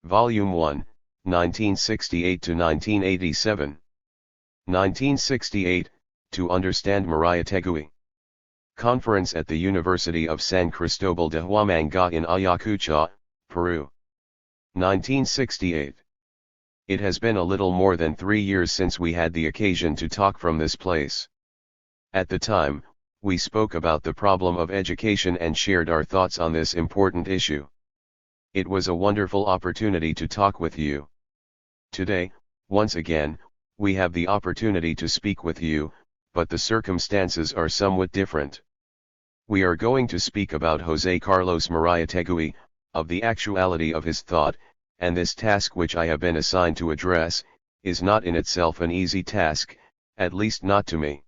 Volume 1, 1968 to 1987. 1968, To Understand Maria Tegui. Conference at the University of San Cristobal de Huamanga in Ayacucho, Peru. 1968. It has been a little more than 3 years since we had the occasion to talk from this place. At the time, we spoke about the problem of education and shared our thoughts on this important issue. It was a wonderful opportunity to talk with you. Today, once again, we have the opportunity to speak with you, but the circumstances are somewhat different. We are going to speak about José Carlos Maria Tegui, of the actuality of his thought, and this task which I have been assigned to address, is not in itself an easy task, at least not to me.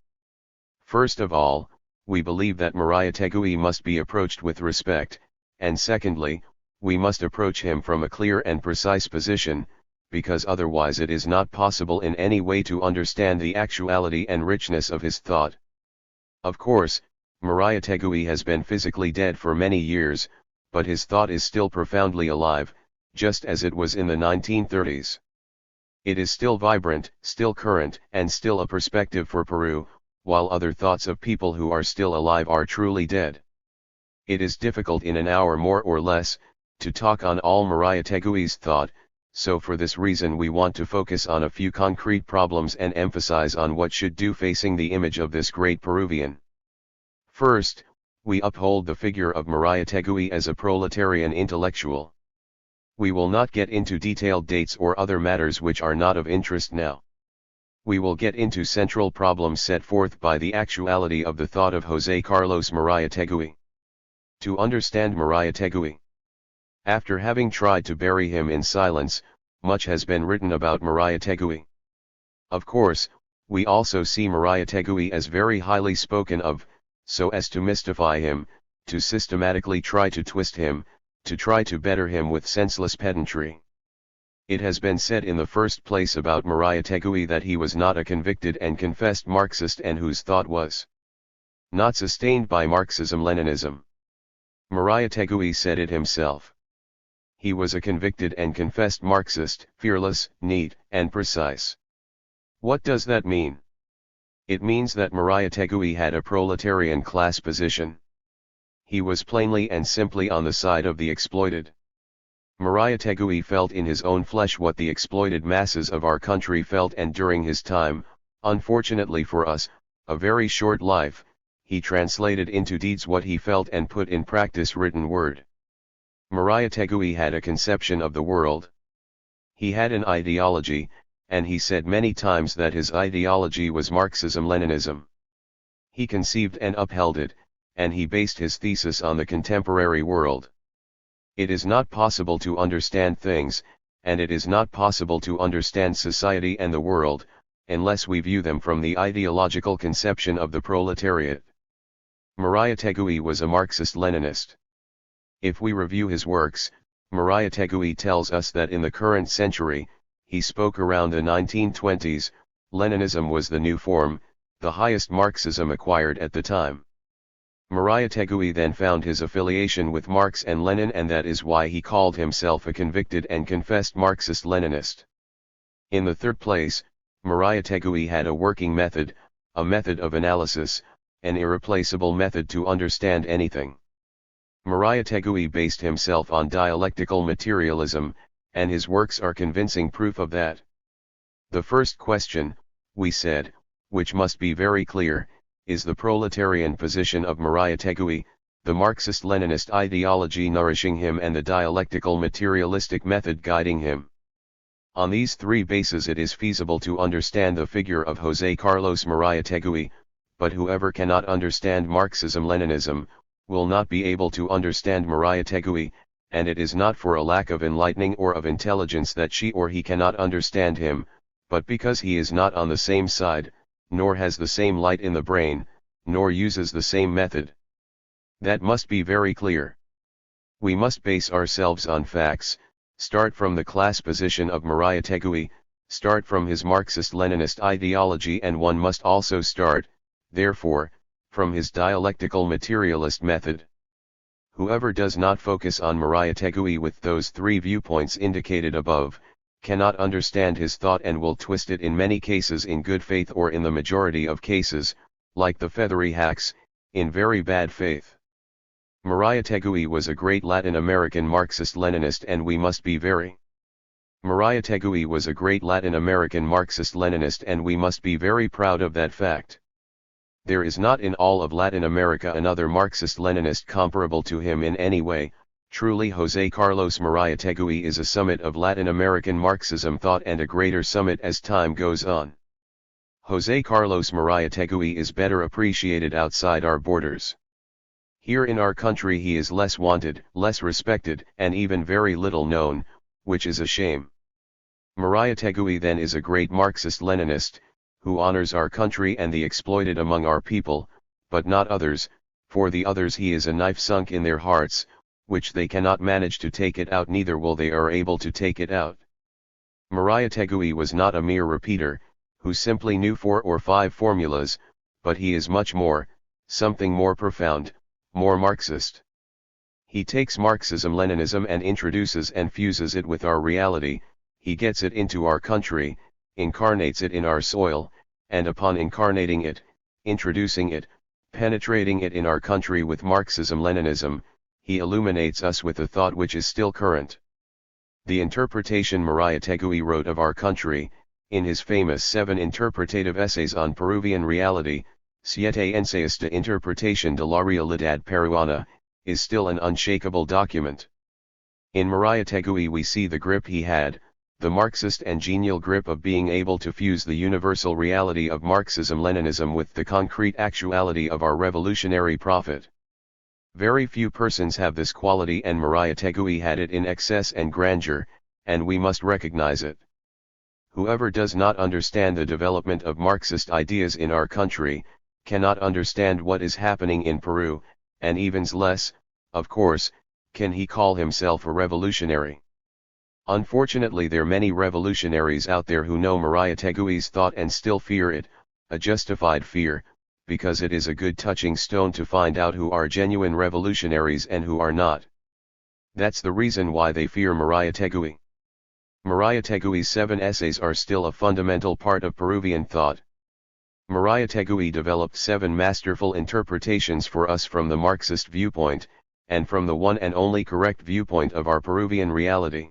First of all, we believe that Maria Tegui must be approached with respect, and secondly, we must approach him from a clear and precise position, because otherwise it is not possible in any way to understand the actuality and richness of his thought. Of course, Maria Tegui has been physically dead for many years, but his thought is still profoundly alive, just as it was in the 1930s. It is still vibrant, still current, and still a perspective for Peru, while other thoughts of people who are still alive are truly dead. It is difficult in an hour more or less, to talk on all Maria Tegui's thought, so for this reason we want to focus on a few concrete problems and emphasize on what should do facing the image of this great Peruvian. First, we uphold the figure of Maria Tegui as a proletarian intellectual. We will not get into detailed dates or other matters which are not of interest now. We will get into central problems set forth by the actuality of the thought of José Carlos Maria Tegui. To understand Maria Tegui. After having tried to bury him in silence, much has been written about Maria Tegui. Of course, we also see Maria Tegui as very highly spoken of, so as to mystify him, to systematically try to twist him, to try to better him with senseless pedantry. It has been said in the first place about Maria Tegui that he was not a convicted and confessed Marxist and whose thought was not sustained by Marxism-Leninism. Maria Tegui said it himself. He was a convicted and confessed Marxist, fearless, neat, and precise. What does that mean? It means that Maria Tegui had a proletarian class position. He was plainly and simply on the side of the exploited. Maria Tegui felt in his own flesh what the exploited masses of our country felt, and during his time, unfortunately for us, a very short life, he translated into deeds what he felt and put in practice written word. Maria Tegui had a conception of the world. He had an ideology, and he said many times that his ideology was Marxism-Leninism. He conceived and upheld it, and he based his thesis on the contemporary world. It is not possible to understand things, and it is not possible to understand society and the world, unless we view them from the ideological conception of the proletariat. Maria Tegui was a Marxist-Leninist. If we review his works, Maria Tegui tells us that in the current century, he spoke around the 1920s, Leninism was the new form, the highest Marxism acquired at the time. Maria Tegui then found his affiliation with Marx and Lenin, and that is why he called himself a convicted and confessed Marxist-Leninist. In the third place, Maria Tegui had a working method, a method of analysis, an irreplaceable method to understand anything. Maria Tegui based himself on dialectical materialism, and his works are convincing proof of that. The first question, we said, which must be very clear, is the proletarian position of Maria Tegui, the Marxist-Leninist ideology nourishing him and the dialectical materialistic method guiding him. On these three bases it is feasible to understand the figure of José Carlos Maria Tegui, but whoever cannot understand Marxism-Leninism, will not be able to understand Maria Tegui, and it is not for a lack of enlightening or of intelligence that she or he cannot understand him, but because he is not on the same side, nor has the same light in the brain, nor uses the same method. That must be very clear. We must base ourselves on facts, start from the class position of Maria Tegui, start from his Marxist-Leninist ideology, and one must also start, therefore, from his dialectical materialist method. Whoever does not focus on Mariah Tegui with those three viewpoints indicated above, cannot understand his thought and will twist it in many cases in good faith or in the majority of cases, like the feathery hacks, in very bad faith. Mariah Tegui was a great Latin American Marxist-Leninist and we must be very Mariah Tegui was a great Latin American Marxist-Leninist and we must be very proud of that fact. There is not in all of Latin America another Marxist-Leninist comparable to him in any way. Truly José Carlos Mariah Tegui is a summit of Latin American Marxism thought and a greater summit as time goes on. José Carlos Mariah Tegui is better appreciated outside our borders. Here in our country he is less wanted, less respected, and even very little known, which is a shame. Mariah Tegui then is a great Marxist-Leninist, who honors our country and the exploited among our people, but not others, for the others he is a knife sunk in their hearts, which they cannot manage to take it out neither will they are able to take it out. Mariah Tegui was not a mere repeater, who simply knew 4 or 5 formulas, but he is much more, something more profound, more Marxist. He takes Marxism-Leninism and introduces and fuses it with our reality, he gets it into our country, incarnates it in our soil, and upon incarnating it, introducing it, penetrating it in our country with Marxism-Leninism, he illuminates us with a thought which is still current. The interpretation Mariah Tegui wrote of our country, in his famous 7 interpretative essays on Peruvian reality, Siete Ensayos de Interpretación de la Realidad Peruana, is still an unshakable document. In Mariah Tegui we see the grip he had, the Marxist and genial grip of being able to fuse the universal reality of Marxism-Leninism with the concrete actuality of our revolutionary prophet. Very few persons have this quality and Mariah Tegui had it in excess and grandeur, and we must recognize it. Whoever does not understand the development of Marxist ideas in our country, cannot understand what is happening in Peru, and even less, of course, can he call himself a revolutionary. Unfortunately there are many revolutionaries out there who know Mariah Tegui's thought and still fear it, a justified fear, because it is a good touching stone to find out who are genuine revolutionaries and who are not. That's the reason why they fear Mariah Tegui. Mariah Tegui's 7 essays are still a fundamental part of Peruvian thought. Mariah Tegui developed 7 masterful interpretations for us from the Marxist viewpoint, and from the one and only correct viewpoint of our Peruvian reality.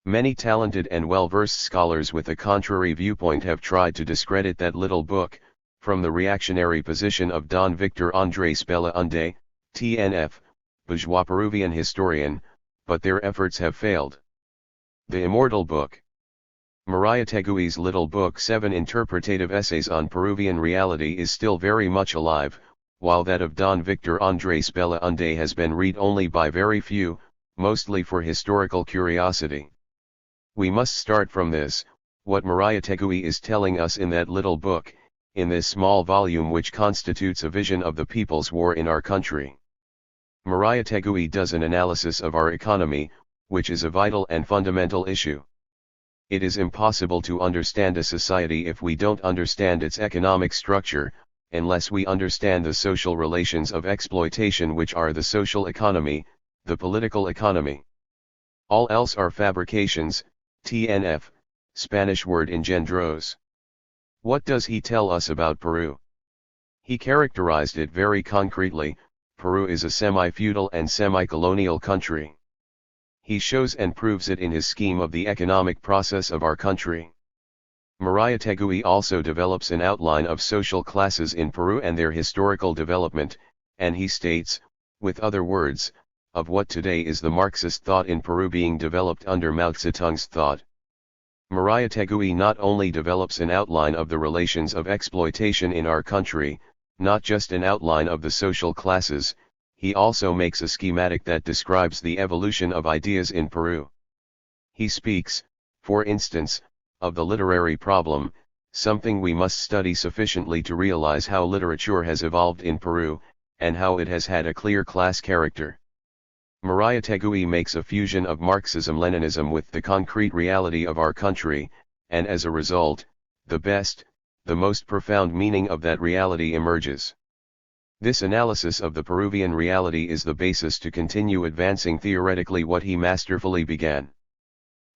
Many talented and well-versed scholars with a contrary viewpoint have tried to discredit that little book, from the reactionary position of Don Victor Andrés Belaunde, TNF, bourgeois Peruvian historian, but their efforts have failed. The immortal book. Mariah Tegui's little book 7 interpretative essays on Peruvian reality is still very much alive, while that of Don Victor Andrés Belaunde has been read only by very few, mostly for historical curiosity. We must start from this, what Mariah Tegui is telling us in that little book, in this small volume which constitutes a vision of the people's war in our country. Mariah Tegui does an analysis of our economy, which is a vital and fundamental issue. It is impossible to understand a society if we don't understand its economic structure, unless we understand the social relations of exploitation which are the social economy, the political economy. All else are fabrications, TNF, Spanish word engendros. What does he tell us about Peru? He characterized it very concretely. Peru is a semi-feudal and semi-colonial country. He shows and proves it in his scheme of the economic process of our country. Mariah Tegui also develops an outline of social classes in Peru and their historical development, and he states, with other words, of what today is the Marxist thought in Peru being developed under Mao Zedong's thought. Mariah Tegui not only develops an outline of the relations of exploitation in our country, not just an outline of the social classes, he also makes a schematic that describes the evolution of ideas in Peru. He speaks, for instance, of the literary problem, something we must study sufficiently to realize how literature has evolved in Peru, and how it has had a clear class character. Mariah Tegui makes a fusion of Marxism-Leninism with the concrete reality of our country, and as a result, the best, the most profound meaning of that reality emerges. This analysis of the Peruvian reality is the basis to continue advancing theoretically what he masterfully began.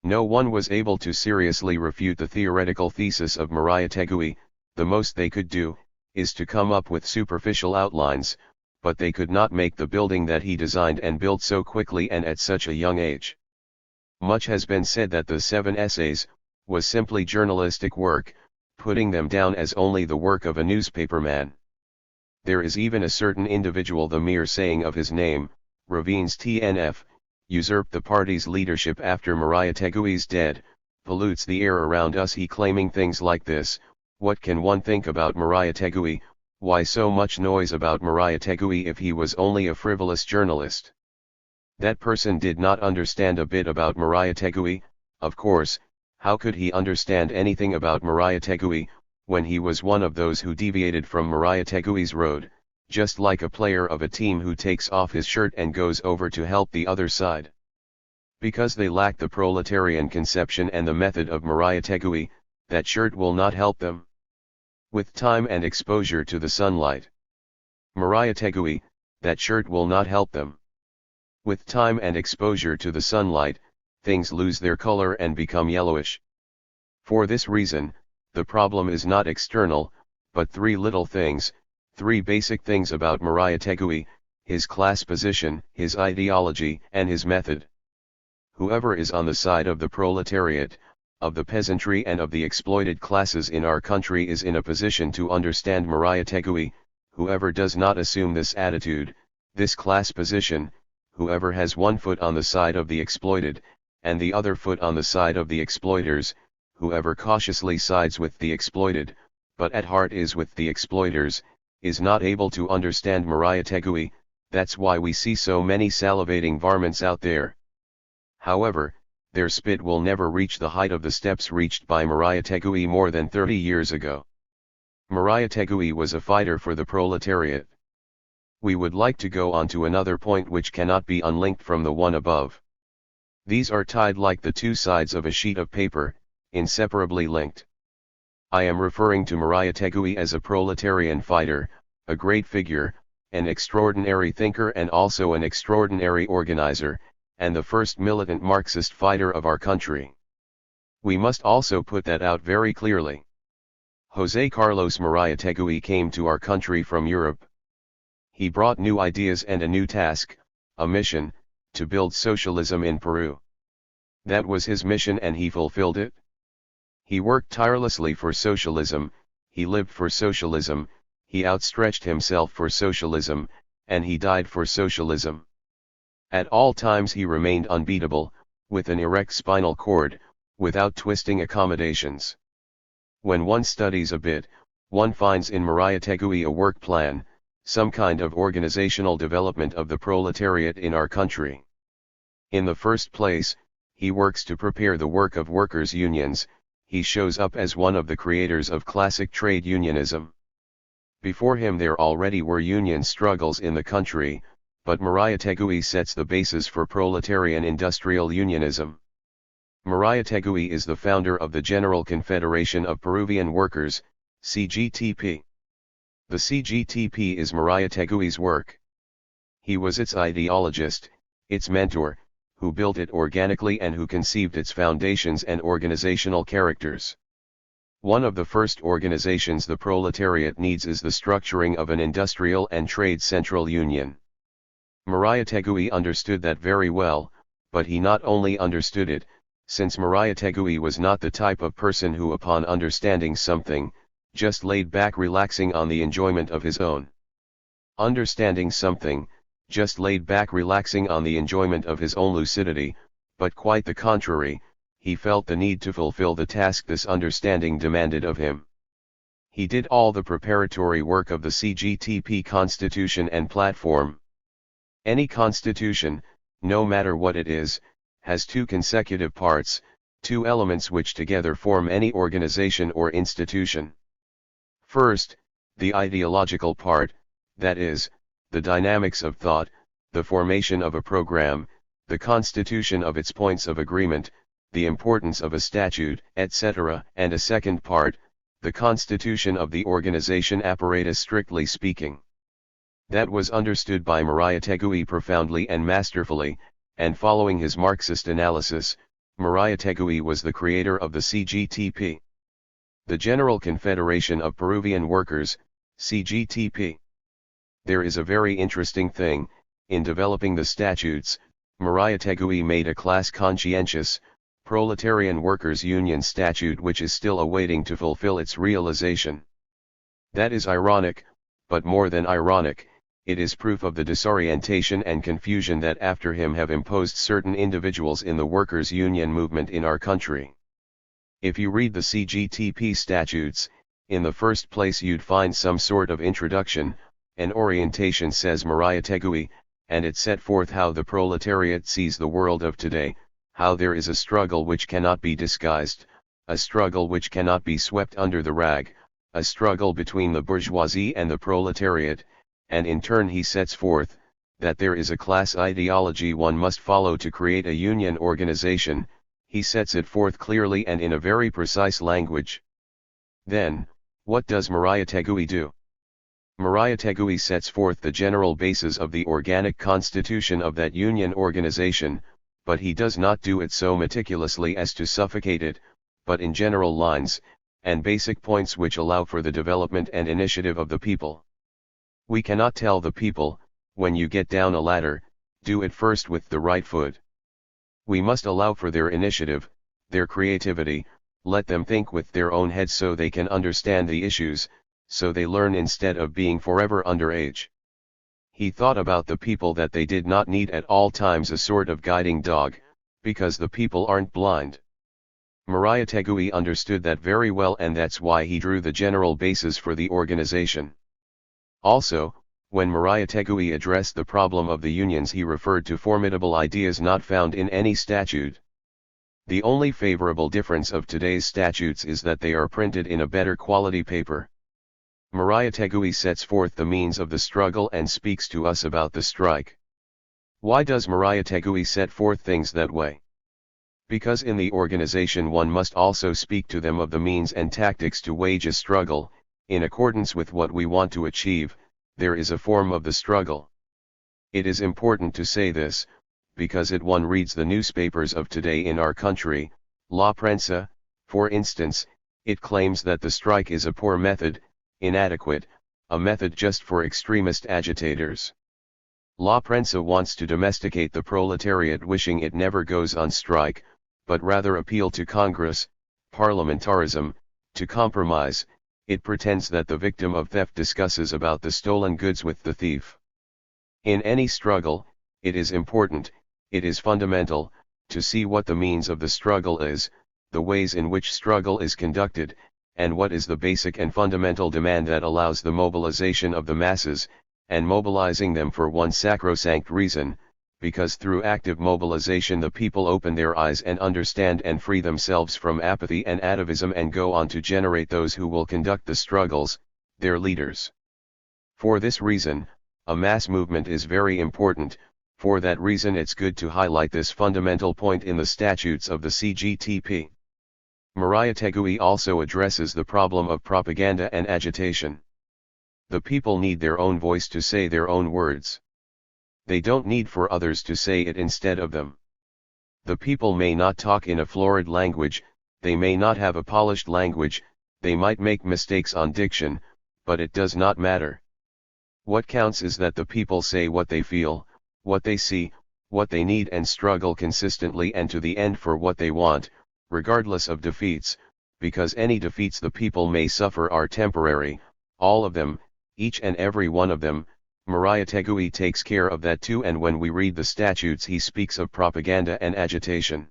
No one was able to seriously refute the theoretical thesis of Mariátegui. The most they could do, is to come up with superficial outlines, but they could not make the building that he designed and built so quickly and at such a young age. Much has been said that the 7 essays was simply journalistic work, putting them down as only the work of a newspaperman. There is even a certain individual, the mere saying of his name, Ravines TNF, usurped the party's leadership after Mariátegui's dead, pollutes the air around us. He claiming things like this: what can one think about Mariátegui? Why so much noise about Mariátegui if he was only a frivolous journalist? That person did not understand a bit about Mariátegui. Of course, how could he understand anything about Mariátegui, when he was one of those who deviated from Mariátegui's road, just like a player of a team who takes off his shirt and goes over to help the other side? Because they lack the proletarian conception and the method of Mariátegui, that shirt will not help them. With time and exposure to the sunlight, Mariátegui, that shirt will not help them. With time and exposure to the sunlight, things lose their color and become yellowish. For this reason, the problem is not external, but 3 little things, 3 basic things about Mariátegui: his class position, his ideology, and his method. Whoever is on the side of the proletariat, of the peasantry and of the exploited classes in our country is in a position to understand Mariátegui. Whoever does not assume this attitude, this class position, whoever has one foot on the side of the exploited, and the other foot on the side of the exploiters, whoever cautiously sides with the exploited, but at heart is with the exploiters, is not able to understand Mariátegui. That's why we see so many salivating varmints out there. However, their spit will never reach the height of the steps reached by Mariátegui more than 30 years ago. Mariátegui was a fighter for the proletariat. We would like to go on to another point which cannot be unlinked from the one above. These are tied like the 2 sides of a sheet of paper, inseparably linked. I am referring to Mariátegui as a proletarian fighter, a great figure, an extraordinary thinker and also an extraordinary organizer, and the first militant Marxist fighter of our country. We must also put that out very clearly. José Carlos Mariátegui came to our country from Europe. He brought new ideas and a new task, a mission, to build socialism in Peru. That was his mission and he fulfilled it. He worked tirelessly for socialism, he lived for socialism, he outstretched himself for socialism, and he died for socialism. At all times he remained unbeatable, with an erect spinal cord, without twisting accommodations. When one studies a bit, one finds in Mariátegui a work plan, some kind of organizational development of the proletariat in our country. In the first place, he works to prepare the work of workers' unions. He shows up as one of the creators of classic trade unionism. Before him there already were union struggles in the country, but Mariátegui sets the basis for proletarian industrial unionism. Mariátegui is the founder of the General Confederation of Peruvian Workers, CGTP. The CGTP is Mariátegui's work. He was its ideologist, its mentor, who built it organically and who conceived its foundations and organizational characters. One of the first organizations the proletariat needs is the structuring of an industrial and trade central union. Mariátegui understood that very well, but he not only understood it, since Mariátegui was not the type of person who upon understanding something, just laid back relaxing on the enjoyment of his own understanding something, just laid back relaxing on the enjoyment of his own lucidity, but quite the contrary, he felt the need to fulfill the task this understanding demanded of him. He did all the preparatory work of the CGTP constitution and platform. Any constitution, no matter what it is, has 2 consecutive parts, 2 elements which together form any organization or institution. First, the ideological part, that is, the dynamics of thought, the formation of a program, the constitution of its points of agreement, the importance of a statute, etc., and a second part, the constitution of the organization apparatus strictly speaking. That was understood by Murayategui profoundly and masterfully, and following his Marxist analysis, Murayategui was the creator of the CGTP. The General Confederation of Peruvian Workers, CGTP. There is a very interesting thing, in developing the statutes, Murayategui made a class-conscientious, proletarian workers' union statute which is still awaiting to fulfill its realization. That is ironic, but more than ironic, it is proof of the disorientation and confusion that after him have imposed certain individuals in the workers' union movement in our country. If you read the CGTP statutes, in the first place you'd find some sort of introduction, an orientation says Murayategui, and it set forth how the proletariat sees the world of today, how there is a struggle which cannot be disguised, a struggle which cannot be swept under the rag, a struggle between the bourgeoisie and the proletariat, and in turn he sets forth, that there is a class ideology one must follow to create a union organization. He sets it forth clearly and in a very precise language. Then, what does Murayategui do? Murayategui sets forth the general basis of the organic constitution of that union organization, but he does not do it so meticulously as to suffocate it, but in general lines, and basic points which allow for the development and initiative of the people. We cannot tell the people, when you get down a ladder, do it first with the right foot. We must allow for their initiative, their creativity, let them think with their own heads so they can understand the issues, so they learn instead of being forever underage. He thought about the people that they did not need at all times a sort of guiding dog, because the people aren't blind. Murayategui understood that very well, and that's why he drew the general basis for the organization. Also, when Murayategui addressed the problem of the unions, he referred to formidable ideas not found in any statute. The only favorable difference of today's statutes is that they are printed in a better quality paper. Murayategui sets forth the means of the struggle and speaks to us about the strike. Why does Murayategui set forth things that way? Because in the organization one must also speak to them of the means and tactics to wage a struggle, in accordance with what we want to achieve. There is a form of the struggle. It is important to say this, because if one reads the newspapers of today in our country, La Prensa, for instance, it claims that the strike is a poor method, inadequate, a method just for extremist agitators. La Prensa wants to domesticate the proletariat, wishing it never goes on strike, but rather appeal to Congress, parliamentarism, to compromise. It pretends that the victim of theft discusses about the stolen goods with the thief. In any struggle, it is important, it is fundamental, to see what the means of the struggle is, the ways in which struggle is conducted, and what is the basic and fundamental demand that allows the mobilization of the masses, and mobilizing them for one sacrosanct reason, because through active mobilization the people open their eyes and understand and free themselves from apathy and atavism and go on to generate those who will conduct the struggles, their leaders. For this reason, a mass movement is very important. For that reason it's good to highlight this fundamental point in the statutes of the CGTP. Murayategui also addresses the problem of propaganda and agitation. The people need their own voice to say their own words. They don't need for others to say it instead of them. The people may not talk in a florid language, they may not have a polished language, they might make mistakes on diction, but it does not matter. What counts is that the people say what they feel, what they see, what they need, and struggle consistently and to the end for what they want, regardless of defeats, because any defeats the people may suffer are temporary, all of them, each and every one of them. Murayategui takes care of that too, and when we read the statutes he speaks of propaganda and agitation.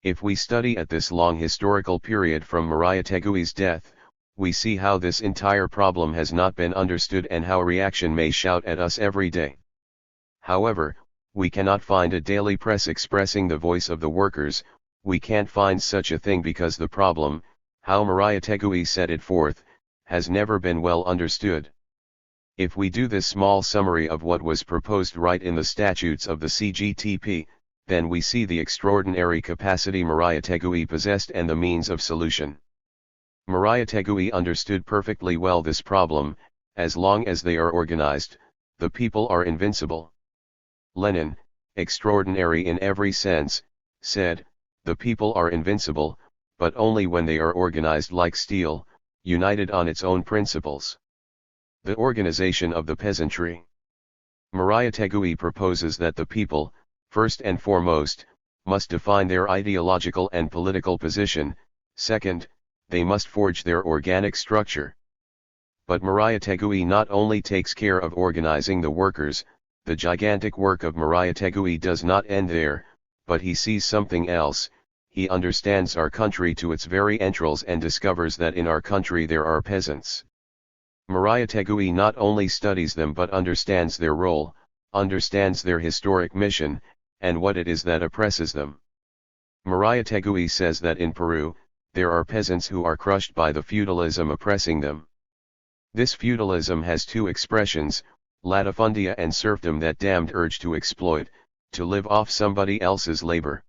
If we study at this long historical period from Murayategui's death, we see how this entire problem has not been understood and how reaction may shout at us every day. However, we cannot find a daily press expressing the voice of the workers. We can't find such a thing because the problem, how Murayategui set it forth, has never been well understood. If we do this small summary of what was proposed right in the statutes of the CGTP, then we see the extraordinary capacity Murayategui possessed and the means of solution. Murayategui understood perfectly well this problem. As long as they are organized, the people are invincible. Lenin, extraordinary in every sense, said, the people are invincible, but only when they are organized like steel, united on its own principles. The organization of the peasantry. Murayatagui proposes that the people, first and foremost, must define their ideological and political position, second, they must forge their organic structure. But Murayatagui not only takes care of organizing the workers, the gigantic work of Murayatagui does not end there, but he sees something else. He understands our country to its very entrails and discovers that in our country there are peasants. Murayatagui not only studies them but understands their role, understands their historic mission, and what it is that oppresses them. Murayatagui says that in Peru, there are peasants who are crushed by the feudalism oppressing them. This feudalism has two expressions, latifundia and serfdom, that damned urge to exploit, to live off somebody else's labor.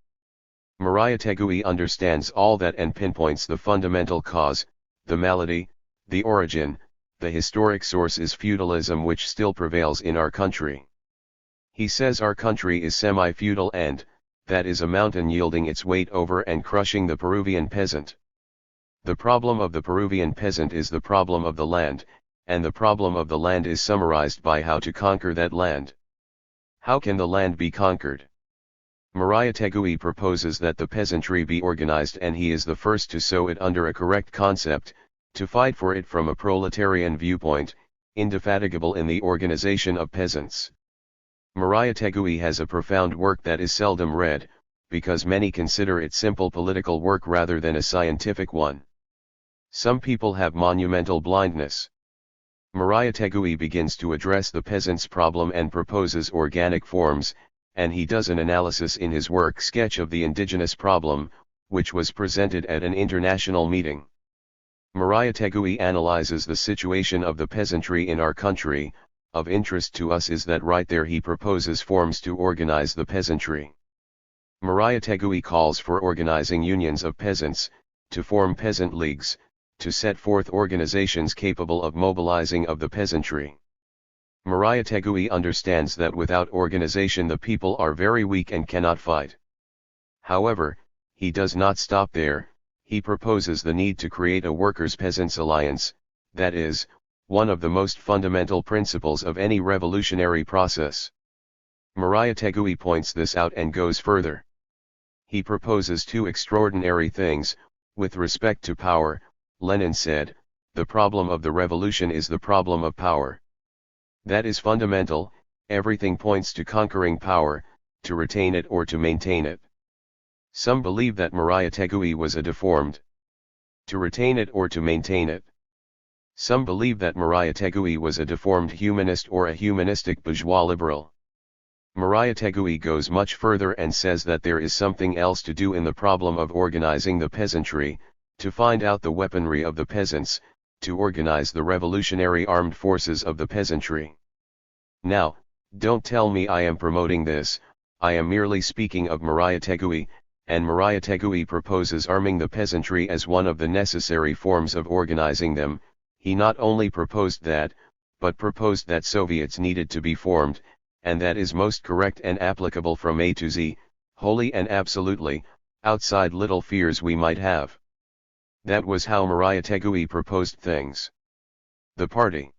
Murayatagui understands all that and pinpoints the fundamental cause, the malady, the origin, the historic source is feudalism which still prevails in our country. He says our country is semi-feudal and, that is a mountain yielding its weight over and crushing the Peruvian peasant. The problem of the Peruvian peasant is the problem of the land, and the problem of the land is summarized by how to conquer that land. How can the land be conquered? Murayatagui proposes that the peasantry be organized, and he is the first to sow it under a correct concept, to fight for it from a proletarian viewpoint, indefatigable in the organization of peasants. Murayatagui has a profound work that is seldom read, because many consider it simple political work rather than a scientific one. Some people have monumental blindness. Murayatagui begins to address the peasant's problem and proposes organic forms, and he does an analysis in his work Sketch of the Indigenous Problem, which was presented at an international meeting. Murayatagui analyzes the situation of the peasantry in our country. Of interest to us is that right there he proposes forms to organize the peasantry. Murayatagui calls for organizing unions of peasants, to form peasant leagues, to set forth organizations capable of mobilizing of the peasantry. Murayatagui understands that without organization the people are very weak and cannot fight. However, he does not stop there. He proposes the need to create a workers-peasants alliance, that is, one of the most fundamental principles of any revolutionary process. Murayatagui points this out and goes further. He proposes two extraordinary things. With respect to power, Lenin said, the problem of the revolution is the problem of power. That is fundamental. Everything points to conquering power, to retain it or to maintain it. Some believe that Murayatagui was a deformed. To retain it or to maintain it. Some believe that Murayatagui was a deformed humanist or a humanistic bourgeois liberal. Murayatagui goes much further and says that there is something else to do in the problem of organizing the peasantry, to find out the weaponry of the peasants, to organize the revolutionary armed forces of the peasantry. Now, don't tell me I am promoting this, I am merely speaking of Murayatagui, and Murayatagui proposes arming the peasantry as one of the necessary forms of organizing them. He not only proposed that, but proposed that Soviets needed to be formed, and that is most correct and applicable from A to Z, wholly and absolutely, outside little fears we might have. That was how Murayatagui proposed things. The party.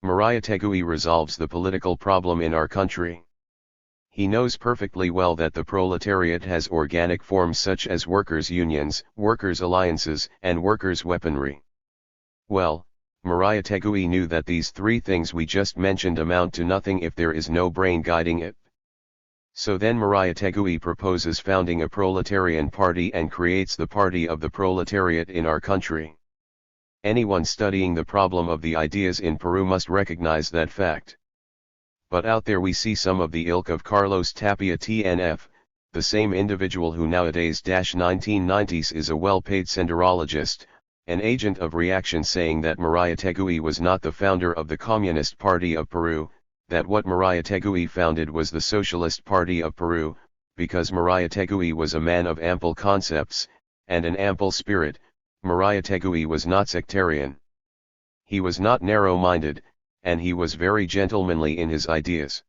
Murayatagui resolves the political problem in our country. He knows perfectly well that the proletariat has organic forms such as workers' unions, workers' alliances, and workers' weaponry. Well, Murayatagui knew that these three things we just mentioned amount to nothing if there is no brain guiding it. So then Murayatagui proposes founding a proletarian party and creates the party of the proletariat in our country. Anyone studying the problem of the ideas in Peru must recognize that fact. But out there we see some of the ilk of Carlos Tapia TNF, the same individual who nowadays 1990s is a well-paid senderologist, an agent of reaction, saying that Murayatagui was not the founder of the Communist Party of Peru, that what Murayatagui founded was the Socialist Party of Peru, because Murayatagui was a man of ample concepts, and an ample spirit. Murayatagui was not sectarian. He was not narrow-minded, and he was very gentlemanly in his ideas.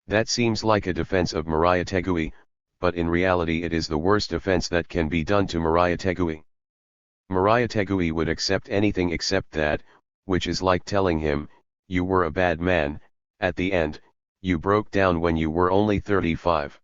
That seems like a defense of Mariah Tegui, but in reality it is the worst offense that can be done to Mariah Tegui. Mariah Tegui would accept anything except that, which is like telling him, you were a bad man, at the end, you broke down when you were only 35.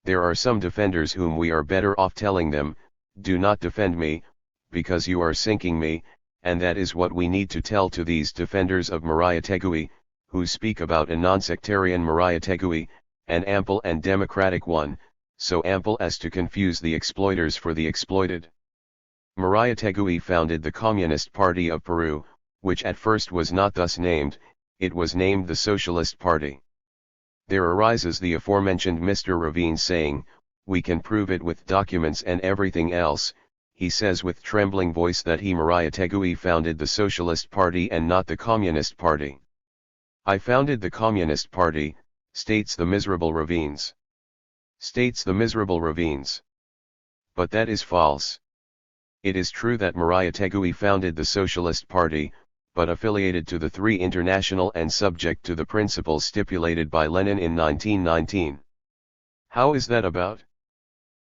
There are some defenders whom we are better off telling them, do not defend me, because you are sinking me, and that is what we need to tell to these defenders of Mariah Tegui, who speak about a non-sectarian Mariah Tegui, an ample and democratic one, so ample as to confuse the exploiters for the exploited. Mariah Tegui founded the Communist Party of Peru, which at first was not thus named, it was named the Socialist Party. There arises the aforementioned Mr. Ravine saying, we can prove it with documents and everything else. He says with trembling voice that he Mariah Tegui founded the Socialist Party and not the Communist Party. I founded the Communist Party, states the miserable Ravines. States the miserable Ravines. But that is false. It is true that Mariah Tegui founded the Socialist Party, but affiliated to the Three International and subject to the principles stipulated by Lenin in 1919. How is that about?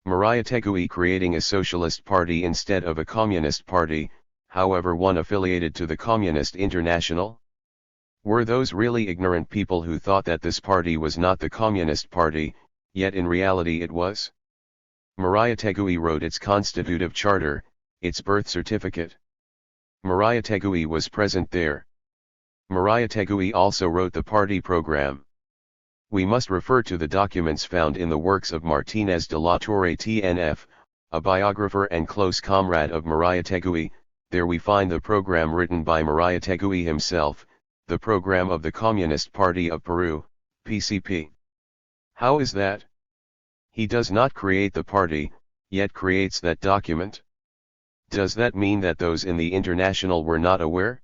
Mariah Tegui creating a socialist party instead of a communist party, however one affiliated to the Communist International? Were those really ignorant people who thought that this party was not the Communist Party, yet in reality it was? Mariah Tegui wrote its constitutive charter, its birth certificate. Mariah Tegui was present there. Mariah Tegui also wrote the party program. We must refer to the documents found in the works of Martinez de la Torre TNF, a biographer and close comrade of Mariah Tegui. There we find the program written by Mariah Tegui himself, the program of the Communist Party of Peru, PCP. How is that? He does not create the party, yet creates that document. Does that mean that those in the International were not aware?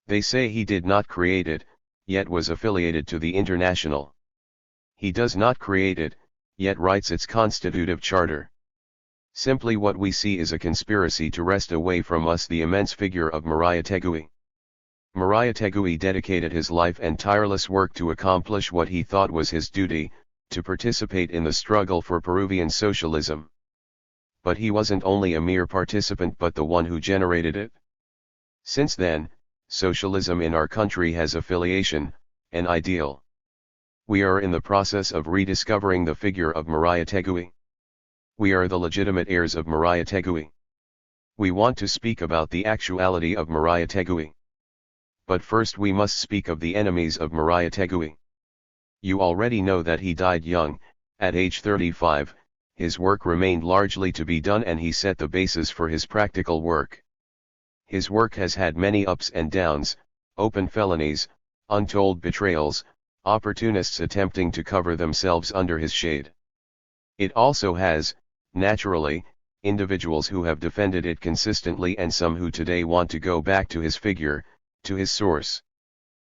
They say he did not create it, yet was affiliated to the International. He does not create it, yet writes its constitutive charter. Simply what we see is a conspiracy to wrest away from us the immense figure of Mariah Tegui. Mariah Tegui dedicated his life and tireless work to accomplish what he thought was his duty, to participate in the struggle for Peruvian socialism. But he wasn't only a mere participant but the one who generated it. Since then, socialism in our country has affiliation, an ideal. We are in the process of rediscovering the figure of Mariah Tegui. We are the legitimate heirs of Mariah Tegui. We want to speak about the actuality of Mariah Tegui. But first we must speak of the enemies of Mariah Tegui. You already know that he died young, at age 35, his work remained largely to be done and he set the basis for his practical work. His work has had many ups and downs, open felonies, untold betrayals, opportunists attempting to cover themselves under his shade. It also has, naturally, individuals who have defended it consistently and some who today want to go back to his figure, to his source.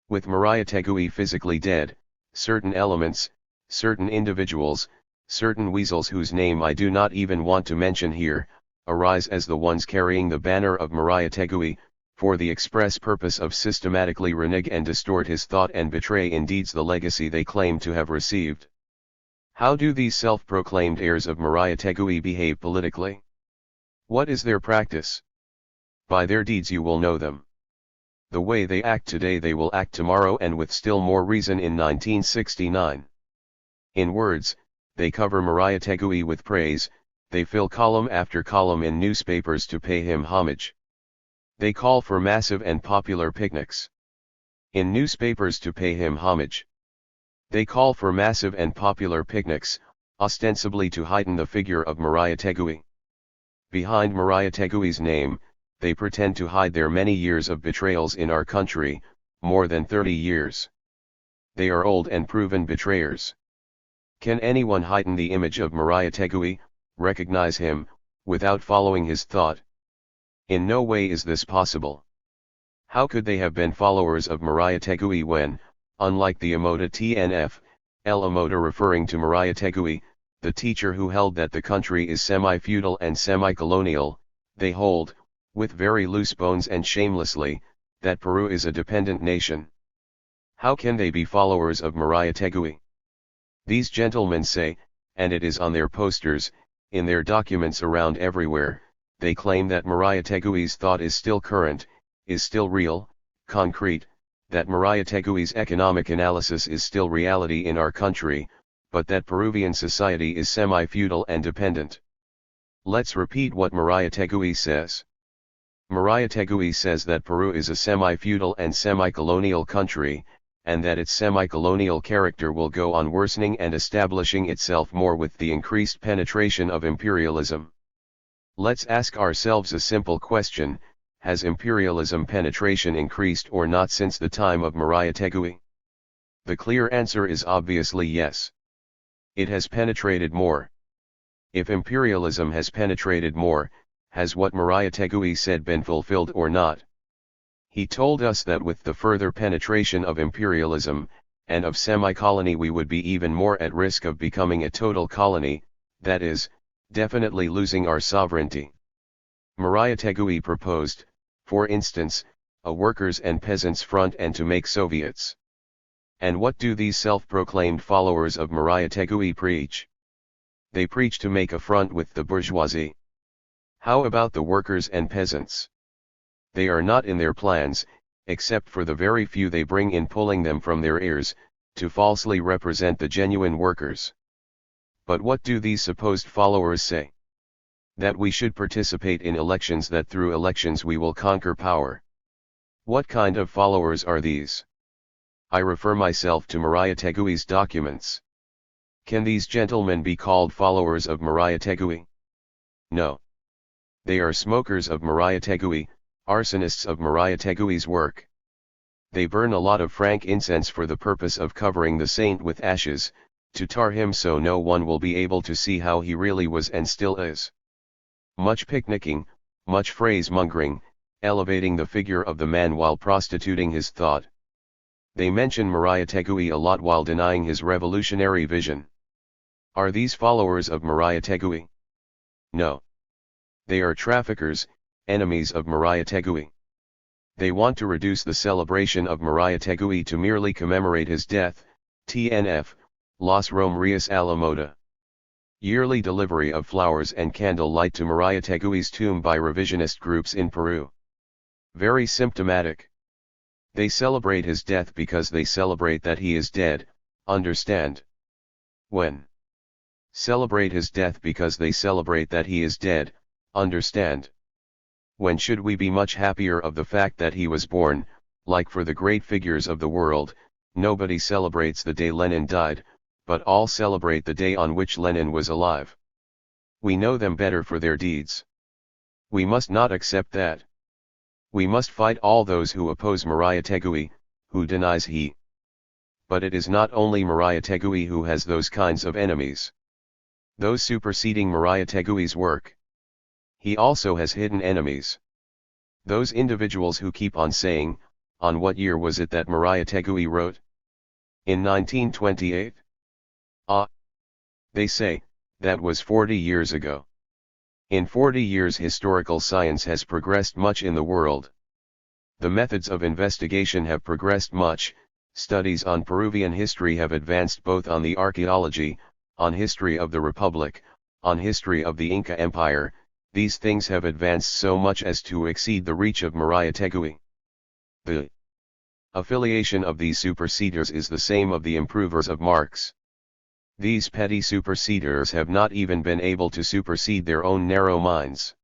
With Mariah Tegui physically dead, certain elements, certain individuals, certain weasels whose name I do not even want to mention here, arise as the ones carrying the banner of Mariah Tegui, for the express purpose of systematically renege and distort his thought and betray in deeds the legacy they claim to have received. How do these self-proclaimed heirs of Mariah Tegui behave politically? What is their practice? By their deeds you will know them. The way they act today they will act tomorrow and with still more reason in 1969. In words, they cover Mariah Tegui with praise, they fill column after column in newspapers to pay him homage. They call for massive and popular picnics in newspapers to pay him homage. They call for massive and popular picnics, ostensibly to heighten the figure of Mariah Tegui. Behind Mariah Tegui's name, they pretend to hide their many years of betrayals in our country, more than 30 years. They are old and proven betrayers. Can anyone heighten the image of Mariah Tegui, recognize him, without following his thought? In no way is this possible. How could they have been followers of Mariah Tegui when, unlike the Emoda TNF, El Emoda referring to Mariah Tegui, the teacher who held that the country is semi-feudal and semi-colonial, they hold, with very loose bones and shamelessly, that Peru is a dependent nation. How can they be followers of Maria Tegui? These gentlemen say, and it is on their posters, in their documents around everywhere, they claim that Maria Tegui's thought is still current, is still real, concrete, that Maria Tegui's economic analysis is still reality in our country, but that Peruvian society is semi-feudal and dependent. Let's repeat what Maria Tegui says. Maria Tegui says that Peru is a semi-feudal and semi-colonial country, and that its semi-colonial character will go on worsening and establishing itself more with the increased penetration of imperialism. Let's ask ourselves a simple question: has imperialism penetration increased or not since the time of Maria Tegui? The clear answer is obviously yes. It has penetrated more. If imperialism has penetrated more, has what Maria Tegui said been fulfilled or not? He told us that with the further penetration of imperialism, and of semi-colony, we would be even more at risk of becoming a total colony, that is, definitely losing our sovereignty. Maria Tegui proposed, for instance, a workers' and peasants' front and to make Soviets. And what do these self-proclaimed followers of Maria Tegui preach? They preach to make a front with the bourgeoisie. How about the workers and peasants? They are not in their plans, except for the very few they bring in, pulling them from their ears, to falsely represent the genuine workers. But what do these supposed followers say? That we should participate in elections, that through elections we will conquer power. What kind of followers are these? I refer myself to Maria Tegui's documents. Can these gentlemen be called followers of Maria Tegui? No. They are smokers of Maria Tegui, arsonists of Maria Tegui's work. They burn a lot of frank incense for the purpose of covering the saint with ashes, to tar him so no one will be able to see how he really was and still is. Much picnicking, much phrase-mongering, elevating the figure of the man while prostituting his thought. They mention Maria Tegui a lot while denying his revolutionary vision. Are these followers of Maria Tegui? No. They are traffickers, enemies of Maria Tegui. They want to reduce the celebration of Maria Tegui to merely commemorate his death, TNF, Los Romerías a la Moda. Yearly delivery of flowers and candlelight to Maria Tegui's tomb by revisionist groups in Peru. Very symptomatic. They celebrate his death because they celebrate that he is dead, understand? When? Celebrate his death because they celebrate that he is dead, understand? When should we be much happier of the fact that he was born? Like for the great figures of the world, nobody celebrates the day Lenin died, but all celebrate the day on which Lenin was alive. We know them better for their deeds. We must not accept that. We must fight all those who oppose Maria Tegui, who denies he. But it is not only Maria Tegui who has those kinds of enemies. Those superseding Maria Tegui's work. He also has hidden enemies. Those individuals who keep on saying, on what year was it that Maria Tegui wrote? In 1928? They say, that was 40 years ago. In 40 years historical science has progressed much in the world. The methods of investigation have progressed much, studies on Peruvian history have advanced both on the archaeology, on history of the Republic, on history of the Inca Empire. These things have advanced so much as to exceed the reach of Maria Tegui. The affiliation of these superseders is the same of the improvers of Marx. These petty superseders have not even been able to supersede their own narrow minds.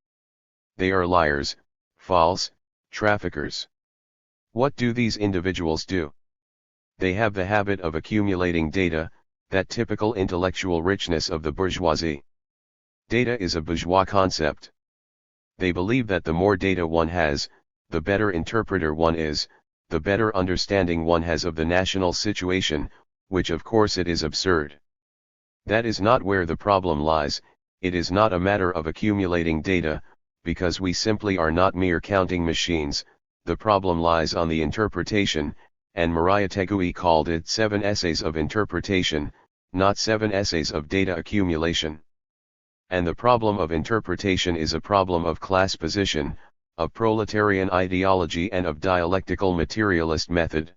They are liars, false, traffickers. What do these individuals do? They have the habit of accumulating data, that typical intellectual richness of the bourgeoisie. Data is a bourgeois concept. They believe that the more data one has, the better interpreter one is, the better understanding one has of the national situation, which of course it is absurd. That is not where the problem lies. It is not a matter of accumulating data, because we simply are not mere counting machines. The problem lies on the interpretation, and Maria Tegui called it 7 essays of interpretation, not 7 essays of data accumulation. And the problem of interpretation is a problem of class position, of proletarian ideology and of dialectical materialist method.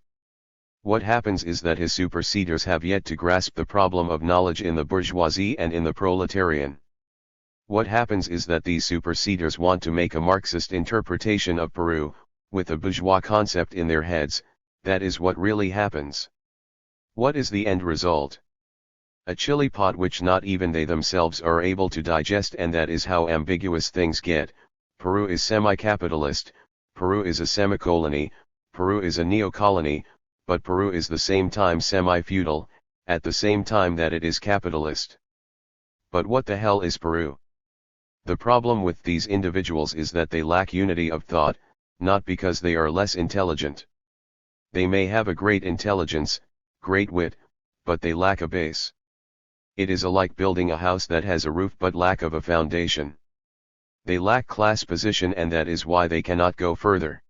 What happens is that his superseders have yet to grasp the problem of knowledge in the bourgeoisie and in the proletarian. What happens is that these superseders want to make a Marxist interpretation of Peru, with a bourgeois concept in their heads. That is what really happens. What is the end result? A chili pot which not even they themselves are able to digest, and that is how ambiguous things get. Peru is semi-capitalist, Peru is a semi-colony, Peru is a neo-colony, but Peru is the same time semi-feudal, at the same time that it is capitalist. But what the hell is Peru? The problem with these individuals is that they lack unity of thought, not because they are less intelligent. They may have a great intelligence, great wit, but they lack a base. It is like building a house that has a roof but lack of a foundation. They lack class position, and that is why they cannot go further.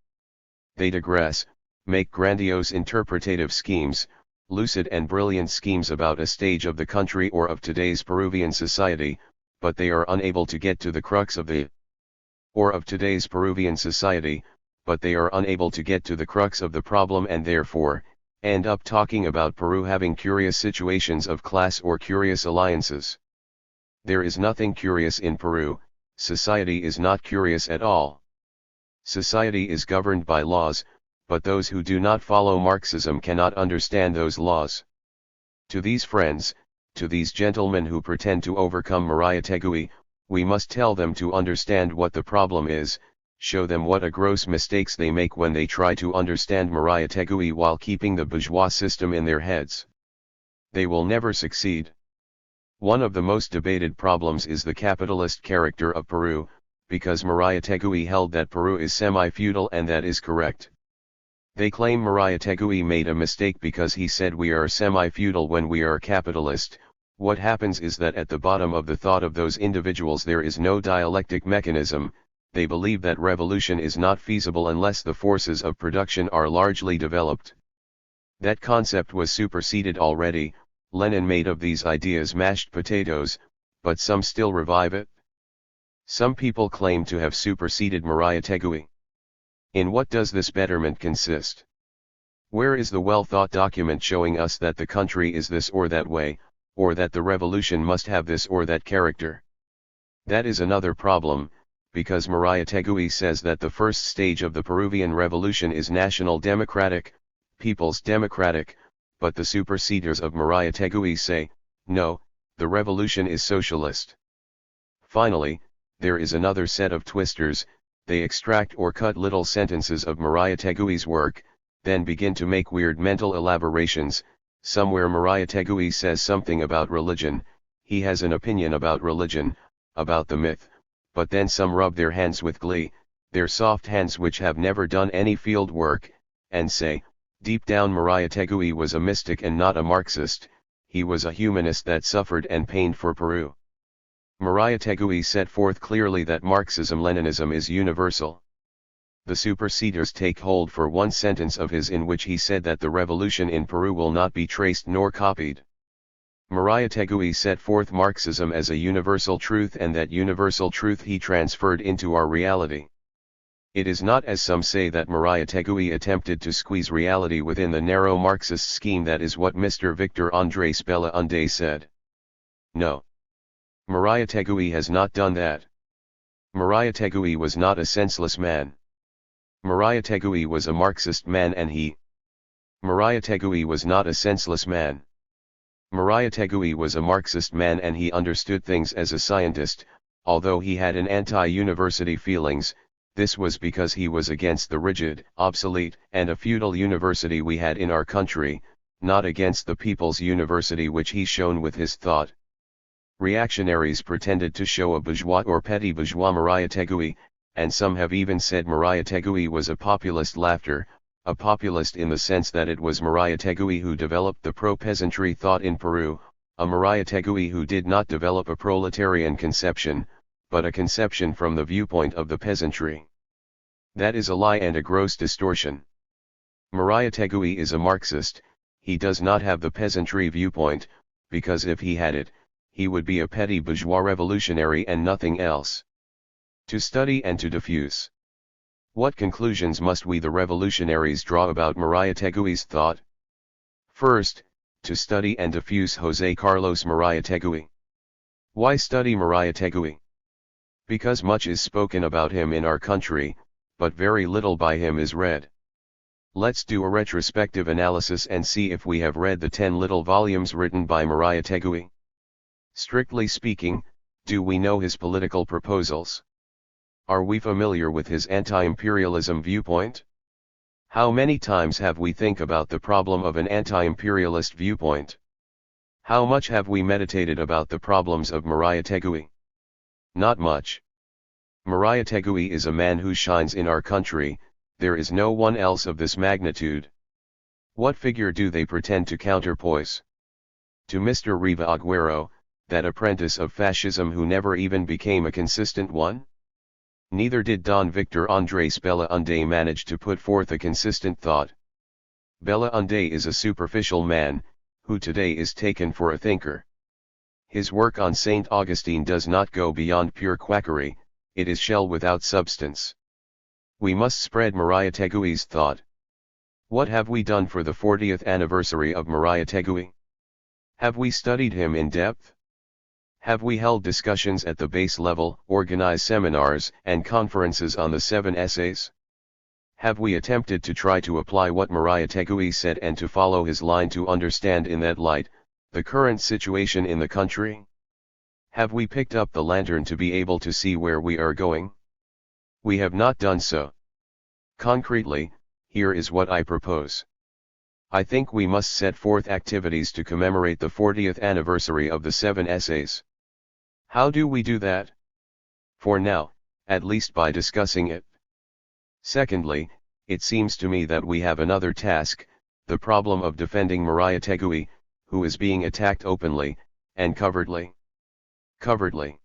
They digress, make grandiose interpretative schemes, lucid and brilliant schemes about a stage of the country or of today's Peruvian society, but they are unable to get to the crux of the today's Peruvian society, but they are unable to get to the crux of the problem, and therefore, end up talking about Peru having curious situations of class or curious alliances. There is nothing curious in Peru. Society is not curious at all. Society is governed by laws, but those who do not follow Marxism cannot understand those laws. To these friends, to these gentlemen who pretend to overcome Maria Tegui, we must tell them to understand what the problem is, show them what a gross mistakes they make when they try to understand Maria Tegui while keeping the bourgeois system in their heads. They will never succeed. One of the most debated problems is the capitalist character of Peru, because Maria Tegui held that Peru is semi-feudal, and that is correct. They claim Maria Tegui made a mistake because he said we are semi-feudal when we are capitalist. What happens is that at the bottom of the thought of those individuals there is no dialectic mechanism. They believe that revolution is not feasible unless the forces of production are largely developed. That concept was superseded already. Lenin made of these ideas mashed potatoes, but some still revive it. Some people claim to have superseded Maria Tegui. In what does this betterment consist? Where is the well-thought document showing us that the country is this or that way, or that the revolution must have this or that character? That is another problem, because Maria Tegui says that the first stage of the Peruvian revolution is national democratic, people's democratic, but the superseders of Maria Tegui say, no, the revolution is socialist. Finally, there is another set of twisters. They extract or cut little sentences of Maria Tegui's work, then begin to make weird mental elaborations. Somewhere Maria Tegui says something about religion, he has an opinion about religion, about the myth, but then some rub their hands with glee, their soft hands which have never done any field work, and say, deep down Maria Tegui was a mystic and not a Marxist, he was a humanist that suffered and pained for Peru. Maria Tegui set forth clearly that Marxism-Leninism is universal. The superseders take hold for one sentence of his in which he said that the revolution in Peru will not be traced nor copied. Maria Tegui set forth Marxism as a universal truth, and that universal truth he transferred into our reality. It is not as some say that Maria Tegui attempted to squeeze reality within the narrow Marxist scheme. That is what Mr. Victor Andrés Belaunde said. No. Maria Tegui has not done that. Maria Tegui was not a senseless man. Maria Tegui was a Marxist man, and Maria Tegui was not a senseless man. Maria Tegui was a Marxist man, and he understood things as a scientist. Although he had an anti-university feelings, this was because he was against the rigid, obsolete, and a feudal university we had in our country, not against the people's university which he shone with his thought. Reactionaries pretended to show a bourgeois or petty bourgeois Maria Tegui, and some have even said Maria Tegui was a populist. Laughter, a populist in the sense that it was Maria Tegui who developed the pro-peasantry thought in Peru, a Maria Tegui who did not develop a proletarian conception, but a conception from the viewpoint of the peasantry. That is a lie and a gross distortion. Maria Tegui is a Marxist. He does not have the peasantry viewpoint, because if he had it, he would be a petty bourgeois revolutionary and nothing else. To study and to diffuse. What conclusions must we the revolutionaries draw about Maria Tegui's thought? First, to study and diffuse José Carlos Maria Tegui. Why study Maria Tegui? Because much is spoken about him in our country, but very little by him is read. Let's do a retrospective analysis and see if we have read the 10 little volumes written by Maria Tegui. Strictly speaking, do we know his political proposals? Are we familiar with his anti-imperialism viewpoint? How many times have we think about the problem of an anti-imperialist viewpoint? How much have we meditated about the problems of Maria Tegui? Not much. Maria Tegui is a man who shines in our country, there is no one else of this magnitude. What figure do they pretend to counterpoise? To Mr. Riva Agüero, that apprentice of fascism who never even became a consistent one? Neither did Don Victor Andrés Belaúnde manage to put forth a consistent thought. Belaúnde is a superficial man, who today is taken for a thinker. His work on St. Augustine does not go beyond pure quackery, it is shell without substance. We must spread Maria Tegui's thought. What have we done for the 40th anniversary of Maria Tegui? Have we studied him in depth? Have we held discussions at the base level, organized seminars and conferences on the 7 essays? Have we attempted to try to apply what Maria Tegui said and to follow his line to understand in that light, the current situation in the country? Have we picked up the lantern to be able to see where we are going? We have not done so. Concretely, here is what I propose. I think we must set forth activities to commemorate the 40th anniversary of the 7 essays. How do we do that? For now, at least by discussing it. Secondly, it seems to me that we have another task, the problem of defending Maria Tegui, who is being attacked openly, and covertly. Covertly.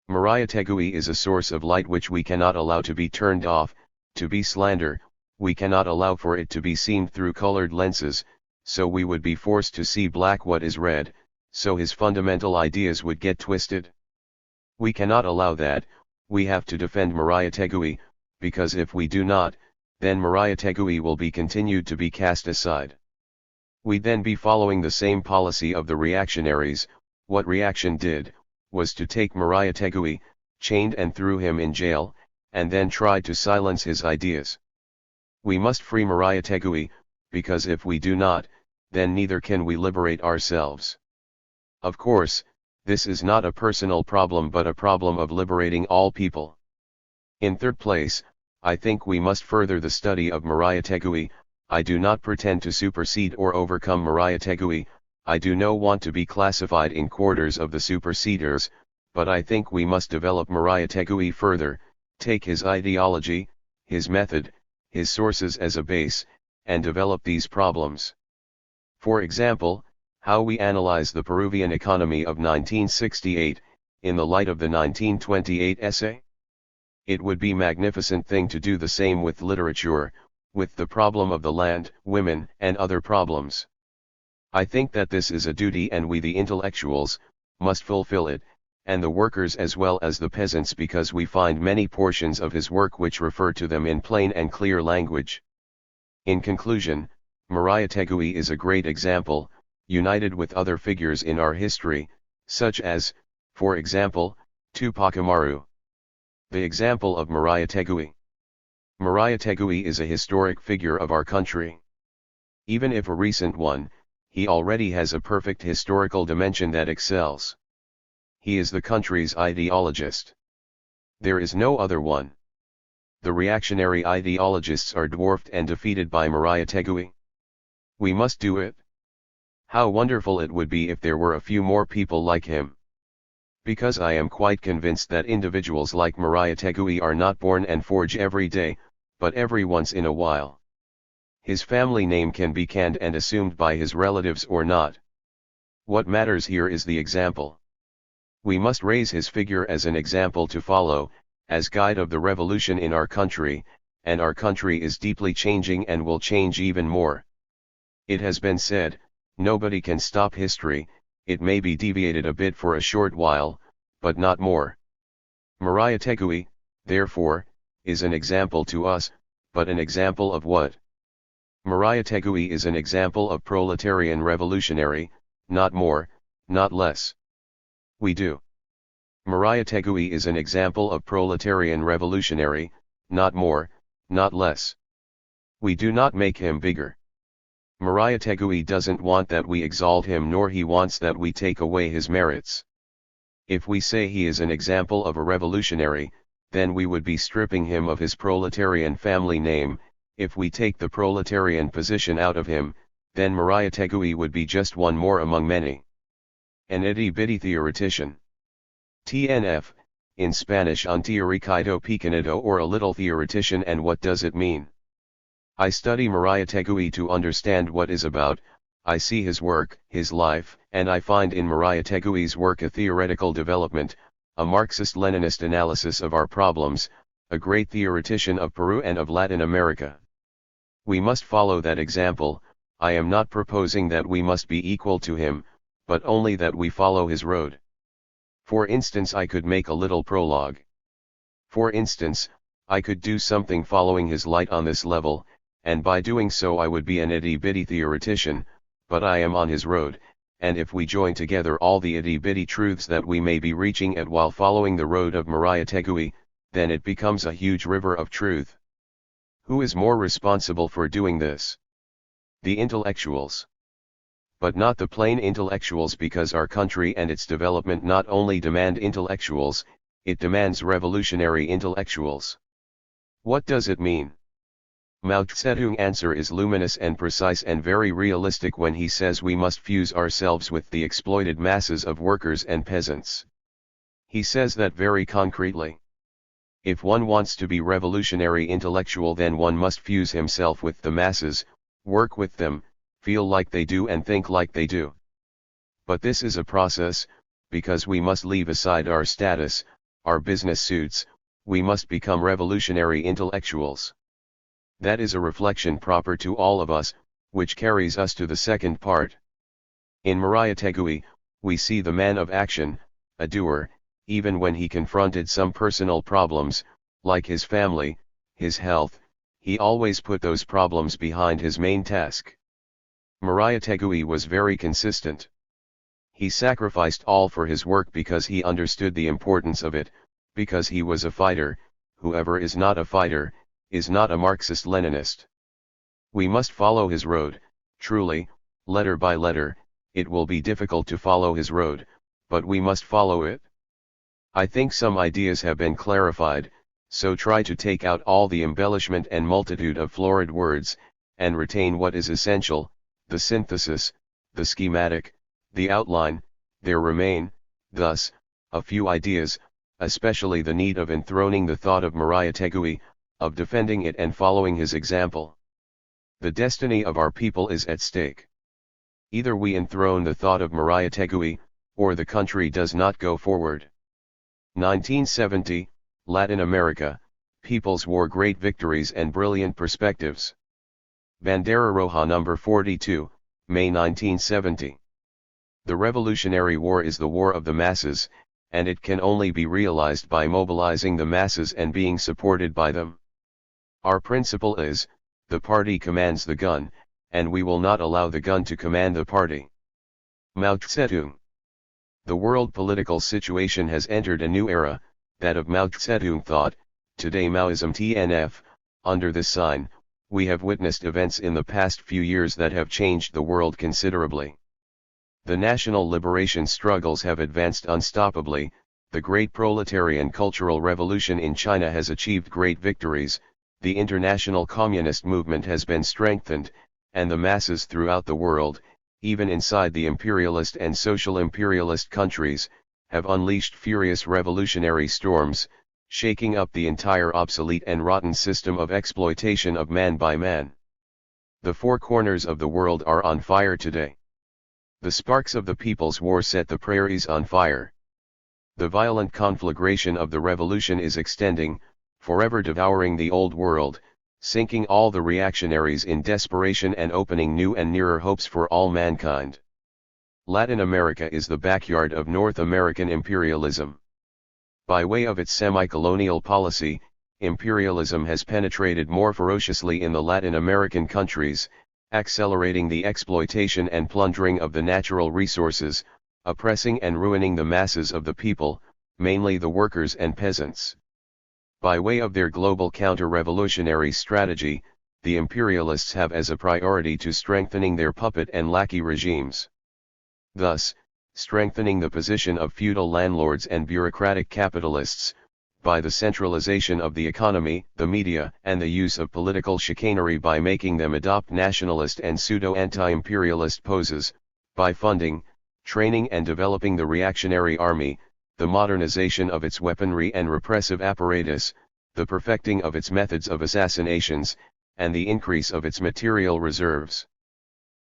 Maria Tegui is a source of light which we cannot allow to be turned off, to be slander, we cannot allow for it to be seen through colored lenses, so we would be forced to see black what is red, so his fundamental ideas would get twisted. We cannot allow that, we have to defend Maria Tegui, because if we do not, then Maria Tegui will be continued to be cast aside. We'd then be following the same policy of the reactionaries. What reaction did, was to take Maria Tegui, chained and threw him in jail, and then tried to silence his ideas. We must free Maria Tegui, because if we do not, then neither can we liberate ourselves. Of course, this is not a personal problem but a problem of liberating all people. In third place, I think we must further the study of Maria Tegui. I do not pretend to supersede or overcome Maria Tegui, I do not want to be classified in quarters of the superseders, but I think we must develop Maria Tegui further, take his ideology, his method, his sources as a base, and develop these problems. For example, how we analyze the Peruvian economy of 1968, in the light of the 1928 essay? It would be a magnificent thing to do the same with literature, with the problem of the land, women, and other problems. I think that this is a duty and we the intellectuals, must fulfill it, and the workers as well as the peasants because we find many portions of his work which refer to them in plain and clear language. In conclusion, Maria Tegui is a great example, united with other figures in our history, such as, for example, Tupac Amaru. The example of Maria Tegui. Maria Tegui is a historic figure of our country. Even if a recent one, he already has a perfect historical dimension that excels. He is the country's ideologist. There is no other one. The reactionary ideologists are dwarfed and defeated by Maria Tegui. We must do it. How wonderful it would be if there were a few more people like him. Because I am quite convinced that individuals like Maria Tegui are not born and forge every day, but every once in a while. His family name can be canned and assumed by his relatives or not. What matters here is the example. We must raise his figure as an example to follow, as guide of the revolution in our country, and our country is deeply changing and will change even more. It has been said, nobody can stop history, it may be deviated a bit for a short while, but not more. Maria Tegui, therefore, is an example to us, but an example of what? Maria Tegui is an example of proletarian revolutionary, not more, not less. We do. Maria Tegui is an example of proletarian revolutionary, not more, not less. We do not make him bigger. Maria Tegui doesn't want that we exalt him, nor he wants that we take away his merits. If we say he is an example of a revolutionary, then we would be stripping him of his proletarian family name. If we take the proletarian position out of him, then Maria Tegui would be just one more among many. An itty-bitty theoretician. TNF, in Spanish un teoricado pequeñito, or a little theoretician. And what does it mean? I study Maria Tegui to understand what is about. I see his work, his life, and I find in Maria Tegui's work a theoretical development, a Marxist-Leninist analysis of our problems, a great theoretician of Peru and of Latin America. We must follow that example. I am not proposing that we must be equal to him, but only that we follow his road. For instance, I could make a little prologue. For instance, I could do something following his light on this level, and by doing so I would be an itty-bitty theoretician, but I am on his road, and if we join together all the itty-bitty truths that we may be reaching at while following the road of Maria Tegui, then it becomes a huge river of truth. Who is more responsible for doing this? The intellectuals. But not the plain intellectuals, because our country and its development not only demand intellectuals, it demands revolutionary intellectuals. What does it mean? Mao Zedong's answer is luminous and precise and very realistic when he says we must fuse ourselves with the exploited masses of workers and peasants. He says that very concretely. If one wants to be revolutionary intellectual, then one must fuse himself with the masses, work with them, feel like they do and think like they do. But this is a process, because we must leave aside our status, our business suits, we must become revolutionary intellectuals. That is a reflection proper to all of us, which carries us to the second part. In Maria Tegui, we see the man of action, a doer, even when he confronted some personal problems, like his family, his health, he always put those problems behind his main task. Maria Tegui was very consistent. He sacrificed all for his work because he understood the importance of it, because he was a fighter. Whoever is not a fighter, is not a Marxist-Leninist. We must follow his road. Truly, letter by letter, it will be difficult to follow his road, but we must follow it. I think some ideas have been clarified, so try to take out all the embellishment and multitude of florid words, and retain what is essential, the synthesis, the schematic, the outline. There remain, thus, a few ideas, especially the need of enthroning the thought of Maria Tegui, of defending it and following his example. The destiny of our people is at stake. Either we enthrone the thought of Maria Tegui, or the country does not go forward. 1970, Latin America, People's War, great victories and brilliant perspectives. Bandera Roja number 42, May 1970. The Revolutionary War is the war of the masses, and it can only be realized by mobilizing the masses and being supported by them. Our principle is, the party commands the gun, and we will not allow the gun to command the party. Mao Zedong. The world political situation has entered a new era, that of Mao Zedong thought. Today Maoism TNF, under this sign, we have witnessed events in the past few years that have changed the world considerably. The national liberation struggles have advanced unstoppably, the great proletarian cultural revolution in China has achieved great victories, the international communist movement has been strengthened, and the masses throughout the world, even inside the imperialist and social imperialist countries, have unleashed furious revolutionary storms, shaking up the entire obsolete and rotten system of exploitation of man by man. The four corners of the world are on fire today. The sparks of the People's War set the prairies on fire. The violent conflagration of the revolution is extending, forever devouring the old world, sinking all the reactionaries in desperation and opening new and nearer hopes for all mankind. Latin America is the backyard of North American imperialism. By way of its semi-colonial policy, imperialism has penetrated more ferociously in the Latin American countries, accelerating the exploitation and plundering of the natural resources, oppressing and ruining the masses of the people, mainly the workers and peasants. By way of their global counter-revolutionary strategy, the imperialists have as a priority to strengthening their puppet and lackey regimes. Thus, strengthening the position of feudal landlords and bureaucratic capitalists, by the centralization of the economy, the media, and the use of political chicanery by making them adopt nationalist and pseudo-anti-imperialist poses, by funding, training and developing the reactionary army, the modernization of its weaponry and repressive apparatus, the perfecting of its methods of assassinations, and the increase of its material reserves.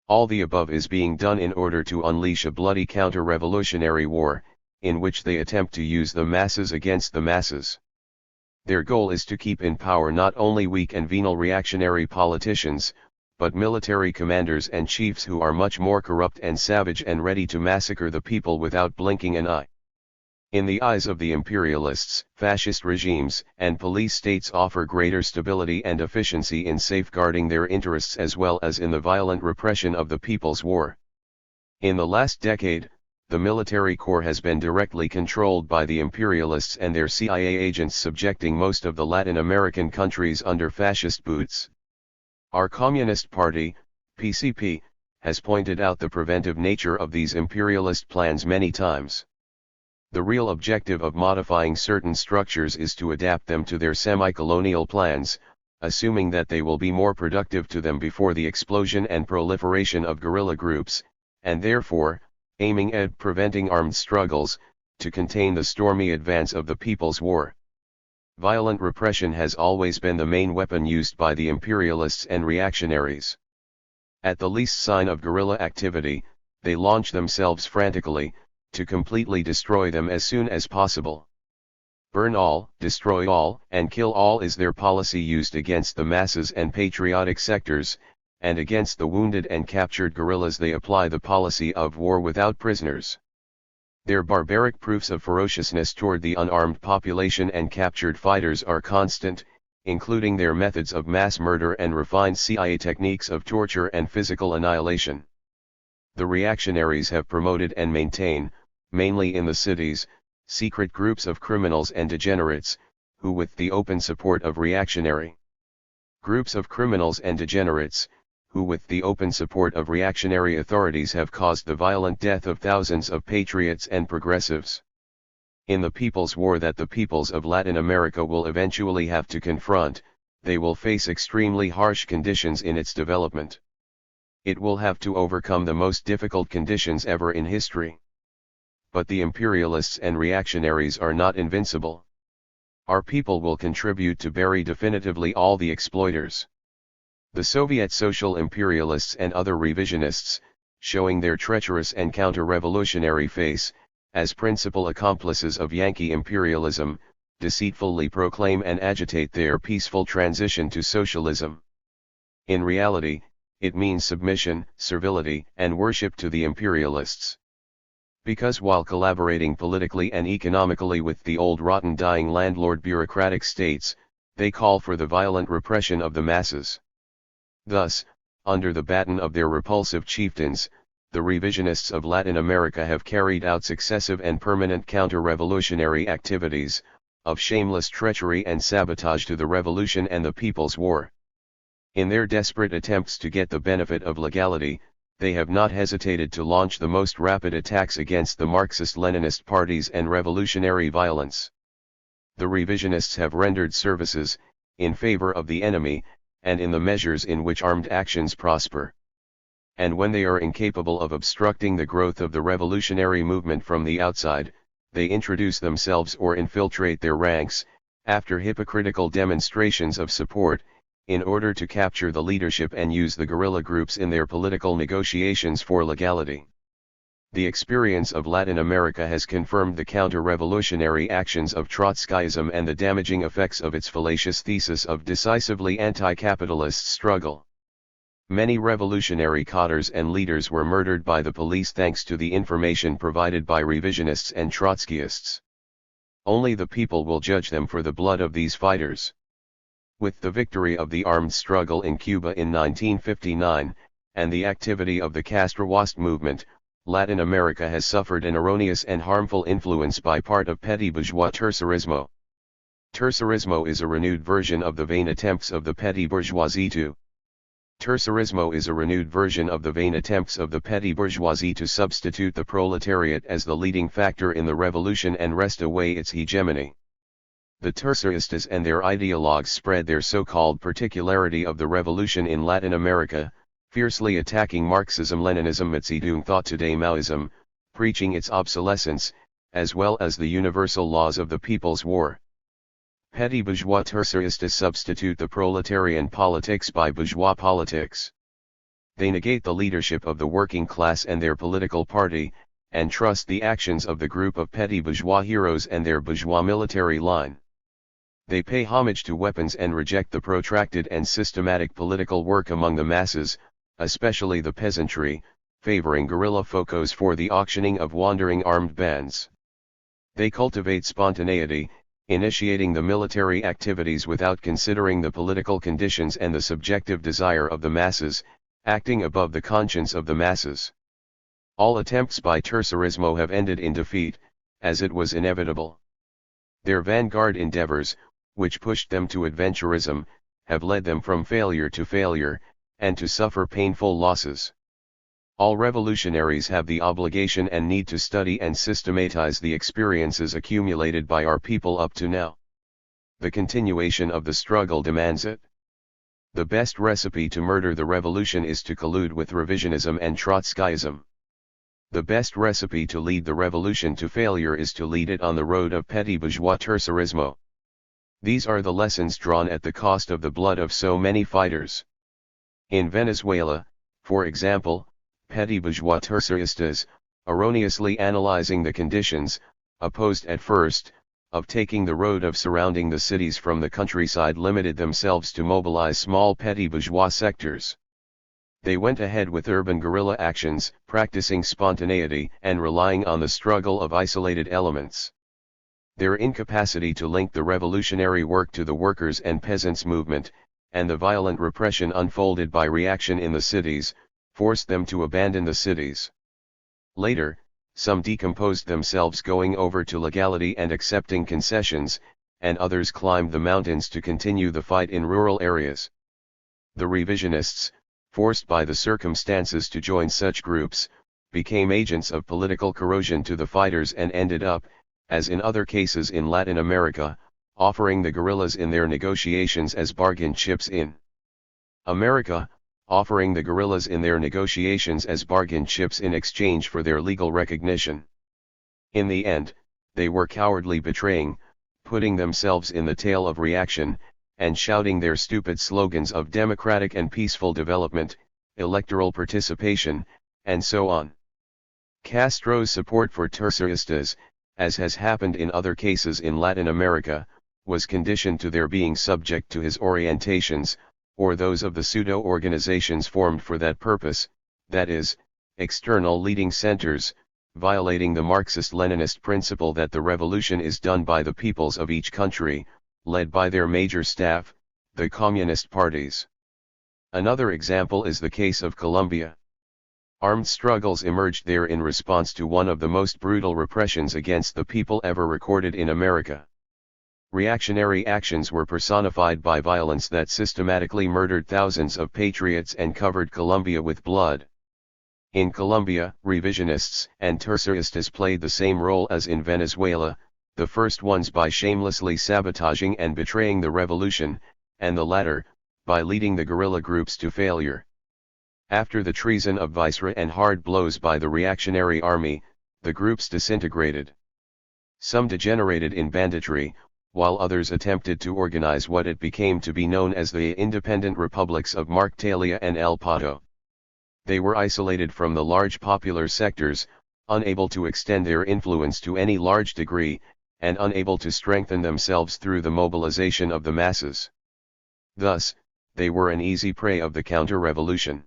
All the above is being done in order to unleash a bloody counter-revolutionary war, in which they attempt to use the masses against the masses. Their goal is to keep in power not only weak and venal reactionary politicians, but military commanders and chiefs who are much more corrupt and savage and ready to massacre the people without blinking an eye. In the eyes of the imperialists, fascist regimes and police states offer greater stability and efficiency in safeguarding their interests as well as in the violent repression of the people's war. In the last decade, the military corps has been directly controlled by the imperialists and their CIA agents, subjecting most of the Latin American countries under fascist boots. Our Communist Party, PCP, has pointed out the preventive nature of these imperialist plans many times. The real objective of modifying certain structures is to adapt them to their semi-colonial plans, assuming that they will be more productive to them before the explosion and proliferation of guerrilla groups, and therefore, aiming at preventing armed struggles, to contain the stormy advance of the people's war. Violent repression has always been the main weapon used by the imperialists and reactionaries. At the least sign of guerrilla activity, they launch themselves frantically, to completely destroy them as soon as possible. Burn all, destroy all, and kill all is their policy used against the masses and patriotic sectors, and against the wounded and captured guerrillas they apply the policy of war without prisoners. Their barbaric proofs of ferociousness toward the unarmed population and captured fighters are constant, including their methods of mass murder and refined CIA techniques of torture and physical annihilation. The reactionaries have promoted and maintain, mainly in the cities, secret groups of criminals and degenerates, who with the open support of reactionary groups of criminals and degenerates, who with the open support of reactionary authorities have caused the violent death of thousands of patriots and progressives. In the people's war that the peoples of Latin America will eventually have to confront, they will face extremely harsh conditions in its development. It will have to overcome the most difficult conditions ever in history. But the imperialists and reactionaries are not invincible. Our people will contribute to bury definitively all the exploiters. The Soviet social imperialists and other revisionists, showing their treacherous and counter-revolutionary face, as principal accomplices of Yankee imperialism, deceitfully proclaim and agitate their peaceful transition to socialism. In reality, it means submission, servility, and worship to the imperialists. Because while collaborating politically and economically with the old rotten dying landlord bureaucratic states, they call for the violent repression of the masses. Thus, under the baton of their repulsive chieftains, the revisionists of Latin America have carried out successive and permanent counter-revolutionary activities, of shameless treachery and sabotage to the revolution and the people's war. In their desperate attempts to get the benefit of legality, they have not hesitated to launch the most rapid attacks against the Marxist-Leninist parties and revolutionary violence. The revisionists have rendered services, in favor of the enemy, and in the measures in which armed actions prosper. And when they are incapable of obstructing the growth of the revolutionary movement from the outside, they introduce themselves or infiltrate their ranks, after hypocritical demonstrations of support, in order to capture the leadership and use the guerrilla groups in their political negotiations for legality. The experience of Latin America has confirmed the counter-revolutionary actions of Trotskyism and the damaging effects of its fallacious thesis of decisively anti-capitalist struggle. Many revolutionary cadres and leaders were murdered by the police thanks to the information provided by revisionists and Trotskyists. Only the people will judge them for the blood of these fighters. With the victory of the armed struggle in Cuba in 1959, and the activity of the Castroist movement, Latin America has suffered an erroneous and harmful influence by part of petty bourgeois tercerismo. Tercerismo is a renewed version of the vain attempts of the petty bourgeoisie to Tercerismo is a renewed version of the vain attempts of the petty bourgeoisie to substitute the proletariat as the leading factor in the revolution and wrest away its hegemony. The terceristas and their ideologues spread their so-called particularity of the revolution in Latin America, fiercely attacking Marxism-Leninism Maotzedong thought today Maoism, preaching its obsolescence, as well as the universal laws of the People's War. Petty bourgeois terceristas substitute the proletarian politics by bourgeois politics. They negate the leadership of the working class and their political party, and trust the actions of the group of petty bourgeois heroes and their bourgeois military line. They pay homage to weapons and reject the protracted and systematic political work among the masses, especially the peasantry, favoring guerrilla focos for the auctioning of wandering armed bands. They cultivate spontaneity, initiating the military activities without considering the political conditions and the subjective desire of the masses, acting above the conscience of the masses. All attempts by tercerismo have ended in defeat, as it was inevitable. Their vanguard endeavors, which pushed them to adventurism, have led them from failure to failure, and to suffer painful losses. All revolutionaries have the obligation and need to study and systematize the experiences accumulated by our people up to now. The continuation of the struggle demands it. The best recipe to murder the revolution is to collude with revisionism and Trotskyism. The best recipe to lead the revolution to failure is to lead it on the road of petty bourgeois tercerismo. These are the lessons drawn at the cost of the blood of so many fighters. In Venezuela, for example, petty bourgeois terceristas, erroneously analyzing the conditions, opposed at first, of taking the road of surrounding the cities from the countryside limited themselves to mobilize small petty bourgeois sectors. They went ahead with urban guerrilla actions, practicing spontaneity and relying on the struggle of isolated elements. Their incapacity to link the revolutionary work to the workers' and peasants' movement, and the violent repression unfolded by reaction in the cities, forced them to abandon the cities. Later, some decomposed themselves going over to legality and accepting concessions, and others climbed the mountains to continue the fight in rural areas. The revisionists, forced by the circumstances to join such groups, became agents of political corrosion to the fighters and ended up, as in other cases in Latin America, offering the guerrillas in their negotiations as bargain chips in America, offering the guerrillas in their negotiations as bargain chips in exchange for their legal recognition. In the end, they were cowardly betraying, putting themselves in the tail of reaction, and shouting their stupid slogans of democratic and peaceful development, electoral participation, and so on. Castro's support for terceristas, as has happened in other cases in Latin America, was conditioned to their being subject to his orientations, or those of the pseudo-organizations formed for that purpose, that is, external leading centers, violating the Marxist-Leninist principle that the revolution is done by the peoples of each country, led by their major staff, the communist parties. Another example is the case of Colombia. Armed struggles emerged there in response to one of the most brutal repressions against the people ever recorded in America. Reactionary actions were personified by violence that systematically murdered thousands of patriots and covered Colombia with blood. In Colombia, revisionists and terceristas played the same role as in Venezuela, the first ones by shamelessly sabotaging and betraying the revolution, and the latter, by leading the guerrilla groups to failure. After the treason of Viceroy and hard blows by the reactionary army, the groups disintegrated. Some degenerated in banditry, while others attempted to organize what it became to be known as the independent republics of Marktalia and El Pato. They were isolated from the large popular sectors, unable to extend their influence to any large degree, and unable to strengthen themselves through the mobilization of the masses. Thus, they were an easy prey of the counter-revolution.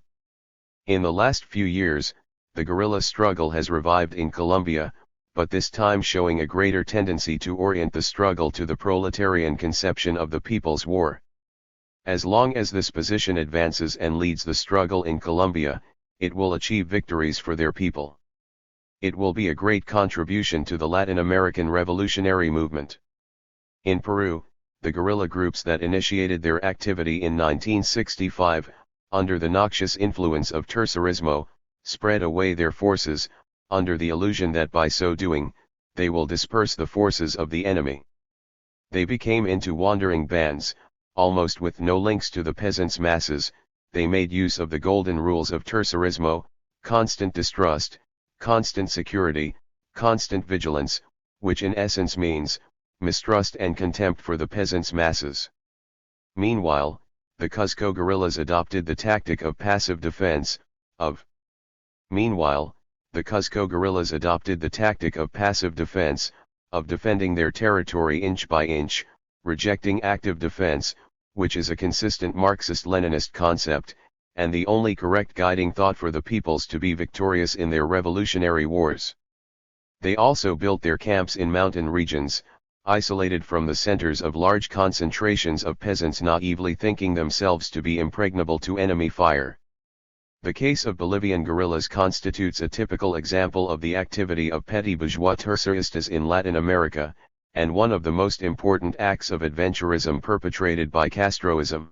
In the last few years, the guerrilla struggle has revived in Colombia, but this time showing a greater tendency to orient the struggle to the proletarian conception of the People's War. As long as this position advances and leads the struggle in Colombia, it will achieve victories for their people. It will be a great contribution to the Latin American revolutionary movement. In Peru, the guerrilla groups that initiated their activity in 1965, under the noxious influence of tercerismo, spread away their forces, under the illusion that by so doing, they will disperse the forces of the enemy. They became into wandering bands, almost with no links to the peasants' masses. They made use of the golden rules of tercerismo, constant distrust, constant security, constant vigilance, which in essence means mistrust and contempt for the peasants' masses. Meanwhile, the Cuzco guerrillas adopted the tactic of passive defense, of defending their territory inch by inch, rejecting active defense, which is a consistent Marxist-Leninist concept, and the only correct guiding thought for the peoples to be victorious in their revolutionary wars. They also built their camps in mountain regions, isolated from the centers of large concentrations of peasants naively thinking themselves to be impregnable to enemy fire. The case of Bolivian guerrillas constitutes a typical example of the activity of petty bourgeois terceristas in Latin America, and one of the most important acts of adventurism perpetrated by Castroism.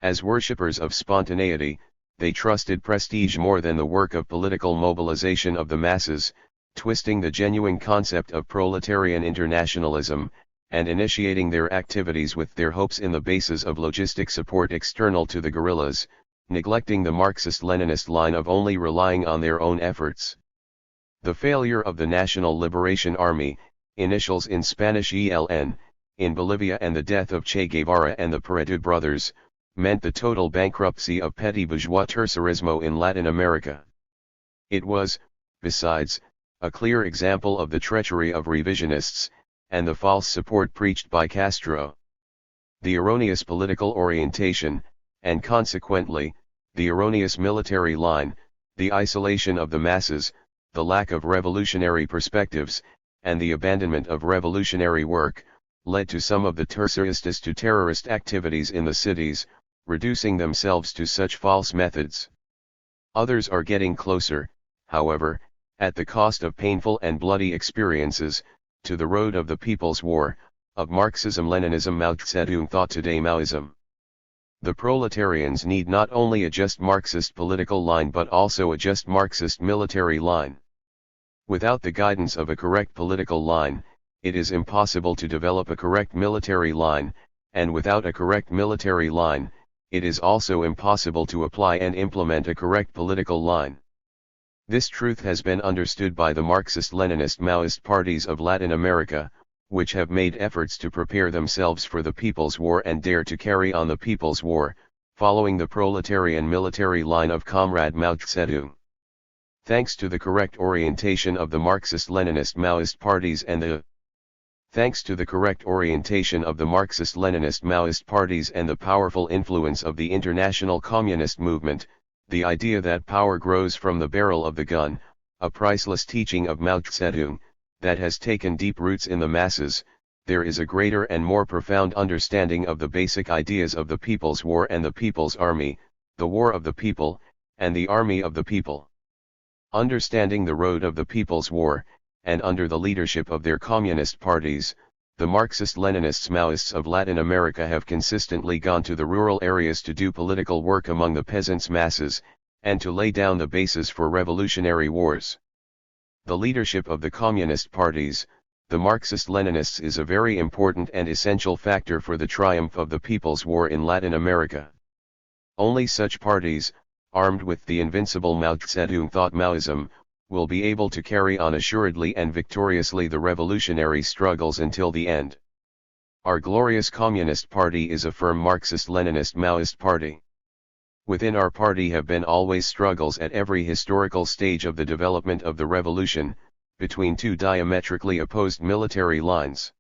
As worshippers of spontaneity, they trusted prestige more than the work of political mobilization of the masses, twisting the genuine concept of proletarian internationalism, and initiating their activities with their hopes in the basis of logistic support external to the guerrillas, neglecting the Marxist-Leninist line of only relying on their own efforts. The failure of the National Liberation Army, initials in Spanish ELN, in Bolivia and the death of Che Guevara and the Paredes brothers, meant the total bankruptcy of petty bourgeois tercerismo in Latin America. It was, besides, a clear example of the treachery of revisionists, and the false support preached by Castro. The erroneous political orientation, and consequently, the erroneous military line, the isolation of the masses, the lack of revolutionary perspectives, and the abandonment of revolutionary work, led to some of the terceristas to terrorist activities in the cities, reducing themselves to such false methods. Others are getting closer, however, at the cost of painful and bloody experiences, to the road of the People's War, of Marxism-Leninism Mao Zedong thought today Maoism. The proletarians need not only a just Marxist political line but also a just Marxist military line. Without the guidance of a correct political line, it is impossible to develop a correct military line, and without a correct military line, it is also impossible to apply and implement a correct political line. This truth has been understood by the Marxist-Leninist Maoist parties of Latin America, which have made efforts to prepare themselves for the People's War and dare to carry on the People's War, following the proletarian military line of Comrade Mao Zedong. Thanks to the correct orientation of the Marxist-Leninist Maoist parties and the powerful influence of the international communist movement, the idea that power grows from the barrel of the gun, a priceless teaching of Mao Zedong, that has taken deep roots in the masses, there is a greater and more profound understanding of the basic ideas of the People's War and the People's Army, the War of the People, and the Army of the People. Understanding the road of the People's War, and under the leadership of their communist parties, the Marxist-Leninists Maoists of Latin America have consistently gone to the rural areas to do political work among the peasants' masses, and to lay down the basis for revolutionary wars. The leadership of the communist parties, the Marxist-Leninists, is a very important and essential factor for the triumph of the People's War in Latin America. Only such parties, armed with the invincible Mao Zedong thought Maoism, will be able to carry on assuredly and victoriously the revolutionary struggles until the end. Our glorious Communist Party is a firm Marxist-Leninist Maoist party. Within our party have been always struggles at every historical stage of the development of the revolution, between two diametrically opposed military lines.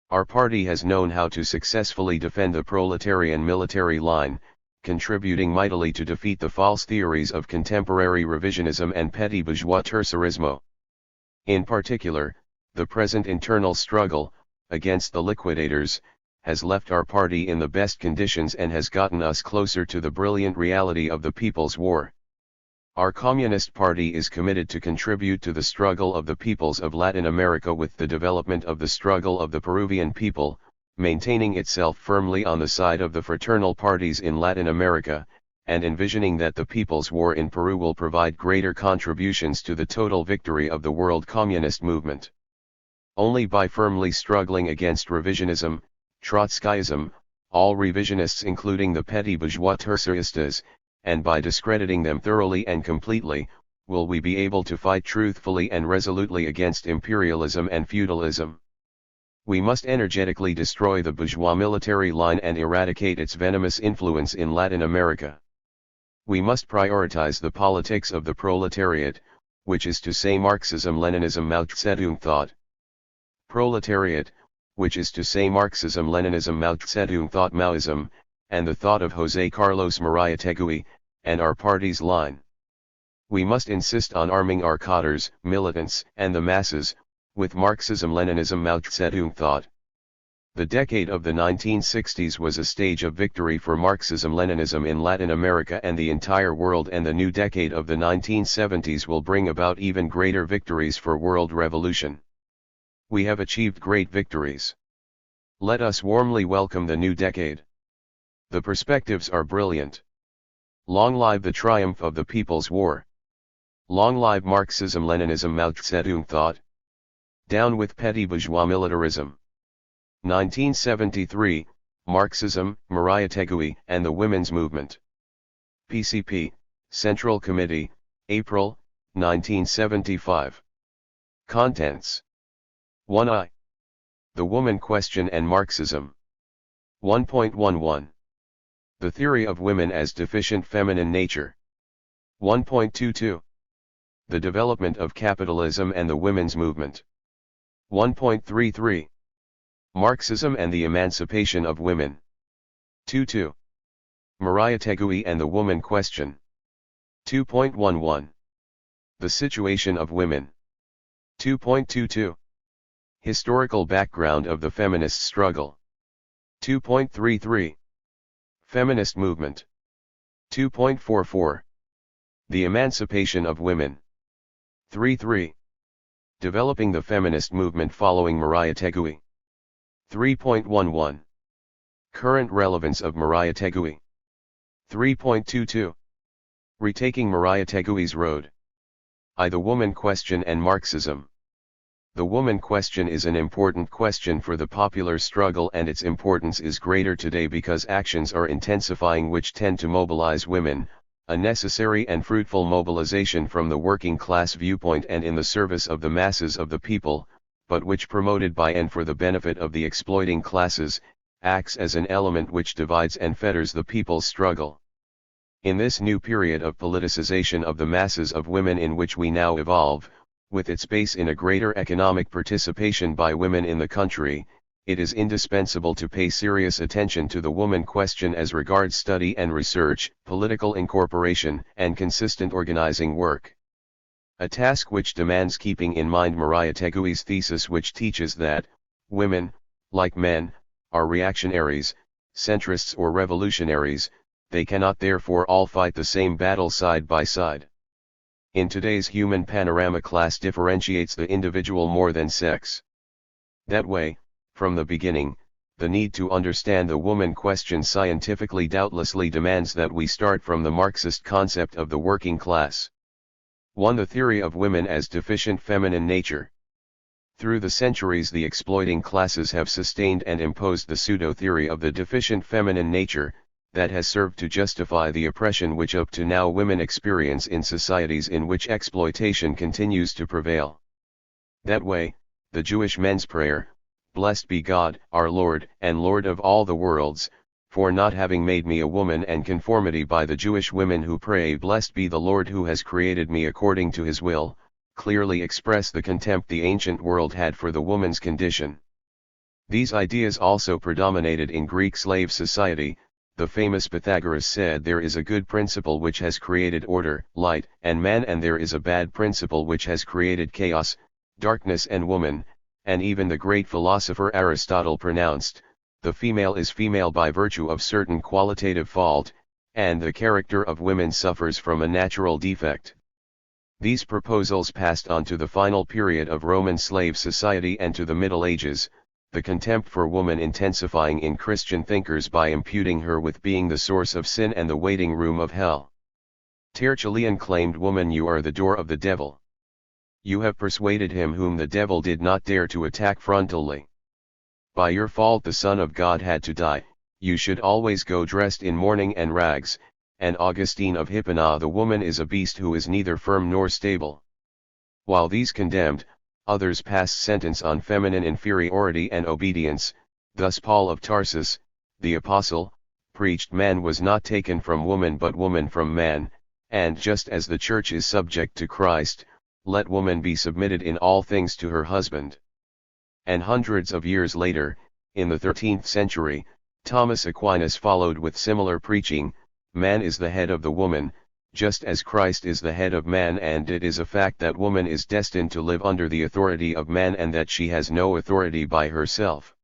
Our party has known how to successfully defend the proletarian military line, contributing mightily to defeat the false theories of contemporary revisionism and petty bourgeois tercerismo. In particular, the present internal struggle, against the liquidators, has left our party in the best conditions and has gotten us closer to the brilliant reality of the People's War. Our Communist Party is committed to contribute to the struggle of the peoples of Latin America with the development of the struggle of the Peruvian people, maintaining itself firmly on the side of the fraternal parties in Latin America, and envisioning that the People's War in Peru will provide greater contributions to the total victory of the world communist movement. Only by firmly struggling against revisionism, Trotskyism, all revisionists including the petty bourgeois terceristas, and by discrediting them thoroughly and completely, will we be able to fight truthfully and resolutely against imperialism and feudalism. We must energetically destroy the bourgeois military line and eradicate its venomous influence in Latin America. We must prioritize the politics of the proletariat, which is to say Marxism-Leninism Mao Zedong thought. Proletariat, which is to say Marxism-Leninism Mao Zedong thought Maoism, and the thought of José Carlos Mariátegui, and our party's line. We must insist on arming our cadres, militants, and the masses, with Marxism-Leninism Mao Zedong thought. The decade of the 1960s was a stage of victory for Marxism-Leninism in Latin America and the entire world, and the new decade of the 1970s will bring about even greater victories for world revolution. We have achieved great victories. Let us warmly welcome the new decade. The perspectives are brilliant. Long live the triumph of the People's War. Long live Marxism-Leninism Mao Zedong thought. Down with petty bourgeois militarism. 1973, Marxism, Mariátegui, and the Women's Movement. PCP, Central Committee, April, 1975. Contents. 1I. The Woman Question and Marxism. 1.11. The Theory of Women as Deficient Feminine Nature. 1.22. The Development of Capitalism and the Women's Movement. 1.33. Marxism and the Emancipation of Women. 2.2. Mariátegui and the Woman Question. 2.11. The Situation of Women. 2.22. Historical background of the feminist struggle. 2.33. Feminist movement. 2.44. The Emancipation of Women. 3.3. Developing the feminist movement following Mariátegui. 3.11. Current relevance of Mariátegui. 3.22. Retaking Mariátegui's road. The Woman Question and Marxism. The woman question is an important question for the popular struggle, and its importance is greater today because actions are intensifying which tend to mobilize women, a necessary and fruitful mobilization from the working class viewpoint and in the service of the masses of the people, but which, promoted by and for the benefit of the exploiting classes, acts as an element which divides and fetters the people's struggle. In this new period of politicization of the masses of women in which we now evolve, with its base in a greater economic participation by women in the country, it is indispensable to pay serious attention to the woman question as regards study and research, political incorporation, and consistent organizing work. A task which demands keeping in mind Mariátegui's thesis, which teaches that women, like men, are reactionaries, centrists or revolutionaries. They cannot therefore all fight the same battle side by side. In today's human panorama, class differentiates the individual more than sex. That way, from the beginning, the need to understand the woman question scientifically doubtlessly demands that we start from the Marxist concept of the working class. 1. The theory of women as deficient feminine nature. Through the centuries, the exploiting classes have sustained and imposed the pseudo-theory of the deficient feminine nature, that has served to justify the oppression which up to now women experience in societies in which exploitation continues to prevail. That way, the Jewish men's prayer, "Blessed be God, our Lord, and Lord of all the worlds, for not having made me a woman," and conformity by the Jewish women who pray, "Blessed be the Lord who has created me according to his will," clearly express the contempt the ancient world had for the woman's condition. These ideas also predominated in Greek slave society. The famous Pythagoras said there is a good principle which has created order, light, and man, and there is a bad principle which has created chaos, darkness and woman, and even the great philosopher Aristotle pronounced, the female is female by virtue of certain qualitative fault, and the character of women suffers from a natural defect. These proposals passed on to the final period of Roman slave society and to the Middle Ages, the contempt for woman intensifying in Christian thinkers by imputing her with being the source of sin and the waiting room of hell. Tertullian claimed, "Woman, you are the door of the devil. You have persuaded him whom the devil did not dare to attack frontally. By your fault the Son of God had to die, you should always go dressed in mourning and rags," and Augustine of Hipona, "The woman is a beast who is neither firm nor stable." While these condemned, others passed sentence on feminine inferiority and obedience. Thus Paul of Tarsus, the apostle, preached man was not taken from woman but woman from man, and just as the church is subject to Christ, let woman be submitted in all things to her husband. And hundreds of years later, in the 13th century, Thomas Aquinas followed with similar preaching, "Man is the head of the woman, just as Christ is the head of man, and it is a fact that woman is destined to live under the authority of man and that she has no authority by herself."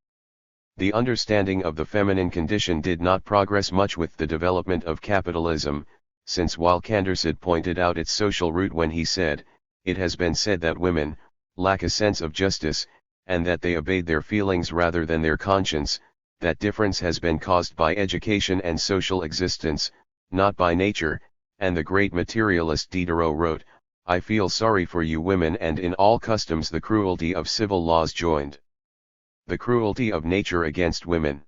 The understanding of the feminine condition did not progress much with the development of capitalism, since while Condorcet pointed out its social root when he said, "It has been said that women lack a sense of justice, and that they obeyed their feelings rather than their conscience, that difference has been caused by education and social existence, not by nature," and the great materialist Diderot wrote, "I feel sorry for you women, and in all customs the cruelty of civil laws joined. The cruelty of nature against women.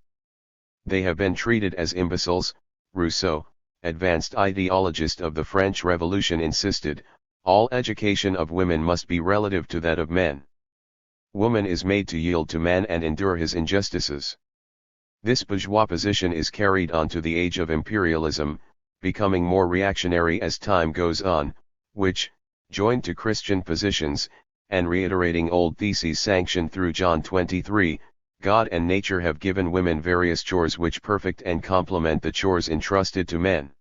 They have been treated as imbeciles." Rousseau, advanced ideologist of the French Revolution, insisted, "All education of women must be relative to that of men. Woman is made to yield to man and endure his injustices." This bourgeois position is carried on to the age of imperialism, becoming more reactionary as time goes on, which, joined to Christian positions, and reiterating old theses sanctioned through John 23, God and nature have given women various chores which perfect and complement the chores entrusted to men.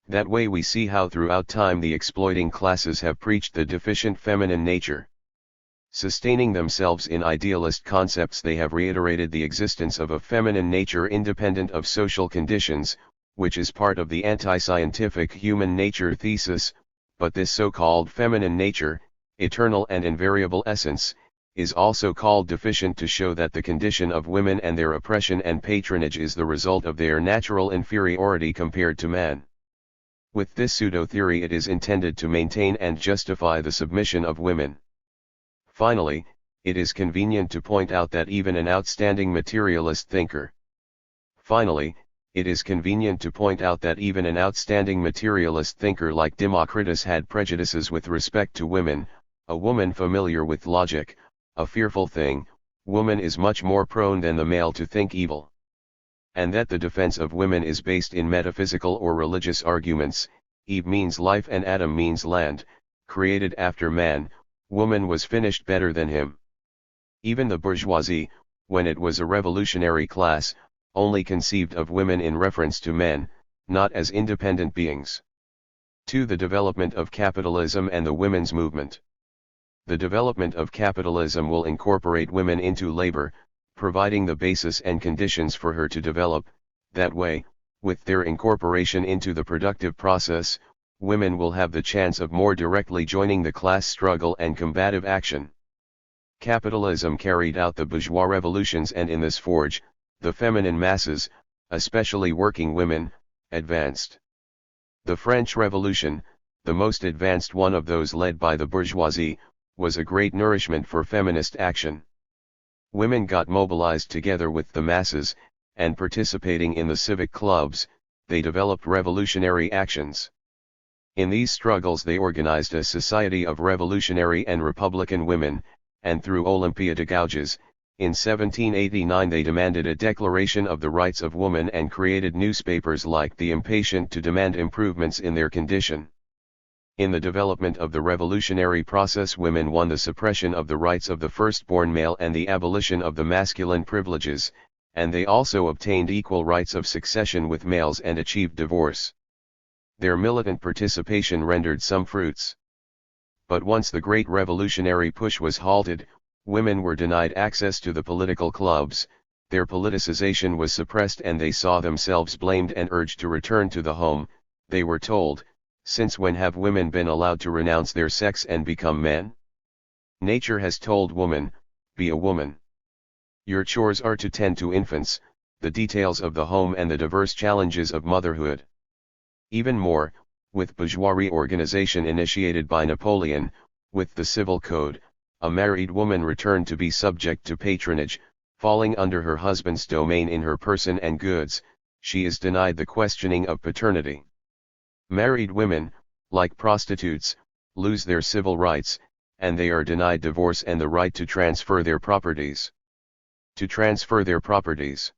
That way we see how throughout time the exploiting classes have preached the deficient feminine nature. Sustaining themselves in idealist concepts, they have reiterated the existence of a feminine nature independent of social conditions, which is part of the anti-scientific human nature thesis, but this so-called feminine nature, eternal and invariable essence, is also called deficient to show that the condition of women and their oppression and patronage is the result of their natural inferiority compared to man. With this pseudo-theory it is intended to maintain and justify the submission of women. Finally, it is convenient to point out that even an outstanding materialist thinker like Democritus had prejudices with respect to women. A woman familiar with logic, a fearful thing, woman is much more prone than the male to think evil. And that the defense of women is based in metaphysical or religious arguments. Eve means life and Adam means land, created after man, woman was finished better than him. Even the bourgeoisie, when it was a revolutionary class, only conceived of women in reference to men, not as independent beings. 2. The development of capitalism and the women's movement. The development of capitalism will incorporate women into labor, providing the basis and conditions for her to develop. That way, with their incorporation into the productive process, women will have the chance of more directly joining the class struggle and combative action. Capitalism carried out the bourgeois revolutions, and in this forge, the feminine masses, especially working women, advanced. The French Revolution, the most advanced one of those led by the bourgeoisie, was a great nourishment for feminist action. Women got mobilized together with the masses, and participating in the civic clubs, they developed revolutionary actions. In these struggles they organized a society of revolutionary and republican women, and through Olympia de Gouges, in 1789 they demanded a declaration of the rights of woman and created newspapers like The Impatient to demand improvements in their condition. In the development of the revolutionary process, women won the suppression of the rights of the firstborn male and the abolition of the masculine privileges, and they also obtained equal rights of succession with males and achieved divorce. Their militant participation rendered some fruits. But once the great revolutionary push was halted, women were denied access to the political clubs, their politicization was suppressed and they saw themselves blamed and urged to return to the home. They were told, since when have women been allowed to renounce their sex and become men? Nature has told woman, be a woman. Your chores are to tend to infants, the details of the home and the diverse challenges of motherhood. Even more, with bourgeois reorganization initiated by Napoleon, with the civil code, a married woman returned to be subject to patronage, falling under her husband's domain in her person and goods. She is denied the questioning of paternity. Married women, like prostitutes, lose their civil rights, and they are denied divorce and the right to transfer their properties. To transfer their properties.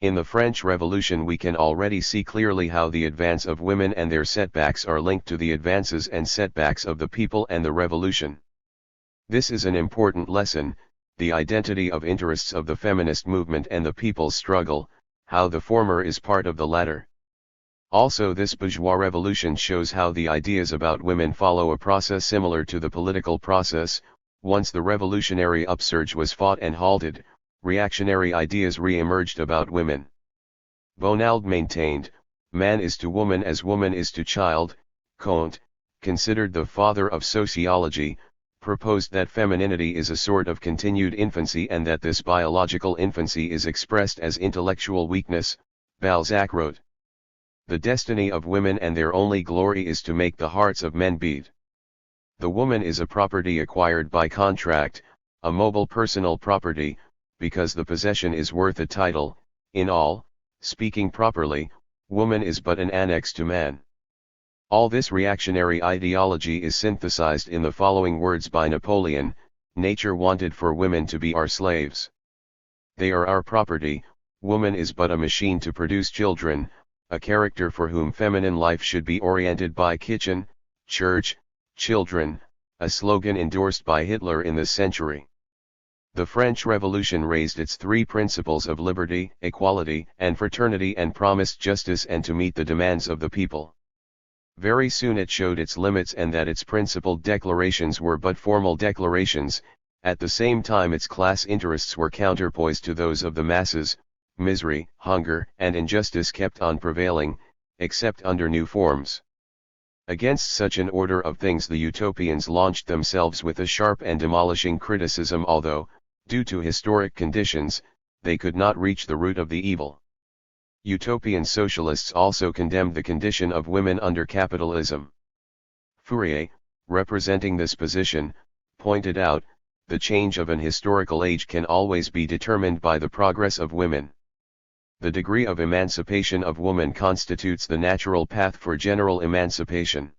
In the French Revolution we can already see clearly how the advance of women and their setbacks are linked to the advances and setbacks of the people and the revolution. This is an important lesson, the identity of interests of the feminist movement and the people's struggle, how the former is part of the latter. Also this bourgeois revolution shows how the ideas about women follow a process similar to the political process. Once the revolutionary upsurge was fought and halted, reactionary ideas re-emerged about women. Bonald maintained, man is to woman as woman is to child. Comte, considered the father of sociology, proposed that femininity is a sort of continued infancy and that this biological infancy is expressed as intellectual weakness. Balzac wrote, the destiny of women and their only glory is to make the hearts of men beat. The woman is a property acquired by contract, a mobile personal property, because the possession is worth a title. In all, speaking properly, woman is but an annex to man. All this reactionary ideology is synthesized in the following words by Napoleon: nature wanted for women to be our slaves. They are our property. Woman is but a machine to produce children, a character for whom feminine life should be oriented by kitchen, church, children, a slogan endorsed by Hitler in this century. The French Revolution raised its three principles of liberty, equality, and fraternity and promised justice and to meet the demands of the people. Very soon it showed its limits and that its principled declarations were but formal declarations. At the same time its class interests were counterpoised to those of the masses. Misery, hunger, and injustice kept on prevailing, except under new forms. Against such an order of things the utopians launched themselves with a sharp and demolishing criticism, although, due to historic conditions, they could not reach the root of the evil. Utopian socialists also condemned the condition of women under capitalism. Fourier, representing this position, pointed out, the change of an historical age can always be determined by the progress of women. The degree of emancipation of woman constitutes the natural path for general emancipation.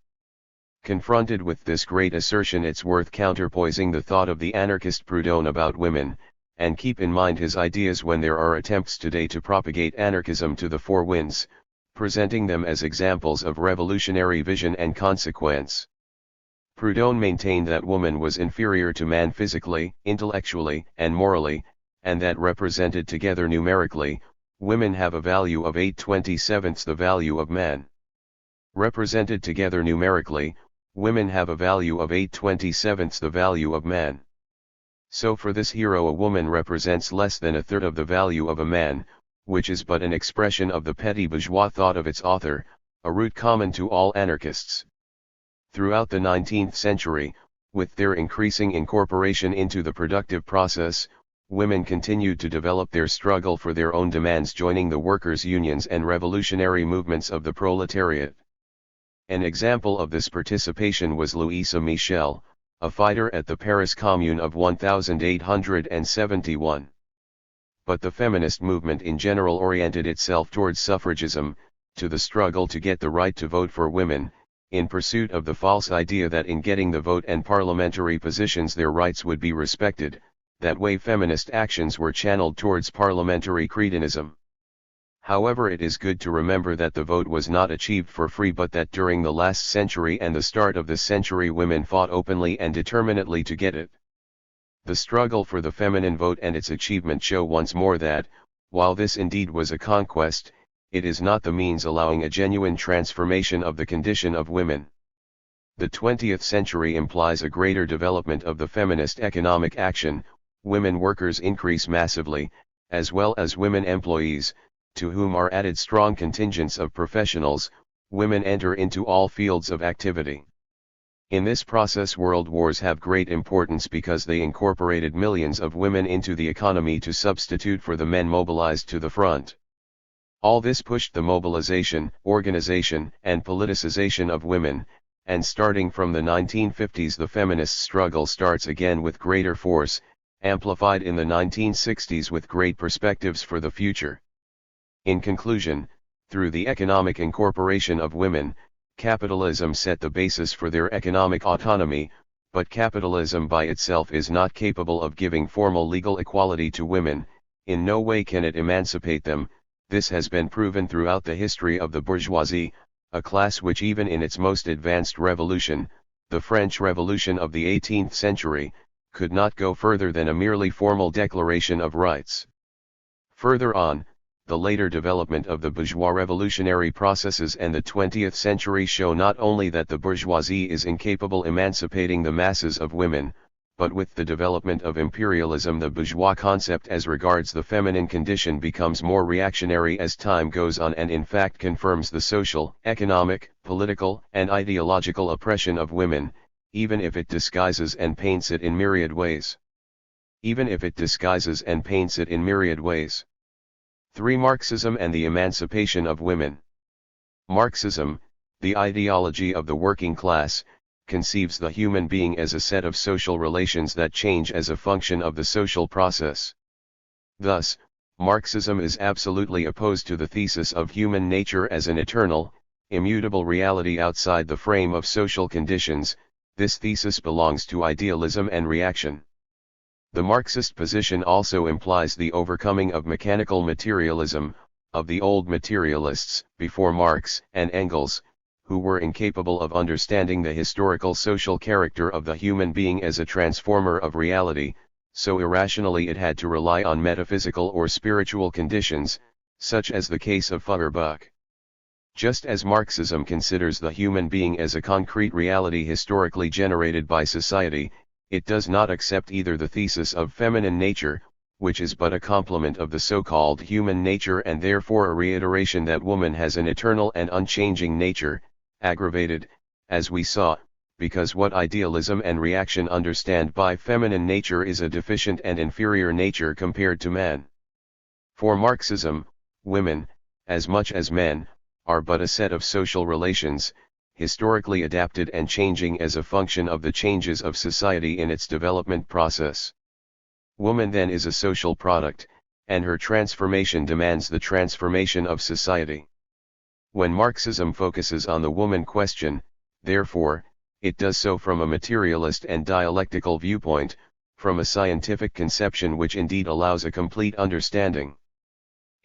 Confronted with this great assertion, it's worth counterpoising the thought of the anarchist Proudhon about women, and keep in mind his ideas when there are attempts today to propagate anarchism to the four winds, presenting them as examples of revolutionary vision and consequence. Proudhon maintained that woman was inferior to man physically, intellectually, and morally, and that represented together numerically, women have a value of 8/27 the value of man. Represented together numerically, women have a value of 8/27 the value of man. So for this hero a woman represents less than a third of the value of a man, which is but an expression of the petty bourgeois thought of its author, a root common to all anarchists. Throughout the 19th century, with their increasing incorporation into the productive process, women continued to develop their struggle for their own demands, joining the workers' unions and revolutionary movements of the proletariat. An example of this participation was Louisa Michel, a fighter at the Paris Commune of 1871. But the feminist movement in general oriented itself towards suffragism, to the struggle to get the right to vote for women, in pursuit of the false idea that in getting the vote and parliamentary positions their rights would be respected. That way feminist actions were channeled towards parliamentary cretinism. However, it is good to remember that the vote was not achieved for free, but that during the last century and the start of this century women fought openly and determinedly to get it. The struggle for the feminine vote and its achievement show once more that, while this indeed was a conquest, it is not the means allowing a genuine transformation of the condition of women. The 20th century implies a greater development of the feminist economic action. Women workers increase massively, as well as women employees, to whom are added strong contingents of professionals. Women enter into all fields of activity. In this process, world wars have great importance because they incorporated millions of women into the economy to substitute for the men mobilized to the front. All this pushed the mobilization, organization, and politicization of women, and starting from the 1950s the feminist struggle starts again with greater force, amplified in the 1960s with great perspectives for the future. In conclusion, through the economic incorporation of women, capitalism set the basis for their economic autonomy, but capitalism by itself is not capable of giving formal legal equality to women. In no way can it emancipate them. This has been proven throughout the history of the bourgeoisie, a class which even in its most advanced revolution, the French Revolution of the 18th century, could not go further than a merely formal declaration of rights. Further on, the later development of the bourgeois revolutionary processes and the 20th century show not only that the bourgeoisie is incapable emancipating the masses of women, but with the development of imperialism the bourgeois concept as regards the feminine condition becomes more reactionary as time goes on and in fact confirms the social, economic, political, and ideological oppression of women, even if it disguises and paints it in myriad ways. Even if it disguises and paints it in myriad ways. 3. Marxism and the emancipation of women. Marxism, the ideology of the working class, conceives the human being as a set of social relations that change as a function of the social process. Thus, Marxism is absolutely opposed to the thesis of human nature as an eternal, immutable reality outside the frame of social conditions. This thesis belongs to idealism and reaction. The Marxist position also implies the overcoming of mechanical materialism, of the old materialists, before Marx and Engels, who were incapable of understanding the historical social character of the human being as a transformer of reality, so irrationally it had to rely on metaphysical or spiritual conditions, such as the case of Feuerbach. Just as Marxism considers the human being as a concrete reality historically generated by society, it does not accept either the thesis of feminine nature, which is but a complement of the so-called human nature and therefore a reiteration that woman has an eternal and unchanging nature, aggravated, as we saw, because what idealism and reaction understand by feminine nature is a deficient and inferior nature compared to man. For Marxism, women, as much as men, are but a set of social relations, historically adapted and changing as a function of the changes of society in its development process. Woman then is a social product, and her transformation demands the transformation of society. When Marxism focuses on the woman question, therefore, it does so from a materialist and dialectical viewpoint, from a scientific conception which indeed allows a complete understanding.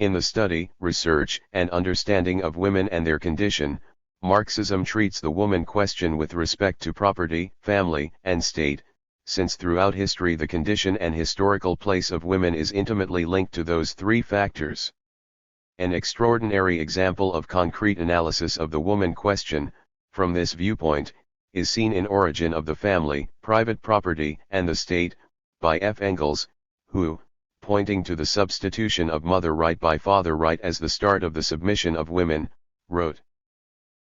In the study, research, and understanding of women and their condition, Marxism treats the woman question with respect to property, family, and state, since throughout history the condition and historical place of women is intimately linked to those three factors. An extraordinary example of concrete analysis of the woman question, from this viewpoint, is seen in Origin of the Family, Private Property and the State, by F. Engels, who, pointing to the substitution of mother right by father right as the start of the submission of women, wrote: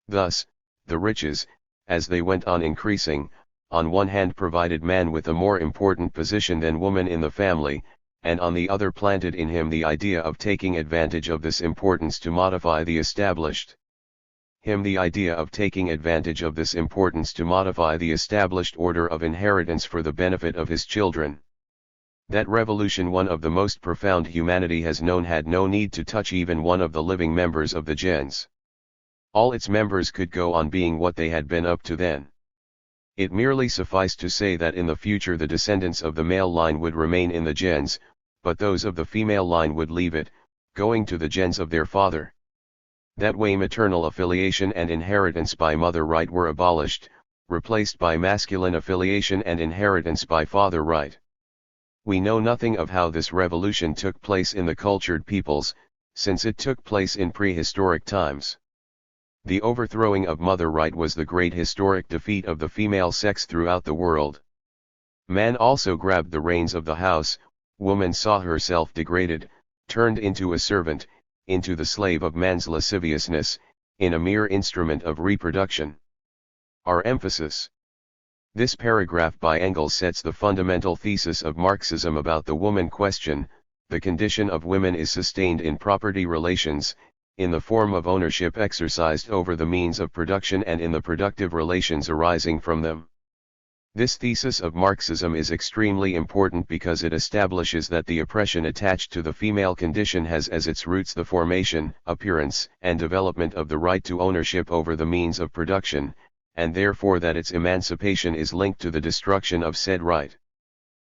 Thus, the riches, as they went on increasing, on one hand provided man with a more important position than woman in the family, and on the other planted in him the idea of taking advantage of this importance to modify the established order of inheritance for the benefit of his children. That revolution, one of the most profound humanity has known, had no need to touch even one of the living members of the gens. All its members could go on being what they had been up to then. It merely sufficed to say that in the future the descendants of the male line would remain in the gens, but those of the female line would leave it, going to the gens of their father. That way maternal affiliation and inheritance by mother right were abolished, replaced by masculine affiliation and inheritance by father right. We know nothing of how this revolution took place in the cultured peoples, since it took place in prehistoric times. The overthrowing of mother right was the great historic defeat of the female sex throughout the world. Man also grabbed the reins of the house, woman saw herself degraded, turned into a servant, into the slave of man's lasciviousness, in a mere instrument of reproduction. Our emphasis. This paragraph by Engels sets the fundamental thesis of Marxism about the woman question: the condition of women is sustained in property relations, in the form of ownership exercised over the means of production and in the productive relations arising from them. This thesis of Marxism is extremely important because it establishes that the oppression attached to the female condition has as its roots the formation, appearance, and development of the right to ownership over the means of production, and therefore that its emancipation is linked to the destruction of said right.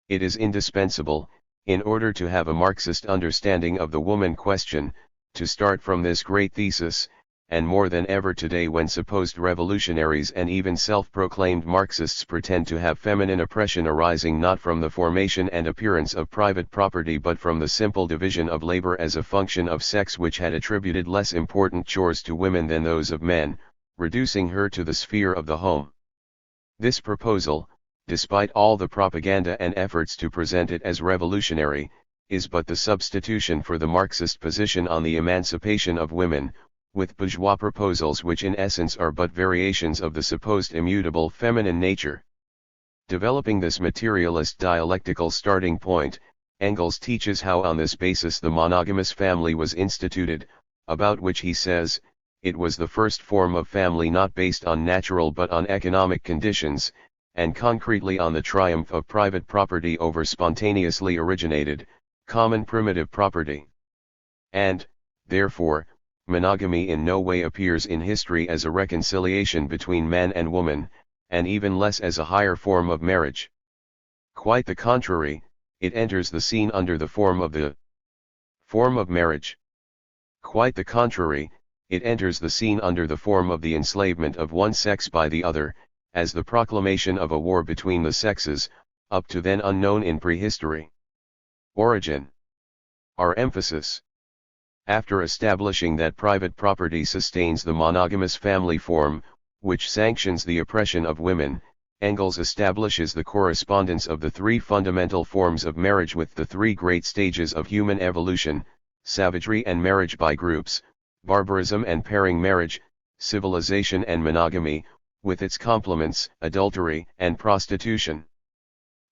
It is indispensable, in order to have a Marxist understanding of the woman question, to start from this great thesis, and more than ever today when supposed revolutionaries and even self-proclaimed Marxists pretend to have feminine oppression arising not from the formation and appearance of private property but from the simple division of labor as a function of sex which had attributed less important chores to women than those of men, reducing her to the sphere of the home. This proposal, despite all the propaganda and efforts to present it as revolutionary, is but the substitution for the Marxist position on the emancipation of women, with bourgeois proposals which in essence are but variations of the supposed immutable feminine nature. Developing this materialist dialectical starting point, Engels teaches how on this basis the monogamous family was instituted, about which he says, it was the first form of family not based on natural but on economic conditions, and concretely on the triumph of private property over spontaneously originated, common primitive property. And, therefore, monogamy in no way appears in history as a reconciliation between man and woman, and even less as a higher form of marriage. Quite the contrary, it enters the scene under the form of marriage. Quite the contrary, it enters the scene under the form of the enslavement of one sex by the other, as the proclamation of a war between the sexes, up to then unknown in prehistory. Origin. Our emphasis. After establishing that private property sustains the monogamous family form, which sanctions the oppression of women, Engels establishes the correspondence of the three fundamental forms of marriage with the three great stages of human evolution: savagery and marriage by groups, barbarism and pairing marriage, civilization and monogamy, with its complements, adultery and prostitution.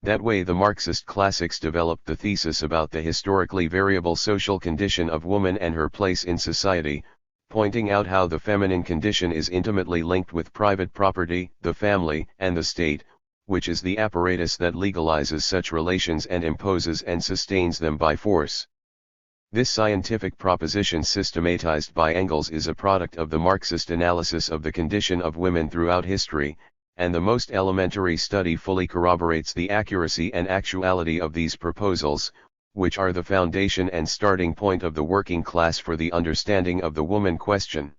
That way the Marxist classics developed the thesis about the historically variable social condition of woman and her place in society, pointing out how the feminine condition is intimately linked with private property, the family, and the state, which is the apparatus that legalizes such relations and imposes and sustains them by force. This scientific proposition systematized by Engels is a product of the Marxist analysis of the condition of women throughout history, and the most elementary study fully corroborates the accuracy and actuality of these proposals, which are the foundation and starting point of the working class for the understanding of the woman question.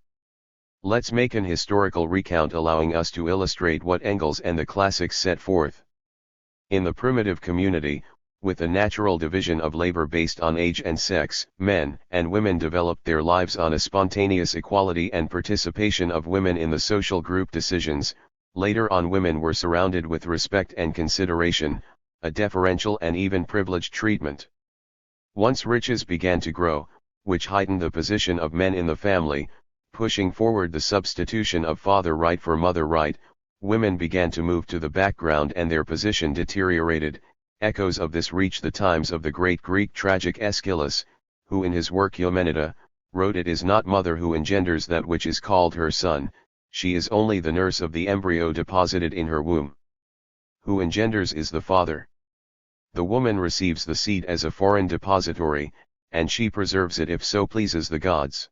Let's make an historical recount allowing us to illustrate what Engels and the classics set forth. In the primitive community, with a natural division of labor based on age and sex, men and women developed their lives on a spontaneous equality and participation of women in the social group decisions. Later on women were surrounded with respect and consideration, a deferential and even privileged treatment. Once riches began to grow, which heightened the position of men in the family, pushing forward the substitution of father right for mother right, women began to move to the background and their position deteriorated. Echoes of this reach the times of the great Greek tragic Aeschylus, who in his work Eumenida, wrote, "It is not mother who engenders that which is called her son, she is only the nurse of the embryo deposited in her womb. Who engenders is the father. The woman receives the seed as a foreign depository, and she preserves it if so pleases the gods."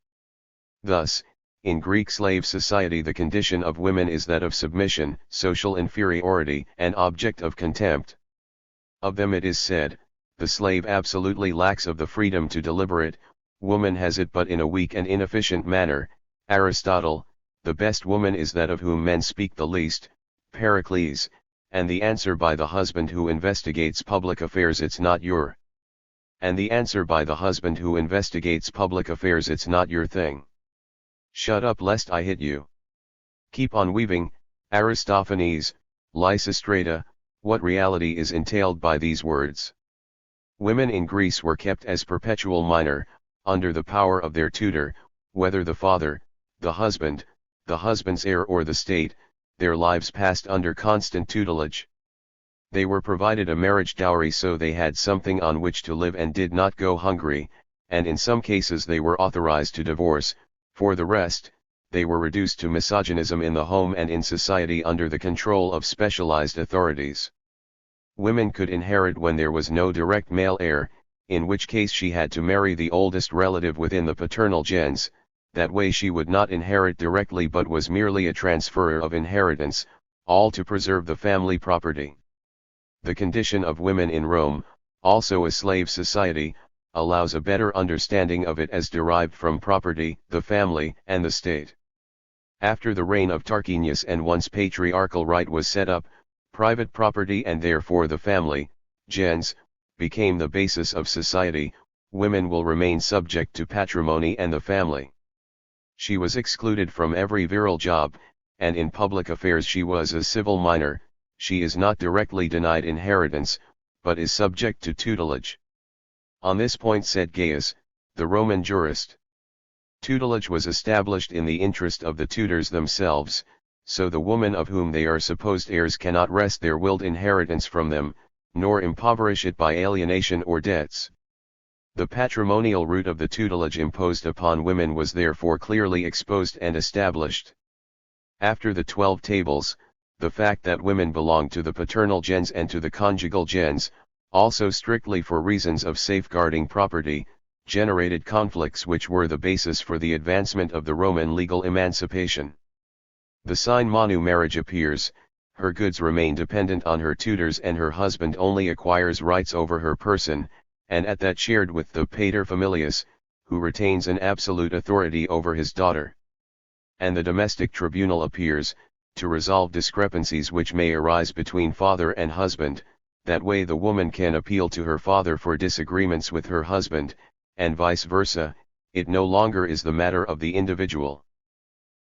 Thus, in Greek slave society the condition of women is that of submission, social inferiority, and object of contempt. Of them it is said, the slave absolutely lacks of the freedom to deliberate, woman has it but in a weak and inefficient manner. Aristotle, the best woman is that of whom men speak the least. Pericles, and the answer by the husband who investigates public affairs, it's not your. And the answer by the husband who investigates public affairs, it's not your thing. Shut up lest I hit you. Keep on weaving, Aristophanes, Lysistrata. What reality is entailed by these words? Women in Greece were kept as perpetual minor, under the power of their tutor, whether the father, the husband's heir or the state, their lives passed under constant tutelage. They were provided a marriage dowry so they had something on which to live and did not go hungry, and in some cases they were authorized to divorce. For the rest, they were reduced to misogynism in the home and in society under the control of specialized authorities. Women could inherit when there was no direct male heir, in which case she had to marry the oldest relative within the paternal gens. That way she would not inherit directly but was merely a transferor of inheritance, all to preserve the family property. The condition of women in Rome, also a slave society, allows a better understanding of it as derived from property, the family, and the state. After the reign of Tarquinius and once patriarchal right was set up, private property and therefore the family, gens, became the basis of society. Women will remain subject to patrimony and the family. She was excluded from every virile job, and in public affairs she was a civil minor. She is not directly denied inheritance, but is subject to tutelage. On this point said Gaius, the Roman jurist, tutelage was established in the interest of the tutors themselves, so the woman of whom they are supposed heirs cannot wrest their willed inheritance from them, nor impoverish it by alienation or debts. The patrimonial root of the tutelage imposed upon women was therefore clearly exposed and established. After the 12 tables, the fact that women belonged to the paternal gens and to the conjugal gens, also strictly for reasons of safeguarding property, generated conflicts which were the basis for the advancement of the Roman legal emancipation. The sine manu marriage appears, her goods remain dependent on her tutors and her husband only acquires rights over her person, and at that shared with the paterfamilias, who retains an absolute authority over his daughter. And the domestic tribunal appears, to resolve discrepancies which may arise between father and husband. That way the woman can appeal to her father for disagreements with her husband, and vice versa. It no longer is the matter of the individual.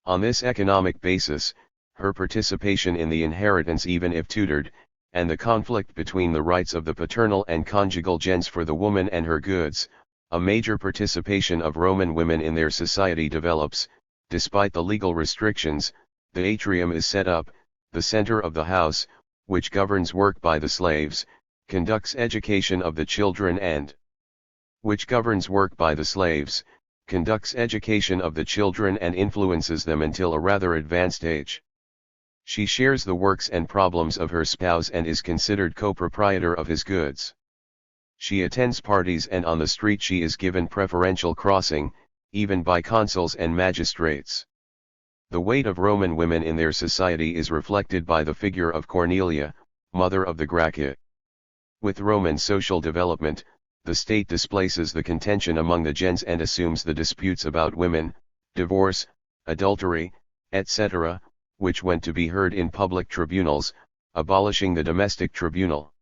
On this economic basis, her participation in the inheritance even if tutored, and the conflict between the rights of the paternal and conjugal gens for the woman and her goods, a major participation of Roman women in their society develops. Despite the legal restrictions, the atrium is set up, the center of the house, which governs work by the slaves, conducts education of the children and influences them until a rather advanced age. She shares the works and problems of her spouse and is considered co-proprietor of his goods. She attends parties and on the street she is given preferential crossing, even by consuls and magistrates. The weight of Roman women in their society is reflected by the figure of Cornelia, mother of the Gracchi. With Roman social development, the state displaces the contention among the gens and assumes the disputes about women, divorce, adultery, etc., which went to be heard in public tribunals, abolishing the domestic tribunal.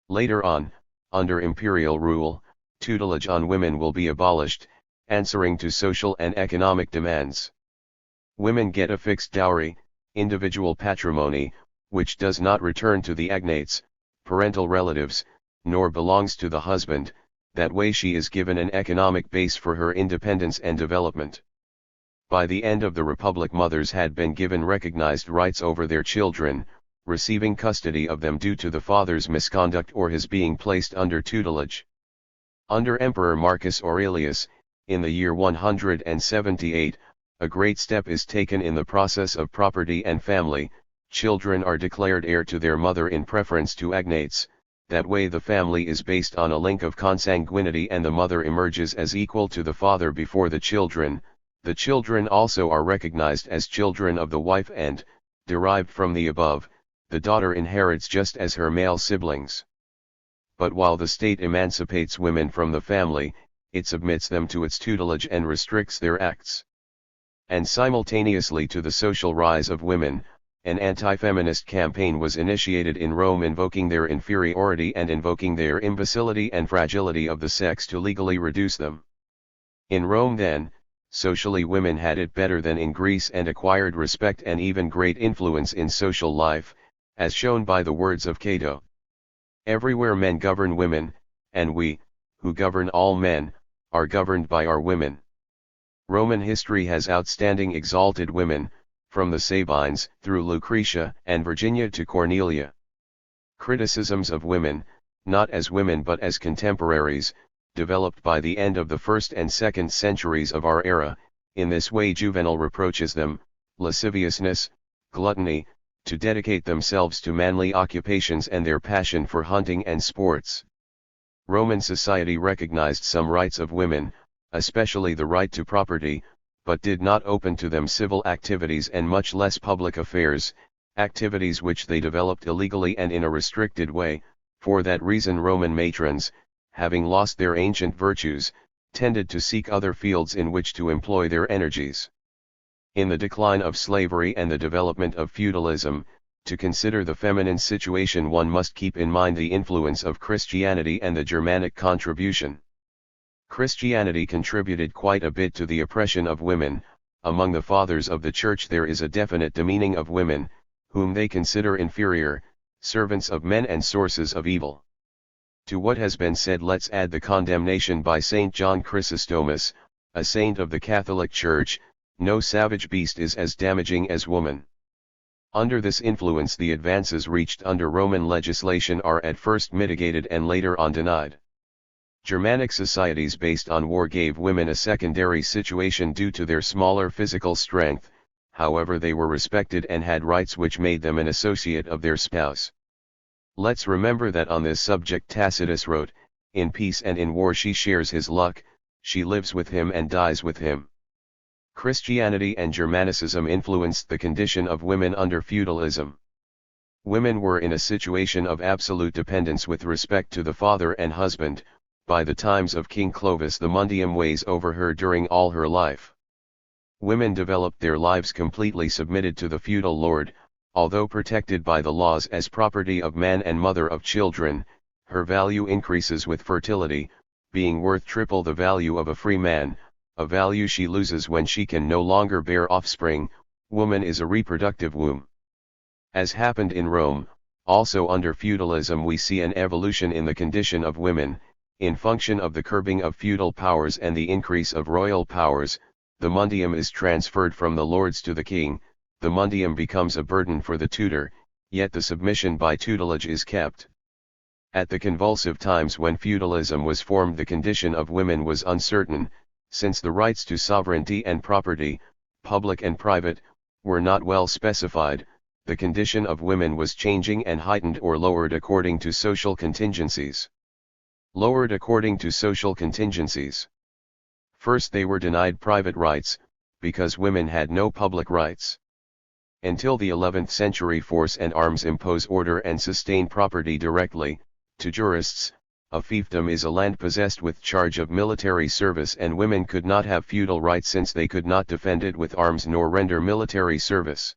Later on, under imperial rule, tutelage on women will be abolished, answering to social and economic demands. Women get a fixed dowry, individual patrimony, which does not return to the agnates, parental relatives, nor belongs to the husband. That way she is given an economic base for her independence and development. By the end of the Republic, mothers had been given recognized rights over their children, receiving custody of them due to the father's misconduct or his being placed under tutelage. Under Emperor Marcus Aurelius, in the year 178, a great step is taken in the process of property and family. Children are declared heir to their mother in preference to agnates. That way the family is based on a link of consanguinity and the mother emerges as equal to the father before the children. The children also are recognized as children of the wife and, derived from the above, the daughter inherits just as her male siblings. But while the state emancipates women from the family, it submits them to its tutelage and restricts their acts. And simultaneously to the social rise of women, an anti-feminist campaign was initiated in Rome invoking their inferiority and invoking their imbecility and fragility of the sex to legally reduce them. In Rome then, socially women had it better than in Greece and acquired respect and even great influence in social life, as shown by the words of Cato. Everywhere men govern women, and we, who govern all men, are governed by our women. Roman history has outstanding exalted women, from the Sabines through Lucretia and Virginia to Cornelia. Criticisms of women, not as women but as contemporaries, developed by the end of the 1st and 2nd centuries of our era. In this way Juvenal reproaches them, lasciviousness, gluttony, to dedicate themselves to manly occupations and their passion for hunting and sports. Roman society recognized some rights of women, especially the right to property, but did not open to them civil activities and much less public affairs, activities which they developed illegally and in a restricted way. For that reason Roman matrons, having lost their ancient virtues, tended to seek other fields in which to employ their energies. In the decline of slavery and the development of feudalism, to consider the feminine situation one must keep in mind the influence of Christianity and the Germanic contribution. Christianity contributed quite a bit to the oppression of women. Among the fathers of the Church there is a definite demeaning of women, whom they consider inferior, servants of men and sources of evil. To what has been said let's add the condemnation by Saint John Chrysostomus, a saint of the Catholic Church: no savage beast is as damaging as woman. Under this influence the advances reached under Roman legislation are at first mitigated and later on denied. Germanic societies based on war gave women a secondary situation due to their smaller physical strength, however they were respected and had rights which made them an associate of their spouse. Let's remember that on this subject Tacitus wrote, "In peace and in war she shares his luck, she lives with him and dies with him." Christianity and Germanicism influenced the condition of women under feudalism. Women were in a situation of absolute dependence with respect to the father and husband. By the times of King Clovis the mundium weighs over her during all her life. Women developed their lives completely submitted to the feudal lord. Although protected by the laws as property of man and mother of children, her value increases with fertility, being worth triple the value of a free man, a value she loses when she can no longer bear offspring. Woman is a reproductive womb. As happened in Rome, also under feudalism we see an evolution in the condition of women. In function of the curbing of feudal powers and the increase of royal powers, the mundium is transferred from the lords to the king. The mundium becomes a burden for the tutor, yet the submission by tutelage is kept. At the convulsive times when feudalism was formed the condition of women was uncertain, since the rights to sovereignty and property, public and private, were not well specified. The condition of women was changing and heightened or lowered according to social contingencies. Lowered according to social contingencies. First they were denied private rights, because women had no public rights. Until the 11th century force and arms impose order and sustain property directly. To jurists, a fiefdom is a land possessed with charge of military service, and women could not have feudal rights since they could not defend it with arms nor render military service.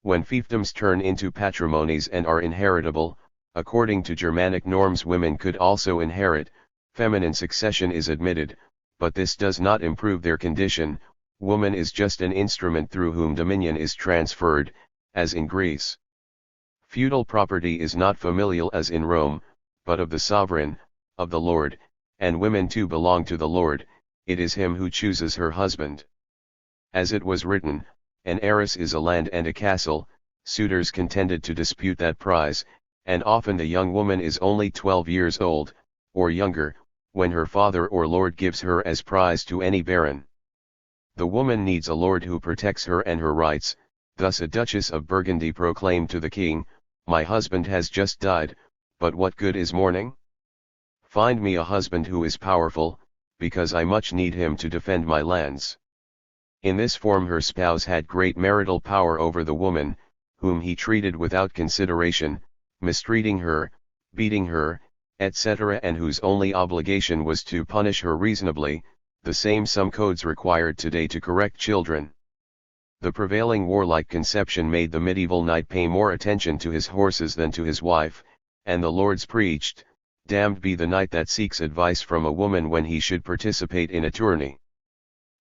When fiefdoms turn into patrimonies and are inheritable, according to Germanic norms women could also inherit. Feminine succession is admitted, but this does not improve their condition. Woman is just an instrument through whom dominion is transferred, as in Greece. Feudal property is not familial as in Rome, but of the sovereign, of the lord, and women too belong to the lord. It is him who chooses her husband. As it was written, "An heiress is a land and a castle." Suitors contended to dispute that prize, and often the young woman is only 12 years old, or younger, when her father or lord gives her as prize to any baron. The woman needs a lord who protects her and her rights. Thus a Duchess of Burgundy proclaimed to the king, "My husband has just died, but what good is mourning? Find me a husband who is powerful, because I much need him to defend my lands." In this form her spouse had great marital power over the woman, whom he treated without consideration, mistreating her, beating her, etc., and whose only obligation was to punish her reasonably, the same some codes required today to correct children. The prevailing warlike conception made the medieval knight pay more attention to his horses than to his wife, and the lords preached, "Damned be the knight that seeks advice from a woman when he should participate in a tourney."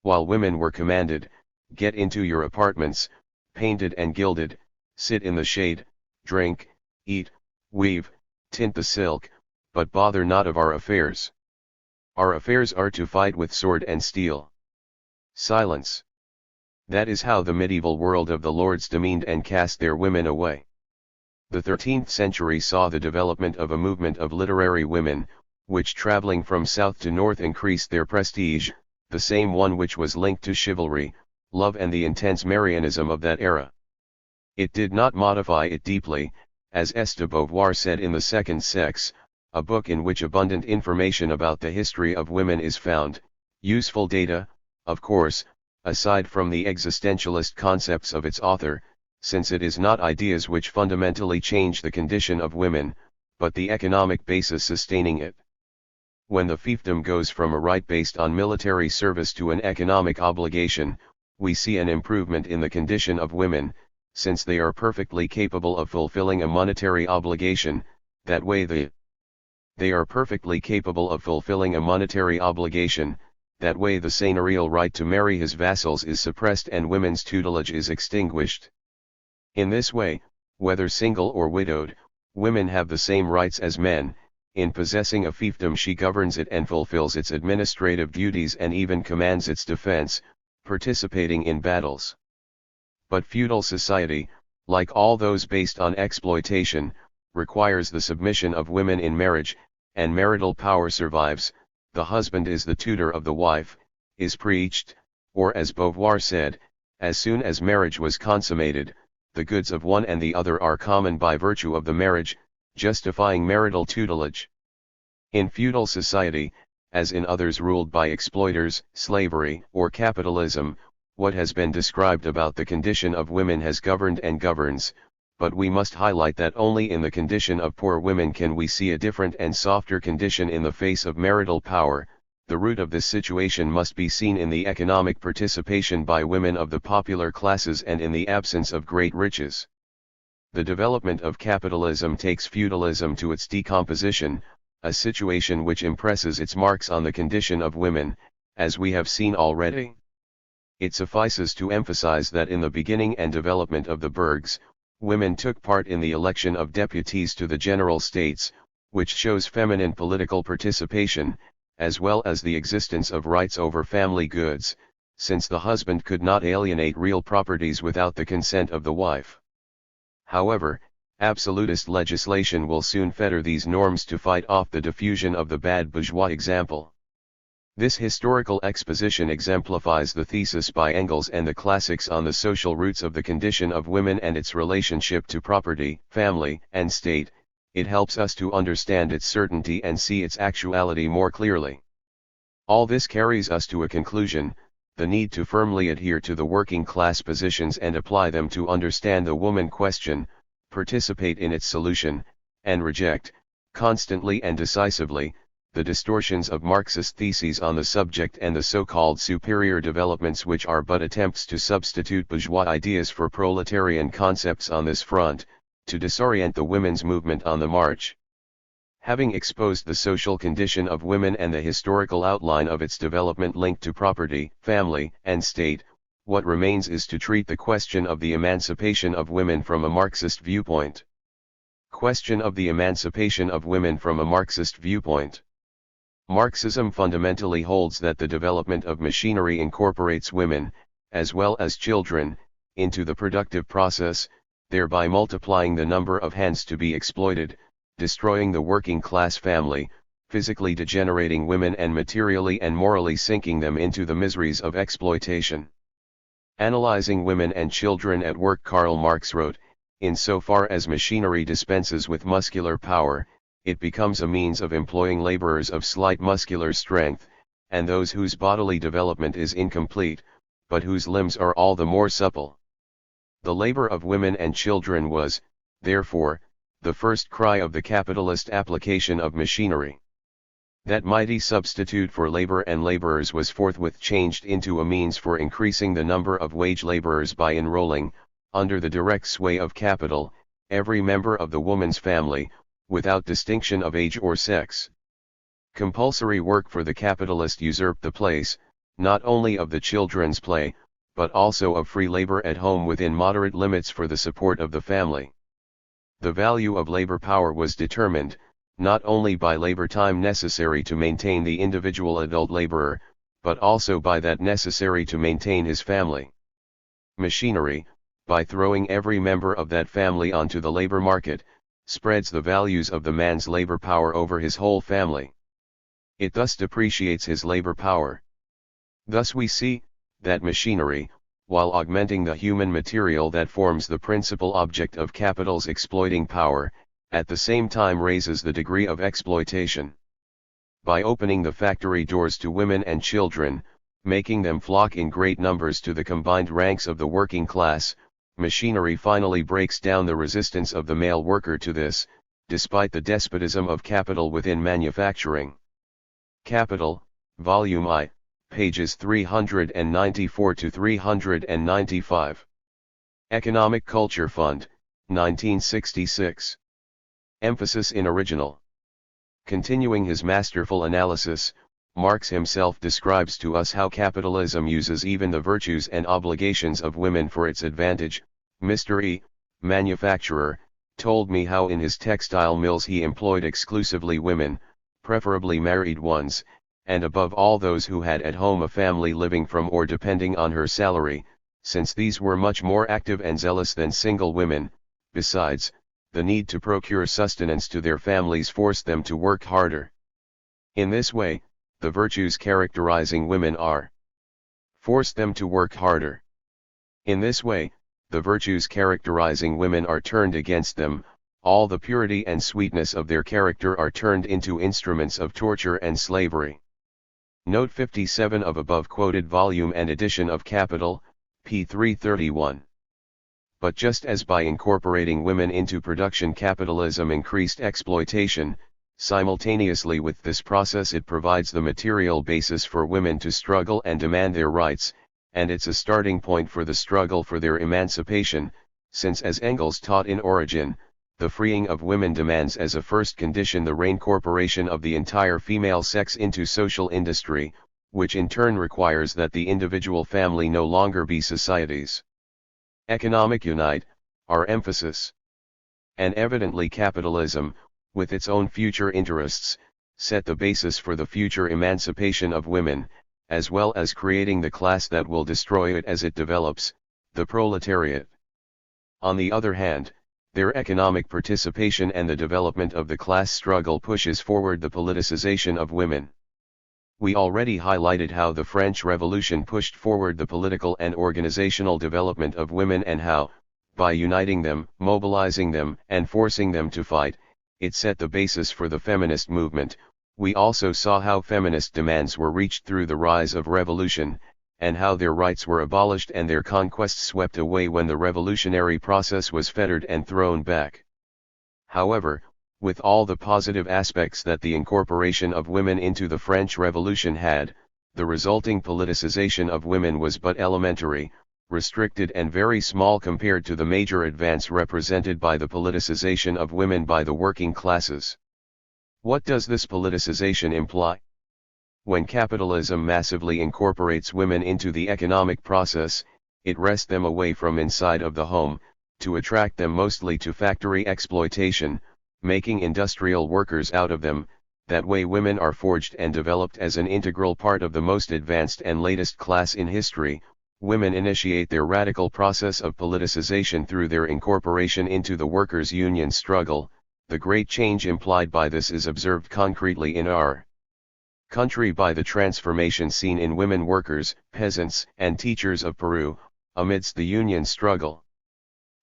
While women were commanded, "Get into your apartments, painted and gilded, sit in the shade, drink, eat, weave, tint the silk, but bother not of our affairs. Our affairs are to fight with sword and steel. Silence. That is how the medieval world of the lords demeaned and cast their women away. The 13th century saw the development of a movement of literary women, which traveling from south to north increased their prestige, the same one which was linked to chivalry, love and the intense Marianism of that era. It did not modify it deeply, as de Beauvoir said in The Second Sex, a book in which abundant information about the history of women is found, useful data, of course, aside from the existentialist concepts of its author, since it is not ideas which fundamentally change the condition of women, but the economic basis sustaining it. When the fiefdom goes from a right based on military service to an economic obligation, we see an improvement in the condition of women, since they are perfectly capable of fulfilling a monetary obligation. That way they are perfectly capable of fulfilling a monetary obligation. That way the seigneurial right to marry his vassals is suppressed and women's tutelage is extinguished. In this way, whether single or widowed, women have the same rights as men. In possessing a fiefdom she governs it and fulfills its administrative duties and even commands its defense, participating in battles. But feudal society, like all those based on exploitation, requires the submission of women in marriage, and marital power survives. The husband is the tutor of the wife, is preached, or as Beauvoir said, as soon as marriage was consummated, the goods of one and the other are common by virtue of the marriage, justifying marital tutelage. In feudal society, as in others ruled by exploiters, slavery, or capitalism, what has been described about the condition of women has governed and governs, but we must highlight that only in the condition of poor women can we see a different and softer condition in the face of marital power. The root of this situation must be seen in the economic participation by women of the popular classes and in the absence of great riches. The development of capitalism takes feudalism to its decomposition, a situation which impresses its marks on the condition of women, as we have seen already. It suffices to emphasize that in the beginning and development of the burghs, women took part in the election of deputies to the general states, which shows feminine political participation, as well as the existence of rights over family goods, since the husband could not alienate real properties without the consent of the wife. However, absolutist legislation will soon fetter these norms to fight off the diffusion of the bad bourgeois example. This historical exposition exemplifies the thesis by Engels and the classics on the social roots of the condition of women and its relationship to property, family, and state. It helps us to understand its certainty and see its actuality more clearly. All this carries us to a conclusion: the need to firmly adhere to the working class positions and apply them to understand the woman question, participate in its solution, and reject, constantly and decisively, the distortions of Marxist theses on the subject and the so-called superior developments which are but attempts to substitute bourgeois ideas for proletarian concepts on this front, to disorient the women's movement on the march. Having exposed the social condition of women and the historical outline of its development linked to property, family, and state, what remains is to treat the question of the emancipation of women from a Marxist viewpoint. Question of the emancipation of women from a Marxist viewpoint. Marxism fundamentally holds that the development of machinery incorporates women, as well as children, into the productive process, thereby multiplying the number of hands to be exploited, destroying the working class family, physically degenerating women and materially and morally sinking them into the miseries of exploitation. Analyzing women and children at work, Karl Marx wrote, "Insofar as machinery dispenses with muscular power, it becomes a means of employing laborers of slight muscular strength, and those whose bodily development is incomplete, but whose limbs are all the more supple." The labor of women and children was, therefore, the first cry of the capitalist application of machinery. That mighty substitute for labor and laborers was forthwith changed into a means for increasing the number of wage laborers by enrolling, under the direct sway of capital, every member of the woman's family, without distinction of age or sex. Compulsory work for the capitalist usurped the place, not only of the children's play, but also of free labor at home within moderate limits for the support of the family. The value of labor power was determined, not only by labor time necessary to maintain the individual adult laborer, but also by that necessary to maintain his family. Machinery, by throwing every member of that family onto the labor market, spreads the values of the man's labor power over his whole family. It thus depreciates his labor power. Thus we see, that machinery, while augmenting the human material that forms the principal object of capital's exploiting power, at the same time raises the degree of exploitation. By opening the factory doors to women and children, making them flock in great numbers to the combined ranks of the working class, machinery finally breaks down the resistance of the male worker to this, despite the despotism of capital within manufacturing. Capital, Volume I, pages 394 to 395. Economic Culture Fund, 1966. Emphasis in original. Continuing his masterful analysis, Marx himself describes to us how capitalism uses even the virtues and obligations of women for its advantage. Mr. E., manufacturer, told me how in his textile mills he employed exclusively women, preferably married ones, and above all those who had at home a family living from or depending on her salary, since these were much more active and zealous than single women. Besides, the need to procure sustenance to their families forced them to work harder. In this way, the virtues characterizing women are forced them to work harder. In this way, the virtues characterizing women are turned against them, all the purity and sweetness of their character are turned into instruments of torture and slavery. Note 57 of above quoted volume and edition of Capital, p. 331. But just as by incorporating women into production capitalism increased exploitation, simultaneously with this process it provides the material basis for women to struggle and demand their rights, and it's a starting point for the struggle for their emancipation, since as Engels taught in Origin, the freeing of women demands as a first condition the reincorporation of the entire female sex into social industry, which in turn requires that the individual family no longer be society's economic unit, our emphasis. And evidently capitalism, with its own future interests, set the basis for the future emancipation of women, as well as creating the class that will destroy it as it develops, the proletariat. On the other hand, their economic participation and the development of the class struggle pushes forward the politicization of women. We already highlighted how the French Revolution pushed forward the political and organizational development of women and how, by uniting them, mobilizing them, and forcing them to fight, it set the basis for the feminist movement. We also saw how feminist demands were reached through the rise of revolution, and how their rights were abolished and their conquests swept away when the revolutionary process was fettered and thrown back. However, with all the positive aspects that the incorporation of women into the French Revolution had, the resulting politicization of women was but elementary, restricted and very small compared to the major advance represented by the politicization of women by the working classes. What does this politicization imply? When capitalism massively incorporates women into the economic process, it wrests them away from inside of the home, to attract them mostly to factory exploitation, making industrial workers out of them. That way women are forged and developed as an integral part of the most advanced and latest class in history. Women initiate their radical process of politicization through their incorporation into the workers' union struggle. The great change implied by this is observed concretely in our country by the transformation seen in women workers, peasants, and teachers of Peru, amidst the union struggle.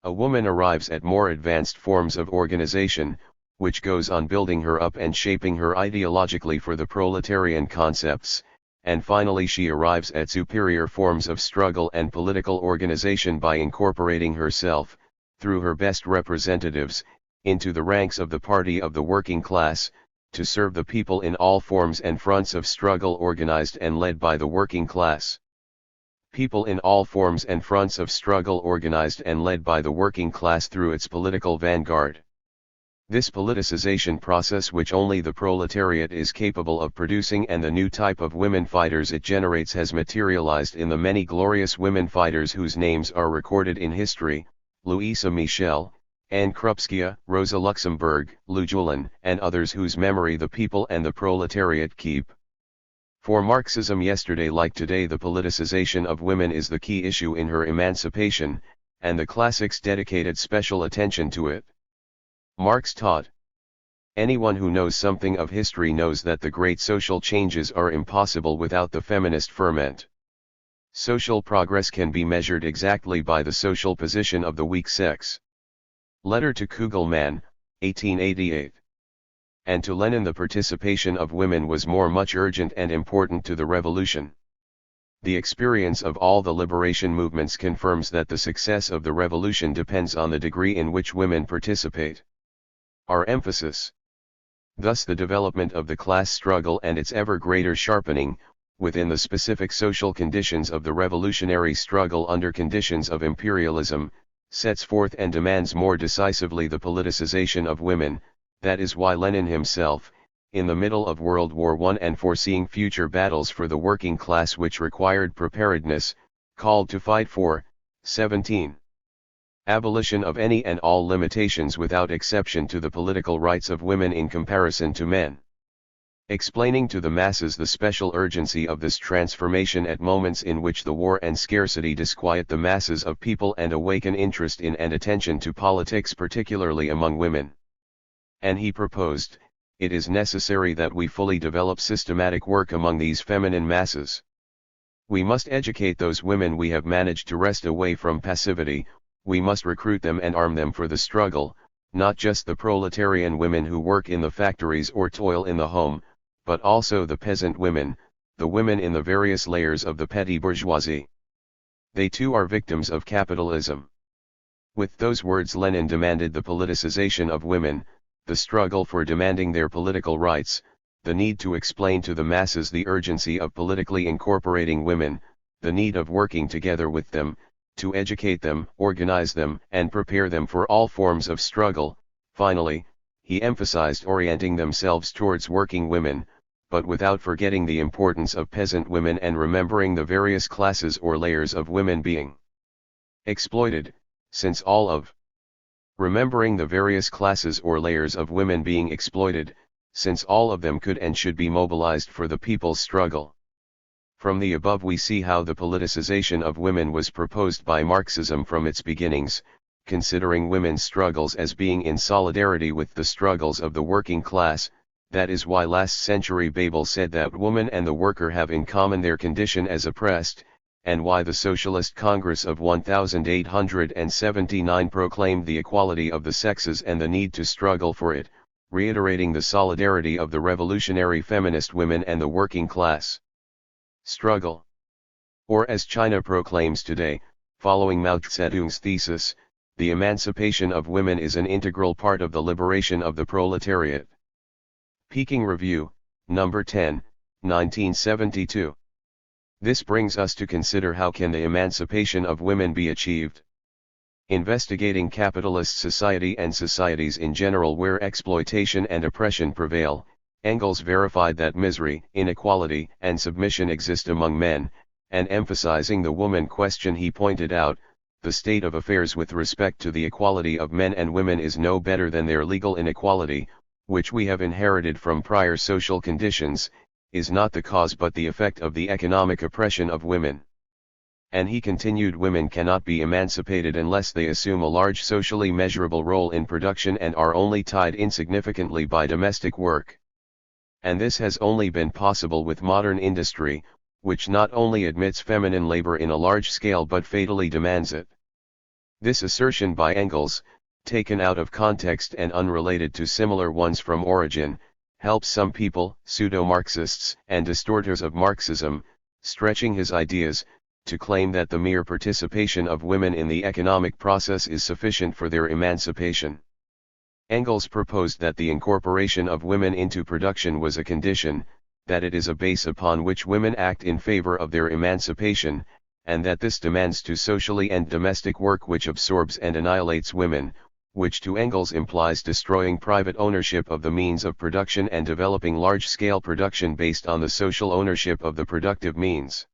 A woman arrives at more advanced forms of organization, which goes on building her up and shaping her ideologically for the proletarian concepts, and finally she arrives at superior forms of struggle and political organization by incorporating herself, through her best representatives, into the ranks of the party of the working class, to serve the people in all forms and fronts of struggle organized and led by the working class. People in all forms and fronts of struggle organized and led by the working class through its political vanguard. This politicization process which only the proletariat is capable of producing and the new type of women fighters it generates has materialized in the many glorious women fighters whose names are recorded in history: Louisa Michel, Anne Krupskaya, Rosa Luxemburg, Lujulin, and others whose memory the people and the proletariat keep. For Marxism yesterday like today the politicization of women is the key issue in her emancipation, and the classics dedicated special attention to it. Marx taught, anyone who knows something of history knows that the great social changes are impossible without the feminist ferment. Social progress can be measured exactly by the social position of the weak sex. Letter to Kugelman, 1888. And to Lenin the participation of women was much urgent and important to the revolution. The experience of all the liberation movements confirms that the success of the revolution depends on the degree in which women participate. Our emphasis. Thus the development of the class struggle and its ever greater sharpening, within the specific social conditions of the revolutionary struggle under conditions of imperialism, sets forth and demands more decisively the politicization of women. That is why Lenin himself, in the middle of World War I and foreseeing future battles for the working class which required preparedness, called to fight for, 17. Abolition of any and all limitations without exception to the political rights of women in comparison to men. Explaining to the masses the special urgency of this transformation at moments in which the war and scarcity disquiet the masses of people and awaken interest in and attention to politics particularly among women. And he proposed, it is necessary that we fully develop systematic work among these feminine masses. We must educate those women we have managed to wrest away from passivity, we must recruit them and arm them for the struggle, not just the proletarian women who work in the factories or toil in the home, but also the peasant women, the women in the various layers of the petty bourgeoisie. They too are victims of capitalism. With those words Lenin demanded the politicization of women, the struggle for demanding their political rights, the need to explain to the masses the urgency of politically incorporating women, the need of working together with them, to educate them, organize them, and prepare them for all forms of struggle. Finally, he emphasized orienting themselves towards working women, but without forgetting the importance of peasant women and remembering the various classes or layers of women being exploited, since all of remembering the various classes or layers of women being exploited, since all of them could and should be mobilized for the people's struggle. From the above we see how the politicization of women was proposed by Marxism from its beginnings, considering women's struggles as being in solidarity with the struggles of the working class. That is why last century Babel said that woman and the worker have in common their condition as oppressed, and why the Socialist Congress of 1879 proclaimed the equality of the sexes and the need to struggle for it, reiterating the solidarity of the revolutionary feminist women and the working class struggle. Or as China proclaims today, following Mao Zedong's thesis, the emancipation of women is an integral part of the liberation of the proletariat. Peking Review, No. 10, 1972. This brings us to consider how can the emancipation of women be achieved. Investigating capitalist society and societies in general where exploitation and oppression prevail, Engels verified that misery, inequality, and submission exist among men, and emphasizing the woman question he pointed out, the state of affairs with respect to the equality of men and women is no better than their legal inequality, which we have inherited from prior social conditions, is not the cause but the effect of the economic oppression of women. And he continued women cannot be emancipated unless they assume a large socially measurable role in production and are only tied insignificantly by domestic work. And this has only been possible with modern industry, which not only admits feminine labor in a large scale but fatally demands it. This assertion by Engels, taken out of context and unrelated to similar ones from origin, helps some people, pseudo-Marxists and distorters of Marxism, stretching his ideas, to claim that the mere participation of women in the economic process is sufficient for their emancipation. Engels proposed that the incorporation of women into production was a condition, that it is a base upon which women act in favor of their emancipation, and that this demands to socially and domestic work which absorbs and annihilates women, which to Engels implies destroying private ownership of the means of production and developing large-scale production based on the social ownership of the productive means.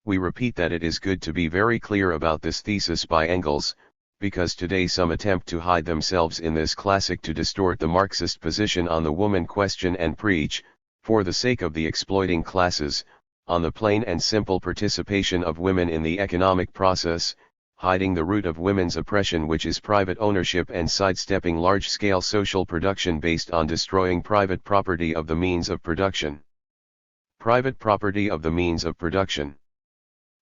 We repeat that it is good to be very clear about this thesis by Engels, because today some attempt to hide themselves in this classic to distort the Marxist position on the woman question and preach, for the sake of the exploiting classes, on the plain and simple participation of women in the economic process, hiding the root of women's oppression, which is private ownership, and sidestepping large-scale social production based on destroying private property of the means of production. Private property of the means of production.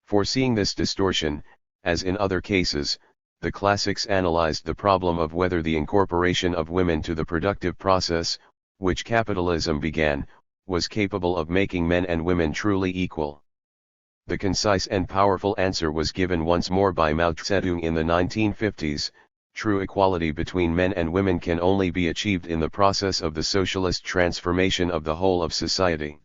Foreseeing this distortion, as in other cases, the classics analyzed the problem of whether the incorporation of women to the productive process, which capitalism began, was capable of making men and women truly equal. The concise and powerful answer was given once more by Mao Zedong in the 1950s: true equality between men and women can only be achieved in the process of the socialist transformation of the whole of society.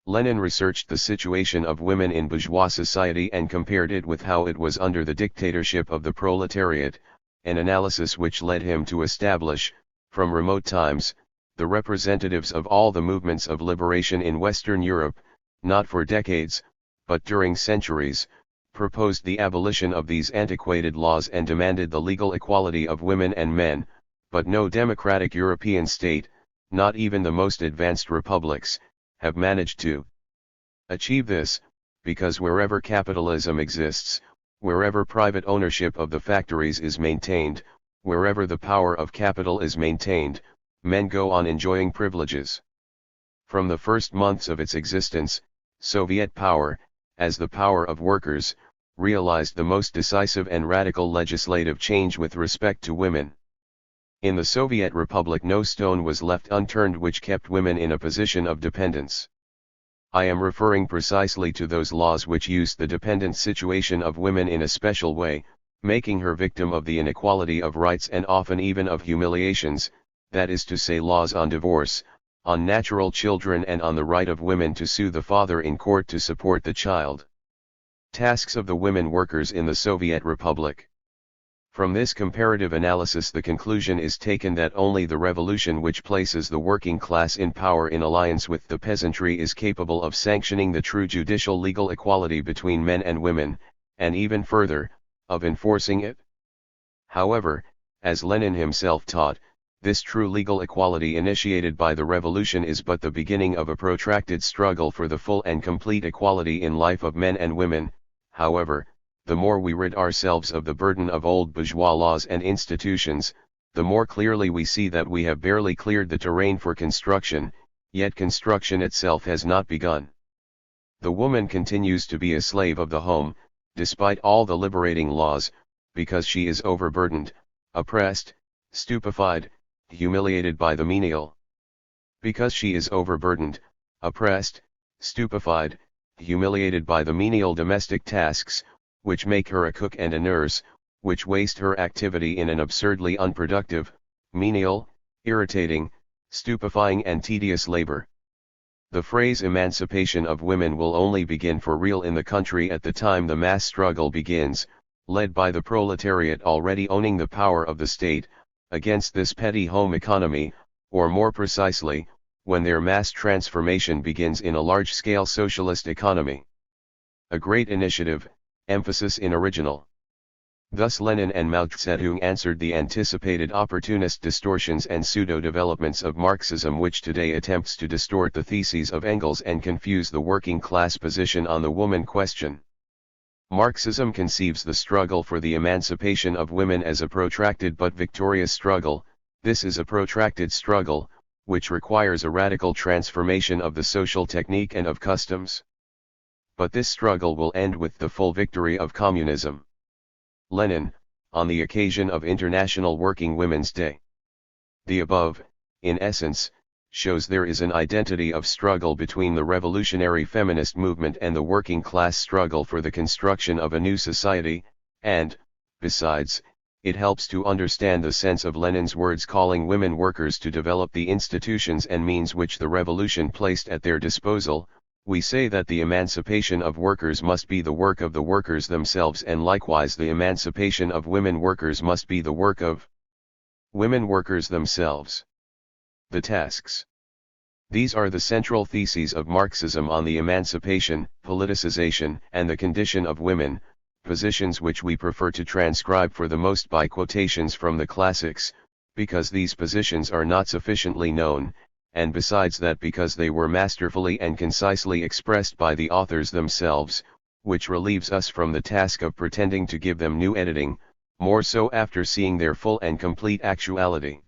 Lenin researched the situation of women in bourgeois society and compared it with how it was under the dictatorship of the proletariat, an analysis which led him to establish, from remote times, the representatives of all the movements of liberation in Western Europe, not for decades, but during centuries, proposed the abolition of these antiquated laws and demanded the legal equality of women and men, but no democratic European state, not even the most advanced republics, have managed to achieve this, because wherever capitalism exists, wherever private ownership of the factories is maintained, wherever the power of capital is maintained, men go on enjoying privileges. From the first months of its existence, Soviet power, as the power of workers, realized the most decisive and radical legislative change with respect to women. In the Soviet Republic no stone was left unturned which kept women in a position of dependence. I am referring precisely to those laws which used the dependent situation of women in a special way, making her victim of the inequality of rights and often even of humiliations, that is to say laws on divorce, on natural children, and on the right of women to sue the father in court to support the child. Tasks of the women workers in the Soviet Republic. From this comparative analysis the conclusion is taken that only the revolution which places the working class in power in alliance with the peasantry is capable of sanctioning the true judicial legal equality between men and women, and even further, of enforcing it. However, as Lenin himself taught, this true legal equality initiated by the revolution is but the beginning of a protracted struggle for the full and complete equality in life of men and women. However, the more we rid ourselves of the burden of old bourgeois laws and institutions, the more clearly we see that we have barely cleared the terrain for construction, yet construction itself has not begun. The woman continues to be a slave of the home, despite all the liberating laws, because she is overburdened, oppressed, stupefied, humiliated by the menial. Because she is overburdened, oppressed, stupefied, humiliated by the menial domestic tasks, which make her a cook and a nurse, which waste her activity in an absurdly unproductive, menial, irritating, stupefying and tedious labor. The phrase emancipation of women will only begin for real in the country at the time the mass struggle begins, led by the proletariat already owning the power of the state, against this petty home economy, or more precisely, when their mass transformation begins in a large-scale socialist economy. A great initiative, emphasis in original. Thus Lenin and Mao Zedong answered the anticipated opportunist distortions and pseudo-developments of Marxism which today attempts to distort the theses of Engels and confuse the working class position on the woman question. Marxism conceives the struggle for the emancipation of women as a protracted but victorious struggle. This is a protracted struggle, which requires a radical transformation of the social technique and of customs. But this struggle will end with the full victory of communism. Lenin, on the occasion of International Working Women's Day. The above, in essence, shows there is an identity of struggle between the revolutionary feminist movement and the working class struggle for the construction of a new society, and, besides, it helps to understand the sense of Lenin's words calling women workers to develop the institutions and means which the revolution placed at their disposal. We say that the emancipation of workers must be the work of the workers themselves, and likewise the emancipation of women workers must be the work of women workers themselves. The tasks. These are the central theses of Marxism on the emancipation, politicization, and the condition of women, positions which we prefer to transcribe for the most by quotations from the classics, because these positions are not sufficiently known, and besides that because they were masterfully and concisely expressed by the authors themselves, which relieves us from the task of pretending to give them new editing, more so after seeing their full and complete actuality.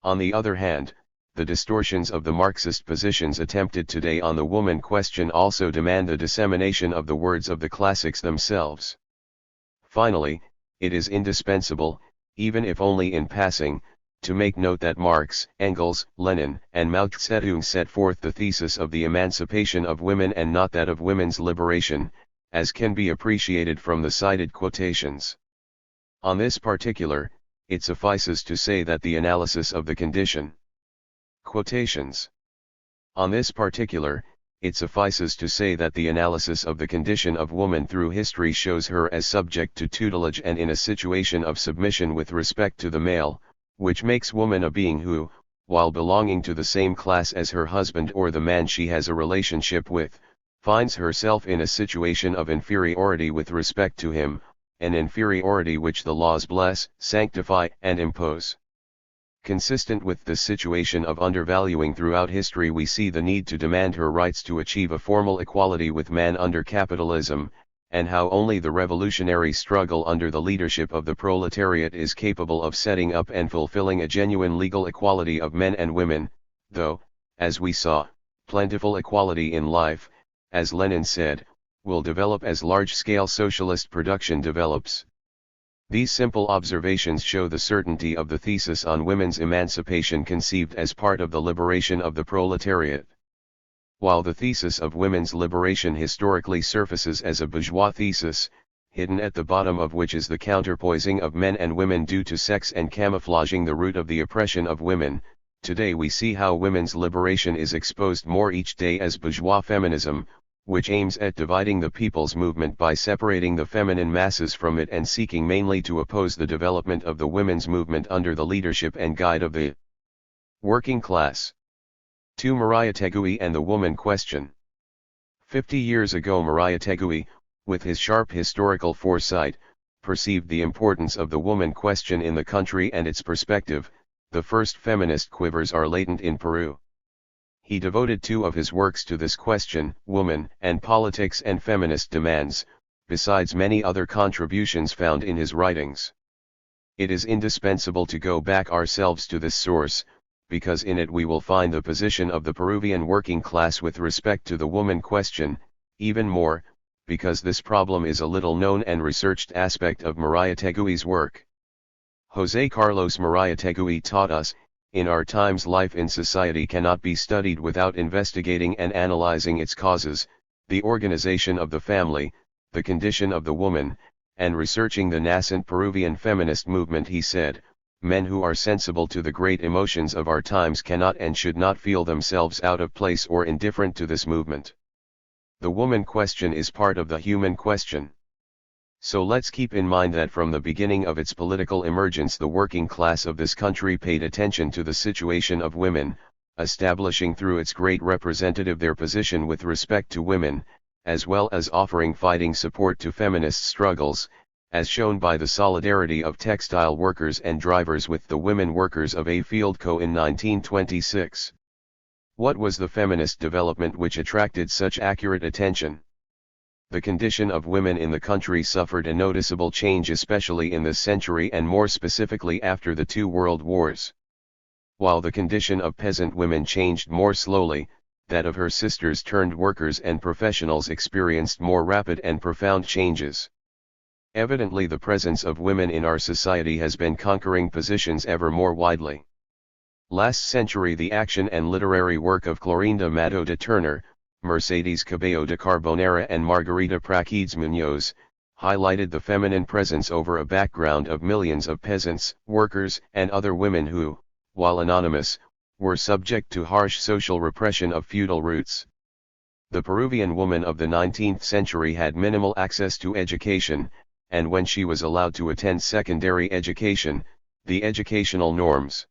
On the other hand, the distortions of the Marxist positions attempted today on the woman question also demand the dissemination of the words of the classics themselves. Finally, it is indispensable, even if only in passing, to make note that Marx, Engels, Lenin, and Mao Zedong set forth the thesis of the emancipation of women and not that of women's liberation, as can be appreciated from the cited quotations. On this particular, it suffices to say that the analysis of the condition. Quotations. On this particular, it suffices to say that the analysis of the condition of woman through history shows her as subject to tutelage and in a situation of submission with respect to the male, which makes woman a being who, while belonging to the same class as her husband or the man she has a relationship with, finds herself in a situation of inferiority with respect to him, an inferiority which the laws bless, sanctify, and impose. Consistent with this situation of undervaluing throughout history, we see the need to demand her rights to achieve a formal equality with man under capitalism, and how only the revolutionary struggle under the leadership of the proletariat is capable of setting up and fulfilling a genuine legal equality of men and women, though, as we saw, plentiful equality in life, as Lenin said, will develop as large-scale socialist production develops. These simple observations show the certainty of the thesis on women's emancipation conceived as part of the liberation of the proletariat. While the thesis of women's liberation historically surfaces as a bourgeois thesis, hidden at the bottom of which is the counterpoising of men and women due to sex and camouflaging the root of the oppression of women, today we see how women's liberation is exposed more each day as bourgeois feminism, which aims at dividing the people's movement by separating the feminine masses from it and seeking mainly to oppose the development of the women's movement under the leadership and guide of the working class. 2. Mariah Tegui and the woman question. 50 years ago Mariah Tegui, with his sharp historical foresight, perceived the importance of the woman question in the country and its perspective. The first feminist quivers are latent in Peru. He devoted 2 of his works to this question, Woman and Politics and Feminist Demands, besides many other contributions found in his writings. It is indispensable to go back ourselves to this source, because in it we will find the position of the Peruvian working class with respect to the woman question, even more, because this problem is a little known and researched aspect of Mariah Tegui's work. José Carlos Mariah Tegui taught us, in our times life in society cannot be studied without investigating and analyzing its causes, the organization of the family, the condition of the woman, and researching the nascent Peruvian feminist movement. He said, men who are sensible to the great emotions of our times cannot and should not feel themselves out of place or indifferent to this movement. The woman question is part of the human question. So let's keep in mind that from the beginning of its political emergence the working class of this country paid attention to the situation of women, establishing through its great representative their position with respect to women, as well as offering fighting support to feminist struggles, as shown by the solidarity of textile workers and drivers with the women workers of A Field Co. in 1926. What was the feminist development which attracted such accurate attention? The condition of women in the country suffered a noticeable change, especially in this century and more specifically after the 2 world wars. While the condition of peasant women changed more slowly, that of her sisters turned workers and professionals experienced more rapid and profound changes. Evidently the presence of women in our society has been conquering positions ever more widely. Last century the action and literary work of Clorinda Matto de Turner, Mercedes Cabello de Carbonera and Margarita Praquides Muñoz, highlighted the feminine presence over a background of millions of peasants, workers, and other women who, while anonymous, were subject to harsh social repression of feudal roots. The Peruvian woman of the 19th century had minimal access to education, and when she was allowed to attend secondary education, the educational norms.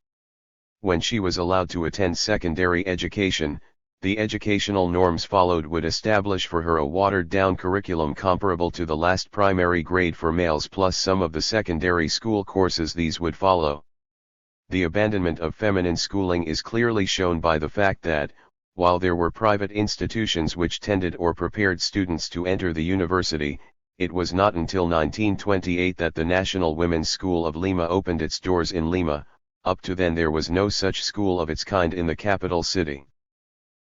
When she was allowed to attend secondary education, The educational norms followed would establish for her a watered-down curriculum comparable to the last primary grade for males plus some of the secondary school courses these would follow. The abandonment of feminine schooling is clearly shown by the fact that, while there were private institutions which tended or prepared students to enter the university, it was not until 1928 that the National Women's School of Lima opened its doors in Lima. Up to then there was no such school of its kind in the capital city.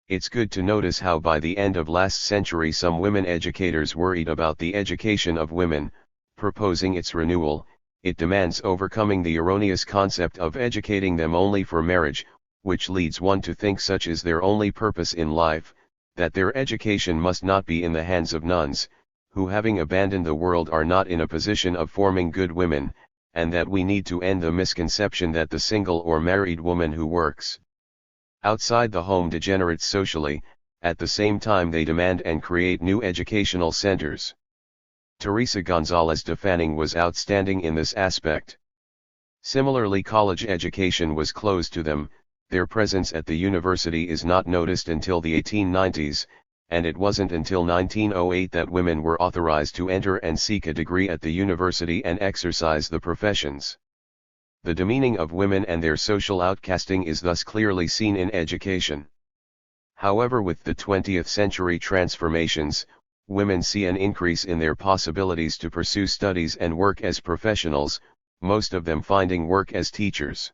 It's good to notice how by the end of last century some women educators worried about the education of women, proposing its renewal. It demands overcoming the erroneous concept of educating them only for marriage, which leads one to think such is their only purpose in life, that their education must not be in the hands of nuns, who having abandoned the world are not in a position of forming good women, and that we need to end the misconception that the single or married woman who works outside the home degenerates socially. At the same time they demand and create new educational centers. Teresa González de Fanning was outstanding in this aspect. Similarly, college education was closed to them. Their presence at the university is not noticed until the 1890s, and it wasn't until 1908 that women were authorized to enter and seek a degree at the university and exercise the professions. The demeaning of women and their social outcasting is thus clearly seen in education. However, with the 20th century transformations, women see an increase in their possibilities to pursue studies and work as professionals, most of them finding work as teachers.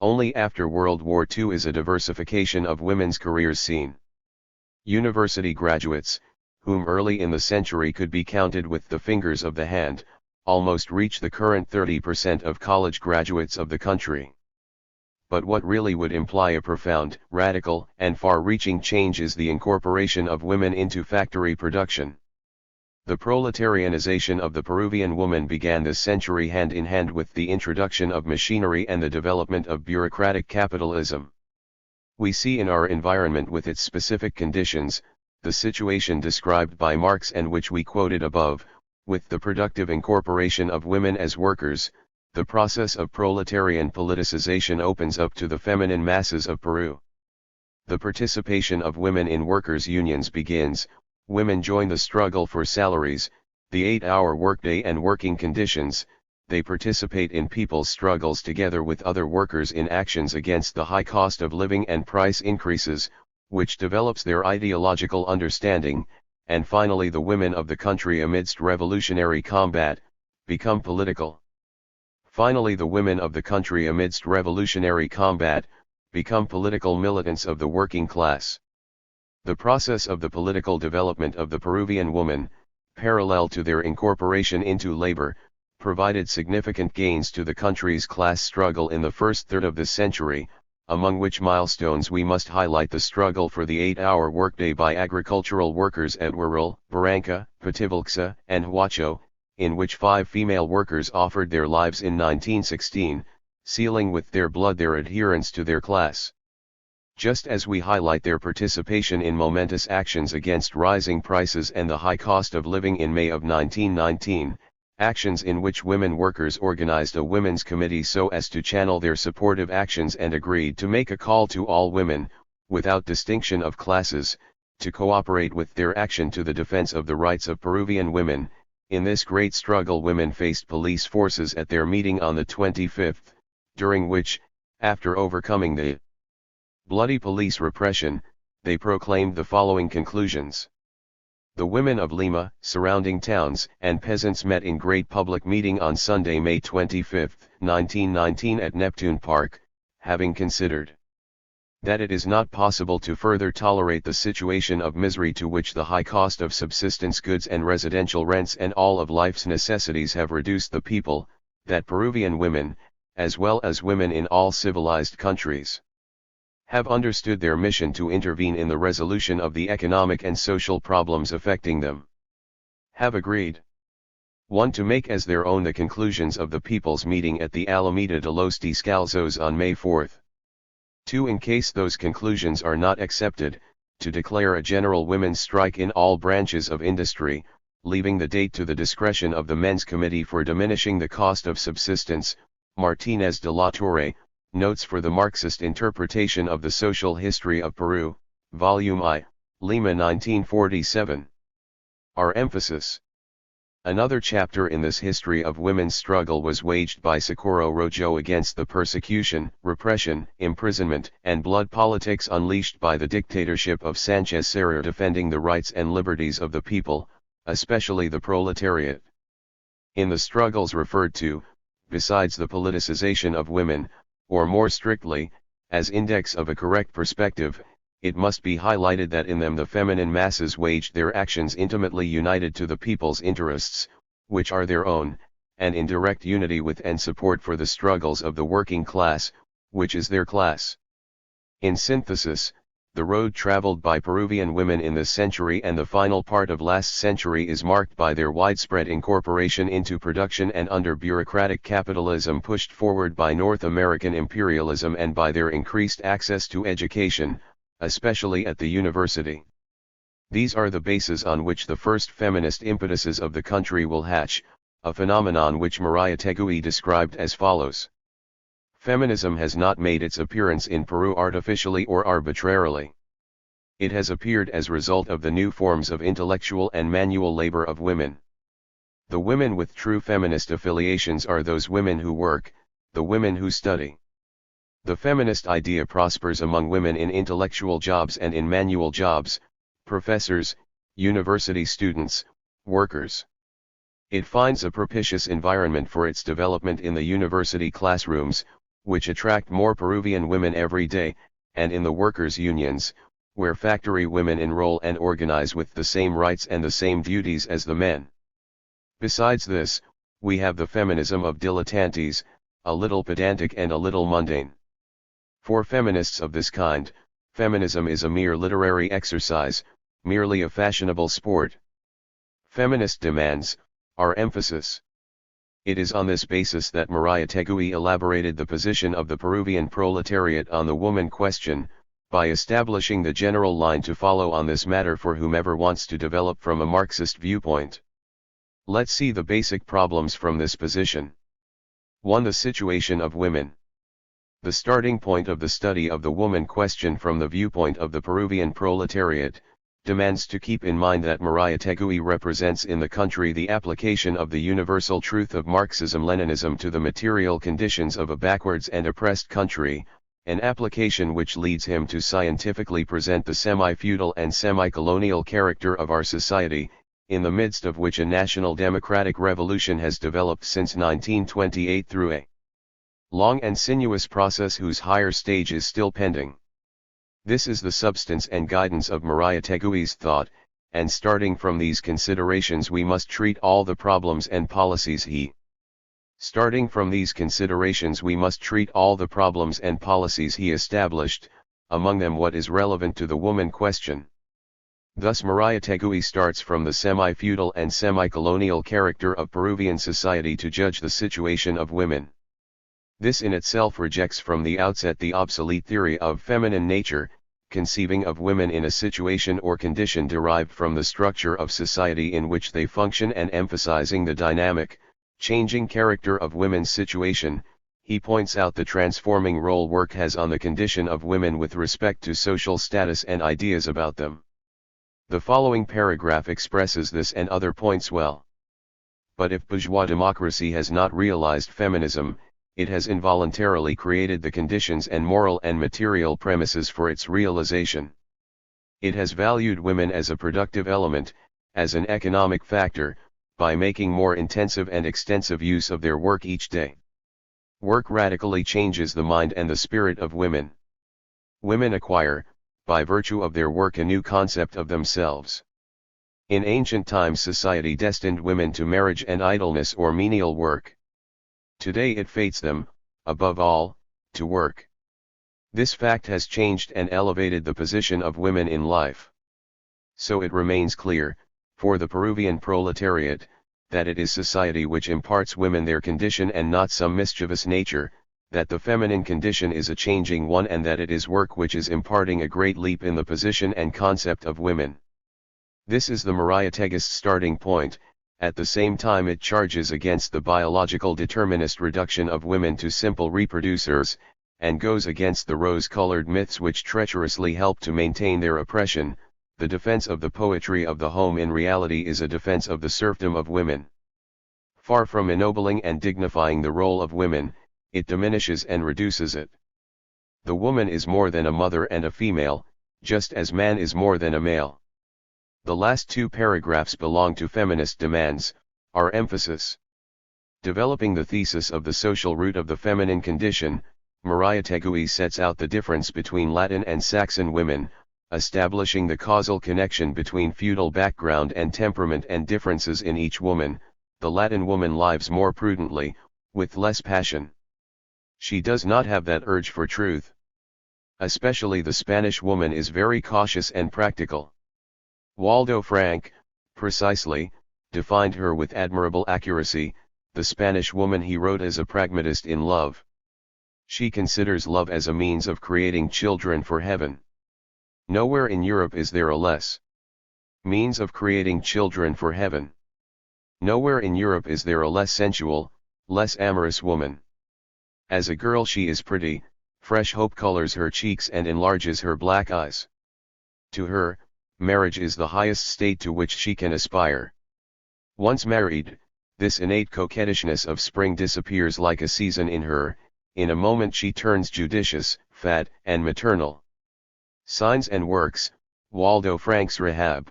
Only after World War II is a diversification of women's careers seen. University graduates, whom early in the century could be counted with the fingers of the hand, almost reach the current 30% of college graduates of the country. But what really would imply a profound, radical, and far-reaching change is the incorporation of women into factory production. The proletarianization of the Peruvian woman began this century hand in hand with the introduction of machinery and the development of bureaucratic capitalism. We see in our environment with its specific conditions, the situation described by Marx and which we quoted above, with the productive incorporation of women as workers. The process of proletarian politicization opens up to the feminine masses of Peru. The participation of women in workers' unions begins. Women join the struggle for salaries, the 8-hour workday and working conditions. They participate in people's struggles together with other workers in actions against the high cost of living and price increases, which develops their ideological understanding. And finally the women of the country amidst revolutionary combat, become political. Finally the women of the country amidst revolutionary combat, become political militants of the working class. The process of the political development of the Peruvian woman, parallel to their incorporation into labor, provided significant gains to the country's class struggle in the first third of the century, among which milestones we must highlight the struggle for the 8-hour workday by agricultural workers at Huaral, Barranca, Pativilca, and Huacho, in which 5 female workers offered their lives in 1916, sealing with their blood their adherence to their class. Just as we highlight their participation in momentous actions against rising prices and the high cost of living in May of 1919, actions in which women workers organized a women's committee so as to channel their supportive actions and agreed to make a call to all women, without distinction of classes, to cooperate with their action to the defense of the rights of Peruvian women. In this great struggle women faced police forces at their meeting on the 25th, during which, after overcoming the bloody police repression, they proclaimed the following conclusions. The women of Lima, surrounding towns, and peasants met in great public meeting on Sunday, May 25, 1919 at Neptune Park, having considered that it is not possible to further tolerate the situation of misery to which the high cost of subsistence goods and residential rents and all of life's necessities have reduced the people, that Peruvian women, as well as women in all civilized countries, have understood their mission to intervene in the resolution of the economic and social problems affecting them. Have agreed 1. To make as their own the conclusions of the people's meeting at the Alameda de los Descalzos on May 4. 2. In case those conclusions are not accepted, to declare a general women's strike in all branches of industry, leaving the date to the discretion of the Men's Committee for Diminishing the Cost of Subsistence. Martinez de la Torre, Notes for the Marxist Interpretation of the Social History of Peru, Volume I, Lima 1947. Our emphasis. Another chapter in this history of women's struggle was waged by Socorro Rojo against the persecution, repression, imprisonment, and blood politics unleashed by the dictatorship of Sanchez Cerro, defending the rights and liberties of the people, especially the proletariat. In the struggles referred to, besides the politicization of women, or more strictly, as index of a correct perspective, it must be highlighted that in them the feminine masses waged their actions intimately united to the people's interests, which are their own, and in direct unity with and support for the struggles of the working class, which is their class. In synthesis, the road traveled by Peruvian women in this century and the final part of last century is marked by their widespread incorporation into production and under bureaucratic capitalism pushed forward by North American imperialism and by their increased access to education, especially at the university. These are the bases on which the first feminist impetuses of the country will hatch, a phenomenon which Maria Tegui described as follows. Feminism has not made its appearance in Peru artificially or arbitrarily. It has appeared as a result of the new forms of intellectual and manual labor of women. The women with true feminist affiliations are those women who work, the women who study. The feminist idea prospers among women in intellectual jobs and in manual jobs, professors, university students, workers. It finds a propitious environment for its development in the university classrooms, which attract more Peruvian women every day, and in the workers' unions, where factory women enroll and organize with the same rights and the same duties as the men. Besides this, we have the feminism of dilettantes, a little pedantic and a little mundane. For feminists of this kind, feminism is a mere literary exercise, merely a fashionable sport. Feminist demands, our emphasis. It is on this basis that Maria Tegui elaborated the position of the Peruvian proletariat on the woman question, by establishing the general line to follow on this matter for whomever wants to develop from a Marxist viewpoint. Let's see the basic problems from this position. 1. The situation of women. The starting point of the study of the woman question from the viewpoint of the Peruvian proletariat, demands to keep in mind that Maria Tegui represents in the country the application of the universal truth of Marxism-Leninism to the material conditions of a backwards and oppressed country, an application which leads him to scientifically present the semi-feudal and semi-colonial character of our society, in the midst of which a national democratic revolution has developed since 1928 through a long and sinuous process whose higher stage is still pending. This is the substance and guidance of Maria Tegui's thought, and starting from these considerations we must treat all the problems and policies he established, among them what is relevant to the woman question. Thus Maria Tegui starts from the semi-feudal and semi-colonial character of Peruvian society to judge the situation of women. This in itself rejects from the outset the obsolete theory of feminine nature, conceiving of women in a situation or condition derived from the structure of society in which they function and emphasizing the dynamic, changing character of women's situation. He points out the transforming role work has on the condition of women with respect to social status and ideas about them. The following paragraph expresses this and other points well. But if bourgeois democracy has not realized feminism, it has involuntarily created the conditions and moral and material premises for its realization. It has valued women as a productive element, as an economic factor, by making more intensive and extensive use of their work each day. Work radically changes the mind and the spirit of women. Women acquire, by virtue of their work, a new concept of themselves. In ancient times society destined women to marriage and idleness or menial work. Today it fates them, above all, to work. This fact has changed and elevated the position of women in life. So it remains clear, for the Peruvian proletariat, that it is society which imparts women their condition and not some mischievous nature, that the feminine condition is a changing one and that it is work which is imparting a great leap in the position and concept of women. This is the Maria Teguist starting point. At the same time it charges against the biological determinist reduction of women to simple reproducers, and goes against the rose-colored myths which treacherously help to maintain their oppression. The defense of the poetry of the home in reality is a defense of the serfdom of women. Far from ennobling and dignifying the role of women, it diminishes and reduces it. The woman is more than a mother and a female, just as man is more than a male. The last two paragraphs belong to feminist demands, our emphasis. Developing the thesis of the social root of the feminine condition, Murayatagui sets out the difference between Latin and Saxon women, establishing the causal connection between feudal background and temperament and differences in each woman. The Latin woman lives more prudently, with less passion. She does not have that urge for truth. Especially the Spanish woman is very cautious and practical. Waldo Frank, precisely, defined her with admirable accuracy. The Spanish woman he wrote as a pragmatist in love. She considers love as a means of creating children for heaven. Nowhere in Europe is there a less means of creating children for heaven. Nowhere in Europe is there a less sensual, less amorous woman. As a girl she is pretty, fresh hope colors her cheeks and enlarges her black eyes. To her, marriage is the highest state to which she can aspire. Once married, this innate coquettishness of spring disappears like a season in her. In a moment she turns judicious, fat, and maternal. Signs and Works, Waldo Frank's Rahab.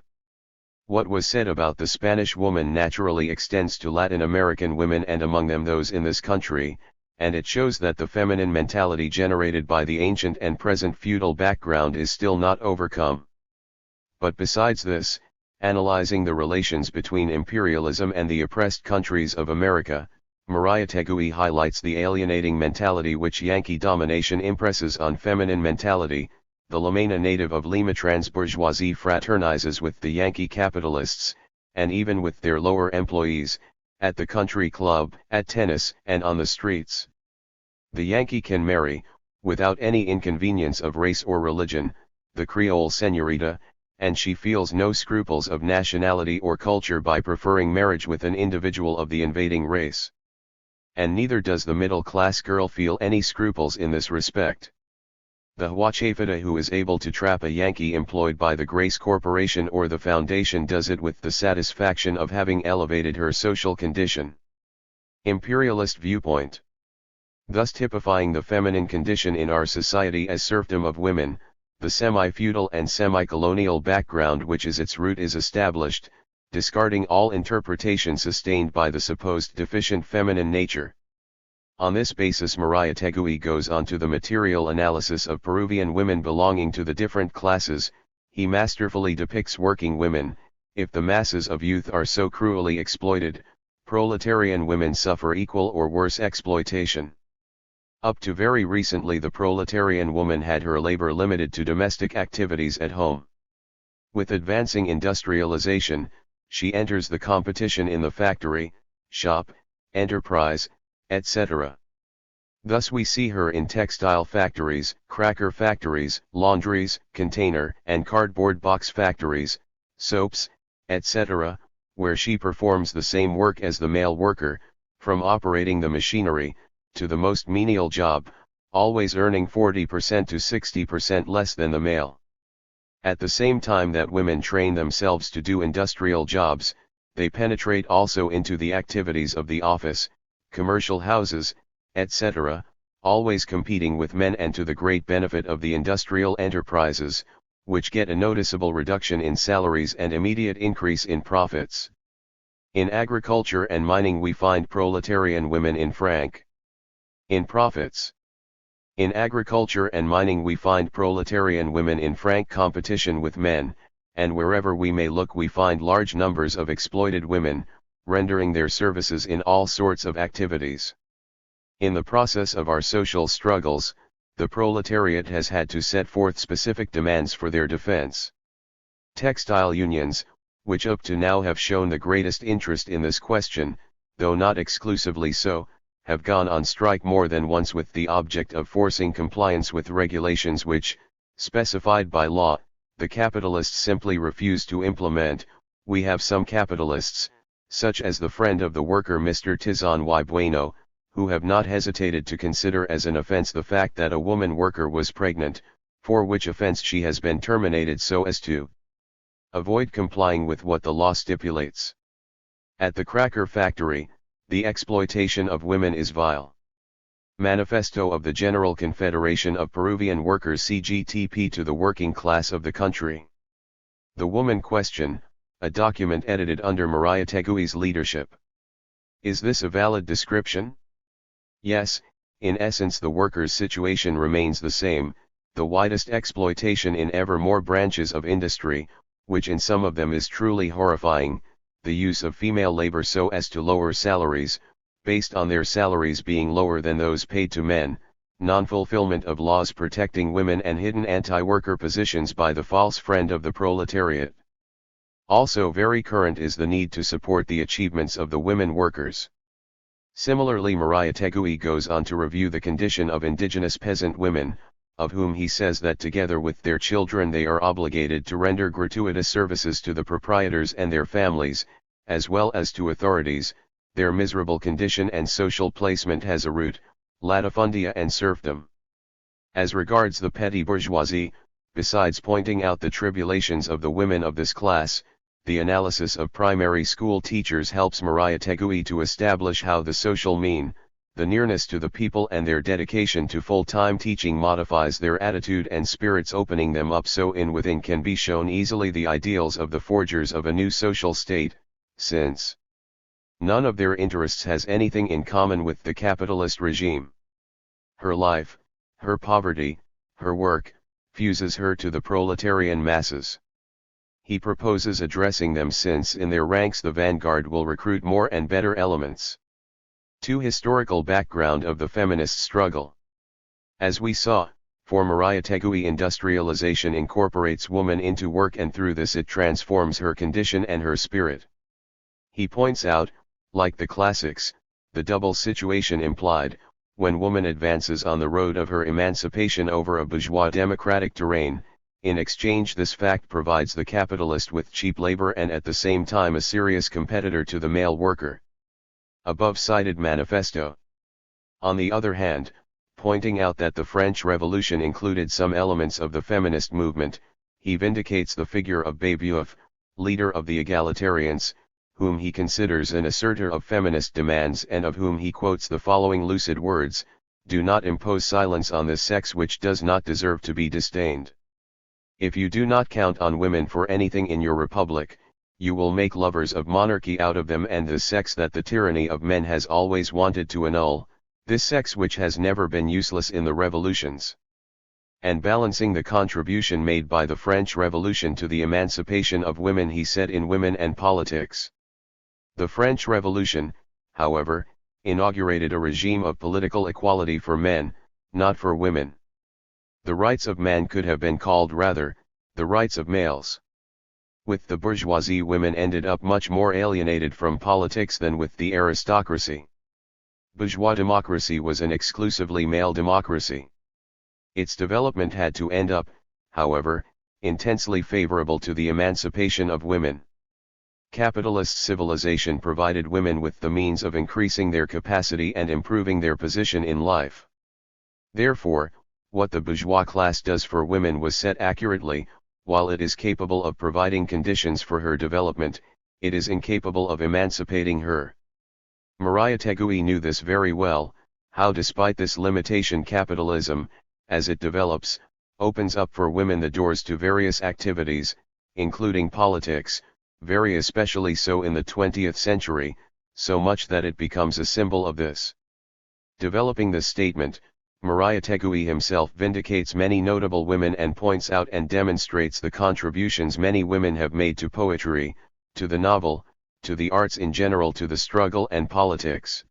What was said about the Spanish woman naturally extends to Latin American women and among them those in this country, and it shows that the feminine mentality generated by the ancient and present feudal background is still not overcome. But besides this, analyzing the relations between imperialism and the oppressed countries of America, Murayatagui highlights the alienating mentality which Yankee domination impresses on feminine mentality. The Lamena native of Lima transbourgeoisie fraternizes with the Yankee capitalists, and even with their lower employees, at the country club, at tennis, and on the streets. The Yankee can marry, without any inconvenience of race or religion, the Creole señorita, and she feels no scruples of nationality or culture by preferring marriage with an individual of the invading race. And neither does the middle-class girl feel any scruples in this respect. The Huachefita who is able to trap a Yankee employed by the Grace Corporation or the Foundation does it with the satisfaction of having elevated her social condition. Imperialist viewpoint. Thus typifying the feminine condition in our society as serfdom of women, the semi-feudal and semi-colonial background which is its root is established, discarding all interpretation sustained by the supposed deficient feminine nature. On this basis Murayatagui goes on to the material analysis of Peruvian women belonging to the different classes. He masterfully depicts working women. If the masses of youth are so cruelly exploited, proletarian women suffer equal or worse exploitation. Up to very recently the proletarian woman had her labor limited to domestic activities at home. With advancing industrialization, she enters the competition in the factory, shop, enterprise, etc. Thus we see her in textile factories, cracker factories, laundries, container and cardboard box factories, soaps, etc., where she performs the same work as the male worker, from operating the machinery, to the most menial job, always earning 40% to 60% less than the male. At the same time that women train themselves to do industrial jobs, they penetrate also into the activities of the office, commercial houses, etc., always competing with men and to the great benefit of the industrial enterprises, which get a noticeable reduction in salaries and immediate increase in profits. In agriculture and mining we find proletarian women in frank in profits. In agriculture and mining we find proletarian women in frank competition with men, and wherever we may look we find large numbers of exploited women, rendering their services in all sorts of activities. In the process of our social struggles, the proletariat has had to set forth specific demands for their defense. Textile unions, which up to now have shown the greatest interest in this question, though not exclusively so, have gone on strike more than once with the object of forcing compliance with regulations which, specified by law, the capitalists simply refuse to implement. We have some capitalists, such as the friend of the worker Mr. Tizon y Bueno, who have not hesitated to consider as an offense the fact that a woman worker was pregnant, for which offense she has been terminated so as to avoid complying with what the law stipulates. At the cracker factory, the exploitation of women is vile. Manifesto of the General Confederation of Peruvian Workers CGTP to the working class of the country. The Woman Question, a document edited under Maria Tegui's leadership. Is this a valid description? Yes, in essence the workers' situation remains the same, the widest exploitation in ever more branches of industry, which in some of them is truly horrifying, the use of female labor so as to lower salaries, based on their salaries being lower than those paid to men, non-fulfillment of laws protecting women and hidden anti-worker positions by the false friend of the proletariat. Also very current is the need to support the achievements of the women workers. Similarly, Maria Tegui goes on to review the condition of indigenous peasant women, of whom he says that together with their children they are obligated to render gratuitous services to the proprietors and their families, as well as to authorities. Their miserable condition and social placement has a root, latifundia and serfdom. As regards the petty bourgeoisie, besides pointing out the tribulations of the women of this class, the analysis of primary school teachers helps Maria Tegui to establish how the social mean, the nearness to the people and their dedication to full-time teaching modifies their attitude and spirits, opening them up so in within can be shown easily the ideals of the forgers of a new social state, since none of their interests has anything in common with the capitalist regime. Her life, her poverty, her work, fuses her to the proletarian masses. He proposes addressing them since in their ranks the vanguard will recruit more and better elements. 2. Historical background of the feminist struggle. As we saw, for Maria Tegui, industrialization incorporates woman into work and through this it transforms her condition and her spirit. He points out, like the classics, the double situation implied, when woman advances on the road of her emancipation over a bourgeois democratic terrain. In exchange this fact provides the capitalist with cheap labor and at the same time a serious competitor to the male worker. Above cited manifesto. On the other hand, pointing out that the French Revolution included some elements of the feminist movement, he vindicates the figure of Babeuf, leader of the egalitarians, whom he considers an asserter of feminist demands and of whom he quotes the following lucid words: "Do not impose silence on this sex which does not deserve to be disdained. If you do not count on women for anything in your republic, you will make lovers of monarchy out of them and the sex that the tyranny of men has always wanted to annul, this sex which has never been useless in the revolutions." And balancing the contribution made by the French Revolution to the emancipation of women he said in Women and Politics. The French Revolution, however, inaugurated a regime of political equality for men, not for women. The rights of man could have been called rather, the rights of males. With the bourgeoisie women ended up much more alienated from politics than with the aristocracy. Bourgeois democracy was an exclusively male democracy. Its development had to end up, however, intensely favorable to the emancipation of women. Capitalist civilization provided women with the means of increasing their capacity and improving their position in life. Therefore, what the bourgeois class does for women was set accurately. While it is capable of providing conditions for her development, it is incapable of emancipating her. Maria Tegui knew this very well, how despite this limitation capitalism, as it develops, opens up for women the doors to various activities, including politics, very especially so in the 20th century, so much that it becomes a symbol of this. Developing this statement, Maria Tegui himself vindicates many notable women and points out and demonstrates the contributions many women have made to poetry, to the novel, to the arts in general, to the struggle and politics.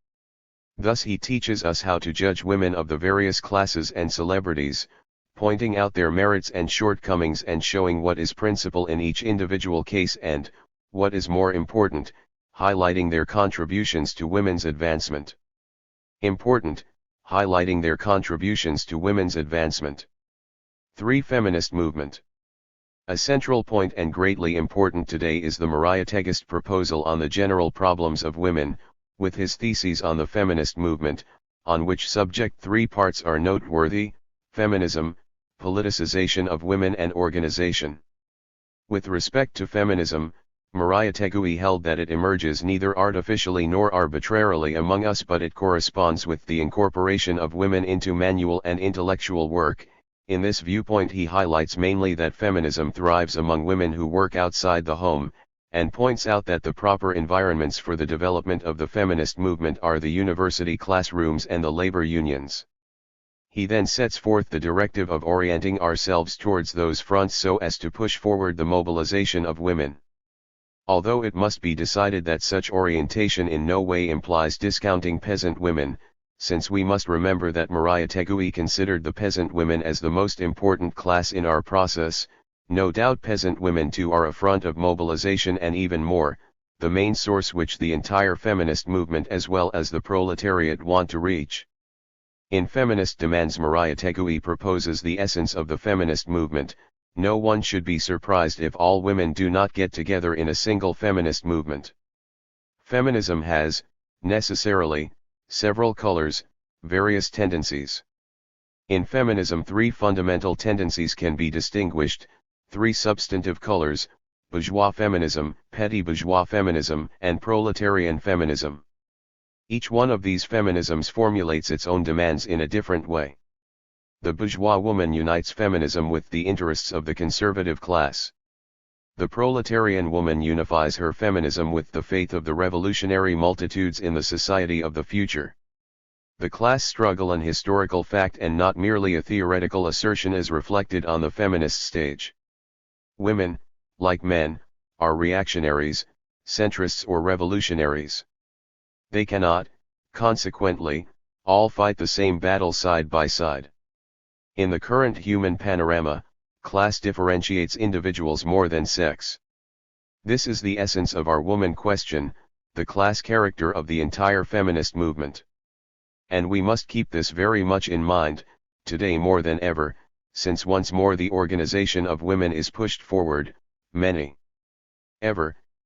Thus he teaches us how to judge women of the various classes and celebrities, pointing out their merits and shortcomings and showing what is principal in each individual case and, what is more important, highlighting their contributions to women's advancement. Important, highlighting their contributions to women's advancement. 3. Feminist movement. A central point and greatly important today is the Maria Teguist proposal on the general problems of women, With his theses on the feminist movement, on which subject 3 parts are noteworthy: feminism, politicization of women and organization. With respect to feminism, Mariah Tegui held that it emerges neither artificially nor arbitrarily among us, but it corresponds with the incorporation of women into manual and intellectual work. In this viewpoint he highlights mainly that feminism thrives among women who work outside the home, and points out that the proper environments for the development of the feminist movement are the university classrooms and the labor unions. He then sets forth the directive of orienting ourselves towards those fronts so as to push forward the mobilization of women. Although it must be decided that such orientation in no way implies discounting peasant women, since we must remember that Mariah Tegui considered the peasant women as the most important class in our process, no doubt peasant women too are a front of mobilization and even more, the main source which the entire feminist movement as well as the proletariat want to reach. In Feminist Demands, Mariah Tegui proposes the essence of the feminist movement: no one should be surprised if all women do not get together in a single feminist movement. Feminism has, necessarily, several colors, various tendencies. In feminism 3 fundamental tendencies can be distinguished, 3 substantive colors: bourgeois feminism, petty bourgeois feminism, and proletarian feminism. Each one of these feminisms formulates its own demands in a different way. The bourgeois woman unites feminism with the interests of the conservative class. The proletarian woman unifies her feminism with the faith of the revolutionary multitudes in the society of the future. The class struggle, an historical fact and not merely a theoretical assertion, is reflected on the feminist stage. Women, like men, are reactionaries, centrists or revolutionaries. They cannot, consequently, all fight the same battle side by side. In the current human panorama, class differentiates individuals more than sex. This is the essence of our woman question, the class character of the entire feminist movement. And we must keep this very much in mind, today more than ever, since once more the organization of women is pushed forward.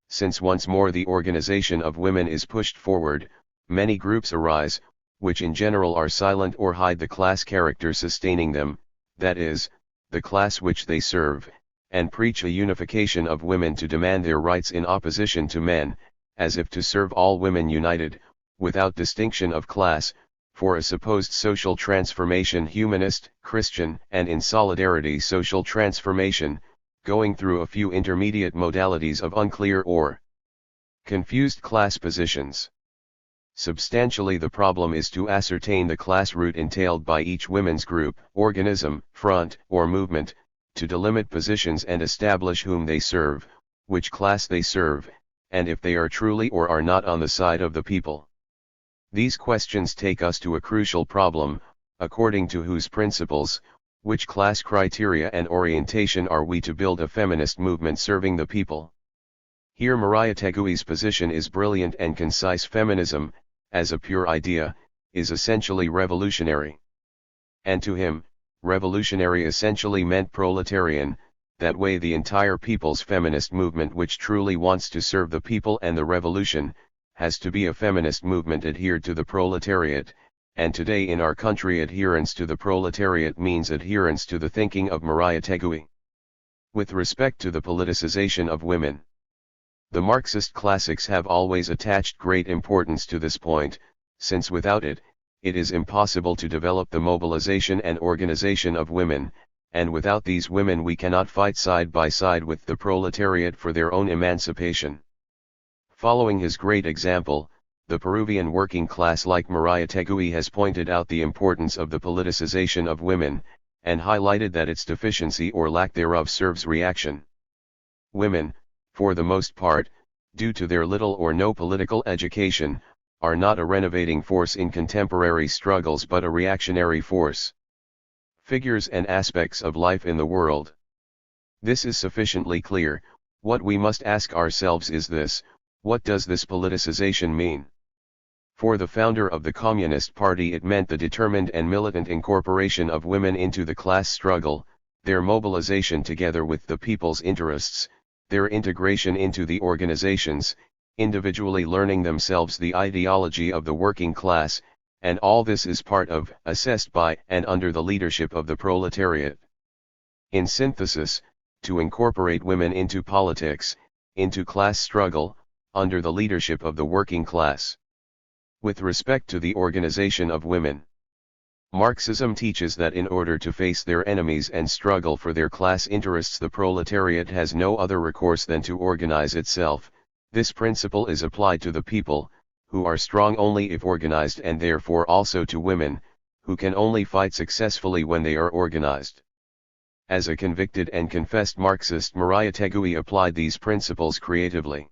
Since once more the organization of women is pushed forward, many groups arise, which in general are silent or hide the class character sustaining them, that is, the class which they serve, and preach a unification of women to demand their rights in opposition to men, as if to serve all women united, without distinction of class, for a supposed social transformation, humanist, Christian, and in solidarity social transformation, going through a few intermediate modalities of unclear or confused class positions. Substantially the problem is to ascertain the class root entailed by each women's group, organism, front, or movement, to delimit positions and establish whom they serve, which class they serve, and if they are truly or are not on the side of the people. These questions take us to a crucial problem: according to whose principles, which class criteria and orientation are we to build a feminist movement serving the people? Here Mariah Tegui's position is brilliant and concise. Feminism, as a pure idea, is essentially revolutionary. And to him, revolutionary essentially meant proletarian. That way the entire people's feminist movement, which truly wants to serve the people and the revolution, has to be a feminist movement adhered to the proletariat, and today in our country adherence to the proletariat means adherence to the thinking of Mariah Tegui. With respect to the politicization of women, the Marxist classics have always attached great importance to this point, since without it, it is impossible to develop the mobilization and organization of women, and without these women we cannot fight side by side with the proletariat for their own emancipation. Following his great example, the Peruvian working class like Mariah Tegui has pointed out the importance of the politicization of women, and highlighted that its deficiency or lack thereof serves reaction. Women, for the most part, due to their little or no political education, are not a renovating force in contemporary struggles but a reactionary force. Figures and aspects of life in the world. This is sufficiently clear. What we must ask ourselves is this: what does this politicization mean? For the founder of the Communist Party it meant the determined and militant incorporation of women into the class struggle, their mobilization together with the people's interests, their integration into the organizations, individually learning themselves the ideology of the working class, and all this is part of, assessed by, and under the leadership of the proletariat. In synthesis, to incorporate women into politics, into class struggle, under the leadership of the working class. With respect to the organization of women, Marxism teaches that in order to face their enemies and struggle for their class interests, the proletariat has no other recourse than to organize itself. This principle is applied to the people, who are strong only if organized, and therefore also to women, who can only fight successfully when they are organized. As a convicted and confessed Marxist, Mariah Tegui applied these principles creatively.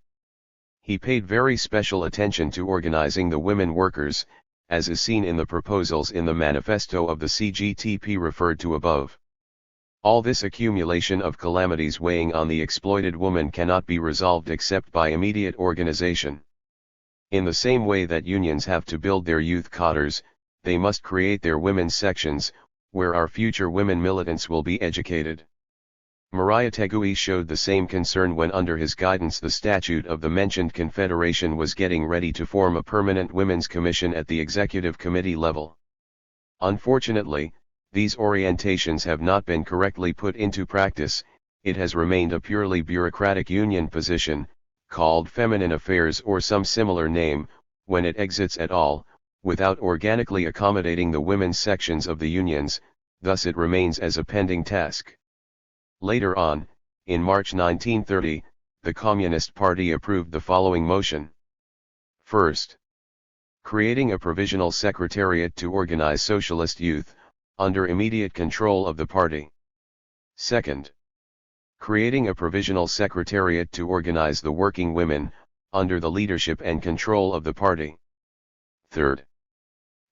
He paid very special attention to organizing the women workers, as is seen in the proposals in the manifesto of the CGTP referred to above. All this accumulation of calamities weighing on the exploited woman cannot be resolved except by immediate organization. In the same way that unions have to build their youth cadres, they must create their women's sections, where our future women militants will be educated. Mariah Tegui showed the same concern when under his guidance the statute of the mentioned confederation was getting ready to form a permanent women's commission at the executive committee level. Unfortunately, these orientations have not been correctly put into practice. It has remained a purely bureaucratic union position, called Feminine Affairs or some similar name, when it exits at all, without organically accommodating the women's sections of the unions, thus it remains as a pending task. Later on, in March 1930, the Communist Party approved the following motion. First, creating a provisional secretariat to organize socialist youth, under immediate control of the party. Second, creating a provisional secretariat to organize the working women, under the leadership and control of the party. Third,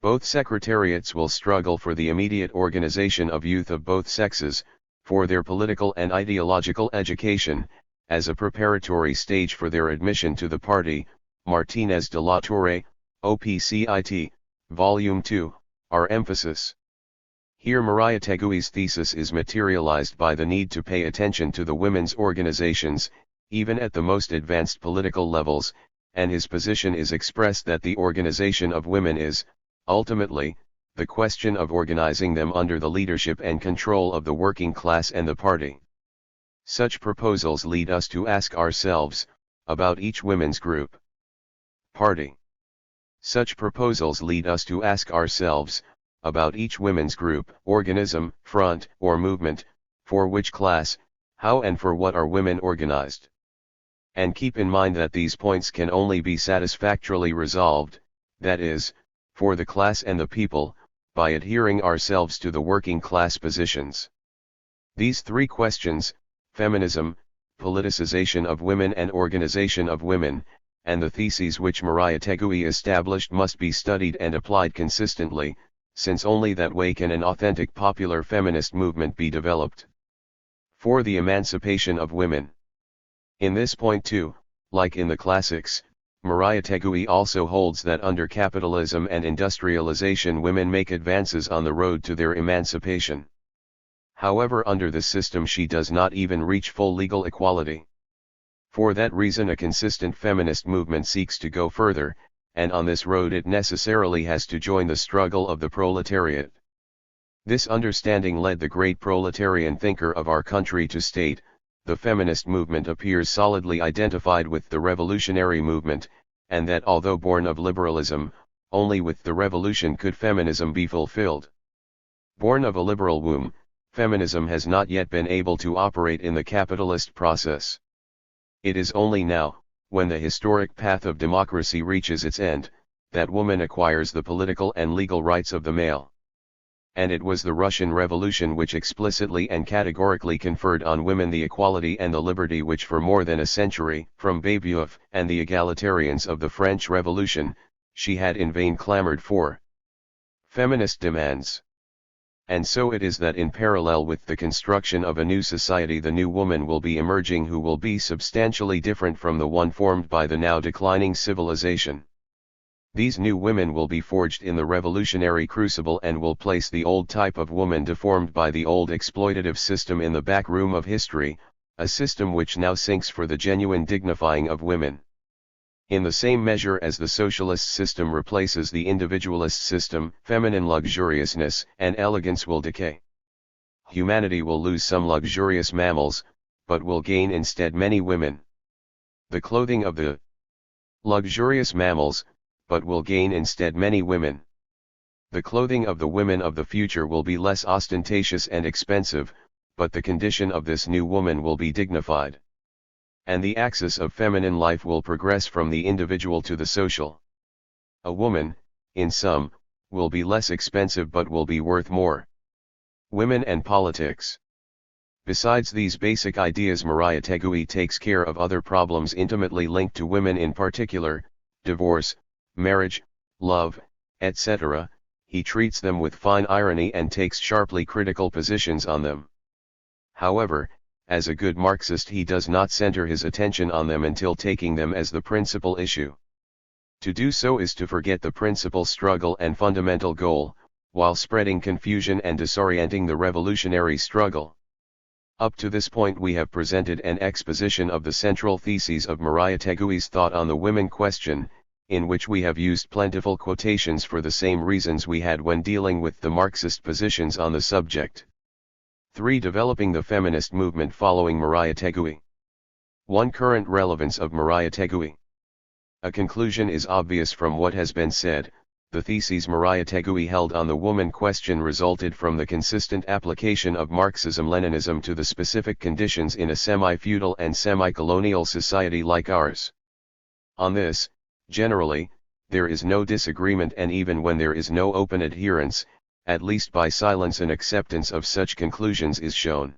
both secretariats will struggle for the immediate organization of youth of both sexes, for their political and ideological education, as a preparatory stage for their admission to the party. Martinez de la Torre, OPCIT, Volume 2, our emphasis. Here Mariah Tegui's thesis is materialized by the need to pay attention to the women's organizations, even at the most advanced political levels, and his position is expressed that the organization of women is, ultimately, the question of organizing them under the leadership and control of the working class and the party. Such proposals lead us to ask ourselves, about each women's group. Party. Such proposals lead us to ask ourselves, about each women's group, organism, front, or movement, for which class, how and for what are women organized. And keep in mind that these points can only be satisfactorily resolved, that is, for the class and the people, by adhering ourselves to the working class positions. These three questions, feminism, politicization of women and organization of women, and the theses which Mariah Tegui established must be studied and applied consistently, since only that way can an authentic popular feminist movement be developed. For the emancipation of women. In this point too, like in the classics, Mariah Tegui also holds that under capitalism and industrialization women make advances on the road to their emancipation. However, under this system she does not even reach full legal equality. For that reason a consistent feminist movement seeks to go further, and on this road it necessarily has to join the struggle of the proletariat. This understanding led the great proletarian thinker of our country to state, the feminist movement appears solidly identified with the revolutionary movement, and that although born of liberalism, only with the revolution could feminism be fulfilled. Born of a liberal womb, feminism has not yet been able to operate in the capitalist process. It is only now, when the historic path of democracy reaches its end, that woman acquires the political and legal rights of the male. And it was the Russian Revolution which explicitly and categorically conferred on women the equality and the liberty which for more than a century, from Babeuf and the egalitarians of the French Revolution, she had in vain clamored for. Feminist demands. And so it is that in parallel with the construction of a new society the new woman will be emerging who will be substantially different from the one formed by the now declining civilization. These new women will be forged in the revolutionary crucible and will place the old type of woman deformed by the old exploitative system in the back room of history, a system which now sinks for the genuine dignifying of women. In the same measure as the socialist system replaces the individualist system, feminine luxuriousness and elegance will decay. Humanity will lose some luxurious mammals, but will gain instead many women. The clothing of the luxurious mammals, but will gain instead many women. The clothing of the women of the future will be less ostentatious and expensive, but the condition of this new woman will be dignified. And the axis of feminine life will progress from the individual to the social. A woman, in sum, will be less expensive but will be worth more. Women and politics. Besides these basic ideas, Mariah Tegui takes care of other problems intimately linked to women, in particular, divorce, marriage, love, etc. He treats them with fine irony and takes sharply critical positions on them. However, as a good Marxist, he does not center his attention on them until taking them as the principal issue. To do so is to forget the principal struggle and fundamental goal, while spreading confusion and disorienting the revolutionary struggle. Up to this point we have presented an exposition of the central theses of Mariah Tegui's thought on the women question, in which we have used plentiful quotations for the same reasons we had when dealing with the Marxist positions on the subject. 3. Developing the feminist movement following Mariah Tegui. 1. Current relevance of Mariah Tegui. A conclusion is obvious from what has been said. The theses Mariah Tegui held on the woman question resulted from the consistent application of Marxism-Leninism to the specific conditions in a semi-feudal and semi-colonial society like ours. On this, generally, there is no disagreement, and even when there is no open adherence, at least by silence and acceptance of such conclusions is shown.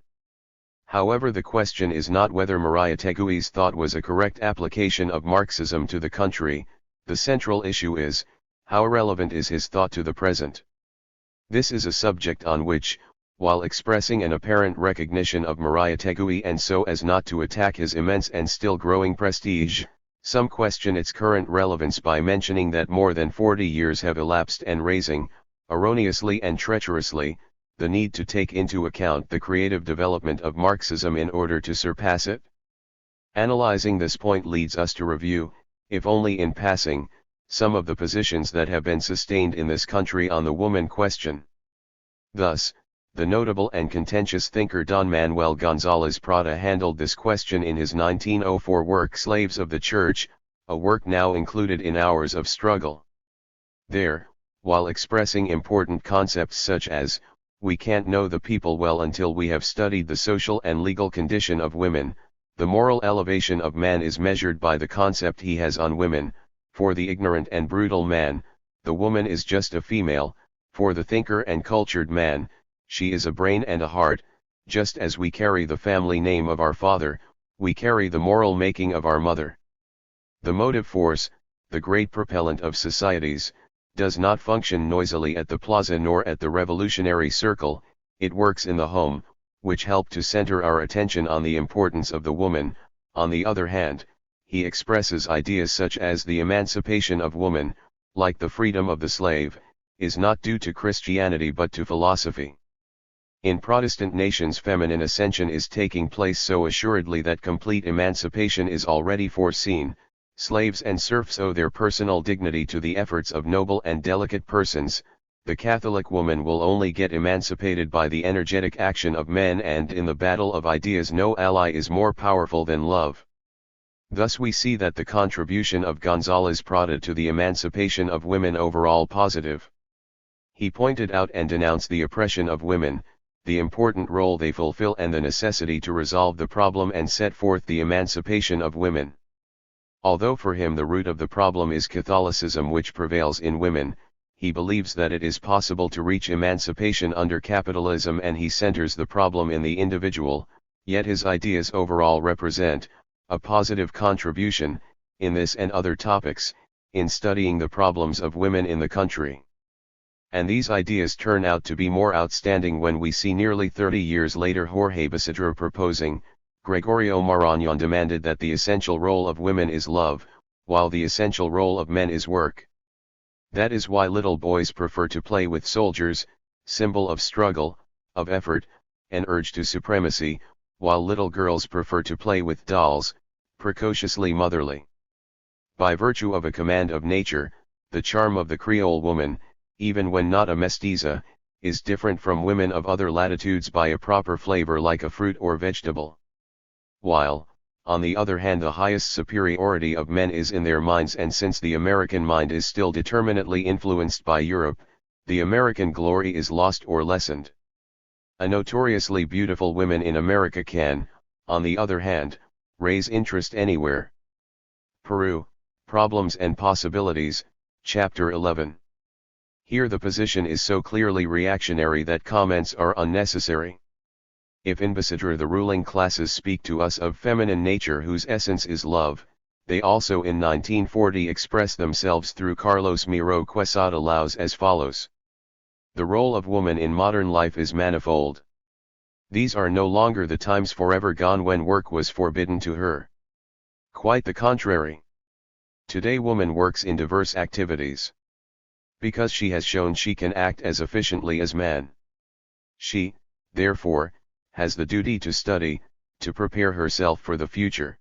However, the question is not whether Mariah Tegui's thought was a correct application of Marxism to the country. The central issue is, how relevant is his thought to the present? This is a subject on which, while expressing an apparent recognition of Mariah Tegui and so as not to attack his immense and still growing prestige, some question its current relevance by mentioning that more than 40 years have elapsed and raising, erroneously and treacherously, the need to take into account the creative development of Marxism in order to surpass it. Analyzing this point leads us to review, if only in passing, some of the positions that have been sustained in this country on the woman question. Thus, the notable and contentious thinker Don Manuel González Prada handled this question in his 1904 work Slaves of the Church, a work now included in Hours of Struggle. There, while expressing important concepts such as, we can't know the people well until we have studied the social and legal condition of women, the moral elevation of man is measured by the concept he has on women. For the ignorant and brutal man, the woman is just a female. For the thinker and cultured man, she is a brain and a heart. Just as we carry the family name of our father, we carry the moral making of our mother. The motive force, the great propellant of societies, does not function noisily at the plaza nor at the revolutionary circle. It works in the home, which help to center our attention on the importance of the woman. On the other hand, he expresses ideas such as the emancipation of woman, like the freedom of the slave, is not due to Christianity but to philosophy. In Protestant nations, feminine ascension is taking place so assuredly that complete emancipation is already foreseen. Slaves and serfs owe their personal dignity to the efforts of noble and delicate persons. The Catholic woman will only get emancipated by the energetic action of men, and in the battle of ideas no ally is more powerful than love. Thus we see that the contribution of González Prada to the emancipation of women overall positive. He pointed out and denounced the oppression of women, the important role they fulfill and the necessity to resolve the problem, and set forth the emancipation of women. Although for him the root of the problem is Catholicism which prevails in women, he believes that it is possible to reach emancipation under capitalism, and he centers the problem in the individual, yet his ideas overall represent a positive contribution, in this and other topics, in studying the problems of women in the country. And these ideas turn out to be more outstanding when we see nearly 30 years later Jorge Basadre proposing, Gregorio Marañón demanded that the essential role of women is love, while the essential role of men is work. That is why little boys prefer to play with soldiers, symbol of struggle, of effort, and urge to supremacy, while little girls prefer to play with dolls, precociously motherly. By virtue of a command of nature, the charm of the Creole woman, even when not a mestiza, is different from women of other latitudes by a proper flavor like a fruit or vegetable. While, on the other hand, the highest superiority of men is in their minds, and since the American mind is still determinately influenced by Europe, the American glory is lost or lessened. A notoriously beautiful woman in America can, on the other hand, raise interest anywhere. Peru, Problems and Possibilities, Chapter 11. Here the position is so clearly reactionary that comments are unnecessary. If in Basadre the ruling classes speak to us of feminine nature whose essence is love, they also in 1940 express themselves through Carlos Miro Quesada Laos as follows. The role of woman in modern life is manifold. These are no longer the times forever gone when work was forbidden to her. Quite the contrary. Today woman works in diverse activities. Because she has shown she can act as efficiently as man. She, therefore, has the duty to study, to prepare herself for the future.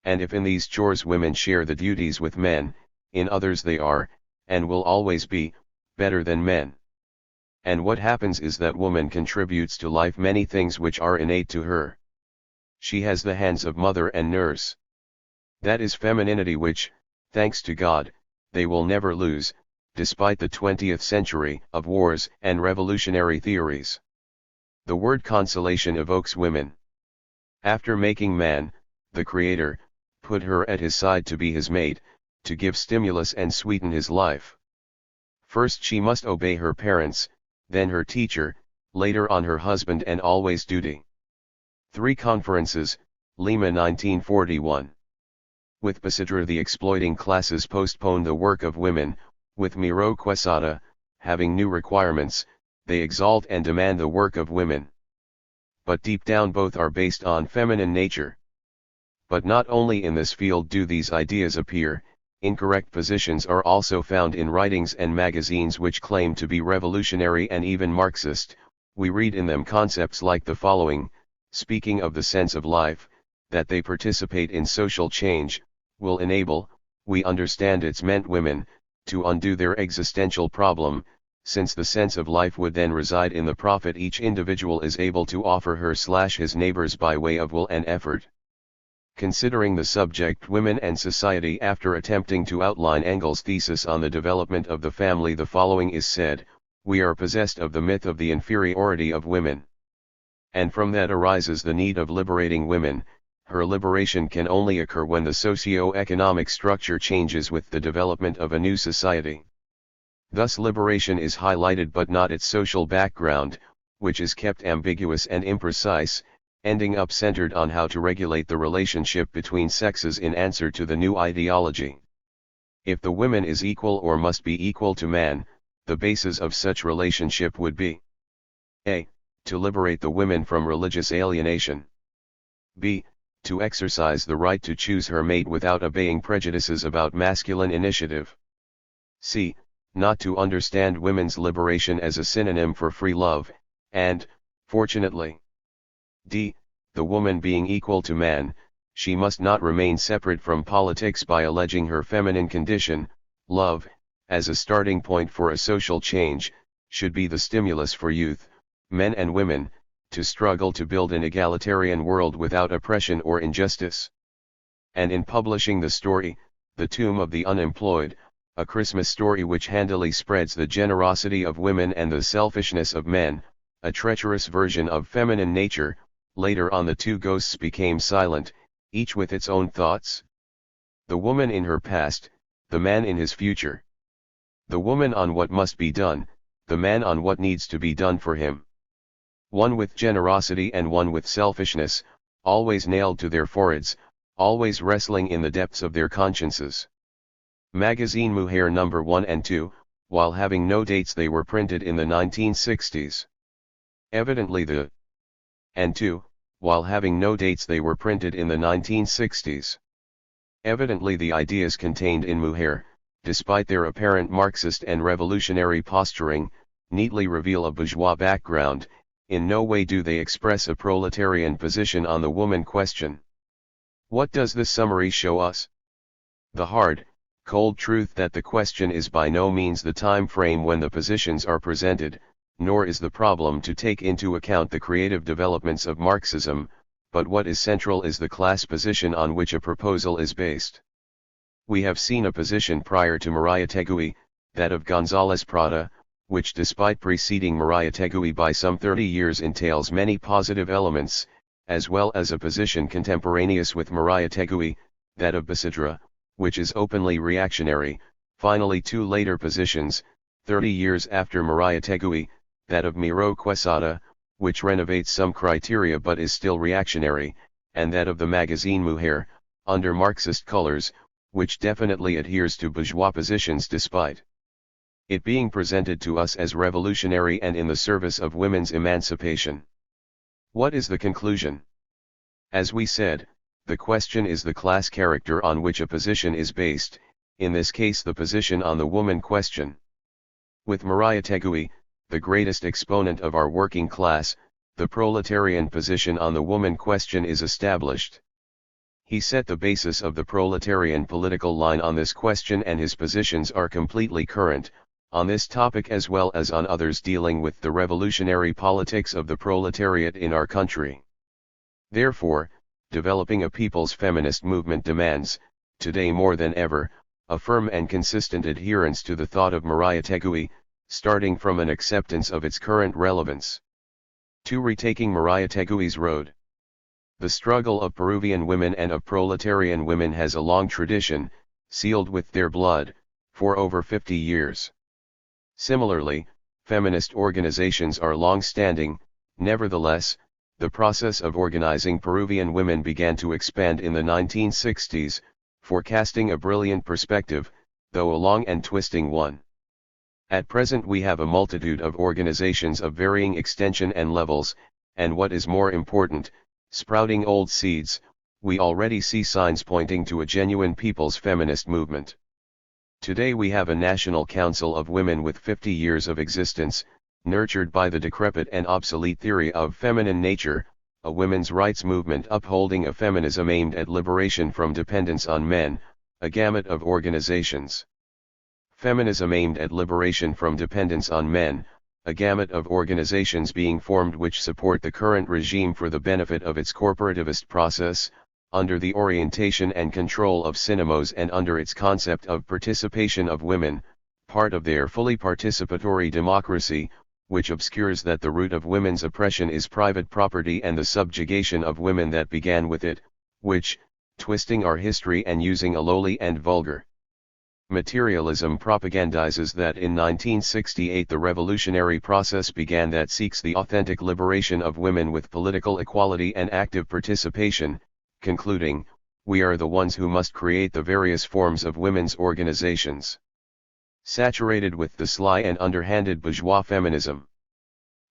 And if in these chores women share the duties with men, in others they are, and will always be, better than men. And what happens is that woman contributes to life many things which are innate to her. She has the hands of mother and nurse. That is femininity which, thanks to God, they will never lose, despite the 20th century of wars and revolutionary theories. The word consolation evokes women. After making man, the Creator, put her at his side to be his mate, to give stimulus and sweeten his life. First she must obey her parents, then her teacher, later on her husband, and always duty. 3 Conferences, Lima 1941. With Basadre the exploiting classes postpone the work of women, with Miro Quesada, having new requirements, they exalt and demand the work of women. But deep down both are based on feminine nature. But not only in this field do these ideas appear, incorrect positions are also found in writings and magazines which claim to be revolutionary and even Marxist. We read in them concepts like the following, speaking of the sense of life, that they participate in social change, will enable, we understand it's meant women, to undo their existential problem, since the sense of life would then reside in the profit each individual is able to offer her/his neighbors by way of will and effort. Considering the subject women and society, after attempting to outline Engels' thesis on the development of the family, the following is said: we are possessed of the myth of the inferiority of women. And from that arises the need of liberating women. Her liberation can only occur when the socio-economic structure changes with the development of a new society. Thus liberation is highlighted but not its social background, which is kept ambiguous and imprecise, ending up centered on how to regulate the relationship between sexes in answer to the new ideology. If the woman is equal or must be equal to man, the basis of such relationship would be a. To liberate the women from religious alienation. b. To exercise the right to choose her mate without obeying prejudices about masculine initiative. c. Not to understand women's liberation as a synonym for free love, and, fortunately, d. The woman being equal to man, she must not remain separate from politics by alleging her feminine condition. Love, as a starting point for a social change, should be the stimulus for youth, men and women, to struggle to build an egalitarian world without oppression or injustice. And in publishing the story, The Tomb of the Unemployed, a Christmas story which handily spreads the generosity of women and the selfishness of men, a treacherous version of feminine nature, later on the two ghosts became silent, each with its own thoughts. The woman in her past, the man in his future. The woman on what must be done, the man on what needs to be done for him. One with generosity and one with selfishness, always nailed to their foreheads, always wrestling in the depths of their consciences. Magazine Mujer No. 1 and 2, while having no dates, they were printed in the 1960s. Evidently the and 2, while having no dates, they were printed in the 1960s. Evidently the ideas contained in Mujer, despite their apparent Marxist and revolutionary posturing, neatly reveal a bourgeois background. In no way do they express a proletarian position on the woman question. What does this summary show us? The hard, cold truth that the question is by no means the time frame when the positions are presented, nor is the problem to take into account the creative developments of Marxism, but what is central is the class position on which a proposal is based. We have seen a position prior to Mariátegui, that of González Prada, which despite preceding Mariátegui by some 30 years entails many positive elements, as well as a position contemporaneous with Mariátegui, that of Basadre, which is openly reactionary. Finally, two later positions, 30 years after Mariátegui, that of Miró Quesada, which renovates some criteria but is still reactionary, and that of the magazine Mujer, under Marxist colors, which definitely adheres to bourgeois positions despite it being presented to us as revolutionary and in the service of women's emancipation. What is the conclusion? As we said, the question is the class character on which a position is based, in this case the position on the woman question. With Mariátegui, the greatest exponent of our working class, the proletarian position on the woman question is established. He set the basis of the proletarian political line on this question, and his positions are completely current, on this topic as well as on others dealing with the revolutionary politics of the proletariat in our country. Therefore, developing a people's feminist movement demands, today more than ever, a firm and consistent adherence to the thought of Mariátegui, starting from an acceptance of its current relevance. 2. Retaking Mariátegui's road. The struggle of Peruvian women and of proletarian women has a long tradition, sealed with their blood, for over 50 years. Similarly, feminist organizations are long-standing. Nevertheless, the process of organizing Peruvian women began to expand in the 1960s, forecasting a brilliant perspective, though a long and twisting one. At present we have a multitude of organizations of varying extension and levels, and what is more important, sprouting old seeds. We already see signs pointing to a genuine people's feminist movement. Today we have a National Council of Women with 50 years of existence, nurtured by the decrepit and obsolete theory of feminine nature, a women's rights movement upholding a feminism aimed at liberation from dependence on men, a gamut of organizations. Feminism aimed at liberation from dependence on men, a gamut of organizations being formed which support the current regime for the benefit of its corporativist process, under the orientation and control of cinemas and under its concept of participation of women, part of their fully participatory democracy, which obscures that the root of women's oppression is private property and the subjugation of women that began with it, which, twisting our history and using a lowly and vulgar materialism, propagandizes that in 1968 the revolutionary process began that seeks the authentic liberation of women with political equality and active participation, concluding, "We are the ones who must create the various forms of women's organizations." Saturated with the sly and underhanded bourgeois feminism.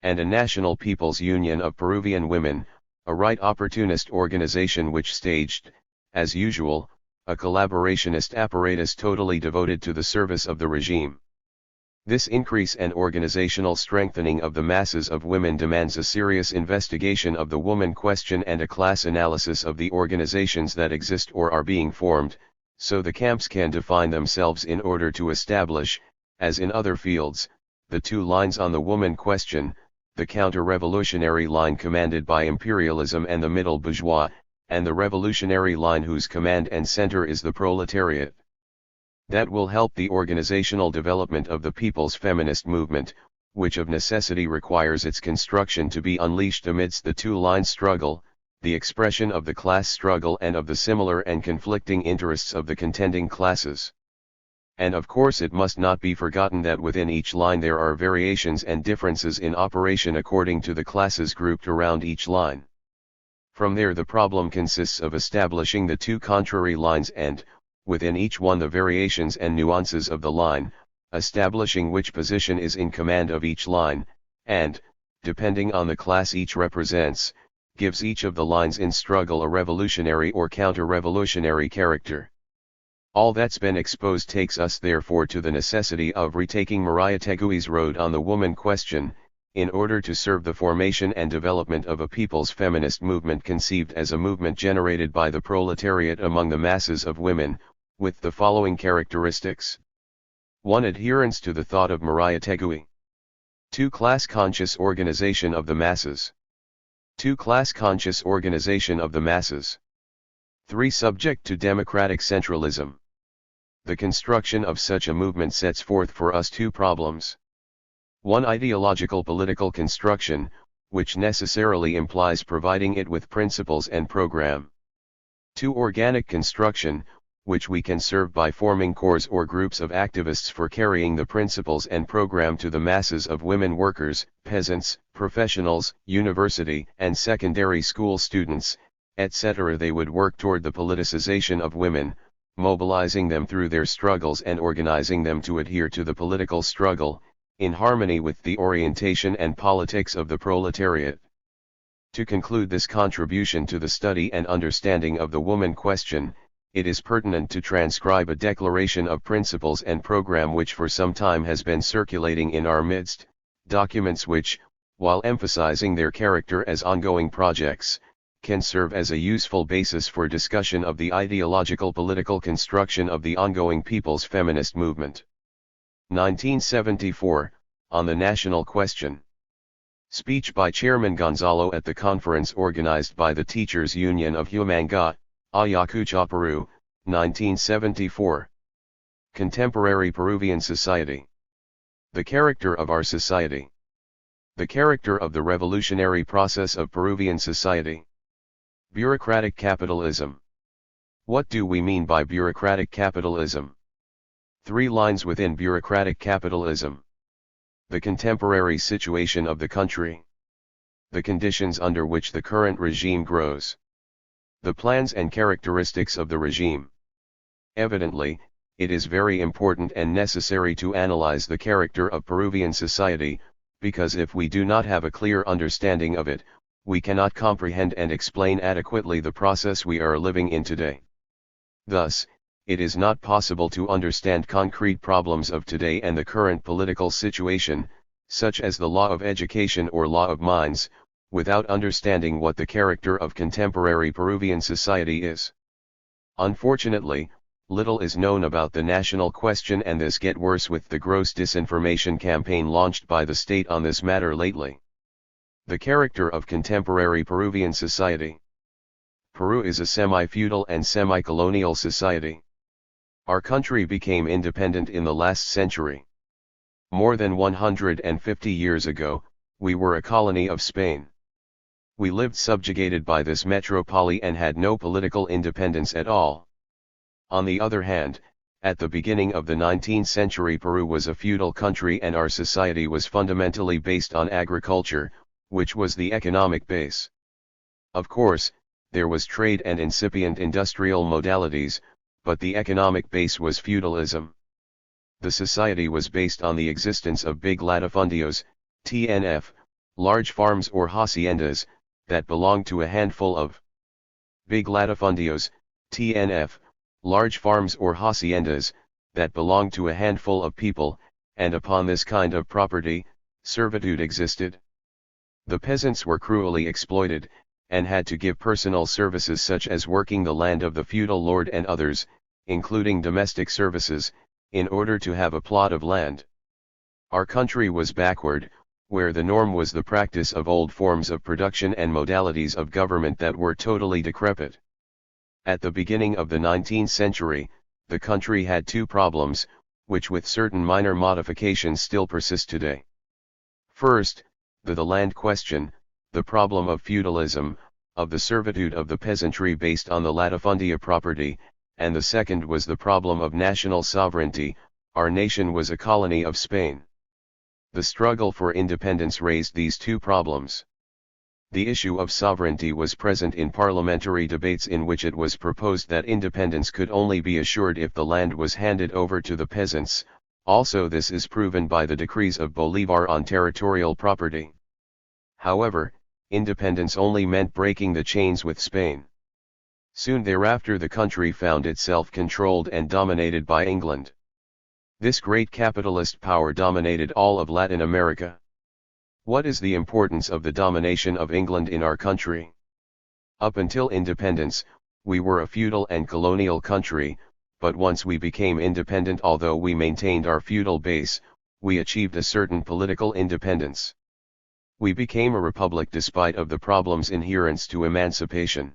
And a National People's Union of Peruvian Women, a right opportunist organization which staged, as usual, a collaborationist apparatus totally devoted to the service of the regime. This increase and organizational strengthening of the masses of women demands a serious investigation of the woman question and a class analysis of the organizations that exist or are being formed, so the camps can define themselves in order to establish, as in other fields, the two lines on the woman question, the counter-revolutionary line commanded by imperialism and the middle bourgeois, and the revolutionary line whose command and center is the proletariat. That will help the organizational development of the people's feminist movement, which of necessity requires its construction to be unleashed amidst the two-line struggle, the expression of the class struggle and of the similar and conflicting interests of the contending classes. And of course it must not be forgotten that within each line there are variations and differences in operation according to the classes grouped around each line. From there the problem consists of establishing the two contrary lines and, within each one the variations and nuances of the line, establishing which position is in command of each line, and, depending on the class each represents, gives each of the lines in struggle a revolutionary or counter-revolutionary character. All that's been exposed takes us therefore to the necessity of retaking Mariátegui's road on the woman question, in order to serve the formation and development of a people's feminist movement conceived as a movement generated by the proletariat among the masses of women, with the following characteristics. 1. Adherence to the thought of Maria Tegui. 2. Class-conscious organization of the masses. 2. Class-conscious organization of the masses. 3. Subject to democratic centralism. The construction of such a movement sets forth for us two problems. 1. Ideological political construction, which necessarily implies providing it with principles and program. 2. Organic construction, which we can serve by forming corps or groups of activists for carrying the principles and program to the masses of women workers, peasants, professionals, university and secondary school students, etc. They would work toward the politicization of women, mobilizing them through their struggles and organizing them to adhere to the political struggle, in harmony with the orientation and politics of the proletariat. To conclude this contribution to the study and understanding of the woman question, it is pertinent to transcribe a declaration of principles and program which for some time has been circulating in our midst, documents which, while emphasizing their character as ongoing projects, can serve as a useful basis for discussion of the ideological political construction of the ongoing people's feminist movement. 1974, on the national question. Speech by Chairman Gonzalo at the conference organized by the Teachers Union of Huamanga, Ayacucho, Peru, 1974. Contemporary Peruvian Society. The character of our society. The character of the revolutionary process of Peruvian society. Bureaucratic capitalism. What do we mean by bureaucratic capitalism? 3 lines within bureaucratic capitalism. The contemporary situation of the country. The conditions under which the current regime grows. The plans and characteristics of the regime. Evidently, it is very important and necessary to analyze the character of Peruvian society, because if we do not have a clear understanding of it, we cannot comprehend and explain adequately the process we are living in today. Thus, it is not possible to understand concrete problems of today and the current political situation, such as the law of education or law of mines, without understanding what the character of contemporary Peruvian society is. Unfortunately, little is known about the national question, and this gets worse with the gross disinformation campaign launched by the state on this matter lately. The character of contemporary Peruvian society. Peru is a semi-feudal and semi-colonial society. Our country became independent in the last century. More than 150 years ago, we were a colony of Spain. We lived subjugated by this metropole and had no political independence at all. On the other hand, at the beginning of the 19th century, Peru was a feudal country and our society was fundamentally based on agriculture, which was the economic base. Of course, there was trade and incipient industrial modalities, but the economic base was feudalism. The society was based on the existence of big latifundios, TNF, large farms or haciendas, that belonged to a handful of big latifundios, TNF, large farms or haciendas, that belonged to a handful of people, and upon this kind of property, servitude existed. The peasants were cruelly exploited, and had to give personal services such as working the land of the feudal lord and others, including domestic services, in order to have a plot of land. Our country was backward, where the norm was the practice of old forms of production and modalities of government that were totally decrepit. At the beginning of the 19th century, the country had two problems, which with certain minor modifications still persist today. First, the land question, the problem of feudalism, of the servitude of the peasantry based on the latifundia property, and the second was the problem of national sovereignty. Our nation was a colony of Spain. The struggle for independence raised these two problems. The issue of sovereignty was present in parliamentary debates in which it was proposed that independence could only be assured if the land was handed over to the peasants. Also, this is proven by the decrees of Bolívar on territorial property. However, independence only meant breaking the chains with Spain. Soon thereafter the country found itself controlled and dominated by England. This great capitalist power dominated all of Latin America. What is the importance of the domination of England in our country? Up until independence, we were a feudal and colonial country, but once we became independent, although we maintained our feudal base, we achieved a certain political independence. We became a republic despite of the problems inherent to emancipation.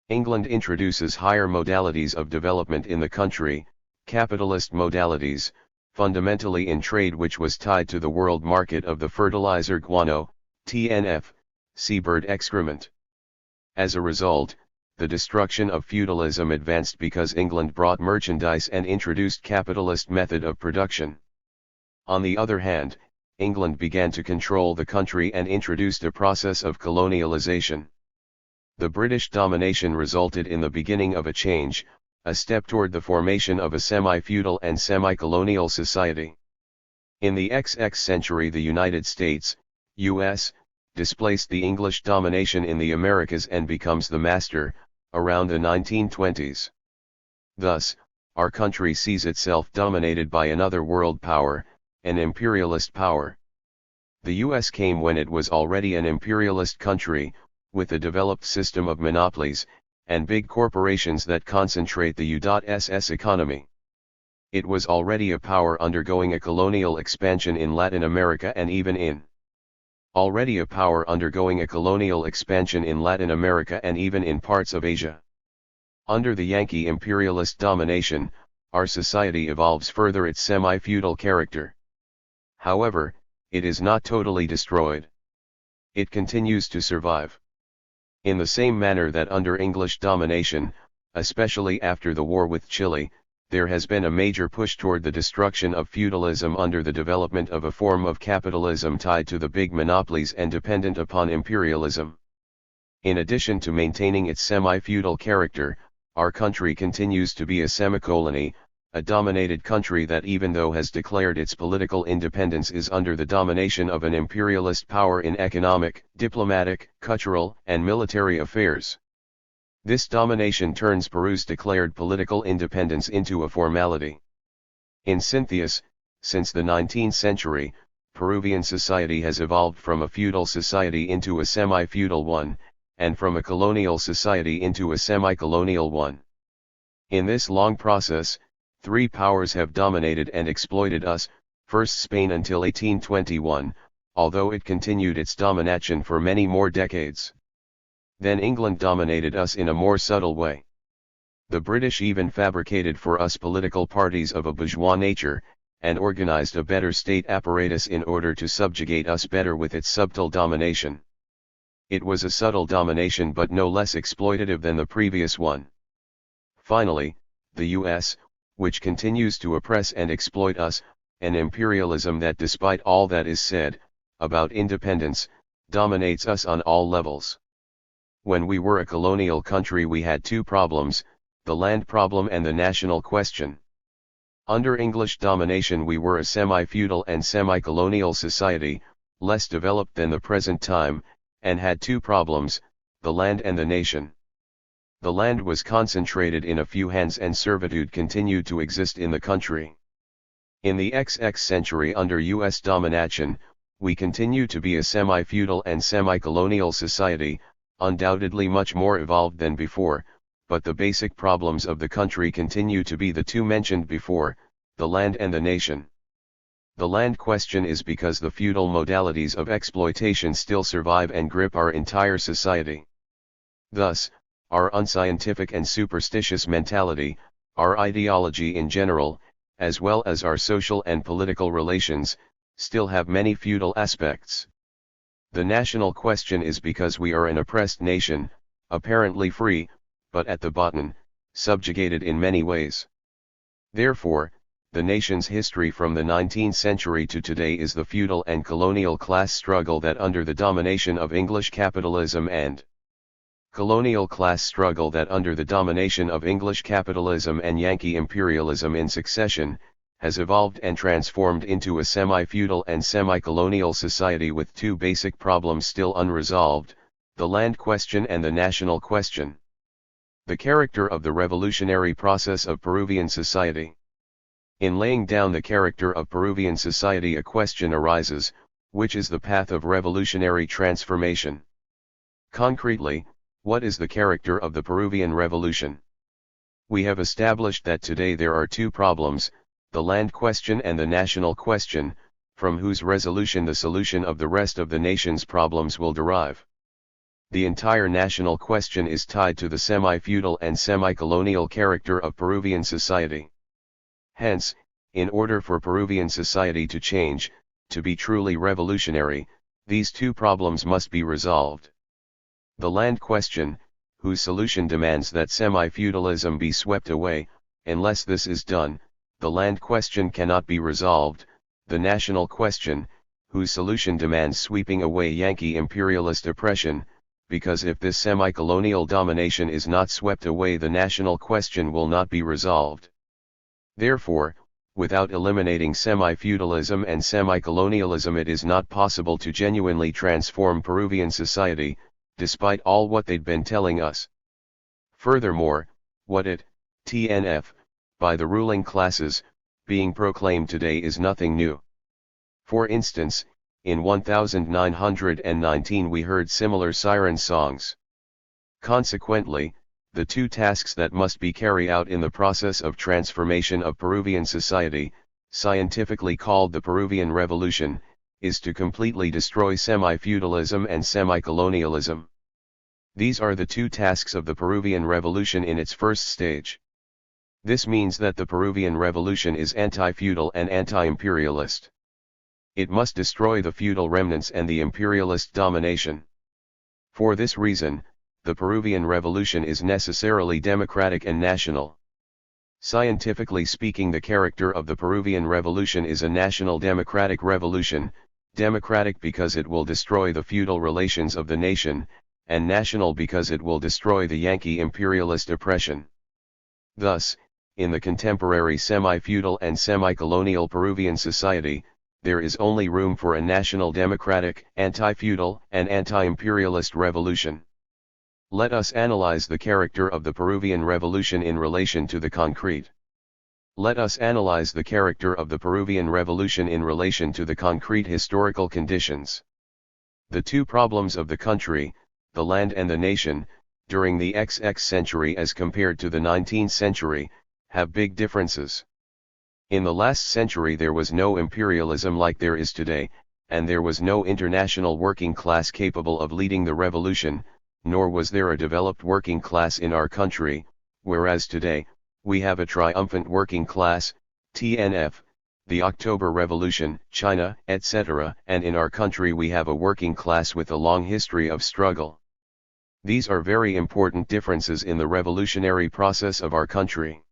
England introduces higher modalities of development in the country, capitalist modalities, fundamentally in trade, which was tied to the world market of the fertilizer guano, TNF, seabird excrement. As a result, the destruction of feudalism advanced because England brought merchandise and introduced capitalist method of production. On the other hand, England began to control the country and introduced a process of colonialization. The British domination resulted in the beginning of a change, a step toward the formation of a semi-feudal and semi-colonial society. In the XX century, the United States, US, displaced the English domination in the Americas and becomes the master, around the 1920s. Thus, our country sees itself dominated by another world power, an imperialist power. The US came when it was already an imperialist country, with a developed system of monopolies, and big corporations that concentrate the U.S.'s economy. It was already a power undergoing a colonial expansion in Latin America and even in parts of Asia. Under the Yankee imperialist domination, our society evolves further its semi-feudal character. However, it is not totally destroyed. It continues to survive. In the same manner that under English domination, especially after the war with Chile, there has been a major push toward the destruction of feudalism under the development of a form of capitalism tied to the big monopolies and dependent upon imperialism. In addition to maintaining its semi-feudal character, our country continues to be a semi-colony, a dominated country that, even though has declared its political independence, is under the domination of an imperialist power in economic, diplomatic, cultural, and military affairs. This domination turns Peru's declared political independence into a formality. In synthesis, since the 19th century, Peruvian society has evolved from a feudal society into a semi-feudal one, and from a colonial society into a semi-colonial one. In this long process, three powers have dominated and exploited us, first Spain until 1821, although it continued its domination for many more decades. Then England dominated us in a more subtle way. The British even fabricated for us political parties of a bourgeois nature, and organized a better state apparatus in order to subjugate us better with its subtle domination. It was a subtle domination but no less exploitative than the previous one. Finally, the US, which continues to oppress and exploit us, an imperialism that, despite all that is said about independence, dominates us on all levels. When we were a colonial country, we had two problems, the land problem and the national question. Under English domination, we were a semi-feudal and semi-colonial society, less developed than the present time, and had two problems, the land and the nation. The land was concentrated in a few hands and servitude continued to exist in the country. In the XX century under US domination, we continue to be a semi-feudal and semi-colonial society, undoubtedly much more evolved than before, but the basic problems of the country continue to be the two mentioned before, the land and the nation. The land question is because the feudal modalities of exploitation still survive and grip our entire society. Thus, our unscientific and superstitious mentality, our ideology in general, as well as our social and political relations, still have many feudal aspects. The national question is because we are an oppressed nation, apparently free, but at the bottom, subjugated in many ways. Therefore, the nation's history from the 19th century to today is the feudal and colonial class struggle that under the domination of English capitalism and colonial class struggle that under the domination of English capitalism and Yankee imperialism in succession, has evolved and transformed into a semi-feudal and semi-colonial society with two basic problems still unresolved, the land question and the national question. The character of the revolutionary process of Peruvian society. In laying down the character of Peruvian society, a question arises, which is the path of revolutionary transformation? Concretely, what is the character of the Peruvian Revolution? We have established that today there are two problems, the land question and the national question, from whose resolution the solution of the rest of the nation's problems will derive. The entire national question is tied to the semi-feudal and semi-colonial character of Peruvian society. Hence, in order for Peruvian society to change, to be truly revolutionary, these two problems must be resolved. The land question, whose solution demands that semi-feudalism be swept away. Unless this is done, the land question cannot be resolved. The national question, whose solution demands sweeping away Yankee imperialist oppression, because if this semi-colonial domination is not swept away, the national question will not be resolved. Therefore, without eliminating semi-feudalism and semi-colonialism, it is not possible to genuinely transform Peruvian society, despite all what they'd been telling us. Furthermore, what it, TNF, by the ruling classes, being proclaimed today is nothing new. For instance, in 1919 we heard similar siren songs. Consequently, the two tasks that must be carried out in the process of transformation of Peruvian society, scientifically called the Peruvian Revolution, is to completely destroy semi-feudalism and semi-colonialism. These are the two tasks of the Peruvian Revolution in its first stage. This means that the Peruvian Revolution is anti-feudal and anti-imperialist. It must destroy the feudal remnants and the imperialist domination. For this reason, the Peruvian Revolution is necessarily democratic and national. Scientifically speaking, the character of the Peruvian Revolution is a national democratic revolution, democratic because it will destroy the feudal relations of the nation, and national because it will destroy the Yankee imperialist oppression. Thus, in the contemporary semi-feudal and semi-colonial Peruvian society, there is only room for a national democratic, anti-feudal, and anti-imperialist revolution. Let us analyze the character of the Peruvian Revolution in relation to the concrete. Let us analyze the character of the Peruvian Revolution in relation to the concrete historical conditions. The two problems of the country, the land and the nation, during the XX century as compared to the 19th century, have big differences. In the last century there was no imperialism like there is today, and there was no international working class capable of leading the revolution, nor was there a developed working class in our country, whereas today, we have a triumphant working class, TNF, the October Revolution, China, etc., and in our country we have a working class with a long history of struggle. These are very important differences in the revolutionary process of our country.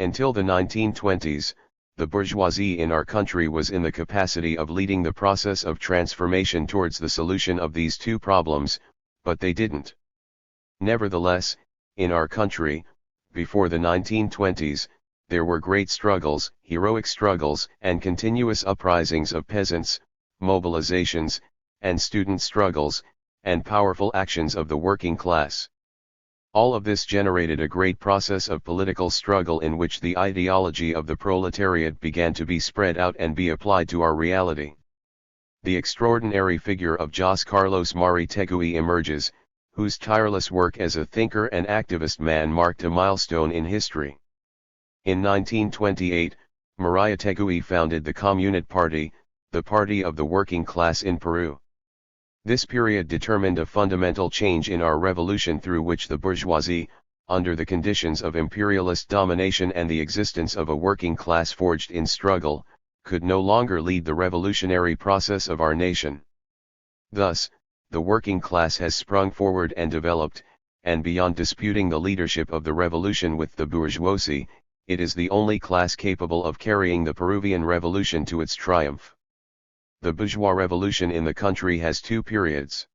Until the 1920s, the bourgeoisie in our country was in the capacity of leading the process of transformation towards the solution of these two problems, but they didn't. Nevertheless, in our country, before the 1920s, there were great struggles, heroic struggles, and continuous uprisings of peasants, mobilizations, and student struggles, and powerful actions of the working class. All of this generated a great process of political struggle in which the ideology of the proletariat began to be spread out and be applied to our reality. The extraordinary figure of José Carlos María Tegui emerges, whose tireless work as a thinker and activist man marked a milestone in history. In 1928, María Tegui founded the Communist Party, the party of the working class in Peru. This period determined a fundamental change in our revolution through which the bourgeoisie, under the conditions of imperialist domination and the existence of a working class forged in struggle, could no longer lead the revolutionary process of our nation. Thus, the working class has sprung forward and developed, and beyond disputing the leadership of the revolution with the bourgeoisie, it is the only class capable of carrying the Peruvian Revolution to its triumph. The bourgeois revolution in the country has two periods.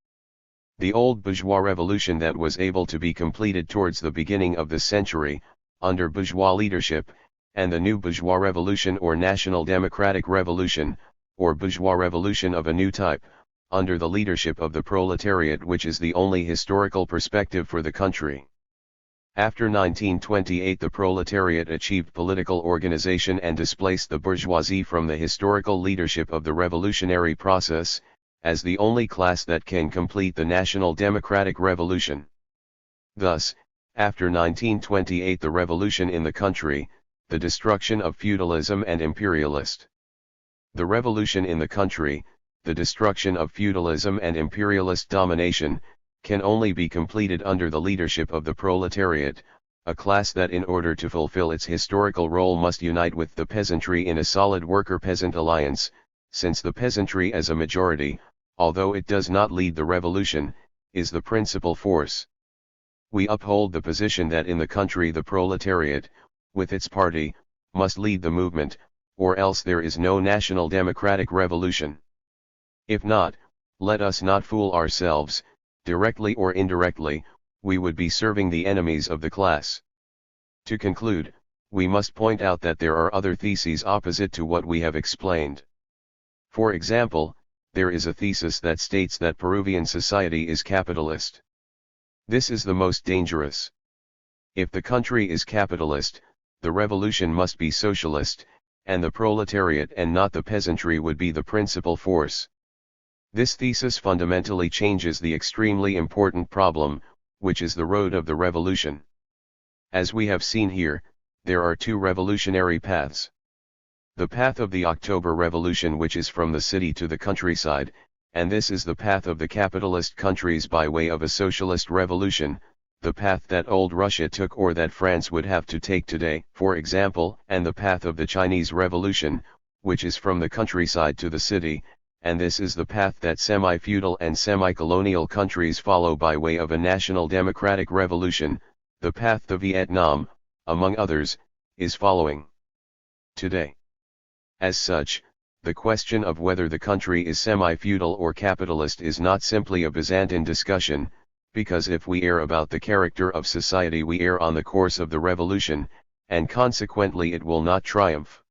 The old bourgeois revolution that was able to be completed towards the beginning of the century, under bourgeois leadership, and the new bourgeois revolution or national democratic revolution, or bourgeois revolution of a new type, under the leadership of the proletariat, which is the only historical perspective for the country. After 1928 the proletariat achieved political organization and displaced the bourgeoisie from the historical leadership of the revolutionary process, as the only class that can complete the national democratic revolution. Thus, After 1928, the revolution in the country, the destruction of feudalism and imperialist. The revolution in the country, the destruction of feudalism and imperialist domination, can only be completed under the leadership of the proletariat, a class that in order to fulfill its historical role must unite with the peasantry in a solid worker-peasant alliance, since the peasantry as a majority, although it does not lead the revolution, is the principal force. We uphold the position that in the country the proletariat, with its party, must lead the movement, or else there is no national democratic revolution. If not, let us not fool ourselves, directly or indirectly, we would be serving the enemies of the class. To conclude, we must point out that there are other theses opposite to what we have explained. For example, there is a thesis that states that Peruvian society is capitalist. This is the most dangerous. If the country is capitalist, the revolution must be socialist, and the proletariat and not the peasantry would be the principal force. This thesis fundamentally changes the extremely important problem, which is the road of the revolution. As we have seen here, there are two revolutionary paths. The path of the October Revolution, which is from the city to the countryside, and this is the path of the capitalist countries by way of a socialist revolution, the path that old Russia took or that France would have to take today, for example, and the path of the Chinese Revolution, which is from the countryside to the city, and this is the path that semi-feudal and semi-colonial countries follow by way of a national democratic revolution, the path the Vietnam, among others, is following today. As such, the question of whether the country is semi-feudal or capitalist is not simply a Byzantine discussion, because if we err about the character of society we err on the course of the revolution, and consequently it will not triumph.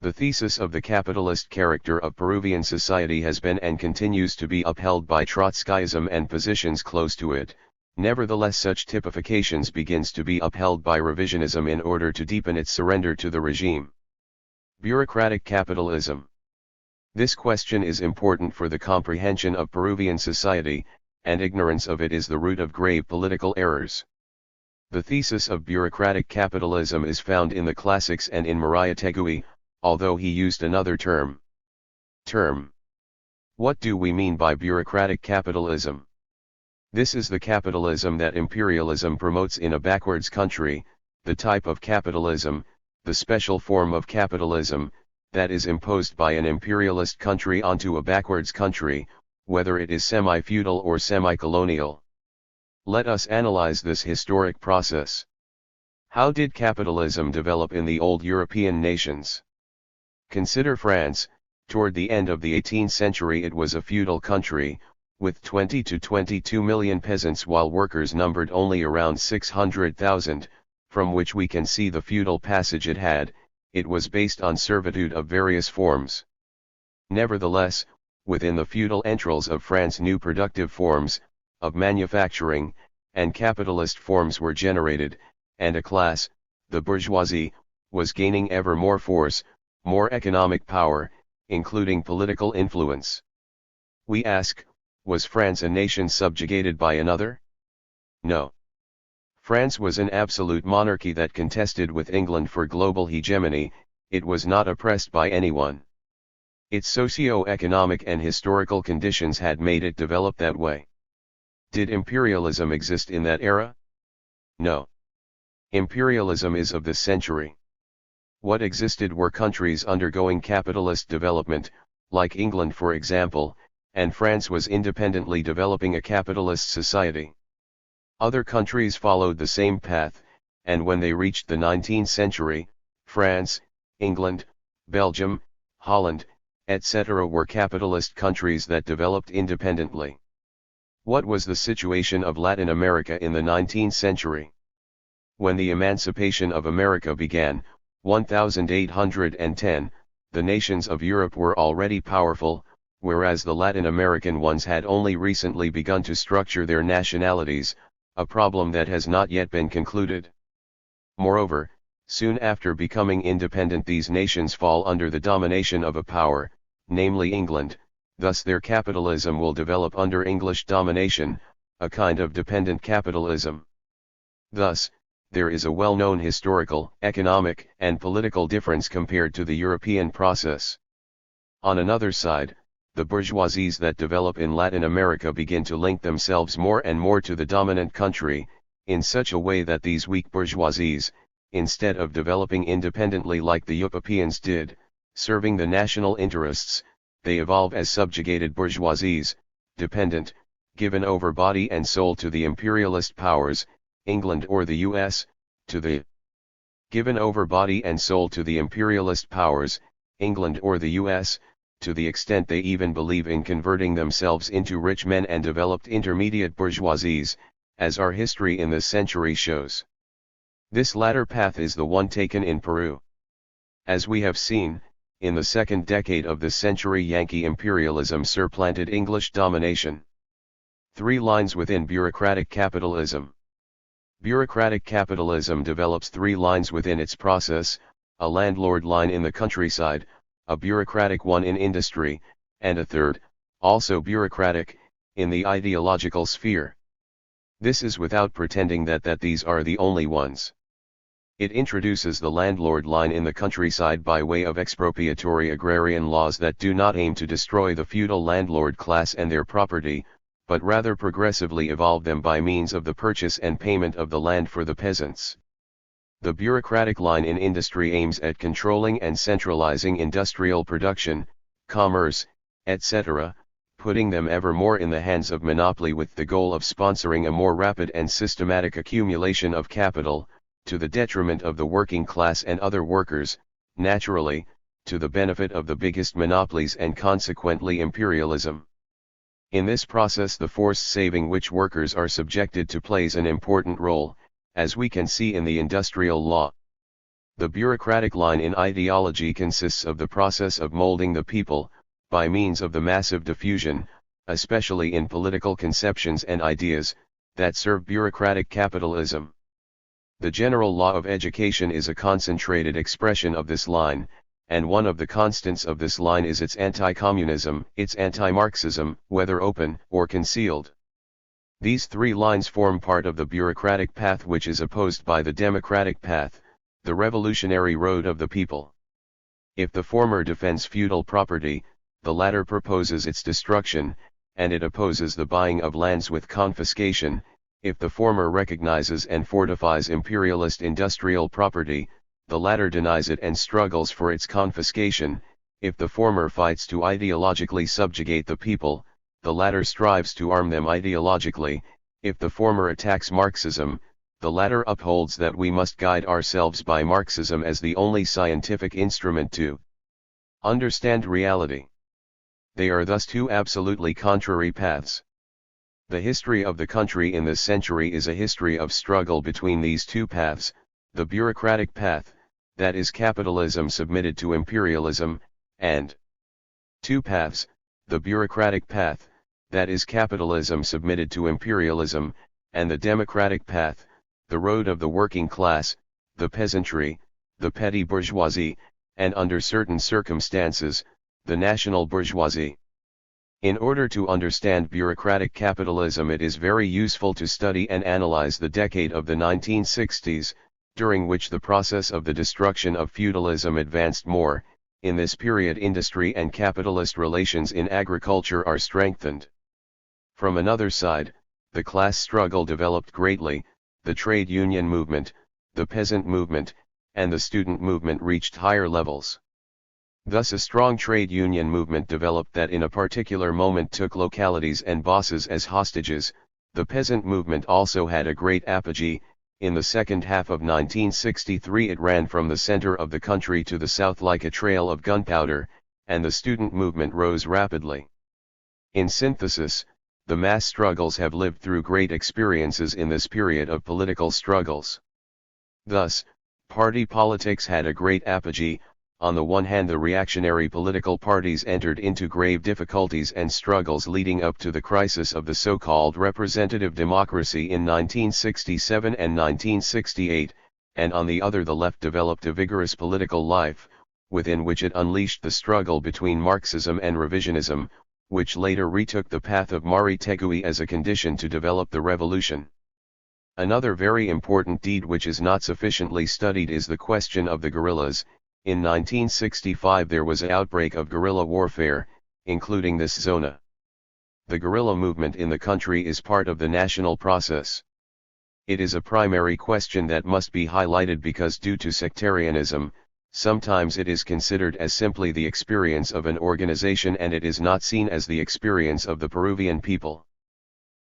The thesis of the capitalist character of Peruvian society has been and continues to be upheld by Trotskyism and positions close to it, nevertheless such typifications begins to be upheld by revisionism in order to deepen its surrender to the regime. Bureaucratic capitalism. This question is important for the comprehension of Peruvian society, and ignorance of it is the root of grave political errors. The thesis of bureaucratic capitalism is found in the classics and in Mariátegui, although he used another term. What do we mean by bureaucratic capitalism? This is the capitalism that imperialism promotes in a backwards country, the type of capitalism, the special form of capitalism, that is imposed by an imperialist country onto a backwards country, whether it is semi-feudal or semi-colonial. Let us analyze this historic process. How did capitalism develop in the old European nations? Consider France. Toward the end of the 18th century it was a feudal country, with 20 to 22 million peasants while workers numbered only around 600,000, from which we can see the feudal passage it had. It was based on servitude of various forms. Nevertheless, within the feudal entrails of France new productive forms, of manufacturing, and capitalist forms were generated, and a class, the bourgeoisie, was gaining ever more force, more economic power, including political influence. We ask, was France a nation subjugated by another? No. France was an absolute monarchy that contested with England for global hegemony. It was not oppressed by anyone. Its socio-economic and historical conditions had made it develop that way. Did imperialism exist in that era? No. Imperialism is of this century. What existed were countries undergoing capitalist development, like England for example, and France was independently developing a capitalist society. Other countries followed the same path, and when they reached the 19th century, France, England, Belgium, Holland, etc. were capitalist countries that developed independently. What was the situation of Latin America in the 19th century? When the emancipation of America began, 1810, the nations of Europe were already powerful, whereas the Latin American ones had only recently begun to structure their nationalities, a problem that has not yet been concluded. Moreover, soon after becoming independent these nations fall under the domination of a power, namely England, thus their capitalism will develop under English domination, a kind of dependent capitalism. Thus, there is a well-known historical, economic, and political difference compared to the European process. On another side, the bourgeoisies that develop in Latin America begin to link themselves more and more to the dominant country, in such a way that these weak bourgeoisies, instead of developing independently like the Europeans did, serving the national interests, they evolve as subjugated bourgeoisies, dependent, given over body and soul to the imperialist powers, England or the US, given over body and soul to the imperialist powers, England or the US, to the extent they even believe in converting themselves into rich men and developed intermediate bourgeoisies, as our history in this century shows. This latter path is the one taken in Peru. As we have seen, in the second decade of this century Yankee imperialism supplanted English domination. 3 lines within bureaucratic capitalism. Bureaucratic capitalism develops 3 lines within its process, a landlord line in the countryside, a bureaucratic one in industry, and a third, also bureaucratic, in the ideological sphere. This is without pretending that these are the only ones. It introduces the landlord line in the countryside by way of expropriatory agrarian laws that do not aim to destroy the feudal landlord class and their property, but rather progressively evolve them by means of the purchase and payment of the land for the peasants. The bureaucratic line in industry aims at controlling and centralizing industrial production, commerce, etc., putting them ever more in the hands of monopoly with the goal of sponsoring a more rapid and systematic accumulation of capital, to the detriment of the working class and other workers, naturally, to the benefit of the biggest monopolies and consequently imperialism. In this process the forced saving which workers are subjected to plays an important role, as we can see in the industrial law. The bureaucratic line in ideology consists of the process of molding the people, by means of the massive diffusion, especially in political conceptions and ideas, that serve bureaucratic capitalism. The general law of education is a concentrated expression of this line, and one of the constants of this line is its anti-communism, its anti-Marxism, whether open or concealed. These 3 lines form part of the bureaucratic path which is opposed by the democratic path, the revolutionary road of the people. If the former defends feudal property, the latter proposes its destruction, and it opposes the buying of lands with confiscation. If the former recognizes and fortifies imperialist industrial property, the latter denies it and struggles for its confiscation. If the former fights to ideologically subjugate the people, the latter strives to arm them ideologically. If the former attacks Marxism, the latter upholds that we must guide ourselves by Marxism as the only scientific instrument to understand reality. They are thus 2 absolutely contrary paths. The history of the country in this century is a history of struggle between these 2 paths, the bureaucratic path, that is capitalism submitted to imperialism, and 2 paths, the bureaucratic path, that is capitalism submitted to imperialism, and the democratic path, the road of the working class, the peasantry, the petty bourgeoisie, and under certain circumstances, the national bourgeoisie. In order to understand bureaucratic capitalism it is very useful to study and analyze the decade of the 1960s, during which the process of the destruction of feudalism advanced more. In this period industry and capitalist relations in agriculture are strengthened. From another side, the class struggle developed greatly, the trade union movement, the peasant movement, and the student movement reached higher levels. Thus a strong trade union movement developed that in a particular moment took localities and bosses as hostages. The peasant movement also had a great apogee. In the second half of 1963 it ran from the center of the country to the south like a trail of gunpowder, and the student movement rose rapidly. In synthesis, the mass struggles have lived through great experiences in this period of political struggles. Thus, party politics had a great apogee. On the one hand the reactionary political parties entered into grave difficulties and struggles leading up to the crisis of the so-called representative democracy in 1967 and 1968, and on the other the left developed a vigorous political life, within which it unleashed the struggle between Marxism and revisionism, which later retook the path of Mari Tegui as a condition to develop the revolution. Another very important deed which is not sufficiently studied is the question of the guerrillas. In 1965 there was an outbreak of guerrilla warfare, including this zona. The guerrilla movement in the country is part of the national process. It is a primary question that must be highlighted because due to sectarianism, sometimes it is considered as simply the experience of an organization and it is not seen as the experience of the Peruvian people.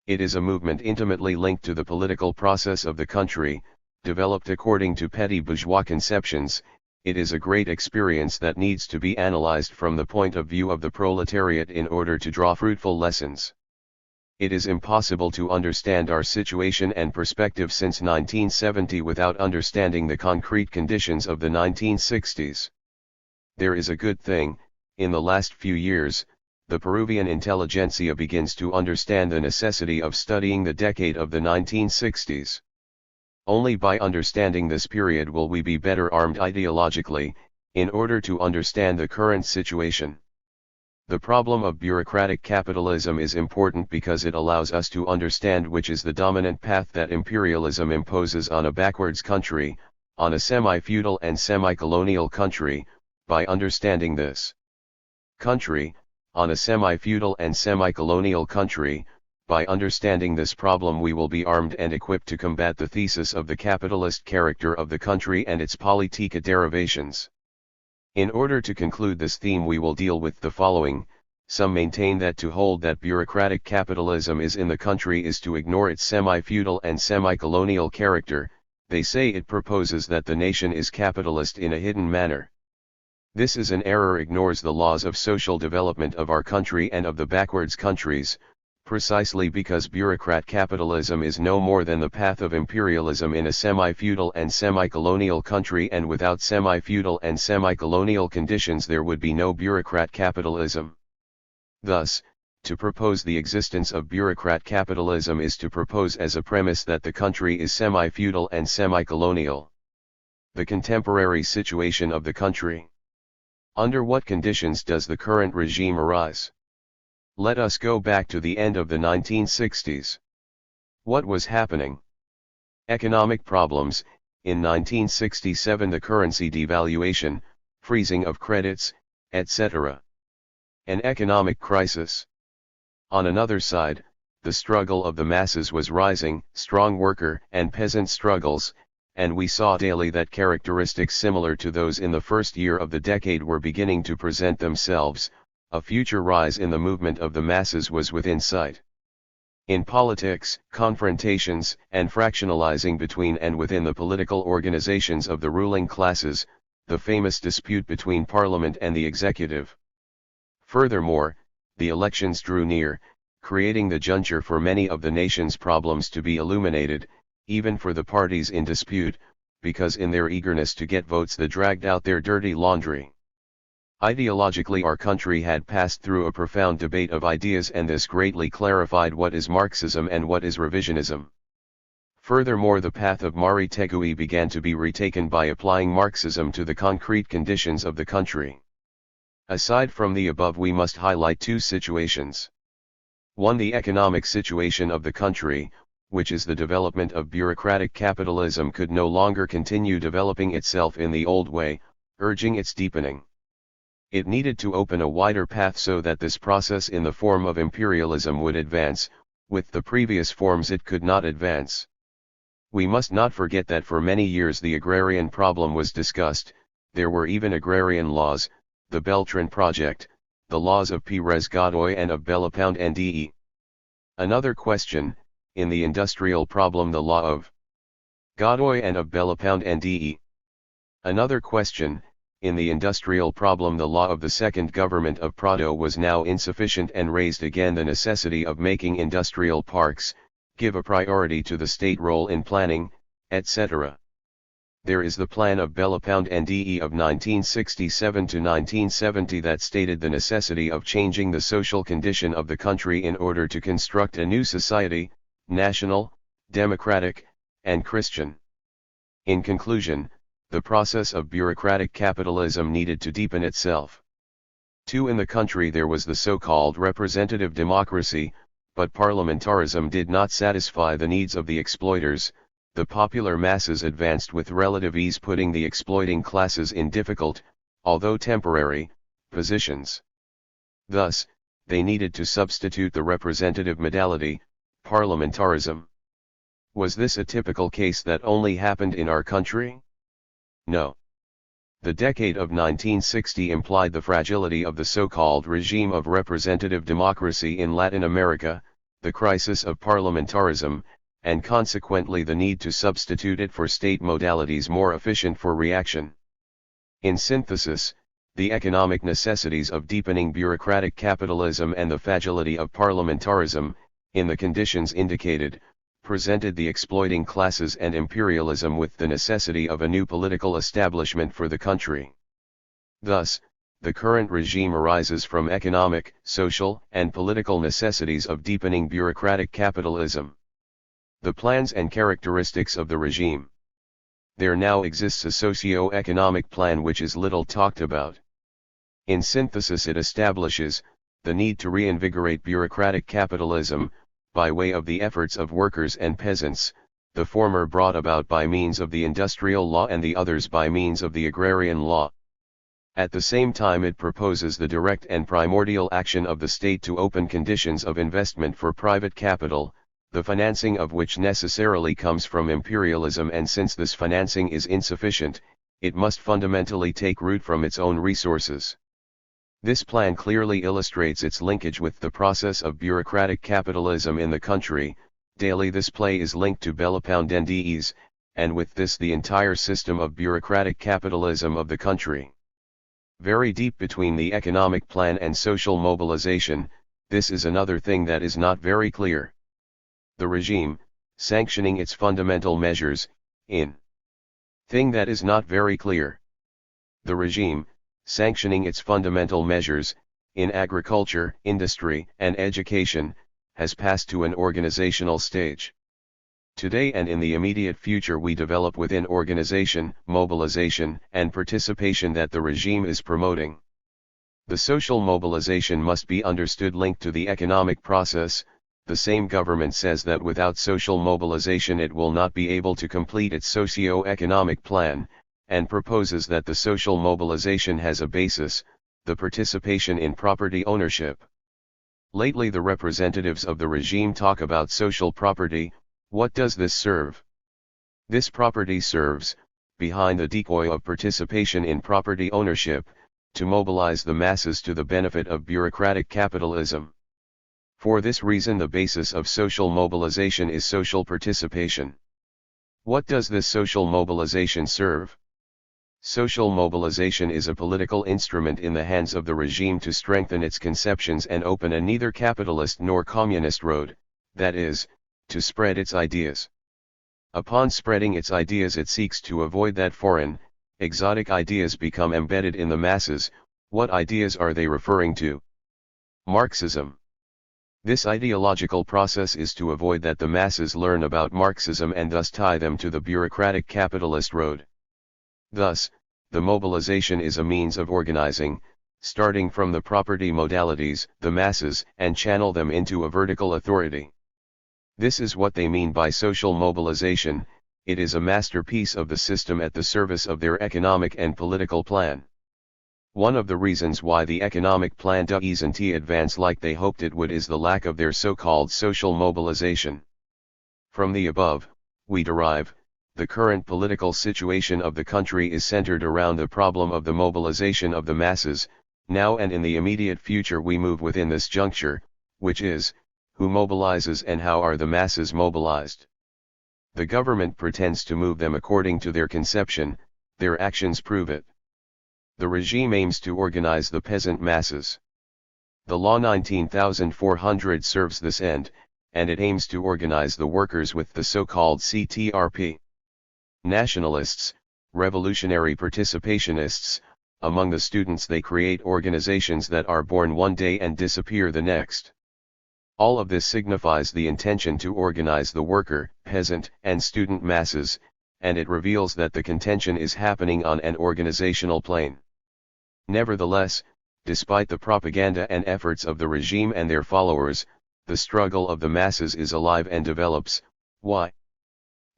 It is a movement intimately linked to the political process of the country, developed according to petty bourgeois conceptions. It is a great experience that needs to be analyzed from the point of view of the proletariat in order to draw fruitful lessons. It is impossible to understand our situation and perspective since 1970 without understanding the concrete conditions of the 1960s. There is a good thing, in the last few years, the Peruvian intelligentsia begins to understand the necessity of studying the decade of the 1960s. Only by understanding this period will we be better armed ideologically, in order to understand the current situation. The problem of bureaucratic capitalism is important because it allows us to understand which is the dominant path that imperialism imposes on a backwards country, on a semi-feudal and semi-colonial country. By understanding this country, on a semi-feudal and semi-colonial country, by understanding this problem we will be armed and equipped to combat the thesis of the capitalist character of the country and its politica derivations. In order to conclude this theme we will deal with the following. Some maintain that to hold that bureaucratic capitalism is in the country is to ignore its semi-feudal and semi-colonial character. They say it proposes that the nation is capitalist in a hidden manner. This is an error, ignores the laws of social development of our country and of the backwards countries, precisely because bureaucrat capitalism is no more than the path of imperialism in a semi-feudal and semi-colonial country, and without semi-feudal and semi-colonial conditions there would be no bureaucrat capitalism. Thus, to propose the existence of bureaucrat capitalism is to propose as a premise that the country is semi-feudal and semi-colonial. The contemporary situation of the country. Under what conditions does the current regime arise? Let us go back to the end of the 1960s. What was happening? Economic problems. In 1967 the currency devaluation, freezing of credits, etc. An economic crisis. On another side, the struggle of the masses was rising, strong worker and peasant struggles, and we saw daily that characteristics similar to those in the first year of the decade were beginning to present themselves. A future rise in the movement of the masses was within sight. In politics, confrontations and fractionalizing between and within the political organizations of the ruling classes, the famous dispute between parliament and the executive. Furthermore, the elections drew near, creating the juncture for many of the nation's problems to be illuminated, even for the parties in dispute, because in their eagerness to get votes they dragged out their dirty laundry. Ideologically our country had passed through a profound debate of ideas, and this greatly clarified what is Marxism and what is revisionism. Furthermore, the path of Mari Tegui began to be retaken by applying Marxism to the concrete conditions of the country. Aside from the above, we must highlight two situations. One, the economic situation of the country, which is the development of bureaucratic capitalism could no longer continue developing itself in the old way, urging its deepening. It needed to open a wider path so that this process in the form of imperialism would advance. With the previous forms it could not advance. We must not forget that for many years the agrarian problem was discussed. There were even agrarian laws, the Beltran Project, the laws of Pérez Godoy and of Belapound Nde. Another question, in the industrial problem the law of Godoy and of Belapound Nde. Another question, in the industrial problem the law of the second government of Prado was now insufficient and raised again the necessity of making industrial parks, give a priority to the state role in planning, etc. There is the plan of Belapound Nde of 1967 to 1970 that stated the necessity of changing the social condition of the country in order to construct a new society, national, democratic, and Christian. In conclusion, the process of bureaucratic capitalism needed to deepen itself. 2. In the country there was the so-called representative democracy, but parliamentarism did not satisfy the needs of the exploiters. the popular masses advanced with relative ease, putting the exploiting classes in difficult, although temporary, positions. Thus, they needed to substitute the representative modality, parliamentarism. Was this a typical case that only happened in our country? No. The decade of 1960 implied the fragility of the so-called regime of representative democracy in Latin America, the crisis of parliamentarism, and consequently the need to substitute it for state modalities more efficient for reaction. In synthesis, the economic necessities of deepening bureaucratic capitalism and the fragility of parliamentarism, in the conditions indicated, presented the exploiting classes and imperialism with the necessity of a new political establishment for the country. Thus, the current regime arises from economic, social, and political necessities of deepening bureaucratic capitalism. The plans and characteristics of the regime. There now exists a socio-economic plan which is little talked about. In synthesis, it establishes the need to reinvigorate bureaucratic capitalism, by way of the efforts of workers and peasants, the former brought about by means of the industrial law and the others by means of the agrarian law. At the same time, it proposes the direct and primordial action of the state to open conditions of investment for private capital, the financing of which necessarily comes from imperialism, and since this financing is insufficient, it must fundamentally take root from its own resources. This plan clearly illustrates its linkage with the process of bureaucratic capitalism in the country. Daily this play is linked to Bellepoundendes, and with this the entire system of bureaucratic capitalism of the country. Very deep between the economic plan and social mobilization, this is another thing that is not very clear. The regime, sanctioning its fundamental measures, in thing that is not very clear. The regime, sanctioning its fundamental measures, in agriculture, industry, and education, has passed to an organizational stage. Today and in the immediate future we develop within organization, mobilization, and participation that the regime is promoting. The social mobilization must be understood linked to the economic process. The same government says that without social mobilization it will not be able to complete its socio-economic plan, and proposes that the social mobilization has a basis, the participation in property ownership. Lately the representatives of the regime talk about social property. What does this serve? This property serves, behind the decoy of participation in property ownership, to mobilize the masses to the benefit of bureaucratic capitalism. For this reason the basis of social mobilization is social participation. What does this social mobilization serve? Social mobilization is a political instrument in the hands of the regime to strengthen its conceptions and open a neither capitalist nor communist road, that is, to spread its ideas. Upon spreading its ideas it seeks to avoid that foreign, exotic ideas become embedded in the masses. What ideas are they referring to? Marxism. This ideological process is to avoid that the masses learn about Marxism and thus tie them to the bureaucratic capitalist road. Thus, the mobilization is a means of organizing, starting from the property modalities, the masses, and channel them into a vertical authority. This is what they mean by social mobilization. It is a masterpiece of the system at the service of their economic and political plan. One of the reasons why the economic plan doesn't advance like they hoped it would is the lack of their so-called social mobilization. From the above, we derive, the current political situation of the country is centered around the problem of the mobilization of the masses. Now and in the immediate future we move within this juncture, which is, who mobilizes and how are the masses mobilized? The government pretends to move them according to their conception, their actions prove it. The regime aims to organize the peasant masses. The Law 19,400 serves this end, and it aims to organize the workers with the so-called CTRP. Nationalists, revolutionary participationists, among the students they create organizations that are born one day and disappear the next. All of this signifies the intention to organize the worker, peasant, and student masses, and it reveals that the contention is happening on an organizational plane. Nevertheless, despite the propaganda and efforts of the regime and their followers, the struggle of the masses is alive and develops. Why?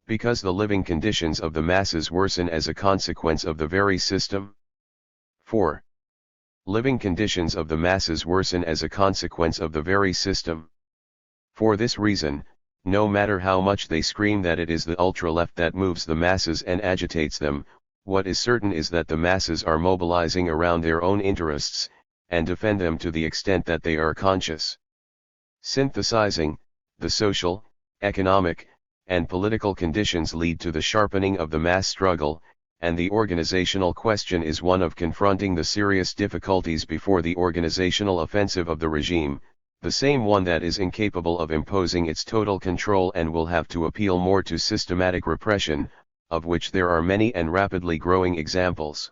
Because the living conditions of the masses worsen as a consequence of the very system. 4. Living conditions of the masses worsen as a consequence of the very system. For this reason, no matter how much they scream that it is the ultra-left that moves the masses and agitates them, what is certain is that the masses are mobilizing around their own interests, and defend them to the extent that they are conscious. Synthesizing, the social, economic, and political conditions lead to the sharpening of the mass struggle, and the organizational question is one of confronting the serious difficulties before the organizational offensive of the regime, the same one that is incapable of imposing its total control and will have to appeal more to systematic repression, of which there are many and rapidly growing examples.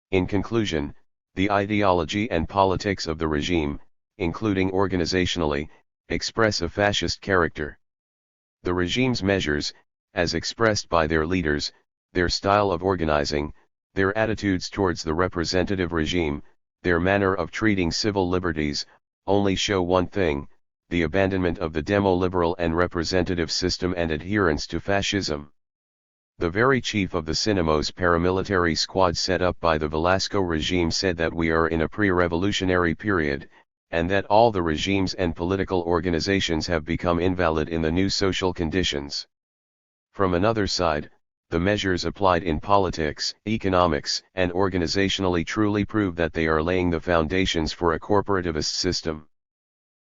In conclusion, the ideology and politics of the regime, including organizationally, express a fascist character. The regime's measures, as expressed by their leaders, their style of organizing, their attitudes towards the representative regime, their manner of treating civil liberties, only show one thing: the abandonment of the demo-liberal and representative system and adherence to fascism. The very chief of the Sinamos paramilitary squad set up by the Velasco regime said that we are in a pre-revolutionary period, and that all the regimes and political organizations have become invalid in the new social conditions. From another side, the measures applied in politics, economics, and organizationally truly prove that they are laying the foundations for a corporativist system.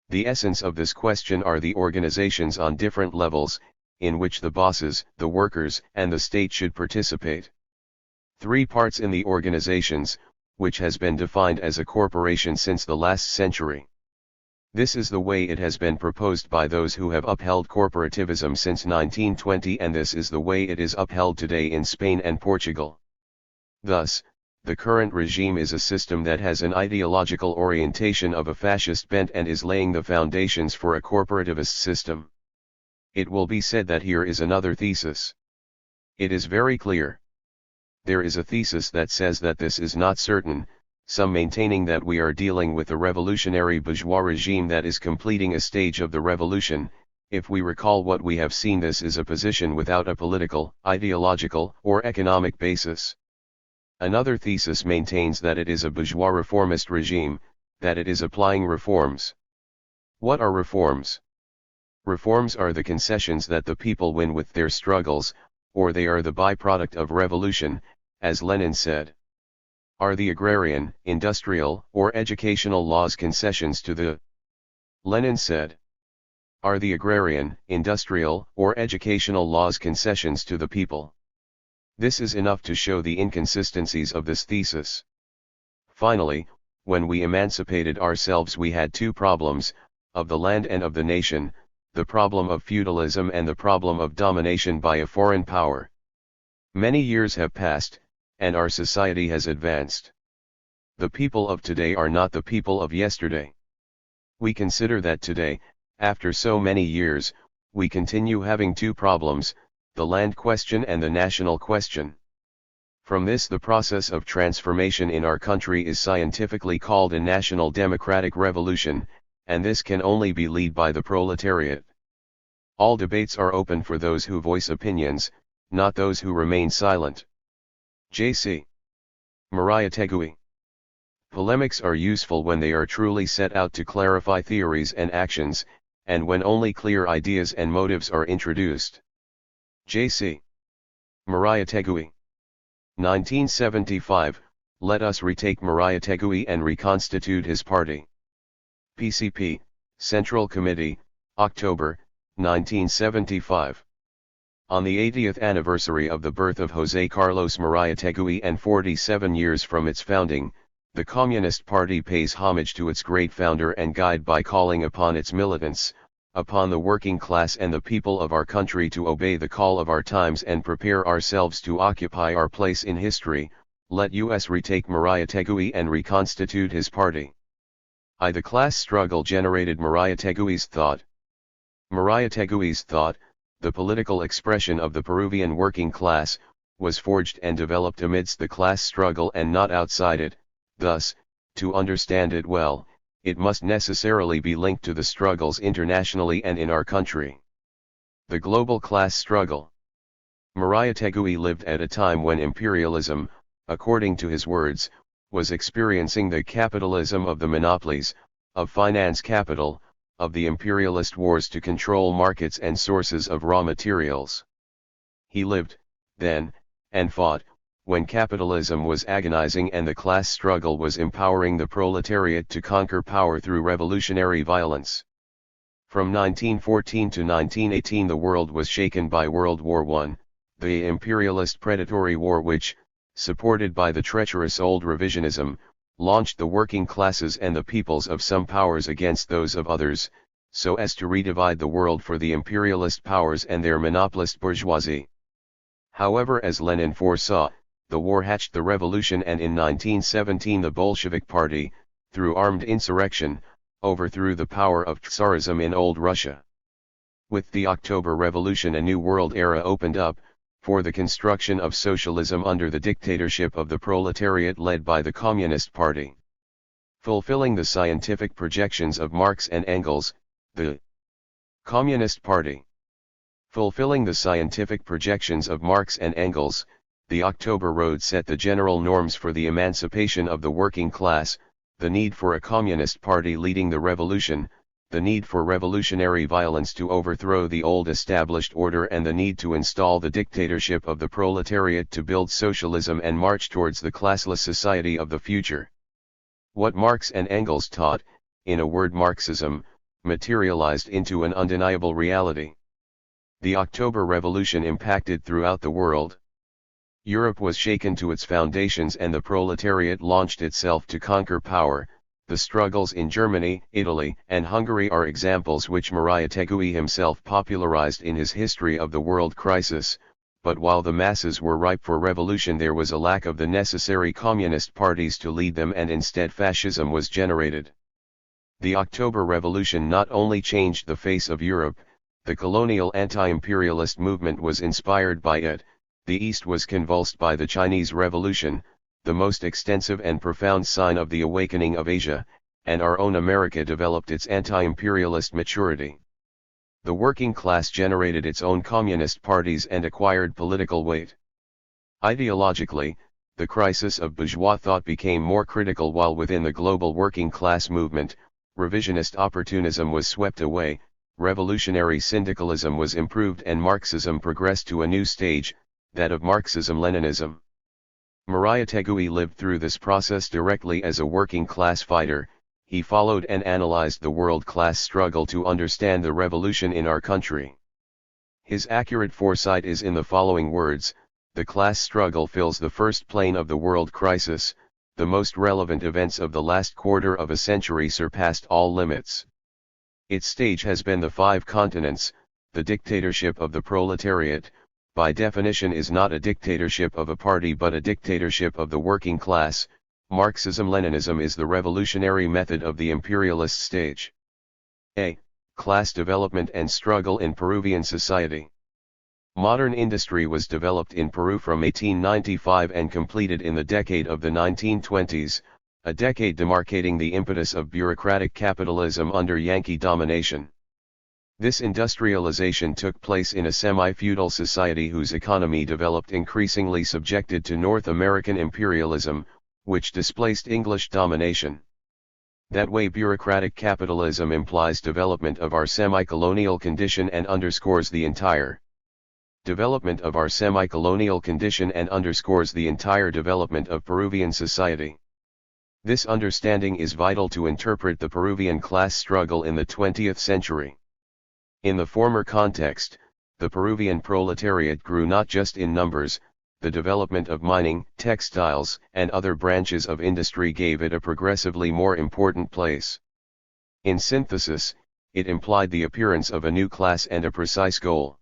The essence of this question are the organizations on different levels, in which the bosses, the workers, and the state should participate. 3 parts in the organizations, which has been defined as a corporation since the last century. This is the way it has been proposed by those who have upheld corporativism since 1920, and this is the way it is upheld today in Spain and Portugal. Thus, the current regime is a system that has an ideological orientation of a fascist bent and is laying the foundations for a corporativist system. It will be said that here is another thesis. It is very clear. There is a thesis that says that this is not certain, some maintaining that we are dealing with a revolutionary bourgeois regime that is completing a stage of the revolution. If we recall what we have seen, this is a position without a political, ideological, or economic basis. Another thesis maintains that it is a bourgeois reformist regime, that it is applying reforms. What are reforms? Reforms are the concessions that the people win with their struggles, or they are the byproduct of revolution, as Lenin said. Are the agrarian, industrial, or educational laws concessions to the? Lenin said. Are the agrarian, industrial, or educational laws concessions to the people? This is enough to show the inconsistencies of this thesis. Finally, when we emancipated ourselves, we had 2 problems, of the land and of the nation, the problem of feudalism and the problem of domination by a foreign power. Many years have passed, and our society has advanced. The people of today are not the people of yesterday. We consider that today, after so many years, we continue having 2 problems, the land question and the national question. From this, the process of transformation in our country is scientifically called a national democratic revolution, and this can only be led by the proletariat. All debates are open for those who voice opinions, not those who remain silent. J.C. Mariategui. Polemics are useful when they are truly set out to clarify theories and actions, and when only clear ideas and motives are introduced. J.C. Mariategui. 1975, let us retake Mariategui and reconstitute his party. PCP, Central Committee, October, 1975. On the 80th anniversary of the birth of José Carlos Mariategui and 47 years from its founding, the Communist Party pays homage to its great founder and guide by calling upon its militants, upon the working class and the people of our country to obey the call of our times and prepare ourselves to occupy our place in history. Let us retake Mariategui and reconstitute his party. The class struggle generated Mariategui's thought. Mariategui's thought, the political expression of the Peruvian working class, was forged and developed amidst the class struggle and not outside it. Thus, to understand it well, it must necessarily be linked to the struggles internationally and in our country. The global class struggle. Mariátegui lived at a time when imperialism, according to his words, was experiencing the capitalism of the monopolies, of finance capital, of the imperialist wars to control markets and sources of raw materials. He lived, then, and fought, when capitalism was agonizing and the class struggle was empowering the proletariat to conquer power through revolutionary violence. From 1914 to 1918 the world was shaken by World War I, the imperialist predatory war which, supported by the treacherous old revisionism, launched the working classes and the peoples of some powers against those of others, so as to redivide the world for the imperialist powers and their monopolist bourgeoisie. However, as Lenin foresaw, the war hatched the revolution, and in 1917 the Bolshevik Party, through armed insurrection, overthrew the power of Tsarism in old Russia. With the October Revolution a new world era opened up, for the construction of socialism under the dictatorship of the proletariat led by the Communist Party. Fulfilling the scientific projections of Marx and Engels, the Communist Party. Fulfilling the scientific projections of Marx and Engels, the October Road set the general norms for the emancipation of the working class, the need for a communist party leading the revolution, the need for revolutionary violence to overthrow the old established order, and the need to install the dictatorship of the proletariat to build socialism and march towards the classless society of the future. What Marx and Engels taught, in a word Marxism, materialized into an undeniable reality. The October Revolution impacted throughout the world. Europe was shaken to its foundations and the proletariat launched itself to conquer power. The struggles in Germany, Italy, and Hungary are examples which Mariátegui himself popularized in his History of the World Crisis, but while the masses were ripe for revolution there was a lack of the necessary communist parties to lead them, and instead fascism was generated. The October Revolution not only changed the face of Europe, the colonial anti-imperialist movement was inspired by it, the East was convulsed by the Chinese Revolution, the most extensive and profound sign of the awakening of Asia, and our own America developed its anti-imperialist maturity. The working class generated its own communist parties and acquired political weight. Ideologically, the crisis of bourgeois thought became more critical, while within the global working class movement, revisionist opportunism was swept away, revolutionary syndicalism was improved, and Marxism progressed to a new stage, that of Marxism-Leninism. Mariátegui lived through this process directly as a working class fighter. He followed and analyzed the world class struggle to understand the revolution in our country. His accurate foresight is in the following words: the class struggle fills the first plane of the world crisis, the most relevant events of the last quarter of a century surpassed all limits. Its stage has been the 5 continents. The dictatorship of the proletariat, by definition, is not a dictatorship of a party but a dictatorship of the working class. Marxism-Leninism is the revolutionary method of the imperialist stage. A. Class development and struggle in Peruvian society. Modern industry was developed in Peru from 1895 and completed in the decade of the 1920s, a decade demarcating the impetus of bureaucratic capitalism under Yankee domination. This industrialization took place in a semi-feudal society whose economy developed increasingly subjected to North American imperialism, which displaced English domination. That way, bureaucratic capitalism implies development of our semi-colonial condition and underscores the entire development of our semi-colonial condition and underscores the entire development of Peruvian society. This understanding is vital to interpret the Peruvian class struggle in the 20th century. In the former context, the Peruvian proletariat grew not just in numbers. The development of mining, textiles, and other branches of industry gave it a progressively more important place. In synthesis, it implied the appearance of a new class and a precise goal.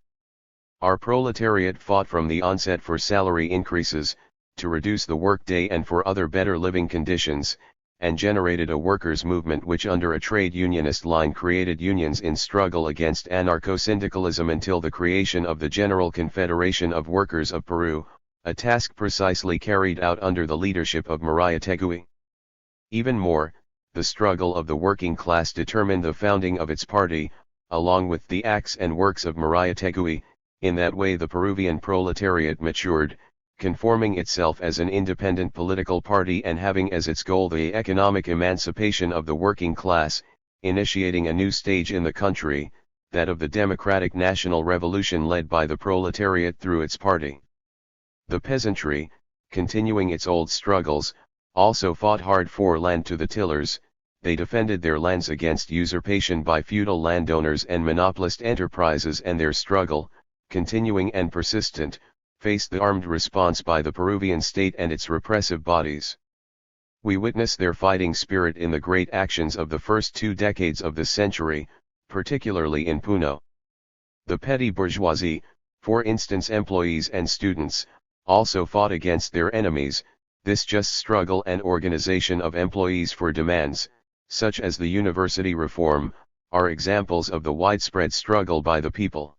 Our proletariat fought from the onset for salary increases, to reduce the workday and for other better living conditions, and generated a workers' movement which under a trade unionist line created unions in struggle against anarcho-syndicalism until the creation of the General Confederation of Workers of Peru, a task precisely carried out under the leadership of Mariátegui. Even more, the struggle of the working class determined the founding of its party, along with the acts and works of Mariátegui. In that way the Peruvian proletariat matured, conforming itself as an independent political party and having as its goal the economic emancipation of the working class, initiating a new stage in the country, that of the democratic national revolution led by the proletariat through its party. The peasantry, continuing its old struggles, also fought hard for land to the tillers. They defended their lands against usurpation by feudal landowners and monopolist enterprises, and their struggle, continuing and persistent, faced the armed response by the Peruvian state and its repressive bodies. We witness their fighting spirit in the great actions of the first 2 decades of the century, particularly in Puno. The petty bourgeoisie, for instance employees and students, also fought against their enemies. This just struggle and organization of employees for demands, such as the university reform, are examples of the widespread struggle by the people.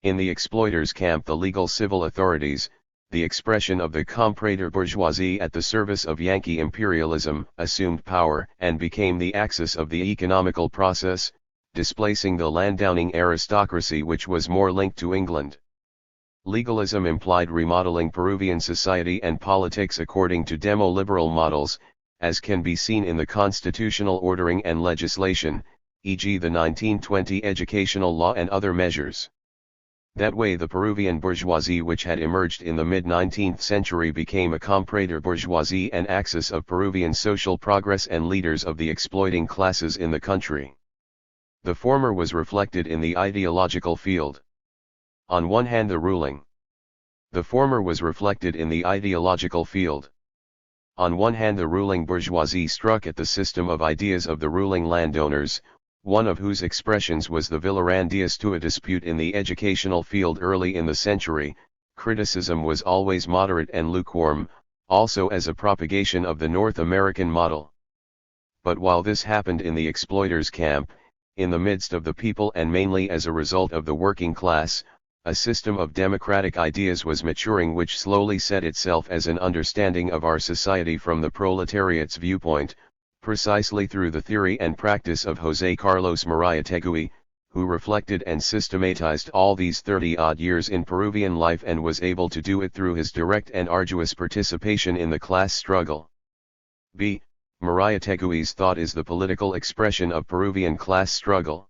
In the exploiters' camp the legal civil authorities, the expression of the comprador bourgeoisie at the service of Yankee imperialism, assumed power and became the axis of the economical process, displacing the landowning aristocracy which was more linked to England. Legalism implied remodeling Peruvian society and politics according to demo-liberal models, as can be seen in the constitutional ordering and legislation, e.g. the 1920 educational law and other measures. That way the Peruvian bourgeoisie which had emerged in the mid-19th century became a comprador bourgeoisie and axis of Peruvian social progress and leaders of the exploiting classes in the country. The former was reflected in the ideological field. On one hand the ruling. The former was reflected in the ideological field. On one hand the ruling bourgeoisie struck at the system of ideas of the ruling landowners, one of whose expressions was the Villarandias to a dispute in the educational field early in the century. Criticism was always moderate and lukewarm, also as a propagation of the North American model. But while this happened in the exploiters' camp, in the midst of the people and mainly as a result of the working class, a system of democratic ideas was maturing which slowly set itself as an understanding of our society from the proletariat's viewpoint, precisely through the theory and practice of José Carlos Mariátegui, who reflected and systematized all these 30-odd years in Peruvian life and was able to do it through his direct and arduous participation in the class struggle. b. Mariátegui's thought is the political expression of Peruvian class struggle.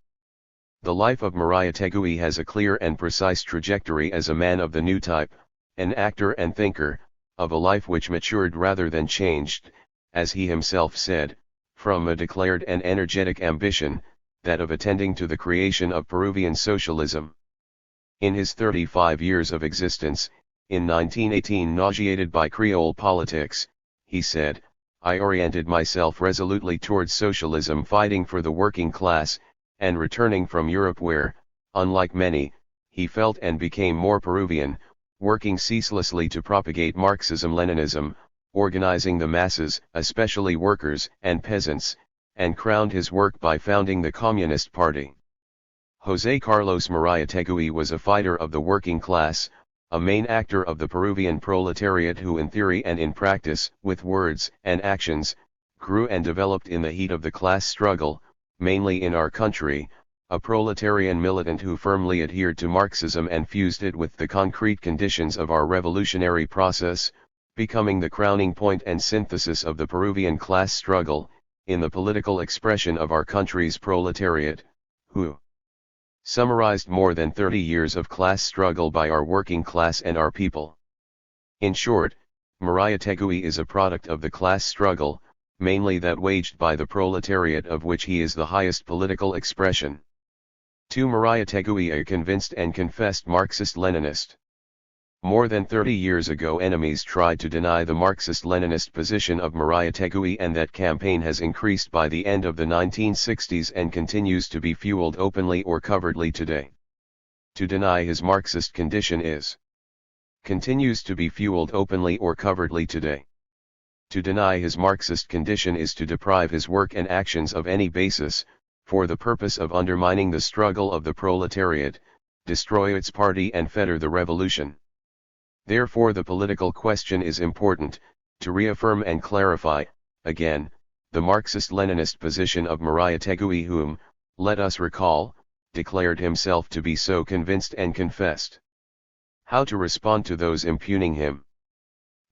The life of Mariátegui has a clear and precise trajectory as a man of the new type, an actor and thinker, of a life which matured rather than changed, as he himself said, from a declared and energetic ambition, that of attending to the creation of Peruvian socialism. In his 35 years of existence, in 1918 nauseated by Creole politics, he said, "I oriented myself resolutely towards socialism, fighting for the working class, and returning from Europe where, unlike many, he felt and became more Peruvian, working ceaselessly to propagate Marxism-Leninism, organizing the masses, especially workers and peasants, and crowned his work by founding the Communist Party." José Carlos Mariátegui was a fighter of the working class, a main actor of the Peruvian proletariat who in theory and in practice, with words and actions, grew and developed in the heat of the class struggle, mainly in our country, a proletarian militant who firmly adhered to Marxism and fused it with the concrete conditions of our revolutionary process, becoming the crowning point and synthesis of the Peruvian class struggle, in the political expression of our country's proletariat, who summarized more than 30 years of class struggle by our working class and our people. In short, Mariátegui is a product of the class struggle, mainly that waged by the proletariat of which he is the highest political expression. 2. Mariátegui, a convinced and confessed Marxist-Leninist. More than 30 years ago enemies tried to deny the Marxist-Leninist position of Mariátegui, and that campaign has increased by the end of the 1960s and continues to be fueled openly or covertly today. To deny his Marxist condition continues to be fueled openly or covertly today. To deny his Marxist condition is to deprive his work and actions of any basis, for the purpose of undermining the struggle of the proletariat, destroy its party and fetter the revolution. Therefore the political question is important, to reaffirm and clarify, again, the Marxist-Leninist position of Mariátegui, whom, let us recall, declared himself to be so convinced and confessed. How to respond to those impugning him?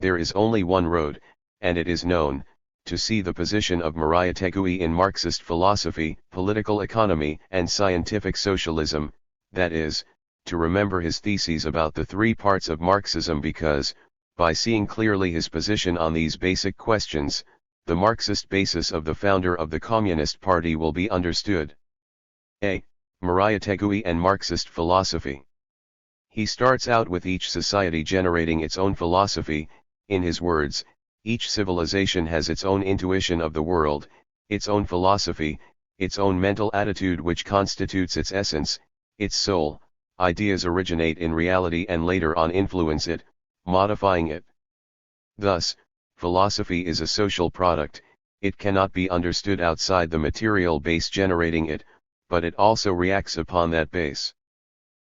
There is only one road, and it is known, to see the position of Murayatagui in Marxist philosophy, political economy, and scientific socialism, that is, to remember his theses about the three parts of Marxism because, by seeing clearly his position on these basic questions, the Marxist basis of the founder of the Communist Party will be understood. A. Murayatagui and Marxist philosophy. He starts out with each society generating its own philosophy. In his words, each civilization has its own intuition of the world, its own philosophy, its own mental attitude which constitutes its essence, its soul. Ideas originate in reality and later on influence it, modifying it. Thus, philosophy is a social product. It cannot be understood outside the material base generating it, but it also reacts upon that base.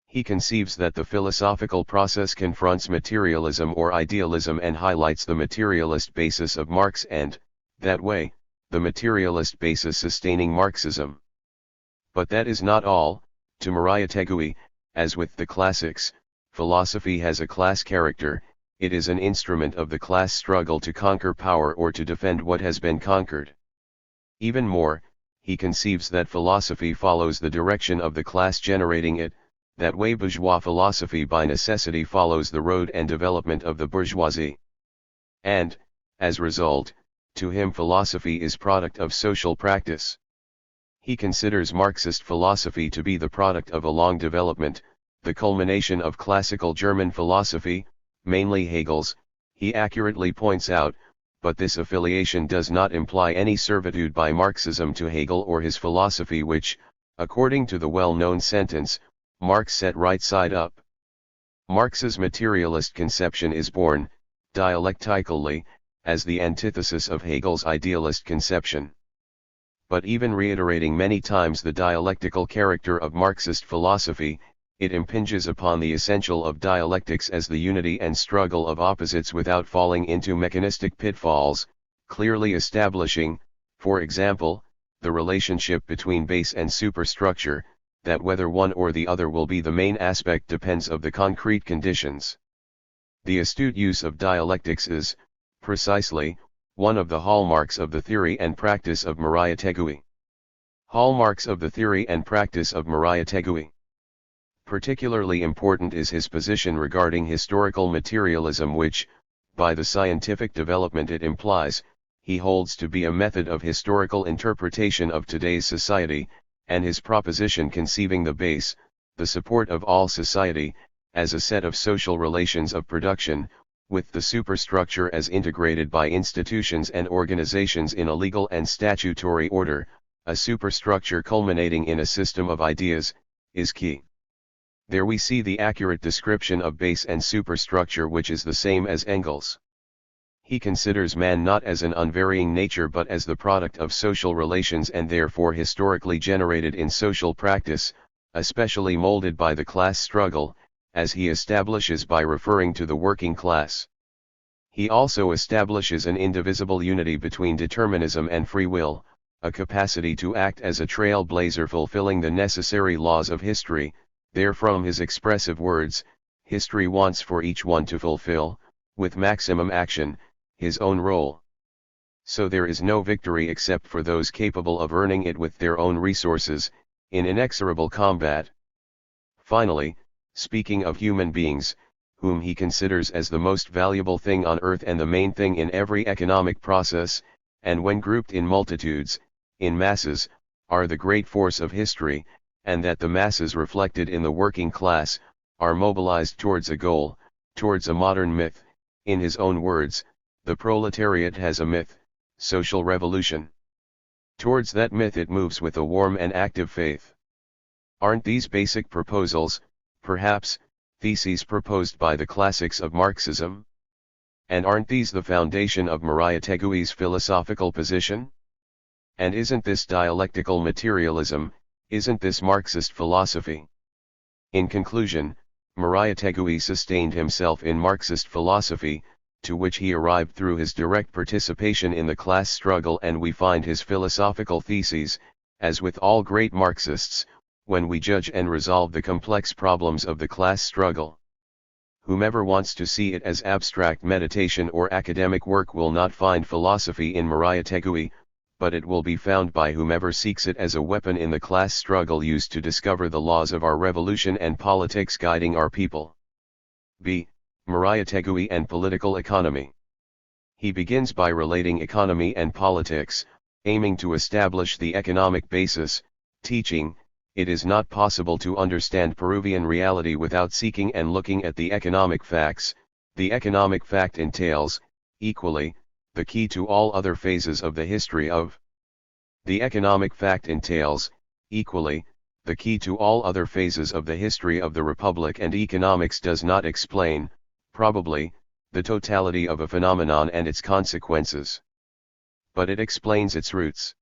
He conceives that the philosophical process confronts materialism or idealism and highlights the materialist basis of Marx and, that way, the materialist basis sustaining Marxism. But that is not all. To Murayatagui, as with the classics, philosophy has a class character. It is an instrument of the class struggle to conquer power or to defend what has been conquered. Even more, he conceives that philosophy follows the direction of the class generating it. That way bourgeois philosophy by necessity follows the road and development of the bourgeoisie. And, as result, to him philosophy is product of social practice. He considers Marxist philosophy to be the product of a long development, the culmination of classical German philosophy, mainly Hegel's, he accurately points out, but this affiliation does not imply any servitude by Marxism to Hegel or his philosophy which, according to the well-known sentence, Marx set right side up. Marx's materialist conception is born, dialectically, as the antithesis of Hegel's idealist conception. But even reiterating many times the dialectical character of Marxist philosophy, it impinges upon the essential of dialectics as the unity and struggle of opposites without falling into mechanistic pitfalls, clearly establishing, for example, the relationship between base and superstructure, that whether one or the other will be the main aspect depends of the concrete conditions. The astute use of dialectics is, precisely, one of the hallmarks of the theory and practice of Murayatagui. Hallmarks of the theory and practice of Murayatagui. Particularly important is his position regarding historical materialism which, by the scientific development it implies, he holds to be a method of historical interpretation of today's society, and his proposition conceiving the base, the support of all society, as a set of social relations of production, with the superstructure as integrated by institutions and organizations in a legal and statutory order, a superstructure culminating in a system of ideas, is key. There we see the accurate description of base and superstructure which is the same as Engels. He considers man not as an unvarying nature but as the product of social relations and therefore historically generated in social practice, especially molded by the class struggle, as he establishes by referring to the working class. He also establishes an indivisible unity between determinism and free will, a capacity to act as a trailblazer fulfilling the necessary laws of history. Therefrom his expressive words, history wants for each one to fulfill, with maximum action, his own role. So there is no victory except for those capable of earning it with their own resources, in inexorable combat. Finally, speaking of human beings, whom he considers as the most valuable thing on earth and the main thing in every economic process, and when grouped in multitudes, in masses, are the great force of history, and that the masses reflected in the working class, are mobilized towards a goal, towards a modern myth. In his own words, the proletariat has a myth, social revolution. Towards that myth it moves with a warm and active faith. Aren't these basic proposals, perhaps, theses proposed by the classics of Marxism? And aren't these the foundation of Murayatagui's philosophical position? And isn't this dialectical materialism, isn't this Marxist philosophy? In conclusion, Murayatagui sustained himself in Marxist philosophy, to which he arrived through his direct participation in the class struggle, and we find his philosophical theses, as with all great Marxists, when we judge and resolve the complex problems of the class struggle. Whomever wants to see it as abstract meditation or academic work will not find philosophy in Mariátegui, but it will be found by whomever seeks it as a weapon in the class struggle used to discover the laws of our revolution and politics guiding our people. B. Mariátegui and political economy. He begins by relating economy and politics, aiming to establish the economic basis, teaching, it is not possible to understand Peruvian reality without seeking and looking at the economic facts. The economic fact entails, equally, the key to all other phases of the history of. The economic fact entails, equally, the key to all other phases of the history of the Republic, and economics does not explain, probably, the totality of a phenomenon and its consequences. But it explains its roots.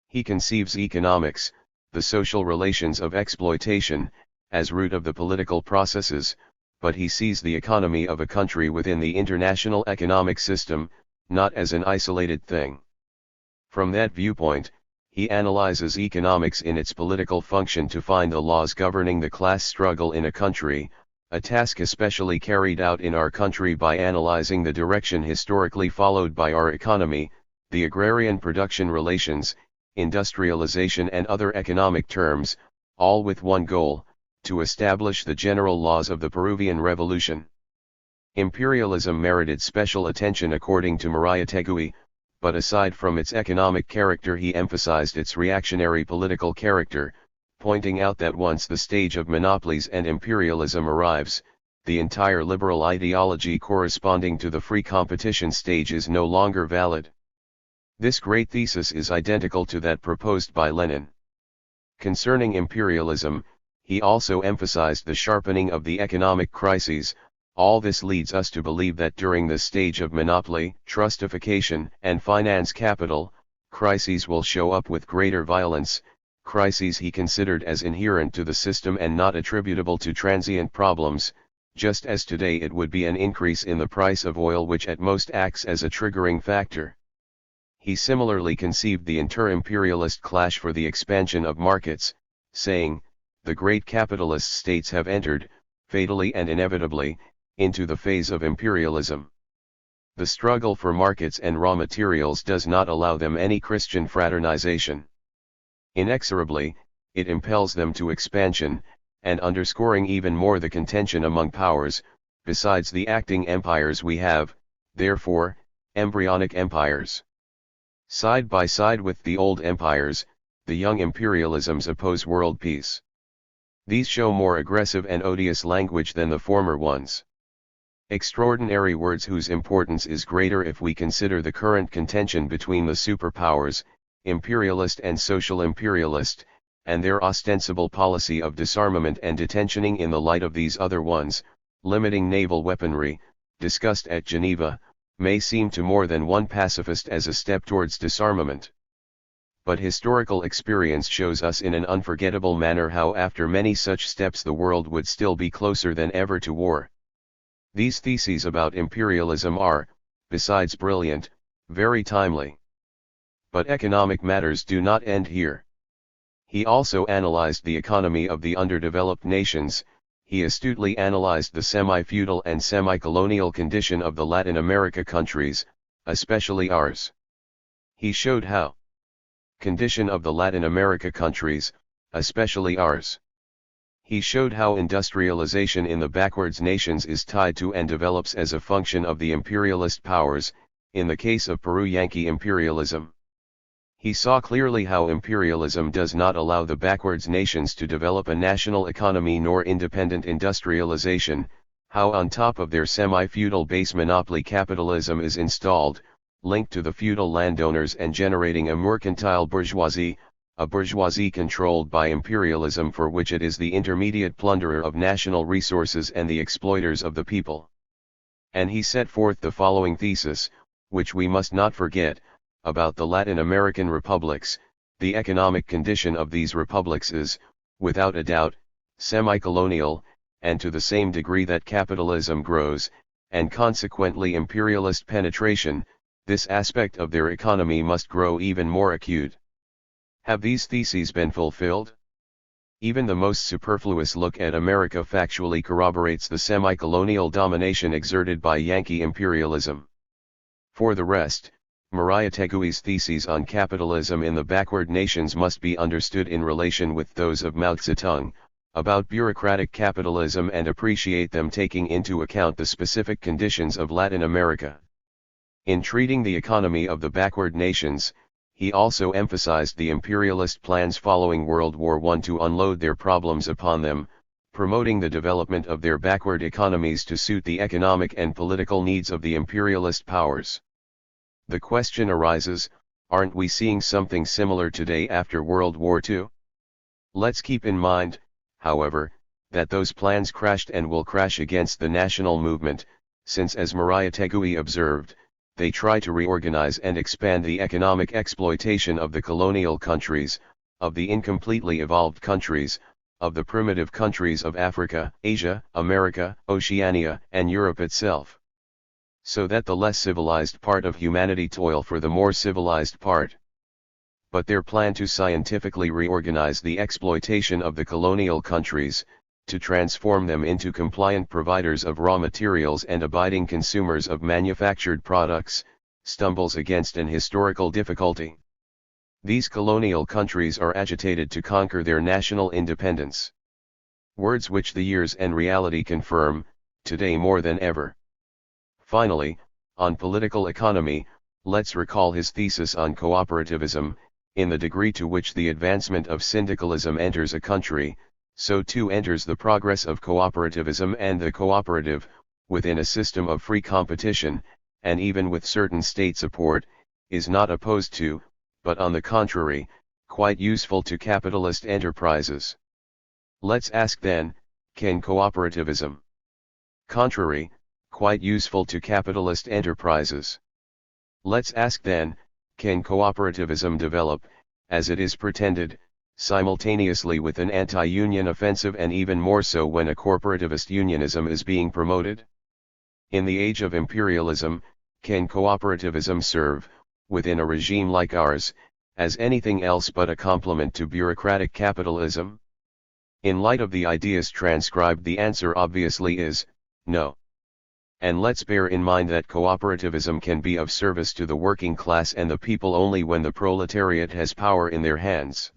He conceives economics, the social relations of exploitation, as root of the political processes, but he sees the economy of a country within the international economic system, not as an isolated thing. From that viewpoint, he analyzes economics in its political function to find the laws governing the class struggle in a country, a task especially carried out in our country by analyzing the direction historically followed by our economy, the agrarian production relations, industrialization and other economic terms, all with one goal, to establish the general laws of the Peruvian Revolution. Imperialism merited special attention according to Mariátegui, but aside from its economic character he emphasized its reactionary political character, pointing out that once the stage of monopolies and imperialism arrives, the entire liberal ideology corresponding to the free competition stage is no longer valid. This great thesis is identical to that proposed by Lenin. Concerning imperialism, he also emphasized the sharpening of the economic crises. All this leads us to believe that during this stage of monopoly, trustification, and finance capital, crises will show up with greater violence, crises he considered as inherent to the system and not attributable to transient problems, just as today it would be an increase in the price of oil which at most acts as a triggering factor. He similarly conceived the inter-imperialist clash for the expansion of markets, saying, the great capitalist states have entered, fatally and inevitably, into the phase of imperialism. The struggle for markets and raw materials does not allow them any Christian fraternization. Inexorably, it impels them to expansion, and underscoring even more the contention among powers, besides the acting empires we have, therefore, embryonic empires. Side by side with the old empires, the young imperialisms oppose world peace. These show more aggressive and odious language than the former ones. Extraordinary words whose importance is greater if we consider the current contention between the superpowers, imperialist and social imperialist, and their ostensible policy of disarmament and detentioning in the light of these other ones, limiting naval weaponry, discussed at Geneva, may seem to more than one pacifist as a step towards disarmament. But historical experience shows us in an unforgettable manner how after many such steps the world would still be closer than ever to war. These theses about imperialism are, besides brilliant, very timely. But economic matters do not end here. He also analyzed the economy of the underdeveloped nations. He astutely analyzed the semi-feudal and semi-colonial condition of the Latin America countries, especially ours. He showed how. Condition of the Latin America countries, especially ours. He showed how industrialization in the backwards nations is tied to and develops as a function of the imperialist powers, in the case of Peru Yankee imperialism. He saw clearly how imperialism does not allow the backwards nations to develop a national economy nor independent industrialization, how on top of their semi-feudal base monopoly capitalism is installed, linked to the feudal landowners and generating a mercantile bourgeoisie, a bourgeoisie controlled by imperialism for which it is the intermediate plunderer of national resources and the exploiters of the people. And he set forth the following thesis, which we must not forget, about the Latin American republics. The economic condition of these republics is, without a doubt, semi-colonial, and to the same degree that capitalism grows, and consequently imperialist penetration, this aspect of their economy must grow even more acute. Have these theses been fulfilled? Even the most superfluous look at America factually corroborates the semi-colonial domination exerted by Yankee imperialism. For the rest, Mariah Tegui's theses on capitalism in the backward nations must be understood in relation with those of Mao Zedong, about bureaucratic capitalism, and appreciate them taking into account the specific conditions of Latin America. In treating the economy of the backward nations, he also emphasized the imperialist plans following World War I to unload their problems upon them, promoting the development of their backward economies to suit the economic and political needs of the imperialist powers. The question arises, aren't we seeing something similar today after World War II? Let's keep in mind, however, that those plans crashed and will crash against the national movement, since, as Mariah Tegui observed, they try to reorganize and expand the economic exploitation of the colonial countries, of the incompletely evolved countries, of the primitive countries of Africa, Asia, America, Oceania, and Europe itself, so that the less civilized part of humanity toil for the more civilized part. But their plan to scientifically reorganize the exploitation of the colonial countries, to transform them into compliant providers of raw materials and abiding consumers of manufactured products, stumbles against an historical difficulty. These colonial countries are agitated to conquer their national independence. Words which the years and reality confirm, today more than ever. Finally, on political economy, let's recall his thesis on cooperativism. In the degree to which the advancement of syndicalism enters a country, so too enters the progress of cooperativism, and the cooperative, within a system of free competition, and even with certain state support, is not opposed to, but on the contrary, quite useful to capitalist enterprises. Let's ask then, can cooperativism contrary, quite useful to capitalist enterprises? Let's ask then, can cooperativism develop, as it is pretended, simultaneously with an anti-union offensive, and even more so when a corporativist unionism is being promoted? In the age of imperialism, can cooperativism serve, within a regime like ours, as anything else but a complement to bureaucratic capitalism? In light of the ideas transcribed, the answer obviously is, no. And let's bear in mind that cooperativism can be of service to the working class and the people only when the proletariat has power in their hands.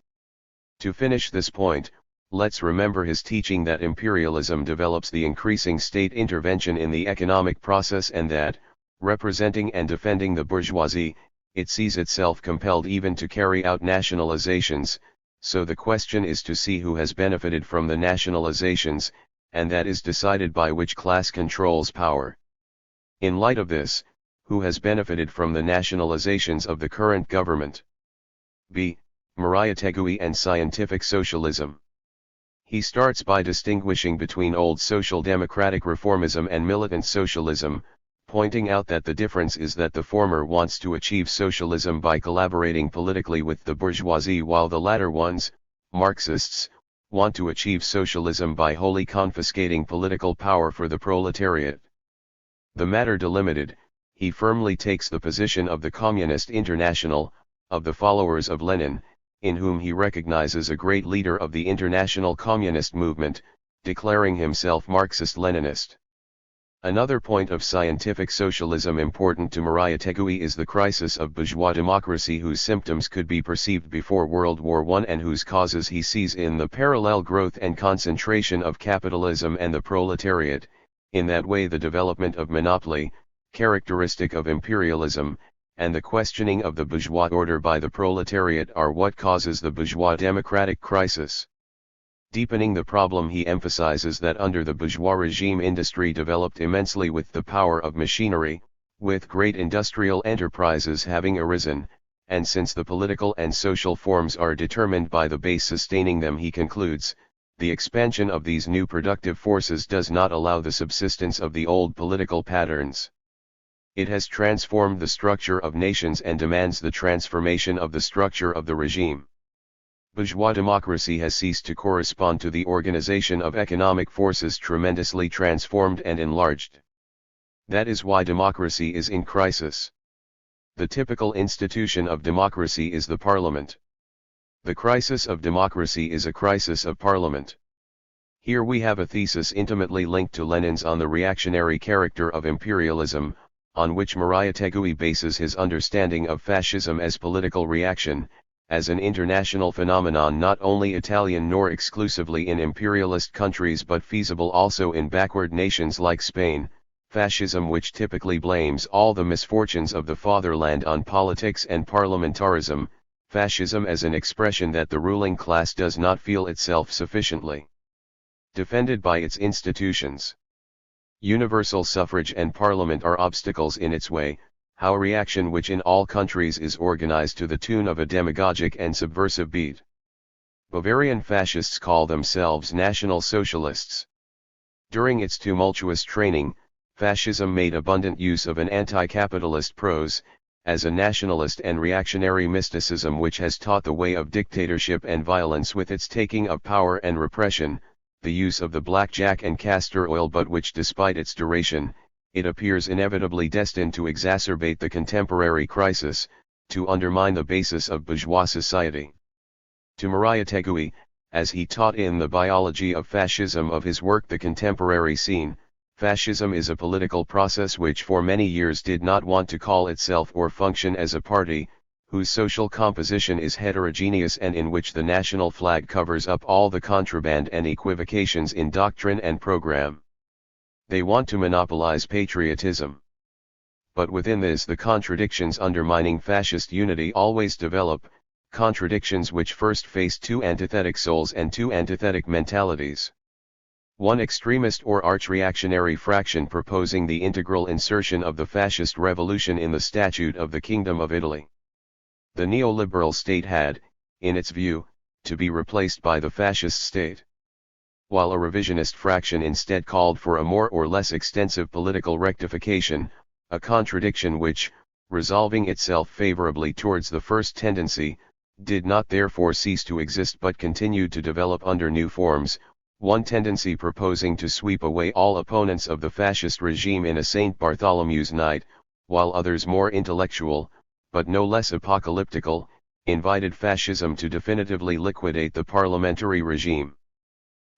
To finish this point, let's remember his teaching that imperialism develops the increasing state intervention in the economic process, and that, representing and defending the bourgeoisie, it sees itself compelled even to carry out nationalizations. So the question is to see who has benefited from the nationalizations, and that is decided by which class controls power. In light of this, who has benefited from the nationalizations of the current government? B. Mariah Tegui and scientific socialism. He starts by distinguishing between old social democratic reformism and militant socialism, pointing out that the difference is that the former wants to achieve socialism by collaborating politically with the bourgeoisie, while the latter ones, Marxists, want to achieve socialism by wholly confiscating political power for the proletariat. The matter delimited, he firmly takes the position of the Communist International, of the followers of Lenin, in whom he recognizes a great leader of the international communist movement, declaring himself Marxist-Leninist. Another point of scientific socialism important to Mariah Tegui is the crisis of bourgeois democracy, whose symptoms could be perceived before World War I and whose causes he sees in the parallel growth and concentration of capitalism and the proletariat. In that way, the development of monopoly, characteristic of imperialism, and the questioning of the bourgeois order by the proletariat are what causes the bourgeois democratic crisis. Deepening the problem, he emphasizes that under the bourgeois regime, industry developed immensely with the power of machinery, with great industrial enterprises having arisen, and since the political and social forms are determined by the base sustaining them, he concludes, the expansion of these new productive forces does not allow the subsistence of the old political patterns. It has transformed the structure of nations and demands the transformation of the structure of the regime. Bourgeois democracy has ceased to correspond to the organization of economic forces tremendously transformed and enlarged. That is why democracy is in crisis. The typical institution of democracy is the parliament. The crisis of democracy is a crisis of parliament. Here we have a thesis intimately linked to Lenin's on the reactionary character of imperialism, on which Murayattegui bases his understanding of fascism as political reaction, as an international phenomenon not only Italian nor exclusively in imperialist countries but feasible also in backward nations like Spain, fascism which typically blames all the misfortunes of the fatherland on politics and parliamentarism, fascism as an expression that the ruling class does not feel itself sufficiently defended by its institutions. Universal suffrage and parliament are obstacles in its way, how reaction which in all countries is organized to the tune of a demagogic and subversive beat. Bavarian fascists call themselves National Socialists. During its tumultuous training, fascism made abundant use of an anti-capitalist prose, as a nationalist and reactionary mysticism which has taught the way of dictatorship and violence with its taking of power and repression, the use of the blackjack and castor oil, but which despite its duration, it appears inevitably destined to exacerbate the contemporary crisis, to undermine the basis of bourgeois society. To Murayattegui, as he taught in the biology of fascism of his work The Contemporary Scene, fascism is a political process which for many years did not want to call itself or function as a party, whose social composition is heterogeneous and in which the national flag covers up all the contraband and equivocations in doctrine and program. They want to monopolize patriotism. But within this the contradictions undermining fascist unity always develop, contradictions which first face two antithetic souls and two antithetic mentalities. One extremist or arch-reactionary fraction proposing the integral insertion of the fascist revolution in the Statute of the Kingdom of Italy. The neoliberal state had, in its view, to be replaced by the fascist state. While a revisionist fraction instead called for a more or less extensive political rectification, a contradiction which, resolving itself favorably towards the first tendency, did not therefore cease to exist but continued to develop under new forms, one tendency proposing to sweep away all opponents of the fascist regime in a St. Bartholomew's night, while others more intellectual, but no less apocalyptical, invited fascism to definitively liquidate the parliamentary regime.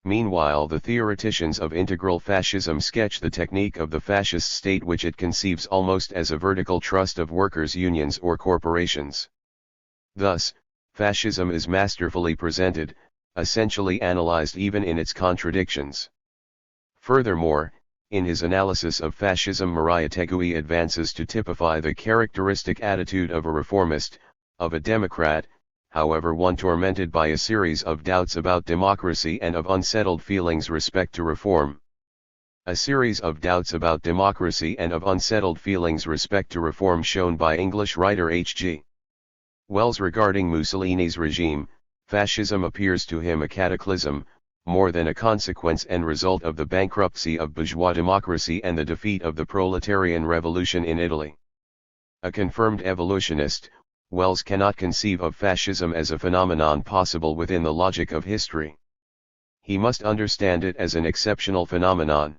Meanwhile the theoreticians of integral fascism sketch the technique of the fascist state which it conceives almost as a vertical trust of workers' unions or corporations. Thus, fascism is masterfully presented, essentially analyzed even in its contradictions. Furthermore, in his analysis of fascism Murayattegui advances to typify the characteristic attitude of a reformist, of a democrat, however one tormented by a series of doubts about democracy and of unsettled feelings respect to reform. A series of doubts about democracy and of unsettled feelings respect to reform shown by English writer H.G. Wells regarding Mussolini's regime. Fascism appears to him a cataclysm, more than a consequence and result of the bankruptcy of bourgeois democracy and the defeat of the proletarian revolution in Italy. A confirmed evolutionist, Wells cannot conceive of fascism as a phenomenon possible within the logic of history. He must understand it as an exceptional phenomenon.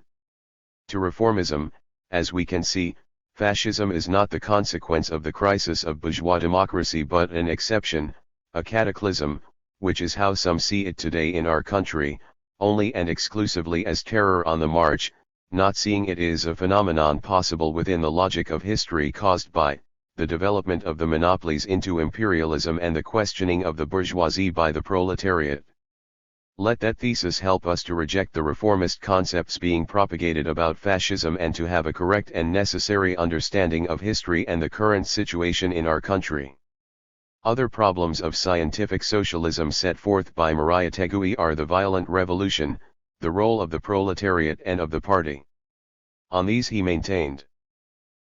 To reformism, as we can see, fascism is not the consequence of the crisis of bourgeois democracy but an exception, a cataclysm, which is how some see it today in our country, only and exclusively as terror on the march, not seeing it is a phenomenon possible within the logic of history caused by the development of the monopolies into imperialism and the questioning of the bourgeoisie by the proletariat. Let that thesis help us to reject the reformist concepts being propagated about fascism and to have a correct and necessary understanding of history and the current situation in our country. Other problems of scientific socialism set forth by Murayattegui are the violent revolution, the role of the proletariat and of the party. On these he maintained: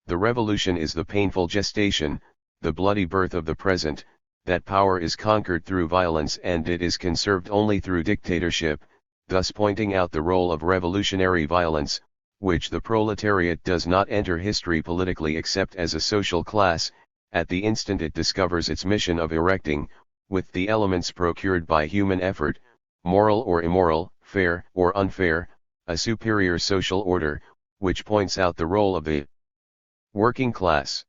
the revolution is the painful gestation, the bloody birth of the present, that power is conquered through violence and it is conserved only through dictatorship, thus pointing out the role of revolutionary violence, which the proletariat does not enter history politically except as a social class, at the instant it discovers its mission of erecting, with the elements procured by human effort, moral or immoral, fair or unfair, a superior social order, which points out the role of the working class.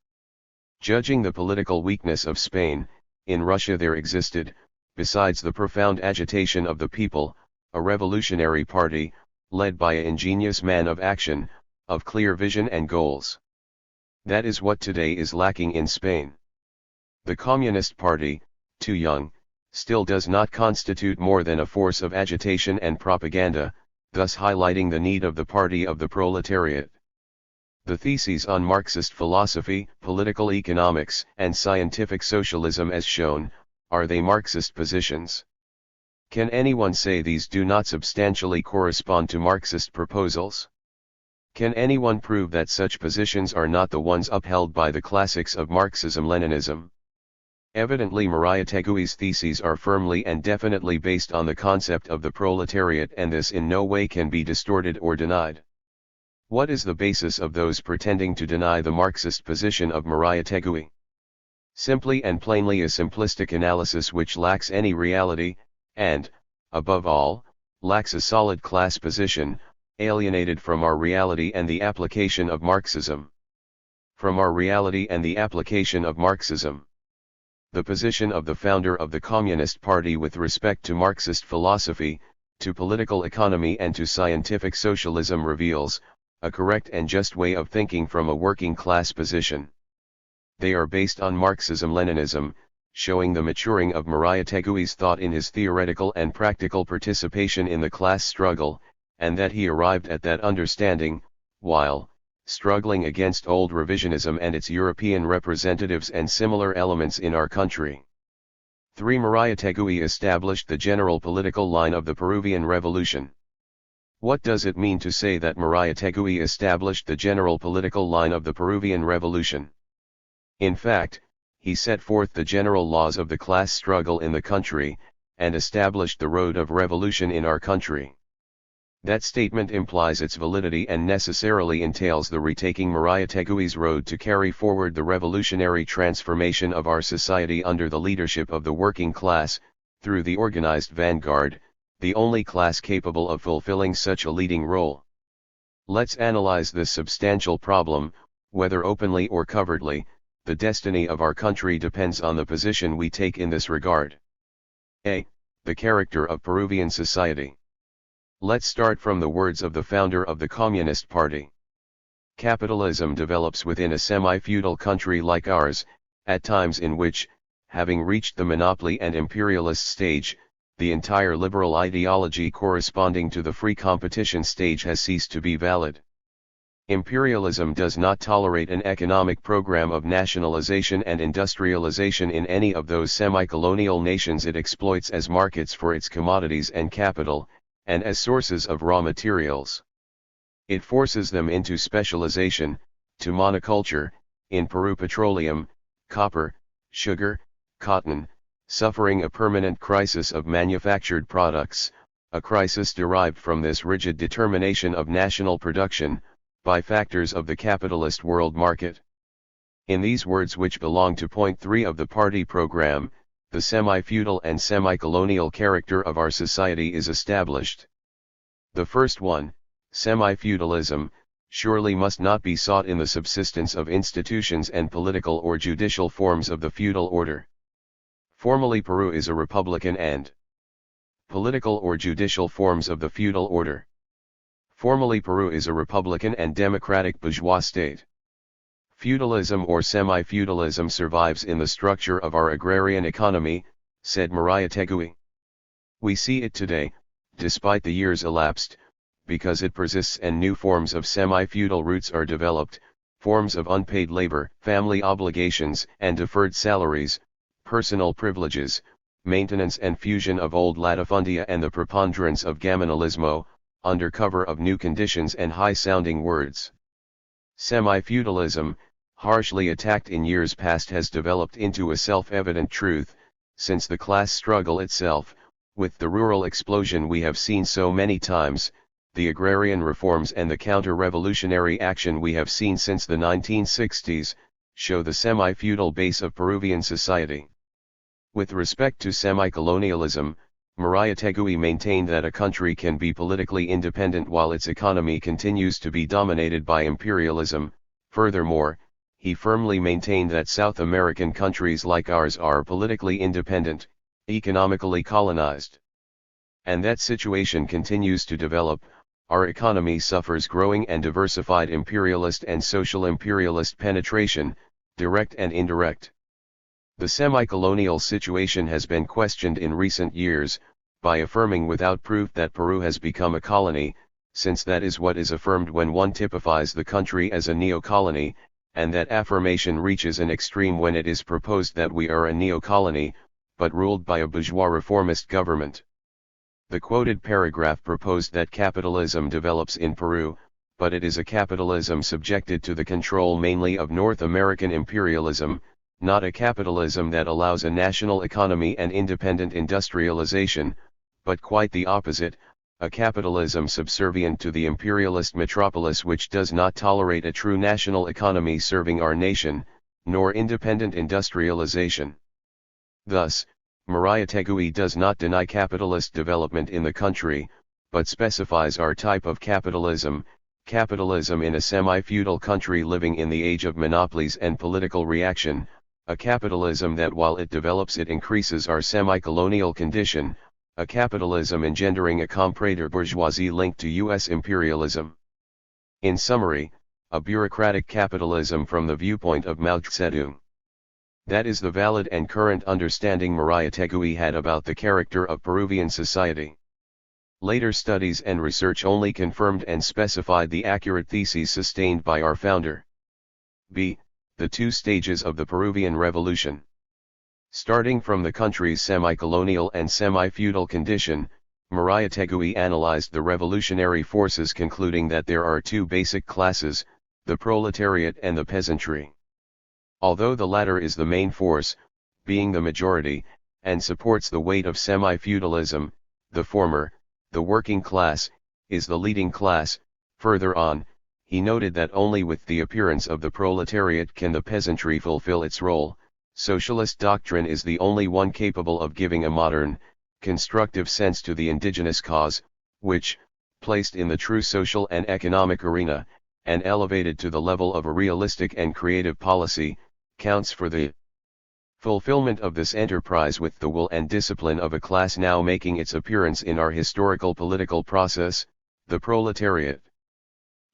Judging the political weakness of Spain, in Russia there existed, besides the profound agitation of the people, a revolutionary party, led by an ingenious man of action, of clear vision and goals. That is what today is lacking in Spain. The Communist Party, too young, still does not constitute more than a force of agitation and propaganda, thus highlighting the need of the party of the proletariat. The theses on Marxist philosophy, political economics, and scientific socialism as shown, are they Marxist positions? Can anyone say these do not substantially correspond to Marxist proposals? Can anyone prove that such positions are not the ones upheld by the classics of Marxism-Leninism? Evidently Mariátegui's theses are firmly and definitely based on the concept of the proletariat, and this in no way can be distorted or denied. What is the basis of those pretending to deny the Marxist position of Mariátegui? Simply and plainly a simplistic analysis which lacks any reality, and, above all, lacks a solid class position, alienated from our reality and the application of Marxism. From our reality and the application of Marxism. The position of the founder of the Communist Party with respect to Marxist philosophy, to political economy and to scientific socialism reveals a correct and just way of thinking from a working class position. They are based on Marxism-Leninism, showing the maturing of Mariátegui's thought in his theoretical and practical participation in the class struggle, and that he arrived at that understanding, while struggling against old revisionism and its European representatives and similar elements in our country. 3. Mariátegui established the general political line of the Peruvian Revolution. What does it mean to say that Mariátegui established the general political line of the Peruvian Revolution? In fact, he set forth the general laws of the class struggle in the country, and established the road of revolution in our country. That statement implies its validity and necessarily entails the retaking Mariátegui's road to carry forward the revolutionary transformation of our society under the leadership of the working class, through the organized vanguard, the only class capable of fulfilling such a leading role. Let's analyze this substantial problem, whether openly or covertly. The destiny of our country depends on the position we take in this regard. A. The character of Peruvian society. Let's start from the words of the founder of the Communist Party. Capitalism develops within a semi-feudal country like ours, at times in which, having reached the monopoly and imperialist stage, the entire liberal ideology corresponding to the free competition stage has ceased to be valid. Imperialism does not tolerate an economic program of nationalization and industrialization in any of those semi-colonial nations it exploits as markets for its commodities and capital, and as sources of raw materials. It forces them into specialization, to monoculture, in Peru petroleum, copper, sugar, cotton, suffering a permanent crisis of manufactured products, a crisis derived from this rigid determination of national production, by factors of the capitalist world market. In these words, which belong to point 3 of the party program, the semi-feudal and semi-colonial character of our society is established. The first one, semi-feudalism, surely must not be sought in the subsistence of institutions and political or judicial forms of the feudal order. Formally Peru is a republican and political or judicial forms of the feudal order. Formally Peru is a republican and democratic bourgeois state. Feudalism or semi-feudalism survives in the structure of our agrarian economy, said Mariátegui. We see it today, despite the years elapsed, because it persists and new forms of semi-feudal roots are developed, forms of unpaid labor, family obligations and deferred salaries, personal privileges, maintenance and fusion of old latifundia and the preponderance of gamonalismo, under cover of new conditions and high-sounding words. Semi-feudalism, harshly attacked in years past, has developed into a self-evident truth, since the class struggle itself, with the rural explosion we have seen so many times, the agrarian reforms and the counter-revolutionary action we have seen since the 1960s, show the semi-feudal base of Peruvian society. With respect to semi-colonialism, Mariátegui maintained that a country can be politically independent while its economy continues to be dominated by imperialism. Furthermore, he firmly maintained that South American countries like ours are politically independent, economically colonized. And that situation continues to develop. Our economy suffers growing and diversified imperialist and social imperialist penetration, direct and indirect. The semi-colonial situation has been questioned in recent years, by affirming without proof that Peru has become a colony, since that is what is affirmed when one typifies the country as a neo-colony, and that affirmation reaches an extreme when it is proposed that we are a neo-colony, but ruled by a bourgeois reformist government. The quoted paragraph proposed that capitalism develops in Peru, but it is a capitalism subjected to the control mainly of North American imperialism, not a capitalism that allows a national economy and independent industrialization, but quite the opposite, a capitalism subservient to the imperialist metropolis which does not tolerate a true national economy serving our nation, nor independent industrialization. Thus, Maria Tegui does not deny capitalist development in the country, but specifies our type of capitalism, capitalism in a semi-feudal country living in the age of monopolies and political reaction, a capitalism that while it develops it increases our semi-colonial condition, a capitalism engendering a comprador bourgeoisie linked to U.S. imperialism. In summary, a bureaucratic capitalism from the viewpoint of Mao Zedong. That is the valid and current understanding Maria Tegui had about the character of Peruvian society. Later studies and research only confirmed and specified the accurate theses sustained by our founder. B. The two stages of the Peruvian Revolution. Starting from the country's semi-colonial and semi-feudal condition, Maria Tegui analyzed the revolutionary forces, concluding that there are two basic classes, the proletariat and the peasantry. Although the latter is the main force, being the majority, and supports the weight of semi-feudalism, the former, the working class, is the leading class. Further on, he noted that only with the appearance of the proletariat can the peasantry fulfill its role. Socialist doctrine is the only one capable of giving a modern, constructive sense to the indigenous cause, which, placed in the true social and economic arena, and elevated to the level of a realistic and creative policy, counts for the fulfillment of this enterprise with the will and discipline of a class now making its appearance in our historical political process, the proletariat.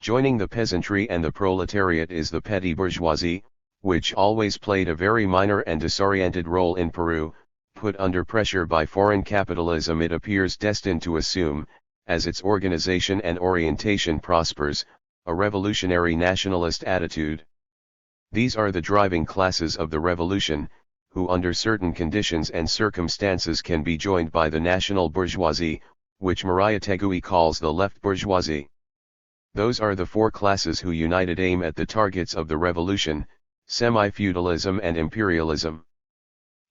Joining the peasantry and the proletariat is the petty bourgeoisie, which always played a very minor and disoriented role in Peru. Put under pressure by foreign capitalism, it appears destined to assume, as its organization and orientation prospers, a revolutionary nationalist attitude. These are the driving classes of the revolution, who under certain conditions and circumstances can be joined by the national bourgeoisie, which Maria Tegui calls the left bourgeoisie. Those are the four classes who united aim at the targets of the revolution, semi-feudalism and imperialism.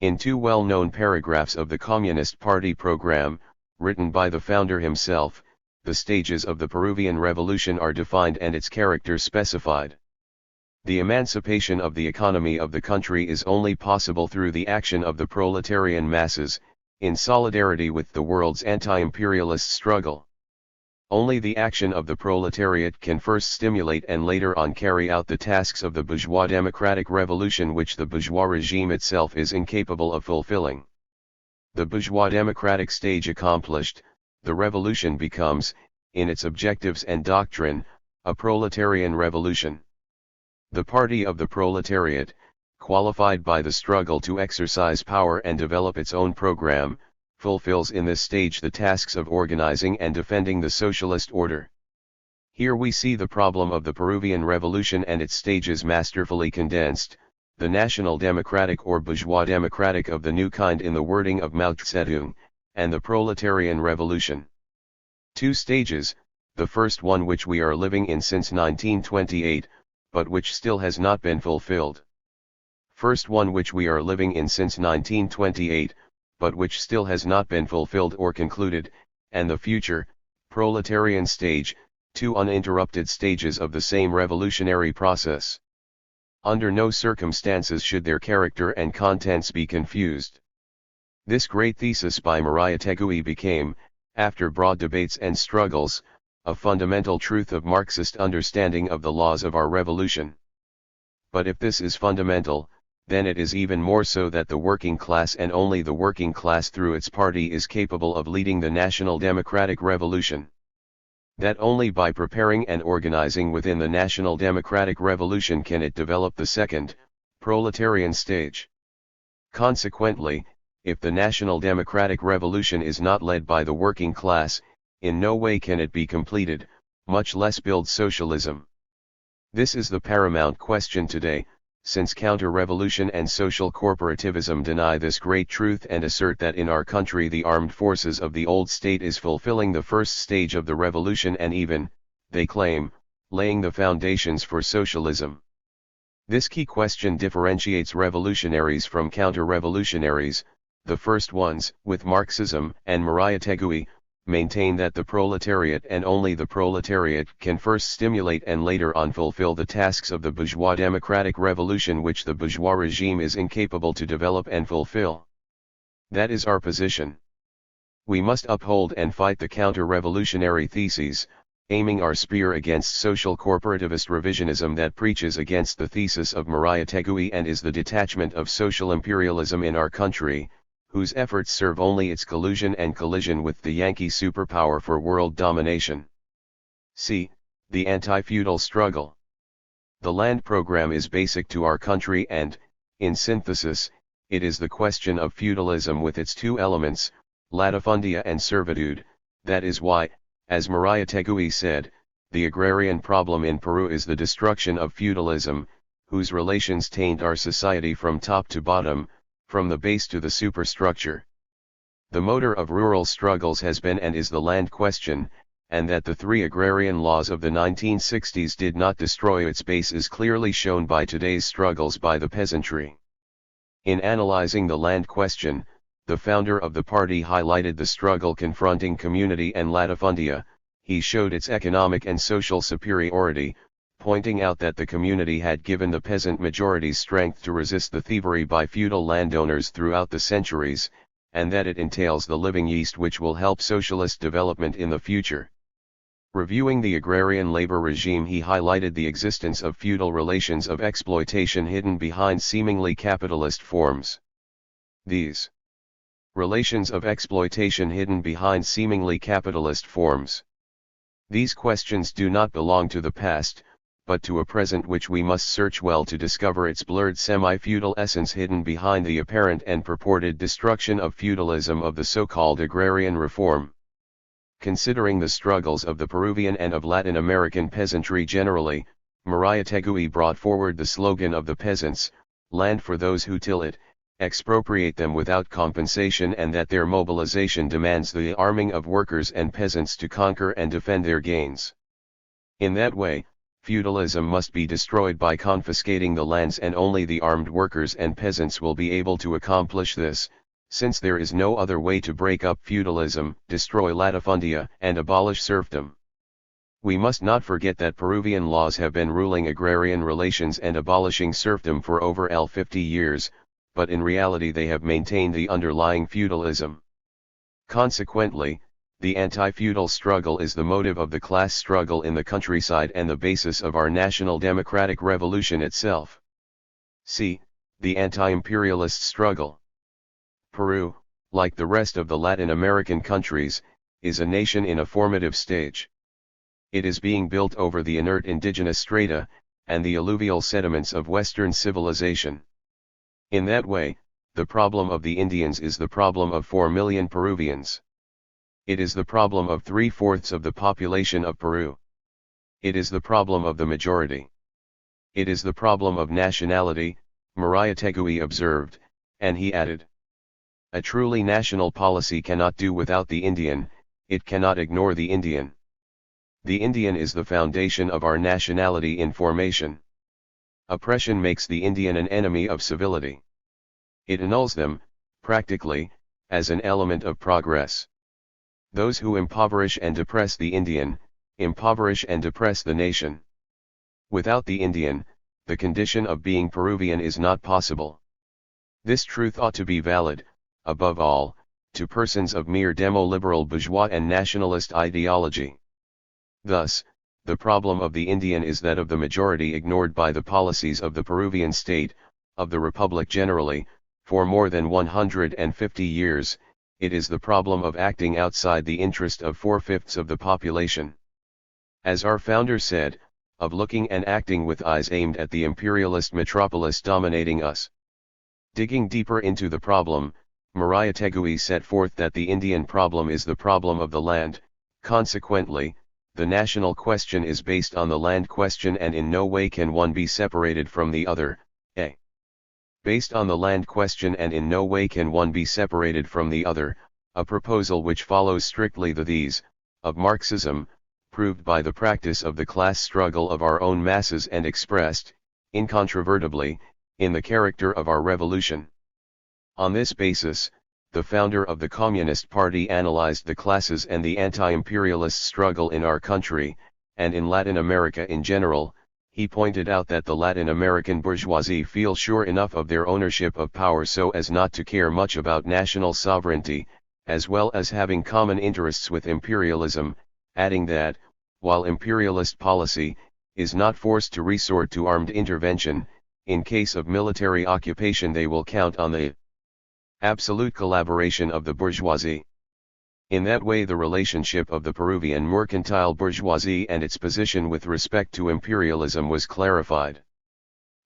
In two well-known paragraphs of the Communist Party program, written by the founder himself, the stages of the Peruvian Revolution are defined and its character specified. The emancipation of the economy of the country is only possible through the action of the proletarian masses, in solidarity with the world's anti-imperialist struggle. Only the action of the proletariat can first stimulate and later on carry out the tasks of the bourgeois democratic revolution which the bourgeois regime itself is incapable of fulfilling. The bourgeois democratic stage accomplished, the revolution becomes, in its objectives and doctrine, a proletarian revolution. The party of the proletariat, qualified by the struggle to exercise power and develop its own program, fulfills in this stage the tasks of organizing and defending the socialist order. Here we see the problem of the Peruvian Revolution and its stages masterfully condensed, the national democratic or bourgeois democratic of the new kind in the wording of Mao Zedong, and the proletarian revolution. Two stages, the first one which we are living in since 1928, but which still has not been fulfilled. First one which we are living in since 1928, but which still has not been fulfilled or concluded, and the future, proletarian stage, two uninterrupted stages of the same revolutionary process. Under no circumstances should their character and contents be confused. This great thesis by Maria Tegui became, after broad debates and struggles, a fundamental truth of Marxist understanding of the laws of our revolution. But if this is fundamental, then it is even more so that the working class and only the working class through its party is capable of leading the national democratic revolution. That only by preparing and organizing within the national democratic revolution can it develop the second, proletarian stage. Consequently, if the national democratic revolution is not led by the working class, in no way can it be completed, much less build socialism. This is the paramount question today, since counter-revolution and social corporativism deny this great truth and assert that in our country the armed forces of the old state is fulfilling the first stage of the revolution and even, they claim, laying the foundations for socialism. This key question differentiates revolutionaries from counter-revolutionaries. The first ones, with Marxism and Maria Tegui, maintain that the proletariat and only the proletariat can first stimulate and later on fulfill the tasks of the bourgeois democratic revolution which the bourgeois regime is incapable to develop and fulfill. That is our position. We must uphold and fight the counter-revolutionary theses, aiming our spear against social corporativist revisionism that preaches against the thesis of Maria Tegui and is the detachment of social imperialism in our country, whose efforts serve only its collusion and collision with the Yankee superpower for world domination. C. The anti-feudal struggle. The land program is basic to our country and, in synthesis, it is the question of feudalism with its two elements, latifundia and servitude. That is why, as Maria Tegui said, the agrarian problem in Peru is the destruction of feudalism, whose relations taint our society from top to bottom, from the base to the superstructure. The motor of rural struggles has been and is the land question, and that the three agrarian laws of the 1960s did not destroy its base is clearly shown by today's struggles by the peasantry. In analyzing the land question, the founder of the party highlighted the struggle confronting community and latifundia. He showed its economic and social superiority, pointing out that the community had given the peasant majority's strength to resist the thievery by feudal landowners throughout the centuries, and that it entails the living yeast which will help socialist development in the future. Reviewing the agrarian labor regime, he highlighted the existence of feudal relations of exploitation hidden behind seemingly capitalist forms. These relations of exploitation hidden behind seemingly capitalist forms. These questions do not belong to the past, but to a present which we must search well to discover its blurred semi-feudal essence hidden behind the apparent and purported destruction of feudalism of the so-called agrarian reform. Considering the struggles of the Peruvian and of Latin American peasantry generally, Maria Tegui brought forward the slogan of the peasants, land for those who till it, expropriate them without compensation, and that their mobilization demands the arming of workers and peasants to conquer and defend their gains. In that way, feudalism must be destroyed by confiscating the lands, and only the armed workers and peasants will be able to accomplish this, since there is no other way to break up feudalism, destroy latifundia, and abolish serfdom. We must not forget that Peruvian laws have been ruling agrarian relations and abolishing serfdom for over 50 years, but in reality they have maintained the underlying feudalism. Consequently, the anti-feudal struggle is the motive of the class struggle in the countryside and the basis of our national democratic revolution itself. C. The anti-imperialist struggle. Peru, like the rest of the Latin American countries, is a nation in a formative stage. It is being built over the inert indigenous strata, and the alluvial sediments of Western civilization. In that way, the problem of the Indians is the problem of 4 million Peruvians. It is the problem of 3/4 of the population of Peru. It is the problem of the majority. It is the problem of nationality, Maria Tegui observed, and he added. A truly national policy cannot do without the Indian, it cannot ignore the Indian. The Indian is the foundation of our nationality in formation. Oppression makes the Indian an enemy of civility. It annuls them, practically, as an element of progress. Those who impoverish and depress the Indian, impoverish and depress the nation. Without the Indian, the condition of being Peruvian is not possible. This truth ought to be valid, above all, to persons of mere demo-liberal bourgeois and nationalist ideology. Thus, the problem of the Indian is that of the majority ignored by the policies of the Peruvian state, of the Republic generally, for more than 150 years, it is the problem of acting outside the interest of 4/5 of the population. As our founder said, of looking and acting with eyes aimed at the imperialist metropolis dominating us. Digging deeper into the problem, Maria Tegui set forth that the Indian problem is the problem of the land. Consequently, the national question is based on the land question and in no way can one be separated from the other. A. Based on the land question and in no way can one be separated from the other, a proposal which follows strictly the these, of Marxism, proved by the practice of the class struggle of our own masses and expressed, incontrovertibly, in the character of our revolution. On this basis, the founder of the Communist Party analyzed the classes and the anti-imperialist struggle in our country, and in Latin America in general. He pointed out that the Latin American bourgeoisie feel sure enough of their ownership of power so as not to care much about national sovereignty, as well as having common interests with imperialism, adding that, while imperialist policy is not forced to resort to armed intervention, in case of military occupation they will count on the absolute collaboration of the bourgeoisie. In that way the relationship of the Peruvian mercantile bourgeoisie and its position with respect to imperialism was clarified.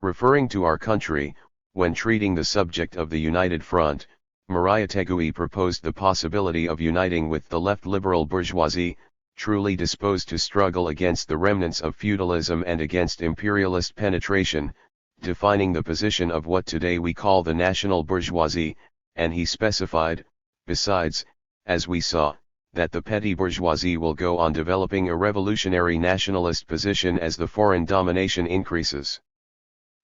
Referring to our country, when treating the subject of the United Front, Maria Tegui proposed the possibility of uniting with the left liberal bourgeoisie, truly disposed to struggle against the remnants of feudalism and against imperialist penetration, defining the position of what today we call the national bourgeoisie, and he specified, besides, as we saw, that the petty bourgeoisie will go on developing a revolutionary nationalist position as the foreign domination increases.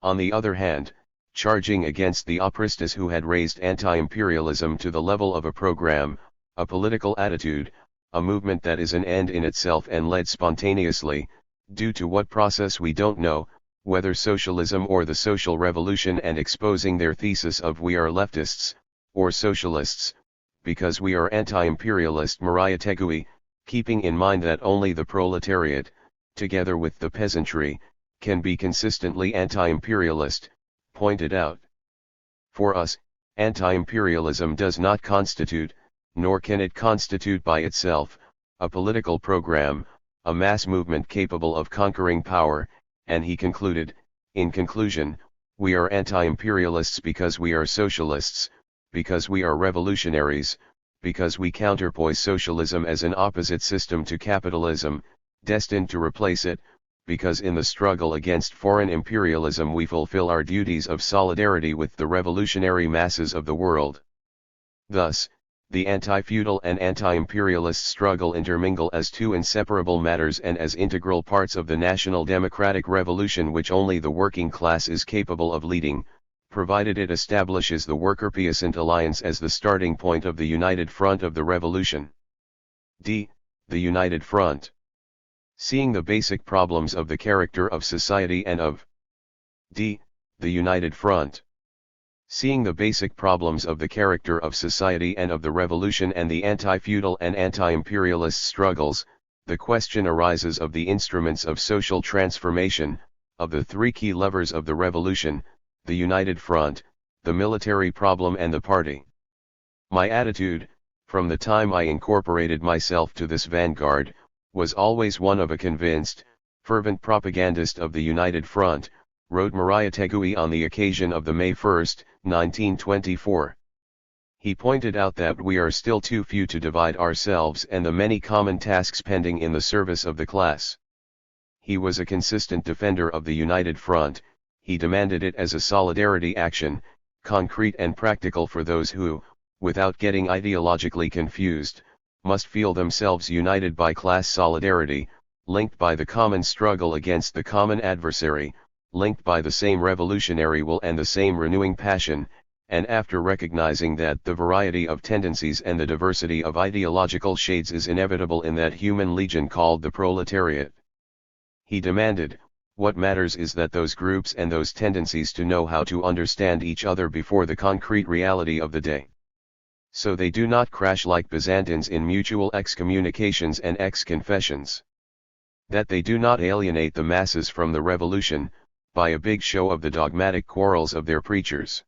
On the other hand, charging against the Apristas who had raised anti-imperialism to the level of a program, a political attitude, a movement that is an end in itself and led spontaneously, due to what process we don't know, whether socialism or the social revolution, and exposing their thesis of we are leftists, or socialists, because we are anti-imperialist. Maria Tegui, keeping in mind that only the proletariat, together with the peasantry, can be consistently anti-imperialist, pointed out. For us, anti-imperialism does not constitute, nor can it constitute by itself, a political program, a mass movement capable of conquering power, and he concluded, in conclusion, we are anti-imperialists because we are socialists, because we are revolutionaries, because we counterpoise socialism as an opposite system to capitalism, destined to replace it, because in the struggle against foreign imperialism we fulfill our duties of solidarity with the revolutionary masses of the world. Thus, the anti-feudal and anti-imperialist struggle intermingle as two inseparable matters and as integral parts of the national democratic revolution which only the working class is capable of leading, provided it establishes the worker-peasant alliance as the starting point of the united front of the revolution. D. The United Front. Seeing the basic problems of the character of society and of D. The United Front. Seeing the basic problems of the character of society and of the revolution and the anti-feudal and anti-imperialist struggles, the question arises of the instruments of social transformation, of the three key levers of the revolution, the United Front, the military problem and the party. My attitude, from the time I incorporated myself to this vanguard, was always one of a convinced, fervent propagandist of the United Front, wrote Maria Tegui on the occasion of the May 1, 1924. He pointed out that we are still too few to divide ourselves and the many common tasks pending in the service of the class. He was a consistent defender of the United Front. He demanded it as a solidarity action, concrete and practical for those who, without getting ideologically confused, must feel themselves united by class solidarity, linked by the common struggle against the common adversary, linked by the same revolutionary will and the same renewing passion, and after recognizing that the variety of tendencies and the diversity of ideological shades is inevitable in that human legion called the proletariat. He demanded, what matters is that those groups and those tendencies to know how to understand each other before the concrete reality of the day. So they do not crash like Byzantines in mutual excommunications and ex-confessions. That they do not alienate the masses from the revolution, by a big show of the dogmatic quarrels of their preachers.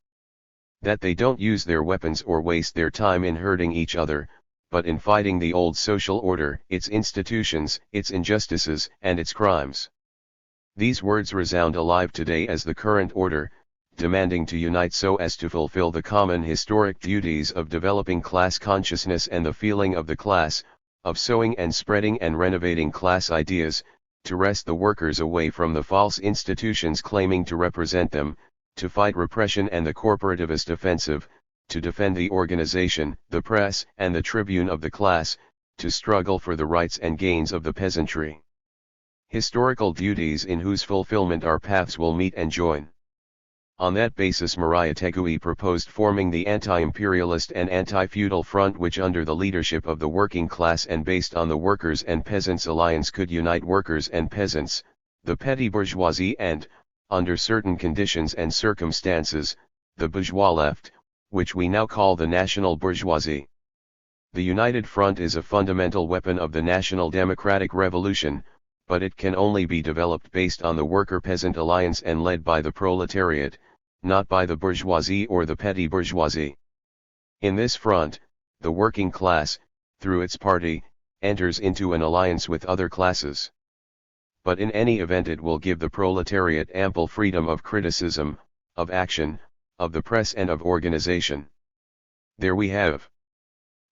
That they don't use their weapons or waste their time in hurting each other, but in fighting the old social order, its institutions, its injustices, and its crimes. These words resound alive today as the current order, demanding to unite so as to fulfill the common historic duties of developing class consciousness and the feeling of the class, of sowing and spreading and renovating class ideas, to wrest the workers away from the false institutions claiming to represent them, to fight repression and the corporativist offensive, to defend the organization, the press, and the tribune of the class, to struggle for the rights and gains of the peasantry. Historical duties in whose fulfillment our paths will meet and join. On that basis Maria Tegui proposed forming the anti-imperialist and anti-feudal front which under the leadership of the working class and based on the Workers' and Peasants' Alliance could unite workers and peasants, the petty bourgeoisie and, under certain conditions and circumstances, the bourgeois left, which we now call the national bourgeoisie. The United Front is a fundamental weapon of the National Democratic Revolution, but it can only be developed based on the Worker-Peasant Alliance and led by the proletariat, not by the bourgeoisie or the petty bourgeoisie. In this front, the working class, through its party, enters into an alliance with other classes. But in any event it will give the proletariat ample freedom of criticism, of action, of the press and of organization. There we have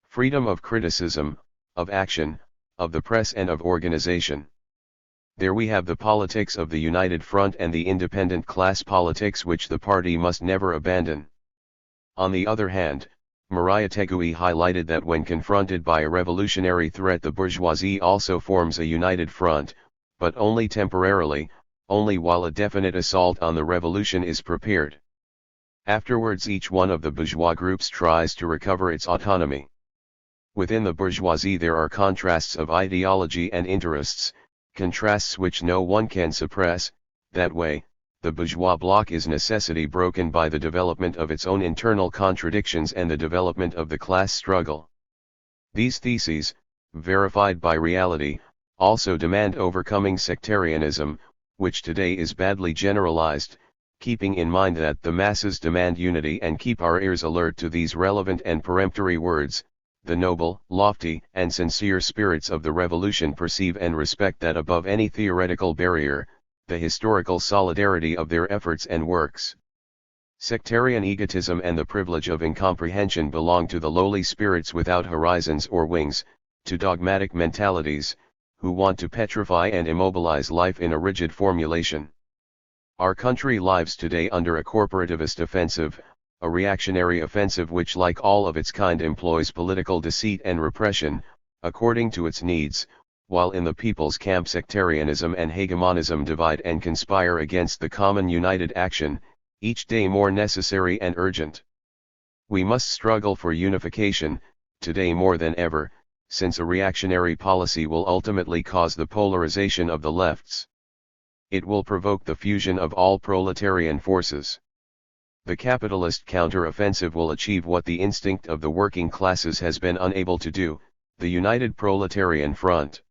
freedom of criticism, of action, of the press and of organization. There we have the politics of the United Front and the independent class politics which the party must never abandon. On the other hand, Maria Tegui highlighted that when confronted by a revolutionary threat the bourgeoisie also forms a united front, but only temporarily, only while a definite assault on the revolution is prepared. Afterwards each one of the bourgeois groups tries to recover its autonomy. Within the bourgeoisie there are contrasts of ideology and interests, contrasts which no one can suppress. That way, the bourgeois bloc is necessity broken by the development of its own internal contradictions and the development of the class struggle. These theses, verified by reality, also demand overcoming sectarianism, which today is badly generalized, keeping in mind that the masses demand unity and keep our ears alert to these relevant and peremptory words. The noble, lofty, and sincere spirits of the revolution perceive and respect that above any theoretical barrier, the historical solidarity of their efforts and works. Sectarian egotism and the privilege of incomprehension belong to the lowly spirits without horizons or wings, to dogmatic mentalities, who want to petrify and immobilize life in a rigid formulation. Our country lives today under a corporativist offensive, a reactionary offensive which like all of its kind employs political deceit and repression, according to its needs, while in the people's camp sectarianism and hegemonism divide and conspire against the common united action, each day more necessary and urgent. We must struggle for unification, today more than ever, since a reactionary policy will ultimately cause the polarization of the lefts. It will provoke the fusion of all proletarian forces. The capitalist counter-offensive will achieve what the instinct of the working classes has been unable to do, the United Proletarian Front.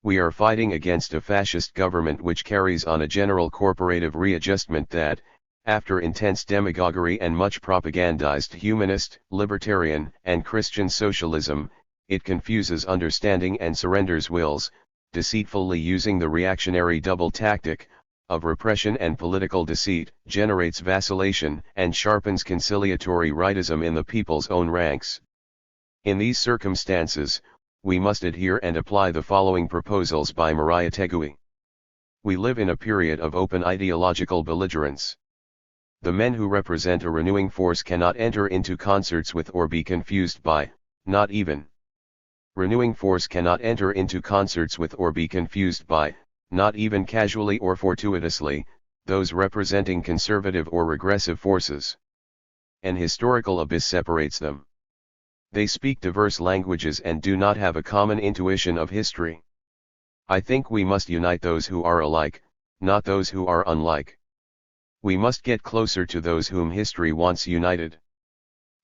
We are fighting against a fascist government which carries on a general corporative readjustment that, after intense demagoguery and much propagandized humanist, libertarian, and Christian socialism, it confuses understanding and surrenders wills, deceitfully using the reactionary double tactic of repression and political deceit, generates vacillation and sharpens conciliatory rightism in the people's own ranks. In these circumstances, we must adhere and apply the following proposals by Maria Tegui. We live in a period of open ideological belligerence. The men who represent a renewing force cannot enter into concerts with or be confused by, not even. Renewing force cannot enter into concerts with or be confused by, not even casually or fortuitously, those representing conservative or regressive forces. An historical abyss separates them. They speak diverse languages and do not have a common intuition of history. I think we must unite those who are alike, not those who are unlike. We must get closer to those whom history wants united.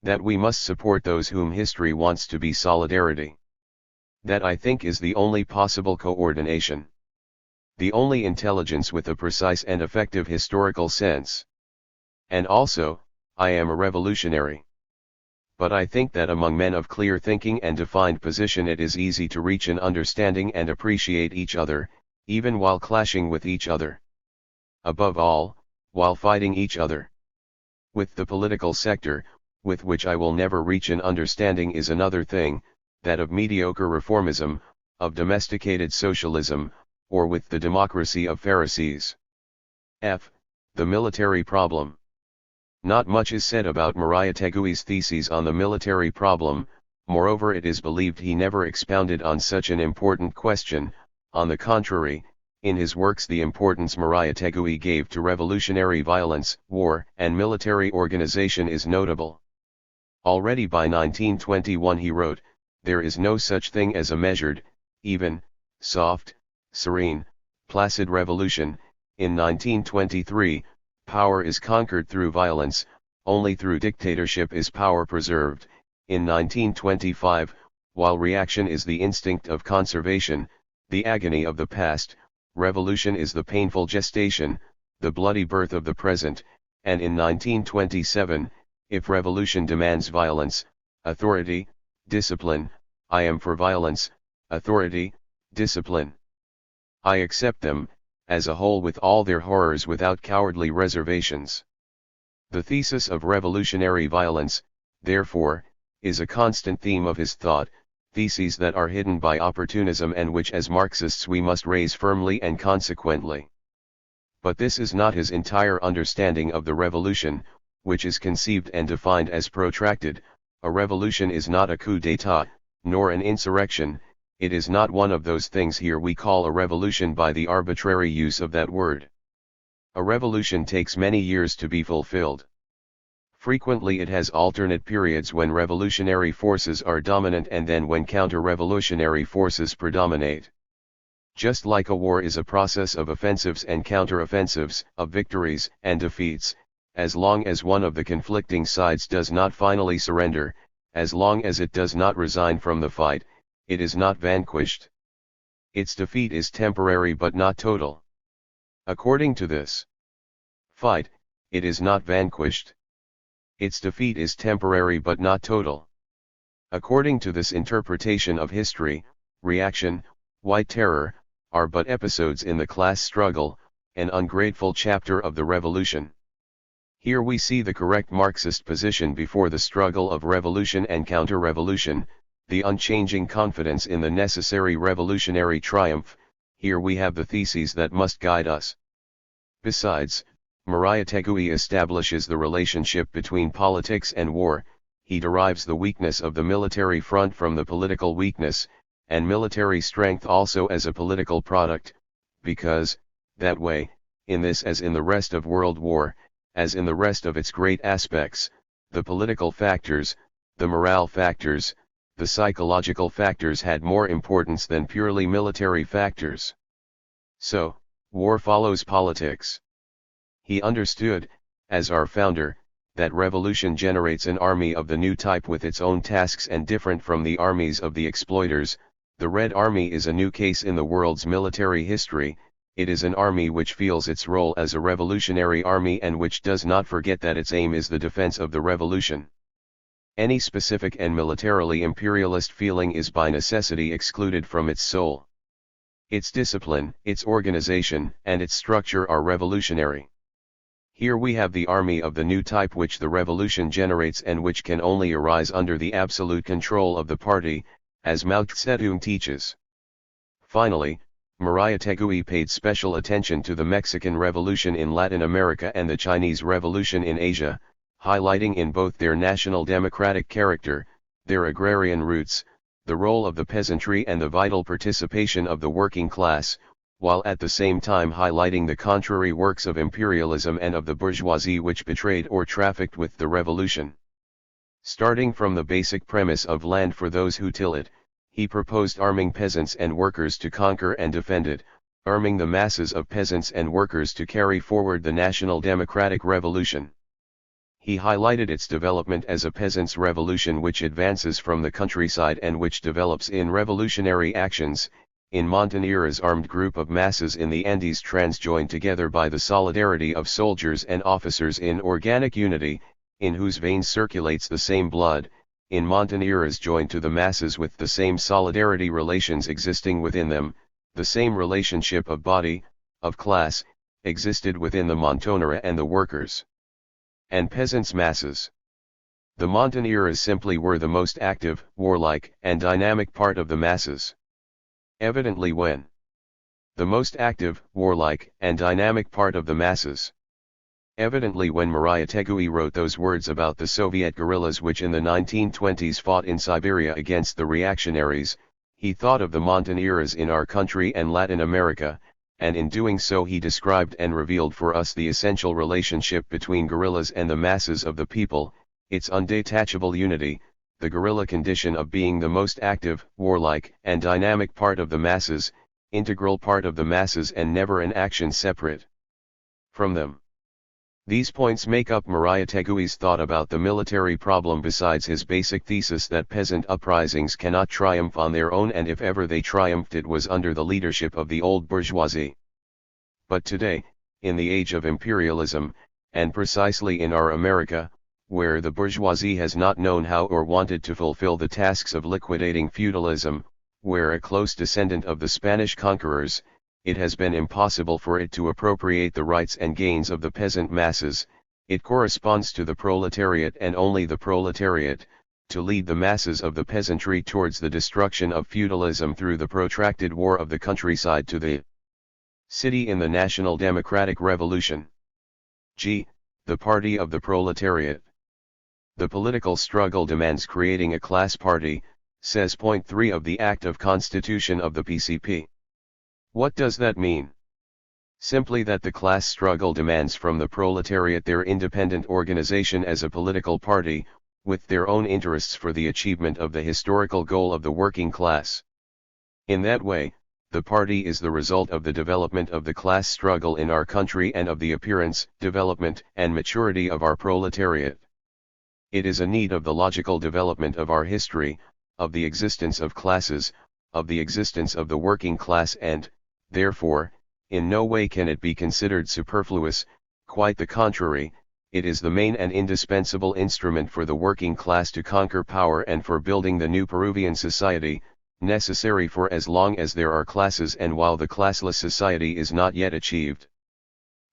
That we must support those whom history wants to be solidarity. That I think is the only possible coordination. the only intelligence with a precise and effective historical sense. And also, I am a revolutionary. But I think that among men of clear thinking and defined position it is easy to reach an understanding and appreciate each other, even while clashing with each other. Above all, while fighting each other. With the political sector, with which I will never reach an understanding is another thing, that of mediocre reformism, of domesticated socialism, or with the democracy of Pharisees. F. The military problem. Not much is said about Murayatagui's theses on the military problem, moreover it is believed he never expounded on such an important question. On the contrary, in his works the importance Murayatagui gave to revolutionary violence, war, and military organization is notable. Already by 1921 he wrote, "There is no such thing as a measured, even, soft, serene, placid revolution." In 1923, power is conquered through violence, only through dictatorship is power preserved. In 1925, while reaction is the instinct of conservation, the agony of the past, revolution is the painful gestation, the bloody birth of the present, and in 1927, if revolution demands violence, authority, discipline, I am for violence, authority, discipline. I accept them, as a whole with all their horrors without cowardly reservations. The thesis of revolutionary violence, therefore, is a constant theme of his thought, theses that are hidden by opportunism and which as Marxists we must raise firmly and consequently. But this is not his entire understanding of the revolution, which is conceived and defined as protracted. A revolution is not a coup d'état, nor an insurrection. It is not one of those things here we call a revolution by the arbitrary use of that word. A revolution takes many years to be fulfilled. Frequently it has alternate periods when revolutionary forces are dominant and then when counter-revolutionary forces predominate. Just like a war is a process of offensives and counter-offensives, of victories and defeats, as long as one of the conflicting sides does not finally surrender, as long as it does not resign from the fight, it is not vanquished. Its defeat is temporary but not total. According to this fight, it is not vanquished. Its defeat is temporary but not total. According to this interpretation of history, reaction, white terror, are but episodes in the class struggle, an ungrateful chapter of the revolution. Here we see the correct Marxist position before the struggle of revolution and counter-revolution, the unchanging confidence in the necessary revolutionary triumph. Here we have the theses that must guide us. Besides, Murayatagui establishes the relationship between politics and war. He derives the weakness of the military front from the political weakness, and military strength also as a political product, because, that way, in this as in the rest of World War, as in the rest of its great aspects, the political factors, the morale factors, the psychological factors had more importance than purely military factors. So, war follows politics. He understood, as our founder, that revolution generates an army of the new type with its own tasks and different from the armies of the exploiters. The Red Army is a new case in the world's military history. It is an army which feels its role as a revolutionary army and which does not forget that its aim is the defense of the revolution. Any specific and militarily imperialist feeling is by necessity excluded from its soul. Its discipline, its organization, and its structure are revolutionary. Here we have the army of the new type which the revolution generates and which can only arise under the absolute control of the party, as Mao Zedong teaches. Finally, Murayatagui paid special attention to the Mexican Revolution in Latin America and the Chinese Revolution in Asia, highlighting in both their national democratic character, their agrarian roots, the role of the peasantry and the vital participation of the working class, while at the same time highlighting the contrary works of imperialism and of the bourgeoisie which betrayed or trafficked with the revolution. Starting from the basic premise of land for those who till it, he proposed arming peasants and workers to conquer and defend it, arming the masses of peasants and workers to carry forward the national democratic revolution. He highlighted its development as a peasants' revolution which advances from the countryside and which develops in revolutionary actions, in Montenero's armed group of masses in the Andes transjoined together by the solidarity of soldiers and officers in organic unity, in whose veins circulates the same blood, in Montenero's joined to the masses with the same solidarity relations existing within them, the same relationship of body, of class, existed within the Montonera and the workers and peasants' masses. The Montoneras simply were the most active, warlike, and dynamic part of the masses. Evidently when the most active, warlike, and dynamic part of the masses. Evidently when Murayatagui wrote those words about the Soviet guerrillas which in the 1920s fought in Siberia against the reactionaries, he thought of the Montoneras in our country and Latin America, and in doing so he described and revealed for us the essential relationship between guerrillas and the masses of the people, its undetachable unity, the guerrilla condition of being the most active, warlike, and dynamic part of the masses, integral part of the masses and never an action separate from them. These points make up Murayatagui's thought about the military problem besides his basic thesis that peasant uprisings cannot triumph on their own, and if ever they triumphed it was under the leadership of the old bourgeoisie. But today, in the age of imperialism, and precisely in our America, where the bourgeoisie has not known how or wanted to fulfill the tasks of liquidating feudalism, where a close descendant of the Spanish conquerors, it has been impossible for it to appropriate the rights and gains of the peasant masses, it corresponds to the proletariat and only the proletariat, to lead the masses of the peasantry towards the destruction of feudalism through the protracted war of the countryside to the city in the National Democratic Revolution. G. The Party of the Proletariat. The political struggle demands creating a class party, says point 3 of the Act of Constitution of the PCP. What does that mean? Simply that the class struggle demands from the proletariat their independent organization as a political party, with their own interests for the achievement of the historical goal of the working class. In that way, the party is the result of the development of the class struggle in our country and of the appearance, development, and maturity of our proletariat. It is a need of the logical development of our history, of the existence of classes, of the existence of the working class, and, therefore, in no way can it be considered superfluous. Quite the contrary, it is the main and indispensable instrument for the working class to conquer power and for building the new Peruvian society, necessary for as long as there are classes and while the classless society is not yet achieved.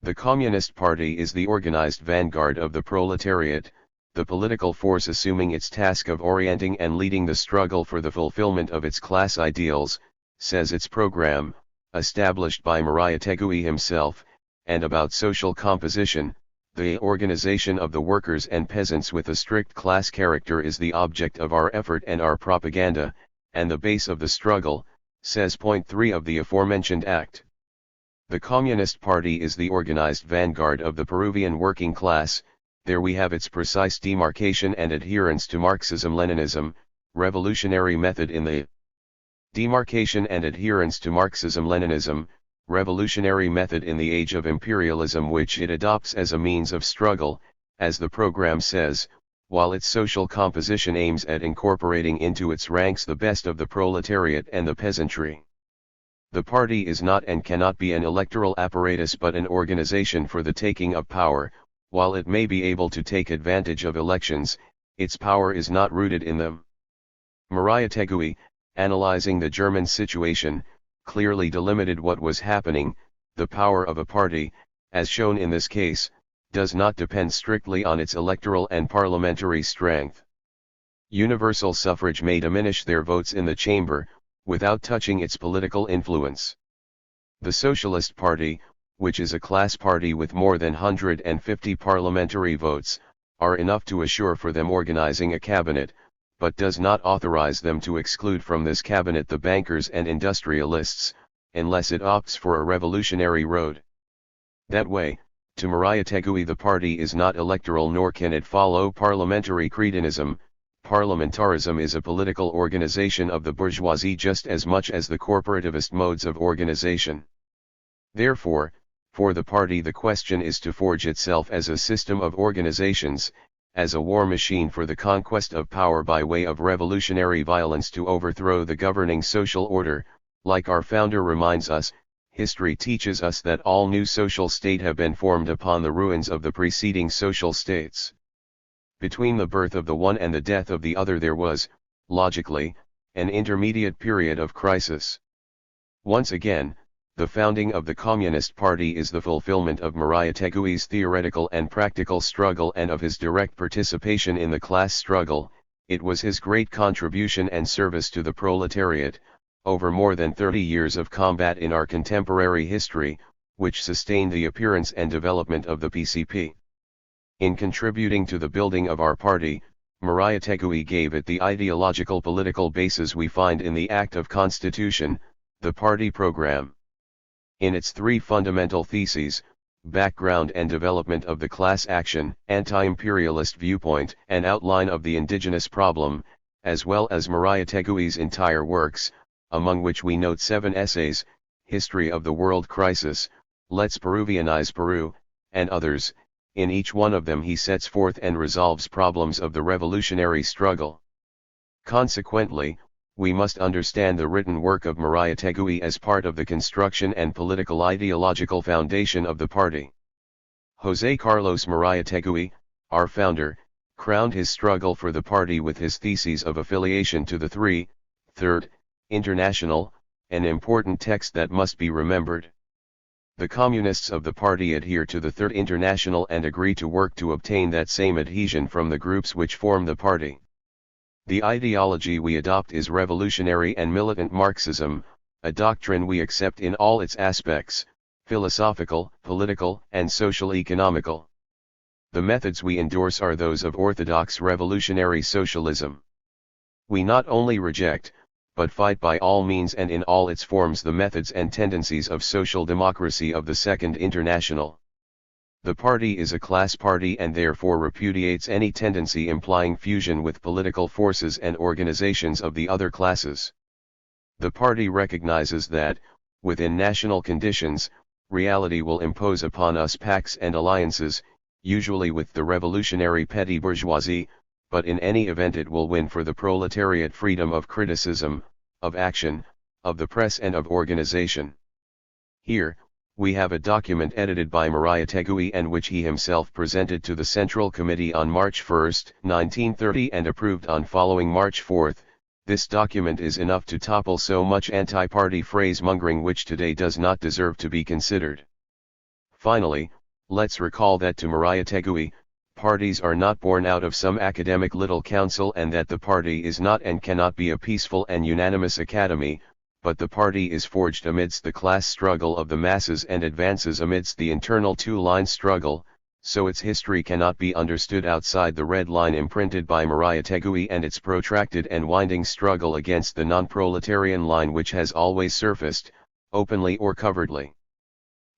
The Communist Party is the organized vanguard of the proletariat, the political force assuming its task of orienting and leading the struggle for the fulfillment of its class ideals, says its program, established by Murayatagui himself, and about social composition. The organization of the workers and peasants with a strict class character is the object of our effort and our propaganda, and the base of the struggle, says point 3 of the aforementioned act. The Communist Party is the organized vanguard of the Peruvian working class. There we have its precise demarcation and adherence to Marxism-Leninism, revolutionary method in the demarcation and adherence to Marxism-Leninism, revolutionary method in the age of imperialism which it adopts as a means of struggle, as the program says, while its social composition aims at incorporating into its ranks the best of the proletariat and the peasantry. The party is not and cannot be an electoral apparatus but an organization for the taking of power. While it may be able to take advantage of elections, its power is not rooted in them. Murayatagui, analyzing the German situation, clearly delimited what was happening. The power of a party, as shown in this case, does not depend strictly on its electoral and parliamentary strength. Universal suffrage may diminish their votes in the chamber, without touching its political influence. The Socialist Party, which is a class party with more than 150 parliamentary votes, are enough to assure for them organizing a cabinet, but does not authorize them to exclude from this cabinet the bankers and industrialists, unless it opts for a revolutionary road. That way, to Murayatagui the party is not electoral nor can it follow parliamentary cretinism. Parliamentarism is a political organization of the bourgeoisie just as much as the corporativist modes of organization. Therefore, for the party the question is to forge itself as a system of organizations, as a war machine for the conquest of power by way of revolutionary violence to overthrow the governing social order, Like our founder reminds us, history teaches us that all new social state have been formed upon the ruins of the preceding social states. Between the birth of the one and the death of the other there was, logically, an intermediate period of crisis. Once again, the founding of the Communist Party is the fulfillment of Murayatagui's theoretical and practical struggle and of his direct participation in the class struggle. It was his great contribution and service to the proletariat, over more than 30 years of combat in our contemporary history, which sustained the appearance and development of the PCP. In contributing to the building of our party, Murayatagui gave it the ideological political basis we find in the Act of Constitution, the party program. In its three fundamental theses, background and development of the class action, anti-imperialist viewpoint, and outline of the indigenous problem, as well as Murayatagui's entire works, among which we note 7 essays, History of the World Crisis, Let's Peruvianize Peru, and others. In each one of them he sets forth and resolves problems of the revolutionary struggle. Consequently, we must understand the written work of Murayatagui as part of the construction and political ideological foundation of the party. José Carlos Murayatagui, our founder, crowned his struggle for the party with his theses of affiliation to the Third International, an important text that must be remembered. The communists of the party adhere to the Third International and agree to work to obtain that same adhesion from the groups which form the party. The ideology we adopt is revolutionary and militant Marxism, a doctrine we accept in all its aspects, philosophical, political, and social-economical. The methods we endorse are those of orthodox revolutionary socialism. We not only reject, but fight by all means and in all its forms the methods and tendencies of social democracy of the Second International. The party is a class party and therefore repudiates any tendency implying fusion with political forces and organizations of the other classes. The party recognizes that, within national conditions, reality will impose upon us pacts and alliances, usually with the revolutionary petty bourgeoisie, but in any event it will win for the proletariat freedom of criticism, of action, of the press and of organization. Here, we have a document edited by Murayatagui and which he himself presented to the Central Committee on March 1, 1930 and approved on following March 4. This document is enough to topple so much anti-party phrase-mongering which today does not deserve to be considered. Finally, let's recall that to Murayatagui, parties are not born out of some academic little council and that the party is not and cannot be a peaceful and unanimous academy, but the party is forged amidst the class struggle of the masses and advances amidst the internal two-line struggle, so its history cannot be understood outside the red line imprinted by Murayatagui and its protracted and winding struggle against the non-proletarian line which has always surfaced, openly or covertly,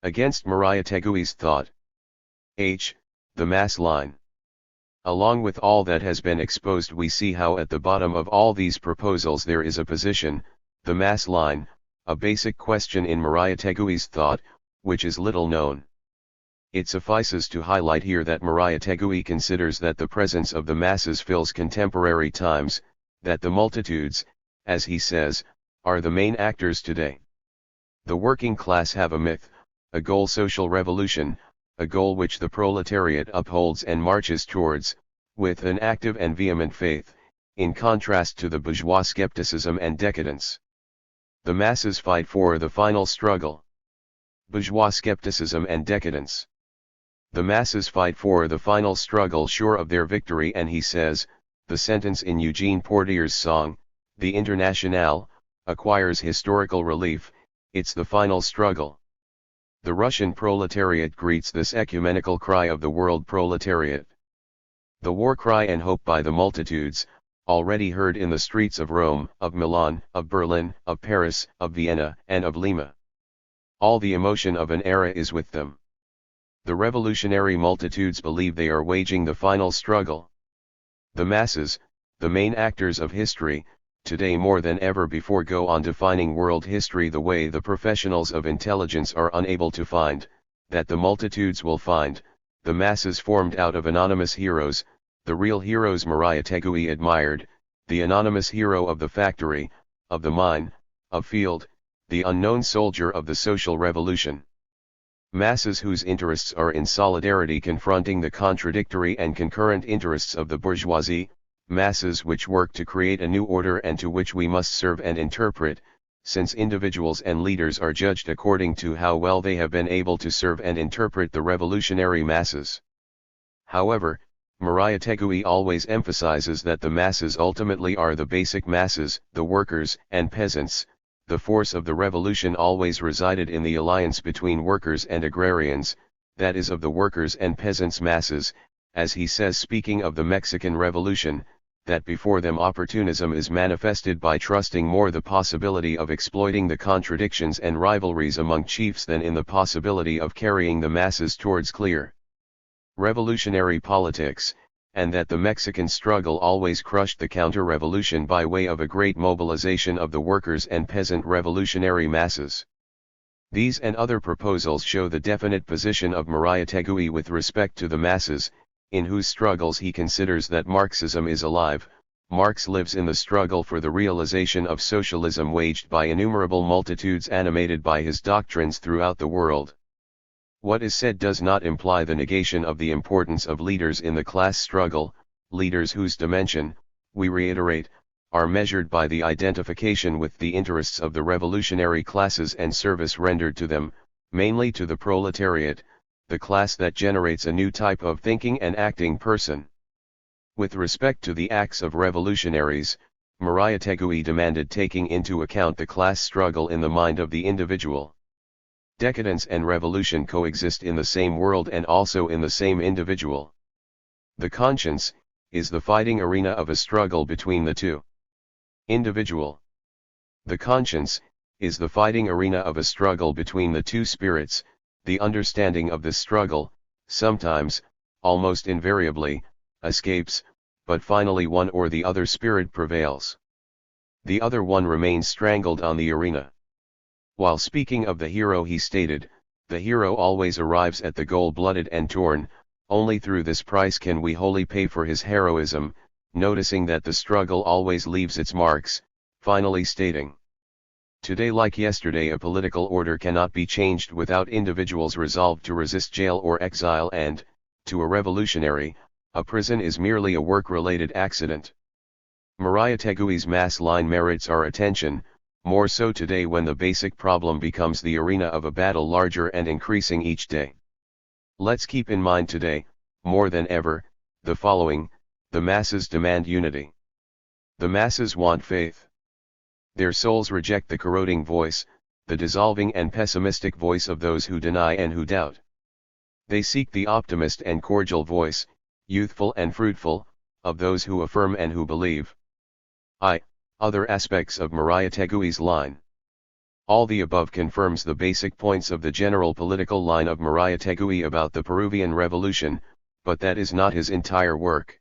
against Murayatagui's thought. The mass line. Along with all that has been exposed, we see how at the bottom of all these proposals there is a position, the mass line, a basic question in Murayatagui's thought, which is little known. It suffices to highlight here that Murayatagui considers that the presence of the masses fills contemporary times, that the multitudes, as he says, are the main actors today. The working class have a myth, a goal, social revolution, a goal which the proletariat upholds and marches towards, with an active and vehement faith, in contrast to the bourgeois skepticism and decadence. The masses fight for the final struggle. Bourgeois skepticism and decadence. The masses fight for the final struggle sure of their victory, and he says, the sentence in Eugene Portier's song, The Internationale, acquires historical relief, it's the final struggle. The Russian proletariat greets this ecumenical cry of the world proletariat. The war cry and hope by the multitudes, already heard in the streets of Rome, of Milan, of Berlin, of Paris, of Vienna, and of Lima. All the emotion of an era is with them. The revolutionary multitudes believe they are waging the final struggle. The masses, the main actors of history, today more than ever before go on defining world history the way the professionals of intelligence are unable to find, that the multitudes will find, the masses formed out of anonymous heroes, the real heroes Murayatagui admired, the anonymous hero of the factory, of the mine, of field, the unknown soldier of the social revolution. Masses whose interests are in solidarity confronting the contradictory and concurrent interests of the bourgeoisie, masses which work to create a new order and to which we must serve and interpret, since individuals and leaders are judged according to how well they have been able to serve and interpret the revolutionary masses. However, Mariah Tegui always emphasizes that the masses ultimately are the basic masses, the workers and peasants. The force of the revolution always resided in the alliance between workers and agrarians, that is of the workers and peasants masses, as he says speaking of the Mexican Revolution, that before them opportunism is manifested by trusting more the possibility of exploiting the contradictions and rivalries among chiefs than in the possibility of carrying the masses towards clear revolutionary politics, and that the Mexican struggle always crushed the counter-revolution by way of a great mobilization of the workers and peasant revolutionary masses. These and other proposals show the definite position of Mariah Tegui with respect to the masses, in whose struggles he considers that Marxism is alive. Marx lives in the struggle for the realization of socialism waged by innumerable multitudes animated by his doctrines throughout the world. What is said does not imply the negation of the importance of leaders in the class struggle, leaders whose dimension, we reiterate, are measured by the identification with the interests of the revolutionary classes and service rendered to them, mainly to the proletariat, the class that generates a new type of thinking and acting person. With respect to the acts of revolutionaries, Mariah Tegui demanded taking into account the class struggle in the mind of the individual. Decadence and revolution coexist in the same world and also in the same individual. The conscience is the fighting arena of a struggle between the two. Individual. The conscience is the fighting arena of a struggle between the two spirits. The understanding of this struggle, sometimes, almost invariably, escapes, but finally one or the other spirit prevails. The other one remains strangled on the arena. While speaking of the hero he stated, the hero always arrives at the goal blooded and torn, only through this price can we wholly pay for his heroism, noticing that the struggle always leaves its marks, finally stating, "Today like yesterday a political order cannot be changed without individuals resolved to resist jail or exile and, to a revolutionary, a prison is merely a work-related accident." Mariah Tegui's mass line merits our attention, more so today when the basic problem becomes the arena of a battle larger and increasing each day. Let's keep in mind today, more than ever, the following: the masses demand unity. The masses want faith. Their souls reject the corroding voice, the dissolving and pessimistic voice of those who deny and who doubt. They seek the optimist and cordial voice, youthful and fruitful, of those who affirm and who believe. Other aspects of Mariah Tegui's line. All the above confirms the basic points of the general political line of Mariah Tegui about the Peruvian Revolution, but that is not his entire work.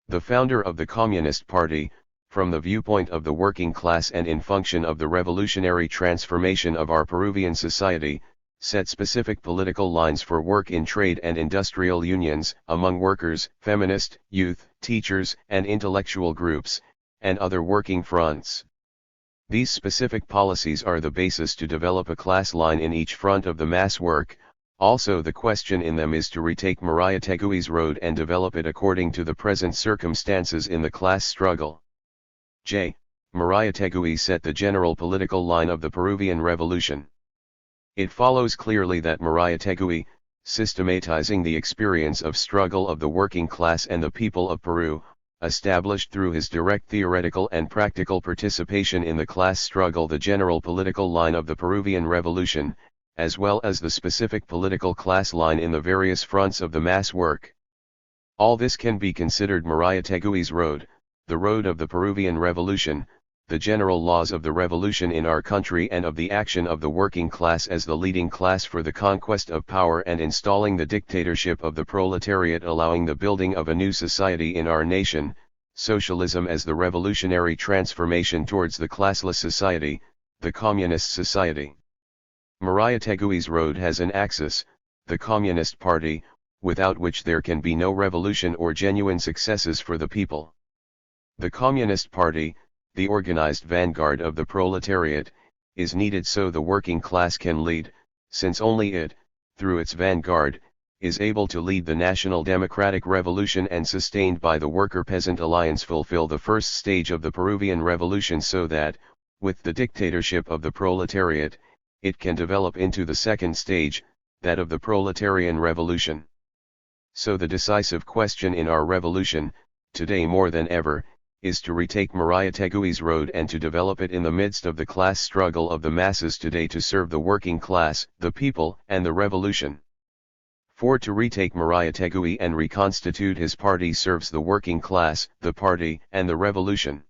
The founder of the Communist Party, from the viewpoint of the working class and in function of the revolutionary transformation of our Peruvian society, set specific political lines for work in trade and industrial unions, among workers, feminist, youth, teachers, and intellectual groups, and other working fronts. These specific policies are the basis to develop a class line in each front of the mass work. Also the question in them is to retake Mariah Tegui's road and develop it according to the present circumstances in the class struggle. Mariah Tegui set the general political line of the Peruvian Revolution. It follows clearly that Mariah Tegui, systematizing the experience of struggle of the working class and the people of Peru, established through his direct theoretical and practical participation in the class struggle the general political line of the Peruvian Revolution, as well as the specific political class line in the various fronts of the mass work. All this can be considered Mariah Tegui's road, the road of the Peruvian Revolution, the general laws of the revolution in our country and of the action of the working class as the leading class for the conquest of power and installing the dictatorship of the proletariat, allowing the building of a new society in our nation, socialism as the revolutionary transformation towards the classless society, the communist society. Mariah Tegui's road has an axis, the Communist Party, without which there can be no revolution or genuine successes for the people. The Communist Party, the organized vanguard of the proletariat, is needed so the working class can lead, since only it, through its vanguard, is able to lead the national democratic revolution and sustained by the worker-peasant alliance fulfill the first stage of the Peruvian revolution so that, with the dictatorship of the proletariat, it can develop into the second stage, that of the proletarian revolution. So the decisive question in our revolution, today more than ever, is to retake Mariategui's road and to develop it in the midst of the class struggle of the masses today to serve the working class, the people, and the revolution. For to retake Mariategui and reconstitute his party serves the working class, the party, and the revolution.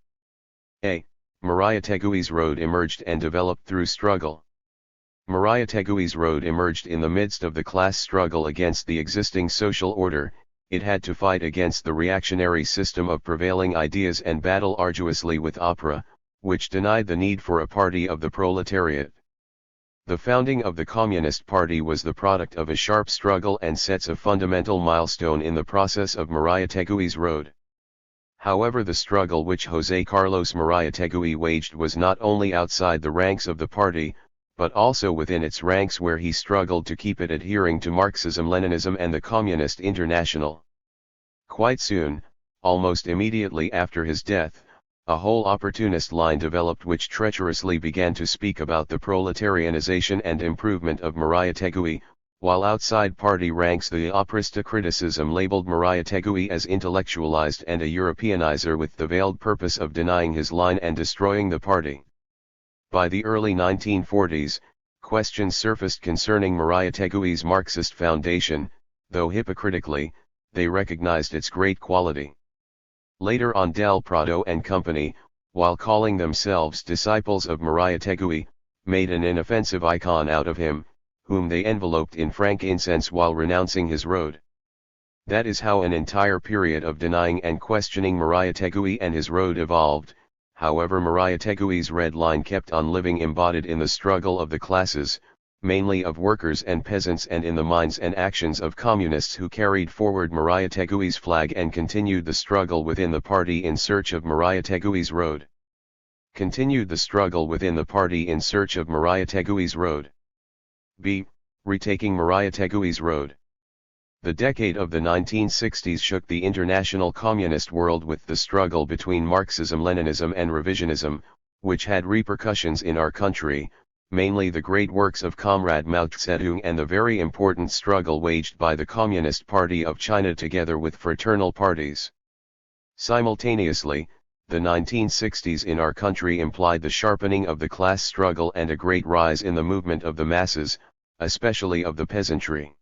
A. Mariategui's road emerged and developed through struggle. Mariategui's road emerged in the midst of the class struggle against the existing social order. It had to fight against the reactionary system of prevailing ideas and battle arduously with opera, which denied the need for a party of the proletariat. The founding of the Communist Party was the product of a sharp struggle and sets a fundamental milestone in the process of Mariategui's road. However, the struggle which José Carlos Mariategui waged was not only outside the ranks of the party, but also within its ranks where he struggled to keep it adhering to Marxism-Leninism and the Communist International. Quite soon, almost immediately after his death, a whole opportunist line developed which treacherously began to speak about the proletarianization and improvement of Mariategui, while outside party ranks the oprista criticism labeled Mariategui as intellectualized and a Europeanizer with the veiled purpose of denying his line and destroying the party. By the early 1940s, questions surfaced concerning Mariategui's Marxist foundation, though hypocritically, they recognized its great quality. Later on, Del Prado and company, while calling themselves disciples of Mariategui, made an inoffensive icon out of him, whom they enveloped in frank incense while renouncing his road. That is how an entire period of denying and questioning Mariategui and his road evolved. However, Mariategui's red line kept on living embodied in the struggle of the classes, mainly of workers and peasants, and in the minds and actions of communists who carried forward Mariategui's flag and continued the struggle within the party in search of Mariategui's road. Continued the struggle within the party in search of Mariategui's road. B. Retaking Mariategui's road. The decade of the 1960s shook the international communist world with the struggle between Marxism-Leninism and revisionism, which had repercussions in our country, mainly the great works of Comrade Mao Zedong and the very important struggle waged by the Communist Party of China together with fraternal parties. Simultaneously, the 1960s in our country implied the sharpening of the class struggle and a great rise in the movement of the masses, especially of the peasantry.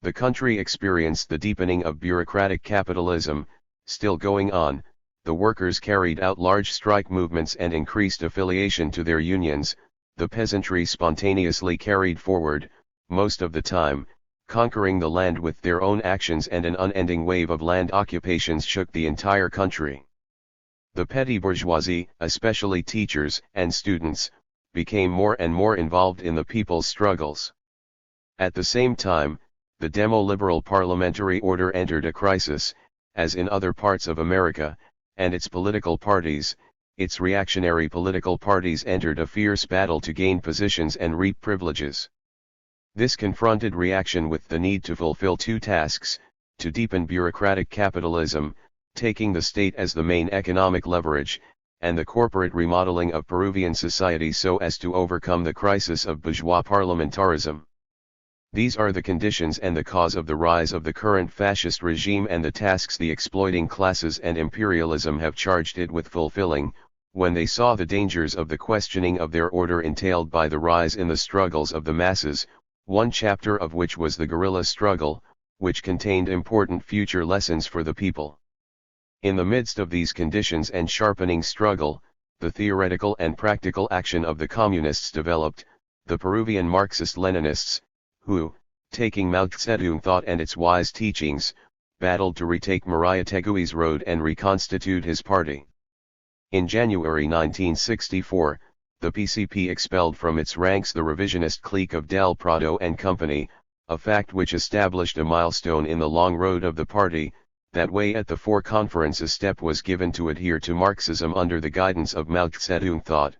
The country experienced the deepening of bureaucratic capitalism, still going on. The workers carried out large strike movements and increased affiliation to their unions. The peasantry spontaneously carried forward, most of the time, conquering the land with their own actions, and an unending wave of land occupations shook the entire country. The petty bourgeoisie, especially teachers and students, became more and more involved in the people's struggles. At the same time, the demo-liberal parliamentary order entered a crisis, as in other parts of America, and its political parties, its reactionary political parties entered a fierce battle to gain positions and reap privileges. This confronted reaction with the need to fulfill two tasks: to deepen bureaucratic capitalism, taking the state as the main economic leverage, and the corporate remodeling of Peruvian society so as to overcome the crisis of bourgeois parliamentarism. These are the conditions and the cause of the rise of the current fascist regime and the tasks the exploiting classes and imperialism have charged it with fulfilling, when they saw the dangers of the questioning of their order entailed by the rise in the struggles of the masses, one chapter of which was the guerrilla struggle, which contained important future lessons for the people. In the midst of these conditions and sharpening struggle, the theoretical and practical action of the communists developed, the Peruvian Marxist-Leninists, who, taking Mao Zedong thought and its wise teachings, battled to retake Mariategui's road and reconstitute his party. In January 1964, the PCP expelled from its ranks the revisionist clique of Del Prado and company, a fact which established a milestone in the long road of the party. That way, at the Four Conference a step was given to adhere to Marxism under the guidance of Mao Zedong thought.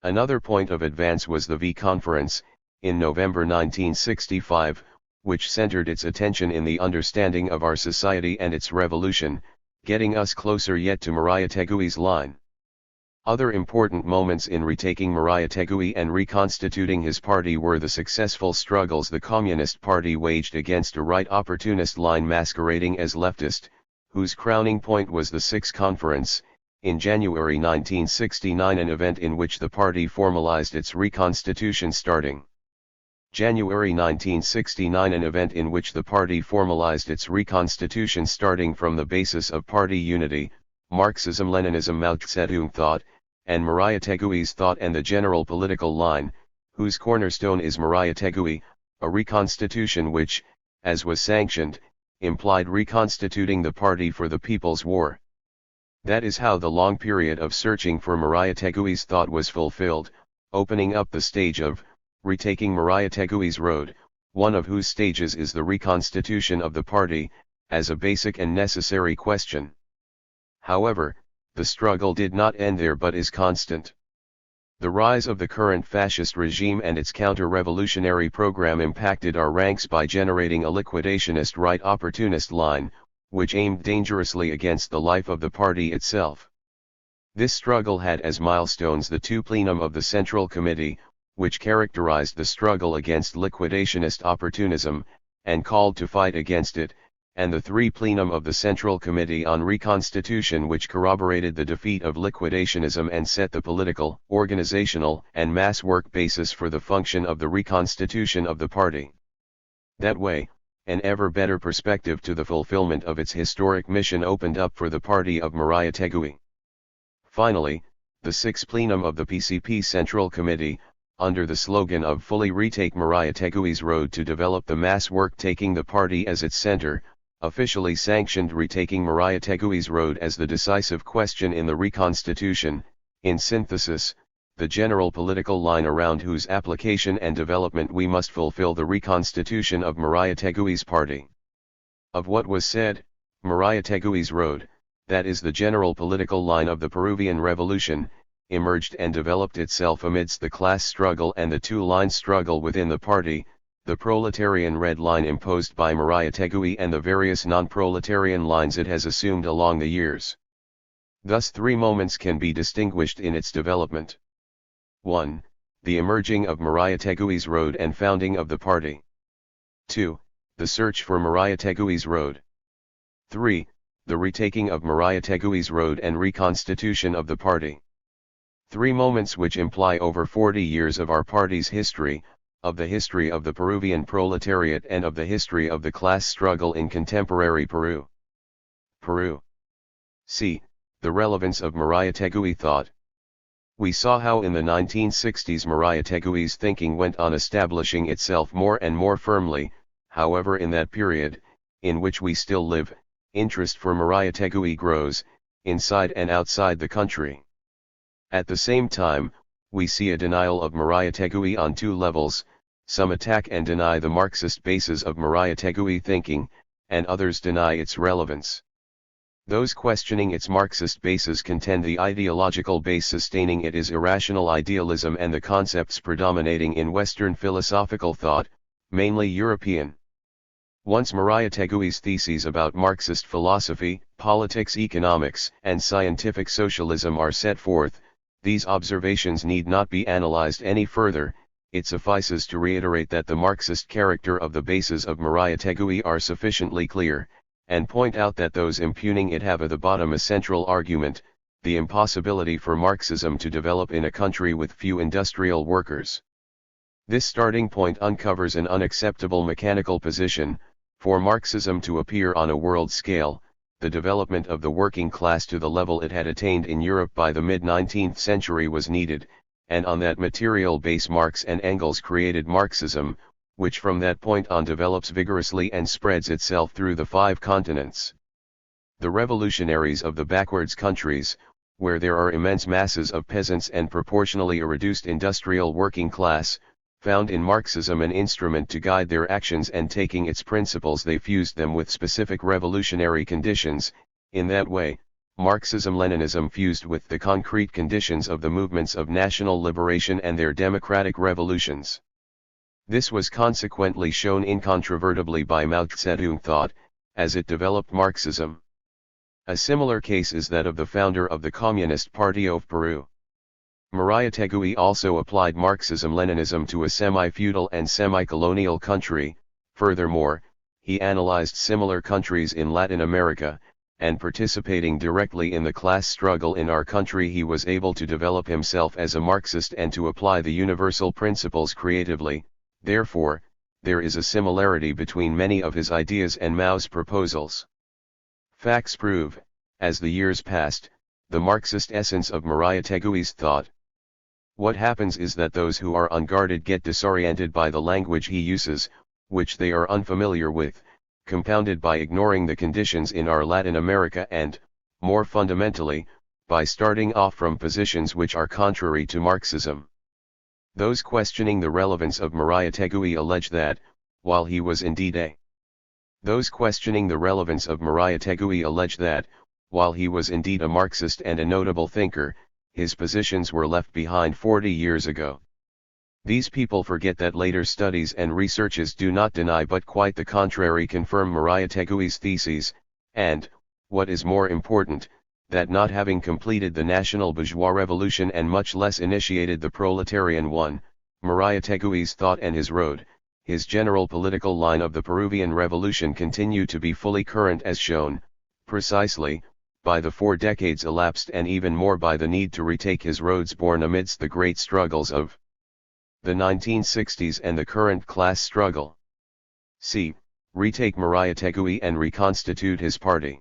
Another point of advance was the V Conference, in November 1965, which centered its attention in the understanding of our society and its revolution, getting us closer yet to Maria Tegui's line. Other important moments in retaking Maria Tegui and reconstituting his party were the successful struggles the Communist Party waged against a right opportunist line masquerading as leftist, whose crowning point was the Sixth Conference, in January 1969, an event in which the party formalized its reconstitution starting. January 1969, an event in which the party formalized its reconstitution starting from the basis of party unity, Marxism-Leninism, Mao Zedong thought, and Maria Tegui's thought, and the general political line, whose cornerstone is Maria Tegui, a reconstitution which, as was sanctioned, implied reconstituting the party for the People's War. That is how the long period of searching for Maria Tegui's thought was fulfilled, opening up the stage of retaking Maria Tegui's road, one of whose stages is the reconstitution of the party, as a basic and necessary question. However, the struggle did not end there but is constant. The rise of the current fascist regime and its counter-revolutionary program impacted our ranks by generating a liquidationist right opportunist line, which aimed dangerously against the life of the party itself. This struggle had as milestones the two plenum of the Central Committee, which characterized the struggle against liquidationist opportunism, and called to fight against it, and the three plenum of the Central Committee on Reconstitution, which corroborated the defeat of liquidationism and set the political, organizational, and mass work basis for the function of the reconstitution of the party. That way, an ever better perspective to the fulfillment of its historic mission opened up for the party of Maria Tegui. Finally, the sixth plenum of the PCP Central Committee, under the slogan of Fully Retake Maria Tegui's Road to Develop the Mass Work, taking the party as its center, officially sanctioned retaking Maria Tegui's road as the decisive question in the reconstitution, in synthesis, the general political line around whose application and development we must fulfill the reconstitution of Maria Tegui's party. Of what was said, Maria Tegui's road, that is the general political line of the Peruvian Revolution, emerged and developed itself amidst the class struggle and the two-line struggle within the party, the proletarian red line imposed by Maria Tegui and the various non-proletarian lines it has assumed along the years. Thus three moments can be distinguished in its development. 1. The emerging of Maria Tegui's road and founding of the party. 2. The search for Maria Tegui's road. 3. The retaking of Maria Tegui's road and reconstitution of the party. Three moments which imply over 40 years of our party's history, of the history of the Peruvian proletariat and of the history of the class struggle in contemporary Peru. Peru. C. The relevance of Maria Tegui thought. We saw how in the 1960s Maria Tegui's thinking went on establishing itself more and more firmly. However, in that period, in which we still live, interest for Maria Tegui grows, inside and outside the country. At the same time, we see a denial of Maria Tegui on two levels: some attack and deny the Marxist basis of Maria Tegui thinking, and others deny its relevance. Those questioning its Marxist basis contend the ideological base sustaining it is irrational idealism and the concepts predominating in Western philosophical thought, mainly European. Once Maria Tegui's theses about Marxist philosophy, politics, economics, and scientific socialism are set forth, these observations need not be analyzed any further. It suffices to reiterate that the Marxist character of the bases of Maria Tegui are sufficiently clear, and point out that those impugning it have at the bottom a central argument: the impossibility for Marxism to develop in a country with few industrial workers. This starting point uncovers an unacceptable mechanical position: for Marxism to appear on a world scale, the development of the working class to the level it had attained in Europe by the mid-19th century was needed, and on that material base Marx and Engels created Marxism, which from that point on develops vigorously and spreads itself through the 5 continents. The revolutionaries of the backwards countries, where there are immense masses of peasants and proportionally a reduced industrial working class, found in Marxism an instrument to guide their actions, and taking its principles they fused them with specific revolutionary conditions. In that way, Marxism-Leninism fused with the concrete conditions of the movements of national liberation and their democratic revolutions. This was consequently shown incontrovertibly by Mao Zedong thought, as it developed Marxism. A similar case is that of the founder of the Communist Party of Peru. Murayatagui also applied Marxism-Leninism to a semi-feudal and semi-colonial country. Furthermore, he analyzed similar countries in Latin America, and participating directly in the class struggle in our country, he was able to develop himself as a Marxist and to apply the universal principles creatively. Therefore, there is a similarity between many of his ideas and Mao's proposals. Facts prove, as the years passed, the Marxist essence of Murayatagui's thought. What happens is that those who are unguarded get disoriented by the language he uses, which they are unfamiliar with, compounded by ignoring the conditions in our Latin America and, more fundamentally, by starting off from positions which are contrary to Marxism. Those questioning the relevance of Murayatagui allege that, while he was indeed a Marxist and a notable thinker, his positions were left behind 40 years ago. These people forget that later studies and researches do not deny but quite the contrary confirm Murayatagui's theses, and, what is more important, that not having completed the national bourgeois revolution and much less initiated the proletarian one, Murayatagui's thought and his road, his general political line of the Peruvian Revolution continue to be fully current as shown, precisely, by the 4 decades elapsed and even more by the need to retake his roads born amidst the great struggles of the 1960s and the current class struggle. C. Retake Murayatagui and reconstitute his party.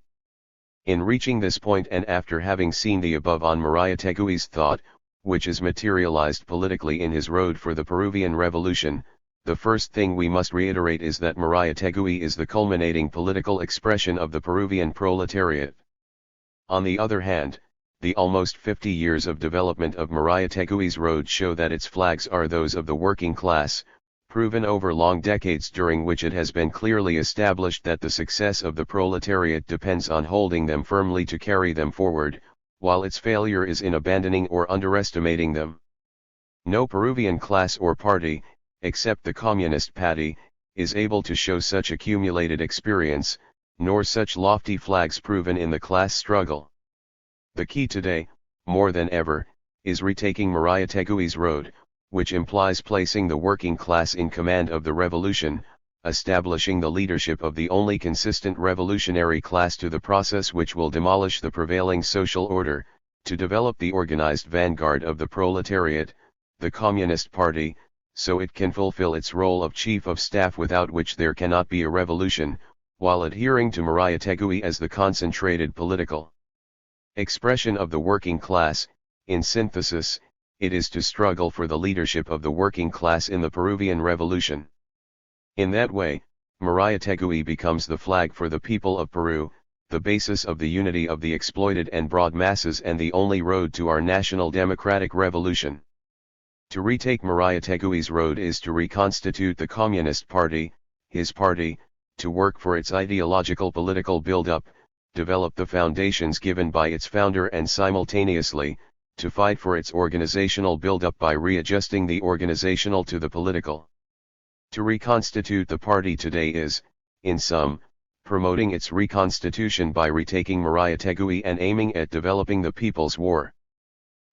In reaching this point and after having seen the above on Murayatagui's thought, which is materialized politically in his road for the Peruvian Revolution, the first thing we must reiterate is that Murayatagui is the culminating political expression of the Peruvian proletariat. On the other hand, the almost 50 years of development of Murayatagui's road show that its flags are those of the working class, proven over long decades during which it has been clearly established that the success of the proletariat depends on holding them firmly to carry them forward, while its failure is in abandoning or underestimating them. No Peruvian class or party, except the Communist Party, is able to show such accumulated experience, nor such lofty flags proven in the class struggle. The key today, more than ever, is retaking Murayatagui's road, which implies placing the working class in command of the revolution, establishing the leadership of the only consistent revolutionary class to the process which will demolish the prevailing social order, to develop the organized vanguard of the proletariat, the Communist Party, so it can fulfill its role of chief of staff without which there cannot be a revolution, while adhering to Murayatagui as the concentrated political expression of the working class. In synthesis, it is to struggle for the leadership of the working class in the Peruvian Revolution. In that way, Murayatagui becomes the flag for the people of Peru, the basis of the unity of the exploited and broad masses and the only road to our national democratic revolution. To retake Murayatagui's road is to reconstitute the Communist Party, his party, to work for its ideological political build-up, develop the foundations given by its founder and simultaneously, to fight for its organizational build-up by readjusting the organizational to the political. To reconstitute the party today is, in sum, promoting its reconstitution by retaking Murayatagui and aiming at developing the People's War.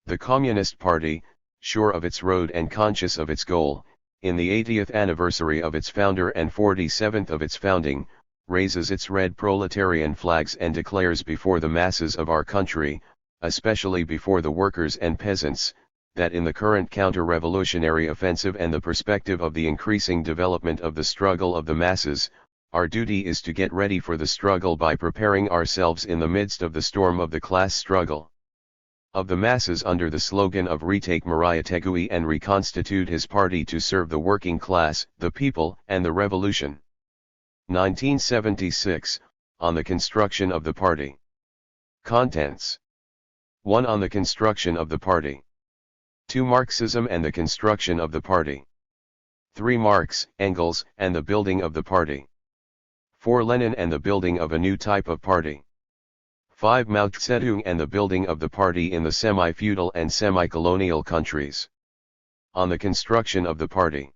The Communist Party, sure of its road and conscious of its goal, in the 80th anniversary of its founder and 47th of its founding, raises its red proletarian flags and declares before the masses of our country, especially before the workers and peasants, that in the current counter-revolutionary offensive and the perspective of the increasing development of the struggle of the masses, our duty is to get ready for the struggle by preparing ourselves in the midst of the storm of the class struggle of the masses under the slogan of Retake Murayatagui and reconstitute his party to serve the working class, the people, and the revolution. 1976, on the construction of the party. Contents. 1. On the construction of the party. 2. Marxism and the construction of the party. 3. Marx, Engels, and the building of the party. 4. Lenin and the building of a new type of party. 5. Mao Zedong and the building of the party in the semi-feudal and semi-colonial countries. On the construction of the party.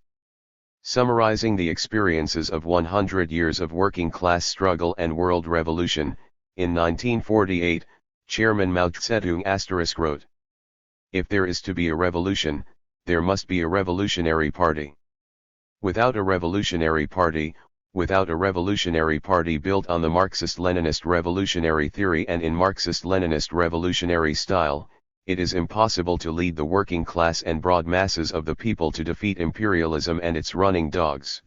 Summarizing the experiences of 100 years of working-class struggle and world revolution, in 1948, Chairman Mao Zedong wrote, "If there is to be a revolution, there must be a revolutionary party. Without a revolutionary party built on the Marxist-Leninist revolutionary theory and in Marxist-Leninist revolutionary style, it is impossible to lead the working class and broad masses of the people to defeat imperialism and its running dogs.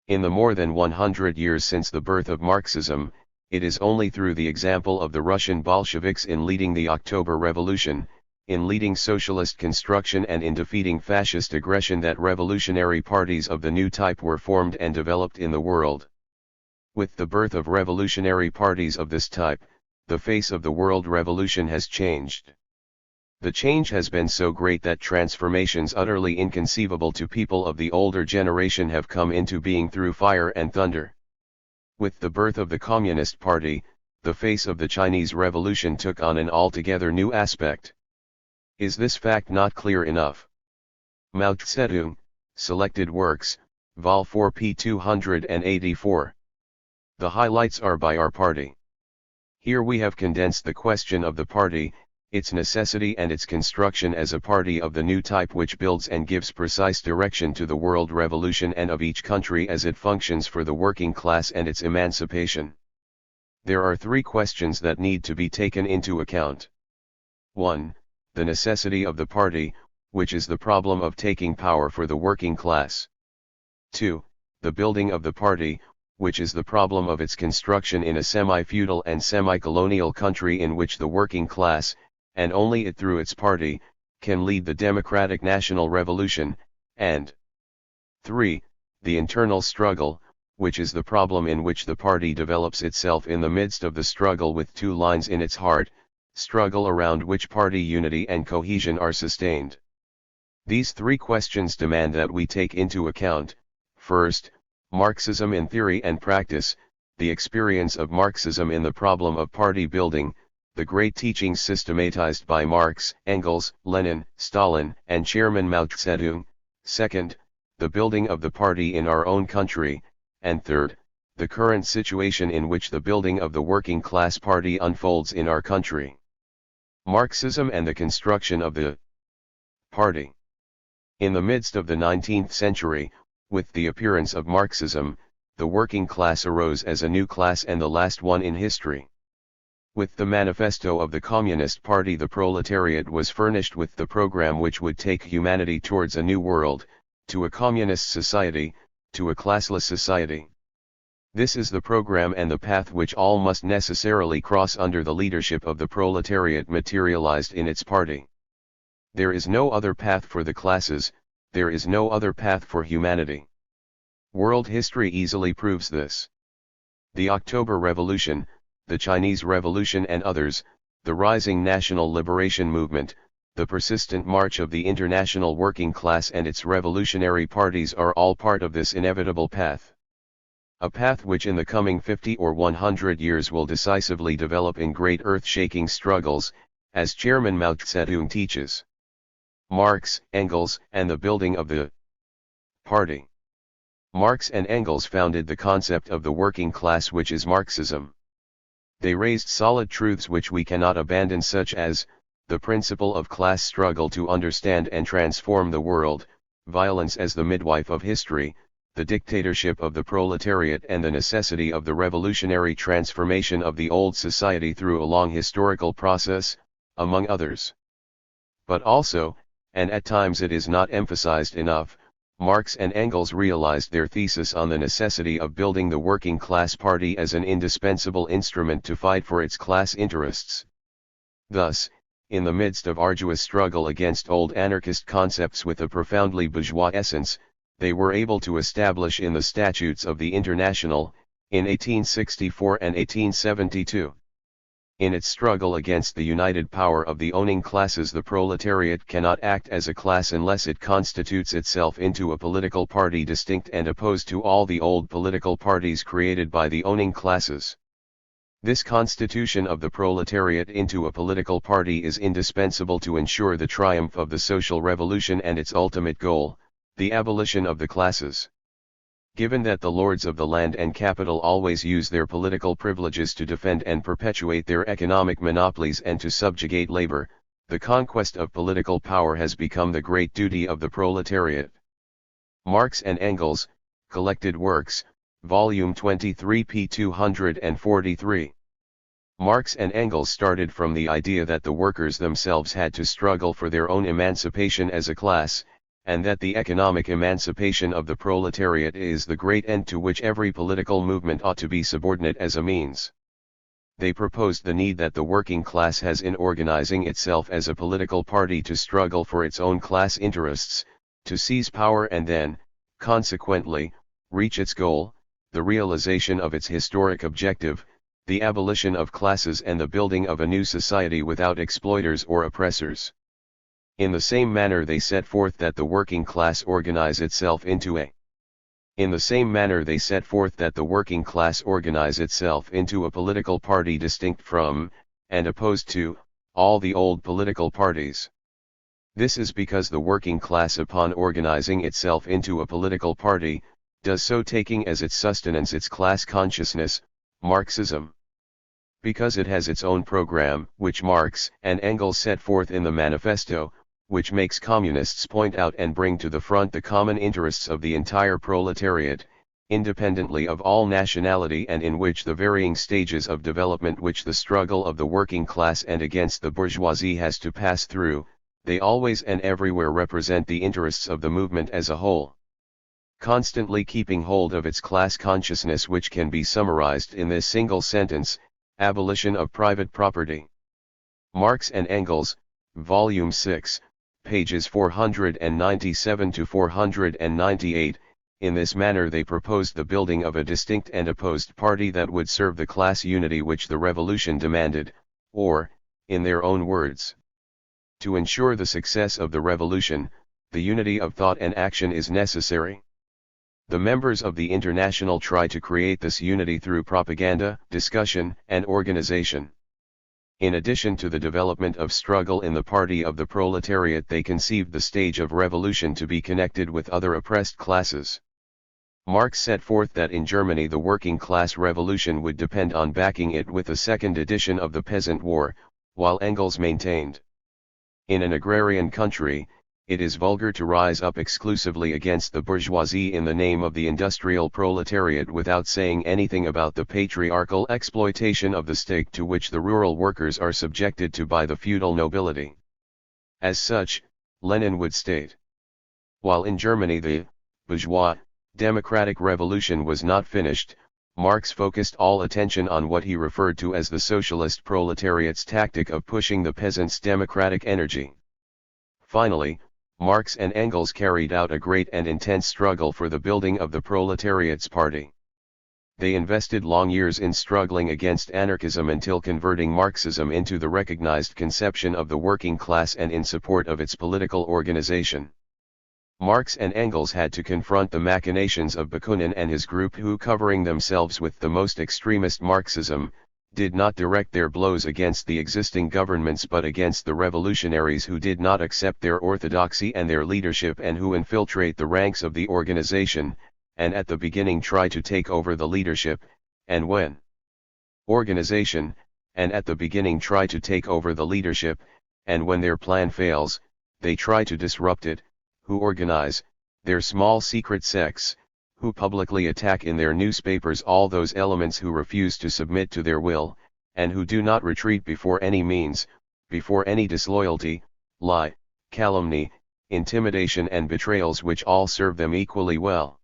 In the more than 100 years since the birth of Marxism, it is only through the example of the Russian Bolsheviks in leading the October Revolution, in leading socialist construction and in defeating fascist aggression that revolutionary parties of the new type were formed and developed in the world. With the birth of revolutionary parties of this type, the face of the world revolution has changed. The change has been so great that transformations utterly inconceivable to people of the older generation have come into being through fire and thunder. With the birth of the Communist Party, the face of the Chinese Revolution took on an altogether new aspect. Is this fact not clear enough? Mao Zedong, Selected Works, Vol 4 p. 284. The highlights are by our party. Here we have condensed the question of the party, its necessity and its construction as a party of the new type which builds and gives precise direction to the world revolution and of each country as it functions for the working class and its emancipation. There are three questions that need to be taken into account. 1. The necessity of the party, which is the problem of taking power for the working class. 2. The building of the party, which is the problem of its construction in a semi-feudal and semi-colonial country in which the working class, and only it through its party, can lead the democratic national revolution, and 3. The internal struggle, which is the problem in which the party develops itself in the midst of the struggle with two lines in its heart, struggle around which party unity and cohesion are sustained. These three questions demand that we take into account, first, Marxism in theory and practice, the experience of Marxism in the problem of party building, the great teachings systematized by Marx, Engels, Lenin, Stalin, and Chairman Mao Zedong. Second, the building of the party in our own country, and third, the current situation in which the building of the working class party unfolds in our country. Marxism and the construction of the party. In the midst of the 19th century, with the appearance of Marxism, the working class arose as a new class and the last one in history. With the manifesto of the Communist Party, the proletariat was furnished with the program which would take humanity towards a new world, to a communist society, to a classless society. This is the program and the path which all must necessarily cross under the leadership of the proletariat materialized in its party. There is no other path for the classes, there is no other path for humanity. World history easily proves this. The October Revolution, the Chinese Revolution and others, the rising national liberation movement, the persistent march of the international working class and its revolutionary parties are all part of this inevitable path. A path which in the coming 50 or 100 years will decisively develop in great earth-shaking struggles, as Chairman Mao Zedong teaches. Marx, Engels, and the building of the party. Marx and Engels founded the concept of the working class, which is Marxism. They raised solid truths which we cannot abandon, such as the principle of class struggle to understand and transform the world, violence as the midwife of history, the dictatorship of the proletariat and the necessity of the revolutionary transformation of the old society through a long historical process, among others. But also, and at times it is not emphasized enough, Marx and Engels realized their thesis on the necessity of building the working class party as an indispensable instrument to fight for its class interests. Thus, in the midst of arduous struggle against old anarchist concepts with a profoundly bourgeois essence, they were able to establish in the statutes of the International, in 1864 and 1872. In its struggle against the united power of the owning classes, the proletariat cannot act as a class unless it constitutes itself into a political party distinct and opposed to all the old political parties created by the owning classes. This constitution of the proletariat into a political party is indispensable to ensure the triumph of the social revolution and its ultimate goal, the abolition of the classes. Given that the lords of the land and capital always use their political privileges to defend and perpetuate their economic monopolies and to subjugate labor, the conquest of political power has become the great duty of the proletariat. Marx and Engels, Collected Works, Volume 23 p. 243. Marx and Engels started from the idea that the workers themselves had to struggle for their own emancipation as a class, and that the economic emancipation of the proletariat is the great end to which every political movement ought to be subordinate as a means. They proposed the need that the working class has in organizing itself as a political party to struggle for its own class interests, to seize power and then, consequently, reach its goal, the realization of its historic objective, the abolition of classes and the building of a new society without exploiters or oppressors. In the same manner they set forth that the working class organize itself into a political party distinct from, and opposed to, all the old political parties. This is because the working class, upon organizing itself into a political party, does so taking as its sustenance its class consciousness, Marxism. Because it has its own program, which Marx and Engels set forth in the manifesto, which makes communists point out and bring to the front the common interests of the entire proletariat, independently of all nationality, and in which the varying stages of development which the struggle of the working class and against the bourgeoisie has to pass through, they always and everywhere represent the interests of the movement as a whole. Constantly keeping hold of its class consciousness, which can be summarized in this single sentence: abolition of private property. Marx and Engels, Volume 6, pages 497 to 498, in this manner they proposed the building of a distinct and opposed party that would serve the class unity which the revolution demanded, or, in their own words, to ensure the success of the revolution, the unity of thought and action is necessary. The members of the International try to create this unity through propaganda, discussion, and organization. In addition to the development of struggle in the party of the proletariat, they conceived the stage of revolution to be connected with other oppressed classes. Marx set forth that in Germany the working class revolution would depend on backing it with a second edition of the Peasant War, while Engels maintained, in an agrarian country, it is vulgar to rise up exclusively against the bourgeoisie in the name of the industrial proletariat without saying anything about the patriarchal exploitation of the stake to which the rural workers are subjected to by the feudal nobility. As such, Lenin would state, while in Germany the bourgeois democratic revolution was not finished, Marx focused all attention on what he referred to as the socialist proletariat's tactic of pushing the peasants' democratic energy. Finally, Marx and Engels carried out a great and intense struggle for the building of the proletariat's party. They invested long years in struggling against anarchism until converting Marxism into the recognized conception of the working class and in support of its political organization. Marx and Engels had to confront the machinations of Bakunin and his group, who, covering themselves with the most extremist Marxism, did not direct their blows against the existing governments but against the revolutionaries who did not accept their orthodoxy and their leadership, and who infiltrate the ranks of the organization, and at the beginning try to take over the leadership, and when organization, and at the beginning try to take over the leadership, and when their plan fails, they try to disrupt it, who organize their small secret sects, who publicly attack in their newspapers all those elements who refuse to submit to their will, and who do not retreat before any means, before any disloyalty, lie, calumny, intimidation and betrayals, which all serve them equally well.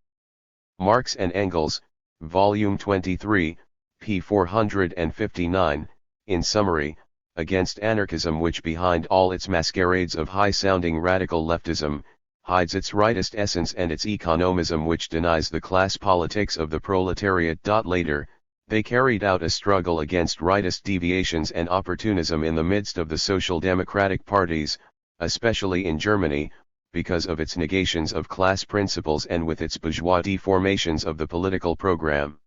Marx and Engels, Volume 23, p. 459, in summary, against anarchism, which behind all its masquerades of high-sounding radical leftism, hides its rightist essence, and its economism which denies the class politics of the proletariat. Later, they carried out a struggle against rightist deviations and opportunism in the midst of the social democratic parties, especially in Germany, because of its negations of class principles and with its bourgeois deformations of the political program.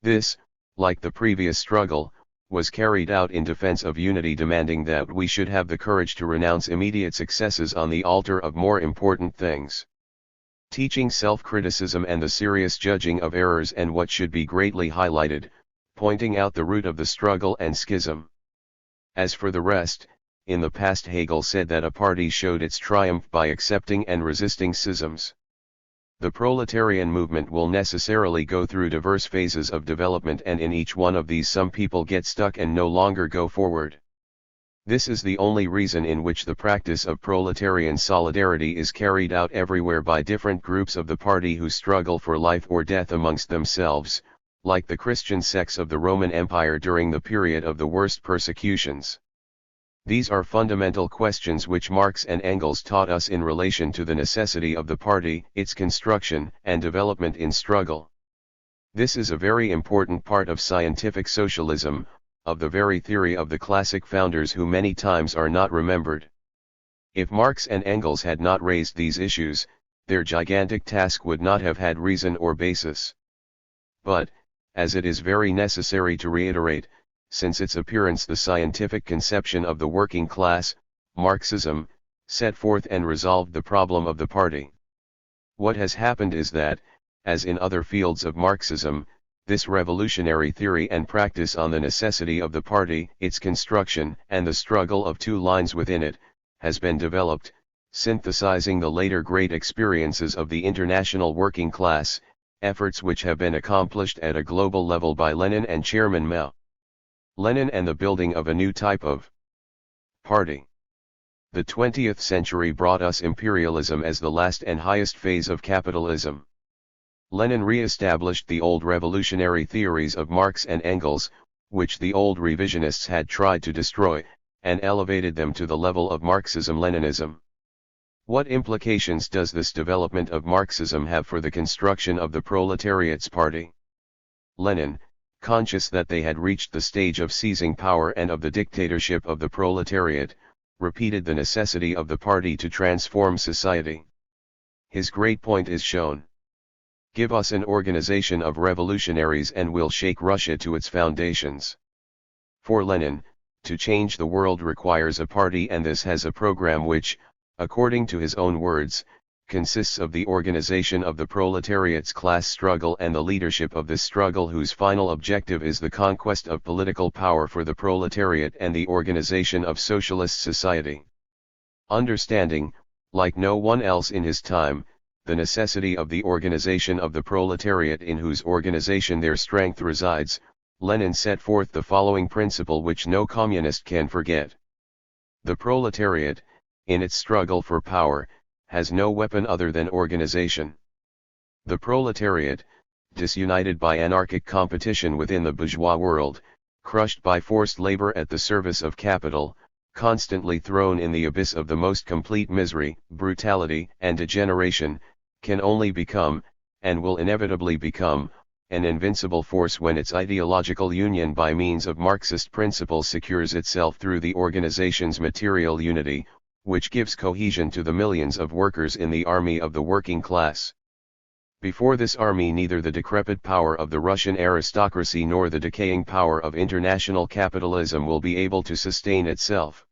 This, like the previous struggle, was carried out in defense of unity, demanding that we should have the courage to renounce immediate successes on the altar of more important things. Teaching self-criticism and the serious judging of errors and what should be greatly highlighted, pointing out the root of the struggle and schism. As for the rest, in the past Hegel said that a party showed its triumph by accepting and resisting schisms. The proletarian movement will necessarily go through diverse phases of development, and in each one of these some people get stuck and no longer go forward. This is the only reason in which the practice of proletarian solidarity is carried out everywhere by different groups of the party who struggle for life or death amongst themselves, like the Christian sects of the Roman Empire during the period of the worst persecutions. These are fundamental questions which Marx and Engels taught us in relation to the necessity of the party, its construction and development in struggle. This is a very important part of scientific socialism, of the very theory of the classic founders who many times are not remembered. If Marx and Engels had not raised these issues, their gigantic task would not have had reason or basis. But, as it is very necessary to reiterate, since its appearance the scientific conception of the working class, Marxism, set forth and resolved the problem of the party. What has happened is that, as in other fields of Marxism, this revolutionary theory and practice on the necessity of the party, its construction, and the struggle of two lines within it, has been developed, synthesizing the later great experiences of the international working class, efforts which have been accomplished at a global level by Lenin and Chairman Mao. Lenin and the building of a new type of party. The 20th century brought us imperialism as the last and highest phase of capitalism. Lenin re-established the old revolutionary theories of Marx and Engels, which the old revisionists had tried to destroy, and elevated them to the level of Marxism-Leninism. What implications does this development of Marxism have for the construction of the proletariat's party? Lenin, conscious that they had reached the stage of seizing power and of the dictatorship of the proletariat, repeated the necessity of the party to transform society. His great point is shown. Give us an organization of revolutionaries and we'll shake Russia to its foundations. For Lenin, to change the world requires a party, and this has a program which, according to his own words, consists of the organization of the proletariat's class struggle and the leadership of this struggle, whose final objective is the conquest of political power for the proletariat and the organization of socialist society. Understanding, like no one else in his time, the necessity of the organization of the proletariat, in whose organization their strength resides, Lenin set forth the following principle which no communist can forget. The proletariat, in its struggle for power, has no weapon other than organization. The proletariat, disunited by anarchic competition within the bourgeois world, crushed by forced labor at the service of capital, constantly thrown in the abyss of the most complete misery, brutality, and degeneration, can only become, and will inevitably become, an invincible force when its ideological union by means of Marxist principles secures itself through the organization's material unity, which gives cohesion to the millions of workers in the army of the working class. Before this army neither the decrepit power of the Russian aristocracy nor the decaying power of international capitalism will be able to sustain itself.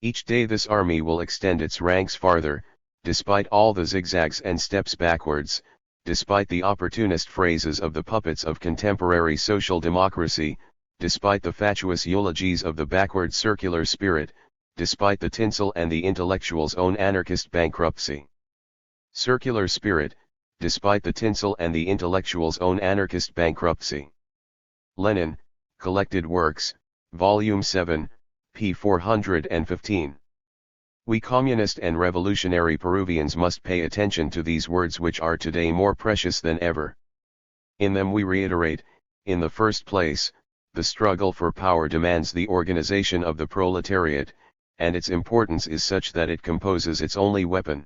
Each day this army will extend its ranks farther, despite all the zigzags and steps backwards, despite the opportunist phrases of the puppets of contemporary social democracy, despite the fatuous eulogies of the backward circular spirit, despite the tinsel and the intellectual's own anarchist bankruptcy. Circular spirit, despite the tinsel and the intellectual's own anarchist bankruptcy. Lenin, Collected Works, Volume 7, p. 415. We communist and revolutionary Peruvians must pay attention to these words, which are today more precious than ever. In them we reiterate, in the first place, the struggle for power demands the organization of the proletariat, and its importance is such that it composes its only weapon.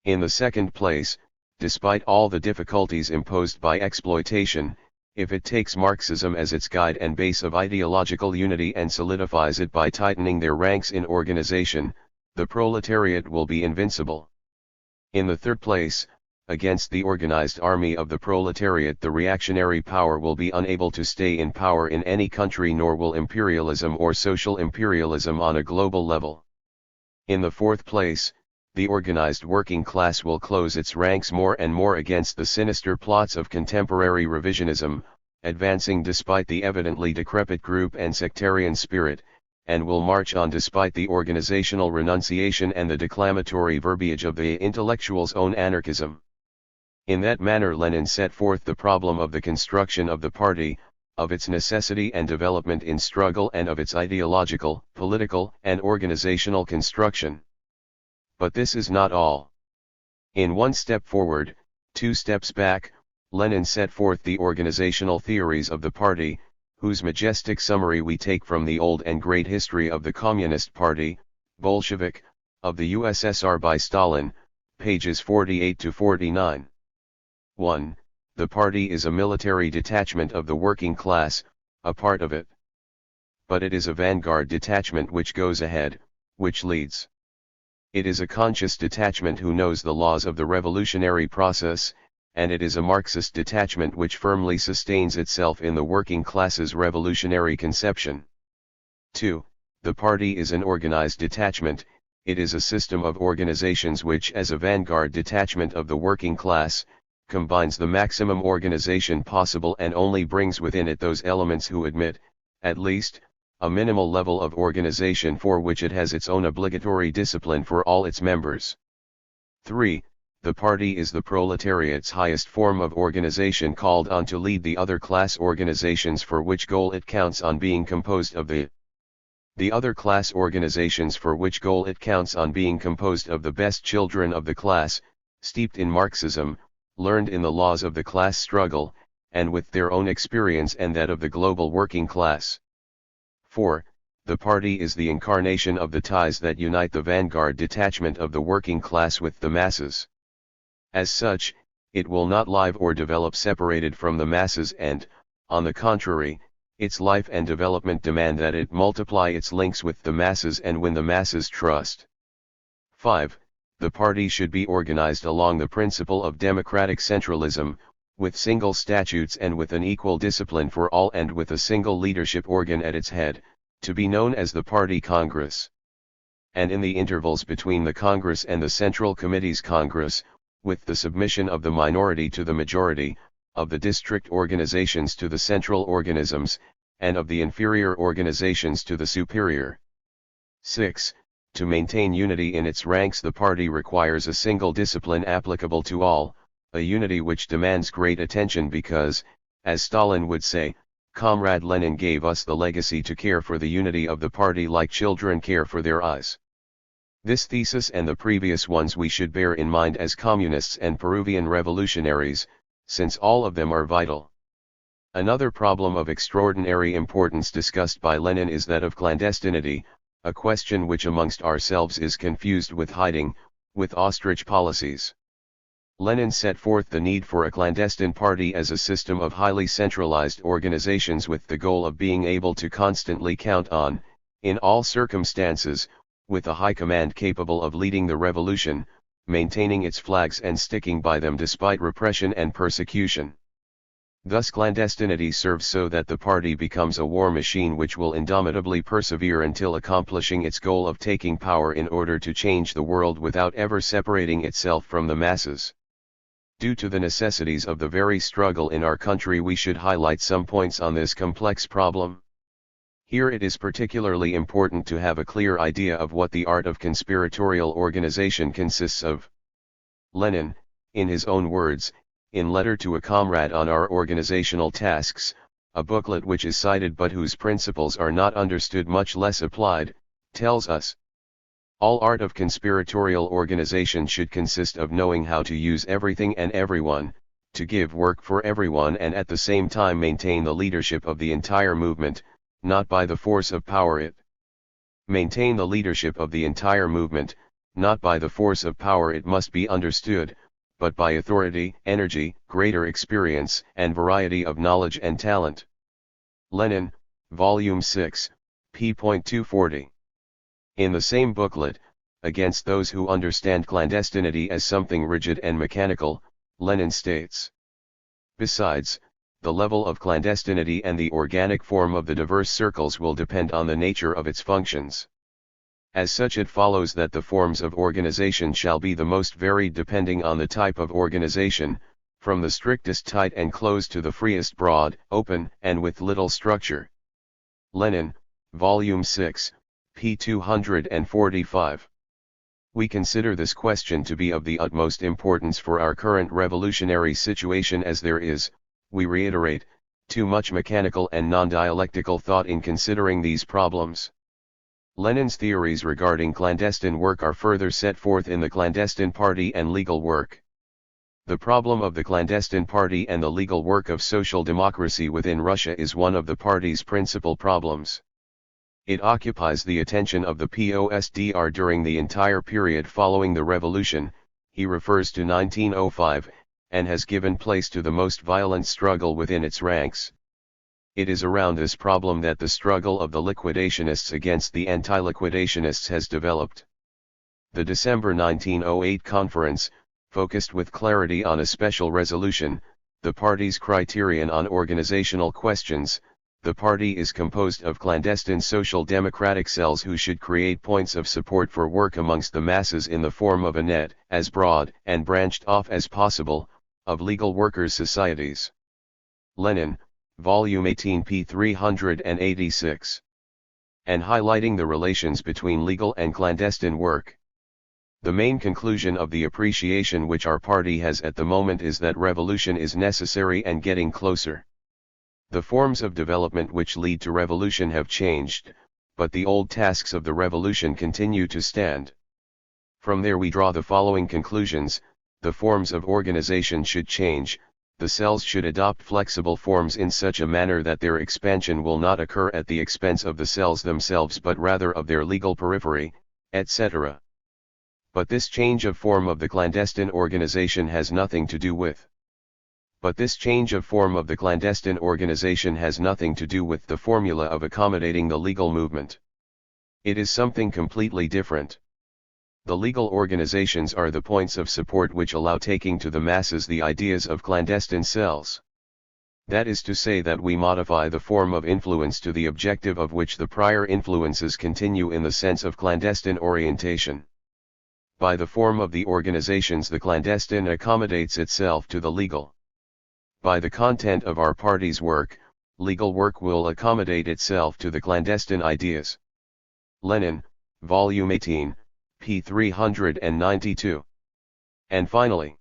In the second place, despite all the difficulties imposed by exploitation, if it takes Marxism as its guide and base of ideological unity and solidifies it by tightening their ranks in organization, the proletariat will be invincible. In the third place, against the organized army of the proletariat the reactionary power will be unable to stay in power in any country, nor will imperialism or social imperialism on a global level. In the fourth place, the organized working class will close its ranks more and more against the sinister plots of contemporary revisionism, advancing despite the evidently decrepit group and sectarian spirit, and will march on despite the organizational renunciation and the declamatory verbiage of the intellectual's own anarchism. In that manner Lenin set forth the problem of the construction of the party, of its necessity and development in struggle, and of its ideological, political, and organizational construction. But this is not all. In one step forward, two steps back, Lenin set forth the organizational theories of the party, whose majestic summary we take from the old and great history of the Communist Party, Bolshevik, of the USSR by Stalin, pages 48 to 49. 1. The party is a military detachment of the working class, a part of it. But it is a vanguard detachment which goes ahead, which leads. It is a conscious detachment who knows the laws of the revolutionary process, and it is a Marxist detachment which firmly sustains itself in the working class's revolutionary conception. 2. The party is an organized detachment. It is a system of organizations which, as a vanguard detachment of the working class, combines the maximum organization possible and only brings within it those elements who admit, at least, a minimal level of organization for which it has its own obligatory discipline for all its members. 3. The party is the proletariat's highest form of organization, called on to lead the other class organizations, for which goal it counts on being composed of the other class organizations, for which goal it counts on being composed of the best children of the class, steeped in Marxism, learned in the laws of the class struggle, and with their own experience and that of the global working class. 4. The party is the incarnation of the ties that unite the vanguard detachment of the working class with the masses. As such, it will not live or develop separated from the masses, and, on the contrary, its life and development demand that it multiply its links with the masses and win the masses' trust. 5. The party should be organized along the principle of democratic centralism, with single statutes and with an equal discipline for all, and with a single leadership organ at its head, to be known as the Party Congress. And in the intervals between the Congress and the Central Committee's Congress, with the submission of the minority to the majority, of the district organizations to the central organisms, and of the inferior organizations to the superior. 6. To maintain unity in its ranks, the party requires a single discipline applicable to all, a unity which demands great attention because, as Stalin would say, Comrade Lenin gave us the legacy to care for the unity of the party like children care for their eyes. This thesis and the previous ones we should bear in mind as communists and Peruvian revolutionaries, since all of them are vital. Another problem of extraordinary importance discussed by Lenin is that of clandestinity, a question which amongst ourselves is confused with hiding, with ostrich policies. Lenin set forth the need for a clandestine party as a system of highly centralized organizations with the goal of being able to constantly count on, in all circumstances, with a high command capable of leading the revolution, maintaining its flags and sticking by them despite repression and persecution. Thus clandestinity serves so that the party becomes a war machine which will indomitably persevere until accomplishing its goal of taking power in order to change the world without ever separating itself from the masses. Due to the necessities of the very struggle in our country, we should highlight some points on this complex problem. Here it is particularly important to have a clear idea of what the art of conspiratorial organization consists of. Lenin, in his own words, in Letter to a Comrade on Our Organizational Tasks, a booklet which is cited but whose principles are not understood, much less applied, tells us, all art of conspiratorial organization should consist of knowing how to use everything and everyone, to give work for everyone and at the same time maintain the leadership of the entire movement, not by the force of power it. Maintain the leadership of the entire movement, not by the force of power it must be understood, but by authority, energy, greater experience, and variety of knowledge and talent. Lenin, Volume 6, p. 240. In the same booklet, against those who understand clandestinity as something rigid and mechanical, Lenin states. Besides, the level of clandestinity and the organic form of the diverse circles will depend on the nature of its functions. As such, it follows that the forms of organization shall be the most varied depending on the type of organization, from the strictest tight and closed to the freest broad, open, and with little structure. Lenin, Volume 6, p. 245. We consider this question to be of the utmost importance for our current revolutionary situation, as there is, we reiterate, too much mechanical and non-dialectical thought in considering these problems. Lenin's theories regarding clandestine work are further set forth in The Clandestine Party and Legal Work. The problem of the clandestine party and the legal work of social democracy within Russia is one of the party's principal problems. It occupies the attention of the POSDR during the entire period following the revolution, he refers to 1905, and has given place to the most violent struggle within its ranks. It is around this problem that the struggle of the liquidationists against the anti-liquidationists has developed. The December 1908 conference focused with clarity on a special resolution, the party's criterion on organizational questions. The party is composed of clandestine social democratic cells who should create points of support for work amongst the masses in the form of a net, as broad and branched off as possible, of legal workers' societies. Lenin, Volume 18 p. 386. And highlighting the relations between legal and clandestine work. The main conclusion of the appreciation which our party has at the moment is that revolution is necessary and getting closer. The forms of development which lead to revolution have changed, but the old tasks of the revolution continue to stand. From there we draw the following conclusions: the forms of organization should change, the cells should adopt flexible forms in such a manner that their expansion will not occur at the expense of the cells themselves but rather of their legal periphery, etc. But this change of form of the clandestine organization has nothing to do with the formula of accommodating the legal movement. It is something completely different. The legal organizations are the points of support which allow taking to the masses the ideas of clandestine cells. That is to say that we modify the form of influence to the objective of which the prior influences continue in the sense of clandestine orientation. By the form of the organizations the clandestine accommodates itself to the legal. By the content of our party's work, legal work will accommodate itself to the clandestine ideas. Lenin, Volume 18, p. 392. And finally,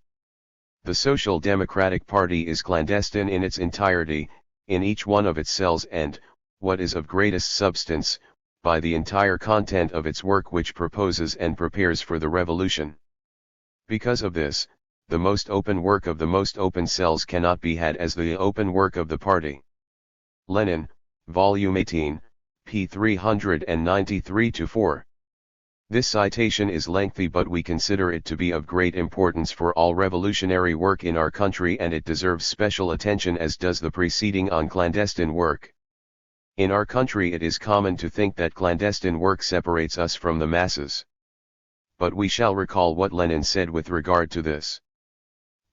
the Social Democratic Party is clandestine in its entirety, in each one of its cells and, what is of greatest substance, by the entire content of its work which proposes and prepares for the revolution. Because of this, the most open work of the most open cells cannot be had as the open work of the party. Lenin, Volume 18, p. 393-4. This citation is lengthy, but we consider it to be of great importance for all revolutionary work in our country, and it deserves special attention as does the preceding on clandestine work. In our country it is common to think that clandestine work separates us from the masses. But we shall recall what Lenin said with regard to this.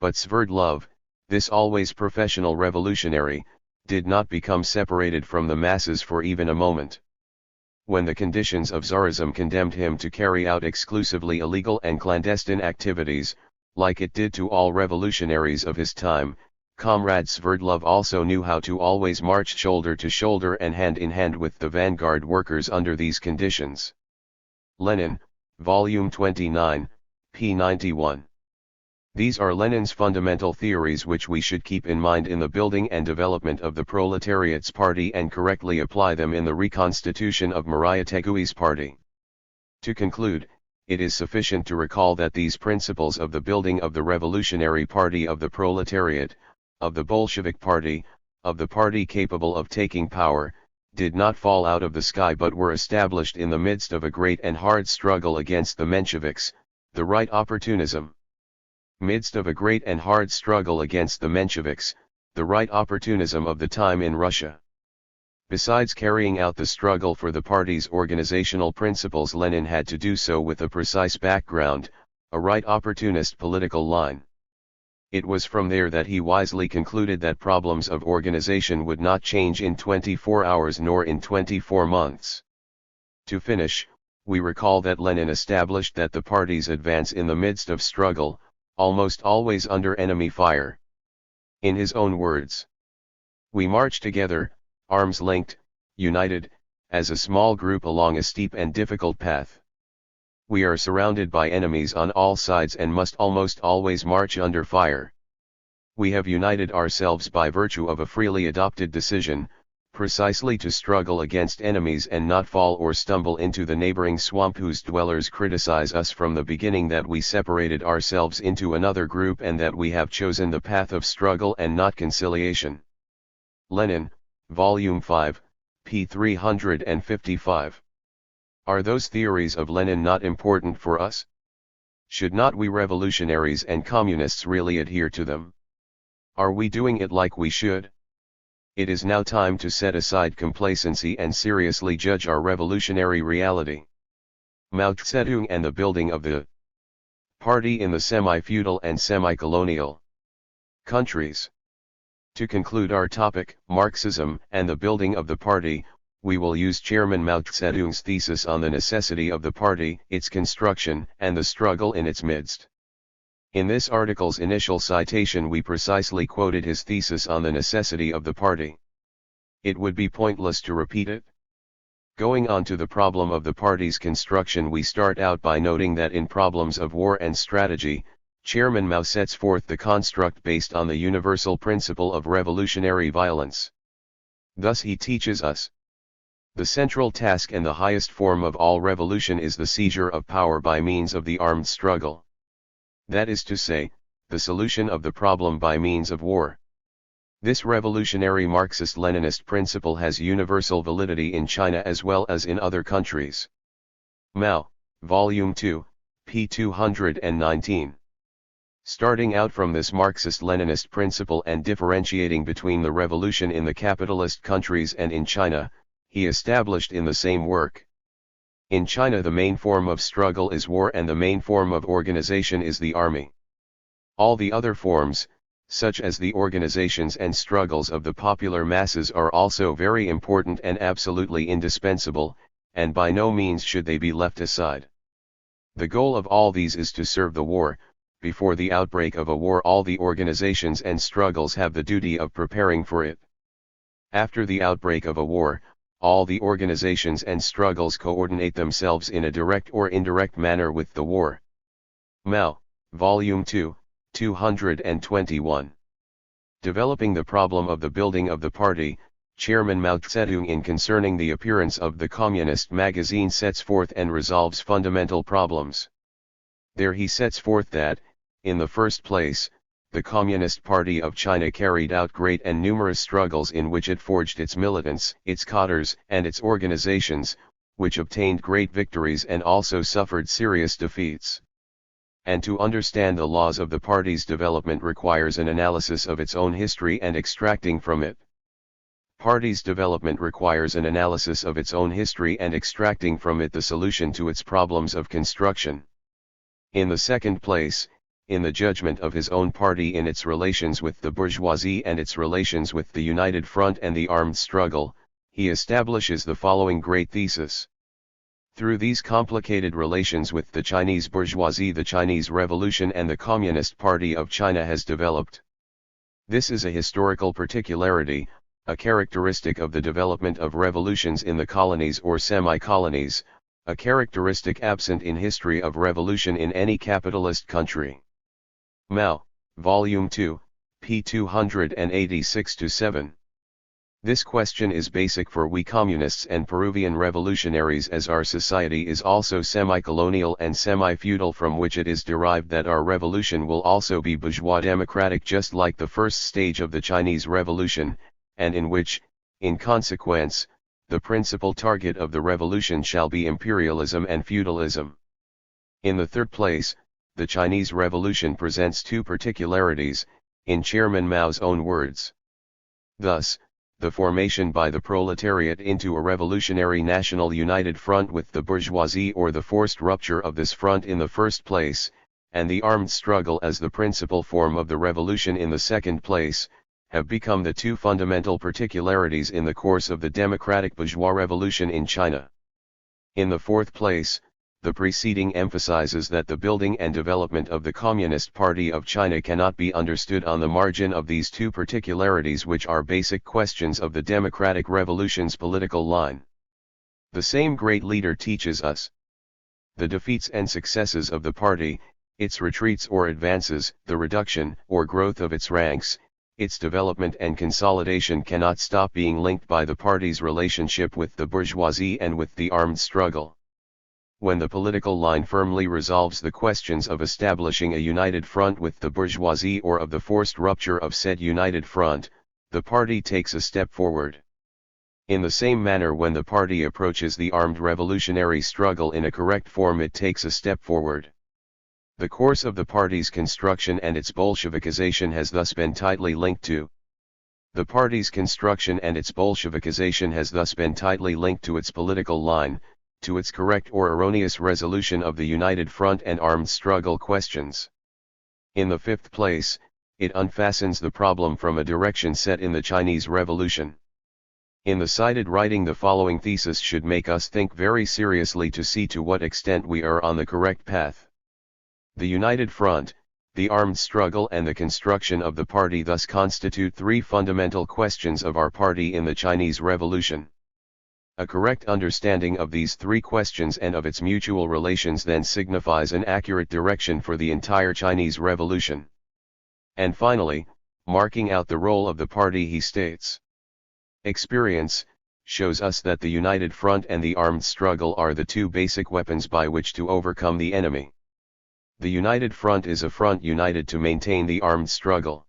But Sverdlov, this always professional revolutionary, did not become separated from the masses for even a moment. When the conditions of Tsarism condemned him to carry out exclusively illegal and clandestine activities, like it did to all revolutionaries of his time, Comrade Sverdlov also knew how to always march shoulder to shoulder and hand in hand with the vanguard workers under these conditions. Lenin, Volume 29, p. 91. These are Lenin's fundamental theories which we should keep in mind in the building and development of the proletariat's party and correctly apply them in the reconstitution of Maria Tegui's party. To conclude, it is sufficient to recall that these principles of the building of the revolutionary party of the proletariat, of the Bolshevik party, of the party capable of taking power, did not fall out of the sky but were established in the midst of a great and hard struggle against the Mensheviks, the right opportunism. Midst of a great and hard struggle against the Mensheviks, the right opportunism of the time in Russia. Besides carrying out the struggle for the party's organizational principles, Lenin had to do so with a precise background, a right opportunist political line. It was from there that he wisely concluded that problems of organization would not change in 24 hours nor in 24 months. To finish, we recall that Lenin established that the parties advance in the midst of struggle, almost always under enemy fire. In his own words, "We march together, arms linked, united, as a small group along a steep and difficult path. We are surrounded by enemies on all sides and must almost always march under fire. We have united ourselves by virtue of a freely adopted decision, precisely to struggle against enemies and not fall or stumble into the neighboring swamp whose dwellers criticize us from the beginning that we separated ourselves into another group and that we have chosen the path of struggle and not conciliation." Lenin, Volume 5, p. 355. Are those theories of Lenin not important for us? Should not we revolutionaries and communists really adhere to them? Are we doing it like we should? It is now time to set aside complacency and seriously judge our revolutionary reality. Mao Zedong and the building of the party in the semi-feudal and semi-colonial countries. To conclude our topic, Marxism and the building of the party, we will use Chairman Mao Zedong's thesis on the necessity of the party, its construction, and the struggle in its midst. In this article's initial citation we precisely quoted his thesis on the necessity of the party. It would be pointless to repeat it. Going on to the problem of the party's construction, we start out by noting that in problems of war and strategy, Chairman Mao sets forth the construct based on the universal principle of revolutionary violence. Thus he teaches us, the central task and the highest form of all revolution is the seizure of power by means of the armed struggle. That is to say, the solution of the problem by means of war. This revolutionary Marxist-Leninist principle has universal validity in China as well as in other countries. Mao, Volume 2, p. 219. Starting out from this Marxist-Leninist principle and differentiating between the revolution in the capitalist countries and in China, he established in the same work. In China the main form of struggle is war and the main form of organization is the army. All the other forms, such as the organizations and struggles of the popular masses, are also very important and absolutely indispensable, and by no means should they be left aside. The goal of all these is to serve the war. Before the outbreak of a war all the organizations and struggles have the duty of preparing for it. After the outbreak of a war, all the organizations and struggles coordinate themselves in a direct or indirect manner with the war. Mao, Volume 2, 221. Developing the problem of the building of the party, Chairman Mao Zedong in concerning the appearance of the Communist magazine sets forth and resolves fundamental problems. There he sets forth that, in the first place, the Communist Party of China carried out great and numerous struggles in which it forged its militants, its cadres, and its organizations, which obtained great victories and also suffered serious defeats. And to understand the laws of the party's development requires an analysis of its own history and extracting from it. Party's development requires an analysis of its own history and extracting from it the solution to its problems of construction. In the second place, in the judgment of his own party in its relations with the bourgeoisie and its relations with the United Front and the armed struggle, he establishes the following great thesis. Through these complicated relations with the Chinese bourgeoisie, the Chinese Revolution and the Communist Party of China has developed. This is a historical particularity, a characteristic of the development of revolutions in the colonies or semi-colonies, a characteristic absent in history of revolution in any capitalist country. Mao, Volume 2, p. 286-7. This question is basic for we communists and Peruvian revolutionaries, as our society is also semi-colonial and semi-feudal, from which it is derived that our revolution will also be bourgeois democratic just like the first stage of the Chinese Revolution, and in which, in consequence, the principal target of the revolution shall be imperialism and feudalism. In the third place, the Chinese Revolution presents two particularities, in Chairman Mao's own words. Thus, the formation by the proletariat into a revolutionary national united front with the bourgeoisie, or the forced rupture of this front in the first place, and the armed struggle as the principal form of the revolution in the second place, have become the two fundamental particularities in the course of the democratic bourgeois revolution in China. In the fourth place, the preceding emphasizes that the building and development of the Communist Party of China cannot be understood on the margin of these two particularities, which are basic questions of the democratic revolution's political line. The same great leader teaches us the defeats and successes of the party, its retreats or advances, the reduction or growth of its ranks, its development and consolidation cannot stop being linked by the party's relationship with the bourgeoisie and with the armed struggle. When the political line firmly resolves the questions of establishing a united front with the bourgeoisie or of the forced rupture of said united front, the party takes a step forward. In the same manner, when the party approaches the armed revolutionary struggle in a correct form, it takes a step forward. The course of the party's construction and its Bolshevikization has thus been tightly linked to the party's construction and its Bolshevikization has thus been tightly linked to its political line, to its correct or erroneous resolution of the united front and armed struggle questions. In the fifth place, it unfastens the problem from a direction set in the Chinese Revolution. In the cited writing, the following thesis should make us think very seriously to see to what extent we are on the correct path. The united front, the armed struggle and the construction of the party thus constitute three fundamental questions of our party in the Chinese Revolution. A correct understanding of these three questions and of its mutual relations then signifies an accurate direction for the entire Chinese Revolution. And finally, marking out the role of the party, he states, experience shows us that the united front and the armed struggle are the two basic weapons by which to overcome the enemy. The united front is a front united to maintain the armed struggle.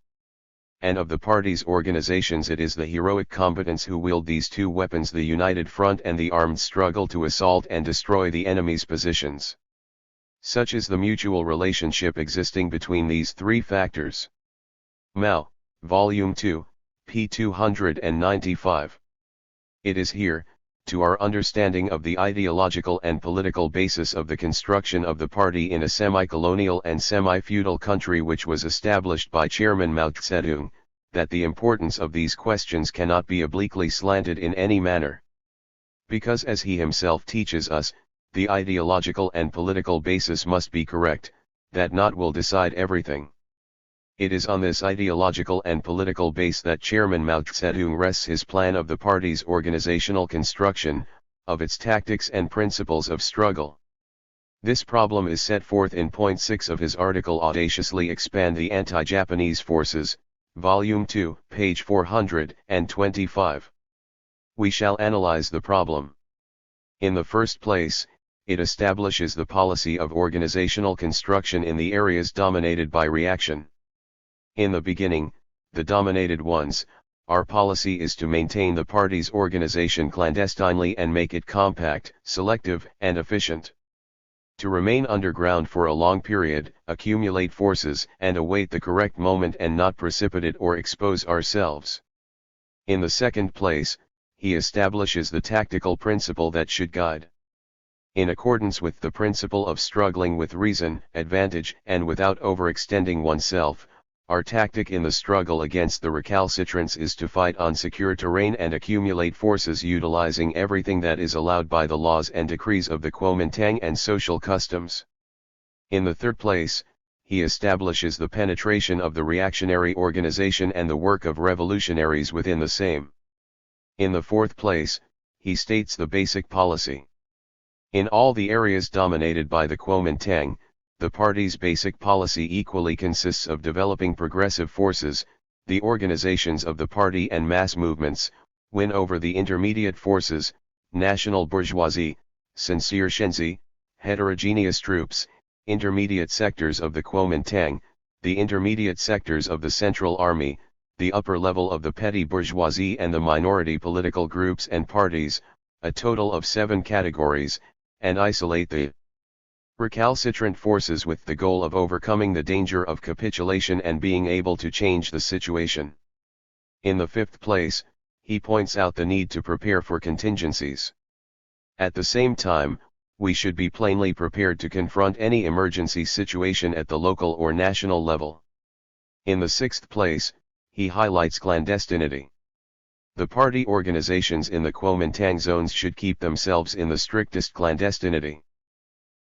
And of the party's organizations, it is the heroic combatants who wield these two weapons, the united front and the armed struggle, to assault and destroy the enemy's positions. Such is the mutual relationship existing between these three factors. Mao, Volume 2, p. 295. It is here, to our understanding of the ideological and political basis of the construction of the party in a semi-colonial and semi-feudal country which was established by Chairman Mao Zedong, that the importance of these questions cannot be obliquely slanted in any manner. Because, as he himself teaches us, the ideological and political basis must be correct, that not will decide everything. It is on this ideological and political base that Chairman Mao Zedong rests his plan of the party's organizational construction, of its tactics and principles of struggle. This problem is set forth in point 6 of his article Audaciously Expand the Anti-Japanese Forces, Volume 2, page 425. We shall analyze the problem. In the first place, it establishes the policy of organizational construction in the areas dominated by reaction. In the beginning, the dominated ones, our policy is to maintain the party's organization clandestinely and make it compact, selective, and efficient. To remain underground for a long period, accumulate forces, and await the correct moment and not precipitate or expose ourselves. In the second place, he establishes the tactical principle that should guide. In accordance with the principle of struggling with reason, advantage, and without overextending oneself, our tactic in the struggle against the recalcitrants is to fight on secure terrain and accumulate forces utilizing everything that is allowed by the laws and decrees of the Kuomintang and social customs. In the third place, he establishes the penetration of the reactionary organization and the work of revolutionaries within the same. In the fourth place, he states the basic policy. In all the areas dominated by the Kuomintang, the party's basic policy equally consists of developing progressive forces, the organizations of the party and mass movements, win over the intermediate forces, national bourgeoisie, sincere shenzi, heterogeneous troops, intermediate sectors of the Kuomintang, the intermediate sectors of the Central Army, the upper level of the petty bourgeoisie and the minority political groups and parties, a total of 7 categories, and isolate the recalcitrant forces with the goal of overcoming the danger of capitulation and being able to change the situation. In the fifth place, he points out the need to prepare for contingencies. At the same time, we should be plainly prepared to confront any emergency situation at the local or national level. In the sixth place, he highlights clandestinity. The party organizations in the Kuomintang zones should keep themselves in the strictest clandestinity.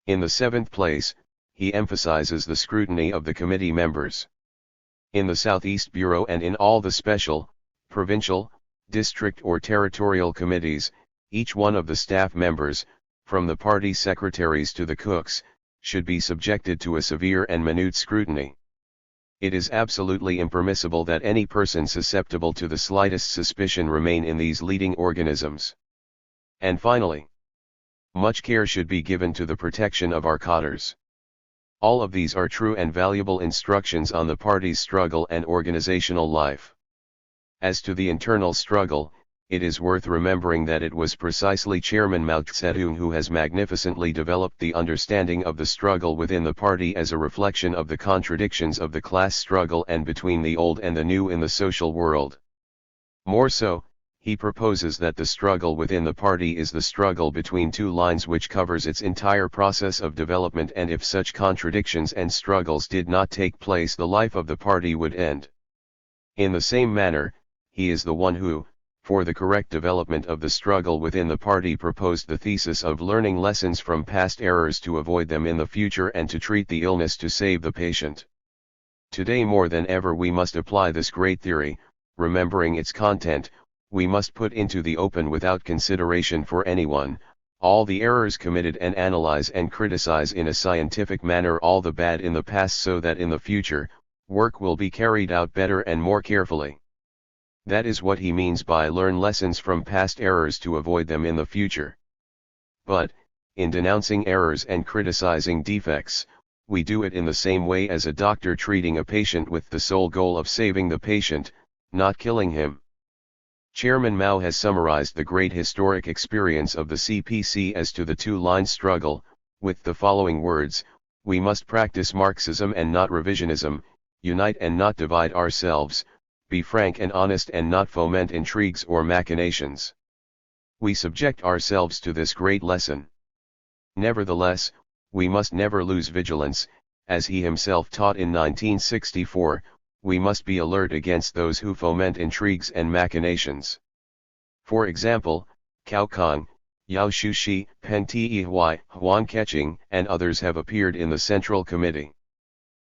In the seventh place, he emphasizes the scrutiny of the committee members. In the Southeast Bureau and in all the special, provincial, district or territorial committees, each one of the staff members, from the party secretaries to the cooks, should be subjected to a severe and minute scrutiny. It is absolutely impermissible that any person susceptible to the slightest suspicion remain in these leading organisms. And finally, much care should be given to the protection of our cadres. All of these are true and valuable instructions on the party's struggle and organizational life. As to the internal struggle, it is worth remembering that it was precisely Chairman Mao Zedong who has magnificently developed the understanding of the struggle within the party as a reflection of the contradictions of the class struggle and between the old and the new in the social world. More so, he proposes that the struggle within the party is the struggle between two lines which covers its entire process of development, and if such contradictions and struggles did not take place, the life of the party would end. In the same manner, he is the one who, for the correct development of the struggle within the party, proposed the thesis of learning lessons from past errors to avoid them in the future and to treat the illness to save the patient. Today more than ever we must apply this great theory, remembering its content. We must put into the open without consideration for anyone, all the errors committed and analyze and criticize in a scientific manner all the bad in the past so that in the future, work will be carried out better and more carefully. That is what he means by learn lessons from past errors to avoid them in the future. But, in denouncing errors and criticizing defects, we do it in the same way as a doctor treating a patient with the sole goal of saving the patient, not killing him. Chairman Mao has summarized the great historic experience of the CPC as to the two-line struggle, with the following words: we must practice Marxism and not revisionism, unite and not divide ourselves, be frank and honest and not foment intrigues or machinations. We subject ourselves to this great lesson. Nevertheless, we must never lose vigilance, as he himself taught in 1964, we must be alert against those who foment intrigues and machinations. For example, Cao Kong, Yao Shushi, Pen Tei Huan Keching, and others have appeared in the Central Committee.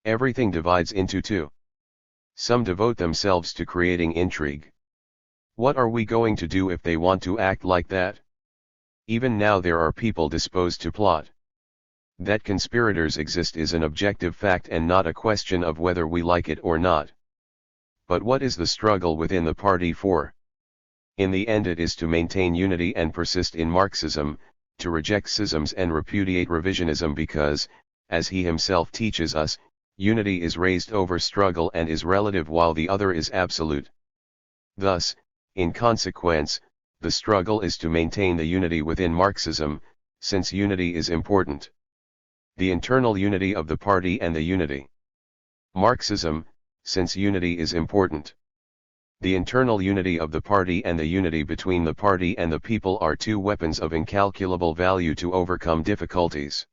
Everything divides into two. Some devote themselves to creating intrigue. What are we going to do if they want to act like that? Even now there are people disposed to plot. That conspirators exist is an objective fact and not a question of whether we like it or not. But what is the struggle within the party for? In the end it is to maintain unity and persist in Marxism, to reject schisms and repudiate revisionism because, as he himself teaches us, unity is raised over struggle and is relative while the other is absolute. Thus, in consequence, the struggle is to maintain the unity within Marxism, since unity is important. The internal unity of the party and the unity. Marxism, since unity is important. The internal unity of the party and the unity between the party and the people are two weapons of incalculable value to overcome difficulties.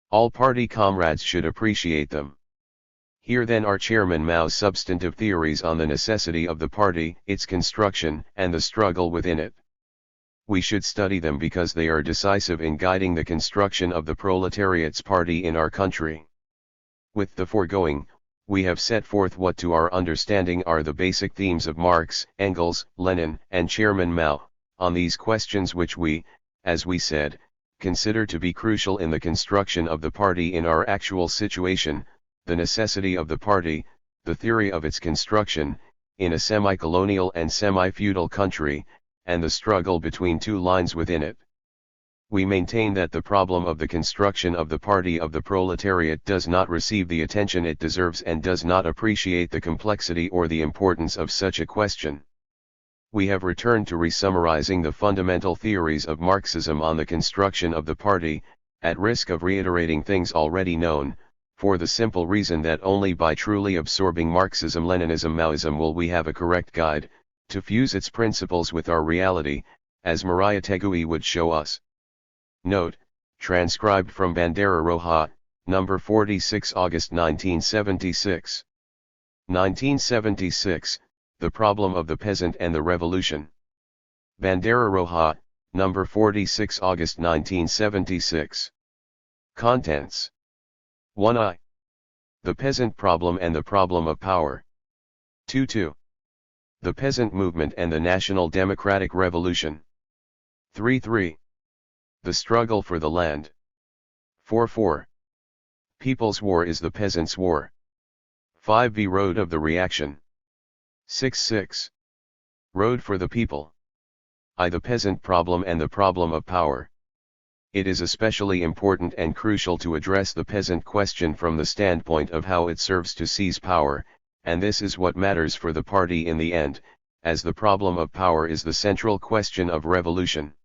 All party comrades should appreciate them. Here then are Chairman Mao's substantive theories on the necessity of the party, its construction, and the struggle within it. We should study them because they are decisive in guiding the construction of the proletariat's party in our country. With the foregoing, we have set forth what to our understanding are the basic themes of Marx, Engels, Lenin, and Chairman Mao, on these questions which we, as we said, consider to be crucial in the construction of the party in our actual situation: the necessity of the party, the theory of its construction, in a semi-colonial and semi-feudal country, and the struggle between two lines within it. We maintain that the problem of the construction of the party of the proletariat does not receive the attention it deserves and does not appreciate the complexity or the importance of such a question. We have returned to resummarizing the fundamental theories of Marxism on the construction of the party, at risk of reiterating things already known, for the simple reason that only by truly absorbing Marxism-Leninism-Maoism will we have a correct guide, to fuse its principles with our reality, as Maria Tegui would show us. Note: transcribed from Bandera Roja, number 46, August 1976. 1976, The Problem of the Peasant and the Revolution. Bandera Roja, number 46, August 1976. Contents. 1I. The Peasant Problem and the Problem of Power. 2.2. The Peasant Movement and the National Democratic Revolution. 3.3. The Struggle for the Land. 4.4. People's War is the Peasants' War. 5v Road of the Reaction. 6.6. Road for the People. I. The Peasant Problem and the Problem of Power. It is especially important and crucial to address the peasant question from the standpoint of how it serves to seize power, and this is what matters for the party in the end, as the problem of power is the central question of revolution.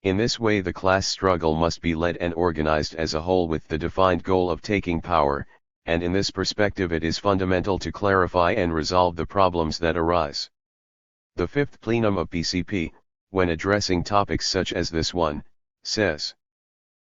In this way the class struggle must be led and organized as a whole with the defined goal of taking power, and in this perspective it is fundamental to clarify and resolve the problems that arise. The fifth plenum of PCP, when addressing topics such as this one, says,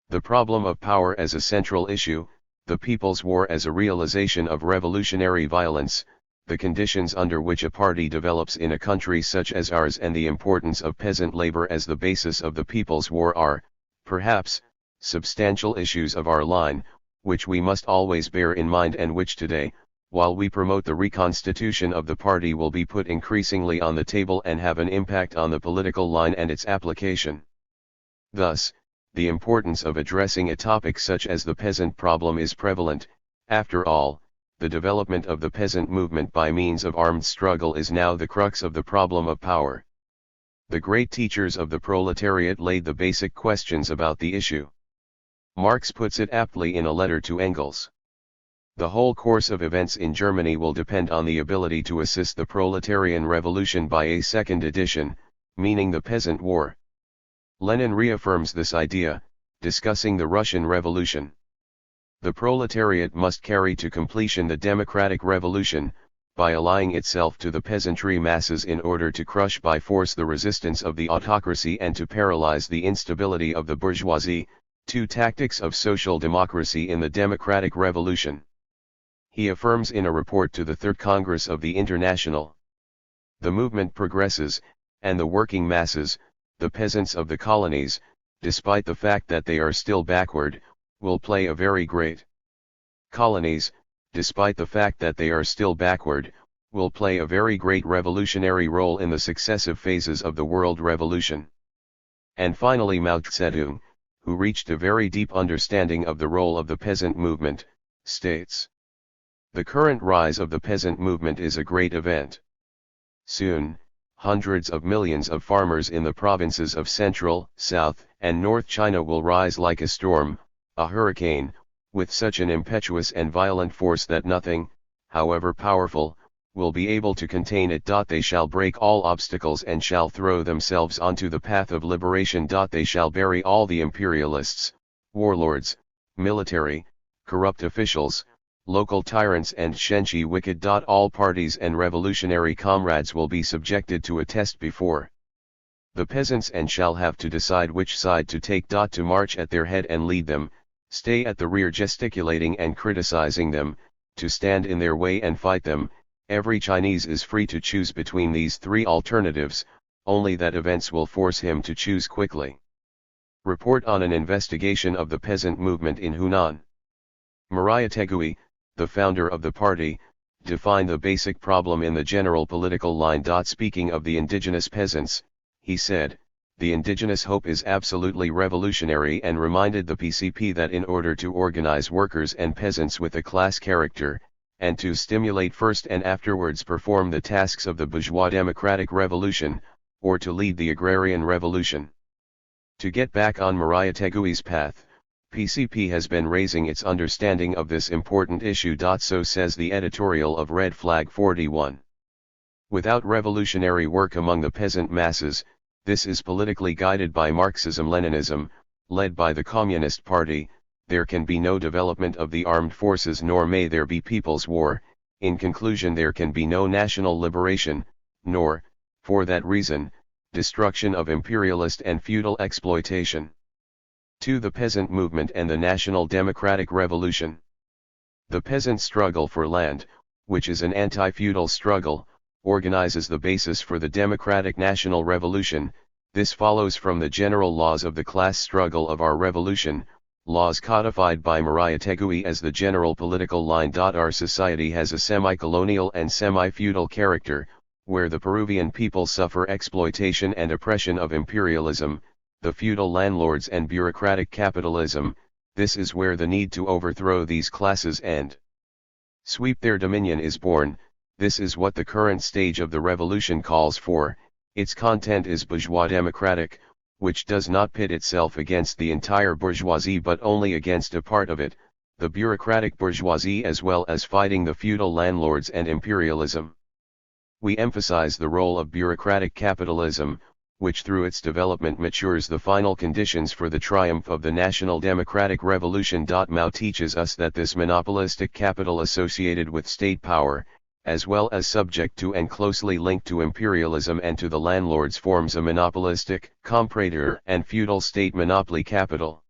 the problem of power as a central issue, the people's war as a realization of revolutionary violence, the conditions under which a party develops in a country such as ours and the importance of peasant labor as the basis of the people's war are, perhaps, substantial issues of our line, which we must always bear in mind and which today, while we promote the reconstitution of the party, will be put increasingly on the table and have an impact on the political line and its application. Thus, the importance of addressing a topic such as the peasant problem is prevalent. After all, the development of the peasant movement by means of armed struggle is now the crux of the problem of power. The great teachers of the proletariat laid the basic questions about the issue. Marx puts it aptly in a letter to Engels. The whole course of events in Germany will depend on the ability to assist the proletarian revolution by a second edition, meaning the peasant war. Lenin reaffirms this idea, discussing the Russian Revolution. The proletariat must carry to completion the democratic revolution, by allying itself to the peasantry masses in order to crush by force the resistance of the autocracy and to paralyze the instability of the bourgeoisie, two tactics of social democracy in the democratic revolution. He affirms in a report to the Third Congress of the International. The movement progresses, and the working masses, the peasants of the colonies, despite the fact that they are still backward, will play a very great colonies, despite the fact that they are still backward, will play a very great revolutionary role in the successive phases of the world revolution. And finally Mao Zedong, who reached a very deep understanding of the role of the peasant movement, states, the current rise of the peasant movement is a great event. Soon, hundreds of millions of farmers in the provinces of Central, South, and North China will rise like a storm, a hurricane, with such an impetuous and violent force that nothing, however powerful, will be able to contain it. They shall break all obstacles and shall throw themselves onto the path of liberation. They shall bury all the imperialists, warlords, military, corrupt officials, local tyrants and Shenchi wicked. All parties and revolutionary comrades will be subjected to a test before the peasants and shall have to decide which side to take. To march at their head and lead them, stay at the rear gesticulating and criticizing them, to stand in their way and fight them. Every Chinese is free to choose between these three alternatives, only that events will force him to choose quickly. Report on an investigation of the peasant movement in Hunan. Maria Tegui, the founder of the party, defined the basic problem in the general political line. Speaking of the indigenous peasants, he said, the indigenous hope is absolutely revolutionary, and reminded the PCP that in order to organize workers and peasants with a class character, and to stimulate first and afterwards perform the tasks of the bourgeois democratic revolution, or to lead the agrarian revolution. To get back on Maria Tegui's path, PCP has been raising its understanding of this important issue. So says the editorial of Red Flag 41. Without revolutionary work among the peasant masses, this is politically guided by Marxism-Leninism, led by the Communist Party, there can be no development of the armed forces nor may there be people's war. In conclusion, there can be no national liberation, nor, for that reason, destruction of imperialist and feudal exploitation. 2. The peasant movement and the national democratic revolution. The peasant struggle for land, which is an anti-feudal struggle, organizes the basis for the democratic national revolution. This follows from the general laws of the class struggle of our revolution, laws codified by Maria Tegui as the general political line. Our society has a semi-colonial and semi-feudal character, where the Peruvian people suffer exploitation and oppression of imperialism, the feudal landlords and bureaucratic capitalism. This is where the need to overthrow these classes and sweep their dominion is born. This is what the current stage of the revolution calls for. Its content is bourgeois democratic, which does not pit itself against the entire bourgeoisie but only against a part of it, the bureaucratic bourgeoisie, as well as fighting the feudal landlords and imperialism. We emphasize the role of bureaucratic capitalism, which through its development matures the final conditions for the triumph of the national democratic revolution. Mao teaches us that this monopolistic capital associated with state power, as well as subject to and closely linked to imperialism and to the landlords, forms a monopolistic, comprador and feudal state monopoly capital.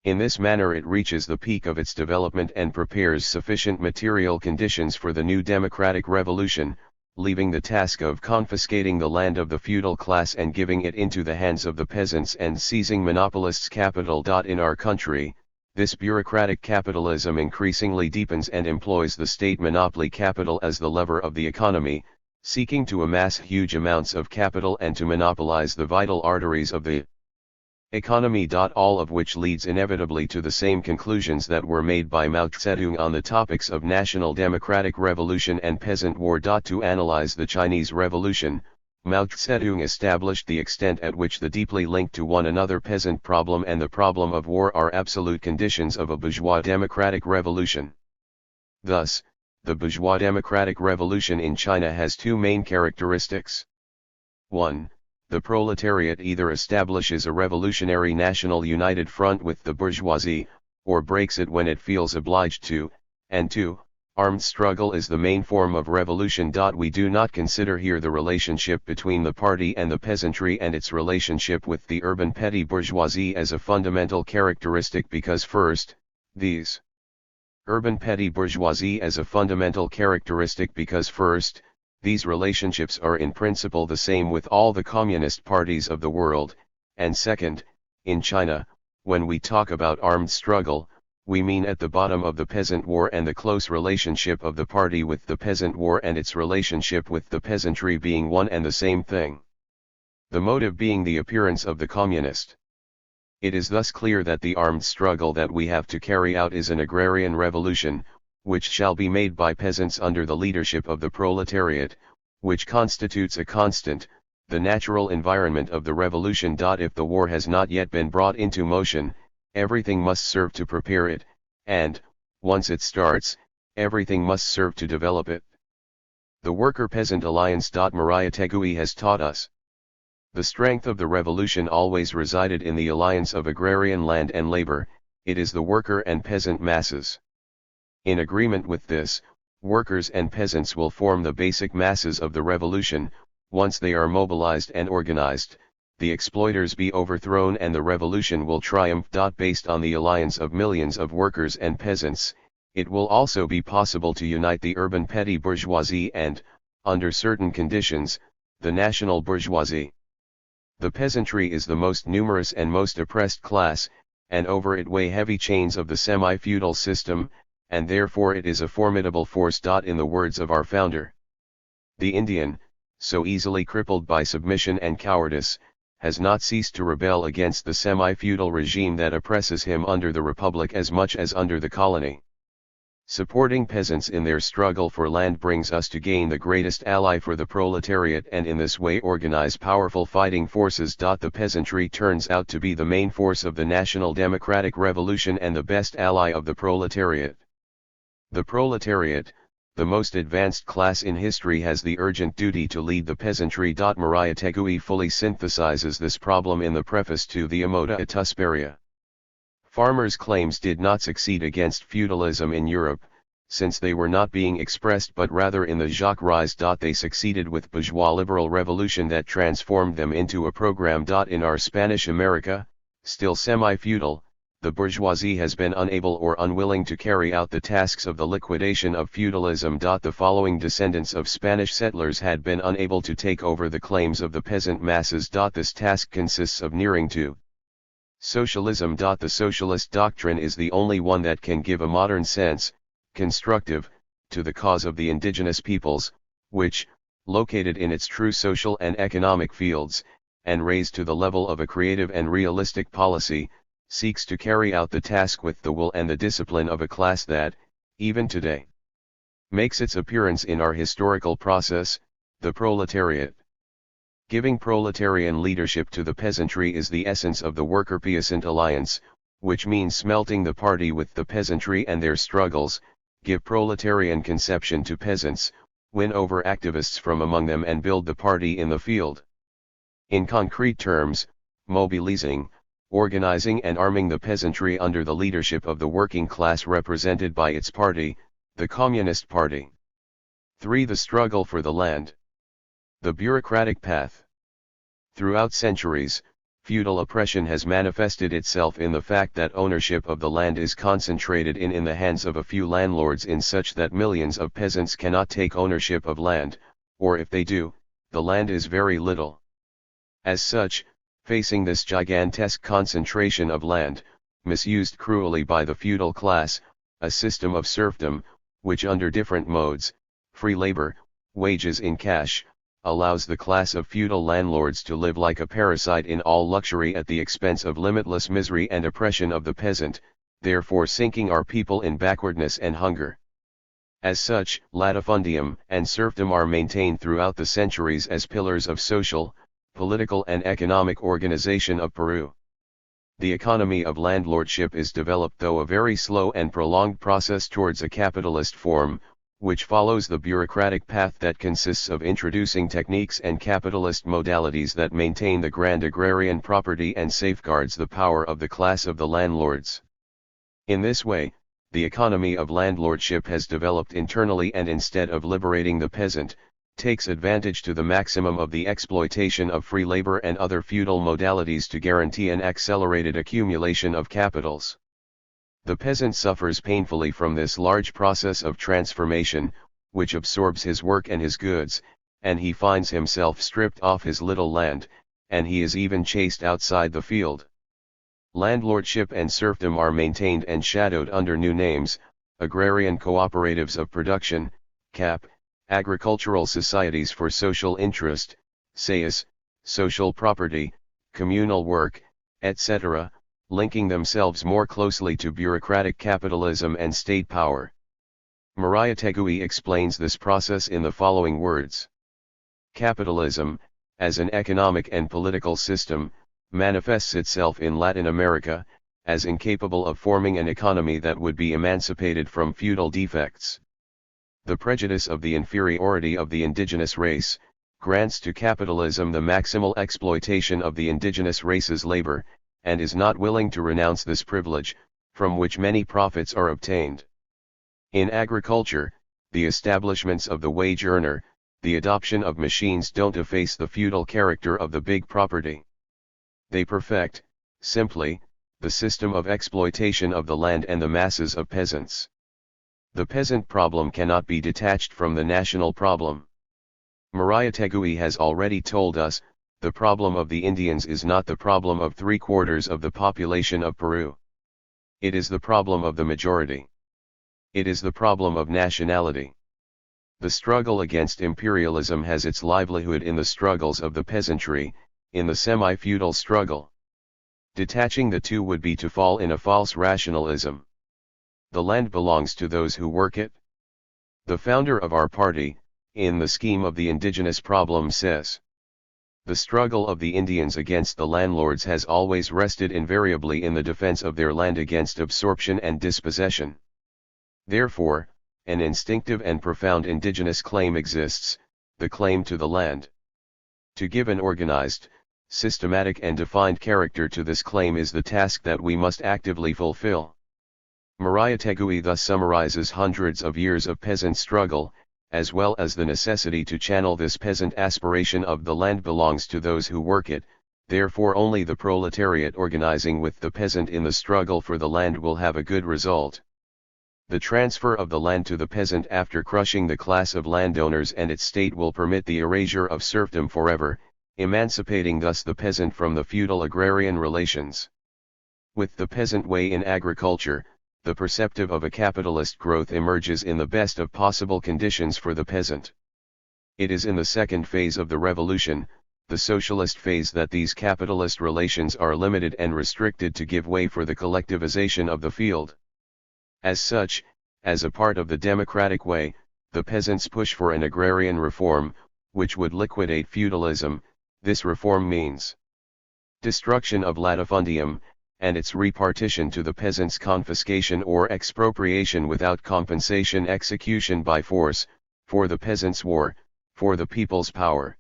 In this manner it reaches the peak of its development and prepares sufficient material conditions for the new democratic revolution, leaving the task of confiscating the land of the feudal class and giving it into the hands of the peasants and seizing monopolists' capital. In our country, this bureaucratic capitalism increasingly deepens and employs the state monopoly capital as the lever of the economy, seeking to amass huge amounts of capital and to monopolize the vital arteries of the economy. All of which leads inevitably to the same conclusions that were made by Mao Zedong on the topics of national democratic revolution and peasant war. To analyze the Chinese Revolution, Mao Zedong established the extent at which the deeply linked to one another peasant problem and the problem of war are absolute conditions of a bourgeois democratic revolution. Thus, the bourgeois democratic revolution in China has two main characteristics. 1. The proletariat either establishes a revolutionary national united front with the bourgeoisie, or breaks it when it feels obliged to, and 2. Armed struggle is the main form of revolution. We do not consider here the relationship between the party and the peasantry and its relationship with the urban petty bourgeoisie as a fundamental characteristic because first, these urban petty bourgeoisie as a fundamental characteristic because first, these relationships are in principle the same with all the communist parties of the world, and second, in China, when we talk about armed struggle, we mean at the bottom of the peasant war and the close relationship of the party with the peasant war and its relationship with the peasantry being one and the same thing. The motive being the appearance of the communist. It is thus clear that the armed struggle that we have to carry out is an agrarian revolution, which shall be made by peasants under the leadership of the proletariat, which constitutes a constant, the natural environment of the revolution. If the war has not yet been brought into motion, everything must serve to prepare it, and, once it starts, everything must serve to develop it. The Worker-Peasant Alliance. Maria Tegui has taught us. The strength of the revolution always resided in the alliance of agrarian land and labor, it is the worker and peasant masses. In agreement with this, workers and peasants will form the basic masses of the revolution. Once they are mobilized and organized, the exploiters be overthrown and the revolution will triumph. Based on the alliance of millions of workers and peasants, it will also be possible to unite the urban petty bourgeoisie and, under certain conditions, the national bourgeoisie. The peasantry is the most numerous and most oppressed class, and over it weigh heavy chains of the semi-feudal system, and therefore it is a formidable force. In the words of our founder, the Indian, so easily crippled by submission and cowardice, has not ceased to rebel against the semi-feudal regime that oppresses him under the republic as much as under the colony. Supporting peasants in their struggle for land brings us to gain the greatest ally for the proletariat and in this way organize powerful fighting forces. The peasantry turns out to be the main force of the national democratic revolution and the best ally of the proletariat. The proletariat, the most advanced class in history, has the urgent duty to lead the peasantry. Maria Tegui fully synthesizes this problem in the preface to the Omoda et Tusperia. Farmers' claims did not succeed against feudalism in Europe, since they were not being expressed but rather in the Jacques Rise. They succeeded with bourgeois liberal revolution that transformed them into a program. In our Spanish America, still semi-feudal, the bourgeoisie has been unable or unwilling to carry out the tasks of the liquidation of feudalism. The following descendants of Spanish settlers had been unable to take over the claims of the peasant masses. This task consists of nearing to socialism. The socialist doctrine is the only one that can give a modern sense, constructive, to the cause of the indigenous peoples, which, located in its true social and economic fields, and raised to the level of a creative and realistic policy, seeks to carry out the task with the will and the discipline of a class that, even today, makes its appearance in our historical process, the proletariat. Giving proletarian leadership to the peasantry is the essence of the worker-peasant alliance, which means smelting the party with the peasantry and their struggles, give proletarian conception to peasants, win over activists from among them and build the party in the field. In concrete terms, mobilizing, organizing and arming the peasantry under the leadership of the working class represented by its party, the Communist Party. 3. The struggle for the land. The bureaucratic path. Throughout centuries, feudal oppression has manifested itself in the fact that ownership of the land is concentrated in the hands of a few landlords, in such that millions of peasants cannot take ownership of land, or if they do, the land is very little. As such, facing this gigantesque concentration of land, misused cruelly by the feudal class, a system of serfdom, which under different modes, free labor, wages in cash, allows the class of feudal landlords to live like a parasite in all luxury at the expense of limitless misery and oppression of the peasant, therefore sinking our people in backwardness and hunger. As such, latifundium and serfdom are maintained throughout the centuries as pillars of social, political and economic organization of Peru. The economy of landlordship is developed, though a very slow and prolonged process, towards a capitalist form, which follows the bureaucratic path that consists of introducing techniques and capitalist modalities that maintain the grand agrarian property and safeguards the power of the class of the landlords. In this way, the economy of landlordship has developed internally, and instead of liberating the peasant, takes advantage to the maximum of the exploitation of free labor and other feudal modalities to guarantee an accelerated accumulation of capitals. The peasant suffers painfully from this large process of transformation, which absorbs his work and his goods, and he finds himself stripped off his little land, and he is even chased outside the field. Landlordship and serfdom are maintained and shadowed under new names: agrarian cooperatives of production, CAP, agricultural societies for social interest, SAIS, social property, communal work, etc., linking themselves more closely to bureaucratic capitalism and state power. Maria Tegui explains this process in the following words. Capitalism, as an economic and political system, manifests itself in Latin America, as incapable of forming an economy that would be emancipated from feudal defects. The prejudice of the inferiority of the indigenous race grants to capitalism the maximal exploitation of the indigenous race's labor, and is not willing to renounce this privilege, from which many profits are obtained. In agriculture, the establishments of the wage earner, the adoption of machines don't efface the feudal character of the big property. They perfect, simply, the system of exploitation of the land and the masses of peasants. The peasant problem cannot be detached from the national problem. Maria Tegui has already told us, the problem of the Indians is not the problem of 3/4 of the population of Peru. It is the problem of the majority. It is the problem of nationality. The struggle against imperialism has its livelihood in the struggles of the peasantry, in the semi-feudal struggle. Detaching the two would be to fall in a false rationalism. The land belongs to those who work it. The founder of our party, in the scheme of the indigenous problem, says, the struggle of the Indians against the landlords has always rested invariably in the defense of their land against absorption and dispossession. Therefore, an instinctive and profound indigenous claim exists, the claim to the land. To give an organized, systematic and defined character to this claim is the task that we must actively fulfill. Maria Tegui thus summarizes hundreds of years of peasant struggle, as well as the necessity to channel this peasant aspiration of the land belongs to those who work it, therefore only the proletariat organizing with the peasant in the struggle for the land will have a good result. The transfer of the land to the peasant after crushing the class of landowners and its state will permit the erasure of serfdom forever, emancipating thus the peasant from the feudal agrarian relations. With the peasant way in agriculture, the perspective of a capitalist growth emerges in the best of possible conditions for the peasant. It is in the second phase of the revolution, the socialist phase, that these capitalist relations are limited and restricted to give way for the collectivization of the field. As such, as a part of the democratic way, the peasants push for an agrarian reform, which would liquidate feudalism. This reform means destruction of latifundium, and its repartition to the peasants, confiscation or expropriation without compensation, execution by force, for the peasants' war, for the people's power.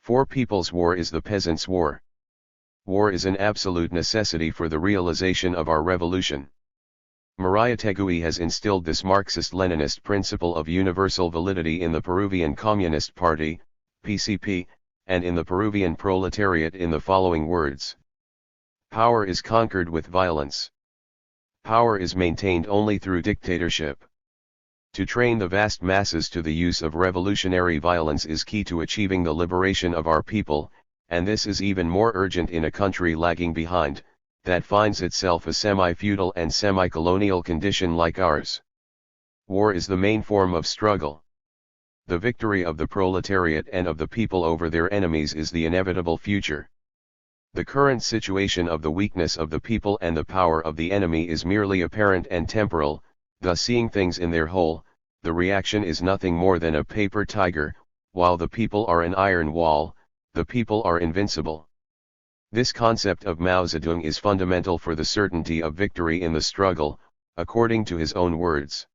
For people's war is the peasants' war. War is an absolute necessity for the realization of our revolution. Mariátegui has instilled this Marxist-Leninist principle of universal validity in the Peruvian Communist Party, PCP, and in the Peruvian proletariat in the following words. Power is conquered with violence. Power is maintained only through dictatorship. To train the vast masses to the use of revolutionary violence is key to achieving the liberation of our people, and this is even more urgent in a country lagging behind, that finds itself a semi-feudal and semi-colonial condition like ours. War is the main form of struggle. The victory of the proletariat and of the people over their enemies is the inevitable future. The current situation of the weakness of the people and the power of the enemy is merely apparent and temporal, thus seeing things in their whole, the reaction is nothing more than a paper tiger, while the people are an iron wall, the people are invincible. This concept of Mao Zedong is fundamental for the certainty of victory in the struggle, according to his own words.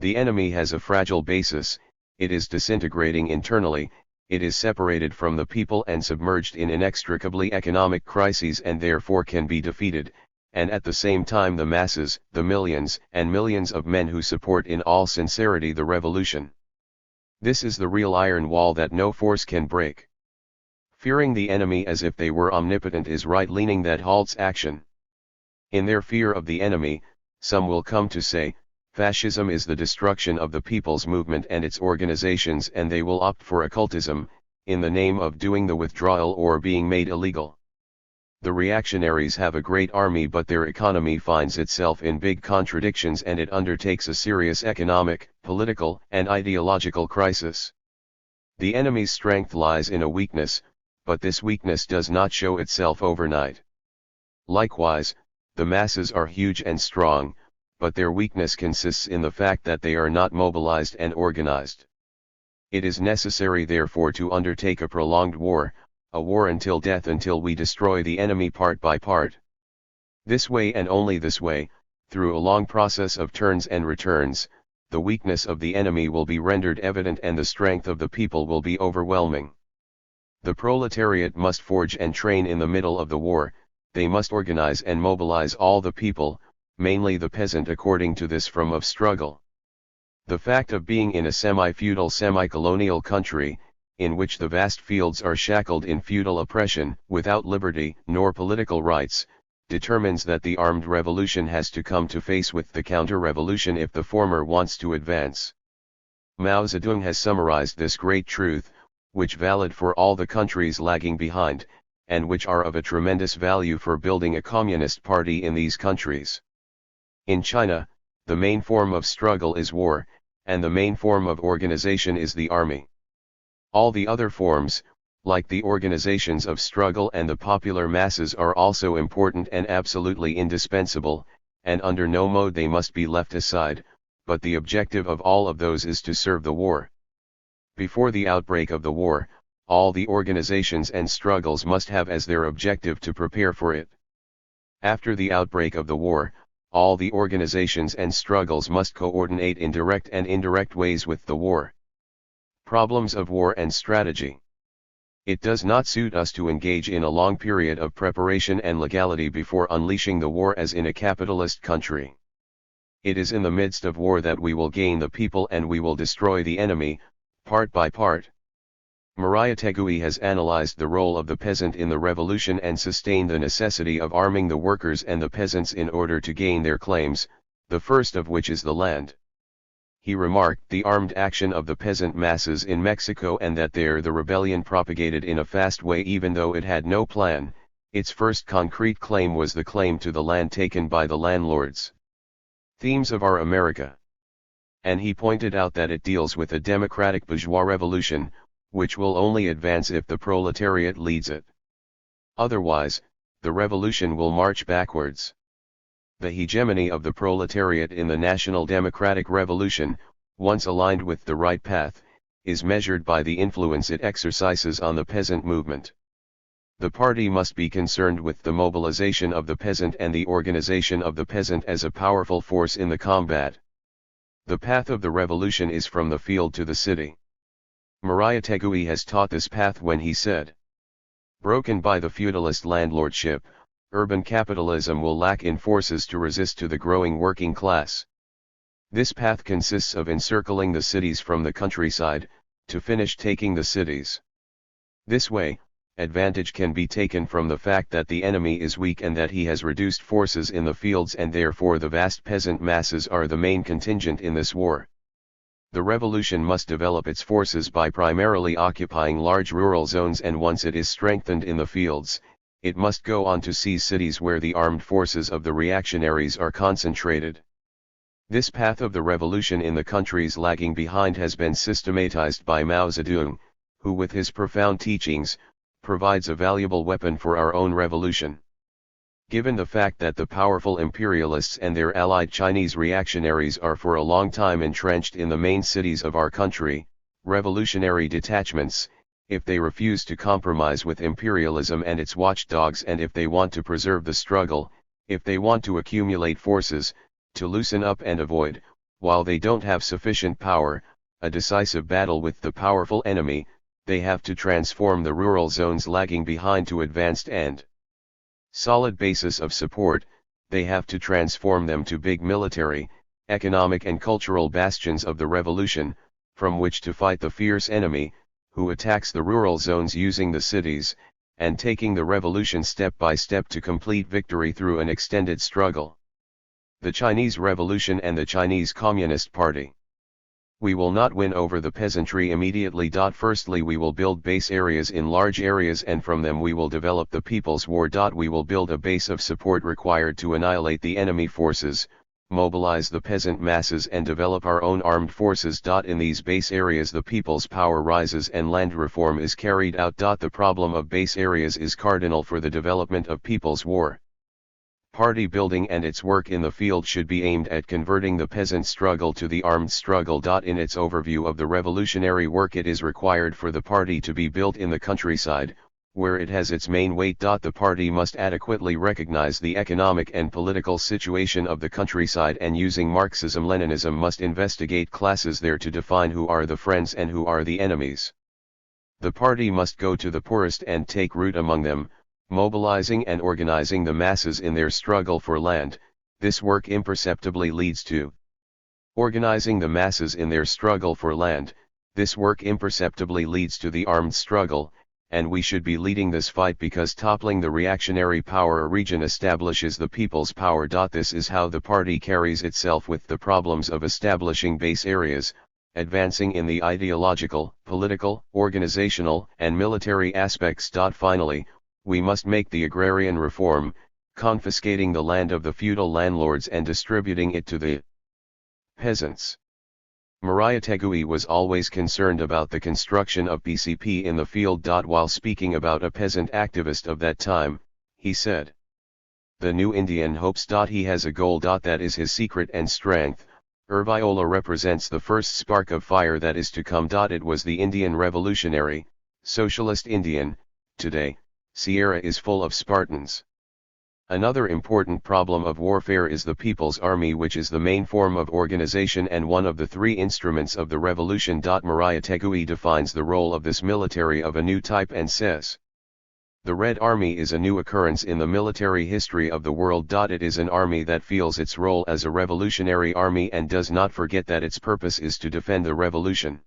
The enemy has a fragile basis, it is disintegrating internally, it is separated from the people and submerged in inextricably economic crises and therefore can be defeated, and at the same time the masses, the millions and millions of men who support in all sincerity the revolution. This is the real iron wall that no force can break. Fearing the enemy as if they were omnipotent is right-leaning that halts action. In their fear of the enemy, some will come to say, fascism is the destruction of the people's movement and its organizations, and they will opt for occultism, in the name of doing the withdrawal or being made illegal. The reactionaries have a great army, but their economy finds itself in big contradictions and it undertakes a serious economic, political, and ideological crisis. The enemy's strength lies in a weakness, but this weakness does not show itself overnight. Likewise, the masses are huge and strong, but their weakness consists in the fact that they are not mobilized and organized. It is necessary therefore to undertake a prolonged war, a war until death, until we destroy the enemy part by part. This way and only this way, through a long process of turns and returns, the weakness of the enemy will be rendered evident and the strength of the people will be overwhelming. The proletariat must forge and train in the middle of the war, they must organize and mobilize all the people, mainly the peasant, according to this form of struggle. The fact of being in a semi-feudal semi-colonial country, in which the vast fields are shackled in feudal oppression, without liberty nor political rights, determines that the armed revolution has to come to face with the counter-revolution if the former wants to advance. Mao Zedong has summarized this great truth, which valid for all the countries lagging behind, and which are of a tremendous value for building a communist party in these countries. In China, the main form of struggle is war, and the main form of organization is the army. All the other forms, like the organizations of struggle and the popular masses, are also important and absolutely indispensable, and under no mode they must be left aside, but the objective of all of those is to serve the war. Before the outbreak of the war, all the organizations and struggles must have as their objective to prepare for it. After the outbreak of the war, all the organizations and struggles must coordinate in direct and indirect ways with the war. Problems of war and strategy. It does not suit us to engage in a long period of preparation and legality before unleashing the war as in a capitalist country. It is in the midst of war that we will gain the people and we will destroy the enemy, part by part. Maria Tegui has analyzed the role of the peasant in the revolution and sustained the necessity of arming the workers and the peasants in order to gain their claims, the first of which is the land. He remarked the armed action of the peasant masses in Mexico and that there the rebellion propagated in a fast way even though it had no plan. Its first concrete claim was the claim to the land taken by the landlords. Themes of our America. And he pointed out that it deals with a democratic bourgeois revolution, which will only advance if the proletariat leads it. Otherwise, the revolution will march backwards. The hegemony of the proletariat in the national democratic revolution, once aligned with the right path, is measured by the influence it exercises on the peasant movement. The party must be concerned with the mobilization of the peasant and the organization of the peasant as a powerful force in the combat. The path of the revolution is from the field to the city. Maria Tegui has taught this path when he said, broken by the feudalist landlordship, urban capitalism will lack in forces to resist to the growing working class. This path consists of encircling the cities from the countryside, to finish taking the cities. This way, advantage can be taken from the fact that the enemy is weak and that he has reduced forces in the fields and therefore the vast peasant masses are the main contingent in this war. The revolution must develop its forces by primarily occupying large rural zones, and once it is strengthened in the fields, it must go on to seize cities where the armed forces of the reactionaries are concentrated. This path of the revolution in the countries lagging behind has been systematized by Mao Zedong, who with his profound teachings, provides a valuable weapon for our own revolution. Given the fact that the powerful imperialists and their allied Chinese reactionaries are for a long time entrenched in the main cities of our country, revolutionary detachments, if they refuse to compromise with imperialism and its watchdogs, and if they want to preserve the struggle, if they want to accumulate forces, to loosen up and avoid, while they don't have sufficient power, a decisive battle with the powerful enemy, they have to transform the rural zones lagging behind to advanced and solid basis of support. They have to transform them to big military, economic and cultural bastions of the revolution, from which to fight the fierce enemy, who attacks the rural zones using the cities, and taking the revolution step by step to complete victory through an extended struggle. The Chinese Revolution and the Chinese Communist Party. We will not win over the peasantry immediately. Firstly, we will build base areas in large areas, and from them we will develop the People's War. We will build a base of support required to annihilate the enemy forces, mobilize the peasant masses and develop our own armed forces. In these base areas the people's power rises and land reform is carried out. The problem of base areas is cardinal for the development of People's War. Party building and its work in the field should be aimed at converting the peasant struggle to the armed struggle. In its overview of the revolutionary work, it is required for the party to be built in the countryside, where it has its main weight. The party must adequately recognize the economic and political situation of the countryside, and using Marxism-Leninism must investigate classes there to define who are the friends and who are the enemies. The party must go to the poorest and take root among them, mobilizing and organizing the masses in their struggle for land. This work imperceptibly leads to organizing the masses in their struggle for land. This work imperceptibly leads to the armed struggle, and we should be leading this fight because toppling the reactionary power region establishes the people's power. This is how the party carries itself with the problems of establishing base areas, advancing in the ideological, political, organizational, and military aspects. Finally, we must make the agrarian reform, confiscating the land of the feudal landlords and distributing it to the peasants. Maria Tegui was always concerned about the construction of PCP in the field. While speaking about a peasant activist of that time, he said, "The new Indian hopes. He has a goal. That is his secret and strength. Viola represents the first spark of fire that is to come. It was the Indian revolutionary, socialist Indian. Today, Sierra is full of Spartans." Another important problem of warfare is the People's Army, which is the main form of organization and one of the three instruments of the revolution. Maria Tegui defines the role of this military of a new type and says, "The Red Army is a new occurrence in the military history of the world. It is an army that feels its role as a revolutionary army and does not forget that its purpose is to defend the revolution.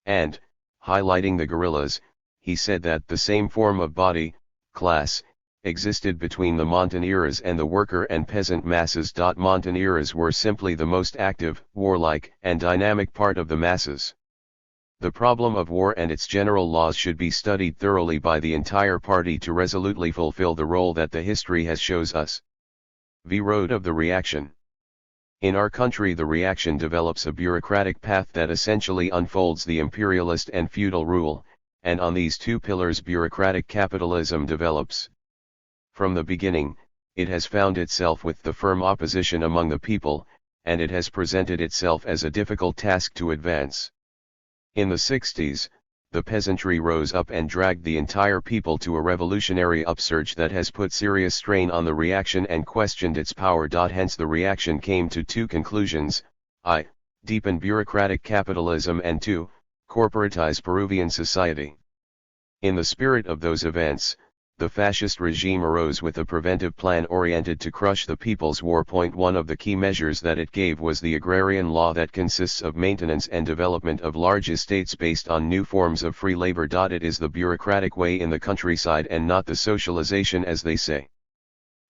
And, highlighting the guerrillas, he said that the same form of body, class, existed between the mountaineers and the worker and peasant masses. Mountaineers were simply the most active, warlike, and dynamic part of the masses. The problem of war and its general laws should be studied thoroughly by the entire party to resolutely fulfill the role that the history has shows us. The road of the reaction. In our country, the reaction develops a bureaucratic path that essentially unfolds the imperialist and feudal rule, and on these two pillars bureaucratic capitalism develops. From the beginning, it has found itself with the firm opposition among the people, and it has presented itself as a difficult task to advance. In the 60s, the peasantry rose up and dragged the entire people to a revolutionary upsurge that has put serious strain on the reaction and questioned its power. Hence the reaction came to two conclusions: I. Deepen bureaucratic capitalism, and 2. Corporatize Peruvian society. In the spirit of those events, the fascist regime arose with a preventive plan oriented to crush the people's war. One of the key measures that it gave was the agrarian law that consists of maintenance and development of large estates based on new forms of free labor. It is the bureaucratic way in the countryside and not the socialization, as they say.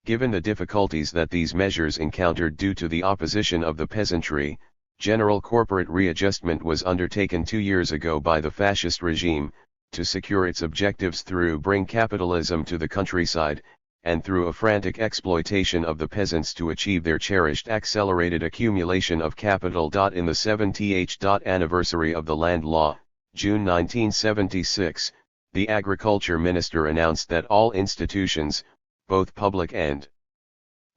Given the difficulties that these measures encountered due to the opposition of the peasantry, general corporate readjustment was undertaken 2 years ago by the fascist regime, to secure its objectives through bring capitalism to the countryside, and through a frantic exploitation of the peasants to achieve their cherished accelerated accumulation of capital. In the 70th anniversary of the Land Law, June 1976, the Agriculture Minister announced that all institutions, both public and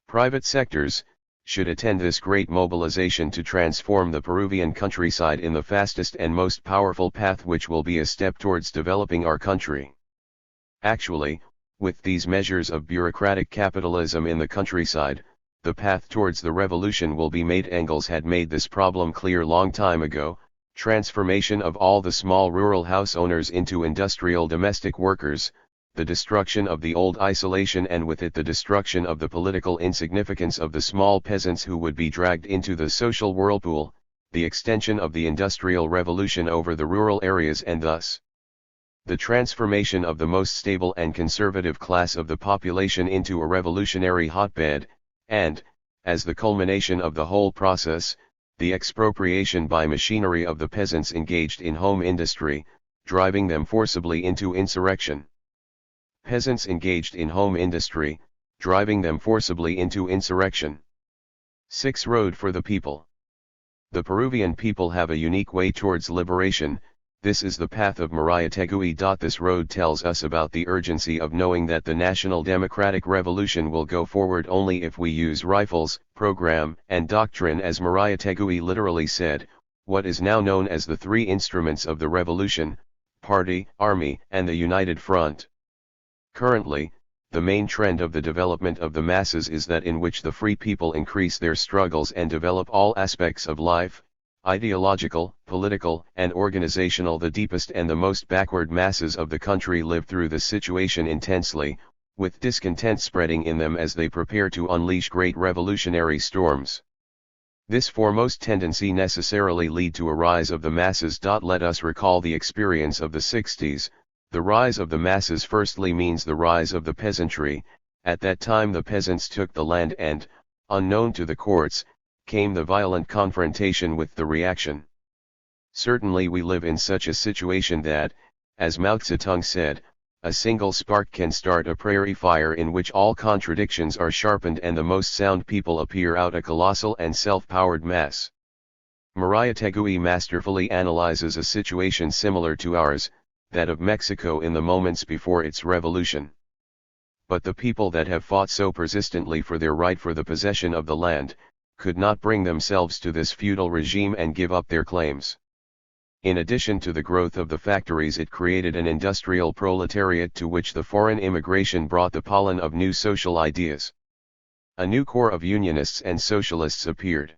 private sectors, should attend this great mobilization to transform the Peruvian countryside in the fastest and most powerful path, which will be a step towards developing our country. Actually, with these measures of bureaucratic capitalism in the countryside, the path towards the revolution will be made. Engels had made this problem clear long time ago: transformation of all the small rural house owners into industrial domestic workers, the destruction of the old isolation, and with it the destruction of the political insignificance of the small peasants who would be dragged into the social whirlpool, the extension of the industrial revolution over the rural areas, and thus the transformation of the most stable and conservative class of the population into a revolutionary hotbed, and, as the culmination of the whole process, the expropriation by machinery of the peasants engaged in home industry, driving them forcibly into insurrection. Peasants engaged in home industry, driving them forcibly into insurrection. 6. Road for the people. The Peruvian people have a unique way towards liberation. This is the path of Mariátegui. This road tells us about the urgency of knowing that the national democratic revolution will go forward only if we use rifles, program, and doctrine. As Mariátegui literally said, what is now known as the three instruments of the revolution: party, army, and the united front. Currently, the main trend of the development of the masses is that in which the free people increase their struggles and develop all aspects of life, ideological, political, and organizational. The deepest and the most backward masses of the country live through this situation intensely, with discontent spreading in them as they prepare to unleash great revolutionary storms. This foremost tendency necessarily lead to a rise of the masses. Let us recall the experience of the 60s. The rise of the masses firstly means the rise of the peasantry. At that time the peasants took the land and, unknown to the courts, came the violent confrontation with the reaction. Certainly we live in such a situation that, as Mao Zedong said, a single spark can start a prairie fire in which all contradictions are sharpened and the most sound people appear out a colossal and self-powered mass. Mariátegui masterfully analyzes a situation similar to ours, that of Mexico in the moments before its revolution. But the people that have fought so persistently for their right for the possession of the land, could not bring themselves to this feudal regime and give up their claims. In addition to the growth of the factories, it created an industrial proletariat to which the foreign immigration brought the pollen of new social ideas. A new corps of unionists and socialists appeared.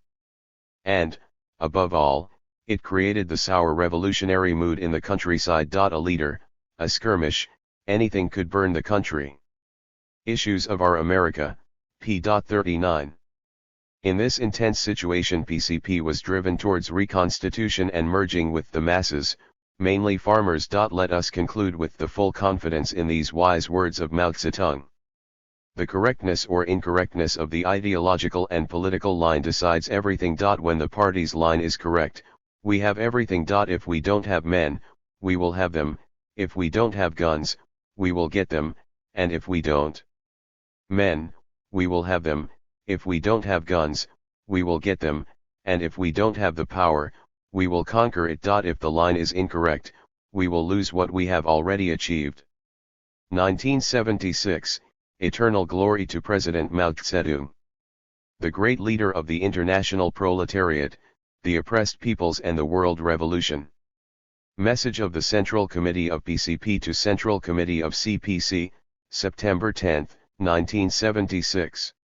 And, above all, it created the sour revolutionary mood in the countryside. A leader, a skirmish, anything could burn the country. Issues of Our America, p. 39. In this intense situation PCP was driven towards reconstitution and merging with the masses, mainly farmers. Let us conclude with the full confidence in these wise words of Mao Zedong. The correctness or incorrectness of the ideological and political line decides everything. When the party's line is correct, we have everything. If we don't have men, we will have them; if we don't have guns, we will get them; and if we don't men, we will have them; if we don't have guns, we will get them; and if we don't have the power, we will conquer it. If the line is incorrect, we will lose what we have already achieved. 1976, Eternal glory to President Mao Zedong. The great leader of the international proletariat, the oppressed peoples and the world revolution. Message of the Central Committee of PCP to Central Committee of CPC, September 10, 1976.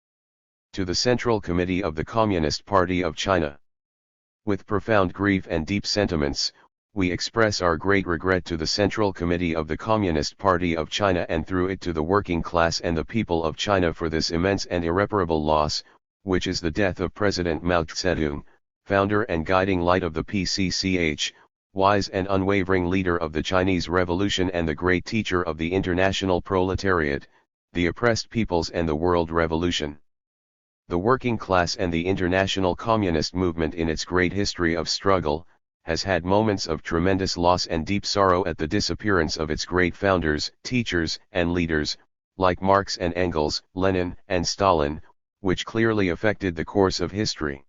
To the Central Committee of the Communist Party of China. With profound grief and deep sentiments, we express our great regret to the Central Committee of the Communist Party of China and through it to the working class and the people of China for this immense and irreparable loss, which is the death of President Mao Zedong, founder and guiding light of the PCCH, wise and unwavering leader of the Chinese Revolution and the great teacher of the international proletariat, the oppressed peoples and the world revolution. The working class and the international communist movement in its great history of struggle, has had moments of tremendous loss and deep sorrow at the disappearance of its great founders, teachers, and leaders, like Marx and Engels, Lenin, and Stalin, which clearly affected the course of history.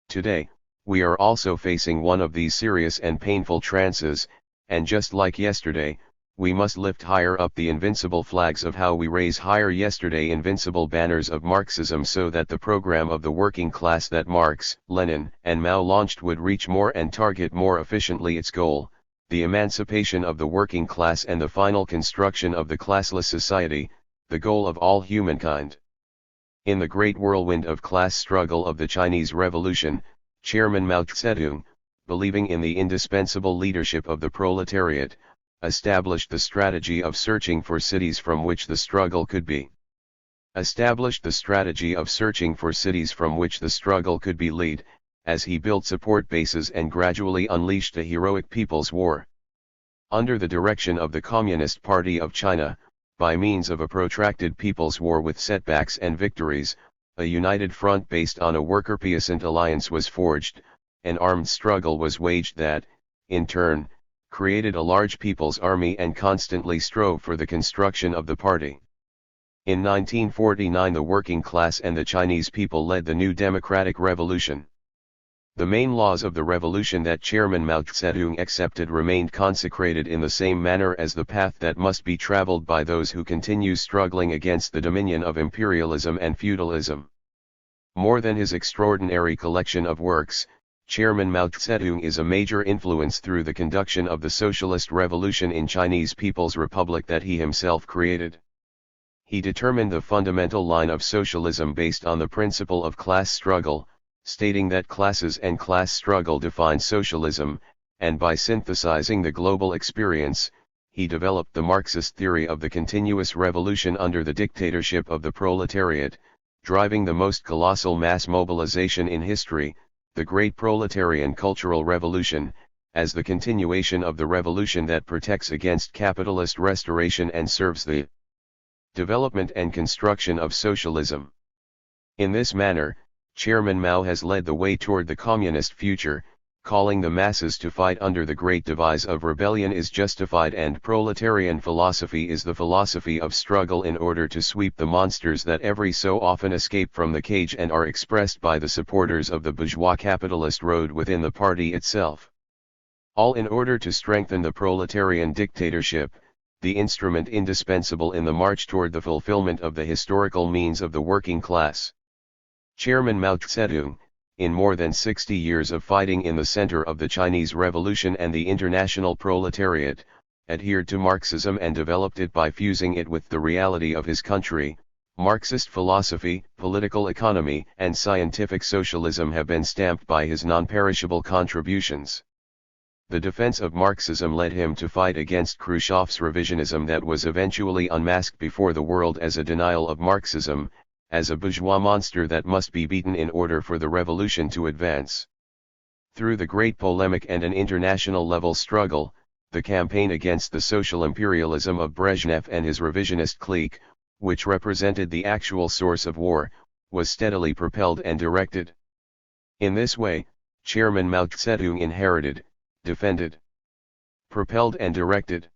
Today, we are also facing one of these serious and painful trances, and just like yesterday, we must lift higher up the invincible flags of how we raise higher yesterday invincible banners of Marxism so that the program of the working class that Marx, Lenin, and Mao launched would reach more and target more efficiently its goal, the emancipation of the working class and the final construction of the classless society, the goal of all humankind. In the great whirlwind of class struggle of the Chinese Revolution, Chairman Mao Zedong, believing in the indispensable leadership of the proletariat, established the strategy of searching for cities from which the struggle could be led, as he built support bases and gradually unleashed a heroic people's war. Under the direction of the Communist Party of China, by means of a protracted people's war with setbacks and victories, a united front based on a worker-peasant alliance was forged, an armed struggle was waged that, in turn, created a large people's army and constantly strove for the construction of the party. In 1949 the working class and the Chinese people led the new democratic revolution. The main laws of the revolution that Chairman Mao Zedong accepted remained consecrated in the same manner as the path that must be traveled by those who continue struggling against the dominion of imperialism and feudalism. More than his extraordinary collection of works, Chairman Mao Zedong is a major influence through the conduction of the socialist revolution in Chinese People's Republic that he himself created. He determined the fundamental line of socialism based on the principle of class struggle, stating that classes and class struggle define socialism, and by synthesizing the global experience, he developed the Marxist theory of the continuous revolution under the dictatorship of the proletariat, driving the most colossal mass mobilization in history, the Great Proletarian Cultural Revolution, as the continuation of the revolution that protects against capitalist restoration and serves the development and construction of socialism. In this manner, Chairman Mao has led the way toward the communist future, calling the masses to fight under the great devise of rebellion is justified and proletarian philosophy is the philosophy of struggle in order to sweep the monsters that every so often escape from the cage and are expressed by the supporters of the bourgeois capitalist road within the party itself. All in order to strengthen the proletarian dictatorship, the instrument indispensable in the march toward the fulfillment of the historical means of the working class. Chairman Mao Zedong, in more than 60 years of fighting in the center of the Chinese Revolution and the international proletariat, adhered to Marxism and developed it by fusing it with the reality of his country. Marxist philosophy, political economy, and scientific socialism have been stamped by his non-perishable contributions. The defense of Marxism led him to fight against Khrushchev's revisionism that was eventually unmasked before the world as a denial of Marxism, as a bourgeois monster that must be beaten in order for the revolution to advance. Through the great polemic and an international level struggle, the campaign against the social imperialism of Brezhnev and his revisionist clique, which represented the actual source of war, was steadily propelled and directed. In this way, Chairman Mao Zedong inherited, defended, propelled and directed.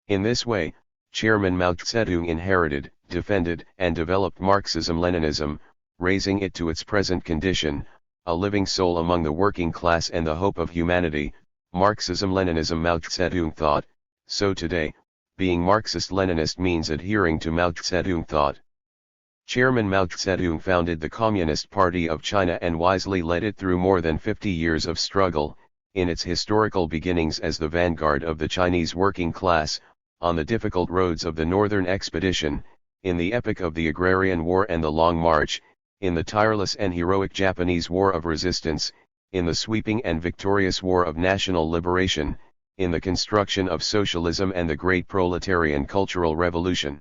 In this way, Chairman Mao Zedong inherited, defended and developed Marxism-Leninism, raising it to its present condition, a living soul among the working class and the hope of humanity. Marxism-Leninism. Mao Zedong thought, so today, being Marxist-Leninist means adhering to Mao Zedong thought. Chairman Mao Zedong founded the Communist Party of China and wisely led it through more than 50 years of struggle, in its historical beginnings as the vanguard of the Chinese working class, on the difficult roads of the Northern Expedition, in the epic of the Agrarian War and the Long March, in the tireless and heroic Japanese War of Resistance, in the sweeping and victorious War of National Liberation, in the construction of socialism and the Great Proletarian Cultural Revolution.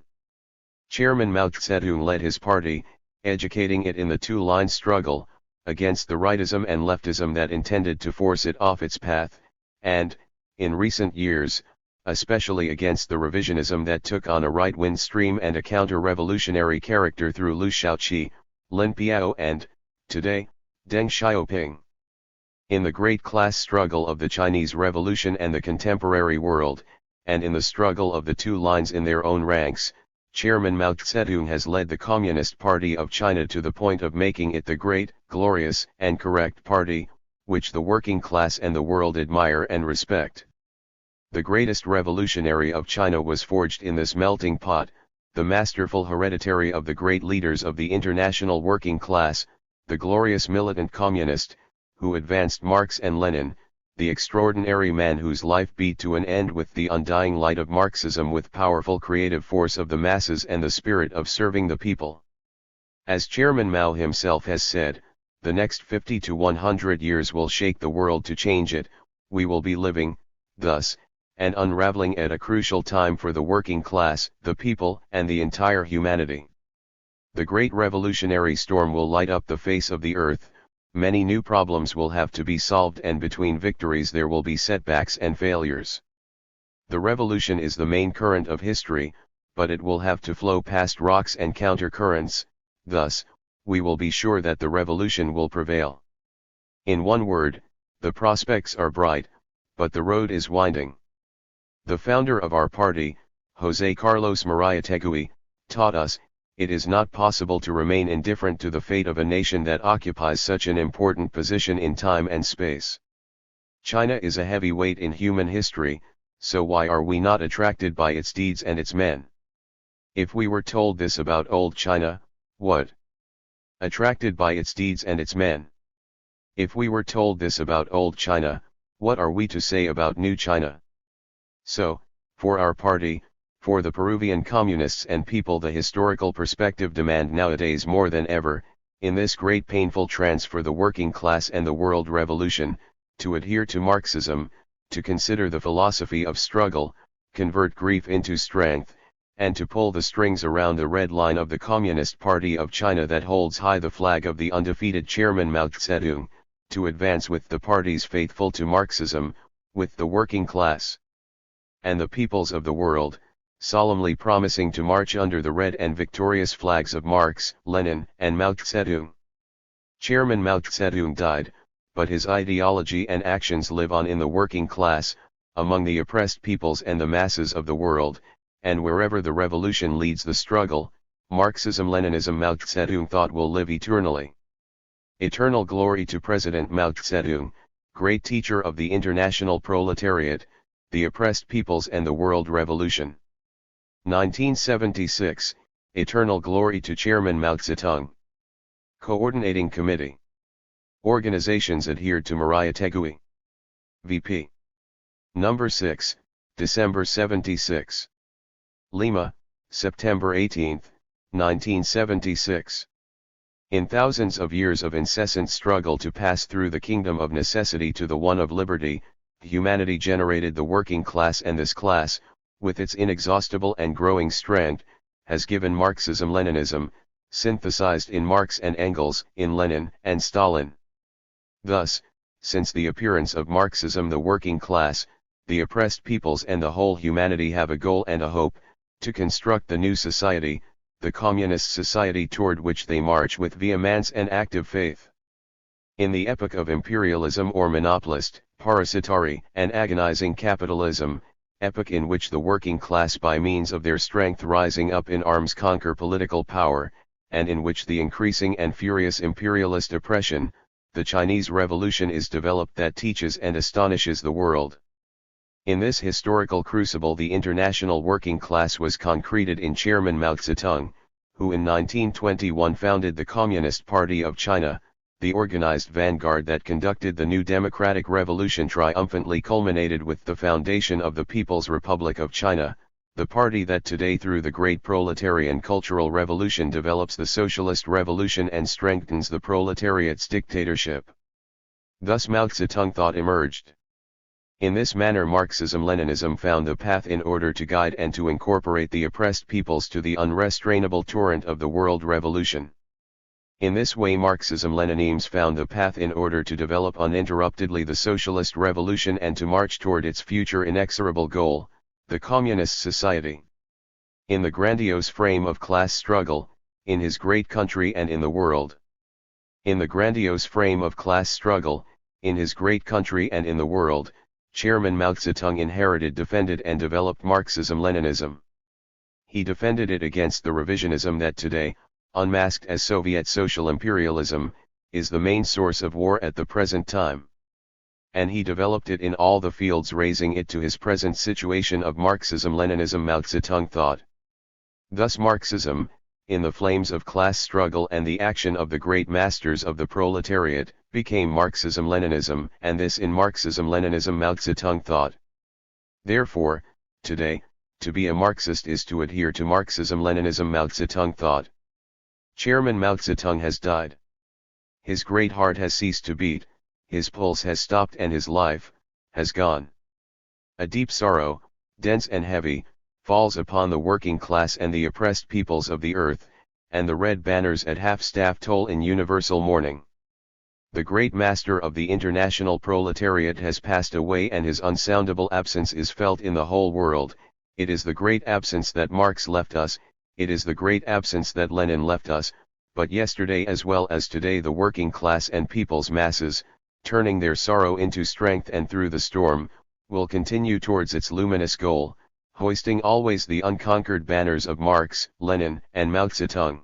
Chairman Mao Zedong led his party, educating it in the two-line struggle, against the rightism and leftism that intended to force it off its path, and, in recent years, especially against the revisionism that took on a right-wing stream and a counter-revolutionary character through Liu Shaoqi, Lin Piao and, today, Deng Xiaoping. In the great class struggle of the Chinese Revolution and the contemporary world, and in the struggle of the two lines in their own ranks, Chairman Mao Zedong has led the Communist Party of China to the point of making it the great, glorious, and correct party, which the working class and the world admire and respect. The greatest revolutionary of China was forged in this melting pot, the masterful hereditary of the great leaders of the international working class, the glorious militant communist, who advanced Marx and Lenin, the extraordinary man whose life beat to an end with the undying light of Marxism, with powerful creative force of the masses and the spirit of serving the people. As Chairman Mao himself has said, the next 50 to 100 years will shake the world to change it. We will be living, thus, and unraveling at a crucial time for the working class, the people, and the entire humanity. The great revolutionary storm will light up the face of the earth. Many new problems will have to be solved, and between victories there will be setbacks and failures. The revolution is the main current of history, but it will have to flow past rocks and counter-currents. Thus, we will be sure that the revolution will prevail. In one word, the prospects are bright, but the road is winding. The founder of our party, José Carlos Mariátegui, taught us, it is not possible to remain indifferent to the fate of a nation that occupies such an important position in time and space. China is a heavy weight in human history, so why are we not attracted by its deeds and its men? If we were told this about old China, what? Attracted by its deeds and its men. If we were told this about old China, what are we to say about new China? So, for our party, for the Peruvian communists and people, the historical perspective demand nowadays more than ever, in this great painful trance for the working class and the world revolution, to adhere to Marxism, to consider the philosophy of struggle, convert grief into strength, and to pull the strings around the red line of the Communist Party of China that holds high the flag of the undefeated Chairman Mao Zedong, to advance with the parties faithful to Marxism, with the working class and the peoples of the world, solemnly promising to march under the red and victorious flags of Marx, Lenin, and Mao Zedong. Chairman Mao Zedong died, but his ideology and actions live on in the working class, among the oppressed peoples and the masses of the world, and wherever the revolution leads the struggle, Marxism-Leninism Mao Zedong thought will live eternally. Eternal glory to President Mao Zedong, great teacher of the international proletariat, the oppressed peoples and the world revolution. 1976, eternal glory to Chairman Mao Zedong. Coordinating Committee. Organizations adhered to Mariátegui. VP. Number 6, December 76. Lima, September 18, 1976. In thousands of years of incessant struggle to pass through the kingdom of necessity to the one of liberty, humanity generated the working class, and this class, with its inexhaustible and growing strength, has given Marxism-Leninism, synthesized in Marx and Engels, in Lenin and Stalin. Thus, since the appearance of Marxism, the working class, the oppressed peoples and the whole humanity have a goal and a hope, to construct the new society, the communist society toward which they march with vehemence and active faith. In the epoch of imperialism or monopolist, parasitary, and agonizing capitalism, epoch in which the working class by means of their strength rising up in arms conquer political power, and in which the increasing and furious imperialist oppression, the Chinese Revolution is developed that teaches and astonishes the world. In this historical crucible the international working class was concreted in Chairman Mao Zedong, who in 1921 founded the Communist Party of China, the organized vanguard that conducted the new democratic revolution triumphantly culminated with the foundation of the People's Republic of China, the party that today through the great proletarian cultural revolution develops the socialist revolution and strengthens the proletariat's dictatorship. Thus Mao Zedong thought emerged. In this manner Marxism-Leninism found the path in order to guide and to incorporate the oppressed peoples to the unrestrainable torrent of the world revolution. In this way Marxism-Leninism found the path in order to develop uninterruptedly the socialist revolution and to march toward its future inexorable goal, the communist society. In the grandiose frame of class struggle, in his great country and in the world. In the grandiose frame of class struggle, in his great country and in the world, Chairman Mao Zedong inherited, defended and developed Marxism-Leninism. He defended it against the revisionism that today, unmasked as Soviet social imperialism, is the main source of war at the present time. And he developed it in all the fields, raising it to his present situation of Marxism-Leninism. Mao Zedong thought. Thus Marxism, in the flames of class struggle and the action of the great masters of the proletariat, became Marxism-Leninism, and this in Marxism-Leninism Mao Zedong thought. Therefore, today, to be a Marxist is to adhere to Marxism-Leninism. Mao Zedong thought. Chairman Mao Zedong has died. His great heart has ceased to beat, his pulse has stopped and his life, has gone. A deep sorrow, dense and heavy, falls upon the working class and the oppressed peoples of the earth, and the red banners at half-staff toll in universal mourning. The great master of the international proletariat has passed away and his unsoundable absence is felt in the whole world. It is the great absence that Marx left us, it is the great absence that Lenin left us, but yesterday as well as today the working class and people's masses, turning their sorrow into strength and through the storm, will continue towards its luminous goal, hoisting always the unconquered banners of Marx, Lenin, and Mao Zedong.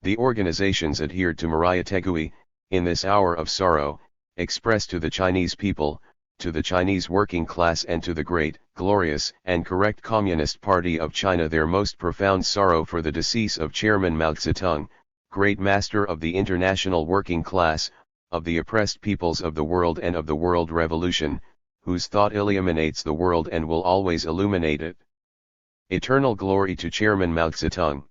The organizations adhered to Maria Tegui, in this hour of sorrow, expressed to the Chinese people, to the Chinese working class and to the great, glorious, and correct Communist Party of China their most profound sorrow for the decease of Chairman Mao Zedong, great master of the international working class, of the oppressed peoples of the world and of the world revolution, whose thought illuminates the world and will always illuminate it. Eternal glory to Chairman Mao Zedong.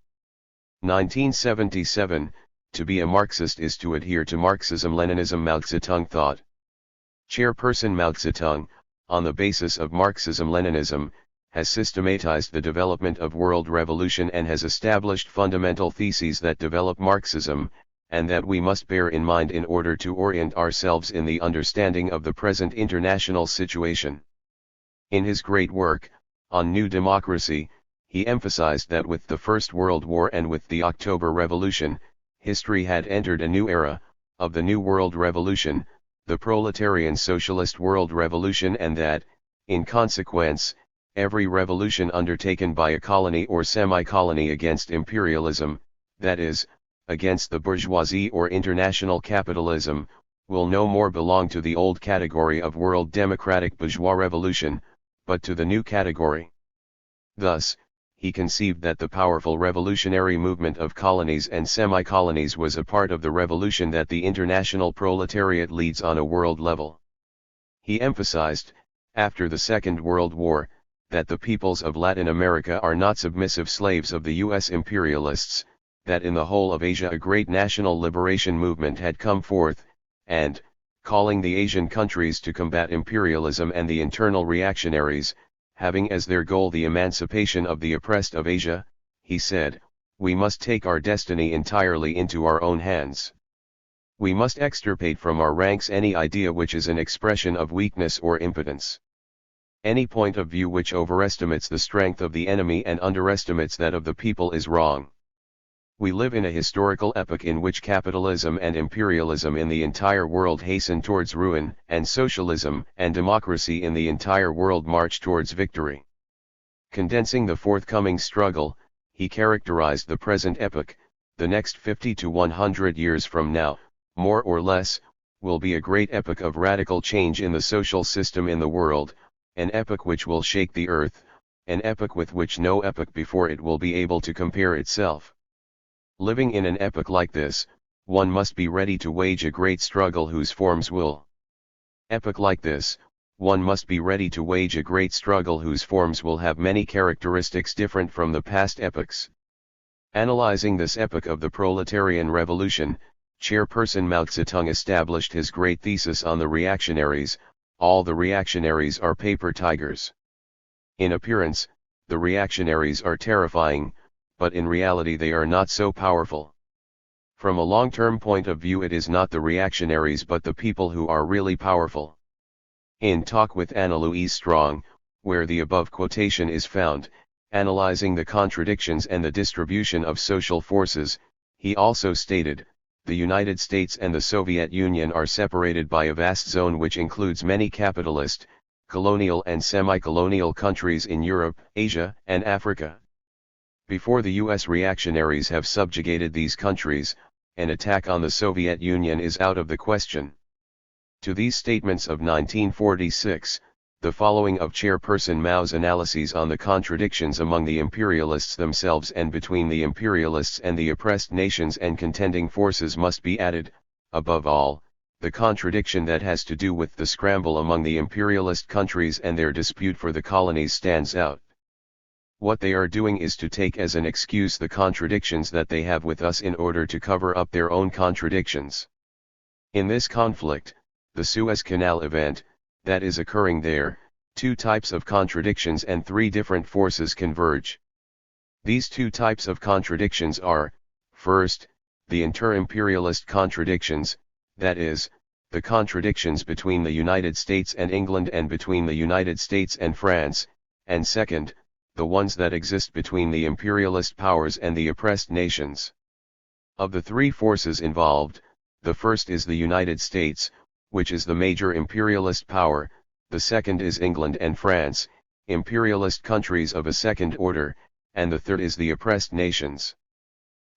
1977, to be a Marxist is to adhere to Marxism-Leninism. Mao Zedong thought. Chairperson Mao Zedong, on the basis of Marxism-Leninism, has systematized the development of world revolution and has established fundamental theses that develop Marxism, and that we must bear in mind in order to orient ourselves in the understanding of the present international situation. In his great work, on New Democracy, he emphasized that with the First World War and with the October Revolution, history had entered a new era, of the New World Revolution, the proletarian socialist world revolution, and that, in consequence, every revolution undertaken by a colony or semi-colony against imperialism, that is, against the bourgeoisie or international capitalism, will no more belong to the old category of world democratic bourgeois revolution, but to the new category. Thus, he conceived that the powerful revolutionary movement of colonies and semi-colonies was a part of the revolution that the international proletariat leads on a world level. He emphasized, after the Second World War, that the peoples of Latin America are not submissive slaves of the U.S. imperialists, that in the whole of Asia a great national liberation movement had come forth, and, calling the Asian countries to combat imperialism and the internal reactionaries, having as their goal the emancipation of the oppressed of Asia, he said, we must take our destiny entirely into our own hands. We must extirpate from our ranks any idea which is an expression of weakness or impotence. Any point of view which overestimates the strength of the enemy and underestimates that of the people is wrong. We live in a historical epoch in which capitalism and imperialism in the entire world hasten towards ruin, and socialism and democracy in the entire world march towards victory. Condensing the forthcoming struggle, he characterized the present epoch: the next 50 to 100 years from now, more or less, will be a great epoch of radical change in the social system in the world, an epoch which will shake the earth, an epoch with which no epoch before it will be able to compare itself. Living in an epoch like this, one must be ready to wage a great struggle whose forms will. Epoch like this, one must be ready to wage a great struggle whose forms will have many characteristics different from the past epochs. Analyzing this epoch of the proletarian revolution, Chairperson Mao Zedong established his great thesis on the reactionaries: all the reactionaries are paper tigers. In appearance, the reactionaries are terrifying, but in reality they are not so powerful. From a long-term point of view, it is not the reactionaries but the people who are really powerful. In Talk with Anna Louise Strong, where the above quotation is found, analyzing the contradictions and the distribution of social forces, he also stated, "The United States and the Soviet Union are separated by a vast zone which includes many capitalist, colonial and semi-colonial countries in Europe, Asia, and Africa. Before the US reactionaries have subjugated these countries, an attack on the Soviet Union is out of the question." To these statements of 1946, the following of Chairperson Mao's analyses on the contradictions among the imperialists themselves and between the imperialists and the oppressed nations and contending forces must be added. Above all, the contradiction that has to do with the scramble among the imperialist countries and their dispute for the colonies stands out. What they are doing is to take as an excuse the contradictions that they have with us in order to cover up their own contradictions. In this conflict, the Suez Canal event, that is occurring there, two types of contradictions and three different forces converge. These two types of contradictions are, first, the inter-imperialist contradictions, that is, the contradictions between the United States and England and between the United States and France, and second, the ones that exist between the imperialist powers and the oppressed nations. Of the three forces involved, the first is the United States, which is the major imperialist power, the second is England and France, imperialist countries of a second order, and the third is the oppressed nations.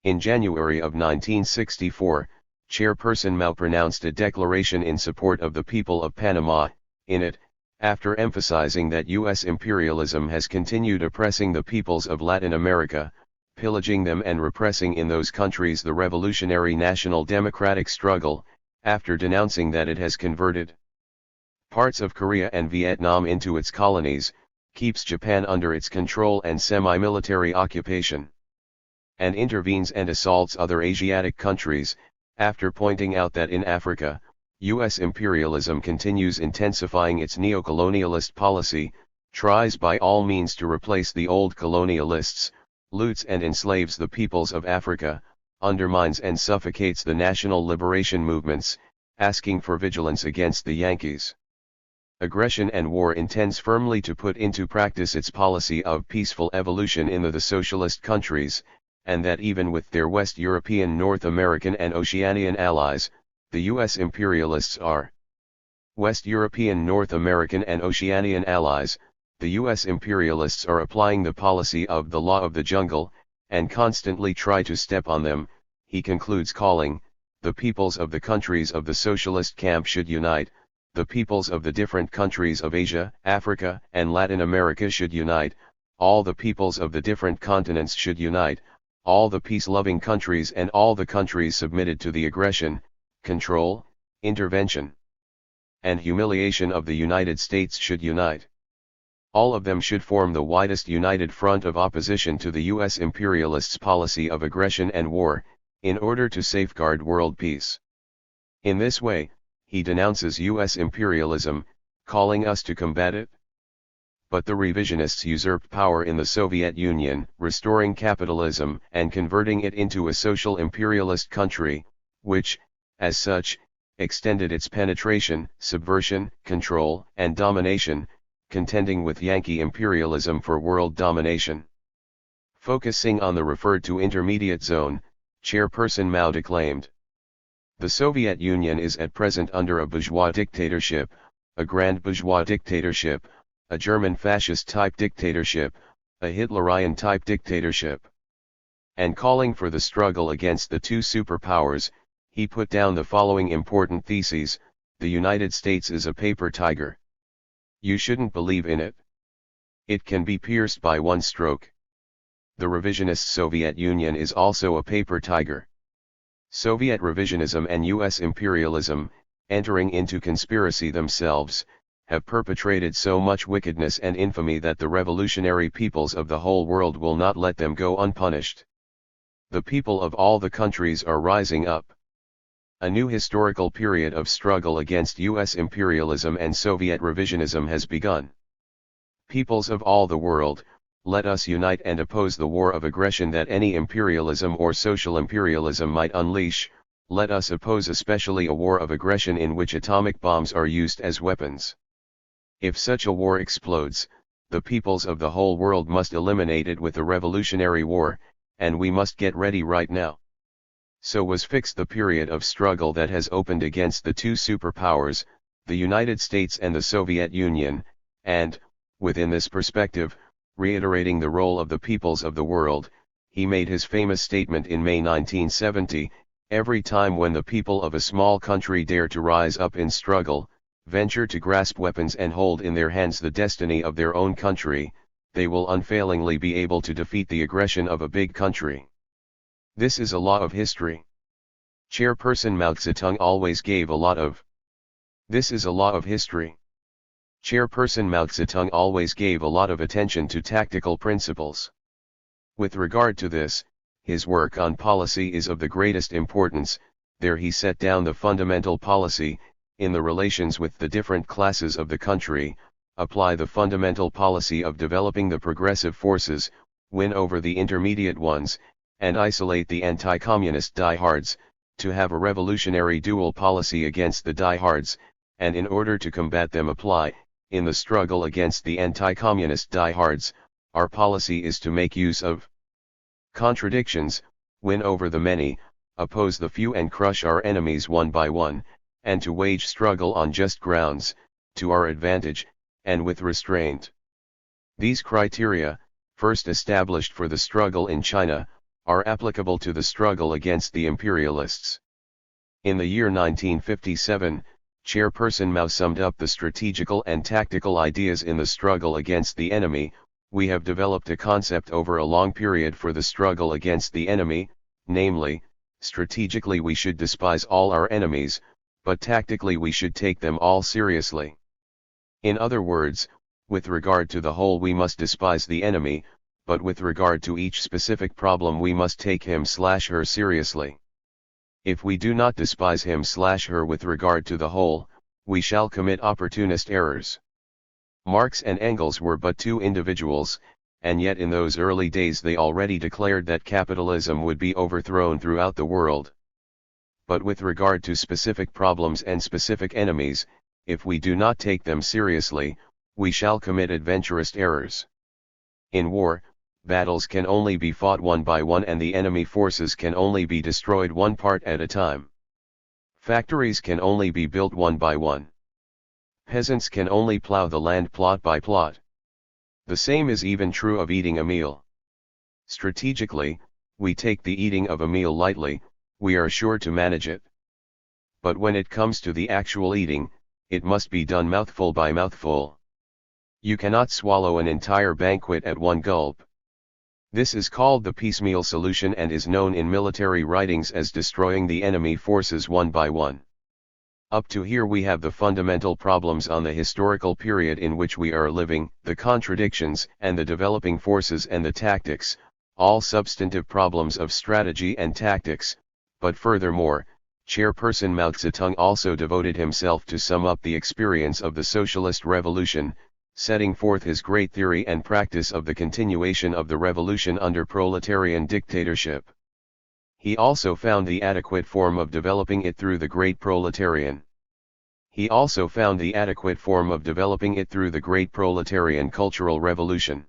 In January of 1964, Chairperson Mao pronounced a declaration in support of the people of Panama. In it, after emphasizing that U.S. imperialism has continued oppressing the peoples of Latin America, pillaging them and repressing in those countries the revolutionary national democratic struggle, after denouncing that it has converted parts of Korea and Vietnam into its colonies, keeps Japan under its control and semi-military occupation, and intervenes and assaults other Asiatic countries, after pointing out that in Africa, U.S. imperialism continues intensifying its neocolonialist policy, tries by all means to replace the old colonialists, loots and enslaves the peoples of Africa, undermines and suffocates the national liberation movements, asking for vigilance against the Yankees' aggression and war, intends firmly to put into practice its policy of peaceful evolution in the socialist countries, and that even with their West European, North American and Oceanian allies, the U.S. imperialists are West European, North American and Oceanian allies, the U.S. imperialists are applying the policy of the law of the jungle, and constantly try to step on them, he concludes, calling, the peoples of the countries of the socialist camp should unite, the peoples of the different countries of Asia, Africa, and Latin America should unite, all the peoples of the different continents should unite, all the peace-loving countries and all the countries submitted to the aggression, control, intervention, and humiliation of the United States should unite. All of them should form the widest united front of opposition to the U.S. imperialists' policy of aggression and war, in order to safeguard world peace. In this way, he denounces U.S. imperialism, calling us to combat it. But the revisionists usurped power in the Soviet Union, restoring capitalism and converting it into a social imperialist country, which, as such, extended its penetration, subversion, control, and domination, contending with Yankee imperialism for world domination. Focusing on the referred to intermediate zone, Chairperson Mao declaimed, "The Soviet Union is at present under a bourgeois dictatorship, a grand bourgeois dictatorship, a German fascist-type dictatorship, a Hitlerian-type dictatorship." And calling for the struggle against the two superpowers, he put down the following important theses: the United States is a paper tiger. You shouldn't believe in it. It can be pierced by one stroke. The revisionist Soviet Union is also a paper tiger. Soviet revisionism and US imperialism, entering into conspiracy themselves, have perpetrated so much wickedness and infamy that the revolutionary peoples of the whole world will not let them go unpunished. The people of all the countries are rising up. A new historical period of struggle against US imperialism and Soviet revisionism has begun. Peoples of all the world, let us unite and oppose the war of aggression that any imperialism or social imperialism might unleash. Let us oppose especially a war of aggression in which atomic bombs are used as weapons. If such a war explodes, the peoples of the whole world must eliminate it with a revolutionary war, and we must get ready right now. So was fixed the period of struggle that has opened against the two superpowers, the United States and the Soviet Union, and, within this perspective, reiterating the role of the peoples of the world, he made his famous statement in May 1970, "Every time when the people of a small country dare to rise up in struggle, venture to grasp weapons and hold in their hands the destiny of their own country, they will unfailingly be able to defeat the aggression of a big country." This is a law of history. Chairperson Mao Zedong always gave a lot of. This is a law of history. Chairperson Mao Zedong always gave a lot of attention to tactical principles. With regard to this, his work on policy is of the greatest importance. There he set down the fundamental policy, in the relations with the different classes of the country, apply the fundamental policy of developing the progressive forces, win over the intermediate ones, and isolate the anti-communist diehards, to have a revolutionary dual policy against the diehards, and in order to combat them apply, in the struggle against the anti-communist diehards, our policy is to make use of contradictions, win over the many, oppose the few and crush our enemies one by one, and to wage struggle on just grounds, to our advantage, and with restraint. These criteria, first established for the struggle in China, are applicable to the struggle against the imperialists. In the year 1957, Chairperson Mao summed up the strategical and tactical ideas in the struggle against the enemy. We have developed a concept over a long period for the struggle against the enemy, namely, strategically we should despise all our enemies, but tactically we should take them all seriously. In other words, with regard to the whole we must despise the enemy, but with regard to each specific problem we must take him/her seriously. If we do not despise him/her with regard to the whole, we shall commit opportunist errors. Marx and Engels were but two individuals, and yet in those early days they already declared that capitalism would be overthrown throughout the world. But with regard to specific problems and specific enemies, if we do not take them seriously, we shall commit adventurous errors. In war, battles can only be fought one by one and the enemy forces can only be destroyed one part at a time. Factories can only be built one by one. Peasants can only plow the land plot by plot. The same is even true of eating a meal. Strategically, we take the eating of a meal lightly, we are sure to manage it. But when it comes to the actual eating, it must be done mouthful by mouthful. You cannot swallow an entire banquet at one gulp. This is called the piecemeal solution and is known in military writings as destroying the enemy forces one by one. Up to here we have the fundamental problems on the historical period in which we are living, the contradictions and the developing forces and the tactics, all substantive problems of strategy and tactics, but furthermore, Chairperson Mao Zedong also devoted himself to sum up the experience of the socialist revolution, setting forth his great theory and practice of the continuation of the revolution under proletarian dictatorship. He also found the adequate form of developing it through the great proletarian He also found the adequate form of developing it through the Great Proletarian Cultural Revolution.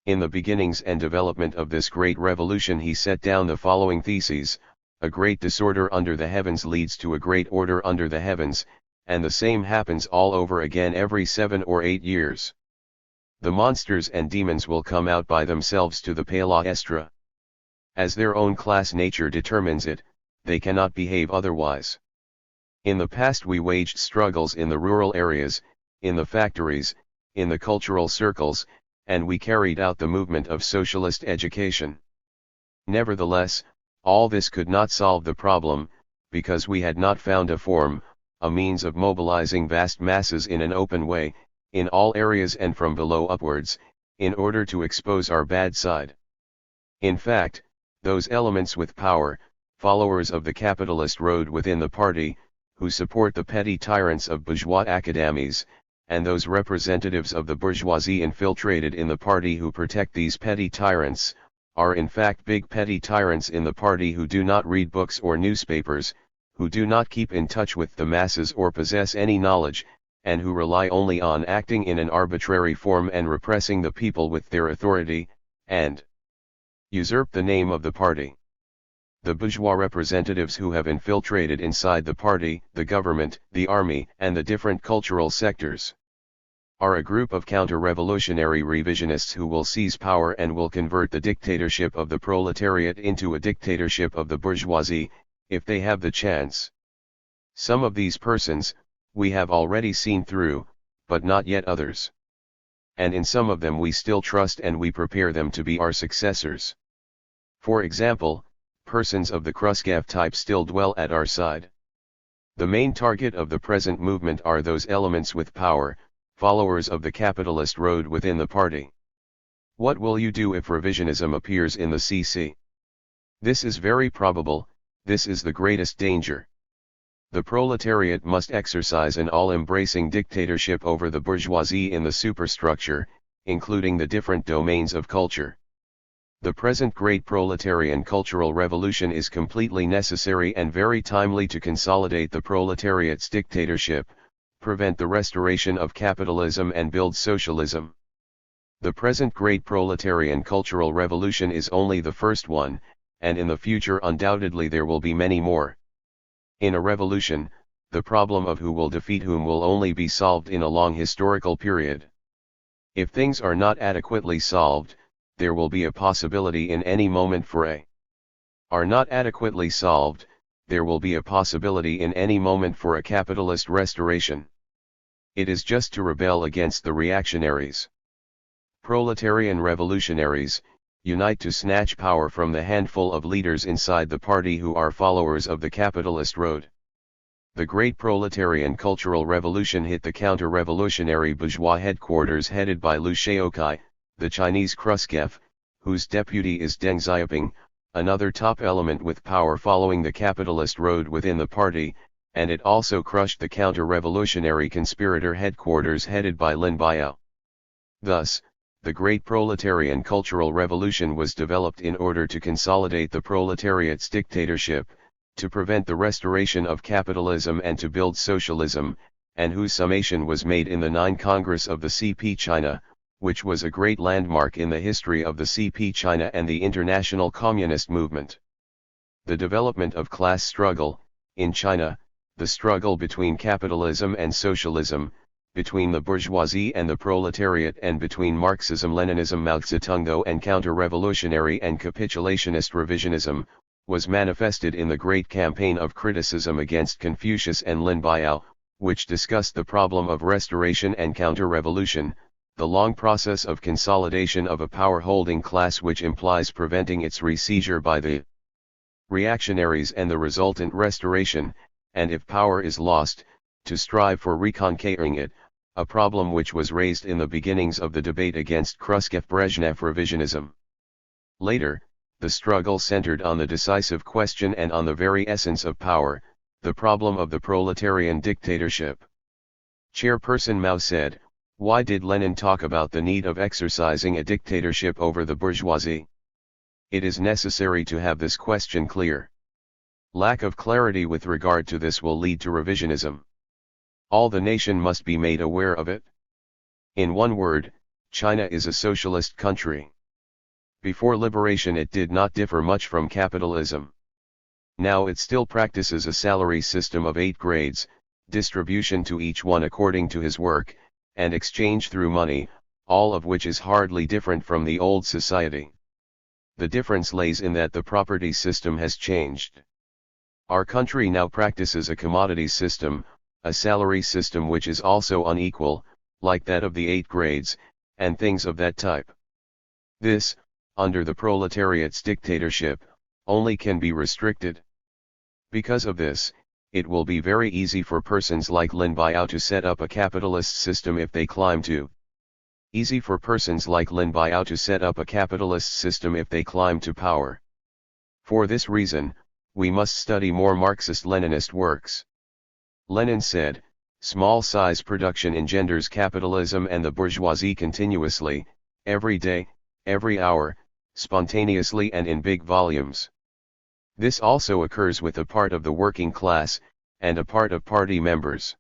In the beginnings and development of this great revolution he set down the following theses: a great disorder under the heavens leads to a great order under the heavens, and the same happens all over again every 7 or 8 years. The monsters and demons will come out by themselves to the palestra. As their own class nature determines it, they cannot behave otherwise. In the past we waged struggles in the rural areas, in the factories, in the cultural circles, and we carried out the movement of socialist education. Nevertheless, all this could not solve the problem, because we had not found a form, a means of mobilizing vast masses in an open way, in all areas and from below upwards, in order to expose our bad side. In fact, those elements with power, followers of the capitalist road within the party, who support the petty tyrants of bourgeois academies, and those representatives of the bourgeoisie infiltrated in the party who protect these petty tyrants, are in fact big petty tyrants in the party who do not read books or newspapers, who do not keep in touch with the masses or possess any knowledge, and who rely only on acting in an arbitrary form and repressing the people with their authority, and usurp the name of the party. The bourgeois representatives who have infiltrated inside the party, the government, the army, and the different cultural sectors, are a group of counter-revolutionary revisionists who will seize power and will convert the dictatorship of the proletariat into a dictatorship of the bourgeoisie, if they have the chance. Some of these persons, we have already seen through, but not yet others. And in some of them we still trust and we prepare them to be our successors. For example, persons of the Khrushchev type still dwell at our side. The main target of the present movement are those elements with power, followers of the capitalist road within the party. What will you do if revisionism appears in the CC? This is very probable, this is the greatest danger. The proletariat must exercise an all-embracing dictatorship over the bourgeoisie in the superstructure, including the different domains of culture. The present great proletarian cultural revolution is completely necessary and very timely to consolidate the proletariat's dictatorship, prevent the restoration of capitalism and build socialism. The present great proletarian cultural revolution is only the first one, and in the future undoubtedly there will be many more. In a revolution, the problem of who will defeat whom will only be solved in a long historical period. If things are not adequately solved, there will be a possibility in any moment for are not adequately solved, there will be a possibility in any moment for a capitalist restoration. It is just to rebel against the reactionaries. Proletarian revolutionaries, unite to snatch power from the handful of leaders inside the party who are followers of the capitalist road. The great proletarian cultural revolution hit the counter-revolutionary bourgeois headquarters headed by Liu Shaokai, the Chinese Khrushchev, whose deputy is Deng Xiaoping, another top element with power following the capitalist road within the party, and it also crushed the counter-revolutionary conspirator headquarters headed by Lin Biao. Thus, the great proletarian cultural revolution was developed in order to consolidate the proletariat's dictatorship, to prevent the restoration of capitalism and to build socialism, and whose summation was made in the 9th Congress of the CP China, which was a great landmark in the history of the CP China and the international communist movement. The development of class struggle, in China, the struggle between capitalism and socialism, between the bourgeoisie and the proletariat and between Marxism-Leninism Mao Zedong and counter-revolutionary and capitulationist revisionism, was manifested in the great campaign of criticism against Confucius and Lin Biao, which discussed the problem of restoration and counter-revolution, the long process of consolidation of a power-holding class which implies preventing its re-seizure by the reactionaries and the resultant restoration, and if power is lost, to strive for reconquering it, a problem which was raised in the beginnings of the debate against Khrushchev-Brezhnev revisionism. Later, the struggle centered on the decisive question and on the very essence of power, the problem of the proletarian dictatorship. Chairperson Mao said, "Why did Lenin talk about the need of exercising a dictatorship over the bourgeoisie? It is necessary to have this question clear. Lack of clarity with regard to this will lead to revisionism. All the nation must be made aware of it. In one word, China is a socialist country. Before liberation it did not differ much from capitalism. Now it still practices a salary system of 8 grades, distribution to each one according to his work, and exchange through money, all of which is hardly different from the old society. The difference lays in that the property system has changed. Our country now practices a commodity system, a salary system which is also unequal, like that of the 8 grades, and things of that type. This, under the proletariat's dictatorship, only can be restricted. Because of this, it will be very easy for persons like Lin Biao to set up a capitalist system if they climb to. Easy for persons like Lin Biao to set up a capitalist system if they climb to power. For this reason, we must study more Marxist-Leninist works. Lenin said, small-size production engenders capitalism and the bourgeoisie continuously, every day, every hour, spontaneously and in big volumes. This also occurs with a part of the working class, and a part of party members.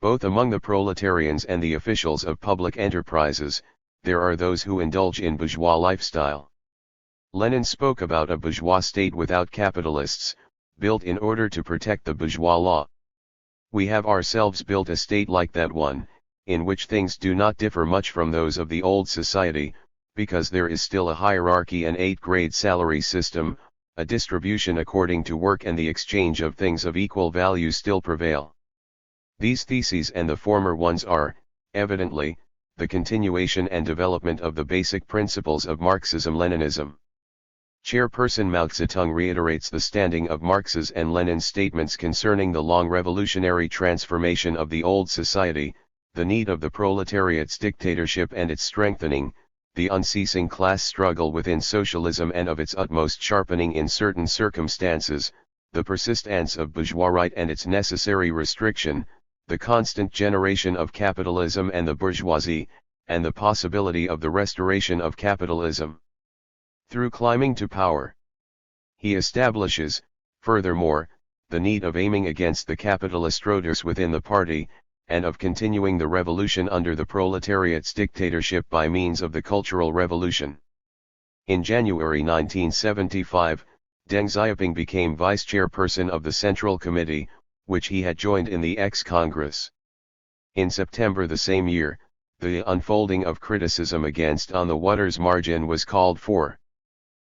Both among the proletarians and the officials of public enterprises, there are those who indulge in bourgeois lifestyle. Lenin spoke about a bourgeois state without capitalists, built in order to protect the bourgeois law. We have ourselves built a state like that one, in which things do not differ much from those of the old society, because there is still a hierarchy and 8-grade salary system, a distribution according to work and the exchange of things of equal value still prevail. These theses and the former ones are, evidently, the continuation and development of the basic principles of Marxism-Leninism. Chairperson Mao Zedong reiterates the standing of Marx's and Lenin's statements concerning the long revolutionary transformation of the old society, the need of the proletariat's dictatorship and its strengthening, the unceasing class struggle within socialism and of its utmost sharpening in certain circumstances, the persistence of bourgeois right and its necessary restriction, the constant generation of capitalism and the bourgeoisie, and the possibility of the restoration of capitalism through climbing to power. He establishes, furthermore, the need of aiming against the capitalist roaders within the party, and of continuing the revolution under the proletariat's dictatorship by means of the Cultural Revolution. In January 1975, Deng Xiaoping became vice-chairperson of the Central Committee, which he had joined in the ex-Congress. In September the same year, the unfolding of criticism against On the Water's Margin was called for.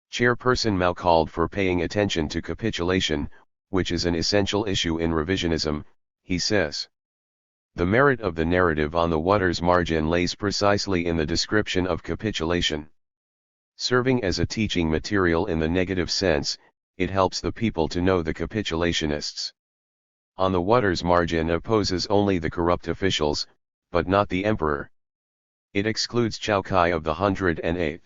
Chairperson Mao called for paying attention to capitulation, which is an essential issue in revisionism, he says. The merit of the narrative On the Water's Margin lays precisely in the description of capitulation. Serving as a teaching material in the negative sense, it helps the people to know the capitulationists. On the Water's Margin opposes only the corrupt officials, but not the emperor. It excludes Chao Kai of the 108th.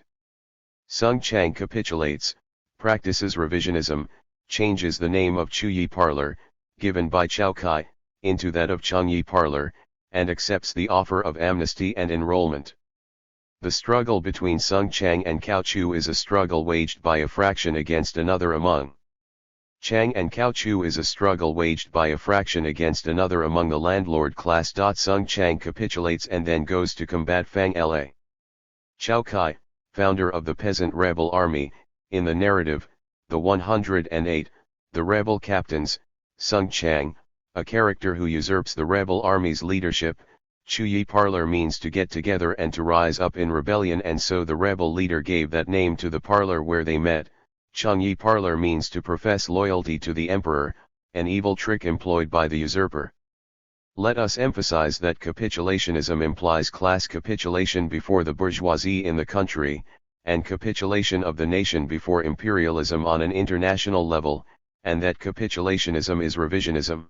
Sung Chang capitulates, practices revisionism, changes the name of Chuyi Parlor, given by Chao Kai, into that of Changyi Parlor, and accepts the offer of amnesty and enrollment. The struggle between Sung Chang and Cao Chu is a struggle waged by a fraction against another among Chang and Cao Chu is a struggle waged by a fraction against another among the landlord class. Sung Chang capitulates and then goes to combat Fang La. Chao Kai, founder of the peasant rebel army, in the narrative, the 108, the rebel captains, Sung Chang, a character who usurps the rebel army's leadership. Chuyi Parlor means to get together and to rise up in rebellion, and so the rebel leader gave that name to the parlor where they met. Changyi Parlor means to profess loyalty to the emperor, an evil trick employed by the usurper. Let us emphasize that capitulationism implies class capitulation before the bourgeoisie in the country, and capitulation of the nation before imperialism on an international level, and that capitulationism is revisionism.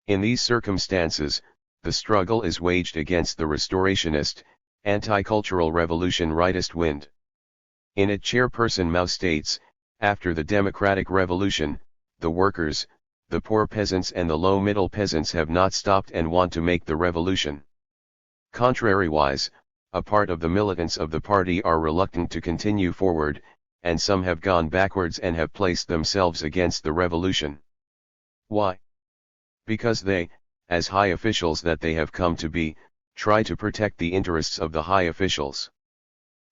In these circumstances, the struggle is waged against the restorationist, anti-cultural revolution rightist wind. In it Chairperson Mao states, after the democratic revolution, the workers, the poor peasants and the low-middle peasants have not stopped and want to make the revolution. Contrariwise, a part of the militants of the party are reluctant to continue forward, and some have gone backwards and have placed themselves against the revolution. Why? Because they, as high officials that they have come to be, try to protect the interests of the high officials.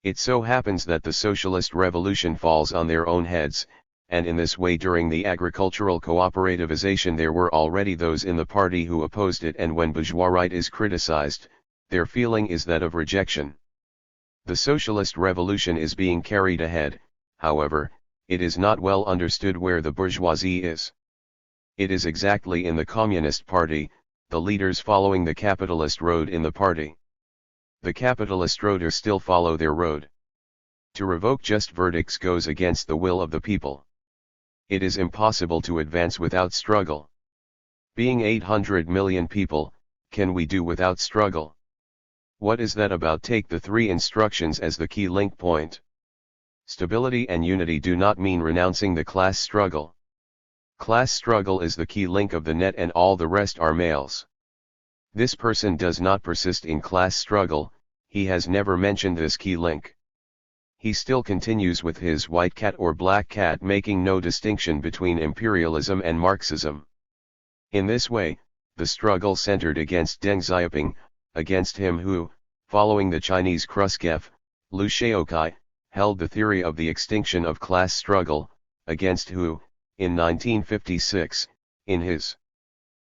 It so happens that the socialist revolution falls on their own heads, and in this way during the agricultural cooperativization there were already those in the party who opposed it, and when bourgeois right is criticized, their feeling is that of rejection. The socialist revolution is being carried ahead, however, it is not well understood where the bourgeoisie is. It is exactly in the Communist Party, the leaders following the capitalist road in the party. The capitalist roaders still follow their road. To revoke just verdicts goes against the will of the people. It is impossible to advance without struggle. Being 800 million people, can we do without struggle? What is that about? Take the three instructions as the key link point. Stability and unity do not mean renouncing the class struggle. Class struggle is the key link of the net and all the rest are males. This person does not persist in class struggle, he has never mentioned this key link. He still continues with his white cat or black cat, making no distinction between imperialism and Marxism. In this way, the struggle centered against Deng Xiaoping, against him who, following the Chinese Khrushchev, Liu Shaoqai, held the theory of the extinction of class struggle, against who, in 1956, in his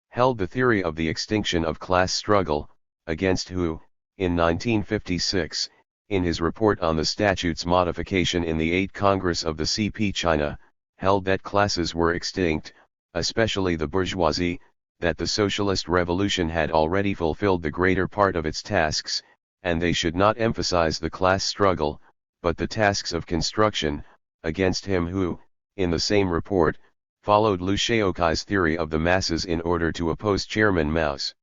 held the theory of the extinction of class struggle, against who, in 1956, in his report on the statute's modification in the 8th Congress of the CP China, held that classes were extinct, especially the bourgeoisie, that the socialist revolution had already fulfilled the greater part of its tasks, and they should not emphasize the class struggle, but the tasks of construction, against him who, in the same report, followed Liu Shaoqai's theory of the masses in order to oppose Chairman Mao's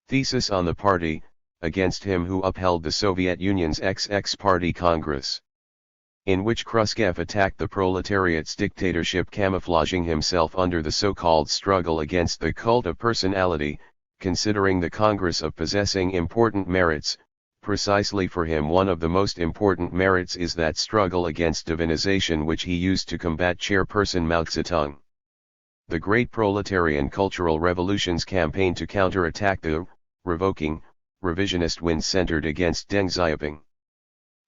thesis on the party, against him who upheld the Soviet Union's XX Party Congress, in which Khrushchev attacked the proletariat's dictatorship, camouflaging himself under the so-called struggle against the cult of personality, considering the Congress of possessing important merits. Precisely for him one of the most important merits is that struggle against divinization which he used to combat Chairperson Mao Zedong. The great proletarian cultural revolution's campaign to counter-attack the revoking, revisionist wind centered against Deng Xiaoping.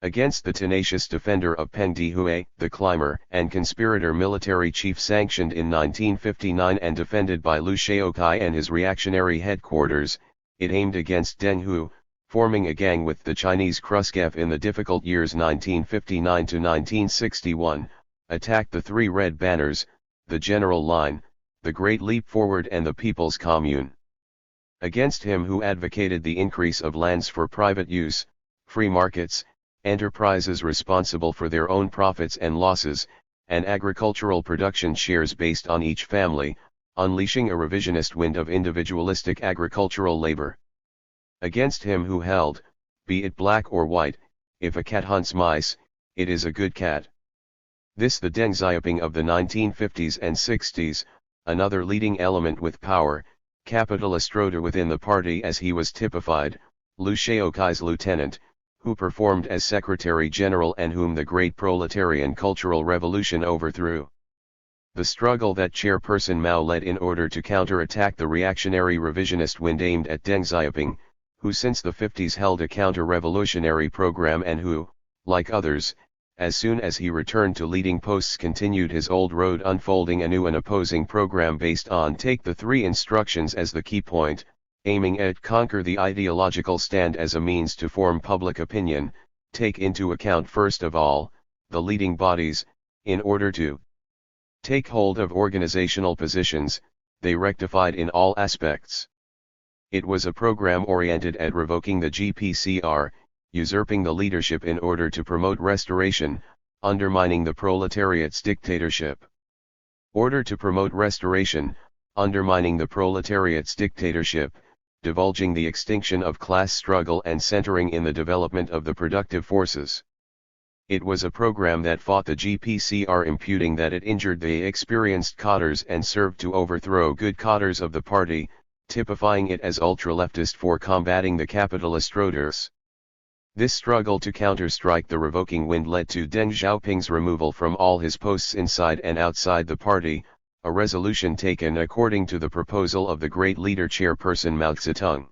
Against the tenacious defender of Peng Dehuai, the climber and conspirator military chief sanctioned in 1959 and defended by Liu Shaoqai and his reactionary headquarters, it aimed against Deng Hu, forming a gang with the Chinese Khrushchev in the difficult years 1959 to 1961, attacked the three red banners, the General Line, the Great Leap Forward and the People's Commune. Against him who advocated the increase of lands for private use, free markets, enterprises responsible for their own profits and losses, and agricultural production shares based on each family, unleashing a revisionist wind of individualistic agricultural labor. Against him who held, be it black or white, if a cat hunts mice, it is a good cat. This the Deng Xiaoping of the 1950s and 60s, another leading element with power, capitalist roader within the party as he was typified, Liu Shaoqai's lieutenant, who performed as Secretary General and whom the great proletarian cultural revolution overthrew. The struggle that Chairperson Mao led in order to counter-attack the reactionary revisionist wind aimed at Deng Xiaoping, who since the 50s held a counter-revolutionary program and who, like others, as soon as he returned to leading posts continued his old road, unfolding anew an opposing program based on take the three instructions as the key point, aiming at conquer the ideological stand as a means to form public opinion, take into account first of all, the leading bodies, in order to take hold of organizational positions, they rectified in all aspects. It was a program oriented at revoking the GPCR, usurping the leadership in order to promote restoration, undermining the proletariat's dictatorship. Order to promote restoration, undermining the proletariat's dictatorship, divulging the extinction of class struggle and centering in the development of the productive forces. It was a program that fought the GPCR, imputing that it injured the experienced cadres and served to overthrow good cadres of the party, typifying it as ultra-leftist for combating the capitalist roaders. This struggle to counter-strike the revoking wind led to Deng Xiaoping's removal from all his posts inside and outside the party, a resolution taken according to the proposal of the great leader Chairperson Mao Zedong.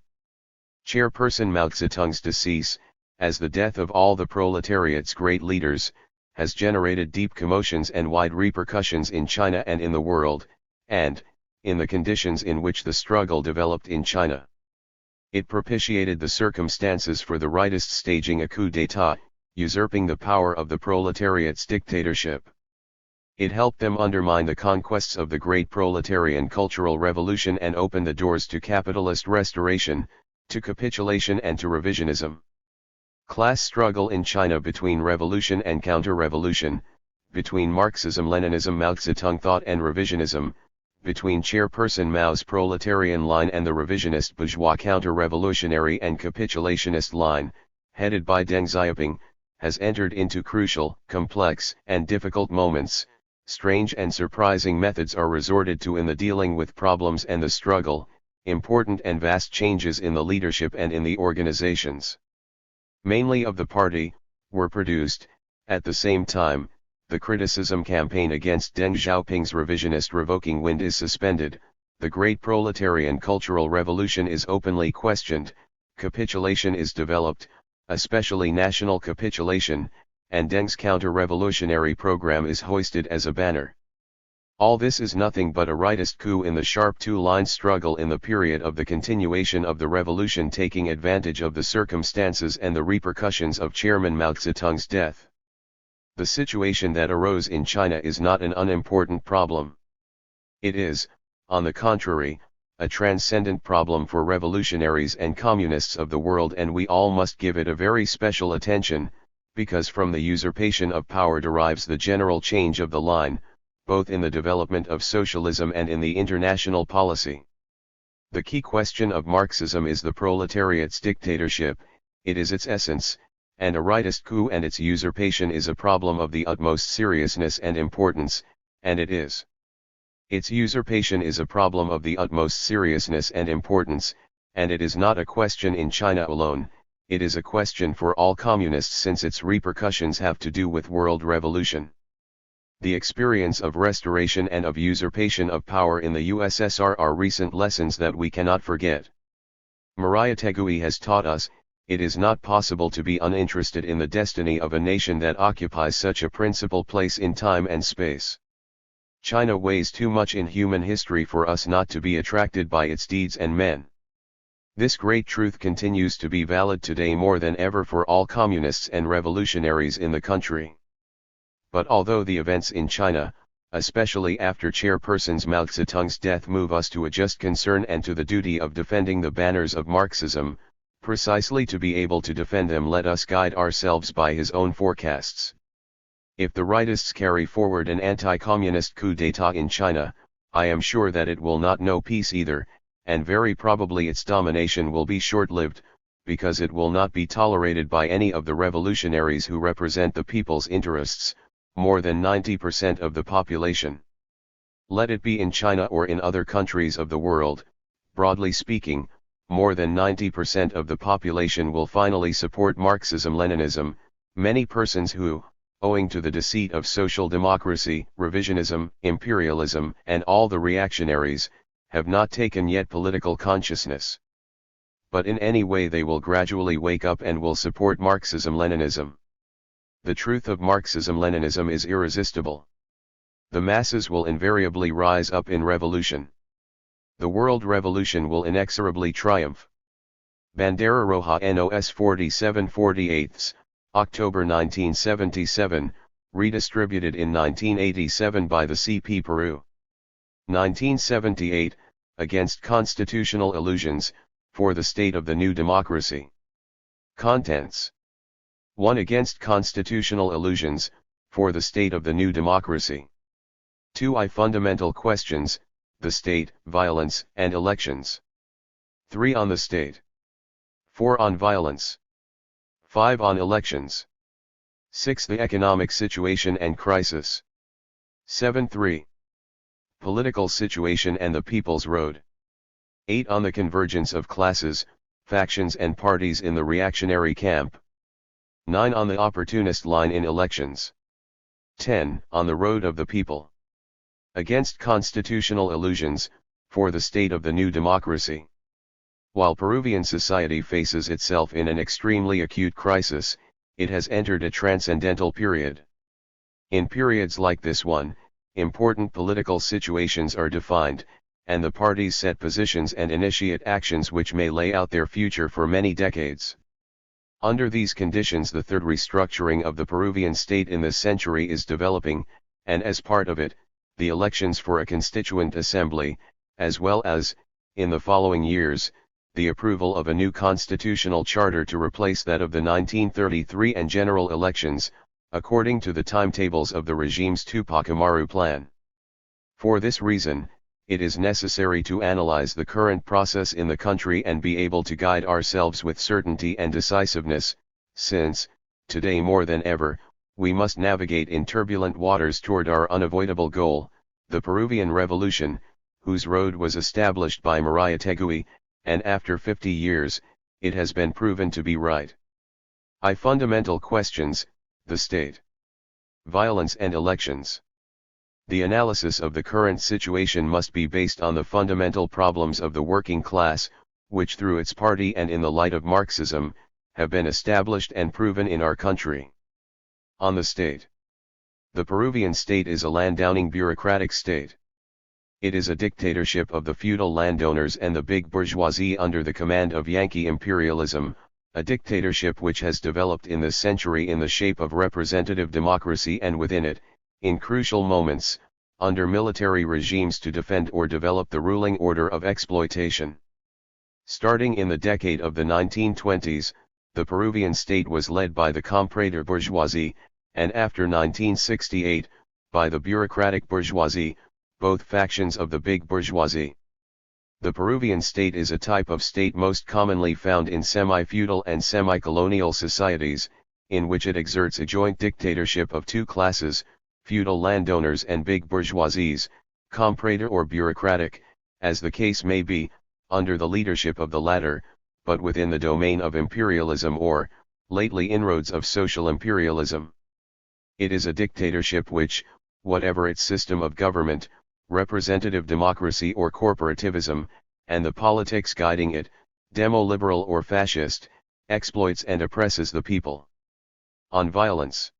Chairperson Mao Zedong's decease, as the death of all the proletariat's great leaders, has generated deep commotions and wide repercussions in China and in the world, and, in the conditions in which the struggle developed in China, it propitiated the circumstances for the rightists staging a coup d'état, usurping the power of the proletariat's dictatorship. It helped them undermine the conquests of the great proletarian cultural revolution and open the doors to capitalist restoration, to capitulation and to revisionism. Class struggle in China between revolution and counter-revolution, between Marxism-Leninism, Mao Zedong thought and revisionism, between Chairperson Mao's proletarian line and the revisionist bourgeois counter-revolutionary and capitulationist line, headed by Deng Xiaoping, has entered into crucial, complex, and difficult moments. Strange and surprising methods are resorted to in the dealing with problems and the struggle. Important and vast changes in the leadership and in the organizations, mainly of the party, were produced. At the same time, the criticism campaign against Deng Xiaoping's revisionist revoking wind is suspended, the great proletarian cultural revolution is openly questioned, capitulation is developed, especially national capitulation, and Deng's counter-revolutionary program is hoisted as a banner. All this is nothing but a rightist coup in the sharp two-line struggle in the period of the continuation of the revolution, taking advantage of the circumstances and the repercussions of Chairman Mao Zedong's death. The situation that arose in China is not an unimportant problem. It is, on the contrary, a transcendent problem for revolutionaries and communists of the world, and we all must give it a very special attention, because from the usurpation of power derives the general change of the line, both in the development of socialism and in the international policy. The key question of Marxism is the proletariat's dictatorship, it is its essence, and a rightist coup and its usurpation is a problem of the utmost seriousness and importance, and it is. Its usurpation is a problem of the utmost seriousness and importance, and it is not a question in China alone, it is a question for all communists, since its repercussions have to do with world revolution. The experience of restoration and of usurpation of power in the USSR are recent lessons that we cannot forget. Maria Tegui has taught us, it is not possible to be uninterested in the destiny of a nation that occupies such a principal place in time and space. China weighs too much in human history for us not to be attracted by its deeds and men. This great truth continues to be valid today more than ever for all communists and revolutionaries in the country. But although the events in China, especially after Chairperson Mao Zedong's death, move us to a just concern and to the duty of defending the banners of Marxism, precisely to be able to defend them, let us guide ourselves by his own forecasts. If the rightists carry forward an anti-communist coup d'état in China, I am sure that it will not know peace either, and very probably its domination will be short-lived, because it will not be tolerated by any of the revolutionaries who represent the people's interests, more than 90% of the population. Let it be in China or in other countries of the world, broadly speaking, more than 90% of the population will finally support Marxism-Leninism. Many persons who, owing to the deceit of social democracy, revisionism, imperialism, and all the reactionaries, have not taken yet political consciousness. But in any way they will gradually wake up and will support Marxism-Leninism. The truth of Marxism-Leninism is irresistible. The masses will invariably rise up in revolution. The world revolution will inexorably triumph. Bandera Roja NOS 47/48, October 1977, redistributed in 1987 by the CP Peru. 1978, Against Constitutional Illusions, for the State of the New Democracy. Contents. 1. Against Constitutional Illusions, for the State of the New Democracy. 2. Fundamental Questions, the State, Violence, and Elections. 3. On the State. 4. On Violence. 5. On Elections. 6. The Economic Situation and Crisis. 7. 3. Political Situation and the People's Road. 8. On the Convergence of Classes, Factions and Parties in the Reactionary Camp. 9. On the Opportunist Line in Elections. 10. On the Road of the People. Against constitutional illusions, for the state of the new democracy. While Peruvian society faces itself in an extremely acute crisis, it has entered a transcendental period. In periods like this one, important political situations are defined, and the parties set positions and initiate actions which may lay out their future for many decades. Under these conditions, the third restructuring of the Peruvian state in this century is developing, and as part of it, the elections for a constituent assembly, as well as, in the following years, the approval of a new constitutional charter to replace that of the 1933 and general elections, according to the timetables of the regime's Tupac Amaru plan. For this reason, it is necessary to analyze the current process in the country and be able to guide ourselves with certainty and decisiveness, since, today more than ever, we must navigate in turbulent waters toward our unavoidable goal, the Peruvian Revolution, whose road was established by Maria Tegui, and after 50 years, it has been proven to be right. Fundamental questions, the state, violence and elections. The analysis of the current situation must be based on the fundamental problems of the working class, which through its party and in the light of Marxism, have been established and proven in our country. On the state. The Peruvian state is a landowning bureaucratic state. It is a dictatorship of the feudal landowners and the big bourgeoisie under the command of Yankee imperialism, a dictatorship which has developed in this century in the shape of representative democracy and within it, in crucial moments, under military regimes to defend or develop the ruling order of exploitation. Starting in the decade of the 1920s, the Peruvian state was led by the comprador bourgeoisie, and after 1968, by the bureaucratic bourgeoisie, both factions of the big bourgeoisie. The Peruvian state is a type of state most commonly found in semi-feudal and semi-colonial societies, in which it exerts a joint dictatorship of two classes, feudal landowners and big bourgeoisies, comprador or bureaucratic, as the case may be, under the leadership of the latter, but within the domain of imperialism or, lately inroads of social imperialism. It is a dictatorship which, whatever its system of government, representative democracy or corporativism, and the politics guiding it, demo-liberal or fascist, exploits and oppresses the people. On violence.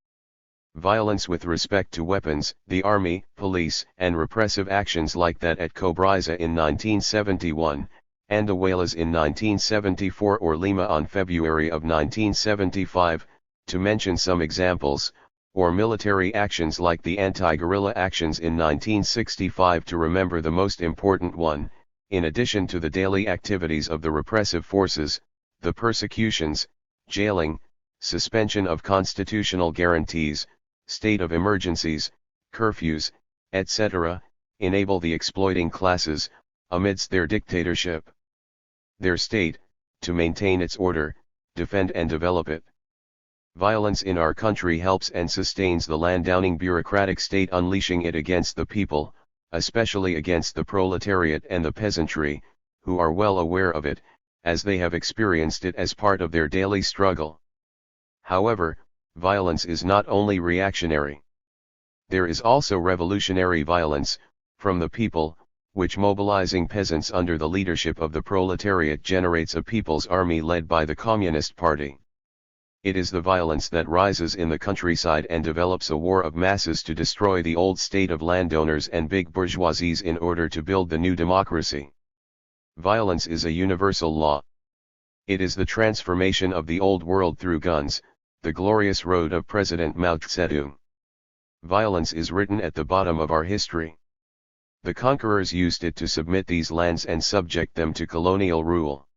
Violence with respect to weapons, the army, police, and repressive actions like that at Cobriza in 1971, Andahuaylas in 1974 or Lima on February of 1975, to mention some examples, or military actions like the anti-guerrilla actions in 1965 to remember the most important one, in addition to the daily activities of the repressive forces, the persecutions, jailing, suspension of constitutional guarantees, state of emergencies, curfews, etc., enable the exploiting classes, amidst their dictatorship, their state, to maintain its order, defend and develop it. Violence in our country helps and sustains the landowning bureaucratic state, unleashing it against the people, especially against the proletariat and the peasantry, who are well aware of it, as they have experienced it as part of their daily struggle. However, violence is not only reactionary. There is also revolutionary violence, from the people, which mobilizing peasants under the leadership of the proletariat generates a people's army led by the Communist Party. It is the violence that rises in the countryside and develops a war of masses to destroy the old state of landowners and big bourgeoisies in order to build the new democracy. Violence is a universal law. It is the transformation of the old world through guns, the glorious road of President Mao Zedong. Violence is written at the bottom of our history. The conquerors used it to submit these lands and subject them to colonial rule.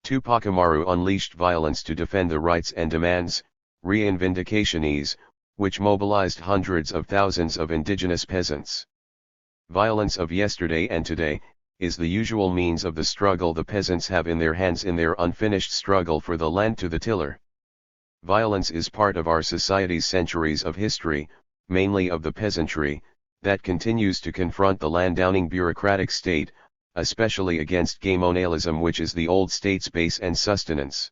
Tupac Amaru unleashed violence to defend the rights and demands, reivindicationes, which mobilized hundreds of thousands of indigenous peasants. Violence of yesterday and today, is the usual means of the struggle the peasants have in their hands in their unfinished struggle for the land to the tiller. Violence is part of our society's centuries of history, mainly of the peasantry, that continues to confront the landowning bureaucratic state, especially against gamonalism, which is the old state's base and sustenance.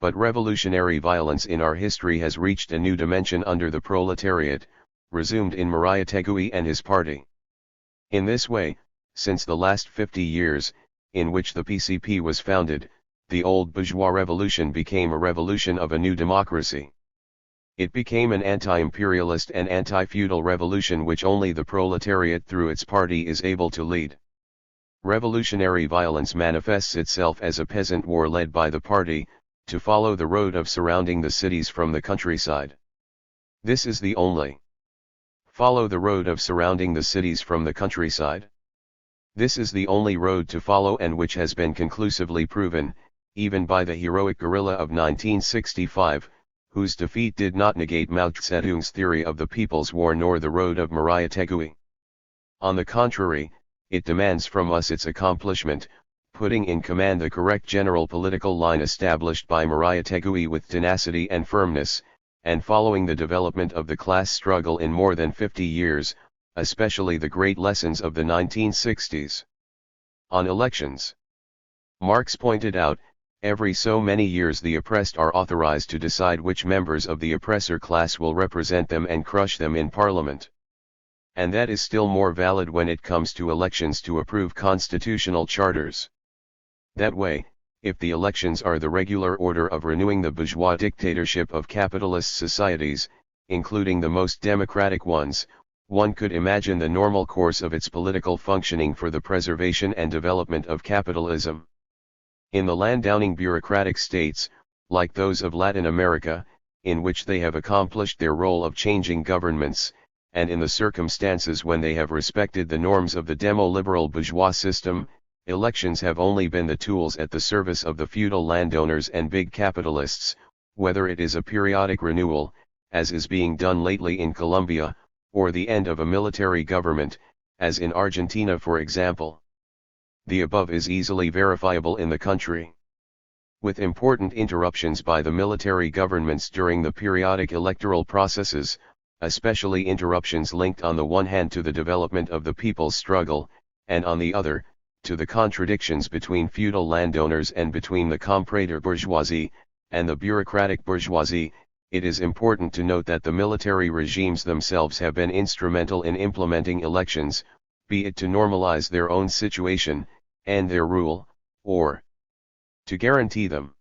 But revolutionary violence in our history has reached a new dimension under the proletariat, resumed in Maria Tegui and his party. In this way, since the last 50 years, in which the PCP was founded, the old bourgeois revolution became a revolution of a new democracy. It became an anti-imperialist and anti-feudal revolution which only the proletariat through its party is able to lead. Revolutionary violence manifests itself as a peasant war led by the party, to follow the road of surrounding the cities from the countryside. This is the only. Follow the road of surrounding the cities from the countryside. This is the only road to follow and which has been conclusively proven, even by the heroic guerrilla of 1965, whose defeat did not negate Mao Zedong's theory of the People's War nor the road of Maria Tegui. On the contrary, it demands from us its accomplishment, putting in command the correct general political line established by Maria Tegui with tenacity and firmness, and following the development of the class struggle in more than 50 years, especially the great lessons of the 1960s. On elections. Marx pointed out, every so many years the oppressed are authorized to decide which members of the oppressor class will represent them and crush them in parliament. And that is still more valid when it comes to elections to approve constitutional charters. That way, if the elections are the regular order of renewing the bourgeois dictatorship of capitalist societies, including the most democratic ones, one could imagine the normal course of its political functioning for the preservation and development of capitalism. In the landowning bureaucratic states, like those of Latin America, in which they have accomplished their role of changing governments, and in the circumstances when they have respected the norms of the demo-liberal bourgeois system, elections have only been the tools at the service of the feudal landowners and big capitalists, whether it is a periodic renewal, as is being done lately in Colombia, or the end of a military government, as in Argentina for example. The above is easily verifiable in the country. With important interruptions by the military governments during the periodic electoral processes, especially interruptions linked on the one hand to the development of the people's struggle, and on the other, to the contradictions between feudal landowners and between the comprador bourgeoisie, and the bureaucratic bourgeoisie, it is important to note that the military regimes themselves have been instrumental in implementing elections, be it to normalize their own situation, end their rule, or to guarantee them.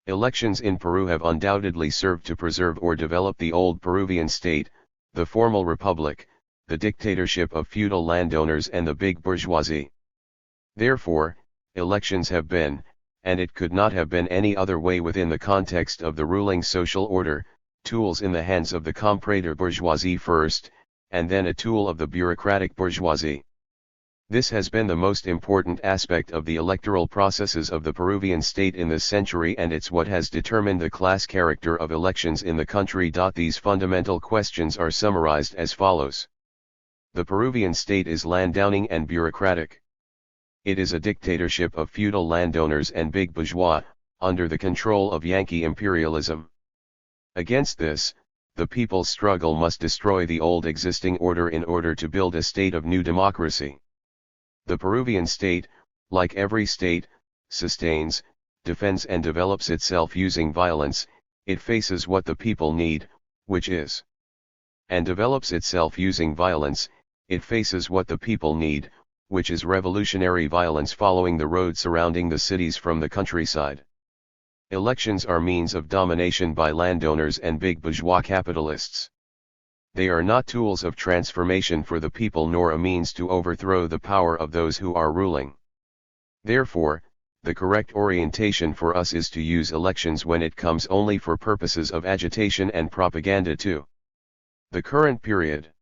Elections in Peru have undoubtedly served to preserve or develop the old Peruvian state, the formal republic, the dictatorship of feudal landowners and the big bourgeoisie. Therefore, elections have been, and it could not have been any other way within the context of the ruling social order, tools in the hands of the comprador bourgeoisie first, and then a tool of the bureaucratic bourgeoisie. This has been the most important aspect of the electoral processes of the Peruvian state in this century, and it's what has determined the class character of elections in the country. These fundamental questions are summarized as follows. The Peruvian state is landowning and bureaucratic. It is a dictatorship of feudal landowners and big bourgeois, under the control of Yankee imperialism. Against this, the people's struggle must destroy the old existing order in order to build a state of new democracy. The Peruvian state, like every state, sustains, defends and develops itself using violence. It faces what the people need, which is, and develops itself using violence. It faces what the people need, which is revolutionary violence following the road surrounding the cities from the countryside. Elections are means of domination by landowners and big bourgeois capitalists. They are not tools of transformation for the people nor a means to overthrow the power of those who are ruling. Therefore, the correct orientation for us is to use elections when it comes only for purposes of agitation and propaganda to the current period.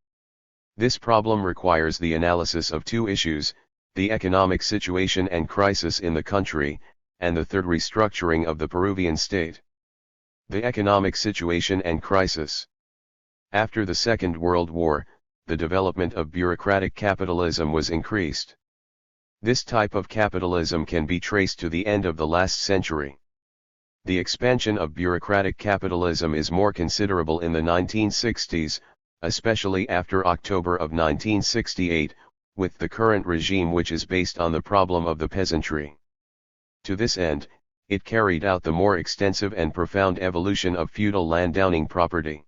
This problem requires the analysis of two issues, the economic situation and crisis in the country, and the third, restructuring of the Peruvian state. The economic situation and crisis. After the Second World War, the development of bureaucratic capitalism was increased. This type of capitalism can be traced to the end of the last century. The expansion of bureaucratic capitalism is more considerable in the 1960s, especially after October of 1968, with the current regime which is based on the problem of the peasantry. To this end, it carried out the more extensive and profound evolution of feudal landowning property.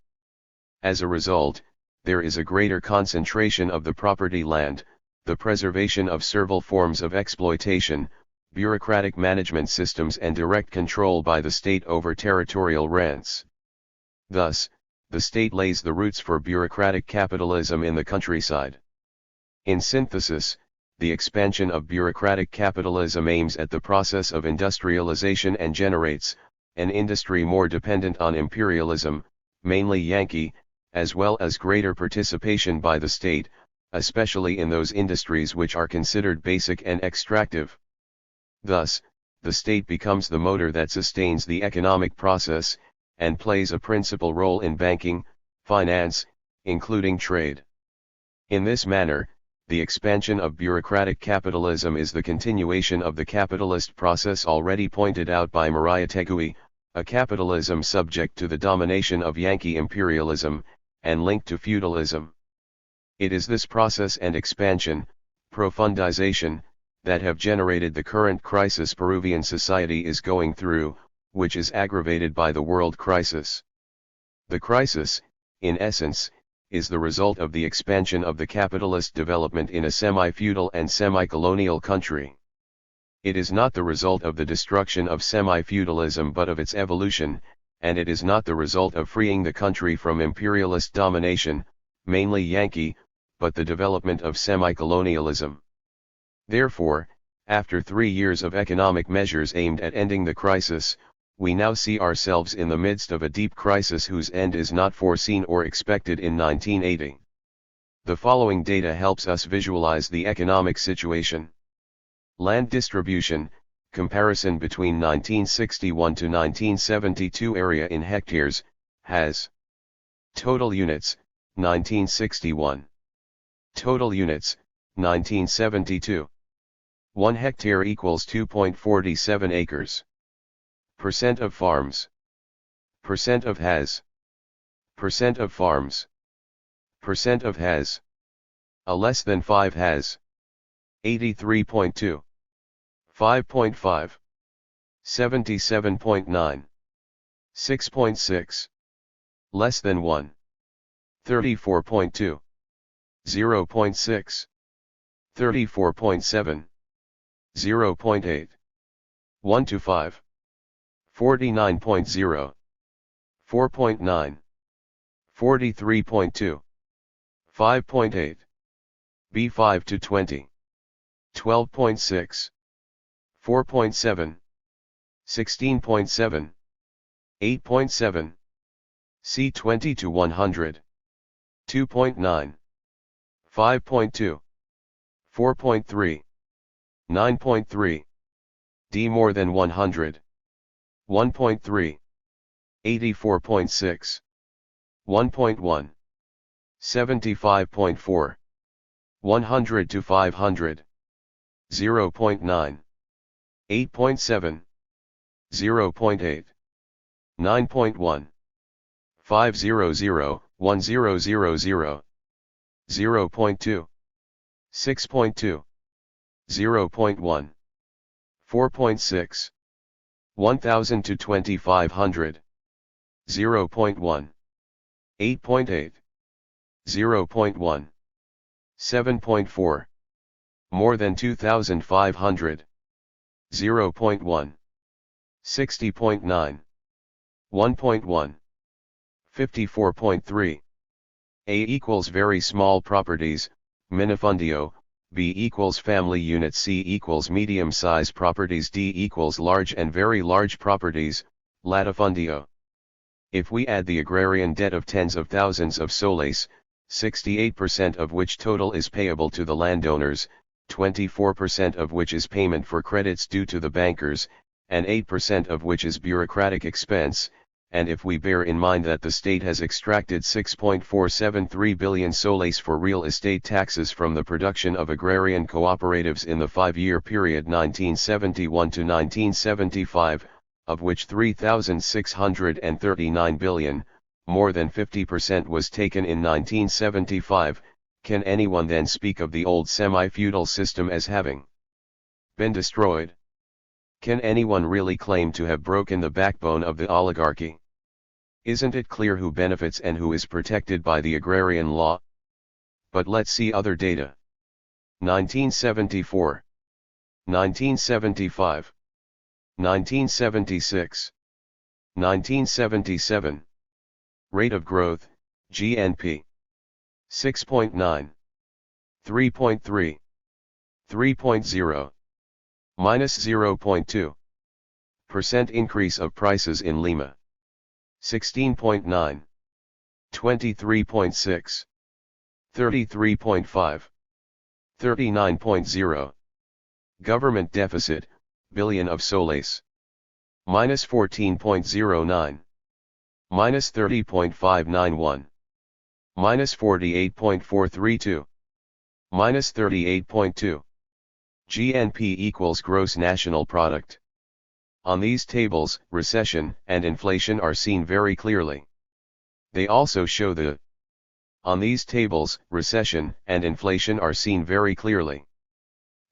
As a result, there is a greater concentration of the property land, the preservation of servile forms of exploitation, bureaucratic management systems and direct control by the state over territorial rents. Thus, the state lays the roots for bureaucratic capitalism in the countryside. In synthesis, the expansion of bureaucratic capitalism aims at the process of industrialization and generates an industry more dependent on imperialism, mainly Yankee, as well as greater participation by the state, especially in those industries which are considered basic and extractive. Thus, the state becomes the motor that sustains the economic process, and plays a principal role in banking, finance, including trade. In this manner, the expansion of bureaucratic capitalism is the continuation of the capitalist process already pointed out by Maria Tegui, a capitalism subject to the domination of Yankee imperialism, and linked to feudalism. It is this process and expansion, profundization, that have generated the current crisis Peruvian society is going through, which is aggravated by the world crisis. The crisis, in essence, is the result of the expansion of the capitalist development in a semi-feudal and semi-colonial country. It is not the result of the destruction of semi-feudalism but of its evolution, and it is not the result of freeing the country from imperialist domination, mainly Yankee, but the development of semi-colonialism. Therefore, after 3 years of economic measures aimed at ending the crisis, we now see ourselves in the midst of a deep crisis whose end is not foreseen or expected in 1980. The following data helps us visualize the economic situation. Land distribution, comparison between 1961 to 1972 area in hectares, has total units, 1961. Total units, 1972. 1 hectare equals 2.47 acres. Percent of farms. Percent of has. Percent of farms. Percent of has. A less than 5 has. 83.2. 5.5. 77.9. 6.6. Less than 1. 34.2. 0.6. 34.7. 0.8. 1 to 5. 49.0. 4.9. 43.2. 5.8. B5 to 20. 12.6. 4.7. 16.7. 8.7. C20 to 100. 2.9. 5.2. 4.3. 9.3. D more than 100. 1.3. 84.6. 1.1. 75.4. 100 to 500. 0.9. 8.7. 0.8. 9.1. 500. 1000. 0.2. 6.2. 0.1. 4.6. 1000 to 2500. 0.1. 8.8. 0.1. 7.4. More than 2500. 0.1. 60.9. 1.1. 54.3. A equals very small properties, minifundio, B equals family units, C equals medium-size properties, D equals large and very large properties, latifundio. If we add the agrarian debt of tens of thousands of soles, 68% of which total is payable to the landowners, 24% of which is payment for credits due to the bankers, and 8% of which is bureaucratic expense, and if we bear in mind that the state has extracted 6.473 billion soles for real estate taxes from the production of agrarian cooperatives in the 5-year period 1971 to 1975, of which 3,639 billion, more than 50% was taken in 1975, can anyone then speak of the old semi-feudal system as having been destroyed? Can anyone really claim to have broken the backbone of the oligarchy? Isn't it clear who benefits and who is protected by the agrarian law? But let's see other data. 1974, 1975, 1976, 1977. Rate of growth, GNP. 6.9, 3.3, 3.0, minus 0.2%. Increase of prices in Lima. 16.9, 23.6, 33.5, 39.0. Government deficit, billion of soles. Minus 14.09. Minus 30.591. Minus 48.432. Minus 38.2. GNP equals gross national product. On these tables, recession and inflation are seen very clearly. They also show the On these tables, recession and inflation are seen very clearly.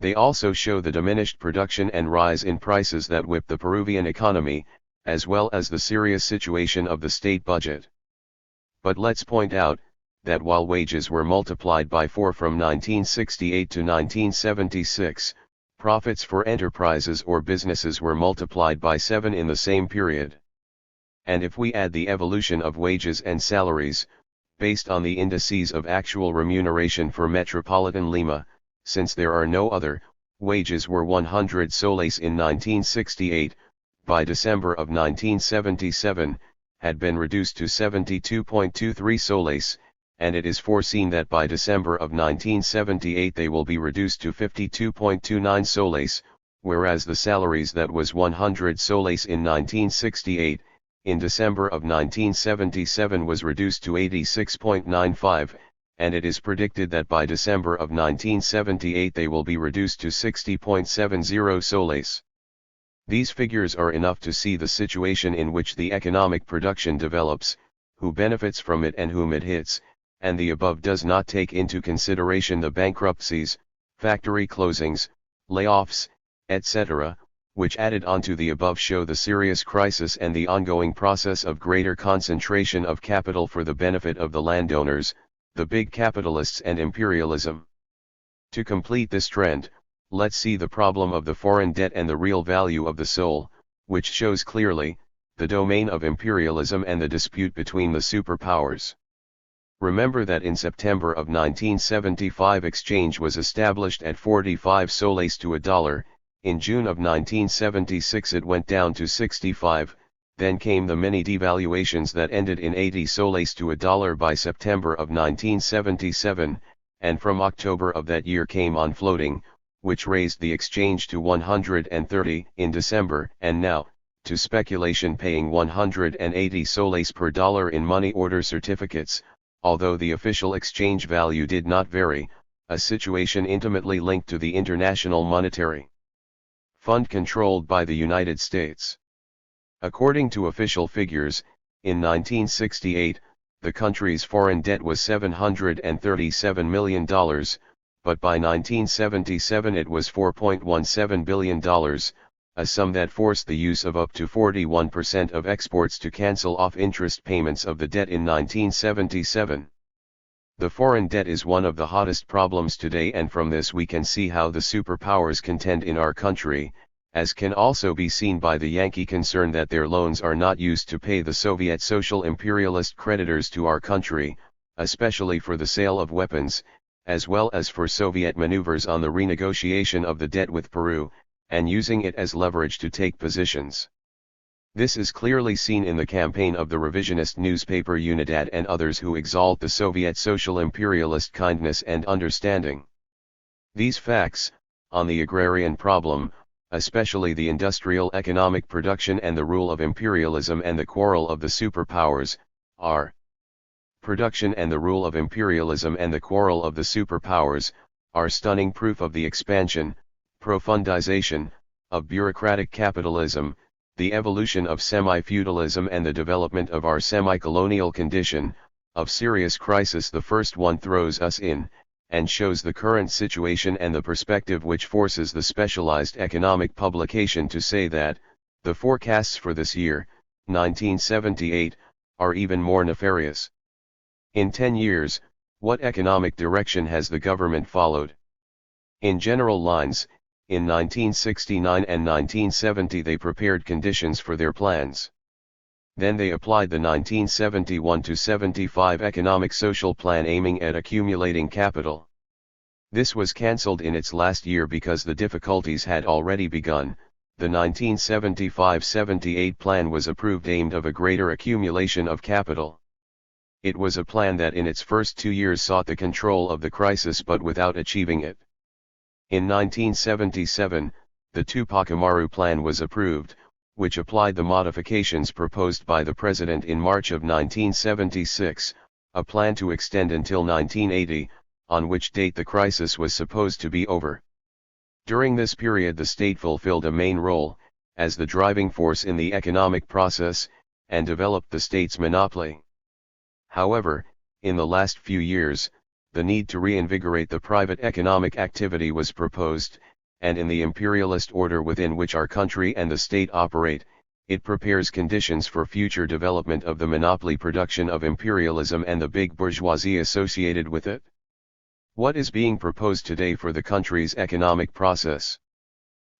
They also show the diminished production and rise in prices that whip the Peruvian economy, as well as the serious situation of the state budget. But let's point out, that while wages were multiplied by 4 from 1968 to 1976, profits for enterprises or businesses were multiplied by 7 in the same period. And if we add the evolution of wages and salaries, based on the indices of actual remuneration for Metropolitan Lima, since there are no other, wages were 100 soles in 1968, by December of 1977, had been reduced to 72.23 soles, and it is foreseen that by December of 1978 they will be reduced to 52.29 soles, whereas the salaries that was 100 soles in 1968, in December of 1977 was reduced to 86.95, and it is predicted that by December of 1978 they will be reduced to 60.70 soles. These figures are enough to see the situation in which the economic production develops, who benefits from it and whom it hits, and the above does not take into consideration the bankruptcies, factory closings, layoffs, etc., which added on to the above show the serious crisis and the ongoing process of greater concentration of capital for the benefit of the landowners, the big capitalists and imperialism. To complete this trend, let's see the problem of the foreign debt and the real value of the sol, which shows clearly, the domain of imperialism and the dispute between the superpowers. Remember that in September of 1975 exchange was established at 45 soles to a dollar, in June of 1976 it went down to 65, then came the many devaluations that ended in 80 soles to a dollar by September of 1977, and from October of that year came on floating, which raised the exchange to 130 in December, and now, to speculation paying 180 soles per dollar in money order certificates, although the official exchange value did not vary, a situation intimately linked to the International Monetary Fund controlled by the United States. According to official figures, in 1968, the country's foreign debt was $737 million, but by 1977 it was $4.17 billion, a sum that forced the use of up to 41% of exports to cancel off interest payments of the debt in 1977. The foreign debt is one of the hottest problems today, and from this we can see how the superpowers contend in our country, as can also be seen by the Yankee concern that their loans are not used to pay the Soviet social imperialist creditors to our country, especially for the sale of weapons, as well as for Soviet maneuvers on the renegotiation of the debt with Peru, and using it as leverage to take positions. This is clearly seen in the campaign of the revisionist newspaper Unidad and others who exalt the Soviet social imperialist kindness and understanding. These facts, on the agrarian problem, especially the industrial economic production and the rule of imperialism and the quarrel of the superpowers, are production and the rule of imperialism and the quarrel of the superpowers, are stunning proof of the expansion, profundization, of bureaucratic capitalism, the evolution of semi-feudalism and the development of our semi-colonial condition, of serious crisis the first one throws us in, and shows the current situation and the perspective which forces the specialized economic publication to say that, the forecasts for this year, 1978, are even more nefarious. In 10 years, what economic direction has the government followed? In general lines, in 1969 and 1970 they prepared conditions for their plans. Then they applied the 1971-75 Economic Social Plan aiming at accumulating capital. This was cancelled in its last year because the difficulties had already begun. The 1975-78 plan was approved aimed of a greater accumulation of capital. It was a plan that in its first 2 years sought the control of the crisis but without achieving it. In 1977, the Tupac Amaru plan was approved, which applied the modifications proposed by the President in March of 1976, a plan to extend until 1980, on which date the crisis was supposed to be over. During this period the state fulfilled a main role, as the driving force in the economic process, and developed the state's monopoly. However, in the last few years, the need to reinvigorate the private economic activity was proposed, and in the imperialist order within which our country and the state operate, it prepares conditions for future development of the monopoly production of imperialism and the big bourgeoisie associated with it. What is being proposed today for the country's economic process?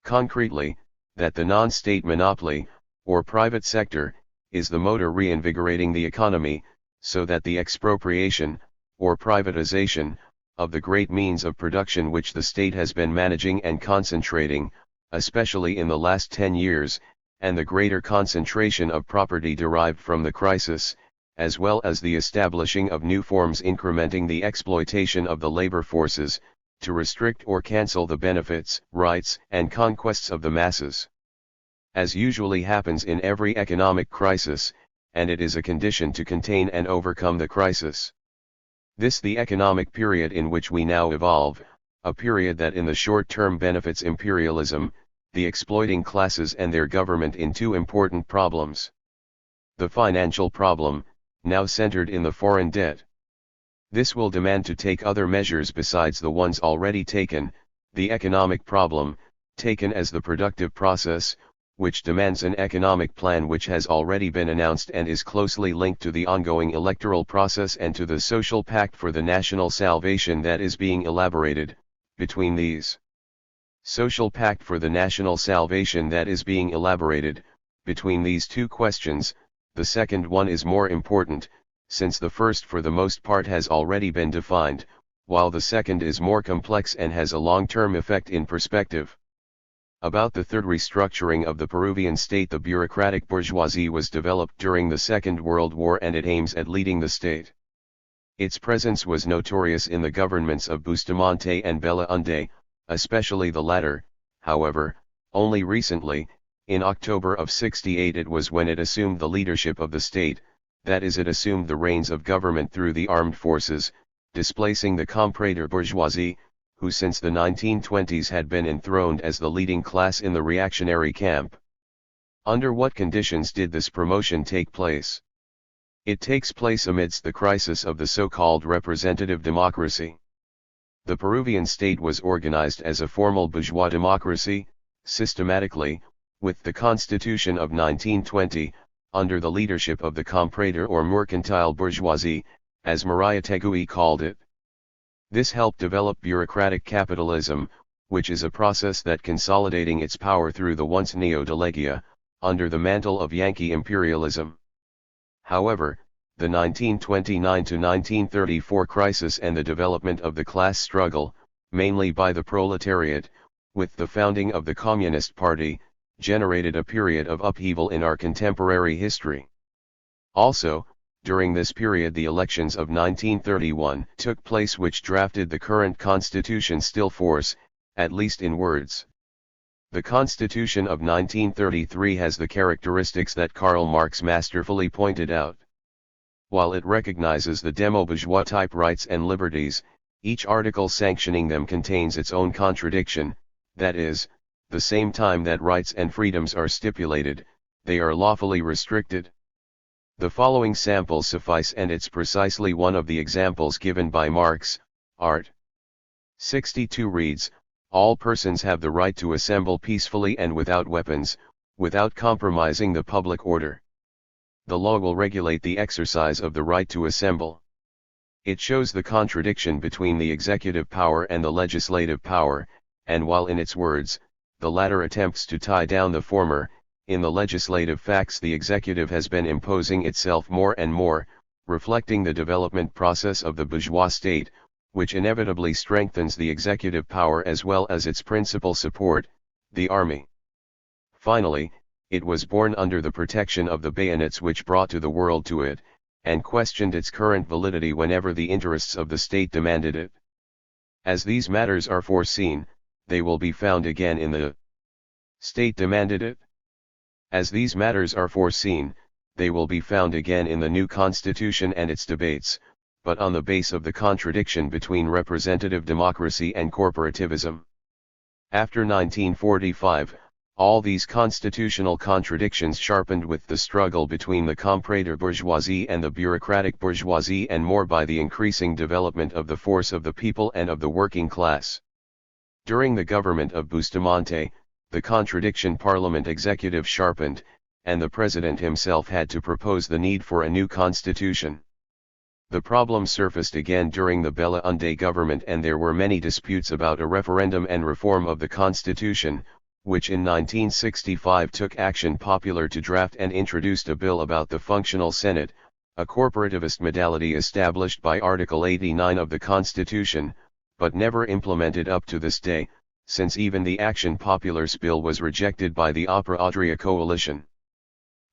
Concretely, that the non-state monopoly, or private sector, is the motor reinvigorating the economy, so that the expropriation, or privatization, of the great means of production which the state has been managing and concentrating, especially in the last 10 years, and the greater concentration of property derived from the crisis, as well as the establishing of new forms incrementing the exploitation of the labor forces, to restrict or cancel the benefits, rights, and conquests of the masses. As usually happens in every economic crisis, and it is a condition to contain and overcome the crisis. This the economic period in which we now evolve, a period that in the short term benefits imperialism, the exploiting classes and their government in two important problems. The financial problem, now centered in the foreign debt. This will demand to take other measures besides the ones already taken, the economic problem, taken as the productive process, which demands an economic plan which has already been announced and is closely linked to the ongoing electoral process and to the social pact for the national salvation that is being elaborated. Between these social pact for the national salvation that is being elaborated, between these two questions, the second one is more important, since the first for the most part has already been defined, while the second is more complex and has a long-term effect in perspective. About the third restructuring of the Peruvian state, the bureaucratic bourgeoisie was developed during the Second World War and it aims at leading the state. Its presence was notorious in the governments of Bustamante and Belaunde, especially the latter. However, only recently, in October of '68, it was when it assumed the leadership of the state, that is, it assumed the reins of government through the armed forces, displacing the comprador bourgeoisie, who since the 1920s had been enthroned as the leading class in the reactionary camp. Under what conditions did this promotion take place? It takes place amidst the crisis of the so-called representative democracy. The Peruvian state was organized as a formal bourgeois democracy, systematically, with the Constitution of 1920, under the leadership of the comprador or mercantile bourgeoisie, as Mariátegui called it. This helped develop bureaucratic capitalism, which is a process that consolidating its power through the once neo-delegia, under the mantle of Yankee imperialism. However, the 1929-1934 crisis and the development of the class struggle, mainly by the proletariat, with the founding of the Communist Party, generated a period of upheaval in our contemporary history. Also, during this period the elections of 1931 took place which drafted the current constitution still force, at least in words. The Constitution of 1933 has the characteristics that Karl Marx masterfully pointed out. While it recognizes the demo-bourgeois type rights and liberties, each article sanctioning them contains its own contradiction, that is, the same time that rights and freedoms are stipulated, they are lawfully restricted. The following samples suffice, and it's precisely one of the examples given by Marx. Art. 62 reads, "All persons have the right to assemble peacefully and without weapons, without compromising the public order. The law will regulate the exercise of the right to assemble." It shows the contradiction between the executive power and the legislative power, and while in its words, the latter attempts to tie down the former, in the legislative facts the executive has been imposing itself more and more, reflecting the development process of the bourgeois state, which inevitably strengthens the executive power as well as its principal support, the army. Finally, it was born under the protection of the bayonets which brought to the world to it, and questioned its current validity whenever the interests of the state demanded it. As these matters are foreseen, they will be found again in the state demanded it. As these matters are foreseen, they will be found again in the new constitution and its debates, but on the base of the contradiction between representative democracy and corporativism. After 1945, all these constitutional contradictions sharpened with the struggle between the comprador bourgeoisie and the bureaucratic bourgeoisie and more by the increasing development of the force of the people and of the working class. During the government of Bustamante, the contradiction parliament executive sharpened, and the president himself had to propose the need for a new constitution. The problem surfaced again during the Belaunde government and there were many disputes about a referendum and reform of the constitution, which in 1965 took Action Popular to draft and introduced a bill about the functional Senate, a corporativist modality established by Article 89 of the Constitution, but never implemented up to this day, since even the Action Popular's bill was rejected by the Opera Adria coalition.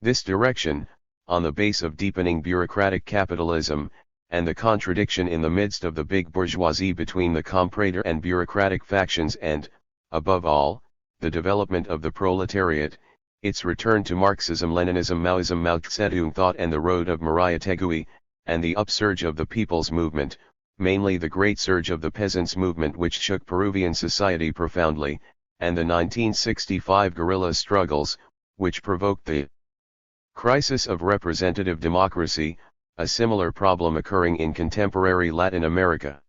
This direction, on the base of deepening bureaucratic capitalism, and the contradiction in the midst of the big bourgeoisie between the comprador and bureaucratic factions and, above all, the development of the proletariat, its return to Marxism-Leninism, Maoism, Mao Zedong thought and the road of Maria Tegui, and the upsurge of the people's movement, mainly the great surge of the peasants' movement which shook Peruvian society profoundly, and the 1965 guerrilla struggles, which provoked the crisis of representative democracy, a similar problem occurring in contemporary Latin America.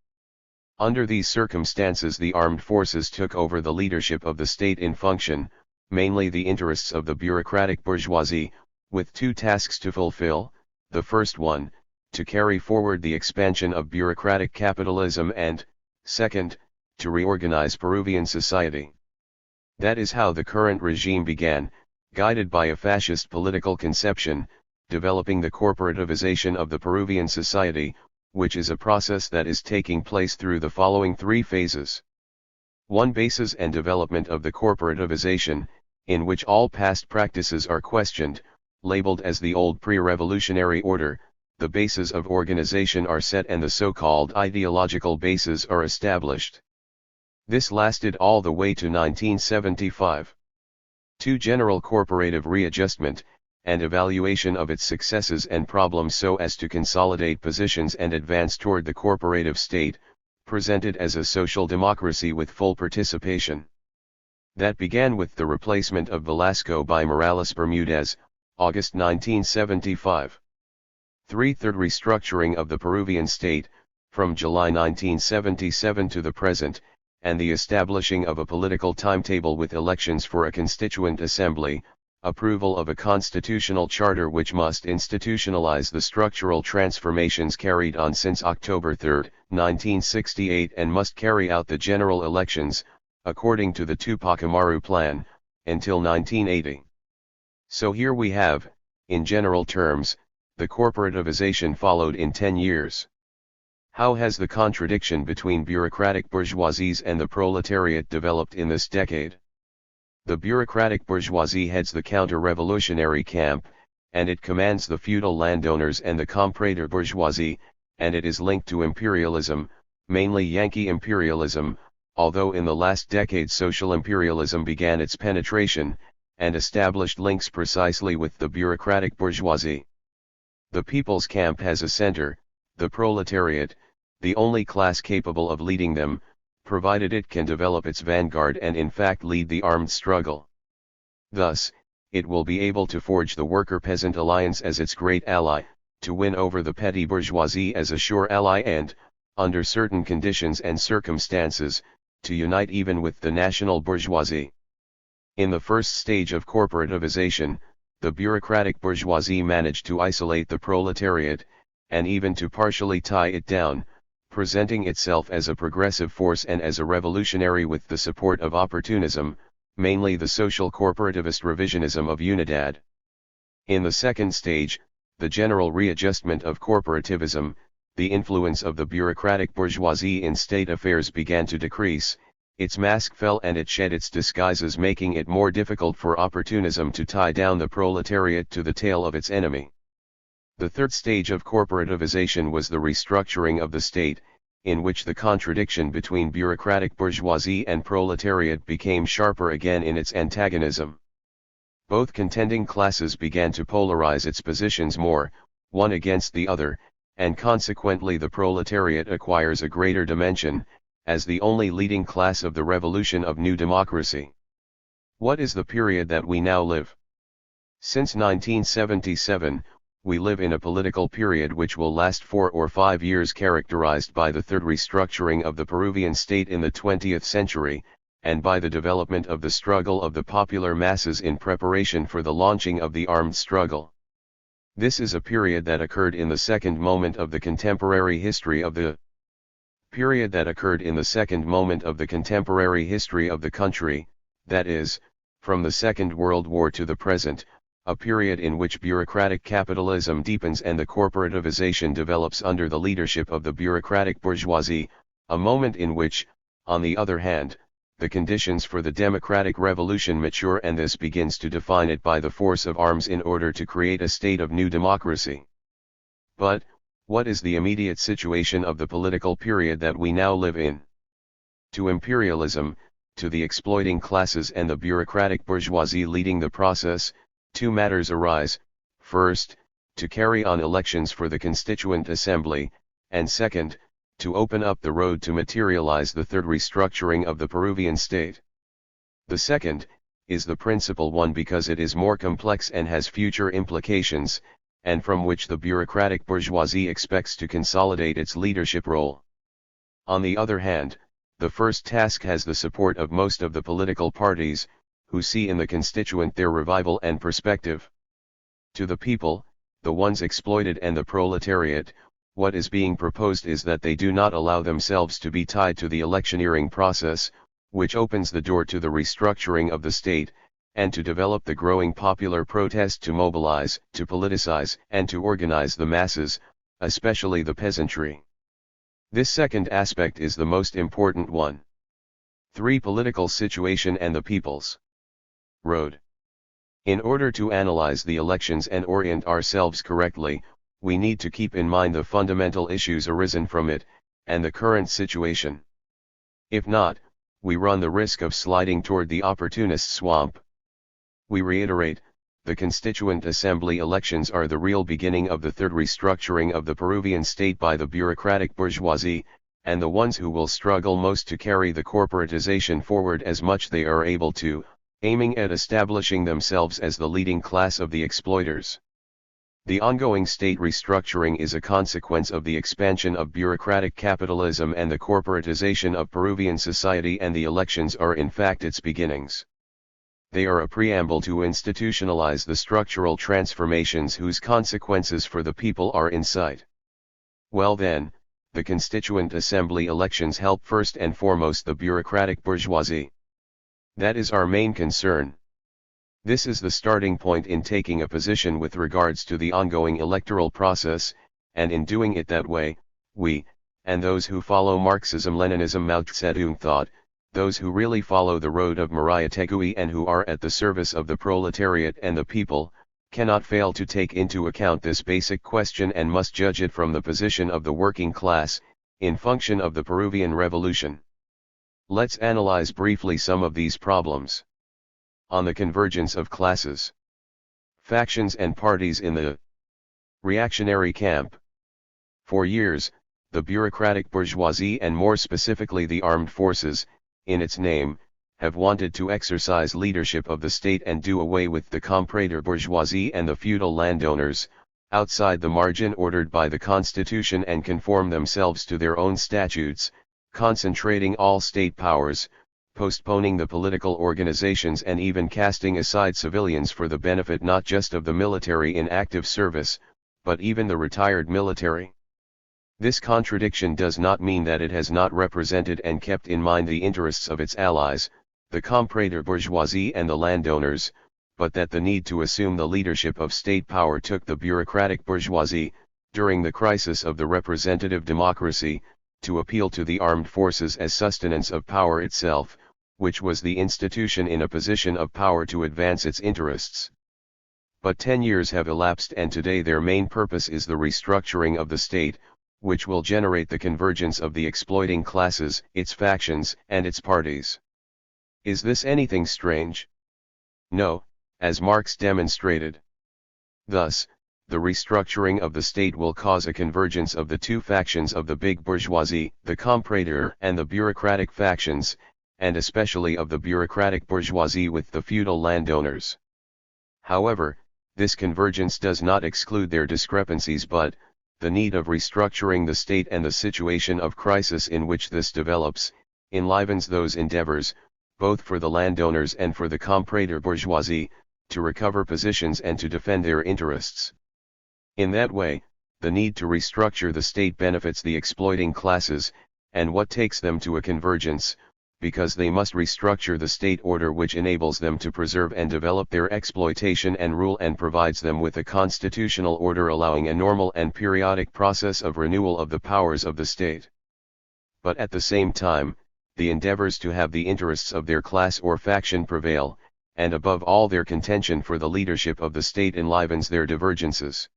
Under these circumstances the armed forces took over the leadership of the state in function, mainly the interests of the bureaucratic bourgeoisie, with two tasks to fulfill, the first one, to carry forward the expansion of bureaucratic capitalism and, second, to reorganize Peruvian society. That is how the current regime began, guided by a fascist political conception, developing the corporativization of the Peruvian society, which is a process that is taking place through the following three phases. 1. Basis and development of the corporativization, in which all past practices are questioned, labeled as the old pre-revolutionary order, the bases of organization are set and the so-called ideological bases are established. This lasted all the way to 1975. 2. General corporative readjustment, and evaluation of its successes and problems so as to consolidate positions and advance toward the corporative state, presented as a social democracy with full participation. That began with the replacement of Velasco by Morales Bermudez, August 1975. 3. Third restructuring of the Peruvian state, from July 1977 to the present, and the establishing of a political timetable with elections for a constituent assembly, approval of a constitutional charter which must institutionalize the structural transformations carried on since October 3, 1968 and must carry out the general elections, according to the Tupac Amaru Plan, until 1980. So here we have, in general terms, the corporativization followed in 10 years. How has the contradiction between bureaucratic bourgeoisies and the proletariat developed in this decade? The bureaucratic bourgeoisie heads the counter-revolutionary camp, and it commands the feudal landowners and the comprador bourgeoisie, and it is linked to imperialism, mainly Yankee imperialism, although in the last decade social imperialism began its penetration, and established links precisely with the bureaucratic bourgeoisie. The people's camp has a center, the proletariat, the only class capable of leading them, provided it can develop its vanguard and in fact lead the armed struggle. Thus, it will be able to forge the worker-peasant alliance as its great ally, to win over the petty bourgeoisie as a sure ally and, under certain conditions and circumstances, to unite even with the national bourgeoisie. In the first stage of corporativization, the bureaucratic bourgeoisie managed to isolate the proletariat, and even to partially tie it down, presenting itself as a progressive force and as a revolutionary with the support of opportunism, mainly the social corporativist revisionism of Unidad. In the second stage, the general readjustment of corporativism, the influence of the bureaucratic bourgeoisie in state affairs began to decrease, its mask fell and it shed its disguises, making it more difficult for opportunism to tie down the proletariat to the tail of its enemy. The third stage of corporativization was the restructuring of the state, in which the contradiction between bureaucratic bourgeoisie and proletariat became sharper again in its antagonism. Both contending classes began to polarize its positions more, one against the other, and consequently the proletariat acquires a greater dimension, as the only leading class of the revolution of new democracy. What is the period that we now live? Since 1977, we live in a political period which will last 4 or 5 years, characterized by the third restructuring of the Peruvian state in the 20th century, and by the development of the struggle of the popular masses in preparation for the launching of the armed struggle. This is a period that occurred in the second moment of the contemporary history of the country, that is, from the Second World War to the present, a period in which bureaucratic capitalism deepens and the corporativization develops under the leadership of the bureaucratic bourgeoisie, a moment in which, on the other hand, the conditions for the democratic revolution mature, and this begins to define it by the force of arms in order to create a state of new democracy. But, what is the immediate situation of the political period that we now live in? To imperialism, to the exploiting classes and the bureaucratic bourgeoisie leading the process, two matters arise: first, to carry on elections for the Constituent Assembly, and second, to open up the road to materialize the third restructuring of the Peruvian state. The second is the principal one because it is more complex and has future implications, and from which the bureaucratic bourgeoisie expects to consolidate its leadership role. On the other hand, the first task has the support of most of the political parties, who see in the constituent their revival and perspective. To the people, the ones exploited and the proletariat, what is being proposed is that they do not allow themselves to be tied to the electioneering process, which opens the door to the restructuring of the state, and to develop the growing popular protest, to mobilize, to politicize, and to organize the masses, especially the peasantry. This second aspect is the most important one. 3. Political situation and the people's road. In order to analyze the elections and orient ourselves correctly, we need to keep in mind the fundamental issues arisen from it, and the current situation. If not, we run the risk of sliding toward the opportunist swamp. We reiterate, the Constituent Assembly elections are the real beginning of the third restructuring of the Peruvian state by the bureaucratic bourgeoisie, and the ones who will struggle most to carry the corporatization forward as much they are able to, aiming at establishing themselves as the leading class of the exploiters. The ongoing state restructuring is a consequence of the expansion of bureaucratic capitalism and the corporatization of Peruvian society, and the elections are in fact its beginnings. They are a preamble to institutionalize the structural transformations whose consequences for the people are in sight. Well then, the Constituent Assembly elections help first and foremost the bureaucratic bourgeoisie. That is our main concern. This is the starting point in taking a position with regards to the ongoing electoral process, and in doing it that way, we, and those who follow Marxism-Leninism Mao Zedong thought, those who really follow the road of Maria Tegui and who are at the service of the proletariat and the people, cannot fail to take into account this basic question and must judge it from the position of the working class, in function of the Peruvian Revolution. Let's analyze briefly some of these problems. On the convergence of classes, factions and parties in the reactionary camp. For years, the bureaucratic bourgeoisie and more specifically the armed forces, in its name, have wanted to exercise leadership of the state and do away with the comprador bourgeoisie and the feudal landowners, outside the margin ordered by the Constitution, and conform themselves to their own statutes, concentrating all state powers, postponing the political organizations and even casting aside civilians for the benefit not just of the military in active service, but even the retired military. This contradiction does not mean that it has not represented and kept in mind the interests of its allies, the comprador bourgeoisie and the landowners, but that the need to assume the leadership of state power took the bureaucratic bourgeoisie, during the crisis of the representative democracy, to appeal to the armed forces as sustenance of power itself, which was the institution in a position of power to advance its interests. But 10 years have elapsed, and today their main purpose is the restructuring of the state, which will generate the convergence of the exploiting classes, its factions, and its parties. Is this anything strange? No, as Marx demonstrated. Thus, the restructuring of the state will cause a convergence of the two factions of the big bourgeoisie, the comprador and the bureaucratic factions, and especially of the bureaucratic bourgeoisie with the feudal landowners. However, this convergence does not exclude their discrepancies, but the need of restructuring the state and the situation of crisis in which this develops, enlivens those endeavors, both for the landowners and for the comprador bourgeoisie, to recover positions and to defend their interests. In that way, the need to restructure the state benefits the exploiting classes, and what takes them to a convergence, because they must restructure the state order which enables them to preserve and develop their exploitation and rule, and provides them with a constitutional order allowing a normal and periodic process of renewal of the powers of the state. But at the same time, the endeavors to have the interests of their class or faction prevail, and above all their contention for the leadership of the state enlivens their divergences.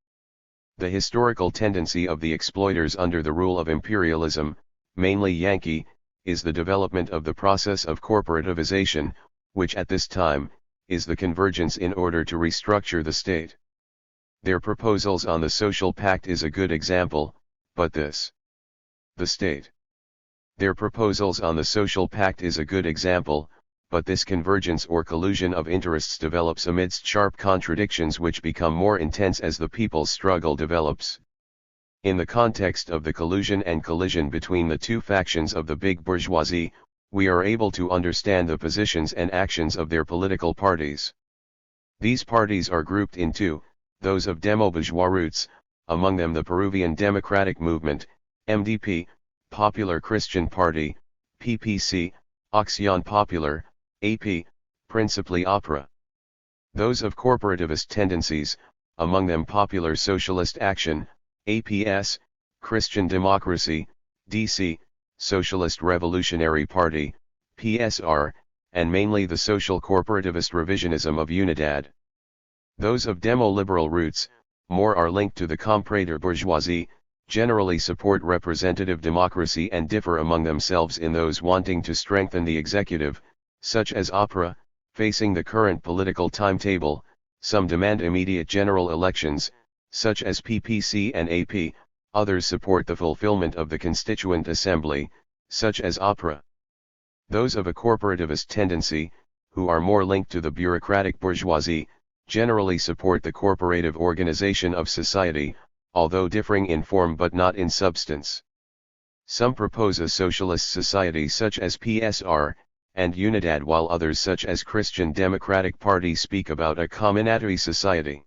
The historical tendency of the exploiters under the rule of imperialism, mainly Yankee, is the development of the process of corporativization, which at this time, is the convergence in order to restructure the state. Their proposals on the social pact is a good example, but this. The state. Their proposals on the social pact is a good example, but this convergence or collusion of interests develops amidst sharp contradictions which become more intense as the people's struggle develops. In the context of the collusion and collision between the two factions of the big bourgeoisie, we are able to understand the positions and actions of their political parties. These parties are grouped in two, those of demo-bourgeois roots, among them the Peruvian Democratic Movement, MDP, Popular Christian Party, PPC, Acción Popular, AP, principally APRA. Those of corporativist tendencies, among them Popular Socialist Action, APS, Christian Democracy, DC, Socialist Revolutionary Party, PSR, and mainly the social corporativist revisionism of Unidad. Those of demo-liberal roots, more are linked to the comprador bourgeoisie, generally support representative democracy and differ among themselves in those wanting to strengthen the executive, such as APRA, facing the current political timetable. Some demand immediate general elections, such as PPC and AP, others support the fulfillment of the Constituent Assembly, such as APRA. Those of a corporativist tendency, who are more linked to the bureaucratic bourgeoisie, generally support the corporative organization of society, although differing in form but not in substance. Some propose a socialist society such as PSR, and Unidad, while others such as Christian Democratic Party speak about a communatory society.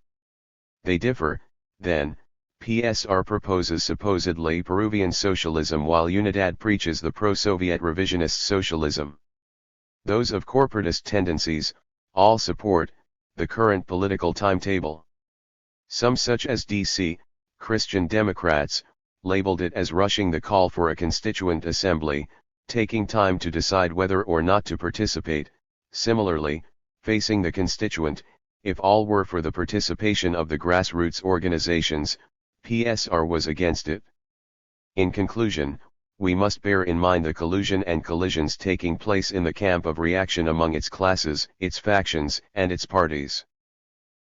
They differ, then. PSR proposes supposedly Peruvian socialism while Unidad preaches the pro-Soviet revisionist socialism. Those of corporatist tendencies, all support the current political timetable. Some such as DC, Christian Democrats, labeled it as rushing the call for a constituent assembly, taking time to decide whether or not to participate. Similarly, facing the constituent, if all were for the participation of the grassroots organizations, PSR was against it. In conclusion, we must bear in mind the collusion and collisions taking place in the camp of reaction among its classes, its factions, and its parties.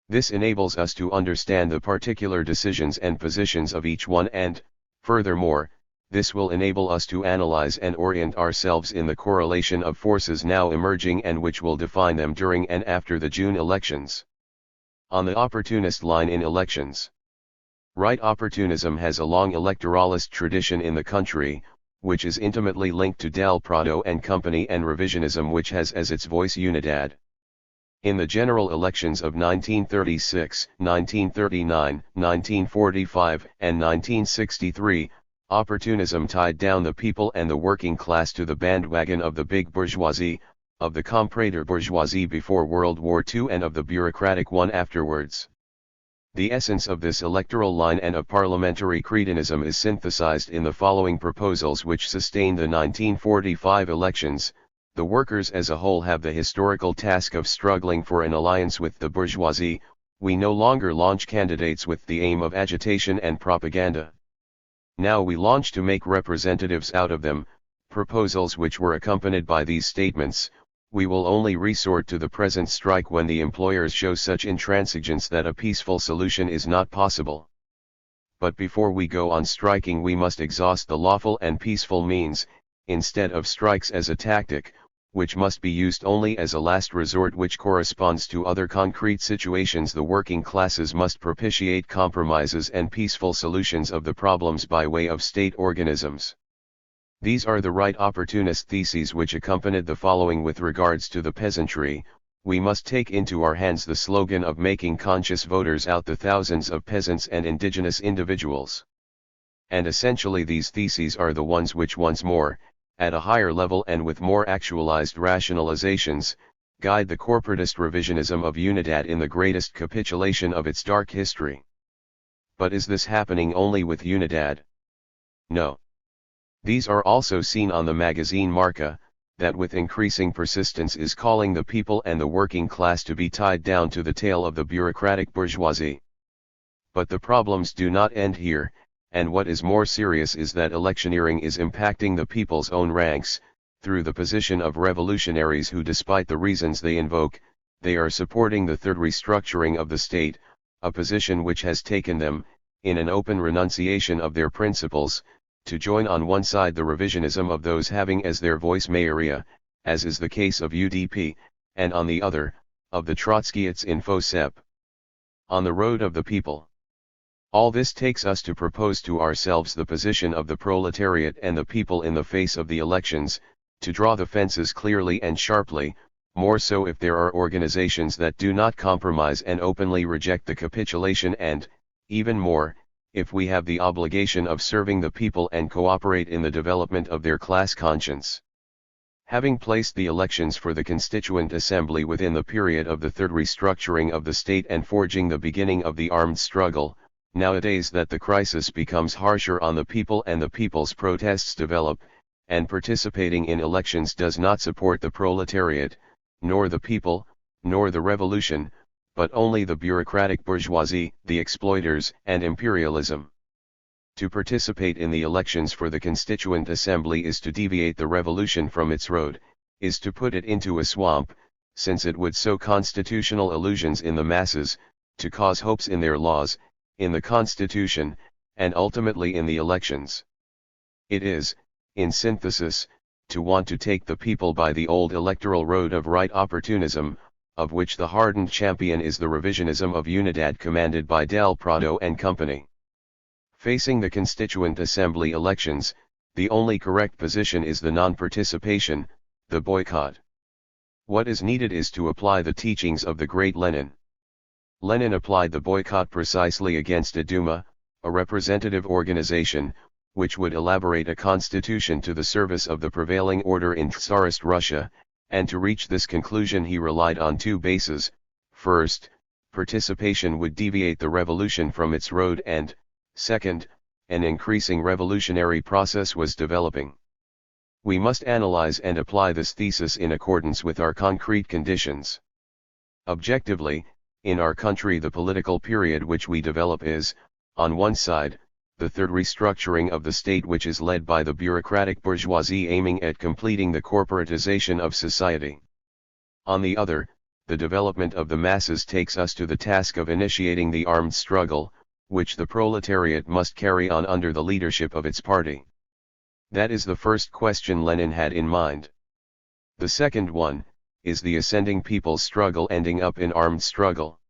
This enables us to understand the particular decisions and positions of each one, and, furthermore, this will enable us to analyze and orient ourselves in the correlation of forces now emerging and which will define them during and after the June elections. On the opportunist line in elections. Right opportunism has a long electoralist tradition in the country, which is intimately linked to Del Prado and Company, and revisionism, which has as its voice Unidad. In the general elections of 1936, 1939, 1945, and 1963, opportunism tied down the people and the working class to the bandwagon of the big bourgeoisie, of the comprador bourgeoisie before World War II and of the bureaucratic one afterwards. The essence of this electoral line and of parliamentary cretinism is synthesized in the following proposals which sustained the 1945 elections. The workers as a whole have the historical task of struggling for an alliance with the bourgeoisie. We no longer launch candidates with the aim of agitation and propaganda. Now we launch to make representatives out of them, proposals which were accompanied by these statements. We will only resort to the present strike when the employers show such intransigence that a peaceful solution is not possible. But before we go on striking we must exhaust the lawful and peaceful means, instead of strikes as a tactic, which must be used only as a last resort which corresponds to other concrete situations. The working classes must propitiate compromises and peaceful solutions of the problems by way of state organisms. These are the right opportunist theses which accompanied the following with regards to the peasantry. We must take into our hands the slogan of making conscious voters out the thousands of peasants and indigenous individuals. And essentially these theses are the ones which once more, at a higher level and with more actualized rationalizations, guide the corporatist revisionism of Unidad in the greatest capitulation of its dark history. But is this happening only with Unidad? No. These are also seen on the magazine Marca, that with increasing persistence is calling the people and the working class to be tied down to the tail of the bureaucratic bourgeoisie. But the problems do not end here, and what is more serious is that electioneering is impacting the people's own ranks, through the position of revolutionaries who, despite the reasons they invoke, they are supporting the third restructuring of the state, a position which has taken them, in an open renunciation of their principles, to join on one side the revisionism of those having as their voice mayoria, as is the case of UDP, and on the other, of the Trotskyists in FOSEP. On the road of the people. All this takes us to propose to ourselves the position of the proletariat and the people in the face of the elections, to draw the fences clearly and sharply, more so if there are organizations that do not compromise and openly reject the capitulation, and, even more, if we have the obligation of serving the people and cooperate in the development of their class conscience. Having placed the elections for the Constituent Assembly within the period of the third restructuring of the state and forging the beginning of the armed struggle, nowadays that the crisis becomes harsher on the people and the people's protests develop, and participating in elections does not support the proletariat, nor the people, nor the revolution, but only the bureaucratic bourgeoisie, the exploiters, and imperialism. To participate in the elections for the Constituent Assembly is to deviate the revolution from its road, is to put it into a swamp, since it would sow constitutional illusions in the masses, to cause hopes in their laws, in the Constitution, and ultimately in the elections. It is, in synthesis, to want to take the people by the old electoral road of right opportunism, of which the hardened champion is the revisionism of Unidad commanded by Del Prado and company. Facing the Constituent Assembly elections, the only correct position is the non-participation, the boycott. What is needed is to apply the teachings of the great Lenin. Lenin applied the boycott precisely against a Duma, a representative organization, which would elaborate a constitution to the service of the prevailing order in Tsarist Russia, and to reach this conclusion he relied on two bases. First, participation would deviate the revolution from its road, and, second, an increasing revolutionary process was developing. We must analyze and apply this thesis in accordance with our concrete conditions. Objectively, in our country the political period which we develop is, on one side, the third restructuring of the state which is led by the bureaucratic bourgeoisie aiming at completing the corporatization of society. On the other, the development of the masses takes us to the task of initiating the armed struggle, which the proletariat must carry on under the leadership of its party. That is the first question Lenin had in mind. The second one, is the ascending people's struggle ending up in armed struggle.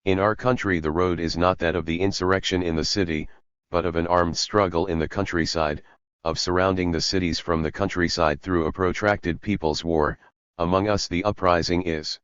In our country the road is not that of the insurrection in the city, but of an armed struggle in the countryside, of surrounding the cities from the countryside through a protracted people's war. Among us the uprising is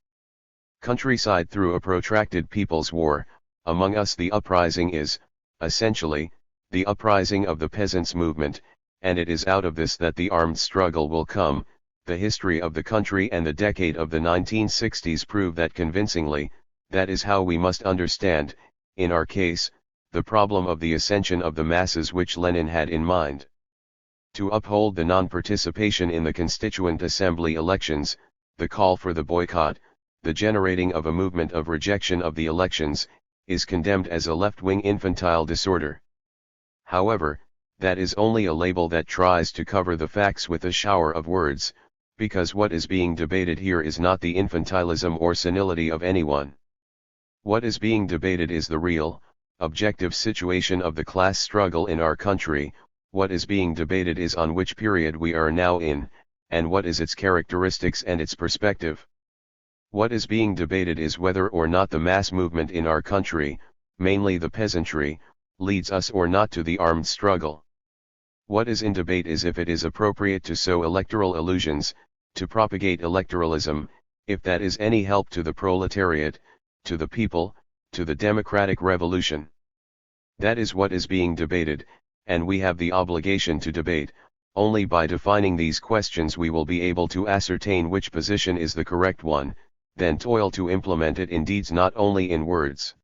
Countryside through a protracted people's war, among us the uprising is, essentially, the uprising of the peasants' movement, and it is out of this that the armed struggle will come. The history of the country and the decade of the 1960s prove that convincingly. That is how we must understand, in our case, the problem of the ascension of the masses which Lenin had in mind. To uphold the non-participation in the Constituent Assembly elections, the call for the boycott, the generating of a movement of rejection of the elections, is condemned as a left-wing infantile disorder. However, that is only a label that tries to cover the facts with a shower of words, because what is being debated here is not the infantilism or senility of anyone. What is being debated is the real, objective situation of the class struggle in our country. What is being debated is on which period we are now in, and what is its characteristics and its perspective. What is being debated is whether or not the mass movement in our country, mainly the peasantry, leads us or not to the armed struggle. What is in debate is if it is appropriate to sow electoral illusions, to propagate electoralism, if that is any help to the proletariat, to the people, to the democratic revolution. That is what is being debated, and we have the obligation to debate. Only by defining these questions we will be able to ascertain which position is the correct one, then toil to implement it in deeds, not only in words.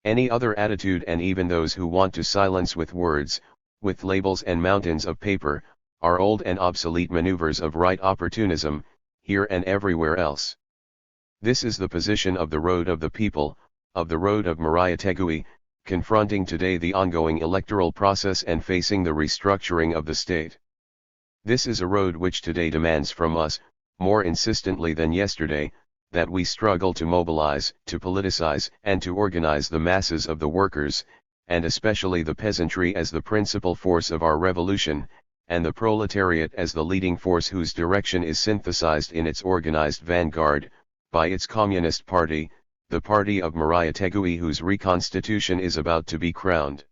Any other attitude, and even those who want to silence with words, with labels and mountains of paper, are old and obsolete maneuvers of right opportunism, here and everywhere else. This is the position of the road of the people, of the road of Maria Tegui, confronting today the ongoing electoral process and facing the restructuring of the state. This is a road which today demands from us, more insistently than yesterday, that we struggle to mobilize, to politicize, and to organize the masses of the workers, and especially the peasantry as the principal force of our revolution, and the proletariat as the leading force whose direction is synthesized in its organized vanguard, by its Communist Party, the party of Maria Tegui, whose reconstitution is about to be crowned.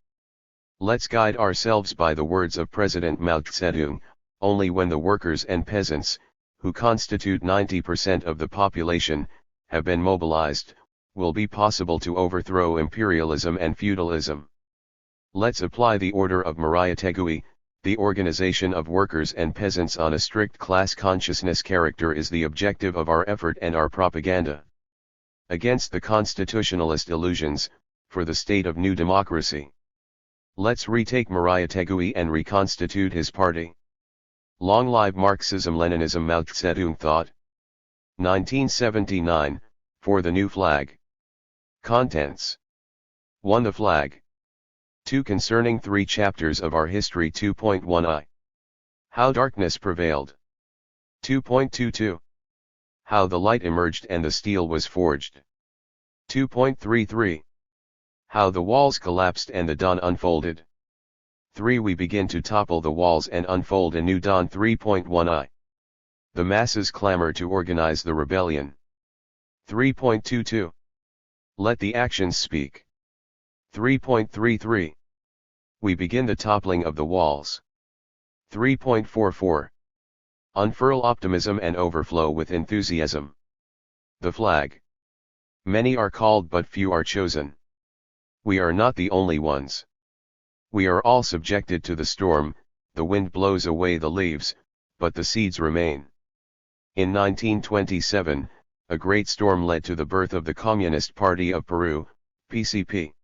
Let's guide ourselves by the words of President Mao Zedong: only when the workers and peasants, who constitute 90% of the population, have been mobilized, will be possible to overthrow imperialism and feudalism. Let's apply the order of Maria Tegui. The organization of workers and peasants on a strict class consciousness character is the objective of our effort and our propaganda. Against the constitutionalist illusions, for the state of new democracy. Let's retake Maria Tegui and reconstitute his party. Long live Marxism-Leninism, Mao Zedong thought. 1979, for the new flag. Contents. 1. The flag. 2. Concerning 3 chapters of our history. 2.1i. How darkness prevailed. 2.22. How the light emerged and the steel was forged. 2.33. How the walls collapsed and the dawn unfolded. 3. We begin to topple the walls and unfold a new dawn. 3.1i. The masses clamor to organize the rebellion. 3.22. Let the actions speak. 3.33. We begin the toppling of the walls. 3.44. Unfurl optimism and overflow with enthusiasm. The flag. Many are called but few are chosen. We are not the only ones. We are all subjected to the storm. The wind blows away the leaves, but the seeds remain. In 1927, a great storm led to the birth of the Communist Party of Peru, PCP.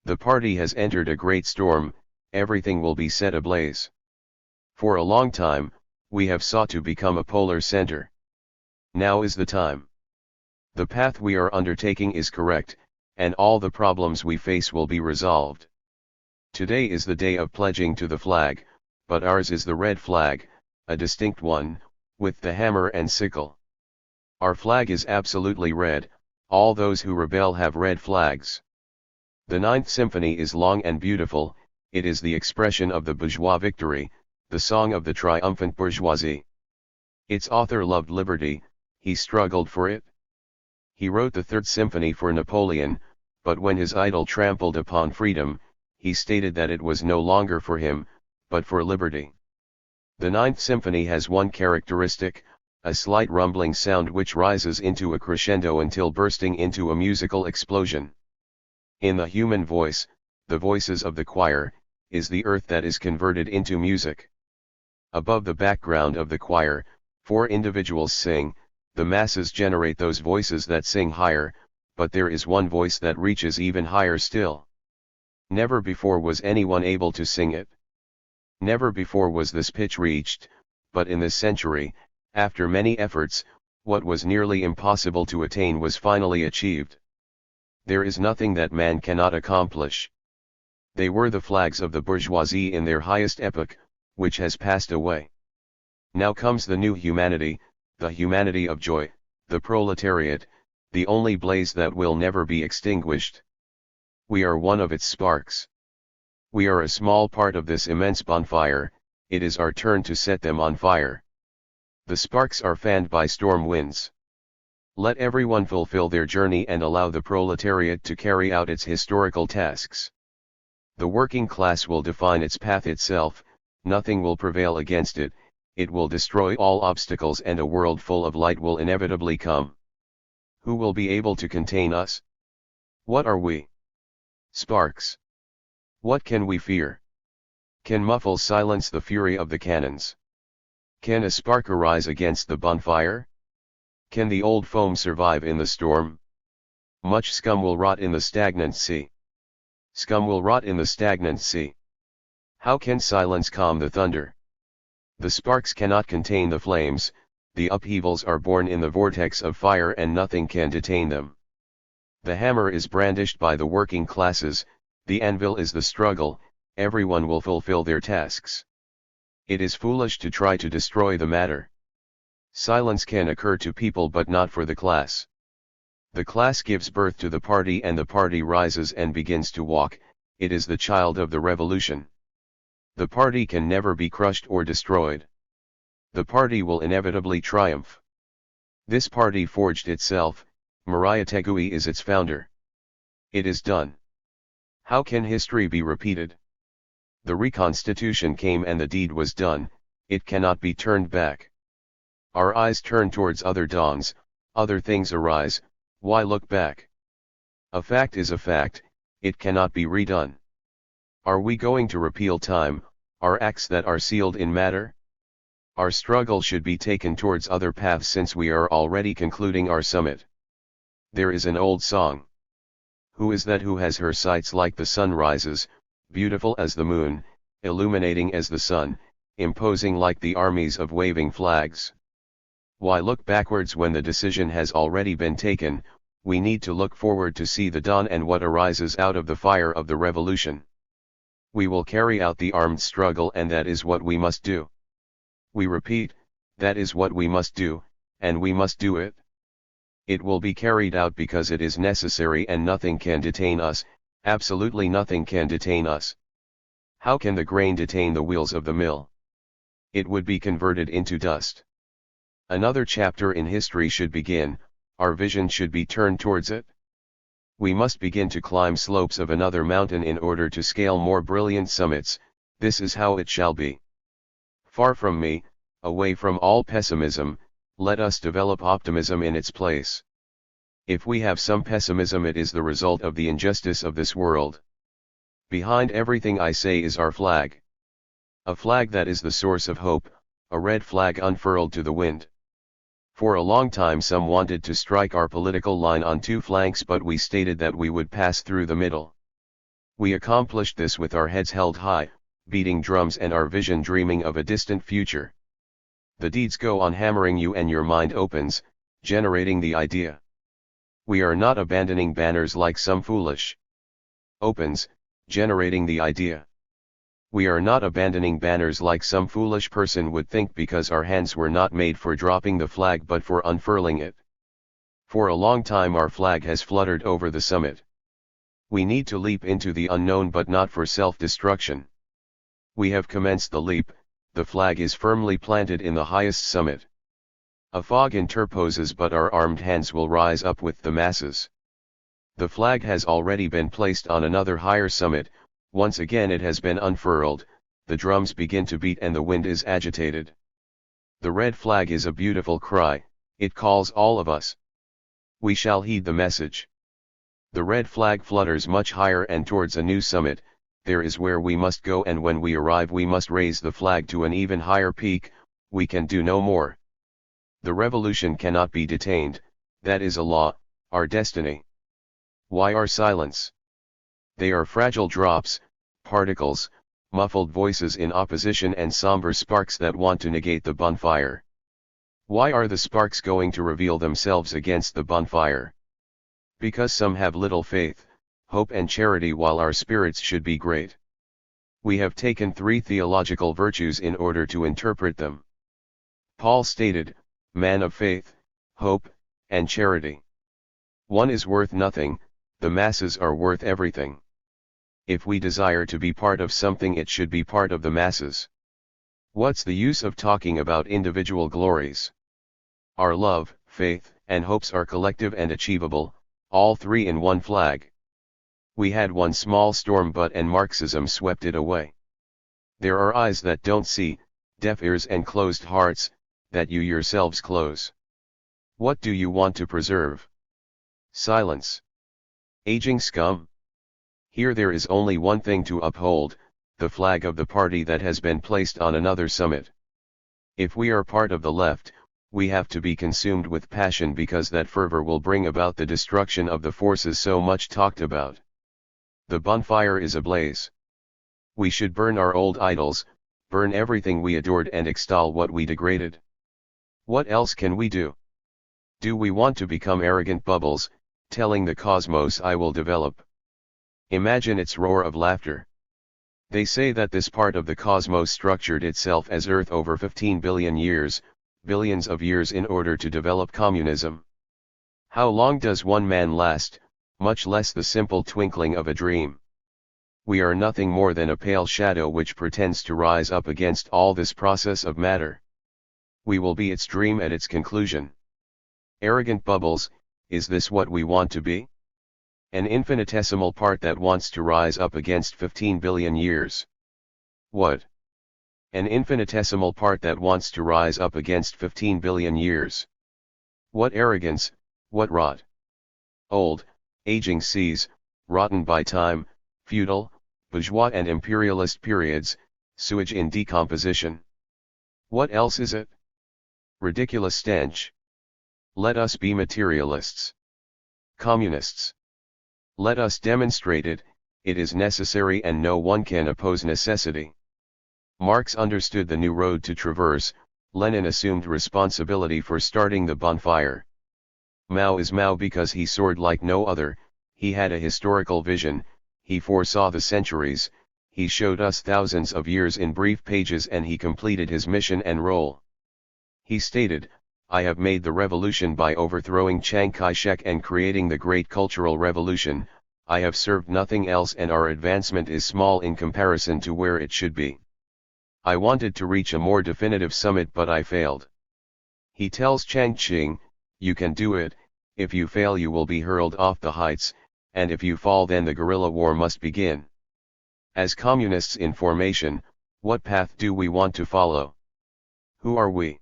The party has entered a great storm, everything will be set ablaze. For a long time, we have sought to become a polar center. Now is the time. The path we are undertaking is correct, and all the problems we face will be resolved. Today is the day of pledging to the flag, but ours is the red flag, a distinct one, with the hammer and sickle. Our flag is absolutely red, all those who rebel have red flags. The Ninth Symphony is long and beautiful, it is the expression of the bourgeois victory, the song of the triumphant bourgeoisie. Its author loved liberty, he struggled for it. He wrote the Third Symphony for Napoleon, but when his idol trampled upon freedom, he stated that it was no longer for him, but for liberty. The Ninth Symphony has one characteristic, a slight rumbling sound which rises into a crescendo until bursting into a musical explosion. In the human voice, the voices of the choir, is the earth that is converted into music. Above the background of the choir, 4 individuals sing, the masses generate those voices that sing higher, but there is one voice that reaches even higher still. Never before was anyone able to sing it. Never before was this pitch reached, but in this century, after many efforts, what was nearly impossible to attain was finally achieved. There is nothing that man cannot accomplish. They were the flags of the bourgeoisie in their highest epoch, which has passed away. Now comes the new humanity, the humanity of joy, the proletariat, the only blaze that will never be extinguished. We are one of its sparks. We are a small part of this immense bonfire, it is our turn to set them on fire. The sparks are fanned by storm winds. Let everyone fulfill their journey and allow the proletariat to carry out its historical tasks. The working class will define its path itself, nothing will prevail against it, it will destroy all obstacles and a world full of light will inevitably come. Who will be able to contain us? What are we? Sparks. What can we fear? Can muffles silence the fury of the cannons? Can a spark arise against the bonfire? Can the old foam survive in the storm? Much scum will rot in the stagnant sea. Scum will rot in the stagnant sea. How can silence calm the thunder? The sparks cannot contain the flames, the upheavals are born in the vortex of fire and nothing can detain them. The hammer is brandished by the working classes, the anvil is the struggle, everyone will fulfill their tasks. It is foolish to try to destroy the matter. Silence can occur to people but not for the class. The class gives birth to the party and the party rises and begins to walk, it is the child of the revolution. The party can never be crushed or destroyed. The party will inevitably triumph. This party forged itself, Maria Tegui is its founder. It is done. How can history be repeated? The reconstitution came and the deed was done, it cannot be turned back. Our eyes turn towards other dawns, other things arise, why look back? A fact is a fact, it cannot be redone. Are we going to repeal time, our acts that are sealed in matter? Our struggle should be taken towards other paths since we are already concluding our summit. There is an old song. Who is that who has her sights like the sun rises, beautiful as the moon, illuminating as the sun, imposing like the armies of waving flags? Why look backwards when the decision has already been taken? We need to look forward to see the dawn and what arises out of the fire of the revolution. We will carry out the armed struggle and that is what we must do. We repeat, that is what we must do, and we must do it. It will be carried out because it is necessary and nothing can detain us, absolutely nothing can detain us. How can the grain detain the wheels of the mill? It would be converted into dust. Another chapter in history should begin, our vision should be turned towards it. We must begin to climb slopes of another mountain in order to scale more brilliant summits, this is how it shall be. Far from me, away from all pessimism, let us develop optimism in its place. If we have some pessimism it is the result of the injustice of this world. Behind everything I say is our flag. A flag that is the source of hope, a red flag unfurled to the wind. For a long time some wanted to strike our political line on 2 flanks but we stated that we would pass through the middle. We accomplished this with our heads held high, beating drums and our vision dreaming of a distant future. The deeds go on hammering you and your mind opens, generating the idea. We are not abandoning banners like some foolish. Opens, generating the idea. We are not abandoning banners like some foolish person would think because our hands were not made for dropping the flag but for unfurling it. For a long time our flag has fluttered over the summit. We need to leap into the unknown but not for self-destruction. We have commenced the leap, the flag is firmly planted in the highest summit. A fog interposes but our armed hands will rise up with the masses. The flag has already been placed on another higher summit, once again it has been unfurled, the drums begin to beat and the wind is agitated. The red flag is a beautiful cry, it calls all of us. We shall heed the message. The red flag flutters much higher and towards a new summit, there is where we must go, and when we arrive we must raise the flag to an even higher peak, we can do no more. The revolution cannot be detained, that is a law, our destiny. Why our silence? They are fragile drops, particles, muffled voices in opposition and somber sparks that want to negate the bonfire. Why are the sparks going to reveal themselves against the bonfire? Because some have little faith, hope and charity while our spirits should be great. We have taken 3 theological virtues in order to interpret them. Paul stated, man of faith, hope, and charity. One is worth nothing, the masses are worth everything. If we desire to be part of something, it should be part of the masses. What's the use of talking about individual glories? Our love, faith, and hopes are collective and achievable, all 3 in one flag. We had one small storm and Marxism swept it away. There are eyes that don't see, deaf ears and closed hearts, that you yourselves close. What do you want to preserve? Silence. Aging scum? Here there is only one thing to uphold, the flag of the party that has been placed on another summit. If we are part of the left, we have to be consumed with passion, because that fervor will bring about the destruction of the forces so much talked about. The bonfire is ablaze. We should burn our old idols, burn everything we adored and extol what we degraded. What else can we do? Do we want to become arrogant bubbles, telling the cosmos I will develop? Imagine its roar of laughter. They say that this part of the cosmos structured itself as Earth over 15 billion years, billions of years, in order to develop communism. How long does one man last, much less the simple twinkling of a dream? We are nothing more than a pale shadow which pretends to rise up against all this process of matter. We will be its dream at its conclusion. Arrogant bubbles, is this what we want to be? An infinitesimal part that wants to rise up against 15 billion years. What? An infinitesimal part that wants to rise up against 15 billion years. What arrogance, what rot. Old, aging seas, rotten by time, feudal, bourgeois and imperialist periods, sewage in decomposition. What else is it? Ridiculous stench. Let us be materialists. Communists. Let us demonstrate it, it is necessary and no one can oppose necessity. Marx understood the new road to traverse, Lenin assumed responsibility for starting the bonfire. Mao is Mao because he soared like no other, he had a historical vision, he foresaw the centuries, he showed us thousands of years in brief pages, and he completed his mission and role. He stated, I have made the revolution by overthrowing Chiang Kai-shek and creating the great cultural revolution, I have served nothing else and our advancement is small in comparison to where it should be. I wanted to reach a more definitive summit but I failed. He tells Chang Qing, you can do it, if you fail you will be hurled off the heights, and if you fall then the guerrilla war must begin. As communists in formation, what path do we want to follow? Who are we?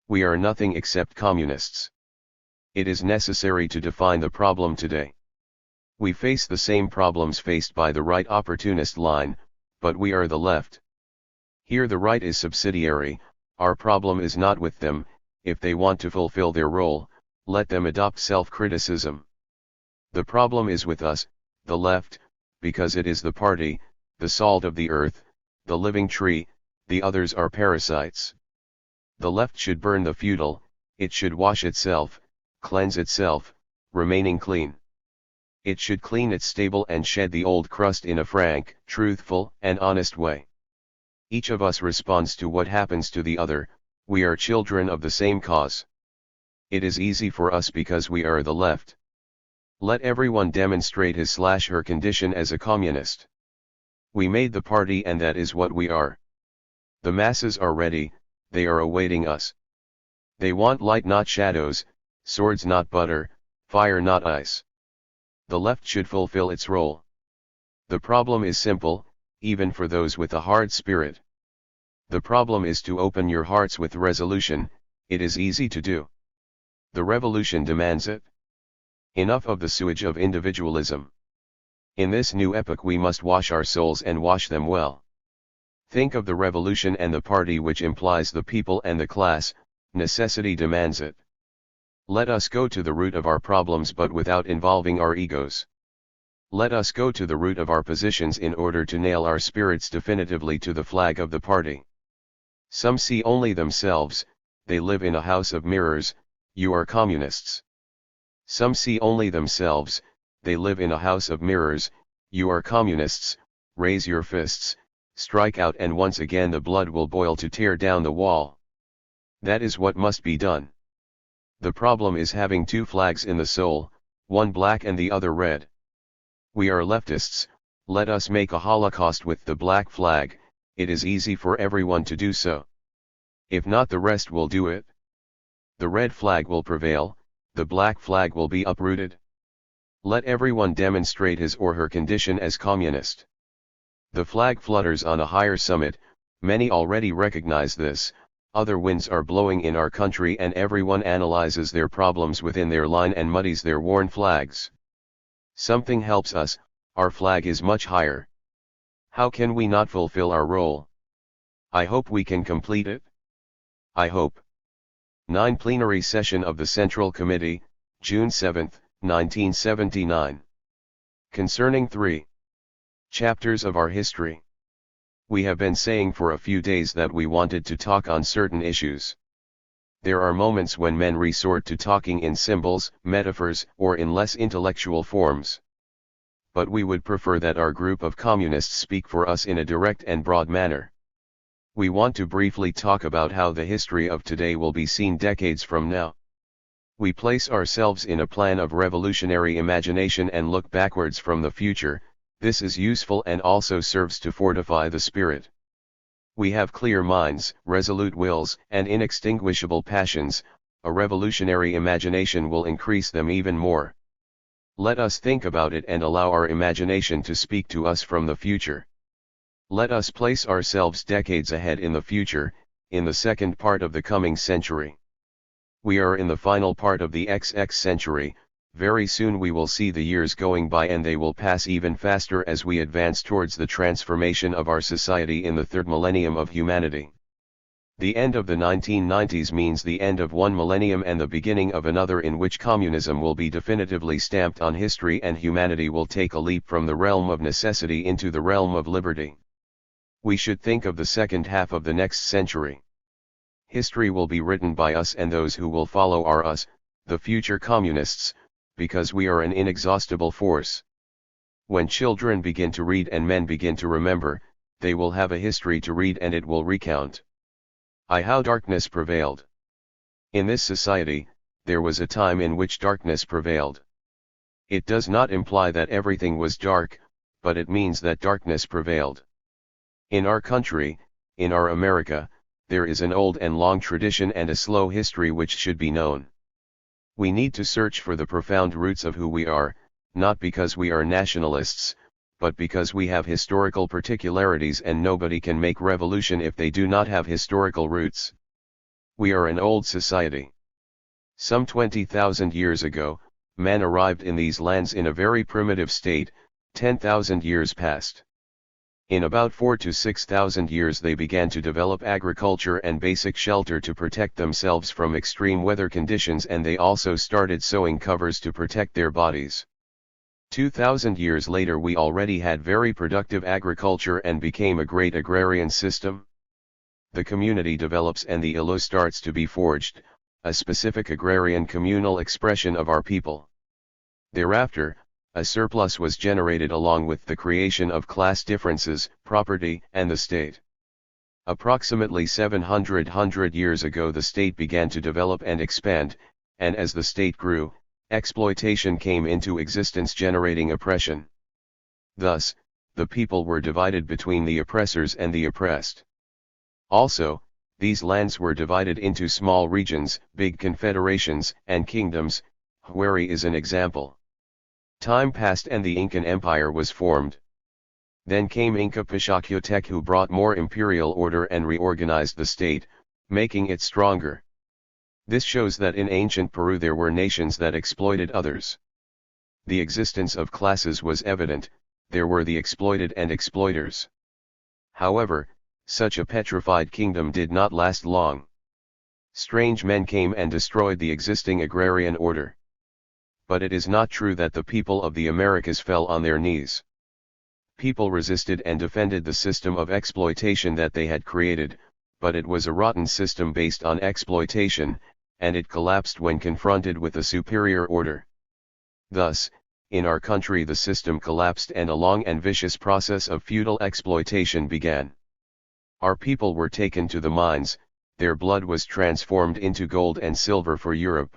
We are nothing except communists. It is necessary to define the problem today. We face the same problems faced by the right opportunist line, but we are the left. Here the right is subsidiary, our problem is not with them, if they want to fulfill their role, let them adopt self-criticism. The problem is with us, the left, because it is the party, the salt of the earth, the living tree, the others are parasites. The left should burn the feudal, it should wash itself, cleanse itself, remaining clean. It should clean its stable and shed the old crust in a frank, truthful, and honest way. Each of us responds to what happens to the other, we are children of the same cause. It is easy for us because we are the left. Let everyone demonstrate his/her condition as a communist. We made the party and that is what we are. The masses are ready, they are awaiting us. They want light not shadows, swords not butter, fire not ice. The left should fulfill its role. The problem is simple, even for those with a hard spirit. The problem is to open your hearts with resolution. It is easy to do. The revolution demands it. Enough of the sewage of individualism. In this new epoch we must wash our souls and wash them well. Think of the revolution and the party which implies the people and the class. Necessity demands it. Let us go to the root of our problems but without involving our egos. Let us go to the root of our positions in order to nail our spirits definitively to the flag of the party. Some see only themselves, they live in a house of mirrors. You are communists. Some see only themselves, they live in a house of mirrors. You are communists. Raise your fists, strike out, and once again the blood will boil to tear down the wall. That is what must be done. The problem is having two flags in the soul, one black and the other red. We are leftists. Let us make a holocaust with the black flag. It is easy for everyone to do so. If not, the rest will do it. The red flag will prevail, the black flag will be uprooted. Let everyone demonstrate his or her condition as communist. The flag flutters on a higher summit. Many already recognize this. Other winds are blowing in our country and everyone analyzes their problems within their line and muddies their worn flags. Something helps us, our flag is much higher. How can we not fulfill our role? I hope we can complete it. I hope. 9 Plenary Session of the Central Committee, June 7, 1979. Concerning 3 chapters of our history. We have been saying for a few days that we wanted to talk on certain issues. There are moments when men resort to talking in symbols, metaphors, or in less intellectual forms. But we would prefer that our group of communists speak for us in a direct and broad manner. We want to briefly talk about how the history of today will be seen decades from now. We place ourselves in a plan of revolutionary imagination and look backwards from the future. This is useful and also serves to fortify the spirit. We have clear minds, resolute wills, and inextinguishable passions. A revolutionary imagination will increase them even more. Let us think about it and allow our imagination to speak to us from the future. Let us place ourselves decades ahead in the future, in the second part of the coming century. We are in the final part of the XX century. Very soon we will see the years going by and they will pass even faster as we advance towards the transformation of our society in the third millennium of humanity. The end of the 1990s means the end of one millennium and the beginning of another in which communism will be definitively stamped on history and humanity will take a leap from the realm of necessity into the realm of liberty. We should think of the second half of the next century. History will be written by us and those who will follow are us, the future communists, because we are an inexhaustible force. When children begin to read and men begin to remember, they will have a history to read and it will recount. How darkness prevailed. In this society, there was a time in which darkness prevailed. It does not imply that everything was dark, but it means that darkness prevailed. In our country, in our America, there is an old and long tradition and a slow history which should be known. We need to search for the profound roots of who we are, not because we are nationalists, but because we have historical particularities and nobody can make revolution if they do not have historical roots. We are an old society. Some 20,000 years ago, man arrived in these lands in a very primitive state. 10,000 years passed. In about 4,000 to 6,000 years they began to develop agriculture and basic shelter to protect themselves from extreme weather conditions, and they also started sewing covers to protect their bodies. 2,000 years later we already had very productive agriculture and became a great agrarian system. The community develops and the ILO starts to be forged, a specific agrarian communal expression of our people. Thereafter, a surplus was generated along with the creation of class differences, property, and the state. Approximately 700 years ago the state began to develop and expand, and as the state grew, exploitation came into existence generating oppression. Thus, the people were divided between the oppressors and the oppressed. Also, these lands were divided into small regions, big confederations, and kingdoms. Huari is an example. Time passed and the Incan Empire was formed. Then came Inca Pachacutec, who brought more imperial order and reorganized the state, making it stronger. This shows that in ancient Peru there were nations that exploited others. The existence of classes was evident, there were the exploited and exploiters. However, such a petrified kingdom did not last long. Strange men came and destroyed the existing agrarian order. But it is not true that the people of the Americas fell on their knees. People resisted and defended the system of exploitation that they had created, but it was a rotten system based on exploitation, and it collapsed when confronted with a superior order. Thus, in our country the system collapsed and a long and vicious process of feudal exploitation began. Our people were taken to the mines, their blood was transformed into gold and silver for Europe.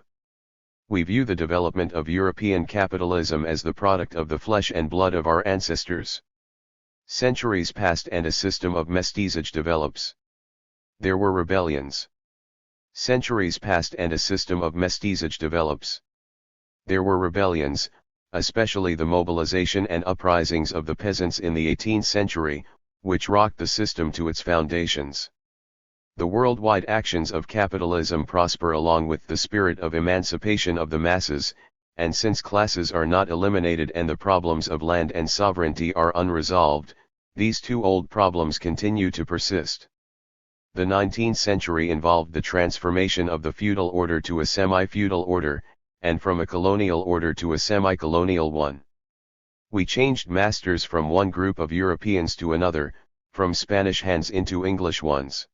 We view the development of European capitalism as the product of the flesh and blood of our ancestors. Centuries passed and a system of mestizage develops. There were rebellions. Centuries passed and a system of mestizage develops. There were rebellions, especially the mobilization and uprisings of the peasants in the 18th century, which rocked the system to its foundations. The worldwide actions of capitalism prosper along with the spirit of emancipation of the masses, and since classes are not eliminated and the problems of land and sovereignty are unresolved, these two old problems continue to persist. The 19th century involved the transformation of the feudal order to a semi-feudal order, and from a colonial order to a semi-colonial one. We changed masters from one group of Europeans to another, from Spanish hands into English ones.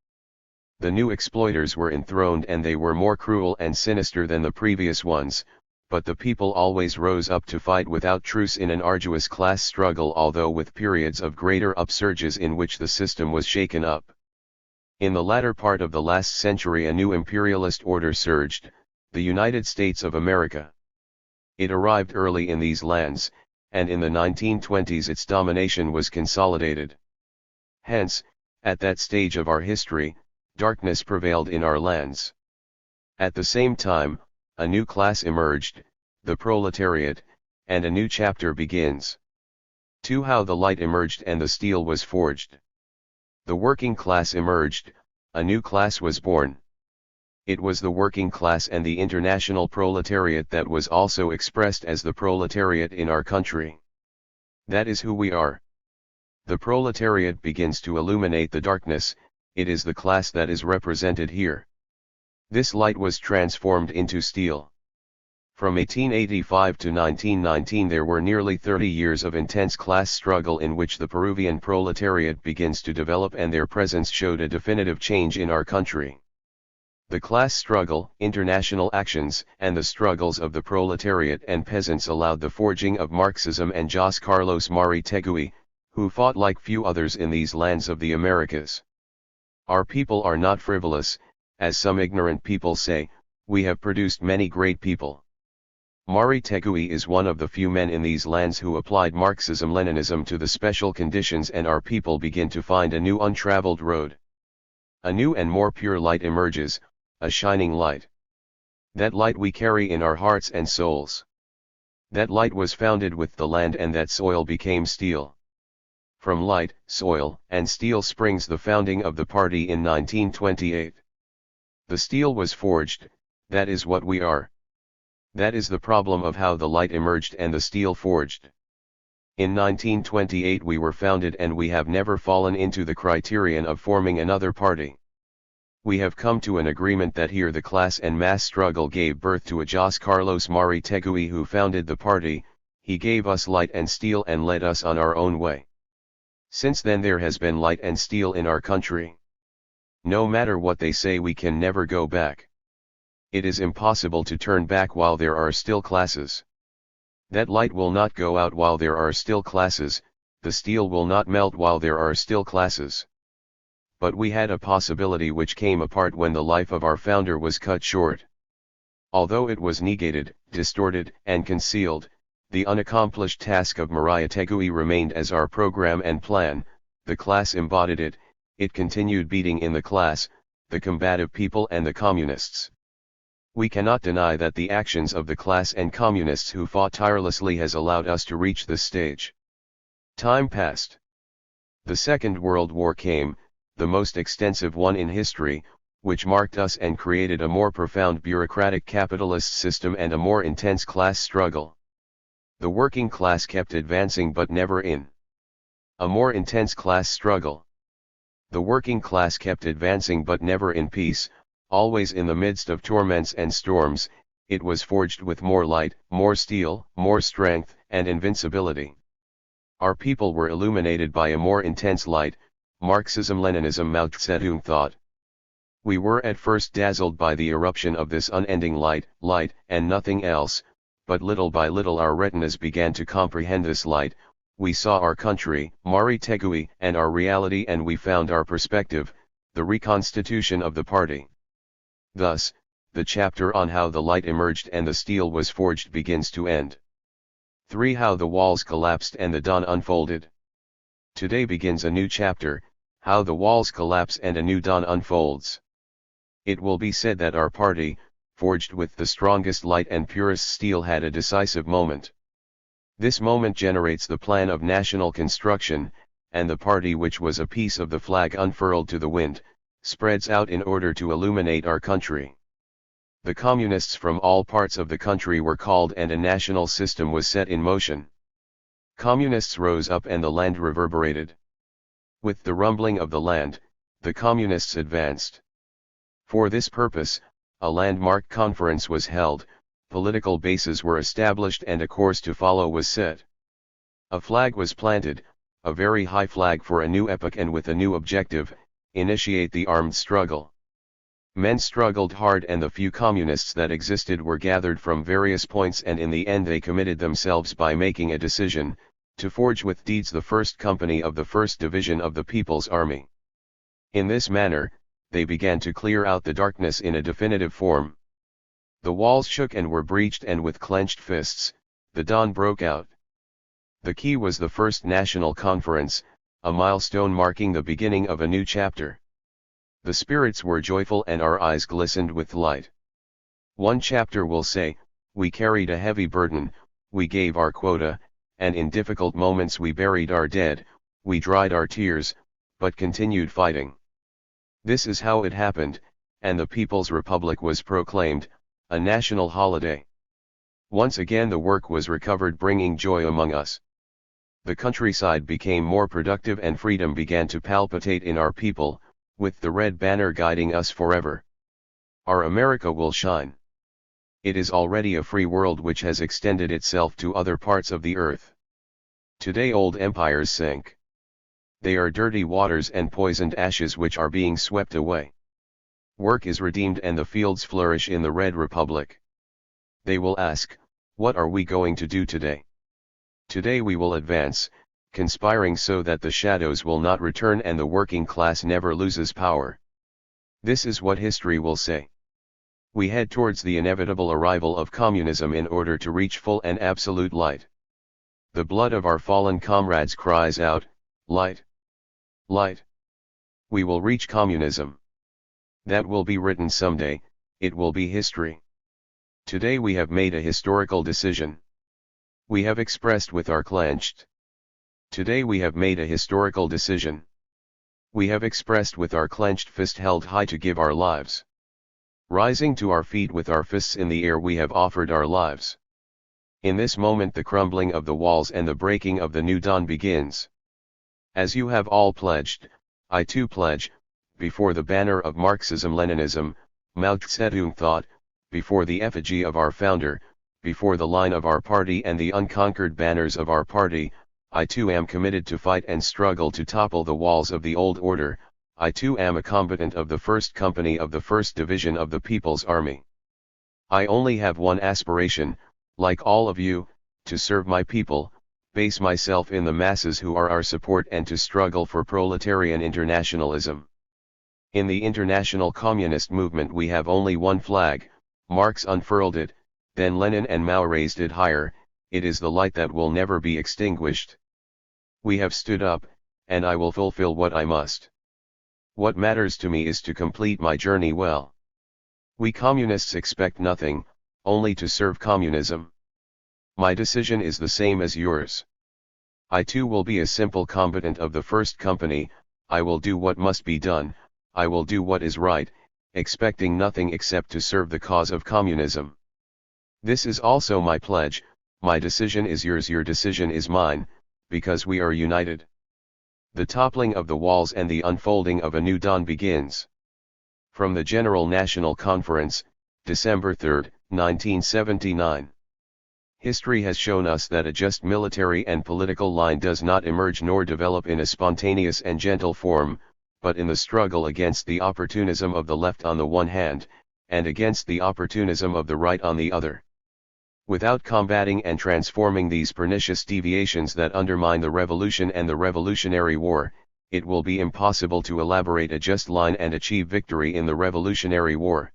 The new exploiters were enthroned and they were more cruel and sinister than the previous ones, but the people always rose up to fight without truce in an arduous class struggle, although with periods of greater upsurges in which the system was shaken up. In the latter part of the last century a new imperialist order surged, the United States of America. It arrived early in these lands, and in the 1920s its domination was consolidated. Hence, at that stage of our history, darkness prevailed in our lands. At the same time, a new class emerged, the proletariat, and a new chapter begins. 2. How the light emerged and the steel was forged. The working class emerged, a new class was born. It was the working class and the international proletariat that was also expressed as the proletariat in our country. That is who we are. The proletariat begins to illuminate the darkness, it is the class that is represented here. This light was transformed into steel. From 1885 to 1919 there were nearly 30 years of intense class struggle in which the Peruvian proletariat begins to develop, and their presence showed a definitive change in our country. The class struggle, international actions, and the struggles of the proletariat and peasants allowed the forging of Marxism and José Carlos Mari Tegui, who fought like few others in these lands of the Americas. Our people are not frivolous, as some ignorant people say, we have produced many great people. Mari Tegui is one of the few men in these lands who applied Marxism-Leninism to the special conditions, and our people begin to find a new untraveled road. A new and more pure light emerges, a shining light. That light we carry in our hearts and souls. That light was founded with the land, and that soil became steel. From light, soil, and steel springs the founding of the party in 1928. The steel was forged, that is what we are. That is the problem of how the light emerged and the steel forged. In 1928 we were founded, and we have never fallen into the criterion of forming another party. We have come to an agreement that here the class and mass struggle gave birth to a José Carlos Mari Tegui who founded the party, he gave us light and steel and led us on our own way. Since then there has been light and steel in our country. No matter what they say, we can never go back. It is impossible to turn back while there are still classes. That light will not go out while there are still classes, the steel will not melt while there are still classes. But we had a possibility which came apart when the life of our founder was cut short. Although it was negated, distorted, and concealed, the unaccomplished task of Maria Tegui remained as our program and plan, the class embodied it, it continued beating in the class, the combative people and the communists. We cannot deny that the actions of the class and communists who fought tirelessly has allowed us to reach this stage. Time passed. The Second World War came, the most extensive one in history, which marked us and created a more profound bureaucratic capitalist system and a more intense class struggle. The working class kept advancing but never in a more intense class struggle. The working class kept advancing but never in peace, always in the midst of torments and storms. It was forged with more light, more steel, more strength, and invincibility. Our people were illuminated by a more intense light, Marxism-Leninism Mao Zedong thought. We were at first dazzled by the eruption of this unending light, and nothing else, but little by little our retinas began to comprehend this light. We saw our country, Mari Tegui, and our reality, and we found our perspective, the reconstitution of the party. Thus, the chapter on how the light emerged and the steel was forged begins to end. 3. How the walls collapsed and the dawn unfolded. Today begins a new chapter, how the walls collapse and a new dawn unfolds. It will be said that our party, forged with the strongest light and purest steel, had a decisive moment. This moment generates the plan of national construction, and the party, which was a piece of the flag unfurled to the wind, spreads out in order to illuminate our country. The communists from all parts of the country were called and a national system was set in motion. Communists rose up and the land reverberated. With the rumbling of the land, the communists advanced. For this purpose, a landmark conference was held, political bases were established and a course to follow was set. A flag was planted, a very high flag for a new epoch and with a new objective: initiate the armed struggle. Men struggled hard and the few communists that existed were gathered from various points, and in the end they committed themselves by making a decision, to forge with deeds the first company of the 1st Division of the People's Army. In this manner, they began to clear out the darkness in a definitive form. The walls shook and were breached, and with clenched fists, the dawn broke out. The key was the First National Conference, a milestone marking the beginning of a new chapter. The spirits were joyful and our eyes glistened with light. One chapter will say, we carried a heavy burden, we gave our quota, and in difficult moments we buried our dead, we dried our tears, but continued fighting. This is how it happened, and the People's Republic was proclaimed a national holiday. Once again the work was recovered, bringing joy among us. The countryside became more productive and freedom began to palpitate in our people, with the red banner guiding us forever. Our America will shine. It is already a free world which has extended itself to other parts of the earth. Today old empires sink. They are dirty waters and poisoned ashes which are being swept away. Work is redeemed and the fields flourish in the Red Republic. They will ask, what are we going to do today? Today we will advance, conspiring so that the shadows will not return and the working class never loses power. This is what history will say. We head towards the inevitable arrival of communism in order to reach full and absolute light. The blood of our fallen comrades cries out, light! Light! We will reach communism. That will be written someday, it will be history. Today we have made a historical decision. We have expressed with our clenched. Today we have made a historical decision. We have expressed with our clenched fist held high to give our lives. Rising to our feet with our fists in the air we have offered our lives. In this moment the crumbling of the walls and the breaking of the new dawn begins. As you have all pledged, I too pledge, before the banner of Marxism-Leninism, Mao Zedong thought, before the effigy of our founder, before the line of our party and the unconquered banners of our party, I too am committed to fight and struggle to topple the walls of the old order. I too am a combatant of the 1st Company of the 1st Division of the People's Army. I only have one aspiration, like all of you, to serve my people, base myself in the masses who are our support and to struggle for proletarian internationalism. In the international communist movement we have only one flag. Marx unfurled it, then Lenin and Mao raised it higher. It is the light that will never be extinguished. We have stood up, and I will fulfill what I must. What matters to me is to complete my journey well. We communists expect nothing, only to serve communism. My decision is the same as yours. I too will be a simple combatant of the first company, I will do what must be done, I will do what is right, expecting nothing except to serve the cause of communism. This is also my pledge, my decision is yours, your decision is mine, because we are united. The toppling of the walls and the unfolding of a new dawn begins. From the General National Conference, December 3, 1979. History has shown us that a just military and political line does not emerge nor develop in a spontaneous and gentle form, but in the struggle against the opportunism of the left on the one hand, and against the opportunism of the right on the other. Without combating and transforming these pernicious deviations that undermine the revolution and the Revolutionary War, it will be impossible to elaborate a just line and achieve victory in the Revolutionary War.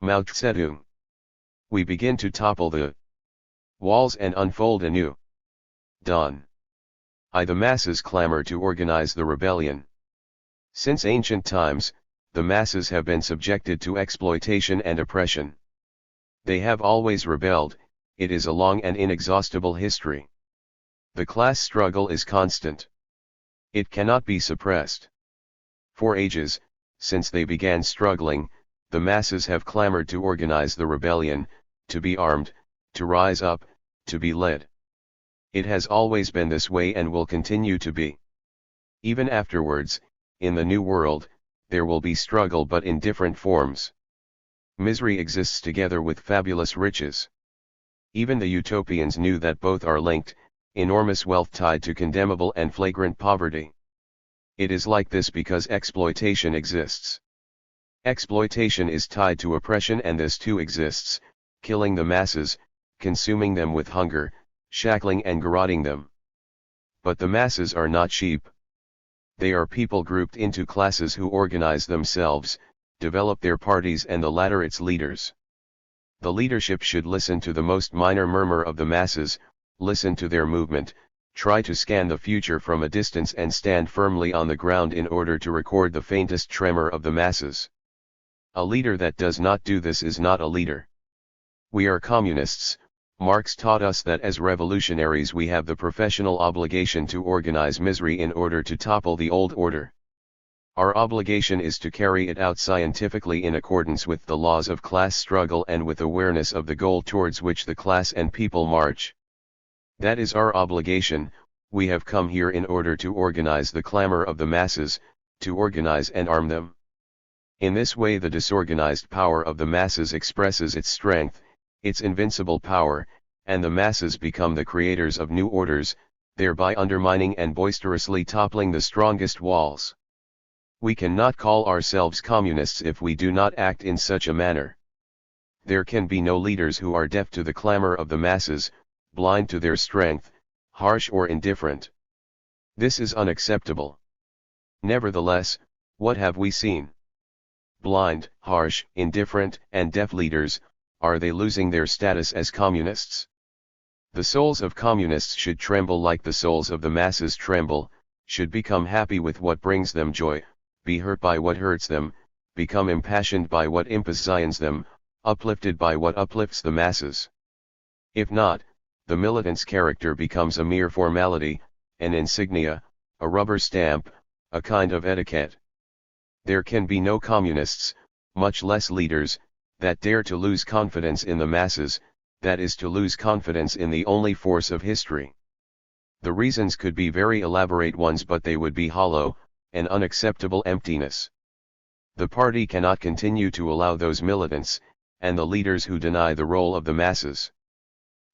Mao Zedong. We begin to topple the walls and unfold a new dawn. The masses clamor to organize the rebellion. Since ancient times, the masses have been subjected to exploitation and oppression. They have always rebelled, it is a long and inexhaustible history. The class struggle is constant. It cannot be suppressed. For ages, since they began struggling, the masses have clamored to organize the rebellion, to be armed, to rise up, to be led. It has always been this way and will continue to be. Even afterwards, in the New World, there will be struggle but in different forms. Misery exists together with fabulous riches. Even the utopians knew that both are linked, enormous wealth tied to condemnable and flagrant poverty. It is like this because exploitation exists. Exploitation is tied to oppression and this too exists, killing the masses, consuming them with hunger, shackling and garroting them. But the masses are not sheep. They are people grouped into classes who organize themselves, develop their parties and the latter its leaders. The leadership should listen to the most minor murmur of the masses, listen to their movement, try to scan the future from a distance and stand firmly on the ground in order to record the faintest tremor of the masses. A leader that does not do this is not a leader. We are communists. Marx taught us that as revolutionaries we have the professional obligation to organize misery in order to topple the old order. Our obligation is to carry it out scientifically in accordance with the laws of class struggle and with awareness of the goal towards which the class and people march. That is our obligation. We have come here in order to organize the clamor of the masses, to organize and arm them. In this way the disorganized power of the masses expresses its strength, its invincible power, and the masses become the creators of new orders, thereby undermining and boisterously toppling the strongest walls. We cannot call ourselves communists if we do not act in such a manner. There can be no leaders who are deaf to the clamor of the masses, blind to their strength, harsh or indifferent. This is unacceptable. Nevertheless, what have we seen? Blind, harsh, indifferent, and deaf leaders, are they losing their status as communists? The souls of communists should tremble like the souls of the masses tremble, should become happy with what brings them joy, be hurt by what hurts them, become impassioned by what impassions them, uplifted by what uplifts the masses. If not, the militant's character becomes a mere formality, an insignia, a rubber stamp, a kind of etiquette. There can be no communists, much less leaders, that dare to lose confidence in the masses, that is to lose confidence in the only force of history. The reasons could be very elaborate ones but they would be hollow, an unacceptable emptiness. The party cannot continue to allow those militants, and the leaders who deny the role of the masses.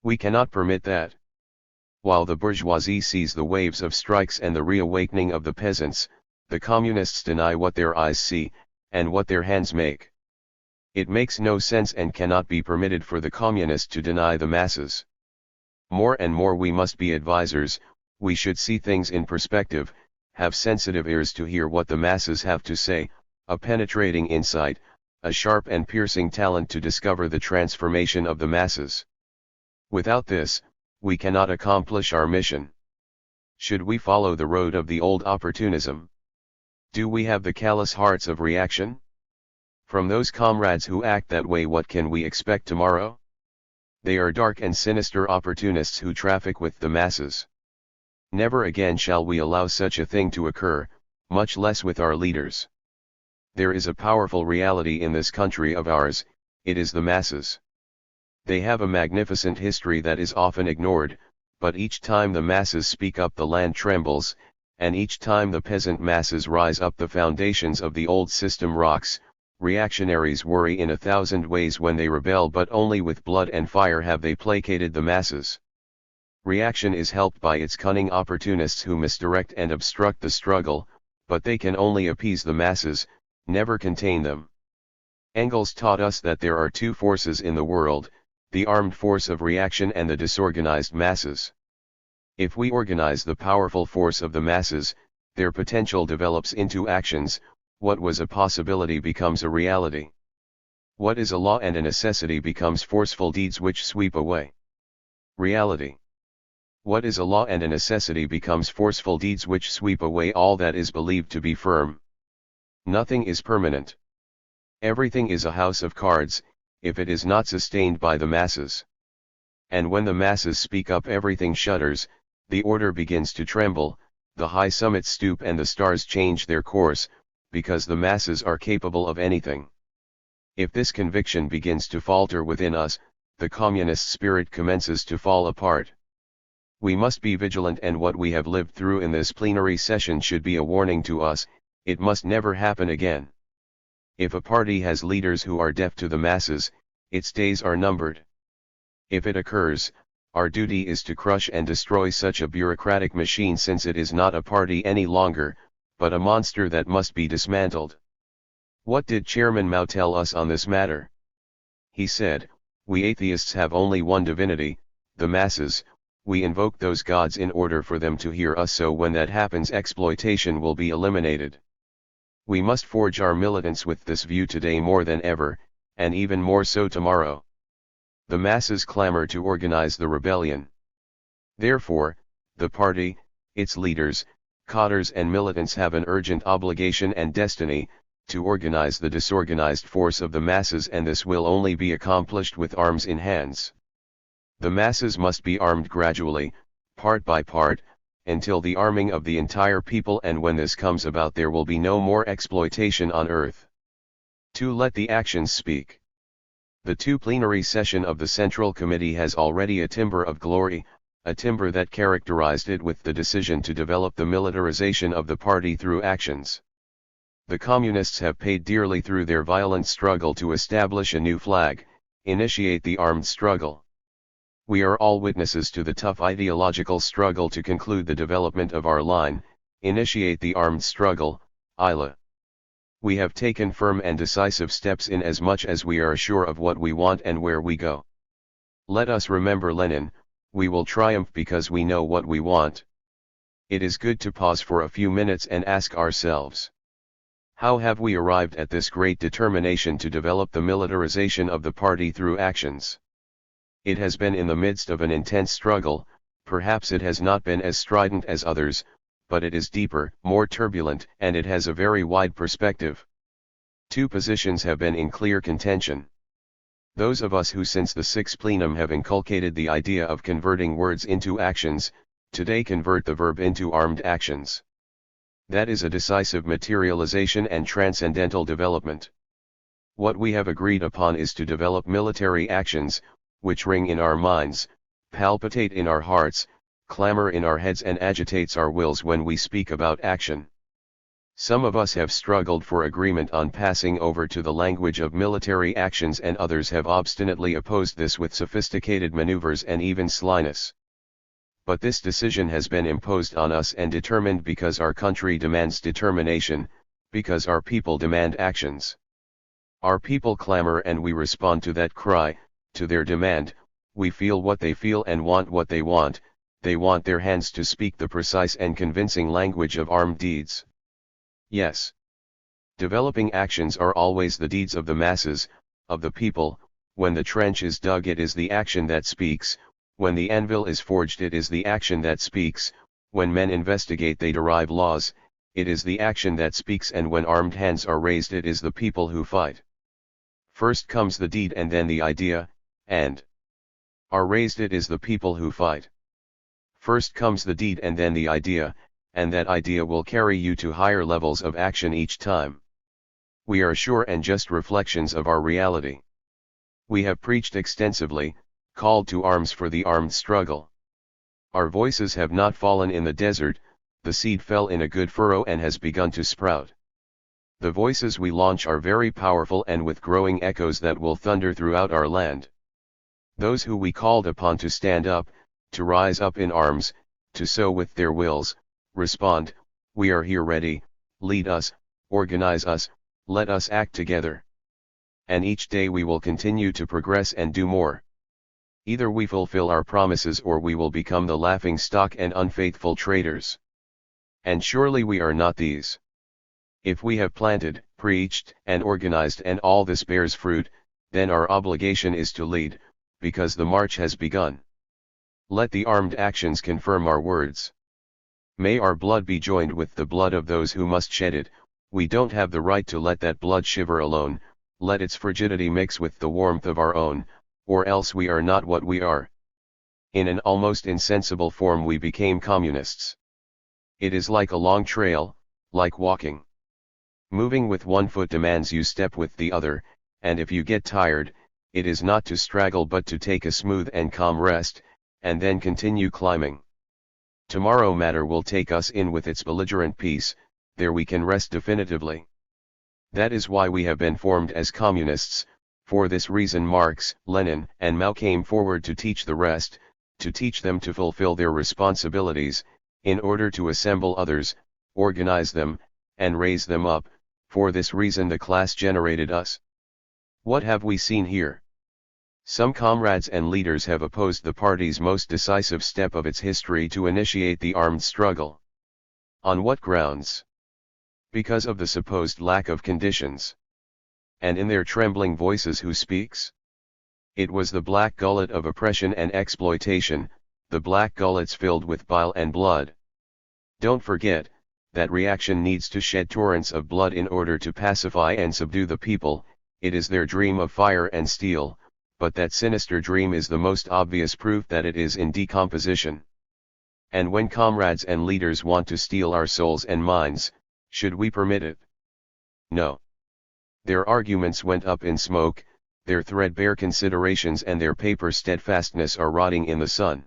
We cannot permit that. While the bourgeoisie sees the waves of strikes and the reawakening of the peasants, the communists deny what their eyes see, and what their hands make. It makes no sense and cannot be permitted for the communist to deny the masses. More and more we must be advisors, we should see things in perspective, have sensitive ears to hear what the masses have to say, a penetrating insight, a sharp and piercing talent to discover the transformation of the masses. Without this, we cannot accomplish our mission. Should we follow the road of the old opportunism? Do we have the callous hearts of reaction? From those comrades who act that way, what can we expect tomorrow? They are dark and sinister opportunists who traffic with the masses. Never again shall we allow such a thing to occur, much less with our leaders. There is a powerful reality in this country of ours, it is the masses. They have a magnificent history that is often ignored, but each time the masses speak up the land trembles, and each time the peasant masses rise up the foundations of the old system rocks. Reactionaries worry in 1,000 ways when they rebel, but only with blood and fire have they placated the masses. Reaction is helped by its cunning opportunists who misdirect and obstruct the struggle, but they can only appease the masses, never contain them. Engels taught us that there are two forces in the world, the armed force of reaction and the disorganized masses. If we organize the powerful force of the masses, their potential develops into actions. What was a possibility becomes a reality. What is a law and a necessity becomes forceful deeds which sweep away reality. What is a law and a necessity becomes forceful deeds which sweep away all that is believed to be firm. Nothing is permanent. Everything is a house of cards, if it is not sustained by the masses. And when the masses speak up, everything shudders, the order begins to tremble, the high summits stoop and the stars change their course, because the masses are capable of anything. If this conviction begins to falter within us, the communist spirit commences to fall apart. We must be vigilant, and what we have lived through in this plenary session should be a warning to us. It must never happen again. If a party has leaders who are deaf to the masses, its days are numbered. If it occurs, our duty is to crush and destroy such a bureaucratic machine, since it is not a party any longer, but a monster that must be dismantled. What did Chairman Mao tell us on this matter? He said, "We atheists have only one divinity, the masses. We invoke those gods in order for them to hear us, so when that happens, exploitation will be eliminated." We must forge our militants with this view today more than ever, and even more so tomorrow. The masses clamor to organize the rebellion. Therefore, the party, its leaders, cadres and militants have an urgent obligation and destiny, to organize the disorganized force of the masses, and this will only be accomplished with arms in hands. The masses must be armed gradually, part by part, until the arming of the entire people, and when this comes about there will be no more exploitation on earth. 2. Let the actions speak. The plenary session of the Central Committee has already a timbre of glory, a timbre that characterized it with the decision to develop the militarization of the party through actions. The communists have paid dearly through their violent struggle to establish a new flag, initiate the armed struggle. We are all witnesses to the tough ideological struggle to conclude the development of our line, initiate the armed struggle, ILA. We have taken firm and decisive steps in as much as we are sure of what we want and where we go. Let us remember Lenin, we will triumph because we know what we want. It is good to pause for a few minutes and ask ourselves, how have we arrived at this great determination to develop the militarization of the party through actions? It has been in the midst of an intense struggle. Perhaps it has not been as strident as others, but it is deeper, more turbulent, and it has a very wide perspective. Two positions have been in clear contention. Those of us who since the Sixth Plenum have inculcated the idea of converting words into actions, today convert the verb into armed actions. That is a decisive materialization and transcendental development. What we have agreed upon is to develop military actions, which ring in our minds, palpitate in our hearts, clamor in our heads, and agitates our wills when we speak about action. Some of us have struggled for agreement on passing over to the language of military actions, and others have obstinately opposed this with sophisticated maneuvers and even slyness. But this decision has been imposed on us and determined because our country demands determination, because our people demand actions. Our people clamor and we respond to that cry, to their demand. We feel what they feel and want what they want their hands to speak the precise and convincing language of armed deeds. Yes. Developing actions are always the deeds of the masses, of the people. When the trench is dug, it is the action that speaks. When the anvil is forged, it is the action that speaks. When men investigate, they derive laws, it is the action that speaks. And when armed hands are raised, it is the people who fight. First comes the deed and then the idea, and are raised, it is the people who fight. First comes the deed and then the idea, and that idea will carry you to higher levels of action each time. We are sure and just reflections of our reality. We have preached extensively, called to arms for the armed struggle. Our voices have not fallen in the desert, the seed fell in a good furrow and has begun to sprout. The voices we launch are very powerful and with growing echoes that will thunder throughout our land. Those who we called upon to stand up, to rise up in arms, to sow with their wills, respond, "We are here ready, lead us, organize us, let us act together." And each day we will continue to progress and do more. Either we fulfill our promises or we will become the laughing stock and unfaithful traitors. And surely we are not these. If we have planted, preached, and organized and all this bears fruit, then our obligation is to lead, because the march has begun. Let the armed actions confirm our words. May our blood be joined with the blood of those who must shed it. We don't have the right to let that blood shiver alone, let its frigidity mix with the warmth of our own, or else we are not what we are. In an almost insensible form we became communists. It is like a long trail, like walking. Moving with one foot demands you step with the other, and if you get tired, it is not to straggle but to take a smooth and calm rest, and then continue climbing. Tomorrow matter will take us in with its belligerent peace, there we can rest definitively. That is why we have been formed as communists. For this reason Marx, Lenin, and Mao came forward to teach the rest, to teach them to fulfill their responsibilities, in order to assemble others, organize them, and raise them up. For this reason the class generated us. What have we seen here? Some comrades and leaders have opposed the party's most decisive step of its history to initiate the armed struggle. On what grounds? Because of the supposed lack of conditions. And in their trembling voices who speaks? It was the black gullet of oppression and exploitation, the black gullets filled with bile and blood. Don't forget, that reaction needs to shed torrents of blood in order to pacify and subdue the people. It is their dream of fire and steel, but that sinister dream is the most obvious proof that it is in decomposition. And when comrades and leaders want to steal our souls and minds, should we permit it? No. Their arguments went up in smoke, their threadbare considerations and their paper steadfastness are rotting in the sun.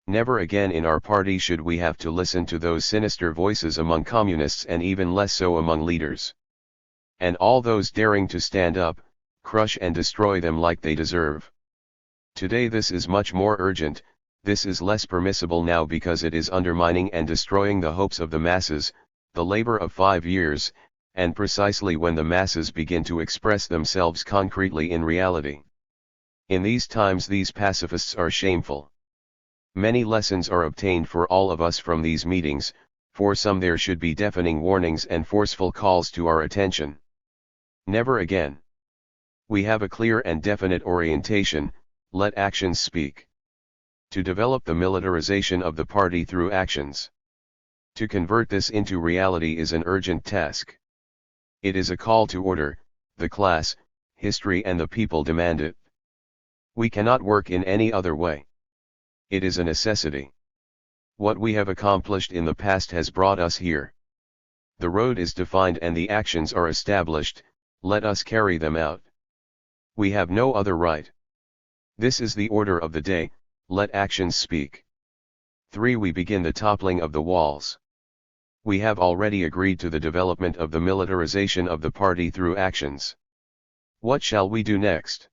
Never again in our party should we have to listen to those sinister voices among communists and even less so among leaders. And all those daring to stand up, crush and destroy them like they deserve. Today this is much more urgent, this is less permissible now because it is undermining and destroying the hopes of the masses, the labor of 5 years, and precisely when the masses begin to express themselves concretely in reality. In these times these pacifists are shameful. Many lessons are obtained for all of us from these meetings, for some there should be deafening warnings and forceful calls to our attention. Never again. We have a clear and definite orientation, let actions speak. To develop the militarization of the party through actions. To convert this into reality is an urgent task. It is a call to order, the class, history and the people demand it. We cannot work in any other way. It is a necessity. What we have accomplished in the past has brought us here. The road is defined and the actions are established, let us carry them out. We have no other right. This is the order of the day, let actions speak. 3. We begin the toppling of the walls. We have already agreed to the development of the militarization of the party through actions. What shall we do next?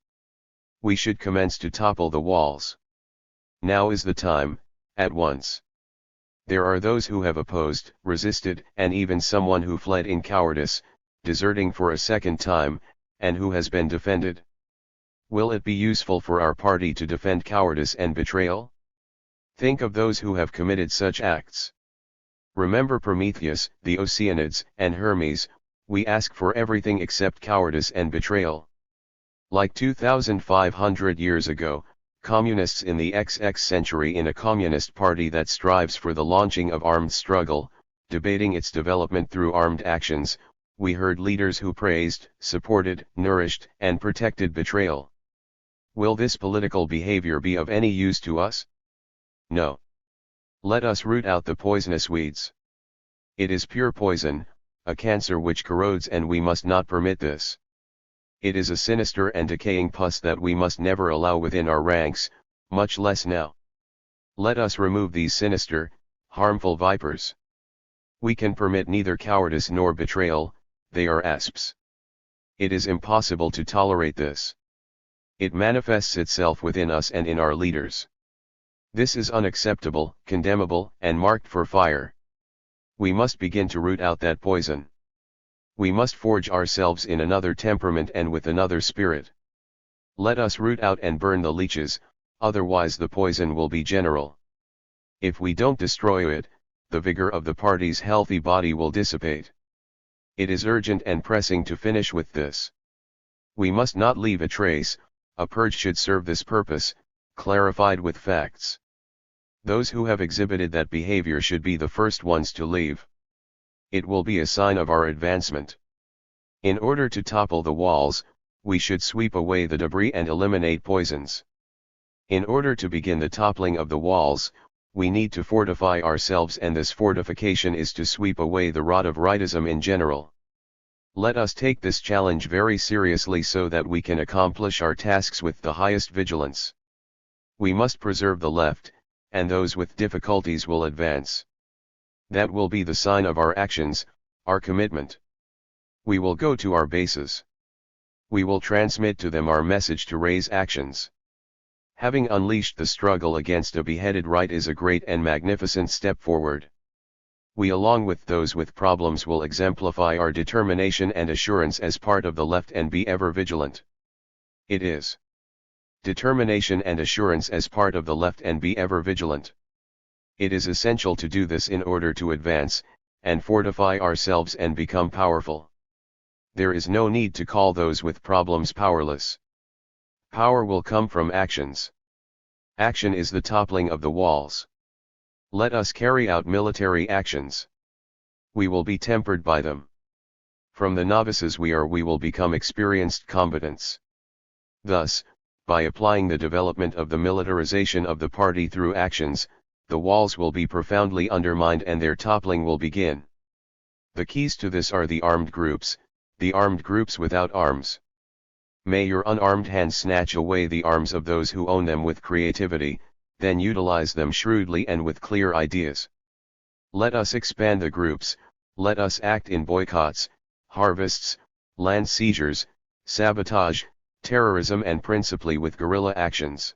We should commence to topple the walls. Now is the time, at once. There are those who have opposed, resisted, and even someone who fled in cowardice, deserting for a second time, and who has been defended. Will it be useful for our party to defend cowardice and betrayal? Think of those who have committed such acts. Remember Prometheus, the Oceanids, and Hermes. We ask for everything except cowardice and betrayal. Like 2,500 years ago, communists in the XX century in a communist party that strives for the launching of armed struggle, debating its development through armed actions, we heard leaders who praised, supported, nourished, and protected betrayal. Will this political behavior be of any use to us? No. Let us root out the poisonous weeds. It is pure poison, a cancer which corrodes, and we must not permit this. It is a sinister and decaying pus that we must never allow within our ranks, much less now. Let us remove these sinister, harmful vipers. We can permit neither cowardice nor betrayal, they are asps. It is impossible to tolerate this. It manifests itself within us and in our leaders. This is unacceptable, condemnable, and marked for fire. We must begin to root out that poison. We must forge ourselves in another temperament and with another spirit. Let us root out and burn the leeches, otherwise the poison will be general. If we don't destroy it, the vigor of the party's healthy body will dissipate. It is urgent and pressing to finish with this. We must not leave a trace. A purge should serve this purpose, clarified with facts. Those who have exhibited that behavior should be the first ones to leave. It will be a sign of our advancement. In order to topple the walls, we should sweep away the debris and eliminate poisons. In order to begin the toppling of the walls, we need to fortify ourselves, and this fortification is to sweep away the rot of rightism in general. Let us take this challenge very seriously so that we can accomplish our tasks with the highest vigilance. We must preserve the left, and those with difficulties will advance. That will be the sign of our actions, our commitment. We will go to our bases. We will transmit to them our message to raise actions. Having unleashed the struggle against a beheaded right is a great and magnificent step forward. We, along with those with problems, will exemplify our determination and assurance as part of the left and be ever vigilant. It is determination and assurance as part of the left and be ever vigilant. It is essential to do this in order to advance, and fortify ourselves and become powerful. There is no need to call those with problems powerless. Power will come from actions. Action is the toppling of the walls. Let us carry out military actions. We will be tempered by them. From the novices we will become experienced combatants. Thus, by applying the development of the militarization of the party through actions, the walls will be profoundly undermined and their toppling will begin. The keys to this are the armed groups without arms. May your unarmed hands snatch away the arms of those who own them with creativity, then utilize them shrewdly and with clear ideas. Let us expand the groups, let us act in boycotts, harvests, land seizures, sabotage, terrorism, and principally with guerrilla actions.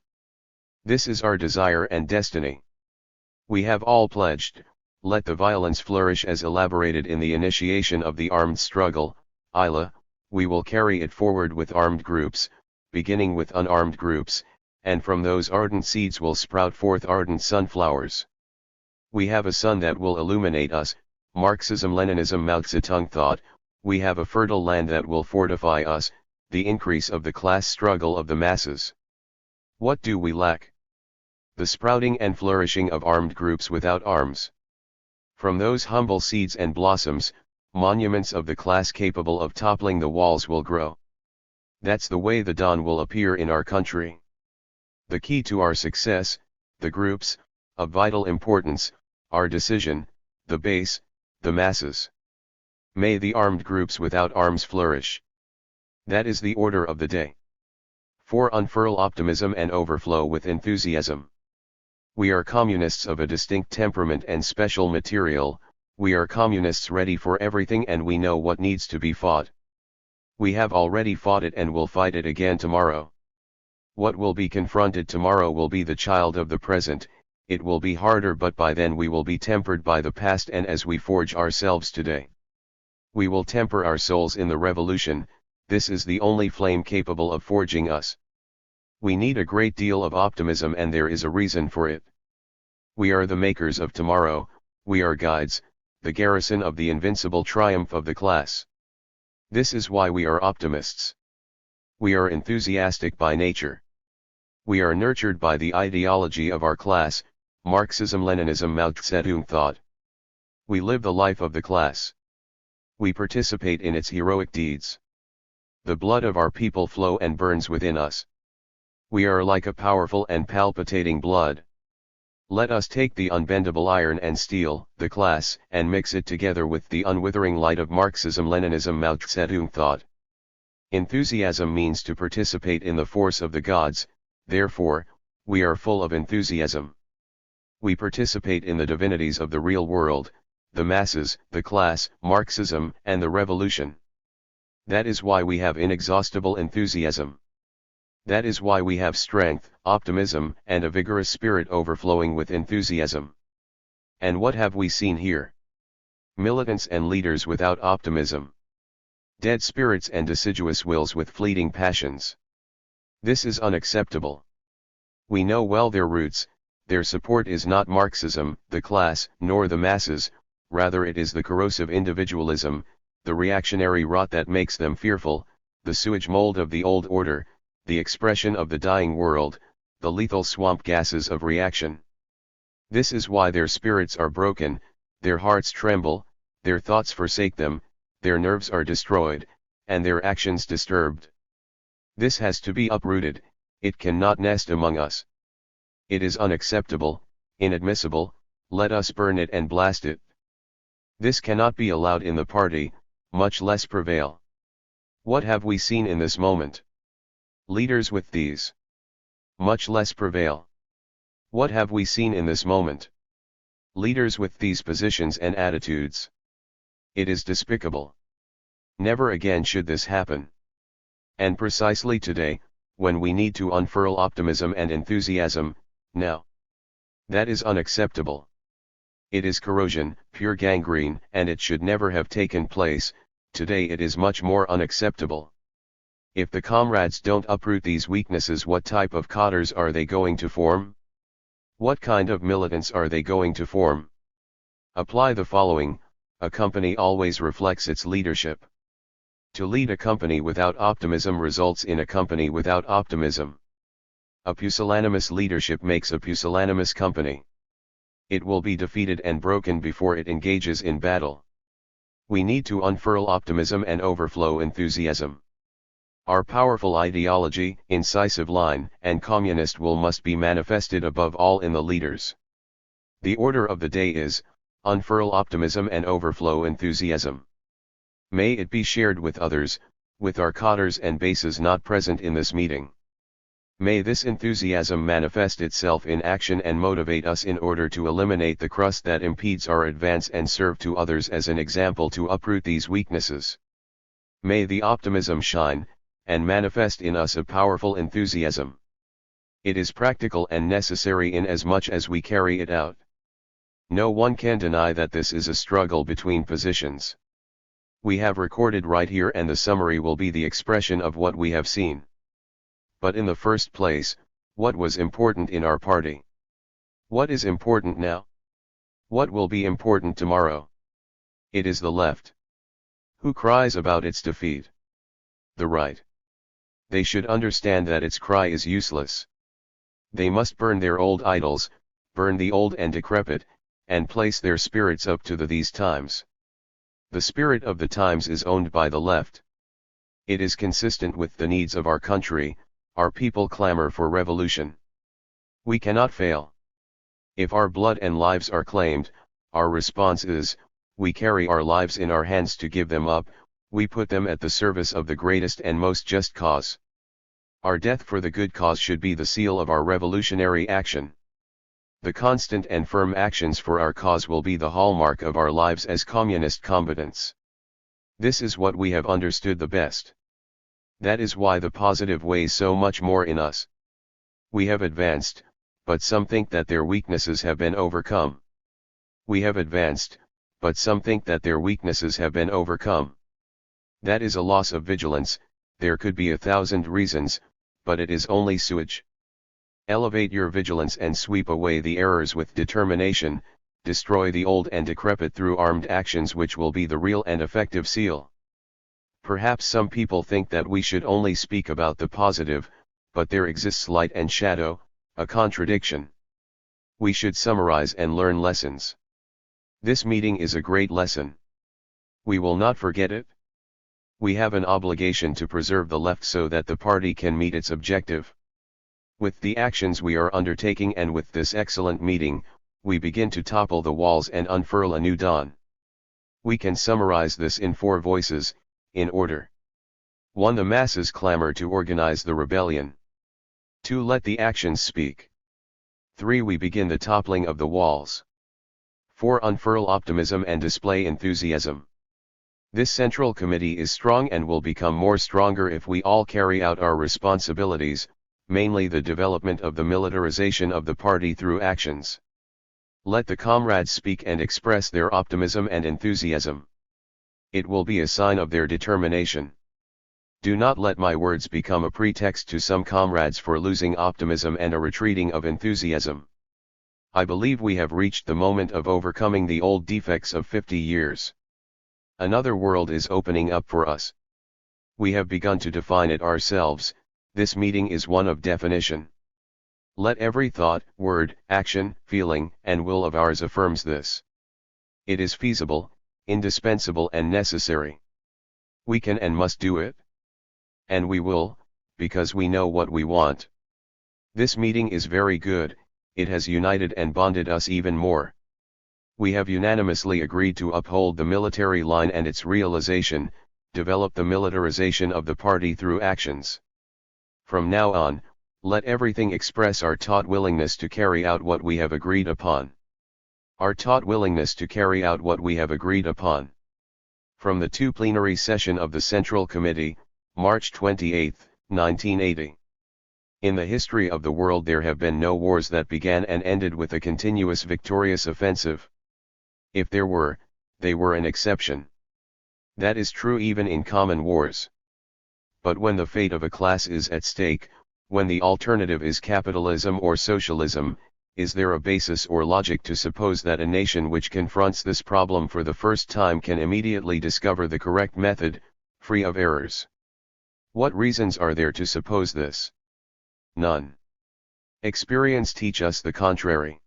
This is our desire and destiny. We have all pledged, let the violence flourish as elaborated in the initiation of the armed struggle, ILA, we will carry it forward with armed groups, beginning with unarmed groups, and from those ardent seeds will sprout forth ardent sunflowers. We have a sun that will illuminate us, Marxism-Leninism Mao Zedong thought, we have a fertile land that will fortify us, the increase of the class struggle of the masses. What do we lack? The sprouting and flourishing of armed groups without arms. From those humble seeds and blossoms, monuments of the class capable of toppling the walls will grow. That's the way the dawn will appear in our country. The key to our success, the groups, of vital importance, our decision, the base, the masses. May the armed groups without arms flourish. That is the order of the day. 4. Unfurl optimism and overflow with enthusiasm. We are communists of a distinct temperament and special material, we are communists ready for everything and we know what needs to be fought. We have already fought it and will fight it again tomorrow. What will be confronted tomorrow will be the child of the present, it will be harder but by then we will be tempered by the past, and as we forge ourselves today, we will temper our souls in the revolution, this is the only flame capable of forging us. We need a great deal of optimism and there is a reason for it. We are the makers of tomorrow, we are guides, the garrison of the invincible triumph of the class. This is why we are optimists. We are enthusiastic by nature. We are nurtured by the ideology of our class, Marxism-Leninism Mao Zedong thought. We live the life of the class. We participate in its heroic deeds. The blood of our people flows and burns within us. We are like a powerful and palpitating blood. Let us take the unbendable iron and steel, the class, and mix it together with the unwithering light of Marxism-Leninism Mao Zedong thought. Enthusiasm means to participate in the force of the gods, therefore, we are full of enthusiasm. We participate in the divinities of the real world, the masses, the class, Marxism, and the revolution. That is why we have inexhaustible enthusiasm. That is why we have strength, optimism, and a vigorous spirit overflowing with enthusiasm. And what have we seen here? Militants and leaders without optimism. Dead spirits and deciduous wills with fleeting passions. This is unacceptable. We know well their roots, their support is not Marxism, the class, nor the masses, rather it is the corrosive individualism, the reactionary rot that makes them fearful, the sewage mold of the old order, the expression of the dying world, the lethal swamp gases of reaction. This is why their spirits are broken, their hearts tremble, their thoughts forsake them, their nerves are destroyed, and their actions disturbed. This has to be uprooted, it cannot nest among us. It is unacceptable, inadmissible, let us burn it and blast it. This cannot be allowed in the party, much less prevail. What have we seen in this moment? Leaders with these. Much less prevail. What have we seen in this moment? Leaders with these positions and attitudes. It is despicable. Never again should this happen. And precisely today, when we need to unfurl optimism and enthusiasm, now. That is unacceptable. It is corrosion, pure gangrene, and it should never have taken place. Today it is much more unacceptable. If the comrades don't uproot these weaknesses, what type of cotters are they going to form? What kind of militants are they going to form? Apply the following: a company always reflects its leadership. To lead a company without optimism results in a company without optimism. A pusillanimous leadership makes a pusillanimous company. It will be defeated and broken before it engages in battle. We need to unfurl optimism and overflow enthusiasm. Our powerful ideology, incisive line, and communist will must be manifested above all in the leaders. The order of the day is, unfurl optimism and overflow enthusiasm. May it be shared with others, with our cotters and bases not present in this meeting. May this enthusiasm manifest itself in action and motivate us in order to eliminate the crust that impedes our advance and serve to others as an example to uproot these weaknesses. May the optimism shine, and manifest in us a powerful enthusiasm. It is practical and necessary inasmuch as we carry it out. No one can deny that this is a struggle between positions. We have recorded right here, and the summary will be the expression of what we have seen. But in the first place, what was important in our party? What is important now? What will be important tomorrow? It is the left. Who cries about its defeat? The right. They should understand that its cry is useless. They must burn their old idols, burn the old and decrepit, and place their spirits up to these times. The spirit of the times is owned by the left. It is consistent with the needs of our country. Our people clamor for revolution. We cannot fail. If our blood and lives are claimed, our response is, we carry our lives in our hands to give them up, we put them at the service of the greatest and most just cause. Our death for the good cause should be the seal of our revolutionary action. The constant and firm actions for our cause will be the hallmark of our lives as communist combatants. This is what we have understood the best. That is why the positive weighs so much more in us. We have advanced, but some think that their weaknesses have been overcome. We have advanced, but some think that their weaknesses have been overcome. That is a loss of vigilance. There could be 1,000 reasons, but it is only sewage. Elevate your vigilance and sweep away the errors with determination, destroy the old and decrepit through armed actions, which will be the real and effective seal. Perhaps some people think that we should only speak about the positive, but there exists light and shadow, a contradiction. We should summarize and learn lessons. This meeting is a great lesson. We will not forget it. We have an obligation to preserve the left so that the party can meet its objective. With the actions we are undertaking and with this excellent meeting, we begin to topple the walls and unfurl a new dawn. We can summarize this in 4 voices, in order. 1. The masses clamor to organize the rebellion. 2. Let the actions speak. 3. We begin the toppling of the walls. 4. Unfurl optimism and display enthusiasm. This Central Committee is strong and will become more stronger if we all carry out our responsibilities, mainly the development of the militarization of the party through actions. Let the comrades speak and express their optimism and enthusiasm. It will be a sign of their determination. Do not let my words become a pretext to some comrades for losing optimism and a retreating of enthusiasm. I believe we have reached the moment of overcoming the old defects of 50 years. Another world is opening up for us. We have begun to define it ourselves. This meeting is one of definition. Let every thought, word, action, feeling, and will of ours affirms this. It is feasible, indispensable and necessary. We can and must do it. And we will, because we know what we want. This meeting is very good, it has united and bonded us even more. We have unanimously agreed to uphold the military line and its realization, develop the militarization of the party through actions. From now on, let everything express our taut willingness to carry out what we have agreed upon. Our taut willingness to carry out what we have agreed upon. From the 2 plenary session of the Central Committee, March 28, 1980. In the history of the world there have been no wars that began and ended with a continuous victorious offensive. If there were, they were an exception. That is true even in common wars. But when the fate of a class is at stake, when the alternative is capitalism or socialism, is there a basis or logic to suppose that a nation which confronts this problem for the first time can immediately discover the correct method, free of errors? What reasons are there to suppose this? None. Experience teach us the contrary.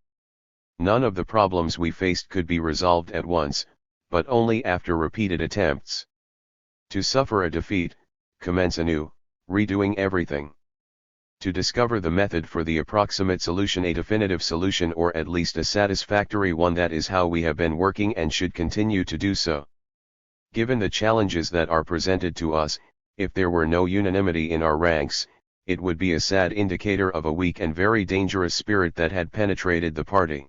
None of the problems we faced could be resolved at once, but only after repeated attempts. To suffer a defeat, commence anew, redoing everything. To discover the method for the approximate solution, a definitive solution or at least a satisfactory one, that is how we have been working and should continue to do so. Given the challenges that are presented to us, if there were no unanimity in our ranks, it would be a sad indicator of a weak and very dangerous spirit that had penetrated the party.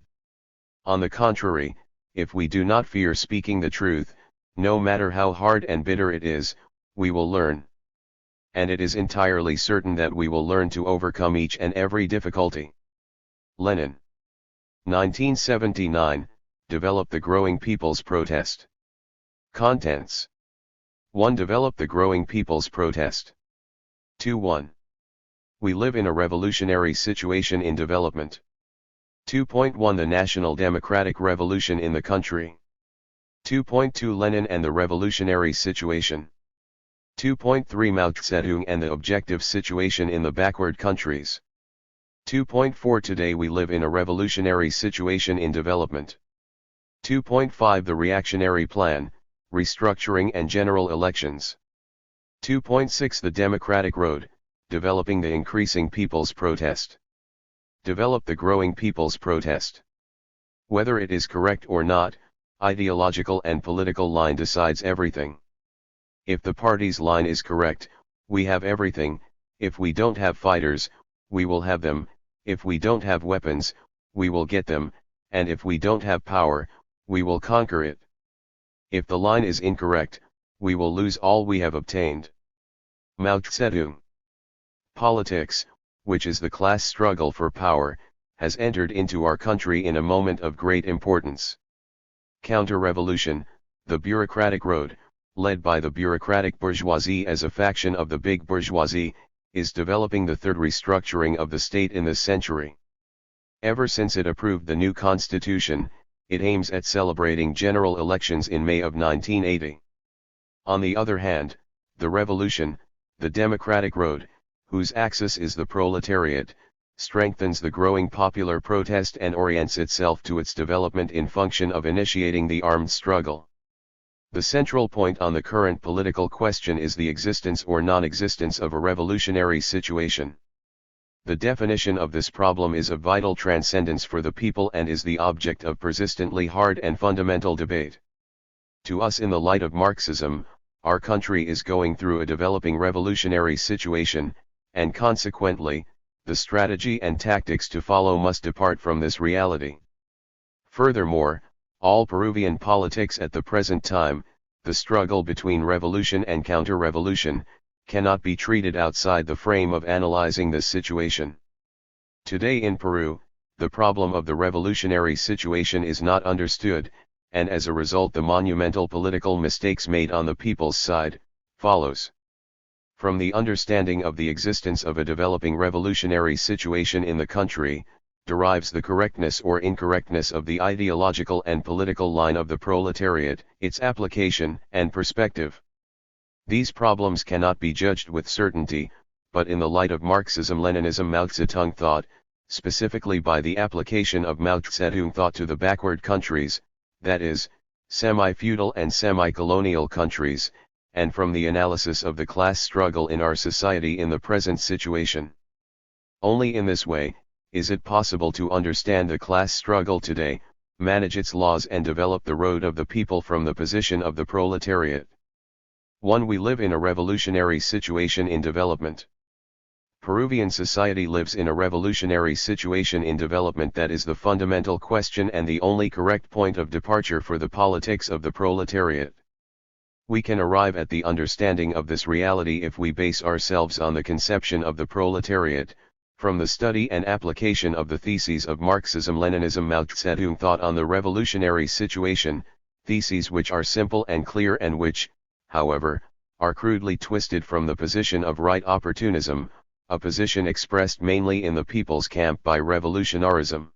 On the contrary, if we do not fear speaking the truth, no matter how hard and bitter it is, we will learn. And it is entirely certain that we will learn to overcome each and every difficulty. Lenin. 1979, Develop the Growing People's Protest. Contents. 1. Develop the Growing People's Protest. 2.1. We live in a revolutionary situation in development. 2.1 The National Democratic Revolution in the country. 2.2 Lenin and the revolutionary situation. 2.3 Mao Zedong and the objective situation in the backward countries. 2.4 Today we live in a revolutionary situation in development. 2.5 The reactionary plan, restructuring and general elections. 2.6 The democratic road, developing the increasing people's protest. Develop the growing people's protest. Whether it is correct or not, ideological and political line decides everything. If the party's line is correct, we have everything. If we don't have fighters, we will have them. If we don't have weapons, we will get them, and if we don't have power, we will conquer it. If the line is incorrect, we will lose all we have obtained. Mao Zedong. Politics, which is the class struggle for power, has entered into our country in a moment of great importance. Counter-revolution, the bureaucratic road, led by the bureaucratic bourgeoisie as a faction of the big bourgeoisie, is developing the third restructuring of the state in this century. Ever since it approved the new constitution, it aims at celebrating general elections in May of 1980. On the other hand, the revolution, the democratic road, whose axis is the proletariat, strengthens the growing popular protest and orients itself to its development in function of initiating the armed struggle. The central point on the current political question is the existence or non-existence of a revolutionary situation. The definition of this problem is of vital transcendence for the people and is the object of persistently hard and fundamental debate. To us, in the light of Marxism, our country is going through a developing revolutionary situation, and consequently, the strategy and tactics to follow must depart from this reality. Furthermore, all Peruvian politics at the present time, the struggle between revolution and counter-revolution, cannot be treated outside the frame of analyzing this situation. Today in Peru, the problem of the revolutionary situation is not understood, and as a result the monumental political mistakes made on the people's side, follows. From the understanding of the existence of a developing revolutionary situation in the country, derives the correctness or incorrectness of the ideological and political line of the proletariat, its application and perspective. These problems cannot be judged with certainty, but in the light of Marxism-Leninism Mao Zedong thought, specifically by the application of Mao Zedong thought to the backward countries, that is, semi-feudal and semi-colonial countries, and from the analysis of the class struggle in our society in the present situation. Only in this way, is it possible to understand the class struggle today, manage its laws and develop the road of the people from the position of the proletariat. 1. We live in a revolutionary situation in development. Peruvian society lives in a revolutionary situation in development. That is the fundamental question and the only correct point of departure for the politics of the proletariat. We can arrive at the understanding of this reality if we base ourselves on the conception of the proletariat, from the study and application of the theses of Marxism-Leninism Mao Zedong thought on the revolutionary situation, theses which are simple and clear and which, however, are crudely twisted from the position of right opportunism, a position expressed mainly in the people's camp by revolutionarism.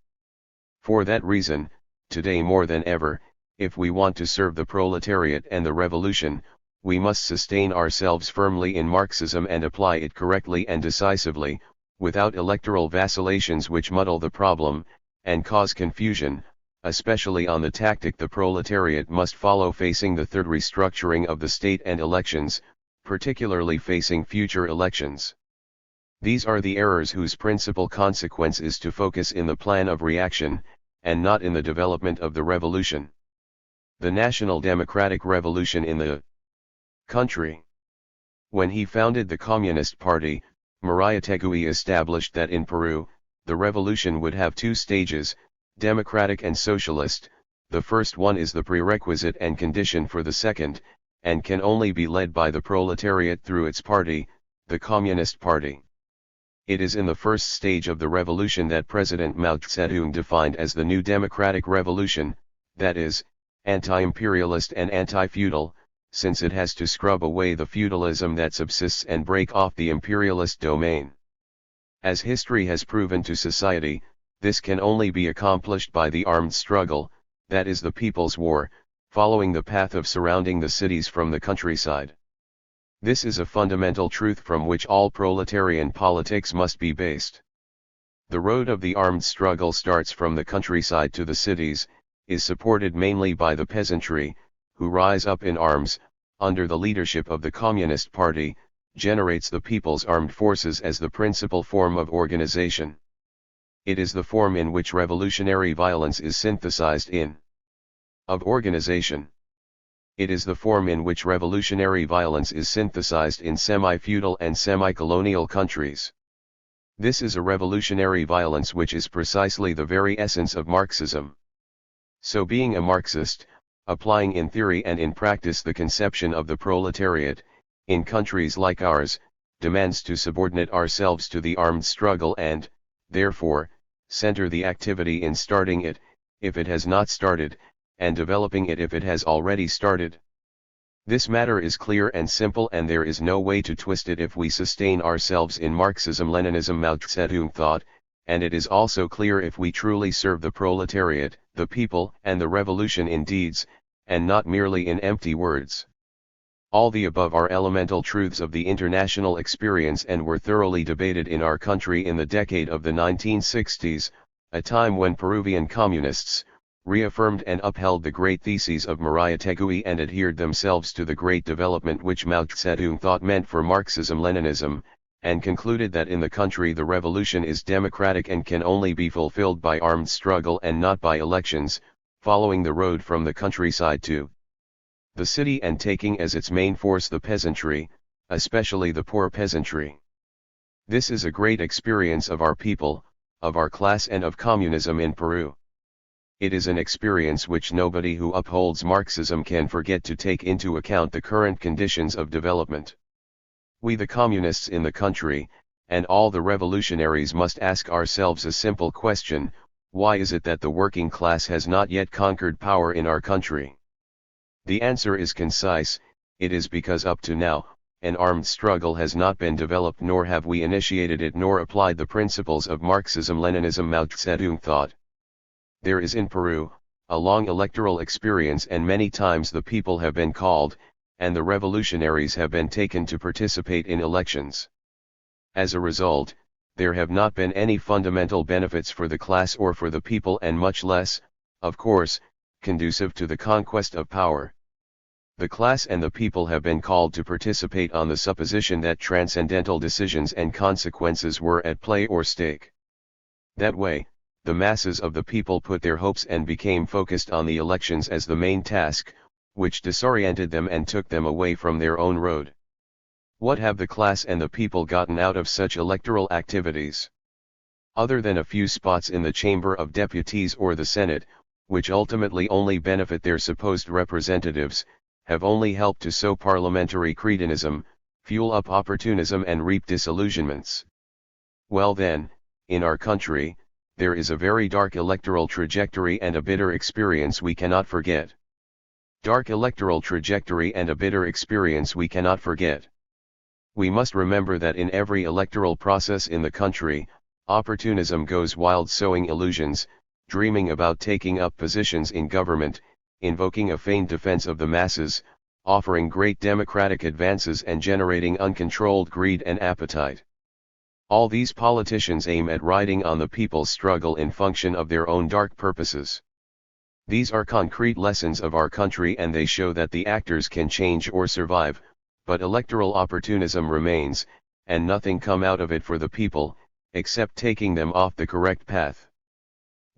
For that reason, today more than ever, if we want to serve the proletariat and the revolution, we must sustain ourselves firmly in Marxism and apply it correctly and decisively, without electoral vacillations which muddle the problem, and cause confusion, especially on the tactic the proletariat must follow facing the third restructuring of the state and elections, particularly facing future elections. These are the errors whose principal consequence is to focus in the plan of reaction, and not in the development of the revolution. The National Democratic Revolution in the country. When he founded the Communist Party, Mariátegui established that in Peru, the revolution would have two stages, democratic and socialist. The first one is the prerequisite and condition for the second, and can only be led by the proletariat through its party, the Communist Party. It is in the first stage of the revolution that President Mao Zedong defined as the new democratic revolution, that is, anti-imperialist and anti-feudal, since it has to scrub away the feudalism that subsists and break off the imperialist domain. As history has proven to society, this can only be accomplished by the armed struggle, that is the people's war, following the path of surrounding the cities from the countryside. This is a fundamental truth from which all proletarian politics must be based. The road of the armed struggle starts from the countryside to the cities, is supported mainly by the peasantry, who rise up in arms, under the leadership of the Communist Party, generates the people's armed forces as the principal form of organization. It is the form in which revolutionary violence is synthesized in of organization. It is the form in which revolutionary violence is synthesized in semi-feudal and semi-colonial countries. This is a revolutionary violence which is precisely the very essence of Marxism. So being a Marxist, applying in theory and in practice the conception of the proletariat, in countries like ours, demands to subordinate ourselves to the armed struggle and, therefore, center the activity in starting it, if it has not started, and developing it if it has already started. This matter is clear and simple and there is no way to twist it if we sustain ourselves in Marxism-Leninism Mao Zedong thought, and it is also clear if we truly serve the proletariat, the people and the revolution in deeds, and not merely in empty words. All the above are elemental truths of the international experience and were thoroughly debated in our country in the decade of the 1960s, a time when Peruvian communists reaffirmed and upheld the great theses of Mariátegui and adhered themselves to the great development which Mao Zedong thought meant for Marxism-Leninism, and concluded that in the country the revolution is democratic and can only be fulfilled by armed struggle and not by elections, following the road from the countryside to the city and taking as its main force the peasantry, especially the poor peasantry. This is a great experience of our people, of our class and of communism in Peru. It is an experience which nobody who upholds Marxism can forget to take into account the current conditions of development. We the communists in the country, and all the revolutionaries must ask ourselves a simple question: why is it that the working class has not yet conquered power in our country? The answer is concise: it is because up to now, an armed struggle has not been developed, nor have we initiated it nor applied the principles of Marxism-Leninism Mao Zedong thought. There is in Peru a long electoral experience, and many times the people have been called, and the revolutionaries have been taken to participate in elections. As a result, there have not been any fundamental benefits for the class or for the people, and much less, of course, conducive to the conquest of power. The class and the people have been called to participate on the supposition that transcendental decisions and consequences were at play or stake. That way, the masses of the people put their hopes and became focused on the elections as the main task, which disoriented them and took them away from their own road. What have the class and the people gotten out of such electoral activities? Other than a few spots in the Chamber of Deputies or the Senate, which ultimately only benefit their supposed representatives, have only helped to sow parliamentary cretinism, fuel up opportunism and reap disillusionments. Well then, in our country, there is a very dark electoral trajectory and a bitter experience we cannot forget. Dark electoral trajectory and a bitter experience we cannot forget. We must remember that in every electoral process in the country, opportunism goes wild, sowing illusions, dreaming about taking up positions in government, invoking a feigned defense of the masses, offering great democratic advances and generating uncontrolled greed and appetite. All these politicians aim at riding on the people's struggle in function of their own dark purposes. These are concrete lessons of our country, and they show that the actors can change or survive, but electoral opportunism remains, and nothing come out of it for the people, except taking them off the correct path.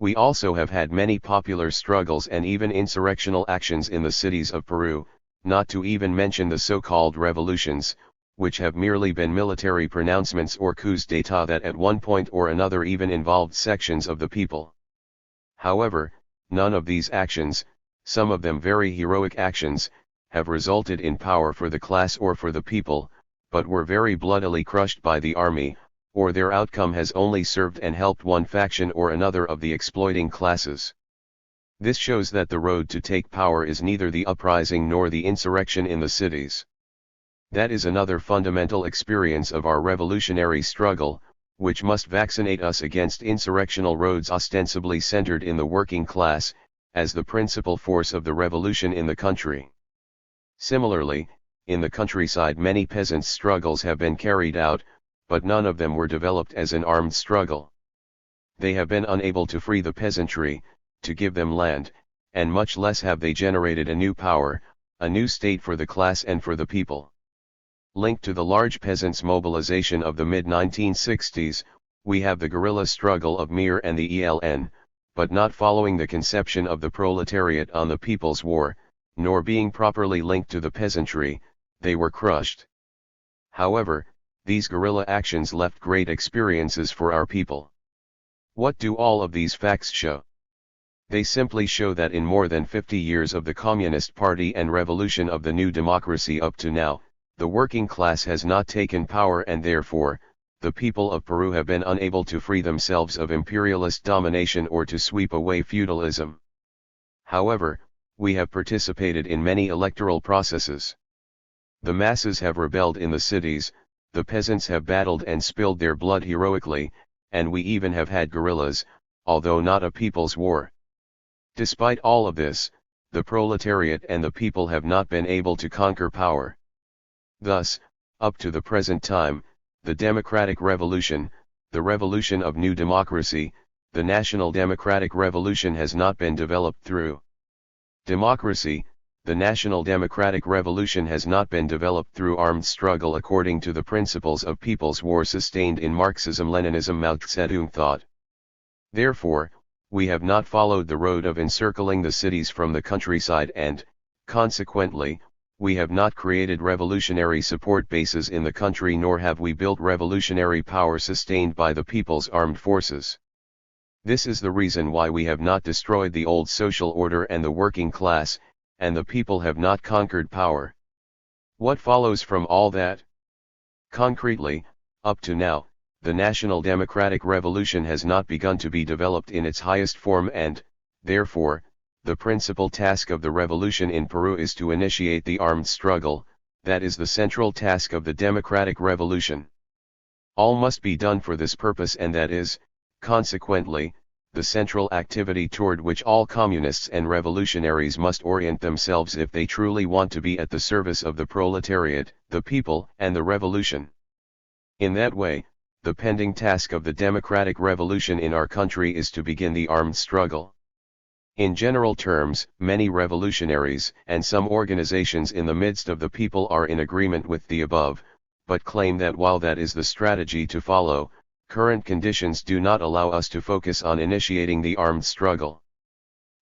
We also have had many popular struggles and even insurrectional actions in the cities of Peru, not to even mention the so-called revolutions, which have merely been military pronouncements or coups d'état that at one point or another even involved sections of the people. However, none of these actions, some of them very heroic actions, have resulted in power for the class or for the people, but were very bloodily crushed by the army, or their outcome has only served and helped one faction or another of the exploiting classes. This shows that the road to take power is neither the uprising nor the insurrection in the cities. That is another fundamental experience of our revolutionary struggle, which must vaccinate us against insurrectional roads ostensibly centered in the working class, as the principal force of the revolution in the country. Similarly, in the countryside many peasants' struggles have been carried out, but none of them were developed as an armed struggle. They have been unable to free the peasantry, to give them land, and much less have they generated a new power, a new state for the class and for the people. Linked to the large peasants' mobilization of the mid-1960s, we have the guerrilla struggle of Mir and the ELN, but not following the conception of the proletariat on the People's War, nor being properly linked to the peasantry, they were crushed. However, these guerrilla actions left great experiences for our people. What do all of these facts show? They simply show that in more than 50 years of the Communist Party and revolution of the new democracy up to now, the working class has not taken power, and therefore, the people of Peru have been unable to free themselves of imperialist domination or to sweep away feudalism. However, we have participated in many electoral processes. The masses have rebelled in the cities, the peasants have battled and spilled their blood heroically, and we even have had guerrillas, although not a people's war. Despite all of this, the proletariat and the people have not been able to conquer power. Thus, up to the present time, the democratic revolution, the revolution of new democracy, the national democratic revolution has not been developed through democracy, The national democratic revolution has not been developed through armed struggle according to the principles of people's war sustained in Marxism-Leninism Mao Zedong thought. Therefore, we have not followed the road of encircling the cities from the countryside and, consequently, we have not created revolutionary support bases in the country, nor have we built revolutionary power sustained by the people's armed forces. This is the reason why we have not destroyed the old social order and the working class, and the people have not conquered power. What follows from all that? Concretely, up to now, the national democratic revolution has not begun to be developed in its highest form and, therefore, the principal task of the revolution in Peru is to initiate the armed struggle. That is the central task of the democratic revolution. All must be done for this purpose, and that is, consequently, the central activity toward which all communists and revolutionaries must orient themselves if they truly want to be at the service of the proletariat, the people, and the revolution. In that way, the pending task of the democratic revolution in our country is to begin the armed struggle. In general terms, many revolutionaries and some organizations in the midst of the people are in agreement with the above, but claim that while that is the strategy to follow, current conditions do not allow us to focus on initiating the armed struggle.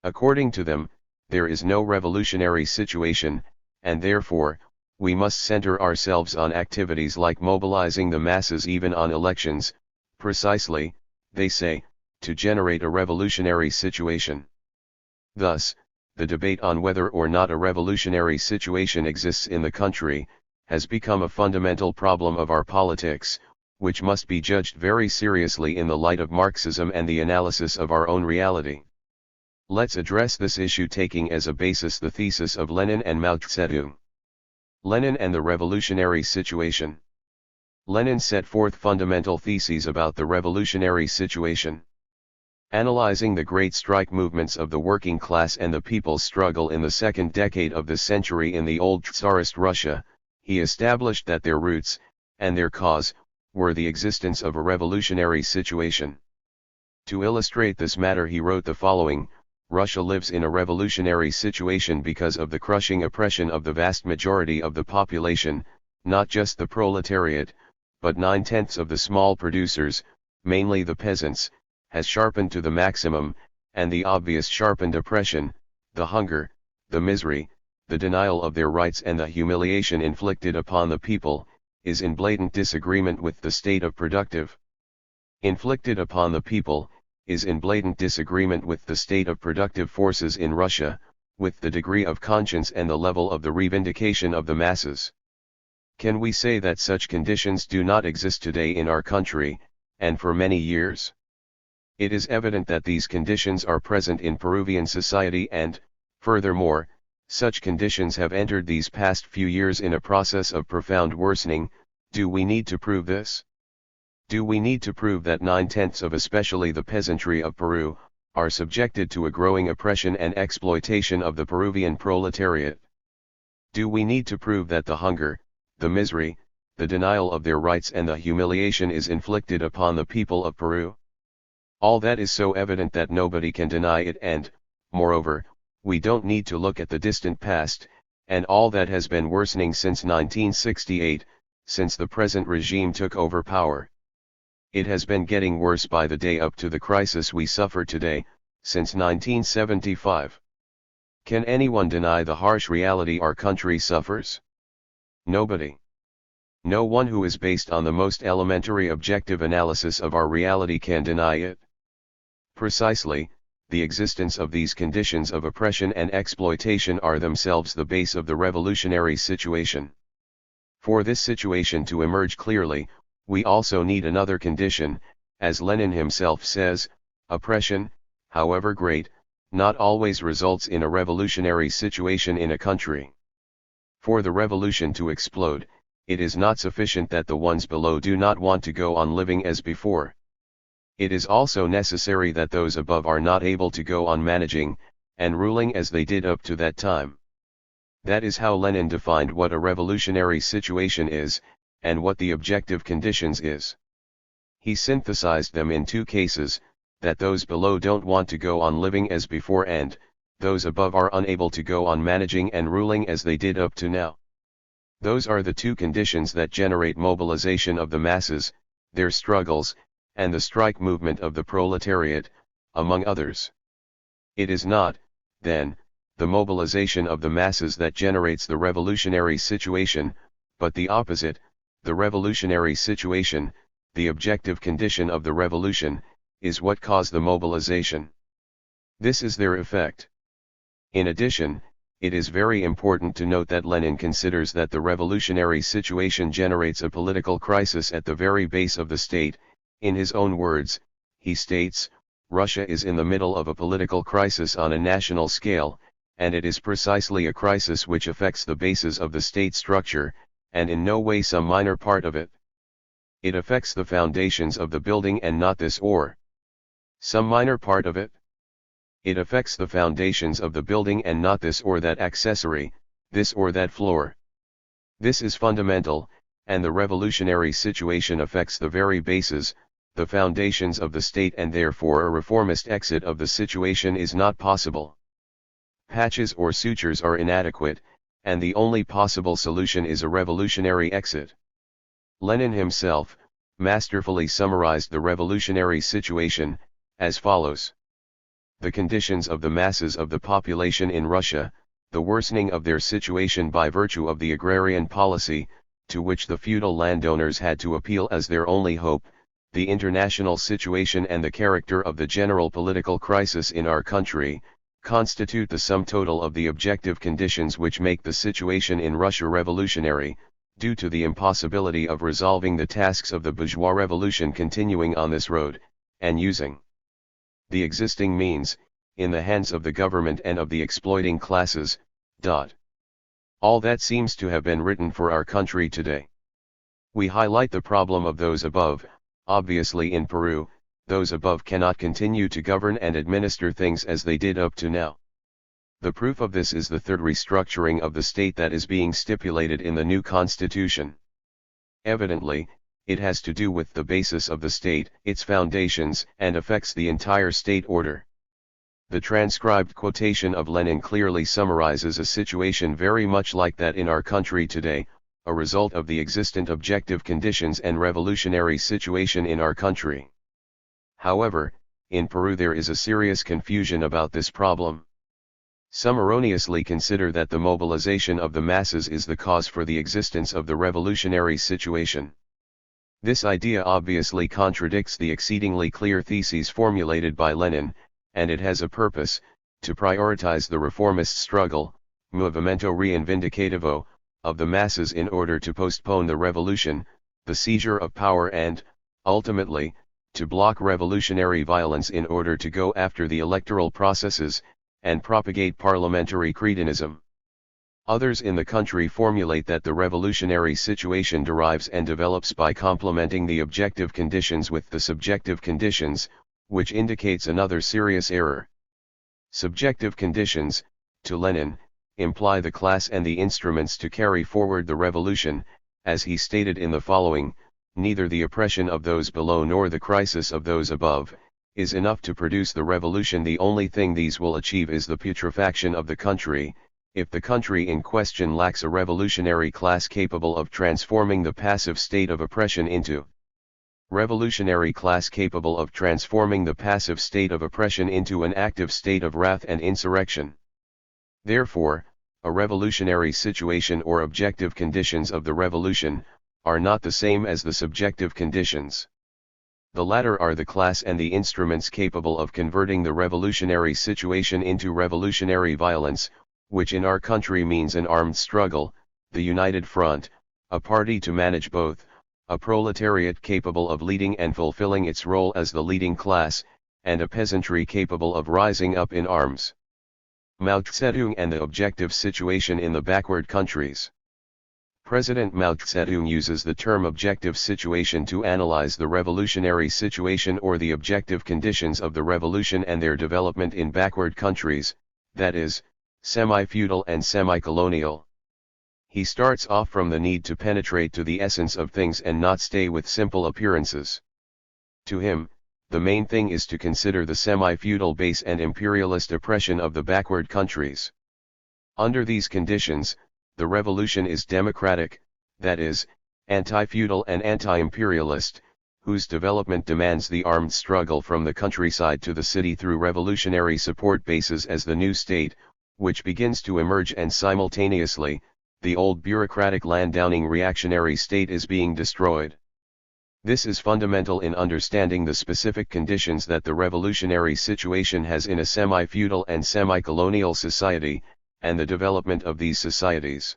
According to them, there is no revolutionary situation, and therefore, we must center ourselves on activities like mobilizing the masses even on elections, precisely, they say, to generate a revolutionary situation. Thus, the debate on whether or not a revolutionary situation exists in the country, has become a fundamental problem of our politics, which must be judged very seriously in the light of Marxism and the analysis of our own reality. Let's address this issue taking as a basis the thesis of Lenin and Mao Zedong. Lenin and the revolutionary situation. Lenin set forth fundamental theses about the revolutionary situation. Analyzing the great strike movements of the working class and the people's struggle in the second decade of the century in the old Tsarist Russia, he established that their roots, and their cause, were the existence of a revolutionary situation. To illustrate this matter he wrote the following: Russia lives in a revolutionary situation because of the crushing oppression of the vast majority of the population, not just the proletariat, but 9/10 of the small producers, mainly the peasants, has sharpened to the maximum, and the obvious sharpened oppression, the hunger, the misery, the denial of their rights and the humiliation inflicted upon the people, is in blatant disagreement with the state of productive. Inflicted upon the people, is in blatant disagreement with the state of productive forces in Russia, with the degree of conscience and the level of the reivindication of the masses. Can we say that such conditions do not exist today in our country, and for many years? It is evident that these conditions are present in Peruvian society and, furthermore, such conditions have entered these past few years in a process of profound worsening. Do we need to prove this? Do we need to prove that 9/10 of especially the peasantry of Peru, are subjected to a growing oppression and exploitation of the Peruvian proletariat? Do we need to prove that the hunger, the misery, the denial of their rights and the humiliation is inflicted upon the people of Peru? All that is so evident that nobody can deny it, and, moreover, we don't need to look at the distant past, and all that has been worsening since 1968, since the present regime took over power. It has been getting worse by the day up to the crisis we suffer today, since 1975. Can anyone deny the harsh reality our country suffers? Nobody. No one who is based on the most elementary objective analysis of our reality can deny it. Precisely, the existence of these conditions of oppression and exploitation are themselves the base of the revolutionary situation. For this situation to emerge clearly, we also need another condition, as Lenin himself says: oppression, however great, not always results in a revolutionary situation in a country. For the revolution to explode, it is not sufficient that the ones below do not want to go on living as before. It is also necessary that those above are not able to go on managing, and ruling as they did up to that time. That is how Lenin defined what a revolutionary situation is, and what the objective conditions is. He synthesized them in two cases: that those below don't want to go on living as before, and, those above are unable to go on managing and ruling as they did up to now. Those are the two conditions that generate mobilization of the masses, their struggles, and the strike movement of the proletariat, among others. It is not, then, the mobilization of the masses that generates the revolutionary situation, but the opposite, the revolutionary situation, the objective condition of the revolution, is what caused the mobilization. This is their effect. In addition, it is very important to note that Lenin considers that the revolutionary situation generates a political crisis at the very base of the state. In his own words, he states, Russia is in the middle of a political crisis on a national scale, and it is precisely a crisis which affects the bases of the state structure, and in no way some minor part of it. It affects the foundations of the building and not this or some minor part of it. It affects the foundations of the building and not this or that accessory, this or that floor. This is fundamental, and the revolutionary situation affects the very bases, the foundations of the state, and therefore a reformist exit of the situation is not possible. Patches or sutures are inadequate, and the only possible solution is a revolutionary exit. Lenin himself, masterfully summarized the revolutionary situation, as follows. The conditions of the masses of the population in Russia, the worsening of their situation by virtue of the agrarian policy, to which the feudal landowners had to appeal as their only hope, the international situation and the character of the general political crisis in our country, constitute the sum total of the objective conditions which make the situation in Russia revolutionary, due to the impossibility of resolving the tasks of the bourgeois revolution continuing on this road, and using the existing means, in the hands of the government and of the exploiting classes. All that seems to have been written for our country today. We highlight the problem of those above. Obviously in Peru, those above cannot continue to govern and administer things as they did up to now. The proof of this is the third restructuring of the state that is being stipulated in the new constitution. Evidently, it has to do with the basis of the state, its foundations, and affects the entire state order. The transcribed quotation of Lenin clearly summarizes a situation very much like that in our country today, a result of the existent objective conditions and revolutionary situation in our country. However, in Peru there is a serious confusion about this problem. Some erroneously consider that the mobilization of the masses is the cause for the existence of the revolutionary situation. This idea obviously contradicts the exceedingly clear theses formulated by Lenin, and it has a purpose, to prioritize the reformist struggle, movimento reivindicativo, of the masses in order to postpone the revolution, the seizure of power and, ultimately, to block revolutionary violence in order to go after the electoral processes, and propagate parliamentary cretinism. Others in the country formulate that the revolutionary situation derives and develops by complementing the objective conditions with the subjective conditions, which indicates another serious error. Subjective conditions, to Lenin, imply the class and the instruments to carry forward the revolution, as he stated in the following, neither the oppression of those below nor the crisis of those above, is enough to produce the revolution. The only thing these will achieve is the putrefaction of the country, if the country in question lacks a revolutionary class capable of transforming the passive state of oppression into revolutionary class capable of transforming the passive state of oppression into an active state of wrath and insurrection. Therefore, a revolutionary situation or objective conditions of the revolution, are not the same as the subjective conditions. The latter are the class and the instruments capable of converting the revolutionary situation into revolutionary violence, which in our country means an armed struggle, the united front, a party to manage both, a proletariat capable of leading and fulfilling its role as the leading class, and a peasantry capable of rising up in arms. Mao Zedong and the objective situation in the backward countries. President Mao Zedong uses the term objective situation to analyze the revolutionary situation or the objective conditions of the revolution and their development in backward countries, that is, semi-feudal and semi-colonial. He starts off from the need to penetrate to the essence of things and not stay with simple appearances. To him, the main thing is to consider the semi-feudal base and imperialist oppression of the backward countries. Under these conditions, the revolution is democratic, that is, anti-feudal and anti-imperialist, whose development demands the armed struggle from the countryside to the city through revolutionary support bases as the new state, which begins to emerge, and simultaneously, the old bureaucratic land-downing reactionary state is being destroyed. This is fundamental in understanding the specific conditions that the revolutionary situation has in a semi-feudal and semi-colonial society, and the development of these societies.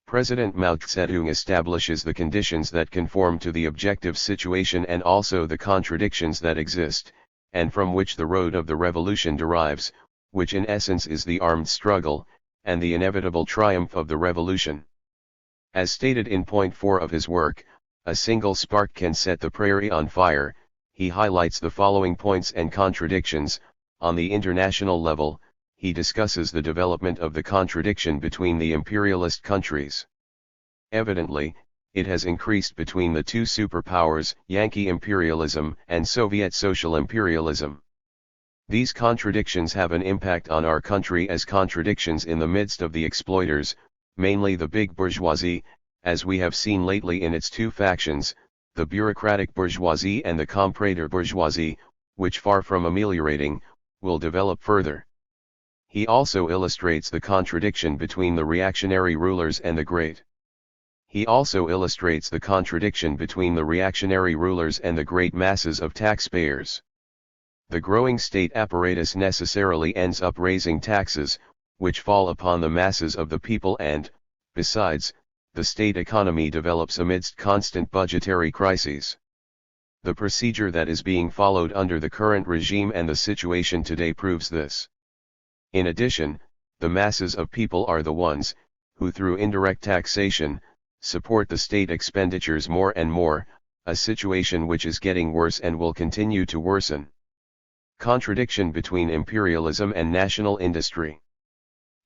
President Mao Zedong establishes the conditions that conform to the objective situation and also the contradictions that exist, and from which the road of the revolution derives, which in essence is the armed struggle, and the inevitable triumph of the revolution. As stated in point 4 of his work, A Single Spark Can Set the Prairie on Fire, he highlights the following points and contradictions. On the international level, he discusses the development of the contradiction between the imperialist countries. Evidently, it has increased between the two superpowers, Yankee imperialism and Soviet social imperialism. These contradictions have an impact on our country as contradictions in the midst of the exploiters, mainly the big bourgeoisie, as we have seen lately in its two factions, the bureaucratic bourgeoisie and the comprador bourgeoisie, which far from ameliorating, will develop further. He also illustrates the contradiction between the reactionary rulers and the great. He also illustrates the contradiction between the reactionary rulers and the great masses of taxpayers. The growing state apparatus necessarily ends up raising taxes, which fall upon the masses of the people and, besides, the state economy develops amidst constant budgetary crises. The procedure that is being followed under the current regime and the situation today proves this. In addition, the masses of people are the ones, who through indirect taxation, support the state expenditures more and more, a situation which is getting worse and will continue to worsen. Contradiction between imperialism and national industry.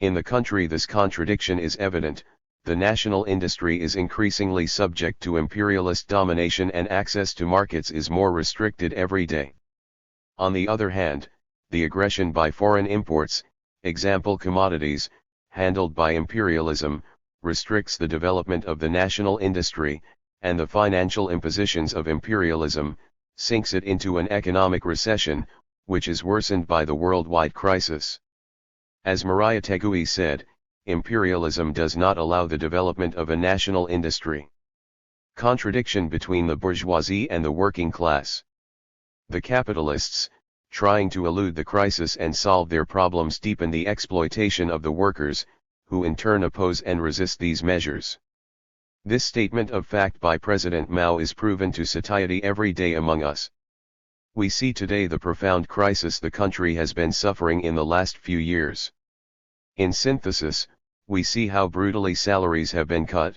In the country this contradiction is evident. The national industry is increasingly subject to imperialist domination and access to markets is more restricted every day. On the other hand, the aggression by foreign imports, example commodities, handled by imperialism, restricts the development of the national industry, and the financial impositions of imperialism, sinks it into an economic recession, which is worsened by the worldwide crisis. As Maria Tegui said, imperialism does not allow the development of a national industry. Contradiction between the bourgeoisie and the working class. The capitalists, trying to elude the crisis and solve their problems, deepen the exploitation of the workers, who in turn oppose and resist these measures. This statement of fact by President Mao is proven to satiety every day among us. We see today the profound crisis the country has been suffering in the last few years. In synthesis, we see how brutally salaries have been cut.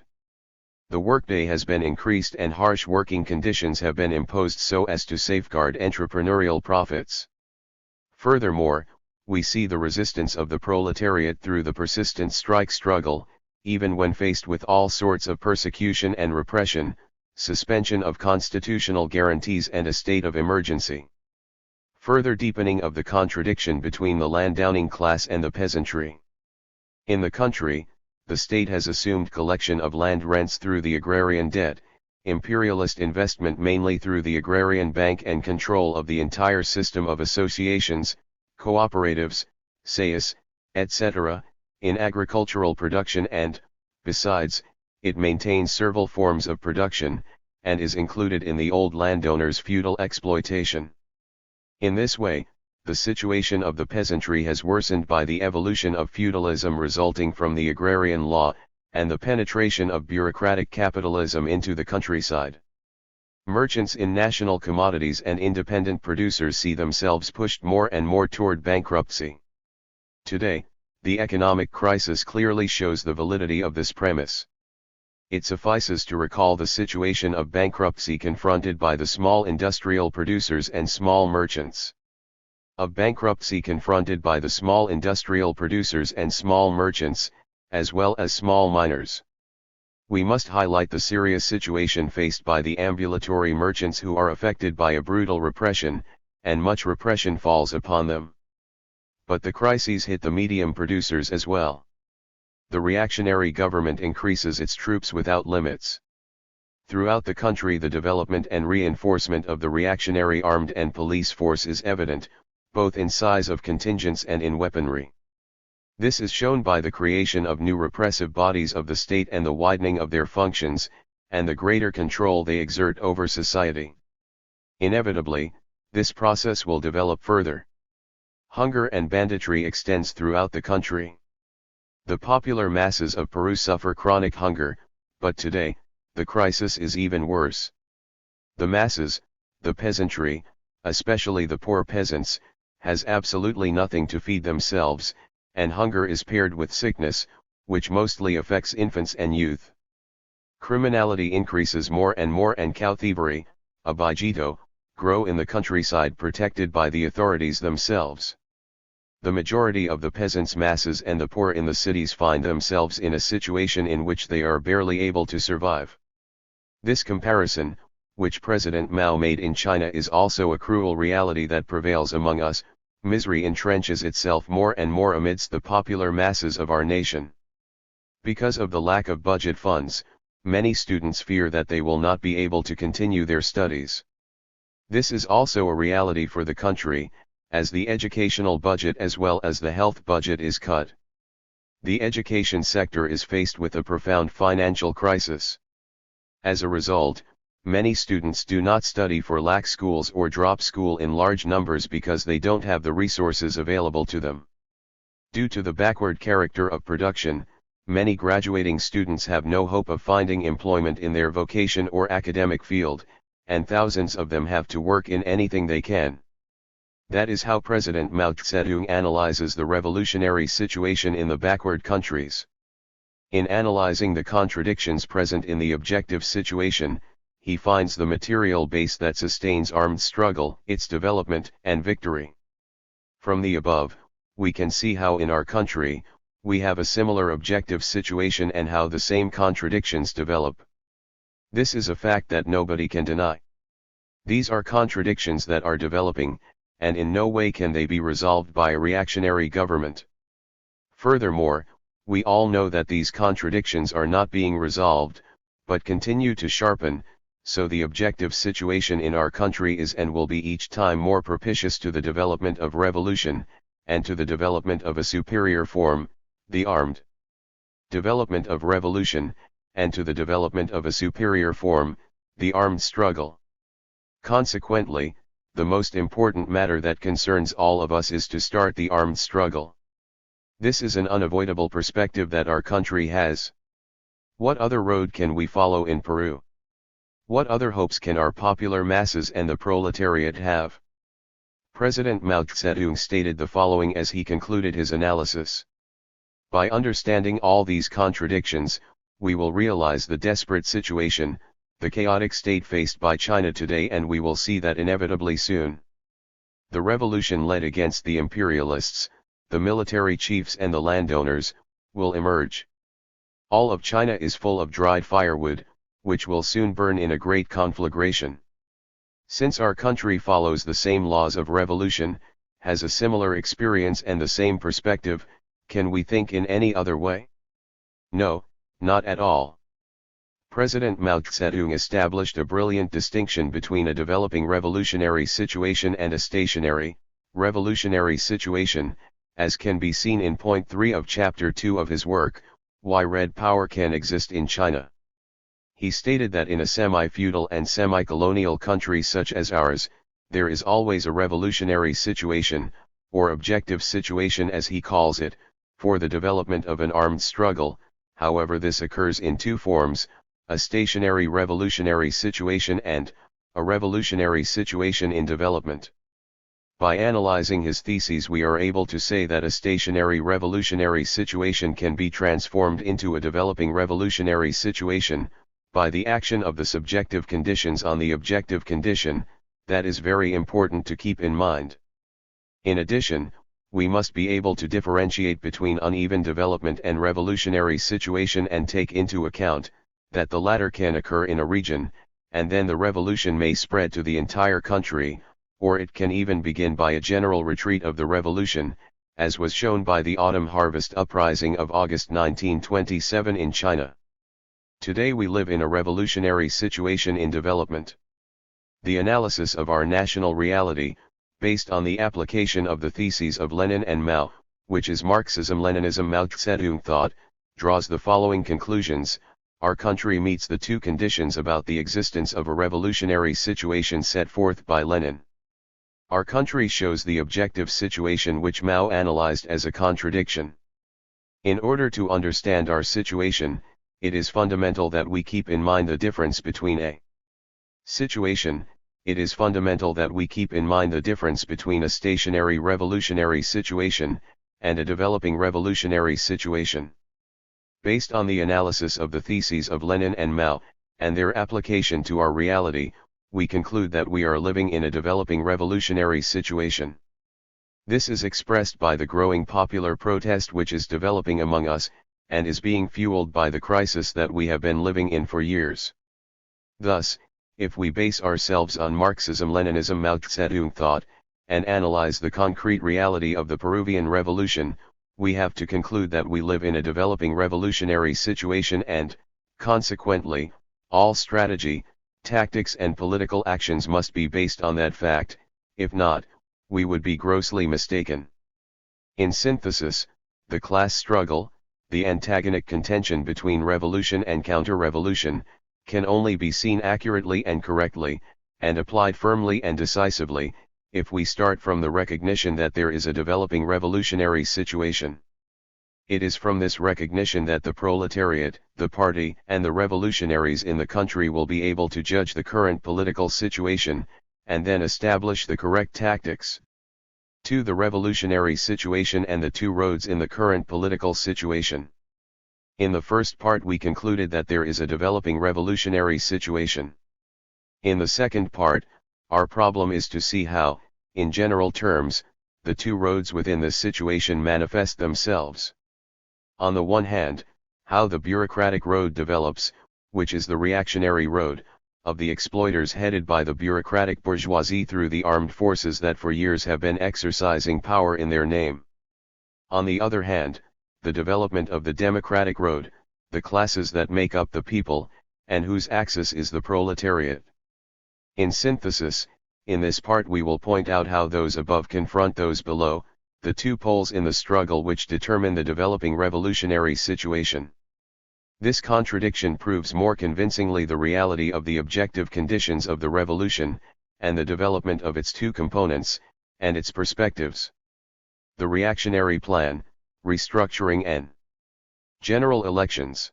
The workday has been increased and harsh working conditions have been imposed so as to safeguard entrepreneurial profits. Furthermore, we see the resistance of the proletariat through the persistent strike struggle, even when faced with all sorts of persecution and repression, suspension of constitutional guarantees and a state of emergency. Further deepening of the contradiction between the land-downing class and the peasantry. In the country, the state has assumed collection of land rents through the agrarian debt, imperialist investment mainly through the agrarian bank and control of the entire system of associations, cooperatives, SAIS, etc., in agricultural production and, besides, it maintains servile forms of production, and is included in the old landowners' feudal exploitation. In this way, the situation of the peasantry has worsened by the evolution of feudalism resulting from the agrarian law, and the penetration of bureaucratic capitalism into the countryside. Merchants in national commodities and independent producers see themselves pushed more and more toward bankruptcy. Today, the economic crisis clearly shows the validity of this premise. It suffices to recall the situation of bankruptcy confronted by the small industrial producers and small merchants. Of bankruptcy confronted by the small industrial producers and small merchants, as well as small miners. We must highlight the serious situation faced by the ambulatory merchants who are affected by a brutal repression, and much repression falls upon them. But the crises hit the medium producers as well. The reactionary government increases its troops without limits. Throughout the country the development and reinforcement of the reactionary armed and police force is evident, both in size of contingents and in weaponry. This is shown by the creation of new repressive bodies of the state and the widening of their functions, and the greater control they exert over society. Inevitably, this process will develop further. Hunger and banditry extends throughout the country. The popular masses of Peru suffer chronic hunger, but today, the crisis is even worse. The masses, the peasantry, especially the poor peasants, has absolutely nothing to feed themselves, and hunger is paired with sickness, which mostly affects infants and youth. Criminality increases more and cow thievery, abajito, grow in the countryside protected by the authorities themselves. The majority of the peasants' masses and the poor in the cities find themselves in a situation in which they are barely able to survive. This comparison, which President Mao made in China, is also a cruel reality that prevails among us. Misery entrenches itself more and more amidst the popular masses of our nation. Because of the lack of budget funds, many students fear that they will not be able to continue their studies. This is also a reality for the country, as the educational budget as well as the health budget is cut. The education sector is faced with a profound financial crisis. As a result, many students do not study for lack schools or drop school in large numbers because they don't have the resources available to them. Due to the backward character of production, many graduating students have no hope of finding employment in their vocation or academic field, and thousands of them have to work in anything they can. That is how President Mao Zedong analyzes the revolutionary situation in the backward countries. In analyzing the contradictions present in the objective situation, he finds the material base that sustains armed struggle, its development and victory. From the above, we can see how in our country, we have a similar objective situation and how the same contradictions develop. This is a fact that nobody can deny. These are contradictions that are developing, and in no way can they be resolved by a reactionary government. Furthermore, we all know that these contradictions are not being resolved, but continue to sharpen, so the objective situation in our country is and will be each time more propitious to the development of revolution, and to the development of a superior form, the armed development of revolution, and to the development of a superior form, the armed struggle. Consequently, the most important matter that concerns all of us is to start the armed struggle. This is an unavoidable perspective that our country has. What other road can we follow in Peru? What other hopes can our popular masses and the proletariat have? President Mao Zedong stated the following as he concluded his analysis. By understanding all these contradictions, we will realize the desperate situation, the chaotic state faced by China today, and we will see that inevitably soon the revolution led against the imperialists, the military chiefs and the landowners, will emerge. All of China is full of dried firewood, which will soon burn in a great conflagration. Since our country follows the same laws of revolution, has a similar experience and the same perspective, can we think in any other way? No, not at all. President Mao Zedong established a brilliant distinction between a developing revolutionary situation and a stationary, revolutionary situation, as can be seen in point 3 of chapter 2 of his work, Why Red Power Can Exist in China. He stated that in a semi-feudal and semi-colonial country such as ours, there is always a revolutionary situation, or objective situation as he calls it, for the development of an armed struggle. However, this occurs in two forms, a stationary revolutionary situation and a revolutionary situation in development. By analyzing his theses, we are able to say that a stationary revolutionary situation can be transformed into a developing revolutionary situation, by the action of the subjective conditions on the objective condition. That is very important to keep in mind. In addition, we must be able to differentiate between uneven development and revolutionary situation and take into account that the latter can occur in a region, and then the revolution may spread to the entire country, or it can even begin by a general retreat of the revolution, as was shown by the autumn harvest uprising of August 1927 in China. Today we live in a revolutionary situation in development. The analysis of our national reality, based on the application of the theses of Lenin and Mao, which is Marxism-Leninism Mao Zedong thought, draws the following conclusions. Our country meets the two conditions about the existence of a revolutionary situation set forth by Lenin. Our country shows the objective situation which Mao analyzed as a contradiction. In order to understand our situation, it is fundamental that we keep in mind the difference between a situation. It is fundamental that we keep in mind the difference between a stationary revolutionary situation, and a developing revolutionary situation. Based on the analysis of the theses of Lenin and Mao, and their application to our reality, we conclude that we are living in a developing revolutionary situation. This is expressed by the growing popular protest which is developing among us, and is being fueled by the crisis that we have been living in for years. Thus, if we base ourselves on Marxism-Leninism Mao Zedong thought, and analyze the concrete reality of the Peruvian Revolution, we have to conclude that we live in a developing revolutionary situation and, consequently, all strategy, tactics and political actions must be based on that fact. If not, we would be grossly mistaken. In synthesis, the class struggle, the antagonic contention between revolution and counter-revolution, can only be seen accurately and correctly, and applied firmly and decisively, if we start from the recognition that there is a developing revolutionary situation. It is from this recognition that the proletariat, the party, and the revolutionaries in the country will be able to judge the current political situation, and then establish the correct tactics. 2. The revolutionary situation and the two roads in the current political situation. In the first part we concluded that there is a developing revolutionary situation. In the second part, our problem is to see how, in general terms, the two roads within this situation manifest themselves. On the one hand, how the bureaucratic road develops, which is the reactionary road, of the exploiters headed by the bureaucratic bourgeoisie through the armed forces that for years have been exercising power in their name. On the other hand, the development of the democratic road, the classes that make up the people, and whose axis is the proletariat. In synthesis, in this part we will point out how those above confront those below, the two poles in the struggle which determine the developing revolutionary situation. This contradiction proves more convincingly the reality of the objective conditions of the revolution, and the development of its two components, and its perspectives. The reactionary plan, restructuring and general elections.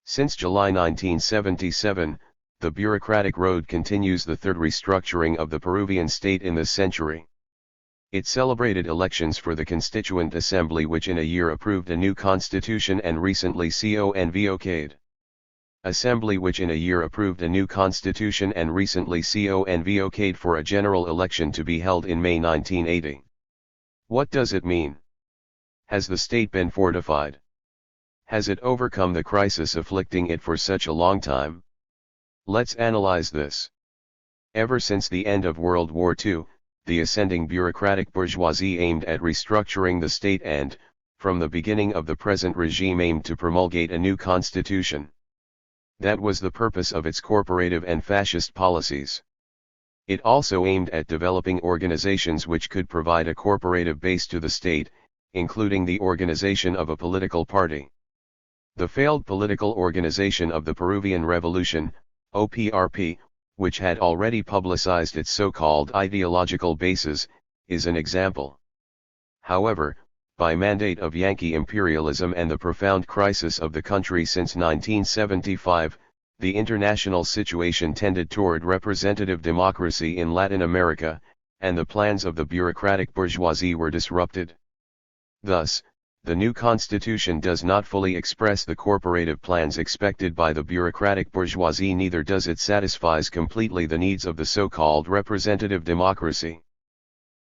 Since July 1977, the bureaucratic road continues the third restructuring of the Peruvian state in this century. It celebrated elections for the Constituent Assembly which in a year approved a new constitution and recently convoked. Assembly which in a year approved a new constitution and recently convoked for a general election to be held in May 1980. What does it mean? Has the state been fortified? Has it overcome the crisis afflicting it for such a long time? Let's analyze this. Ever since the end of World War II, the ascending bureaucratic bourgeoisie aimed at restructuring the state and, from the beginning of the present regime, aimed to promulgate a new constitution. That was the purpose of its corporative and fascist policies. It also aimed at developing organizations which could provide a corporative base to the state, including the organization of a political party. The failed political organization of the Peruvian Revolution, OPRP, which had already publicized its so-called ideological bases, is an example. However, by mandate of Yankee imperialism and the profound crisis of the country since 1975, the international situation tended toward representative democracy in Latin America, and the plans of the bureaucratic bourgeoisie were disrupted. Thus, the new constitution does not fully express the corporative plans expected by the bureaucratic bourgeoisie, neither does it satisfies completely the needs of the so-called representative democracy.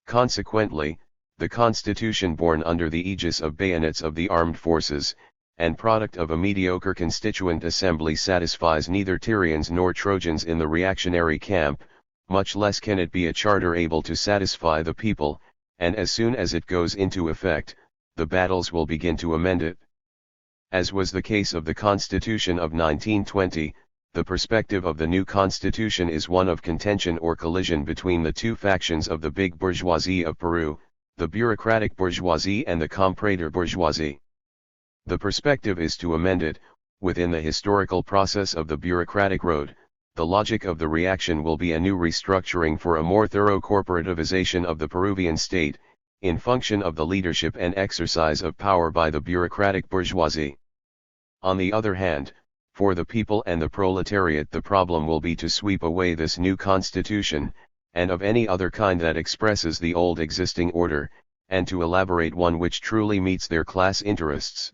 Consequently, the constitution born under the aegis of bayonets of the armed forces, and product of a mediocre constituent assembly satisfies neither Tyrians nor Trojans in the reactionary camp, much less can it be a charter able to satisfy the people, and as soon as it goes into effect, the battles will begin to amend it. As was the case of the Constitution of 1920, the perspective of the new constitution is one of contention or collision between the two factions of the big bourgeoisie of Peru, the bureaucratic bourgeoisie and the comprador bourgeoisie. The perspective is to amend it, within the historical process of the bureaucratic road. The logic of the reaction will be a new restructuring for a more thorough corporativization of the Peruvian state, in function of the leadership and exercise of power by the bureaucratic bourgeoisie. On the other hand, for the people and the proletariat the problem will be to sweep away this new constitution, and of any other kind that expresses the old existing order, and to elaborate one which truly meets their class interests.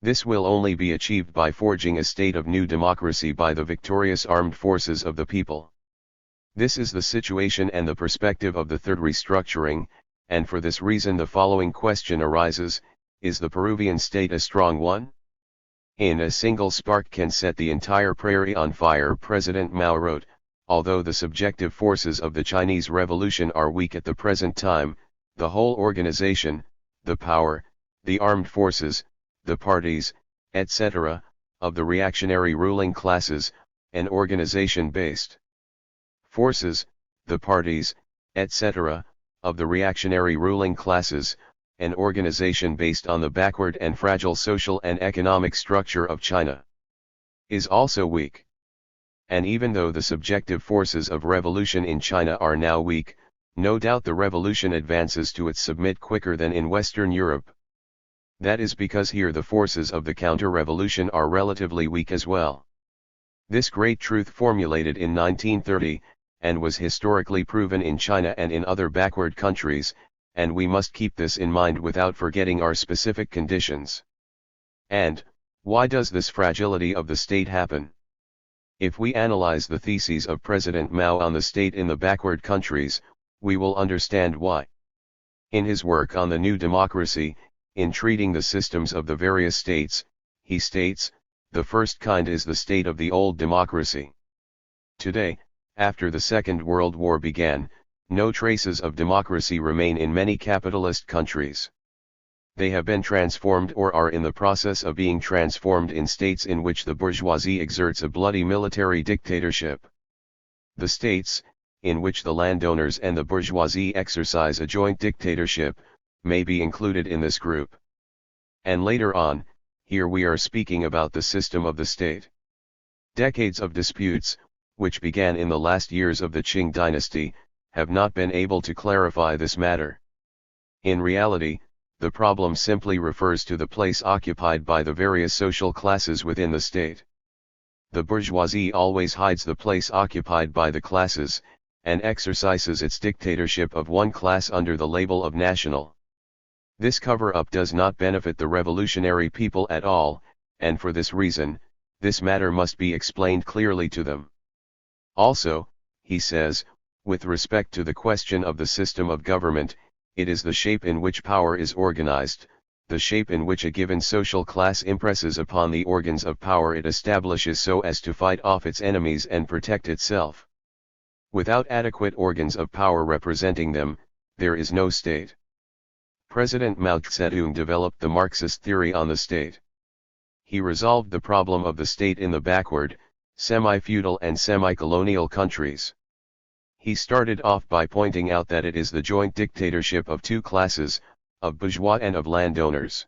This will only be achieved by forging a state of new democracy by the victorious armed forces of the people. This is the situation and the perspective of the third restructuring, and for this reason the following question arises: is the Peruvian state a strong one? In a single spark can set the entire prairie on fire, President Mao wrote. Although the subjective forces of the Chinese Revolution are weak at the present time, the whole organization, the power, the armed forces, the parties, etc., of the reactionary ruling classes, an organization-based forces, the parties, etc., of the reactionary ruling classes, an organization based on the backward and fragile social and economic structure of China, is also weak. And even though the subjective forces of revolution in China are now weak, no doubt the revolution advances to its summit quicker than in Western Europe. That is because here the forces of the counter-revolution are relatively weak as well. This great truth formulated in 1930, and was historically proven in China and in other backward countries, and we must keep this in mind without forgetting our specific conditions. And, why does this fragility of the state happen? If we analyze the theses of President Mao on the state in the backward countries, we will understand why. In his work on the new democracy, in treating the systems of the various states, he states, the first kind is the state of the old democracy. Today, after the Second World War began, no traces of democracy remain in many capitalist countries. They have been transformed or are in the process of being transformed in states in which the bourgeoisie exerts a bloody military dictatorship. The states, in which the landowners and the bourgeoisie exercise a joint dictatorship, may be included in this group. And later on, here we are speaking about the system of the state. Decades of disputes, which began in the last years of the Qing dynasty, have not been able to clarify this matter. In reality, the problem simply refers to the place occupied by the various social classes within the state. The bourgeoisie always hides the place occupied by the classes, and exercises its dictatorship of one class under the label of national. This cover-up does not benefit the revolutionary people at all, and for this reason, this matter must be explained clearly to them. Also, he says, with respect to the question of the system of government, it is the shape in which power is organized, the shape in which a given social class impresses upon the organs of power it establishes so as to fight off its enemies and protect itself. Without adequate organs of power representing them, there is no state. President Mao Zedong developed the Marxist theory on the state. He resolved the problem of the state in the backward, semi-feudal and semi-colonial countries. He started off by pointing out that it is the joint dictatorship of two classes, of bourgeois and of landowners.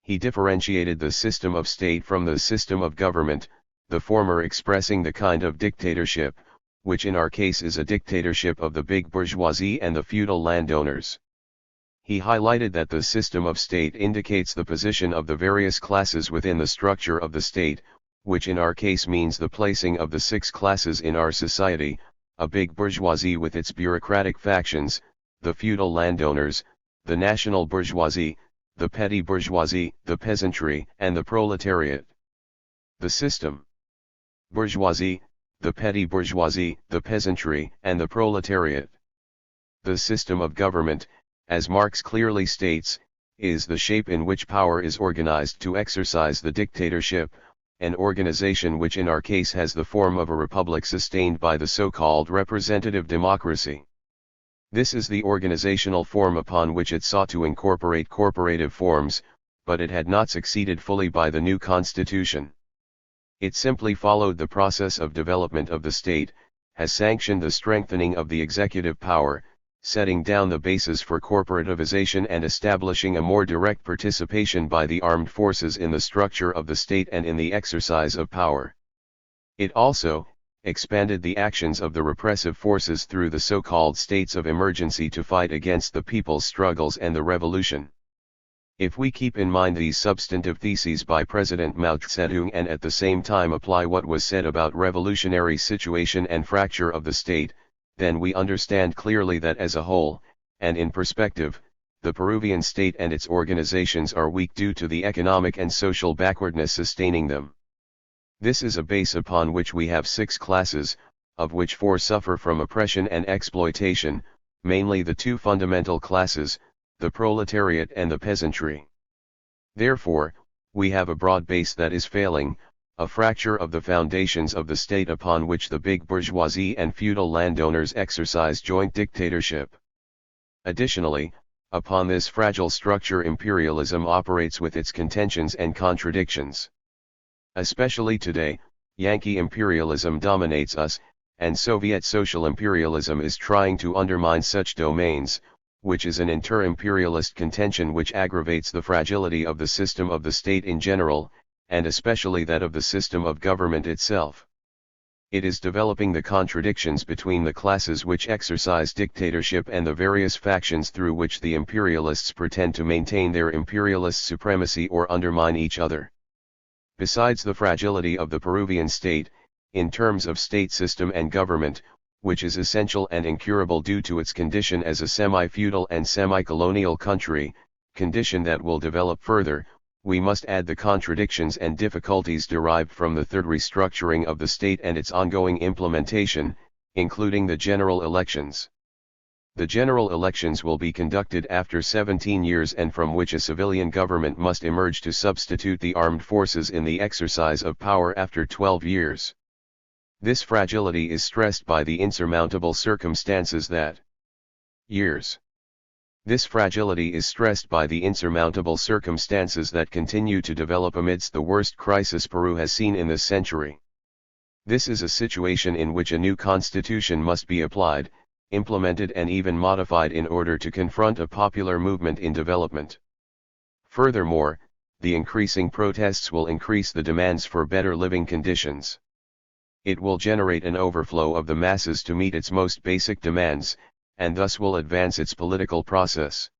He differentiated the system of state from the system of government, the former expressing the kind of dictatorship, which in our case is a dictatorship of the big bourgeoisie and the feudal landowners. He highlighted that the system of state indicates the position of the various classes within the structure of the state, which in our case means the placing of the six classes in our society: a big bourgeoisie with its bureaucratic factions, the feudal landowners, the national bourgeoisie, the petty bourgeoisie, the peasantry, and the proletariat. The system: bourgeoisie, the petty bourgeoisie, the peasantry, and the proletariat. The system of government, as Marx clearly states, is the shape in which power is organized to exercise the dictatorship, an organization which in our case has the form of a republic sustained by the so-called representative democracy. This is the organizational form upon which it sought to incorporate corporative forms, but it had not succeeded fully by the new constitution. It simply followed the process of development of the state, has sanctioned the strengthening of the executive power, setting down the basis for corporativization and establishing a more direct participation by the armed forces in the structure of the state and in the exercise of power. It also expanded the actions of the repressive forces through the so-called states of emergency to fight against the people's struggles and the revolution. If we keep in mind these substantive theses by President Mao Zedong and at the same time apply what was said about revolutionary situation and fracture of the state, then we understand clearly that as a whole, and in perspective, the Peruvian state and its organizations are weak due to the economic and social backwardness sustaining them. This is a base upon which we have 6 classes, of which 4 suffer from oppression and exploitation, mainly the 2 fundamental classes, the proletariat and the peasantry. Therefore, we have a broad base that is failing, a fracture of the foundations of the state upon which the big bourgeoisie and feudal landowners exercise joint dictatorship. Additionally, upon this fragile structure imperialism operates with its contentions and contradictions. Especially today, Yankee imperialism dominates us, and Soviet social imperialism is trying to undermine such domains, which is an inter-imperialist contention which aggravates the fragility of the system of the state in general, and especially that of the system of government itself. It is developing the contradictions between the classes which exercise dictatorship and the various factions through which the imperialists pretend to maintain their imperialist supremacy or undermine each other. Besides the fragility of the Peruvian state, in terms of state system and government, which is essential and incurable due to its condition as a semi-feudal and semi-colonial country, condition that will develop further, we must add the contradictions and difficulties derived from the third restructuring of the state and its ongoing implementation, including the general elections. The general elections will be conducted after 17 years and from which a civilian government must emerge to substitute the armed forces in the exercise of power after 12 years. This fragility is stressed by the insurmountable circumstances that This fragility is stressed by the insurmountable circumstances that continue to develop amidst the worst crisis Peru has seen in this century. This is a situation in which a new constitution must be applied, implemented and even modified in order to confront a popular movement in development. Furthermore, the increasing protests will increase the demands for better living conditions. It will generate an overflow of the masses to meet its most basic demands, and thus will advance its political process.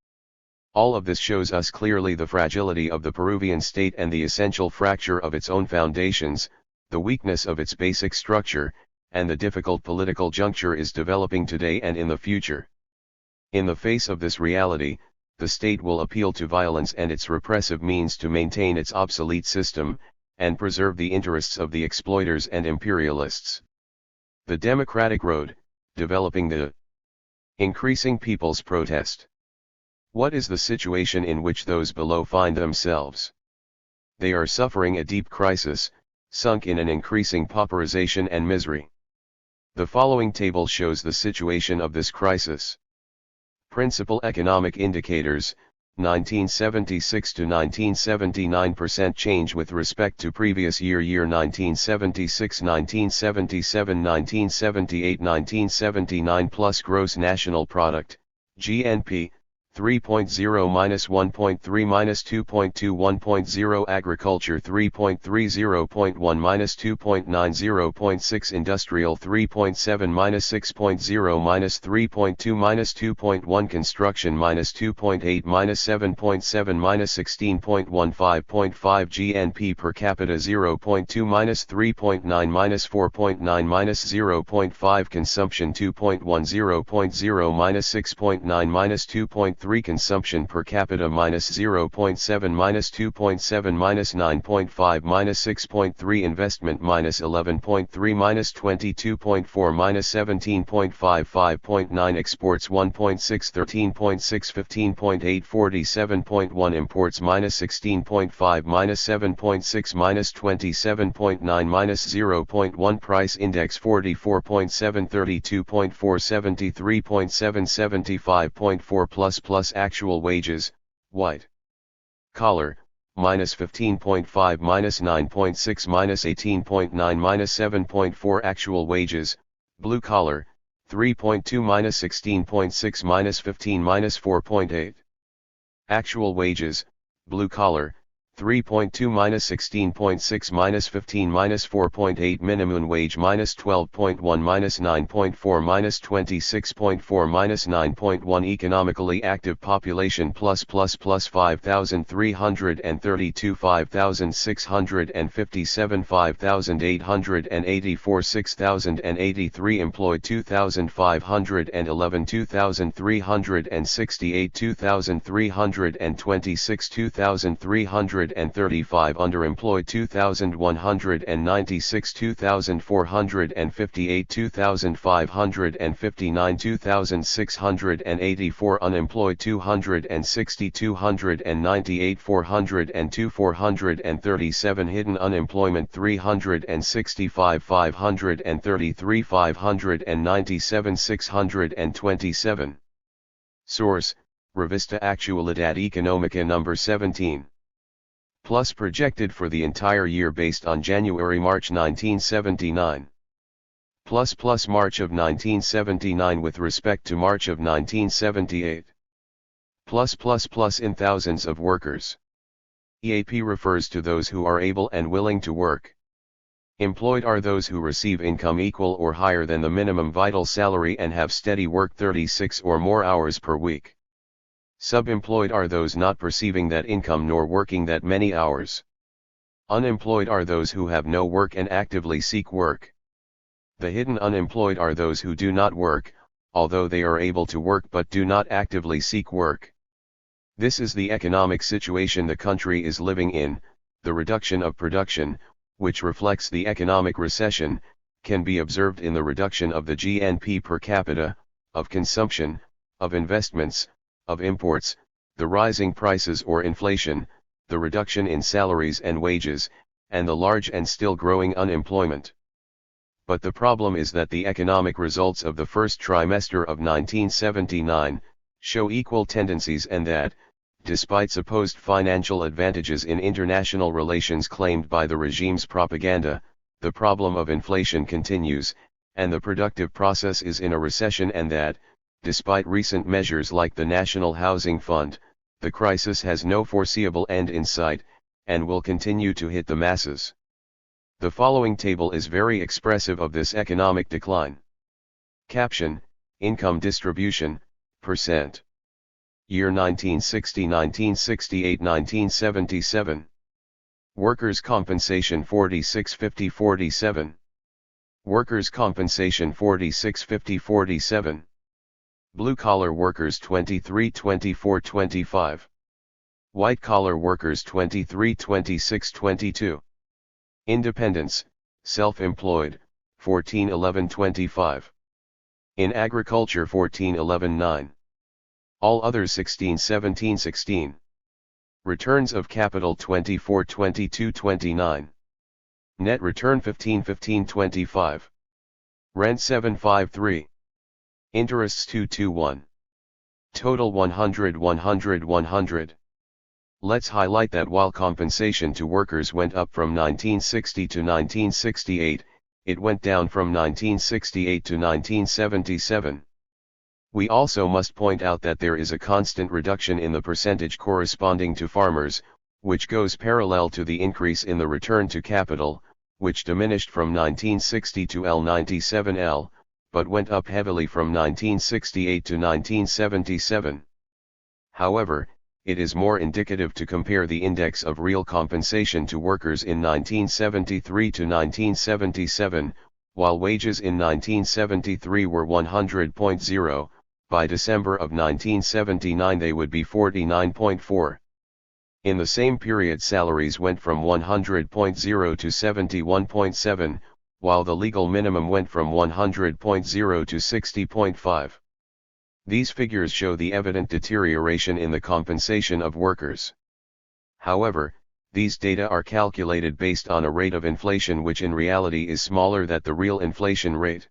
All of this shows us clearly the fragility of the Peruvian state and the essential fracture of its own foundations, the weakness of its basic structure, and the difficult political juncture is developing today and in the future. In the face of this reality, the state will appeal to violence and its repressive means to maintain its obsolete system, and preserve the interests of the exploiters and imperialists. The democratic road, developing the increasing people's protest. What is the situation in which those below find themselves? They are suffering a deep crisis, sunk in an increasing pauperization and misery. The following table shows the situation of this crisis. Principal economic indicators, 1976 to 1979% change with respect to previous year 1976 1977 1978 1979 plus gross national product, GNP, 3.0 minus 1.3 minus 2.2 1.0 agriculture 3.30.1 minus 2.9 0.6 industrial 3.7 minus 6.0 minus 3.2 minus 2.1 construction minus 2.8 minus 7.7 minus 16.15.5 GNP per capita 0.2 minus 3.9 minus 4.9 minus 0.5 consumption 2.1 0.0 minus 6.9 minus 2.3 -3 consumption per capita -0.7 -2.7 -9.5 -6.3 investment -11.3 -22.4 -17.5 5.9 exports 1.6 13.6 15.8 47.1 imports -16.5 -7.6 -27.9 -0.1 price index 44.7 32.4 73.7 75.4 plus actual wages, white collar, -15.5 -9.6 -18.9 -7.4 actual wages, blue collar, 3.2 -16.6 -15 -4.8 actual wages, blue collar, 3.2 -16.6 -15 -4.8 minimum wage -12.1 -9.4 -26.4 -9.1 economically active population plus 5,332 5,657 5,884 6,083 employed 2,511 2,368 2,326 2,335 underemployed 2,196 2,458 2,559 2,684 unemployed 260 298 402 437 hidden unemployment 365 533 597 627. Source, Revista Actualidad Económica number 17. Plus projected for the entire year based on January-March 1979. Plus March of 1979 with respect to March of 1978. Plus in thousands of workers. EAP refers to those who are able and willing to work. Employed are those who receive income equal or higher than the minimum vital salary and have steady work 36 or more hours per week. Subemployed are those not perceiving that income nor working that many hours. Unemployed are those who have no work and actively seek work. The hidden unemployed are those who do not work, although they are able to work but do not actively seek work. This is the economic situation the country is living in. The reduction of production, which reflects the economic recession, can be observed in the reduction of the GNP per capita, of consumption, of investments, of imports, the rising prices or inflation, the reduction in salaries and wages, and the large and still growing unemployment. But the problem is that the economic results of the first trimester of 1979 show equal tendencies and that, despite supposed financial advantages in international relations claimed by the regime's propaganda, the problem of inflation continues, and the productive process is in a recession and that, despite recent measures like the National Housing Fund, the crisis has no foreseeable end in sight, and will continue to hit the masses. The following table is very expressive of this economic decline. Caption: Income distribution, percent. Year 1960, 1968, 1977. Workers' compensation 46.50-47. Workers' compensation 46.50-47. Blue-collar workers 23.24-25. White-collar workers 23.26-22. Independents, self-employed, 14.11-25. In agriculture 14.11-9. All others 16.17-16. Returns of capital 24.22-29. Net return 15.15-25. Rent 7.53. Interests 2.21. Total 100. Let's highlight that while compensation to workers went up from 1960 to 1968, it went down from 1968 to 1977. We also must point out that there is a constant reduction in the percentage corresponding to farmers, which goes parallel to the increase in the return to capital, which diminished from 1960 to L97L, but went up heavily from 1968 to 1977. However, it is more indicative to compare the index of real compensation to workers in 1973 to 1977, while wages in 1973 were 100.0, by December of 1979 they would be 49.4. In the same period salaries went from 100.0 to 71.7, while the legal minimum went from 100.0 to 60.5. These figures show the evident deterioration in the compensation of workers. However, these data are calculated based on a rate of inflation which in reality is smaller than the real inflation rate.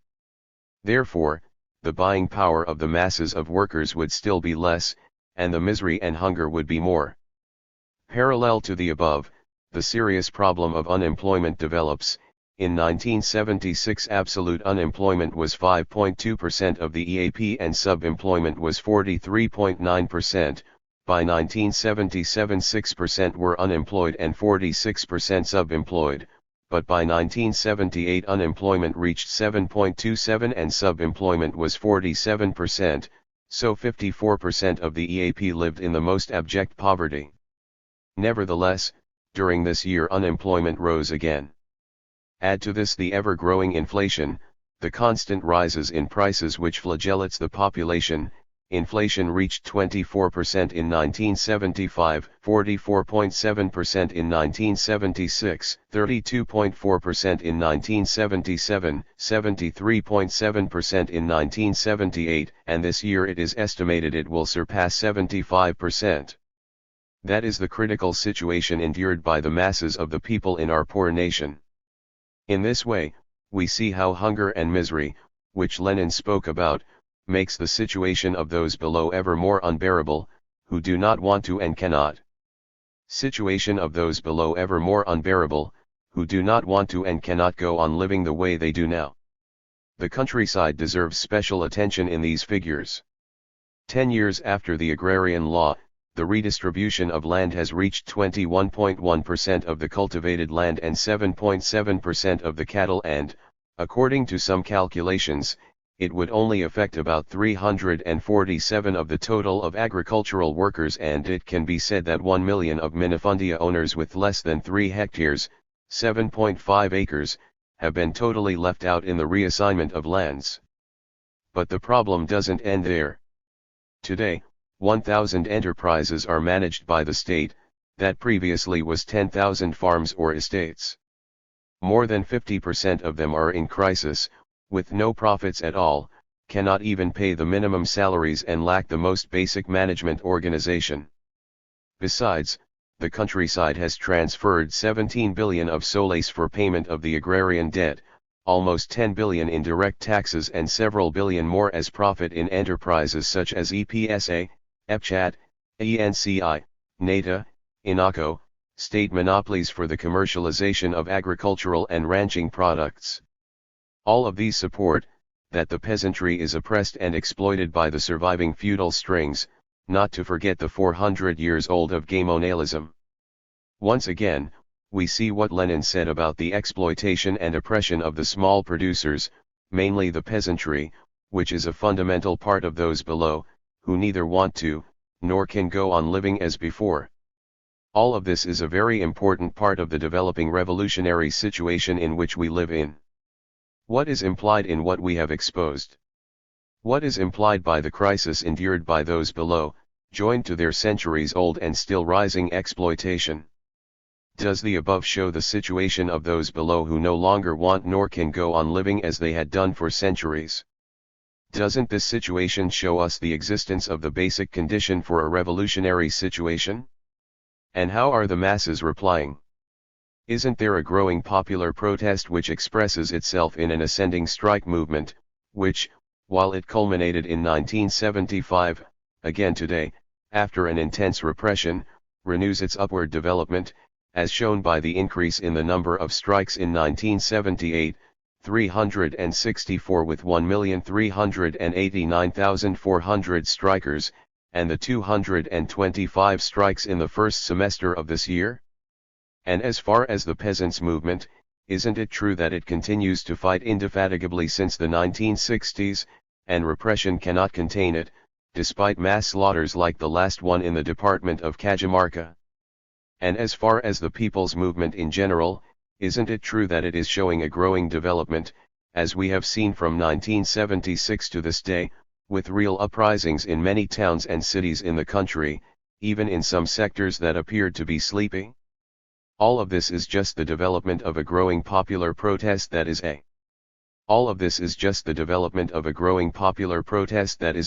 Therefore, the buying power of the masses of workers would still be less, and the misery and hunger would be more. Parallel to the above, the serious problem of unemployment develops. In 1976 absolute unemployment was 5.2% of the EAP and sub-employment was 43.9%, by 1977 6% were unemployed and 46% sub-employed, but by 1978 unemployment reached 7.27 and sub-employment was 47%, so 54% of the EAP lived in the most abject poverty. Nevertheless, during this year unemployment rose again. Add to this the ever-growing inflation, the constant rises in prices which flagellates the population. Inflation reached 24% in 1975, 44.7% in 1976, 32.4% in 1977, 73.7% in 1978, and this year it is estimated it will surpass 75%. That is the critical situation endured by the masses of the people in our poor nation. In this way, we see how hunger and misery, which Lenin spoke about, makes the situation of those below ever more unbearable, who do not want to and cannot. Situation of those below ever more unbearable, who do not want to and cannot go on living the way they do now. The countryside deserves special attention in these figures. 10 years after the agrarian law, the redistribution of land has reached 21.1% of the cultivated land and 7.7% of the cattle and, according to some calculations, it would only affect about 347 of the total of agricultural workers, and it can be said that 1 million of minifundia owners with less than 3 hectares, 7.5 acres, have been totally left out in the reassignment of lands. But the problem doesn't end there. Today, 1,000 enterprises are managed by the state, that previously was 10,000 farms or estates. More than 50% of them are in crisis, with no profits at all, cannot even pay the minimum salaries and lack the most basic management organization. Besides, the countryside has transferred 17 billion of soles for payment of the agrarian debt, almost 10 billion in direct taxes and several billion more as profit in enterprises such as EPSA, EPCHAT, ENCI, NATA, INACO, state monopolies for the commercialization of agricultural and ranching products. All of these support that the peasantry is oppressed and exploited by the surviving feudal strings, not to forget the 400 years old of gaymonalism. Once again, we see what Lenin said about the exploitation and oppression of the small producers, mainly the peasantry, which is a fundamental part of those below, who neither want to, nor can go on living as before. All of this is a very important part of the developing revolutionary situation in which we live in. What is implied in what we have exposed? What is implied by the crisis endured by those below, joined to their centuries-old and still rising exploitation? Does the above show the situation of those below who no longer want nor can go on living as they had done for centuries? Doesn't this situation show us the existence of the basic condition for a revolutionary situation? And how are the masses replying? Isn't there a growing popular protest which expresses itself in an ascending strike movement, which, while it culminated in 1975, again today, after an intense repression, renews its upward development, as shown by the increase in the number of strikes in 1978, 364 with 1,389,400 strikers, and the 225 strikes in the first semester of this year? And as far as the peasants' movement, isn't it true that it continues to fight indefatigably since the 1960s, and repression cannot contain it, despite mass slaughters like the last one in the department of Cajamarca? And as far as the people's movement in general, isn't it true that it is showing a growing development, as we have seen from 1976 to this day, with real uprisings in many towns and cities in the country, even in some sectors that appeared to be sleeping? All of this is just the development of a growing popular protest that is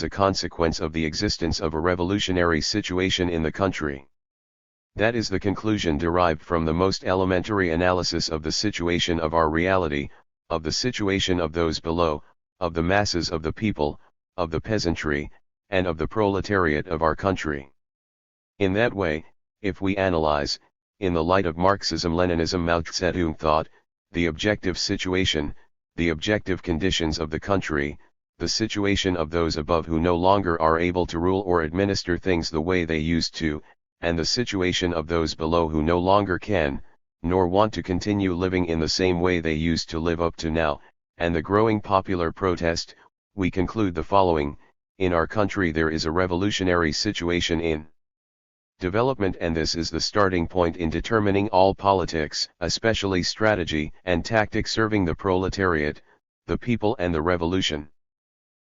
a consequence of the existence of a revolutionary situation in the country. That is the conclusion derived from the most elementary analysis of the situation of our reality, of the situation of those below, of the masses of the people, of the peasantry, and of the proletariat of our country. In that way, if we analyze, in the light of Marxism-Leninism Mao Zedong thought, the objective situation, the objective conditions of the country, the situation of those above who no longer are able to rule or administer things the way they used to, and the situation of those below who no longer can, nor want to continue living in the same way they used to live up to now, and the growing popular protest, we conclude the following: in our country there is a revolutionary situation in development, and this is the starting point in determining all politics, especially strategy and tactics serving the proletariat, the people and the revolution.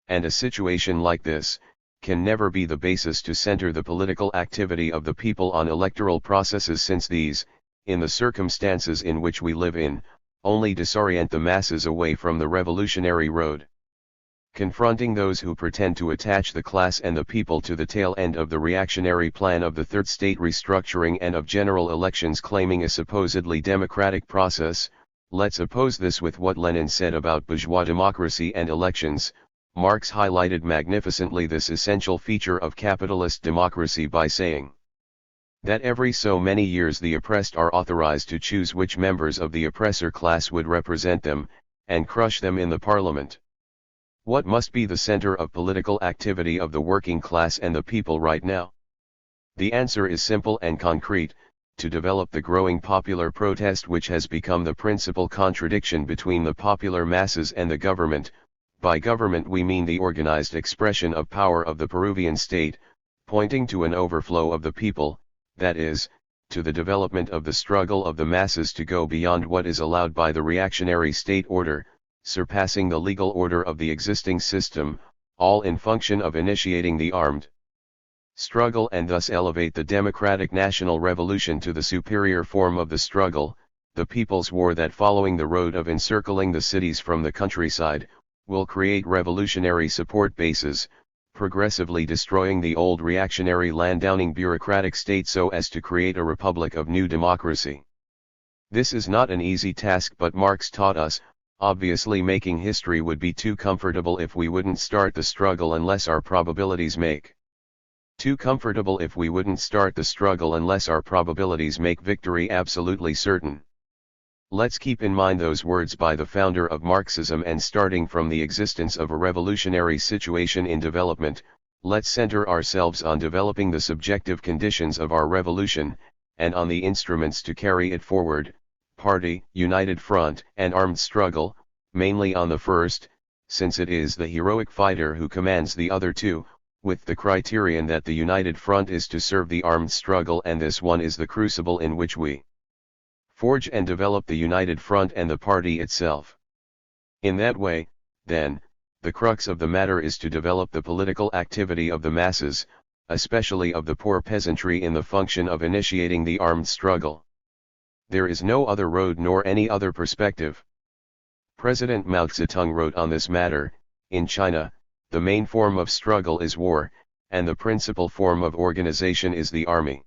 And a situation like this can never be the basis to center the political activity of the people on electoral processes, since these, in the circumstances in which we live in, only disorient the masses away from the revolutionary road. Confronting those who pretend to attach the class and the people to the tail end of the reactionary plan of the third state restructuring and of general elections claiming a supposedly democratic process, let's oppose this with what Lenin said about bourgeois democracy and elections. Marx highlighted magnificently this essential feature of capitalist democracy by saying that every so many years the oppressed are authorized to choose which members of the oppressor class would represent them, and crush them in the parliament. What must be the center of political activity of the working class and the people right now? The answer is simple and concrete: to develop the growing popular protest, which has become the principal contradiction between the popular masses and the government. By government we mean the organized expression of power of the Peruvian state, pointing to an overflow of the people, that is, to the development of the struggle of the masses to go beyond what is allowed by the reactionary state order, surpassing the legal order of the existing system, all in function of initiating the armed struggle and thus elevate the democratic national revolution to the superior form of the struggle, the people's war, that following the road of encircling the cities from the countryside, will create revolutionary support bases, progressively destroying the old reactionary land-owning bureaucratic state so as to create a republic of new democracy. This is not an easy task, but Marx taught us, obviously making history would be too comfortable if we wouldn't start the struggle unless our probabilities make victory absolutely certain. Let's keep in mind those words by the founder of Marxism, and starting from the existence of a revolutionary situation in development, let's center ourselves on developing the subjective conditions of our revolution, and on the instruments to carry it forward: party, united front, and armed struggle, mainly on the first, since it is the heroic fighter who commands the other two, with the criterion that the united front is to serve the armed struggle, and this one is the crucible in which we forge and develop the united front and the party itself. In that way, then, the crux of the matter is to develop the political activity of the masses, especially of the poor peasantry, in the function of initiating the armed struggle. There is no other road nor any other perspective. President Mao Zedong wrote on this matter: in China, the main form of struggle is war, and the principal form of organization is the army.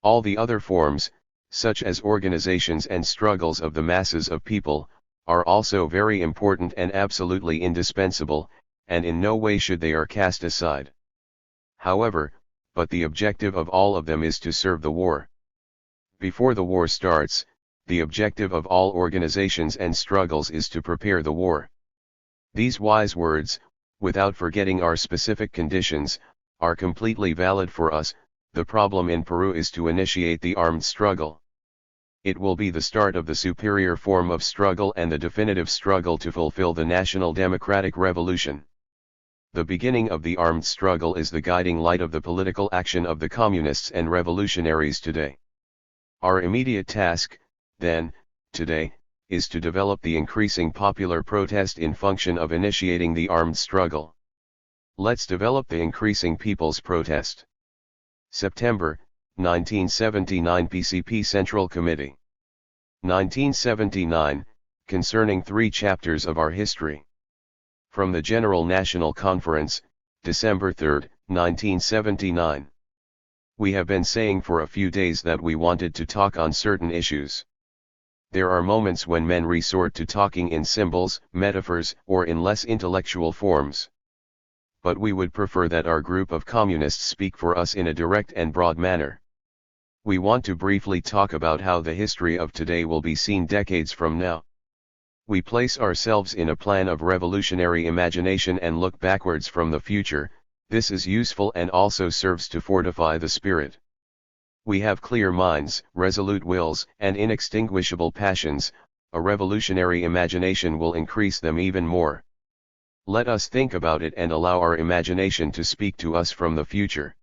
All the other forms, such as organizations and struggles of the masses of people, are also very important and absolutely indispensable, and in no way should they are cast aside. However, but the objective of all of them is to serve the war. Before the war starts, the objective of all organizations and struggles is to prepare the war. These wise words, without forgetting our specific conditions, are completely valid for us. The problem in Peru is to initiate the armed struggle. It will be the start of the superior form of struggle and the definitive struggle to fulfill the national democratic revolution. The beginning of the armed struggle is the guiding light of the political action of the communists and revolutionaries today. Our immediate task, then, today, is to develop the increasing popular protest in function of initiating the armed struggle. Let's develop the increasing people's protest. September, 1979 PCP Central Committee. 1979, concerning 3 chapters of our history. From the General National Conference, December 3, 1979. We have been saying for a few days that we wanted to talk on certain issues. There are moments when men resort to talking in symbols, metaphors, or in less intellectual forms. But we would prefer that our group of communists speak for us in a direct and broad manner. We want to briefly talk about how the history of today will be seen decades from now. We place ourselves in a plan of revolutionary imagination and look backwards from the future. This is useful and also serves to fortify the spirit. We have clear minds, resolute wills, and inextinguishable passions. A revolutionary imagination will increase them even more. Let us think about it and allow our imagination to speak to us from the future.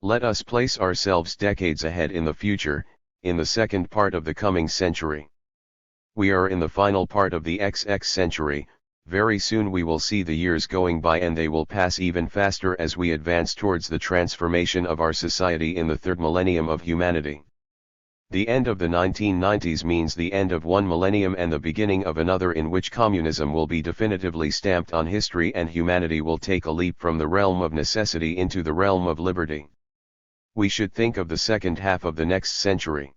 Let us place ourselves decades ahead in the future, in the second part of the coming century. We are in the final part of the XX century. Very soon we will see the years going by, and they will pass even faster as we advance towards the transformation of our society in the third millennium of humanity. The end of the 1990s means the end of one millennium and the beginning of another, in which communism will be definitively stamped on history and humanity will take a leap from the realm of necessity into the realm of liberty. We should think of the second half of the next century.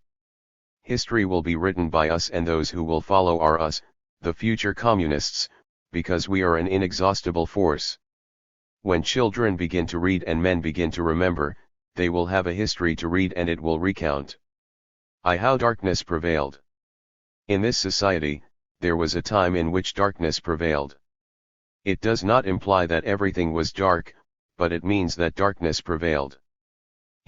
History will be written by us and those who will follow are us, the future communists, because we are an inexhaustible force. When children begin to read and men begin to remember, they will have a history to read and it will recount. How darkness prevailed. In this society, there was a time in which darkness prevailed. It does not imply that everything was dark, but it means that darkness prevailed.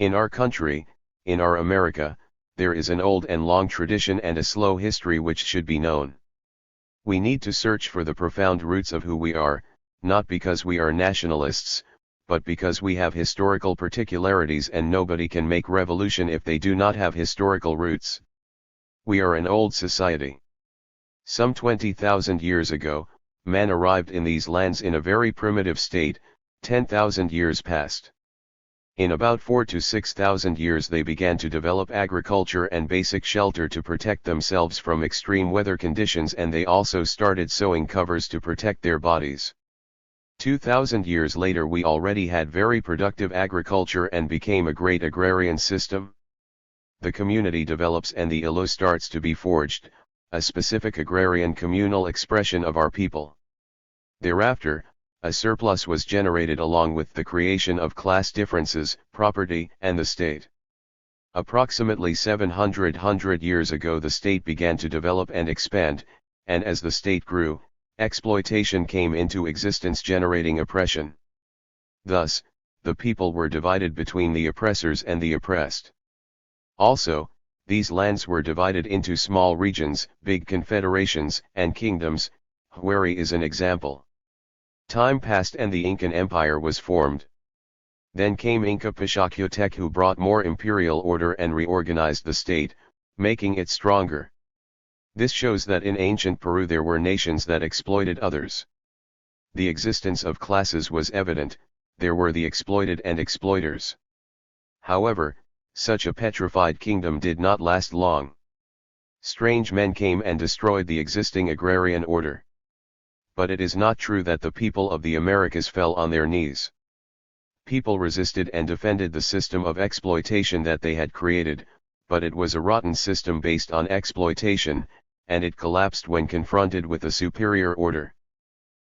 In our country, in our America, there is an old and long tradition and a slow history which should be known. We need to search for the profound roots of who we are, not because we are nationalists, but because we have historical particularities, and nobody can make revolution if they do not have historical roots. We are an old society. Some 20,000 years ago, man arrived in these lands in a very primitive state. 10,000 years passed. In about 4,000 to 6,000 years they began to develop agriculture and basic shelter to protect themselves from extreme weather conditions, and they also started sewing covers to protect their bodies. 2,000 years later we already had very productive agriculture and became a great agrarian system. The community develops and the ILO starts to be forged, a specific agrarian communal expression of our people. Thereafter, a surplus was generated along with the creation of class differences, property, and the state. Approximately 700 years ago the state began to develop and expand, and as the state grew, exploitation came into existence, generating oppression. Thus, the people were divided between the oppressors and the oppressed. Also, these lands were divided into small regions, big confederations, and kingdoms. Huari is an example. Time passed and the Incan Empire was formed. Then came Inca Pachacutec, who brought more imperial order and reorganized the state, making it stronger. This shows that in ancient Peru there were nations that exploited others. The existence of classes was evident, there were the exploited and exploiters. However, such a petrified kingdom did not last long. Strange men came and destroyed the existing agrarian order. But it is not true that the people of the Americas fell on their knees. People resisted and defended the system of exploitation that they had created, but it was a rotten system based on exploitation, and it collapsed when confronted with a superior order.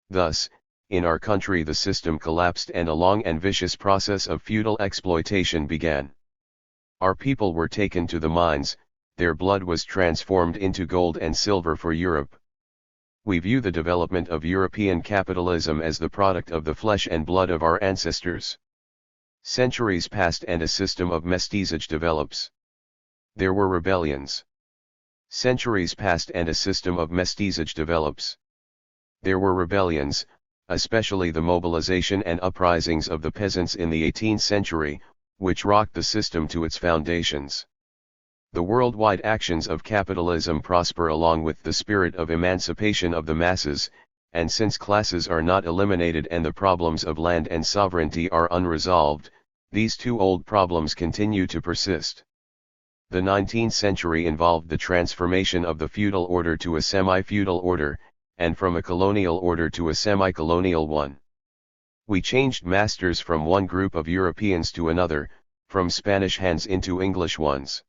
Thus, in our country the system collapsed and a long and vicious process of feudal exploitation began. Our people were taken to the mines, their blood was transformed into gold and silver for Europe. We view the development of European capitalism as the product of the flesh and blood of our ancestors. Centuries passed and a system of mestizage develops. There were rebellions. Centuries passed and a system of mestizage develops. There were rebellions, especially the mobilization and uprisings of the peasants in the 18th century, which rocked the system to its foundations. The worldwide actions of capitalism prosper along with the spirit of emancipation of the masses, and since classes are not eliminated and the problems of land and sovereignty are unresolved, these two old problems continue to persist. The 19th century involved the transformation of the feudal order to a semi-feudal order, and from a colonial order to a semi-colonial one. We changed masters from one group of Europeans to another, from Spanish hands into English ones.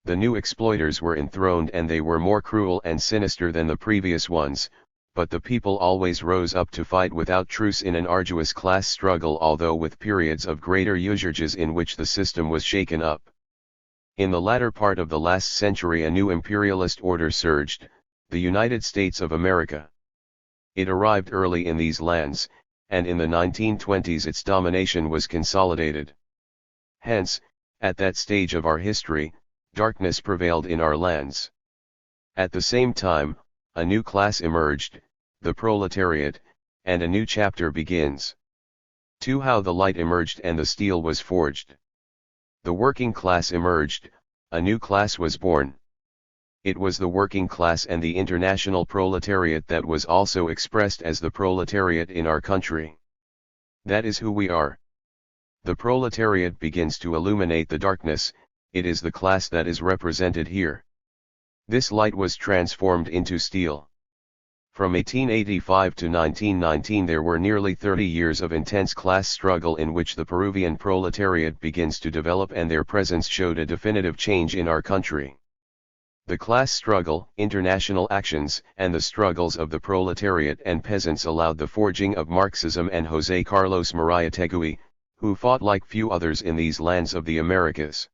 The new exploiters were enthroned and they were more cruel and sinister than the previous ones, but the people always rose up to fight without truce in an arduous class struggle, although with periods of greater usurges in which the system was shaken up. In the latter part of the last century a new imperialist order surged, the United States of America. It arrived early in these lands, and in the 1920s its domination was consolidated. Hence, at that stage of our history, darkness prevailed in our lands. At the same time, a new class emerged, the proletariat, and a new chapter begins. 2. How the light emerged and the steel was forged. The working class emerged, a new class was born. It was the working class and the international proletariat that was also expressed as the proletariat in our country. That is who we are. The proletariat begins to illuminate the darkness, it is the class that is represented here. This light was transformed into steel. From 1885 to 1919 there were nearly 30 years of intense class struggle in which the Peruvian proletariat begins to develop, and their presence showed a definitive change in our country. The class struggle, international actions, and the struggles of the proletariat and peasants allowed the forging of Marxism and José Carlos Mariátegui, who fought like few others in these lands of the Americas.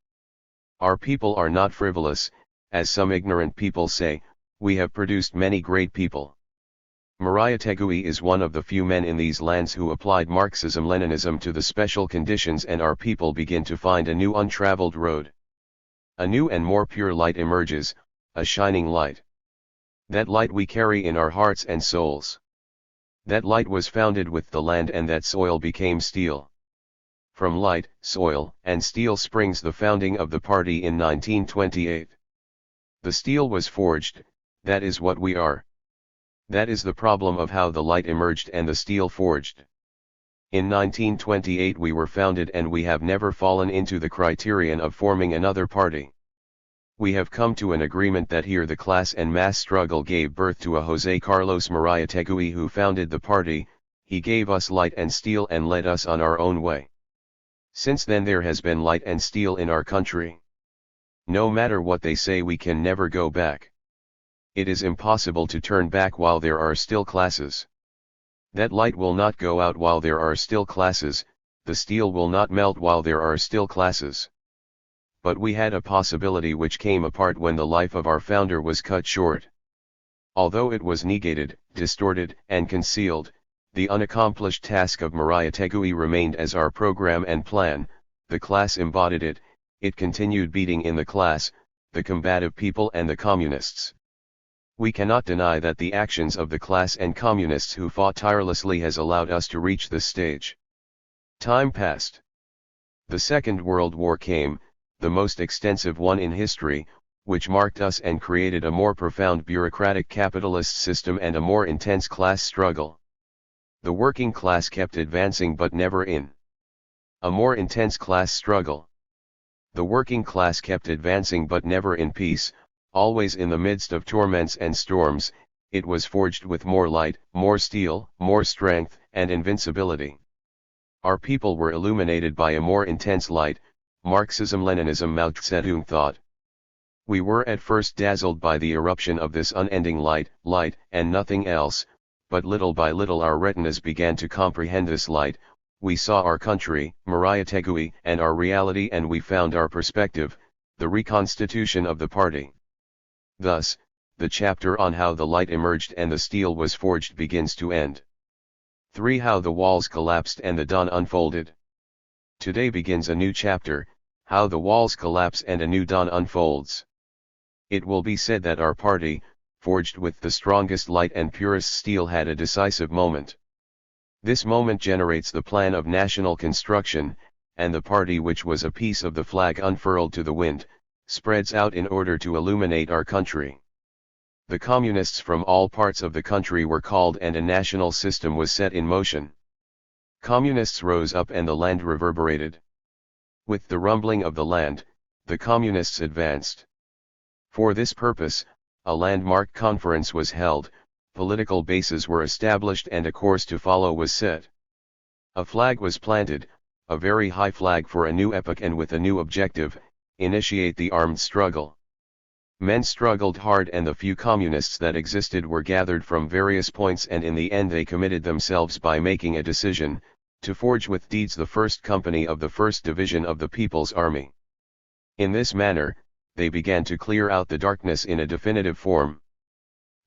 Our people are not frivolous, as some ignorant people say, we have produced many great people. Mariátegui is one of the few men in these lands who applied Marxism-Leninism to the special conditions, and our people begin to find a new untraveled road. A new and more pure light emerges, a shining light. That light we carry in our hearts and souls. That light was founded with the land, and that soil became steel. From light, soil, and steel springs the founding of the party in 1928. The steel was forged, that is what we are. That is the problem of how the light emerged and the steel forged. In 1928 we were founded, and we have never fallen into the criterion of forming another party. We have come to an agreement that here the class and mass struggle gave birth to a José Carlos Mariátegui who founded the party, he gave us light and steel and led us on our own way. Since then there has been light and steel in our country. No matter what they say, we can never go back. It is impossible to turn back while there are still classes. That light will not go out while there are still classes, the steel will not melt while there are still classes. But we had a possibility which came apart when the life of our founder was cut short. Although it was negated, distorted, and concealed, the unaccomplished task of Mariátegui remained as our program and plan, the class embodied it, it continued beating in the class, the combative people and the communists. We cannot deny that the actions of the class and communists who fought tirelessly has allowed us to reach this stage. Time passed. The Second World War came, the most extensive one in history, which marked us and created a more profound bureaucratic capitalist system and a more intense class struggle. The working class kept advancing but never in a more intense class struggle. The working class kept advancing but never in peace. Always in the midst of torments and storms, it was forged with more light, more steel, more strength, and invincibility. Our people were illuminated by a more intense light, Marxism-Leninism, Mao Zedong thought. We were at first dazzled by the eruption of this unending light, and nothing else, but little by little our retinas began to comprehend this light, we saw our country, Mariátegui, and our reality, and we found our perspective, the reconstitution of the party. Thus, the chapter on how the light emerged and the steel was forged begins to end. 3. How the walls collapsed and the dawn unfolded. Today begins a new chapter, how the walls collapse and a new dawn unfolds. It will be said that our party, forged with the strongest light and purest steel, had a decisive moment. This moment generates the plan of national construction, and the party, which was a piece of the flag unfurled to the wind, spreads out in order to illuminate our country. The communists from all parts of the country were called and a national system was set in motion. Communists rose up and the land reverberated. With the rumbling of the land, the communists advanced. For this purpose, a landmark conference was held, political bases were established and a course to follow was set. A flag was planted, a very high flag for a new epoch and with a new objective: initiate the armed struggle. Men struggled hard and the few communists that existed were gathered from various points and in the end they committed themselves by making a decision, to forge with deeds the first company of the 1st Division of the People's Army. In this manner, they began to clear out the darkness in a definitive form.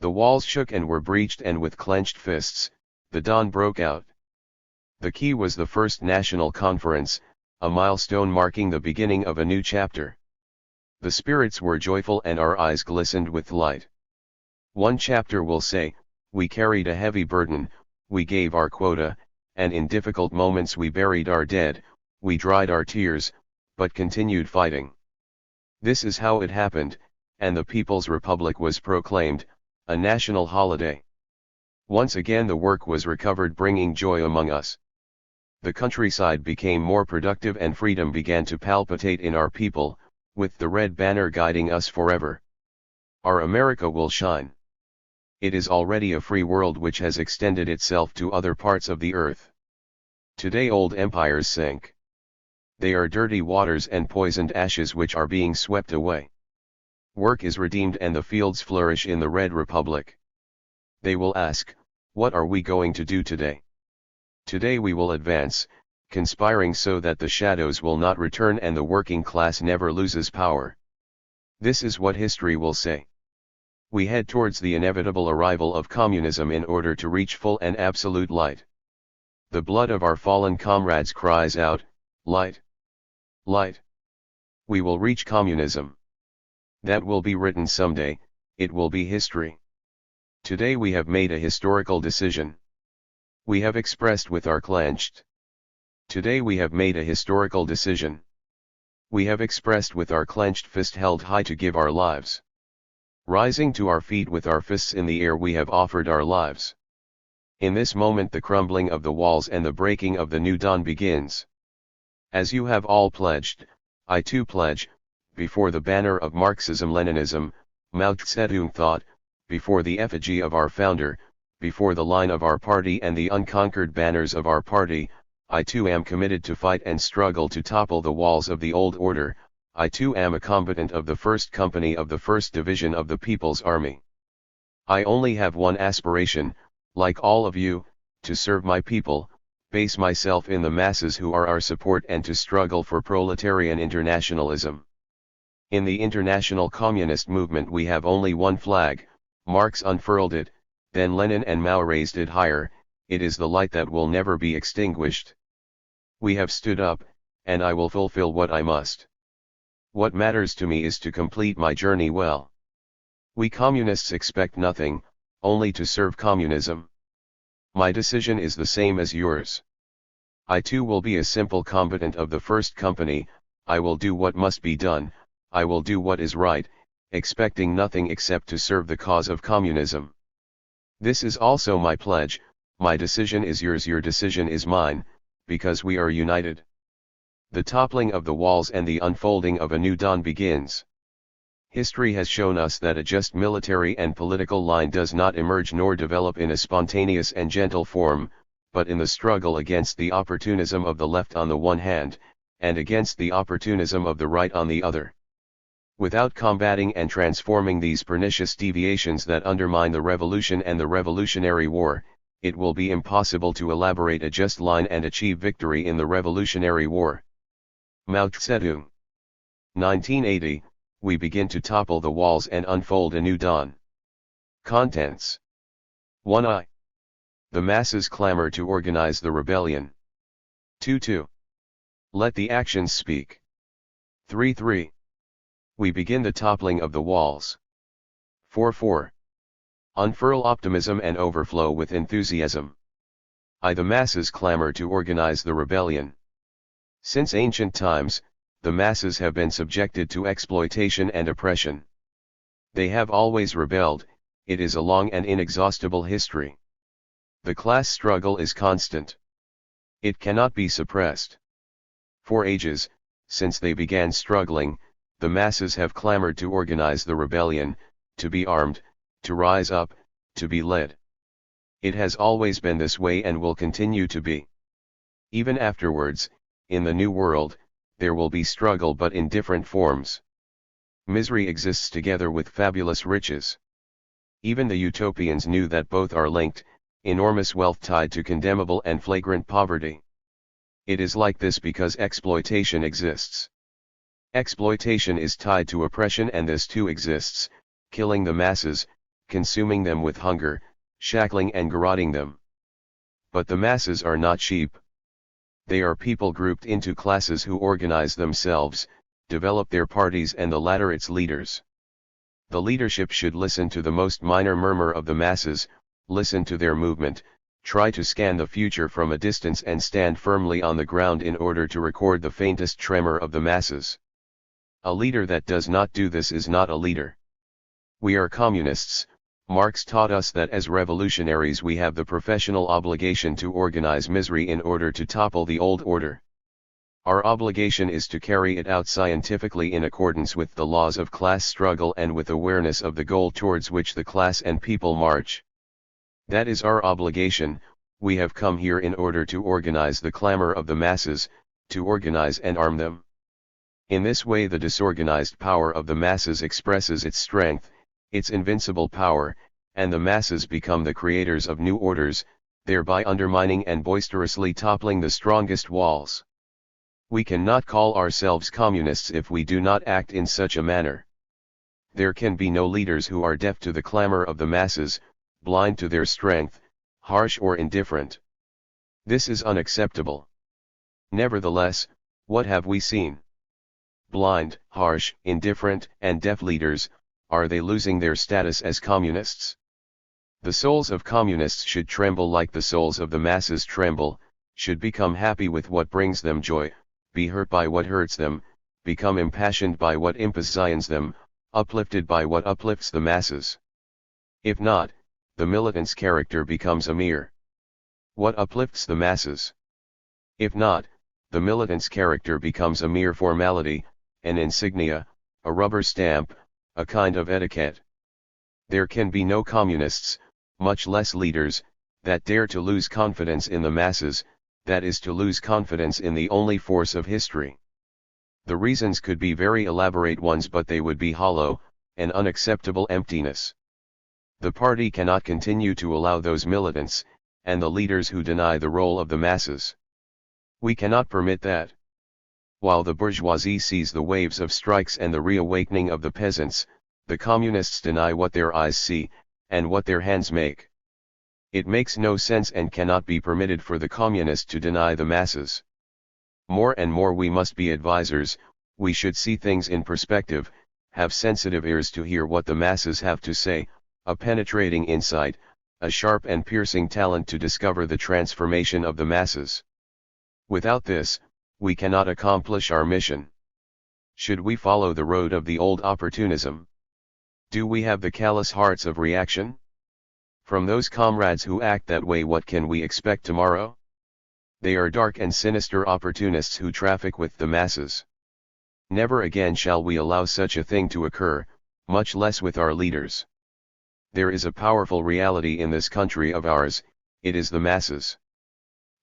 The walls shook and were breached and with clenched fists, the dawn broke out. The key was the First National Conference, a milestone marking the beginning of a new chapter. The spirits were joyful and our eyes glistened with light. One chapter will say, we carried a heavy burden, we gave our quota, and in difficult moments we buried our dead, we dried our tears, but continued fighting. This is how it happened, and the People's Republic was proclaimed, a national holiday. Once again the work was recovered, bringing joy among us. The countryside became more productive and freedom began to palpitate in our people, with the red banner guiding us forever. Our America will shine. It is already a free world which has extended itself to other parts of the earth. Today old empires sink. They are dirty waters and poisoned ashes which are being swept away. Work is redeemed and the fields flourish in the Red Republic. They will ask, what are we going to do today? Today we will advance, conspiring so that the shadows will not return and the working class never loses power. This is what history will say. We head towards the inevitable arrival of communism in order to reach full and absolute light. The blood of our fallen comrades cries out, light! Light! We will reach communism. That will be written someday, it will be history. Today we have made a historical decision. We have expressed with our clenched. Today we have made a historical decision. We have expressed with our clenched fist held high to give our lives. Rising to our feet with our fists in the air we have offered our lives. In this moment the crumbling of the walls and the breaking of the new dawn begins. As you have all pledged, I too pledge, before the banner of Marxism-Leninism, Mao Zedong thought, before the effigy of our founder, before the line of our party and the unconquered banners of our party, I too am committed to fight and struggle to topple the walls of the old order. I too am a combatant of the 1st Company of the 1st Division of the People's Army. I only have one aspiration, like all of you, to serve my people, base myself in the masses who are our support and to struggle for proletarian internationalism. In the international communist movement we have only one flag. Marx unfurled it, then Lenin and Mao raised it higher. It is the light that will never be extinguished. We have stood up, and I will fulfill what I must. What matters to me is to complete my journey well. We communists expect nothing, only to serve communism. My decision is the same as yours. I too will be a simple combatant of the 1st Company. I will do what must be done, I will do what is right, expecting nothing except to serve the cause of communism. This is also my pledge. My decision is yours, your decision is mine, because we are united. The toppling of the walls and the unfolding of a new dawn begins. History has shown us that a just military and political line does not emerge nor develop in a spontaneous and gentle form, but in the struggle against the opportunism of the left on the one hand, and against the opportunism of the right on the other. Without combating and transforming these pernicious deviations that undermine the revolution and the Revolutionary War, it will be impossible to elaborate a just line and achieve victory in the Revolutionary War. Mao Zedong. 1980, we begin to topple the walls and unfold a new dawn. Contents. 1. The masses clamor to organize the rebellion. 2. Let the actions speak. 3. We begin the toppling of the walls. 4. Unfurl optimism and overflow with enthusiasm. The masses clamor to organize the rebellion. Since ancient times, the masses have been subjected to exploitation and oppression. They have always rebelled, it is a long and inexhaustible history. The class struggle is constant. It cannot be suppressed. For ages, since they began struggling, the masses have clamored to organize the rebellion, to be armed, to rise up, to be led. It has always been this way and will continue to be. Even afterwards, in the New World, there will be struggle but in different forms. Misery exists together with fabulous riches. Even the utopians knew that both are linked, enormous wealth tied to condemnable and flagrant poverty. It is like this because exploitation exists. Exploitation is tied to oppression and this too exists, killing the masses, consuming them with hunger, shackling and garroting them. But the masses are not sheep. They are people grouped into classes who organize themselves, develop their parties and the latter its leaders. The leadership should listen to the most minor murmur of the masses, listen to their movement, try to scan the future from a distance and stand firmly on the ground in order to record the faintest tremor of the masses. A leader that does not do this is not a leader. We are communists. Marx taught us that as revolutionaries we have the professional obligation to organize misery in order to topple the old order. Our obligation is to carry it out scientifically in accordance with the laws of class struggle and with awareness of the goal towards which the class and people march. That is our obligation. We have come here in order to organize the clamor of the masses, to organize and arm them. In this way the disorganized power of the masses expresses its strength, its invincible power, and the masses become the creators of new orders, thereby undermining and boisterously toppling the strongest walls. We cannot call ourselves communists if we do not act in such a manner. There can be no leaders who are deaf to the clamor of the masses, blind to their strength, harsh or indifferent. This is unacceptable. Nevertheless, what have we seen? Blind, harsh, indifferent, and deaf leaders, are they losing their status as communists? The souls of communists should tremble like the souls of the masses tremble, should become happy with what brings them joy, be hurt by what hurts them, become impassioned by what impassions them, uplifted by what uplifts the masses. If not, the militant's character becomes a mere what uplifts the masses. If not, the militant's character becomes a mere formality, an insignia, a rubber stamp, a kind of etiquette. There can be no communists, much less leaders, that dare to lose confidence in the masses, that is to lose confidence in the only force of history. The reasons could be very elaborate ones but they would be hollow, an unacceptable emptiness. The party cannot continue to allow those militants, and the leaders who deny the role of the masses. We cannot permit that. While the bourgeoisie sees the waves of strikes and the reawakening of the peasants, the communists deny what their eyes see, and what their hands make. It makes no sense and cannot be permitted for the communist to deny the masses. More and more we must be advisors, we should see things in perspective, have sensitive ears to hear what the masses have to say, a penetrating insight, a sharp and piercing talent to discover the transformation of the masses. Without this, we cannot accomplish our mission. Should we follow the road of the old opportunism? Do we have the callous hearts of reaction? From those comrades who act that way, what can we expect tomorrow? They are dark and sinister opportunists who traffic with the masses. Never again shall we allow such a thing to occur, much less with our leaders. There is a powerful reality in this country of ours, it is the masses.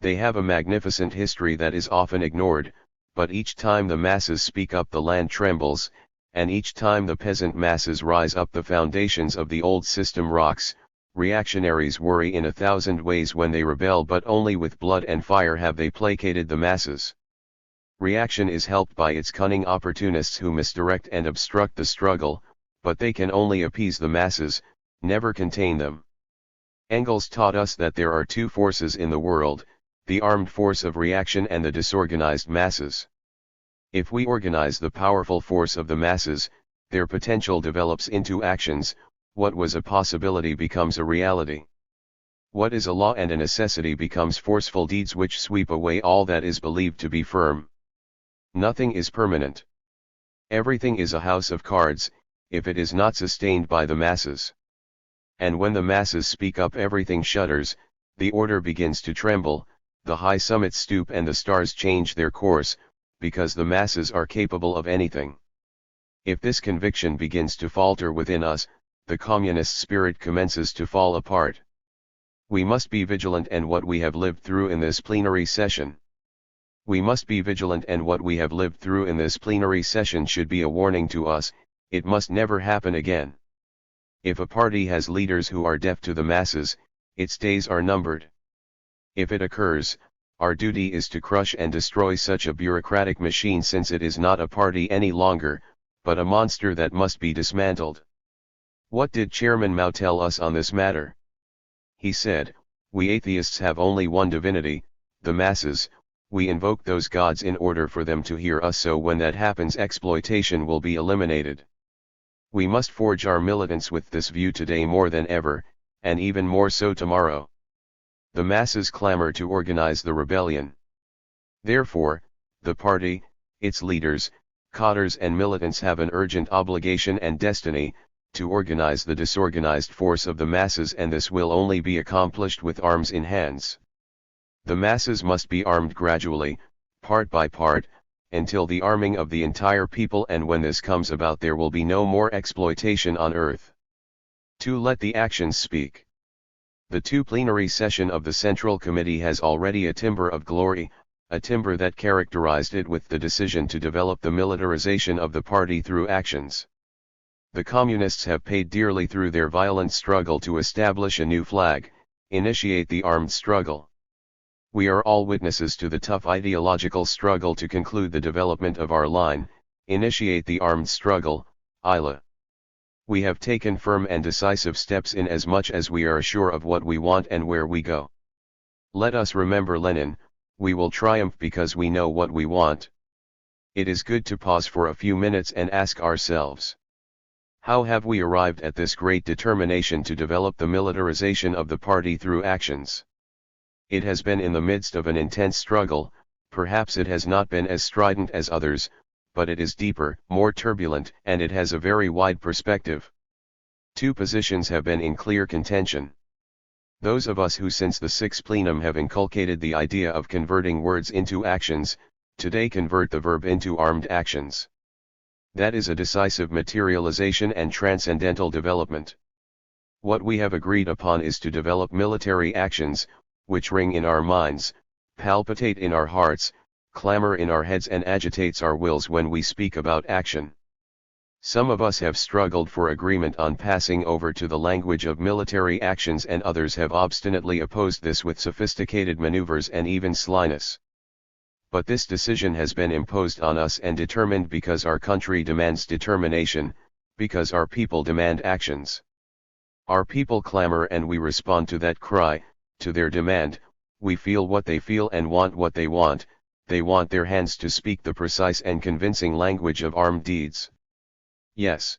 They have a magnificent history that is often ignored, but each time the masses speak up the land trembles, and each time the peasant masses rise up the foundations of the old system rocks. Reactionaries worry in 1,000 ways when they rebel, but only with blood and fire have they placated the masses. Reaction is helped by its cunning opportunists who misdirect and obstruct the struggle, but they can only appease the masses, never contain them. Engels taught us that there are two forces in the world, the armed force of reaction and the disorganized masses. If we organize the powerful force of the masses, their potential develops into actions, what was a possibility becomes a reality. What is a law and a necessity becomes forceful deeds which sweep away all that is believed to be firm. Nothing is permanent. Everything is a house of cards, if it is not sustained by the masses. And when the masses speak up, everything shudders, the order begins to tremble, the high summits stoop and the stars change their course, because the masses are capable of anything. If this conviction begins to falter within us, the communist spirit commences to fall apart. We must be vigilant, and what we have lived through in this plenary session. We must be vigilant, and what we have lived through in this plenary session should be a warning to us. It must never happen again. If a party has leaders who are deaf to the masses, its days are numbered. If it occurs, our duty is to crush and destroy such a bureaucratic machine, since it is not a party any longer, but a monster that must be dismantled. What did Chairman Mao tell us on this matter? He said, "We atheists have only one divinity, the masses. We invoke those gods in order for them to hear us, so when that happens, exploitation will be eliminated." We must forge our militants with this view today more than ever, and even more so tomorrow. The masses clamor to organize the rebellion. Therefore, the party, its leaders, cadres and militants have an urgent obligation and destiny, to organize the disorganized force of the masses, and this will only be accomplished with arms in hands. The masses must be armed gradually, part by part, until the arming of the entire people, and when this comes about, there will be no more exploitation on earth. 2. Let the actions speak. The plenary session of the Central Committee has already a timbre of glory, a timbre that characterized it with the decision to develop the militarization of the party through actions. The Communists have paid dearly through their violent struggle to establish a new flag, initiate the armed struggle. We are all witnesses to the tough ideological struggle to conclude the development of our line, initiate the armed struggle, ILA. We have taken firm and decisive steps in as much as we are sure of what we want and where we go. Let us remember Lenin, we will triumph because we know what we want. It is good to pause for a few minutes and ask ourselves, how have we arrived at this great determination to develop the militarization of the party through actions? It has been in the midst of an intense struggle. Perhaps it has not been as strident as others, but it is deeper, more turbulent, and it has a very wide perspective. Two positions have been in clear contention. Those of us who since the Sixth Plenum have inculcated the idea of converting words into actions, today convert the verb into armed actions. That is a decisive materialization and transcendental development. What we have agreed upon is to develop military actions, which ring in our minds, palpitate in our hearts, clamor in our heads, and agitates our wills when we speak about action. Some of us have struggled for agreement on passing over to the language of military actions, and others have obstinately opposed this with sophisticated maneuvers and even slyness. But this decision has been imposed on us and determined because our country demands determination, because our people demand actions. Our people clamor and we respond to that cry, to their demand. We feel what they feel and want what they want their hands to speak the precise and convincing language of armed deeds. Yes.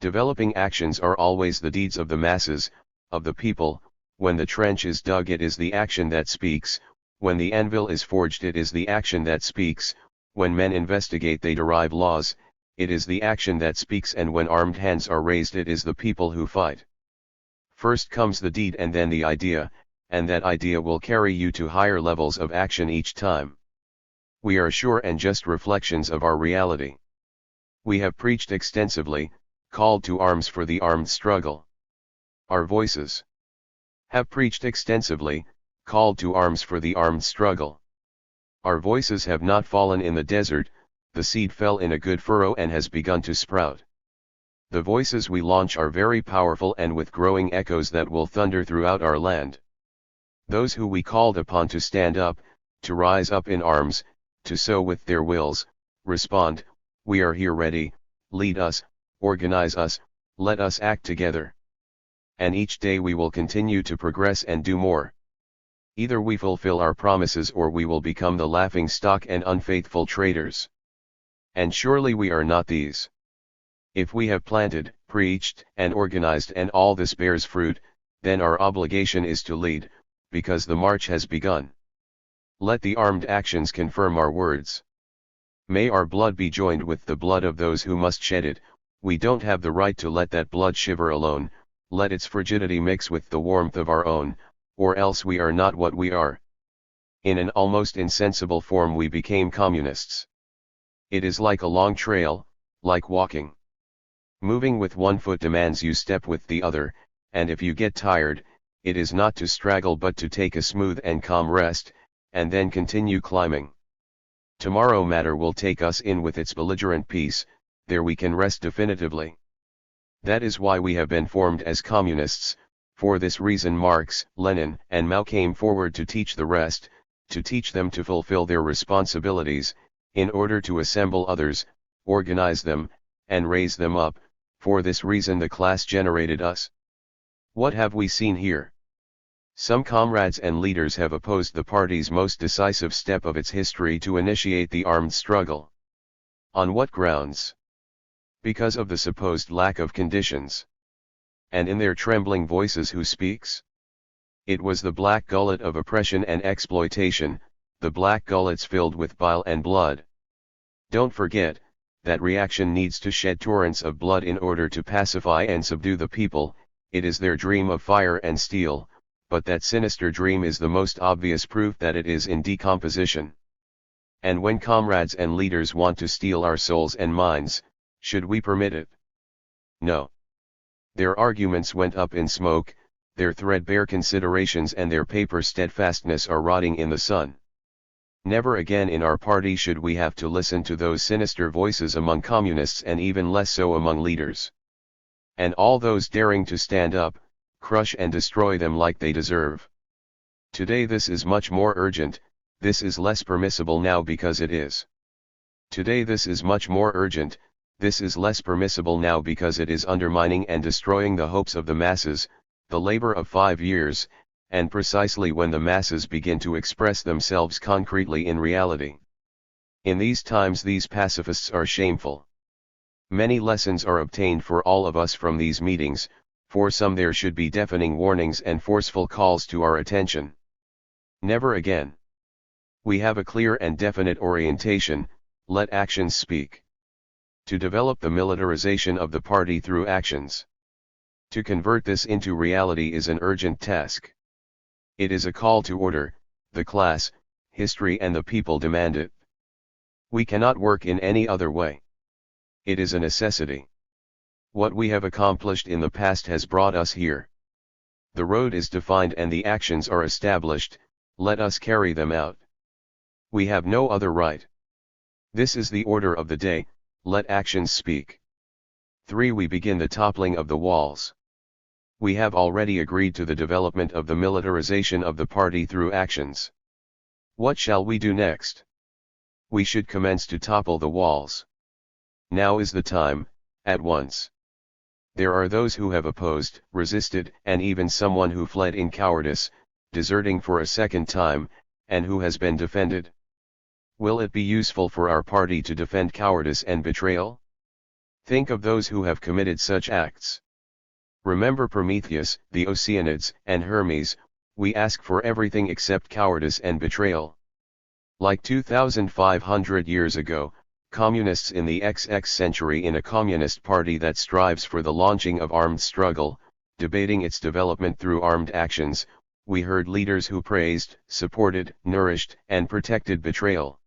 Developing actions are always the deeds of the masses, of the people. When the trench is dug, it is the action that speaks. When the anvil is forged, it is the action that speaks. When men investigate, they derive laws, it is the action that speaks. And when armed hands are raised, it is the people who fight. First comes the deed and then the idea, and that idea will carry you to higher levels of action each time. We are sure and just reflections of our reality. We have preached extensively, called to arms for the armed struggle. Our voices have preached extensively, called to arms for the armed struggle. Our voices have not fallen in the desert, the seed fell in a good furrow and has begun to sprout. The voices we launch are very powerful and with growing echoes that will thunder throughout our land. Those who we called upon to stand up, to rise up in arms, to sow with their wills, respond, "We are here ready, lead us, organize us, let us act together." And each day we will continue to progress and do more. Either we fulfill our promises or we will become the laughing stock and unfaithful traitors. And surely we are not these. If we have planted, preached, and organized and all this bears fruit, then our obligation is to lead, because the march has begun. Let the armed actions confirm our words. May our blood be joined with the blood of those who must shed it. We don't have the right to let that blood shiver alone. let its frigidity mix with the warmth of our own, or else we are not what we are. In an almost insensible form we became communists. It is like a long trail, like walking. Moving with one foot demands you step with the other, and if you get tired, it is not to straggle but to take a smooth and calm rest, and then continue climbing. Tomorrow matter will take us in with its belligerent peace, there we can rest definitively. That is why we have been formed as communists. For this reason Marx, Lenin, and Mao came forward to teach the rest, to teach them to fulfill their responsibilities, in order to assemble others, organize them, and raise them up. For this reason the class generated us. What have we seen here? Some comrades and leaders have opposed the party's most decisive step of its history to initiate the armed struggle. On what grounds? Because of the supposed lack of conditions. And in their trembling voices who speaks? It was the black gullet of oppression and exploitation, the black gullets filled with bile and blood. Don't forget, that reaction needs to shed torrents of blood in order to pacify and subdue the people. It is their dream of fire and steel, but that sinister dream is the most obvious proof that it is in decomposition. And when comrades and leaders want to steal our souls and minds, should we permit it? No. Their arguments went up in smoke, their threadbare considerations and their paper steadfastness are rotting in the sun. Never again in our party should we have to listen to those sinister voices among communists, and even less so among leaders. And all those daring to stand up, crush and destroy them like they deserve. Today this is much more urgent, this is less permissible now because it is. Today this is much more urgent, this is less permissible now because it is undermining and destroying the hopes of the masses, the labor of 5 years, and precisely when the masses begin to express themselves concretely in reality. In these times these pacifists are shameful. Many lessons are obtained for all of us from these meetings. For some there should be deafening warnings and forceful calls to our attention. Never again. We have a clear and definite orientation, let actions speak. To develop the militarization of the party through actions. To convert this into reality is an urgent task. It is a call to order, the class, history and the people demand it. We cannot work in any other way. It is a necessity. What we have accomplished in the past has brought us here. The road is defined and the actions are established, let us carry them out. We have no other right. This is the order of the day, let actions speak. 3. We begin the toppling of the walls. We have already agreed to the development of the militarization of the party through actions. What shall we do next? We should commence to topple the walls. Now is the time, at once. There are those who have opposed, resisted, and even someone who fled in cowardice, deserting for a second time, and who has been defended. Will it be useful for our party to defend cowardice and betrayal? Think of those who have committed such acts. Remember Prometheus, the Oceanids, and Hermes. We ask for everything except cowardice and betrayal. Like 2,500 years ago, communists in the XX century in a communist party that strives for the launching of armed struggle, debating its development through armed actions, we heard leaders who praised, supported, nourished, and protected betrayal.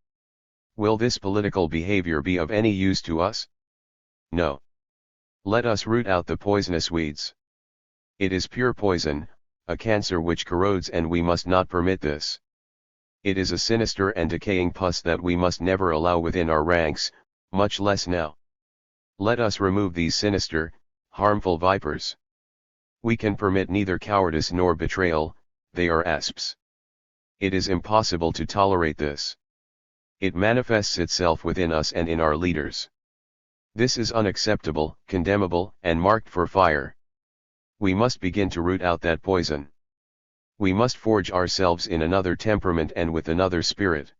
Will this political behavior be of any use to us? No. Let us root out the poisonous weeds. It is pure poison, a cancer which corrodes, and we must not permit this. It is a sinister and decaying pus that we must never allow within our ranks, much less now. Let us remove these sinister, harmful vipers. We can permit neither cowardice nor betrayal, they are asps. It is impossible to tolerate this. It manifests itself within us and in our leaders. This is unacceptable, condemnable, and marked for fire. We must begin to root out that poison. We must forge ourselves in another temperament and with another spirit.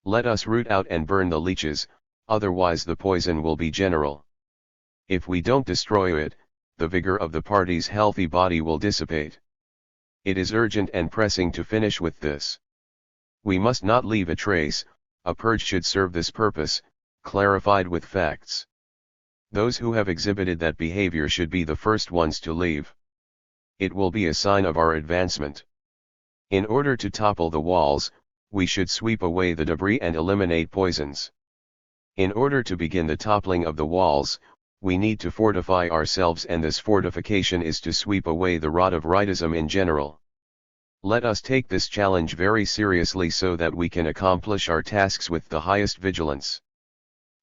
Let us root out and burn the leeches, otherwise the poison will be general. If we don't destroy it, the vigor of the party's healthy body will dissipate. It is urgent and pressing to finish with this. We must not leave a trace, a purge should serve this purpose, clarified with facts. Those who have exhibited that behavior should be the first ones to leave. It will be a sign of our advancement. In order to topple the walls, we should sweep away the debris and eliminate poisons. In order to begin the toppling of the walls, we need to fortify ourselves, and this fortification is to sweep away the rot of rightism in general. Let us take this challenge very seriously so that we can accomplish our tasks with the highest vigilance.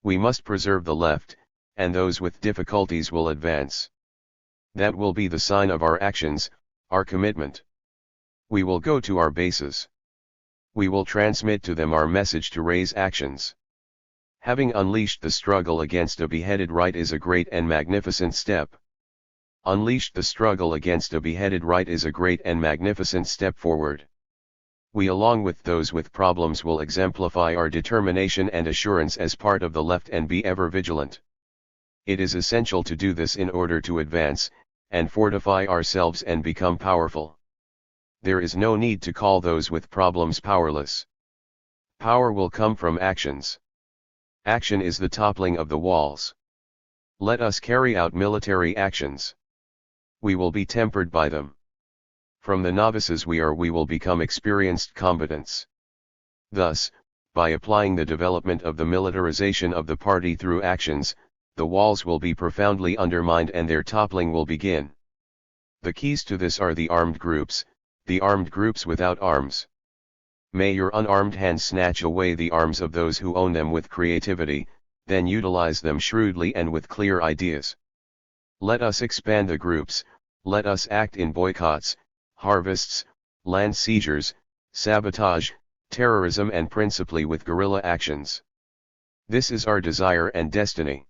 We must preserve the left, and those with difficulties will advance. That will be the sign of our actions, our commitment. We will go to our bases. We will transmit to them our message to raise actions. Having unleashed the struggle against a beheaded right is a great and magnificent step. Unleashed the struggle against a beheaded right is a great and magnificent step forward. We, along with those with problems, will exemplify our determination and assurance as part of the left and be ever vigilant. It is essential to do this in order to advance, and fortify ourselves and become powerful. There is no need to call those with problems powerless. Power will come from actions. Action is the toppling of the walls. Let us carry out military actions. We will be tempered by them. From the novices we will become experienced combatants. Thus, by applying the development of the militarization of the party through actions, the walls will be profoundly undermined and their toppling will begin. The keys to this are the armed groups without arms. May your unarmed hands snatch away the arms of those who own them with creativity, then utilize them shrewdly and with clear ideas. Let us expand the groups, let us act in boycotts, harvests, land seizures, sabotage, terrorism, and principally with guerrilla actions. This is our desire and destiny.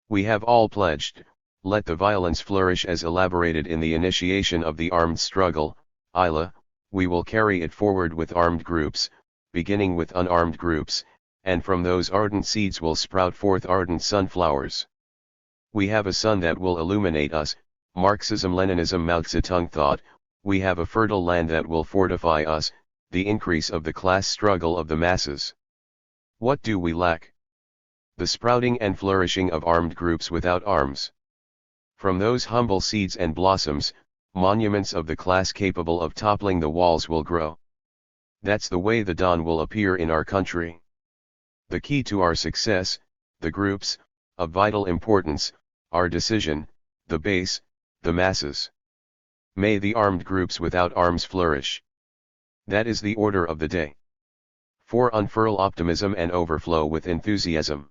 We have all pledged, let the violence flourish as elaborated in the initiation of the armed struggle, ILA. We will carry it forward with armed groups, beginning with unarmed groups, and from those ardent seeds will sprout forth ardent sunflowers. We have a sun that will illuminate us, Marxism-Leninism Mao Zedong thought. We have a fertile land that will fortify us, the increase of the class struggle of the masses. What do we lack? The sprouting and flourishing of armed groups without arms. From those humble seeds and blossoms, monuments of the class capable of toppling the walls will grow. That's the way the dawn will appear in our country. The key to our success, the groups, of vital importance, our decision, the base, the masses. May the armed groups without arms flourish. That is the order of the day. 4. Unfurl optimism and overflow with enthusiasm.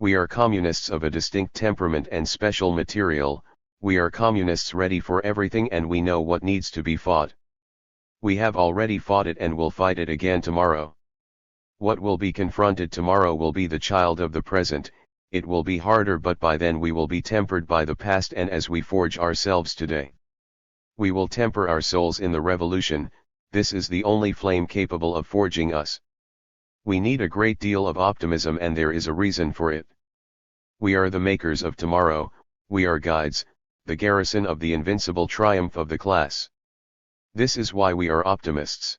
We are communists of a distinct temperament and special material. We are communists ready for everything, and we know what needs to be fought. We have already fought it and will fight it again tomorrow. What will be confronted tomorrow will be the child of the present. It will be harder, but by then we will be tempered by the past, and as we forge ourselves today, we will temper our souls in the revolution. This is the only flame capable of forging us. We need a great deal of optimism, and there is a reason for it. We are the makers of tomorrow, we are guides, the garrison of the invincible triumph of the class. This is why we are optimists.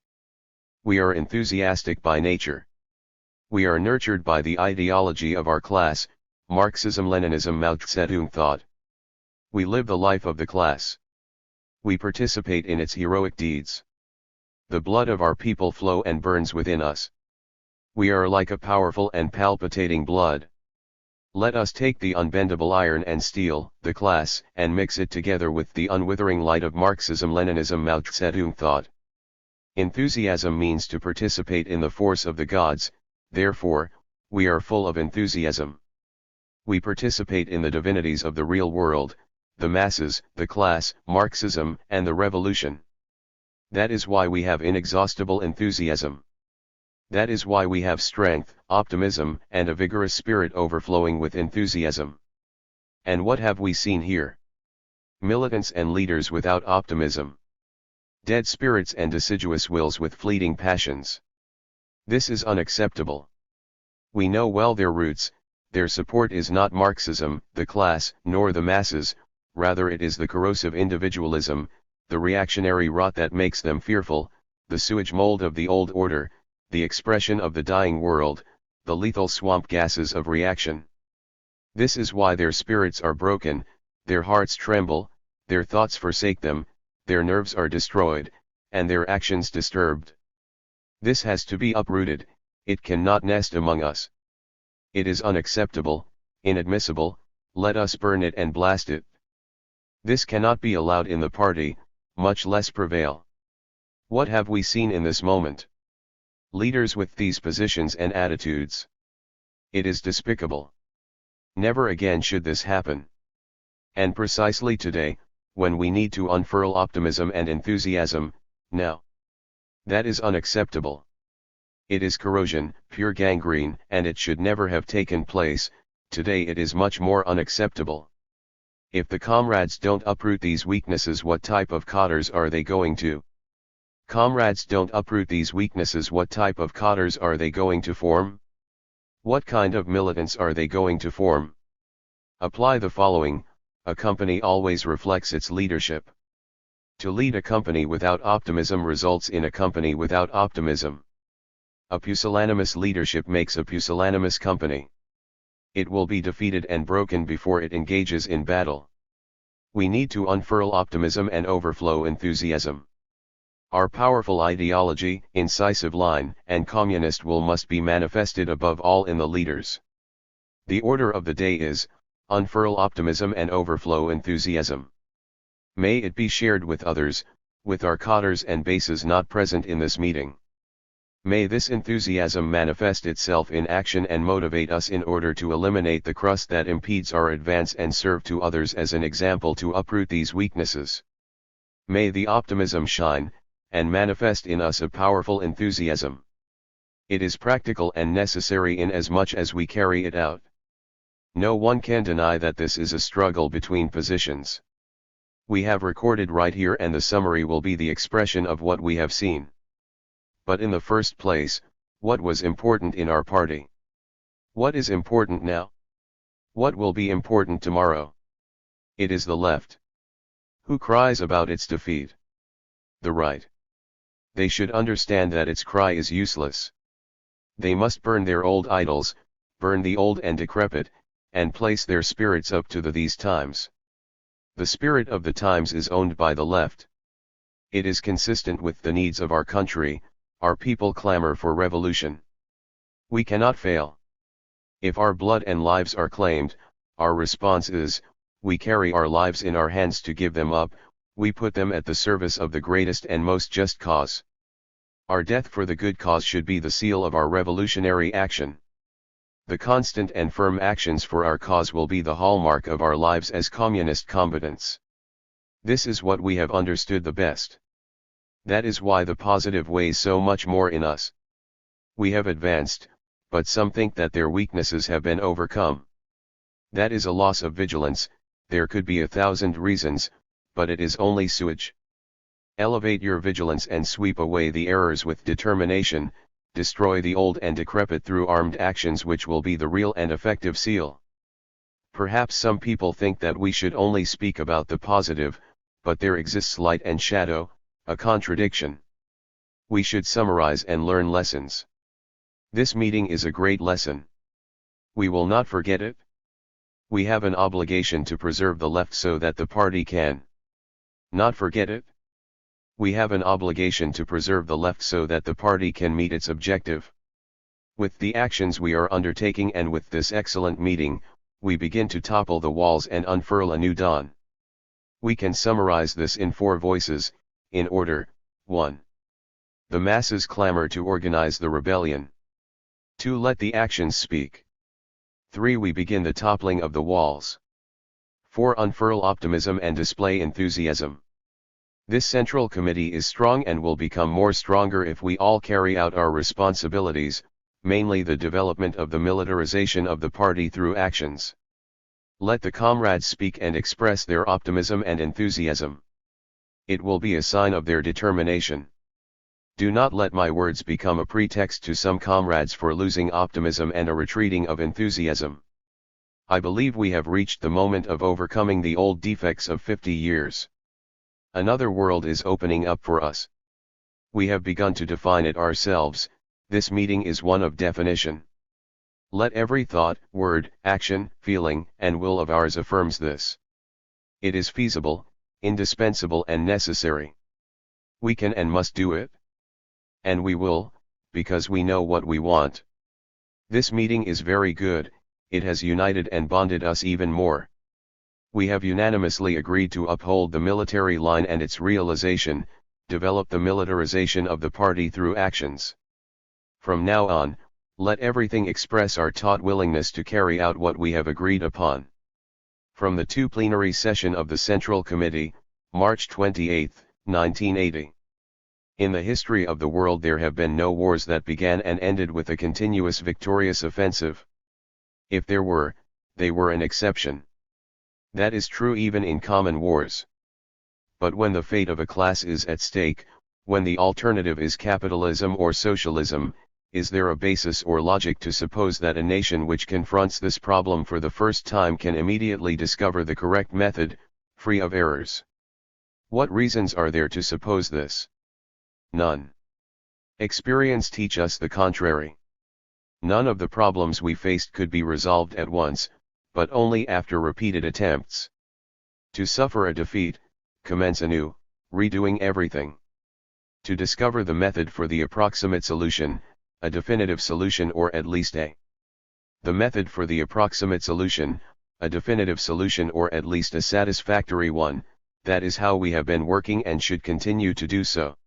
We are enthusiastic by nature. We are nurtured by the ideology of our class, Marxism-Leninism Mao Zedong thought. We live the life of the class. We participate in its heroic deeds. The blood of our people flows and burns within us. We are like a powerful and palpitating blood. Let us take the unbendable iron and steel, the class, and mix it together with the unwithering light of Marxism-Leninism Mao Zedong thought. Enthusiasm means to participate in the force of the gods, therefore, we are full of enthusiasm. We participate in the divinities of the real world, the masses, the class, Marxism, and the revolution. That is why we have inexhaustible enthusiasm. That is why we have strength, optimism, and a vigorous spirit overflowing with enthusiasm. And what have we seen here? Militants and leaders without optimism. Dead spirits and deciduous wills with fleeting passions. This is unacceptable. We know well their roots. Their support is not Marxism, the class, nor the masses, rather it is the corrosive individualism, the reactionary rot that makes them fearful, the sewage mold of the old order, the expression of the dying world, the lethal swamp gases of reaction. This is why their spirits are broken, their hearts tremble, their thoughts forsake them, their nerves are destroyed, and their actions disturbed. This has to be uprooted, it cannot nest among us. It is unacceptable, inadmissible, let us burn it and blast it. This cannot be allowed in the party, much less prevail. What have we seen in this moment? Leaders with these positions and attitudes. It is despicable. Never again should this happen. And precisely today, when we need to unfurl optimism and enthusiasm, now. That is unacceptable. It is corrosion, pure gangrene, and it should never have taken place. Today it is much more unacceptable. If the comrades don't uproot these weaknesses, what type of cottars are they going to? Comrades don't uproot these weaknesses, what type of cottars are they going to form? What kind of militants are they going to form? Apply the following: a company always reflects its leadership. To lead a company without optimism results in a company without optimism. A pusillanimous leadership makes a pusillanimous company. It will be defeated and broken before it engages in battle. We need to unfurl optimism and overflow enthusiasm. Our powerful ideology, incisive line, and communist will must be manifested above all in the leaders. The order of the day is, unfurl optimism and overflow enthusiasm. May it be shared with others, with our cottars and bases not present in this meeting. May this enthusiasm manifest itself in action and motivate us in order to eliminate the crust that impedes our advance and serve to others as an example to uproot these weaknesses. May the optimism shine, and manifest in us a powerful enthusiasm. It is practical and necessary inasmuch as we carry it out. No one can deny that this is a struggle between positions. We have recorded right here, and the summary will be the expression of what we have seen. But in the first place, what was important in our party? What is important now? What will be important tomorrow? It is the left. Who cries about its defeat? The right. They should understand that its cry is useless. They must burn their old idols, burn the old and decrepit, and place their spirits up to these times. The spirit of the times is owned by the left. It is consistent with the needs of our country. Our people clamor for revolution. We cannot fail. If our blood and lives are claimed, our response is, we carry our lives in our hands to give them up, we put them at the service of the greatest and most just cause. Our death for the good cause should be the seal of our revolutionary action. The constant and firm actions for our cause will be the hallmark of our lives as communist combatants. This is what we have understood the best. That is why the positive weighs so much more in us. We have advanced, but some think that their weaknesses have been overcome. That is a loss of vigilance. There could be 1,000 reasons, but it is only sewage. Elevate your vigilance and sweep away the errors with determination. Destroy the old and decrepit through armed actions, which will be the real and effective seal. Perhaps some people think that we should only speak about the positive, but there exists light and shadow, a contradiction. We should summarize and learn lessons. This meeting is a great lesson. We will not forget it. We have an obligation to preserve the left so that the party can not forget it. We have an obligation to preserve the left so that the party can meet its objective. With the actions we are undertaking and with this excellent meeting, we begin to topple the walls and unfurl a new dawn. We can summarize this in 4 voices, in order: 1. The masses clamor to organize the rebellion. 2. Let the actions speak. 3. We begin the toppling of the walls. 4. Unfurl optimism and display enthusiasm. This Central Committee is strong and will become more stronger if we all carry out our responsibilities, mainly the development of the militarization of the party through actions. Let the comrades speak and express their optimism and enthusiasm. It will be a sign of their determination. Do not let my words become a pretext to some comrades for losing optimism and a retreating of enthusiasm. I believe we have reached the moment of overcoming the old defects of 50 years. Another world is opening up for us. We have begun to define it ourselves. This meeting is one of definition. Let every thought, word, action, feeling, and will of ours affirms this. It is feasible, indispensable and necessary. We can and must do it. And we will, because we know what we want. This meeting is very good, it has united and bonded us even more. We have unanimously agreed to uphold the military line and its realization, develop the militarization of the party through actions. From now on, let everything express our taut willingness to carry out what we have agreed upon. From the 2 plenary session of the Central Committee, March 28, 1980. In the history of the world there have been no wars that began and ended with a continuous victorious offensive. If there were, they were an exception. That is true even in common wars. But when the fate of a class is at stake, when the alternative is capitalism or socialism, is there a basis or logic to suppose that a nation which confronts this problem for the first time can immediately discover the correct method, free of errors? What reasons are there to suppose this? None. Experience teach us the contrary. None of the problems we faced could be resolved at once, but only after repeated attempts. To suffer a defeat, commence anew, redoing everything. To discover the method for the approximate solution, a definitive solution or at least the method for the approximate solution, a definitive solution or at least a satisfactory one, that is how we have been working and should continue to do so.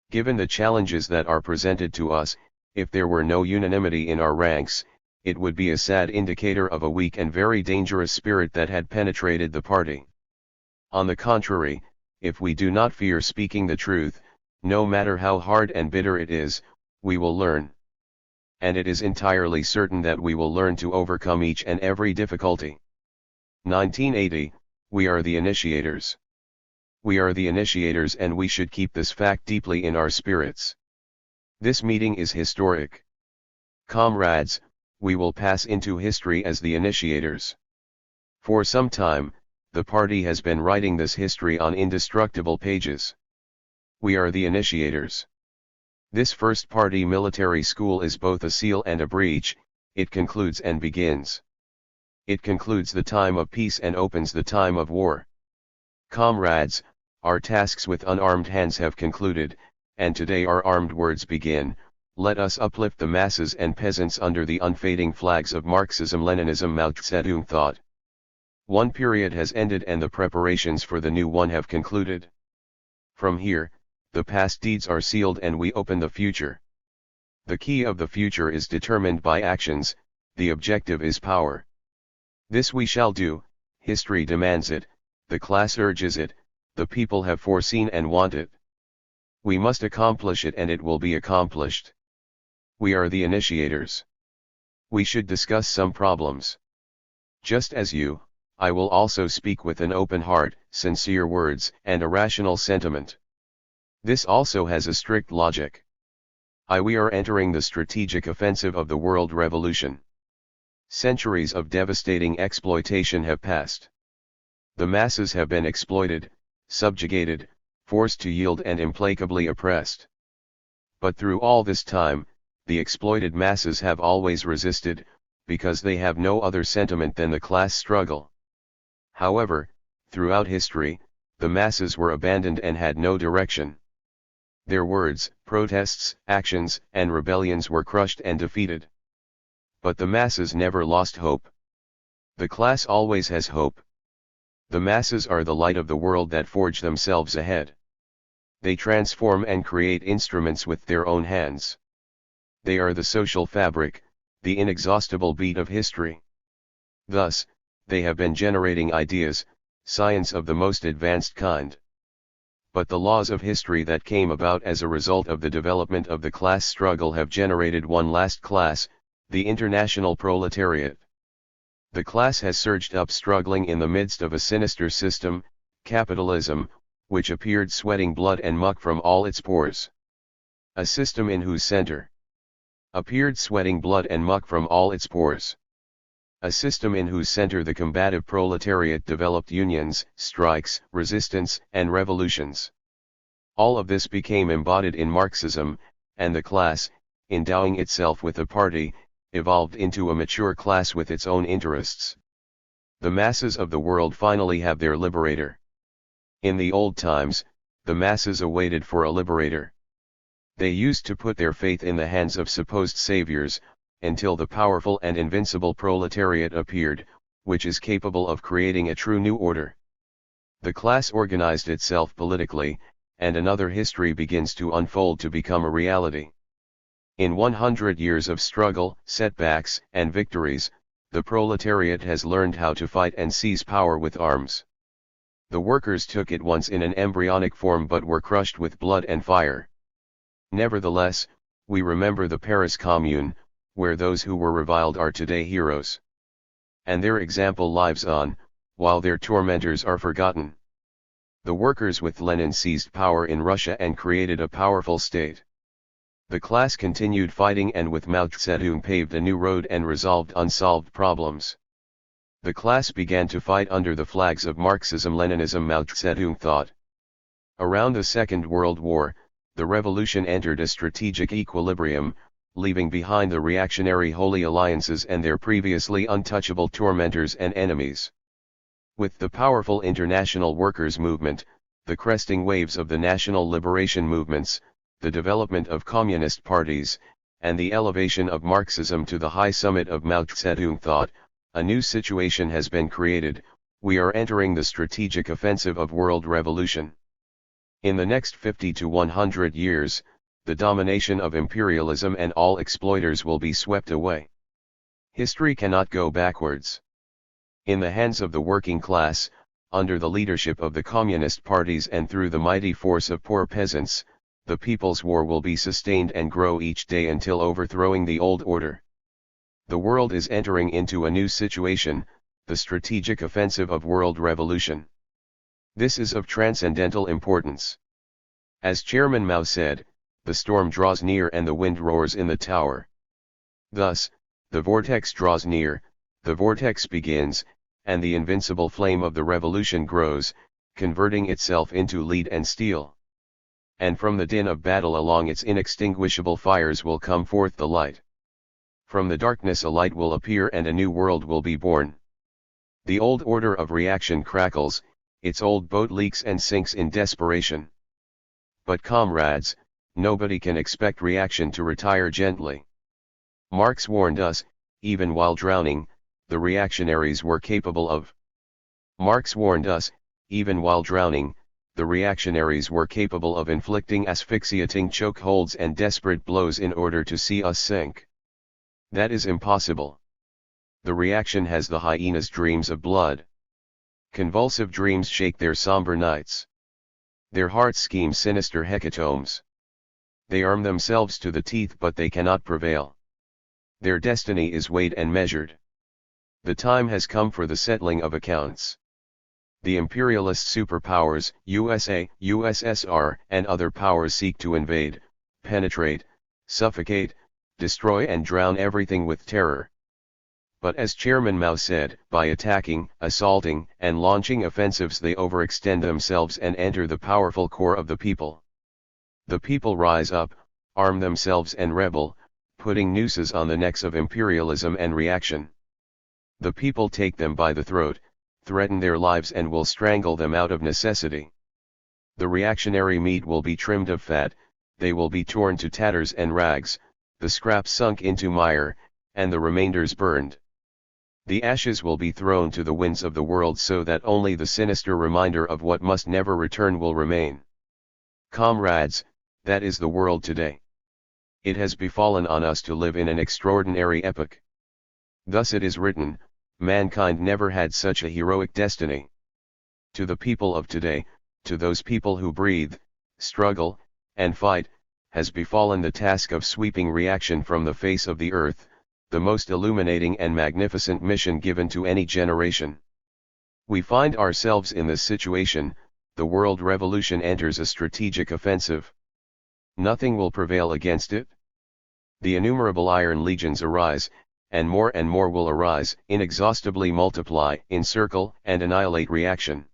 Given the challenges that are presented to us, if there were no unanimity in our ranks, it would be a sad indicator of a weak and very dangerous spirit that had penetrated the party. On the contrary, if we do not fear speaking the truth, no matter how hard and bitter it is, we will learn. And it is entirely certain that we will learn to overcome each and every difficulty. 1980, we are the initiators. We are the initiators and we should keep this fact deeply in our spirits. This meeting is historic. Comrades, we will pass into history as the initiators. For some time, the party has been writing this history on indestructible pages. We are the initiators. This first party military school is both a seal and a breach, it concludes and begins. It concludes the time of peace and opens the time of war. Comrades, our tasks with unarmed hands have concluded, and today our armed words begin. Let us uplift the masses and peasants under the unfading flags of Marxism-Leninism Mao Zedong thought. One period has ended and the preparations for the new one have concluded. From here, the past deeds are sealed and we open the future. The key of the future is determined by actions, the objective is power. This we shall do, history demands it, the class urges it, the people have foreseen and want it. We must accomplish it and it will be accomplished. We are the initiators. We should discuss some problems. Just as you, I will also speak with an open heart, sincere words, and a rational sentiment. This also has a strict logic. We are entering the strategic offensive of the world revolution. Centuries of devastating exploitation have passed. The masses have been exploited, subjugated, forced to yield and implacably oppressed. But through all this time, the exploited masses have always resisted, because they have no other sentiment than the class struggle. However, throughout history, the masses were abandoned and had no direction. Their words, protests, actions, and rebellions were crushed and defeated. But the masses never lost hope. The class always has hope. The masses are the light of the world that forge themselves ahead. They transform and create instruments with their own hands. They are the social fabric, the inexhaustible beat of history. Thus, they have been generating ideas, science of the most advanced kind. But the laws of history that came about as a result of the development of the class struggle have generated one last class, the international proletariat. The class has surged up struggling in the midst of a sinister system, capitalism, which appeared sweating blood and muck from all its pores. A system in whose center appeared sweating blood and muck from all its pores. A system in whose center the combative proletariat developed unions, strikes, resistance, and revolutions. All of this became embodied in Marxism, and the class, endowing itself with a party, evolved into a mature class with its own interests. The masses of the world finally have their liberator. In the old times, the masses awaited for a liberator. They used to put their faith in the hands of supposed saviors, until the powerful and invincible proletariat appeared, which is capable of creating a true new order. The class organized itself politically, and another history begins to unfold to become a reality. In 100 years of struggle, setbacks, and victories, the proletariat has learned how to fight and seize power with arms. The workers took it once in an embryonic form but were crushed with blood and fire. Nevertheless, we remember the Paris Commune, where those who were reviled are today heroes. And their example lives on, while their tormentors are forgotten. The workers with Lenin seized power in Russia and created a powerful state. The class continued fighting and with Mao Zedong paved a new road and resolved unsolved problems. The class began to fight under the flags of Marxism-Leninism. Mao Zedong thought. Around the Second World War, the revolution entered a strategic equilibrium, leaving behind the reactionary Holy Alliances and their previously untouchable tormentors and enemies. With the powerful international workers' movement, the cresting waves of the national liberation movements, the development of communist parties, and the elevation of Marxism to the high summit of Mao Zedong thought, a new situation has been created. We are entering the strategic offensive of world revolution. In the next 50 to 100 years, the domination of imperialism and all exploiters will be swept away. History cannot go backwards. In the hands of the working class, under the leadership of the communist parties and through the mighty force of poor peasants, the people's war will be sustained and grow each day until overthrowing the old order. The world is entering into a new situation, the strategic offensive of world revolution. This is of transcendental importance. As Chairman Mao said, the storm draws near and the wind roars in the tower. Thus, the vortex draws near, the vortex begins, and the invincible flame of the revolution grows, converting itself into lead and steel. And from the din of battle along its inextinguishable fires will come forth the light. From the darkness a light will appear and a new world will be born. The old order of reaction crackles, its old boat leaks and sinks in desperation. But comrades, nobody can expect reaction to retire gently. Marx warned us, even while drowning, the reactionaries were capable of. Marx warned us, even while drowning, the reactionaries were capable of inflicting asphyxiating chokeholds and desperate blows in order to see us sink. That is impossible. The reaction has the hyena's dreams of blood. Convulsive dreams shake their somber nights. Their hearts scheme sinister hecatombs. They arm themselves to the teeth but they cannot prevail. Their destiny is weighed and measured. The time has come for the settling of accounts. The imperialist superpowers, USA, USSR, and other powers seek to invade, penetrate, suffocate, destroy and drown everything with terror. But as Chairman Mao said, by attacking, assaulting, and launching offensives they overextend themselves and enter the powerful core of the people. The people rise up, arm themselves and rebel, putting nooses on the necks of imperialism and reaction. The people take them by the throat, threaten their lives and will strangle them out of necessity. The reactionary meat will be trimmed of fat, they will be torn to tatters and rags, the scraps sunk into mire, and the remainders burned. The ashes will be thrown to the winds of the world so that only the sinister reminder of what must never return will remain. Comrades, that is the world today. It has befallen on us to live in an extraordinary epoch. Thus it is written, mankind never had such a heroic destiny. To the people of today, to those people who breathe, struggle, and fight, has befallen the task of sweeping reaction from the face of the earth, the most illuminating and magnificent mission given to any generation. We find ourselves in this situation, the world revolution enters a strategic offensive. Nothing will prevail against it. The innumerable iron legions arise, and more will arise, inexhaustibly multiply, encircle, and annihilate reaction.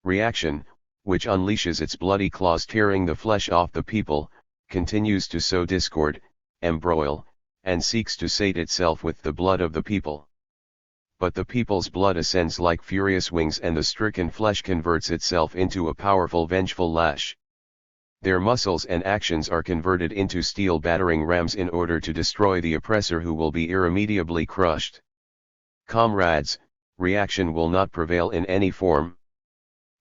Reaction, which unleashes its bloody claws tearing the flesh off the people, continues to sow discord, embroil, and seeks to sate itself with the blood of the people. but the people's blood ascends like furious wings and the stricken flesh converts itself into a powerful vengeful lash. Their muscles and actions are converted into steel battering rams in order to destroy the oppressor who will be irremediably crushed. Comrades, reaction will not prevail in any form.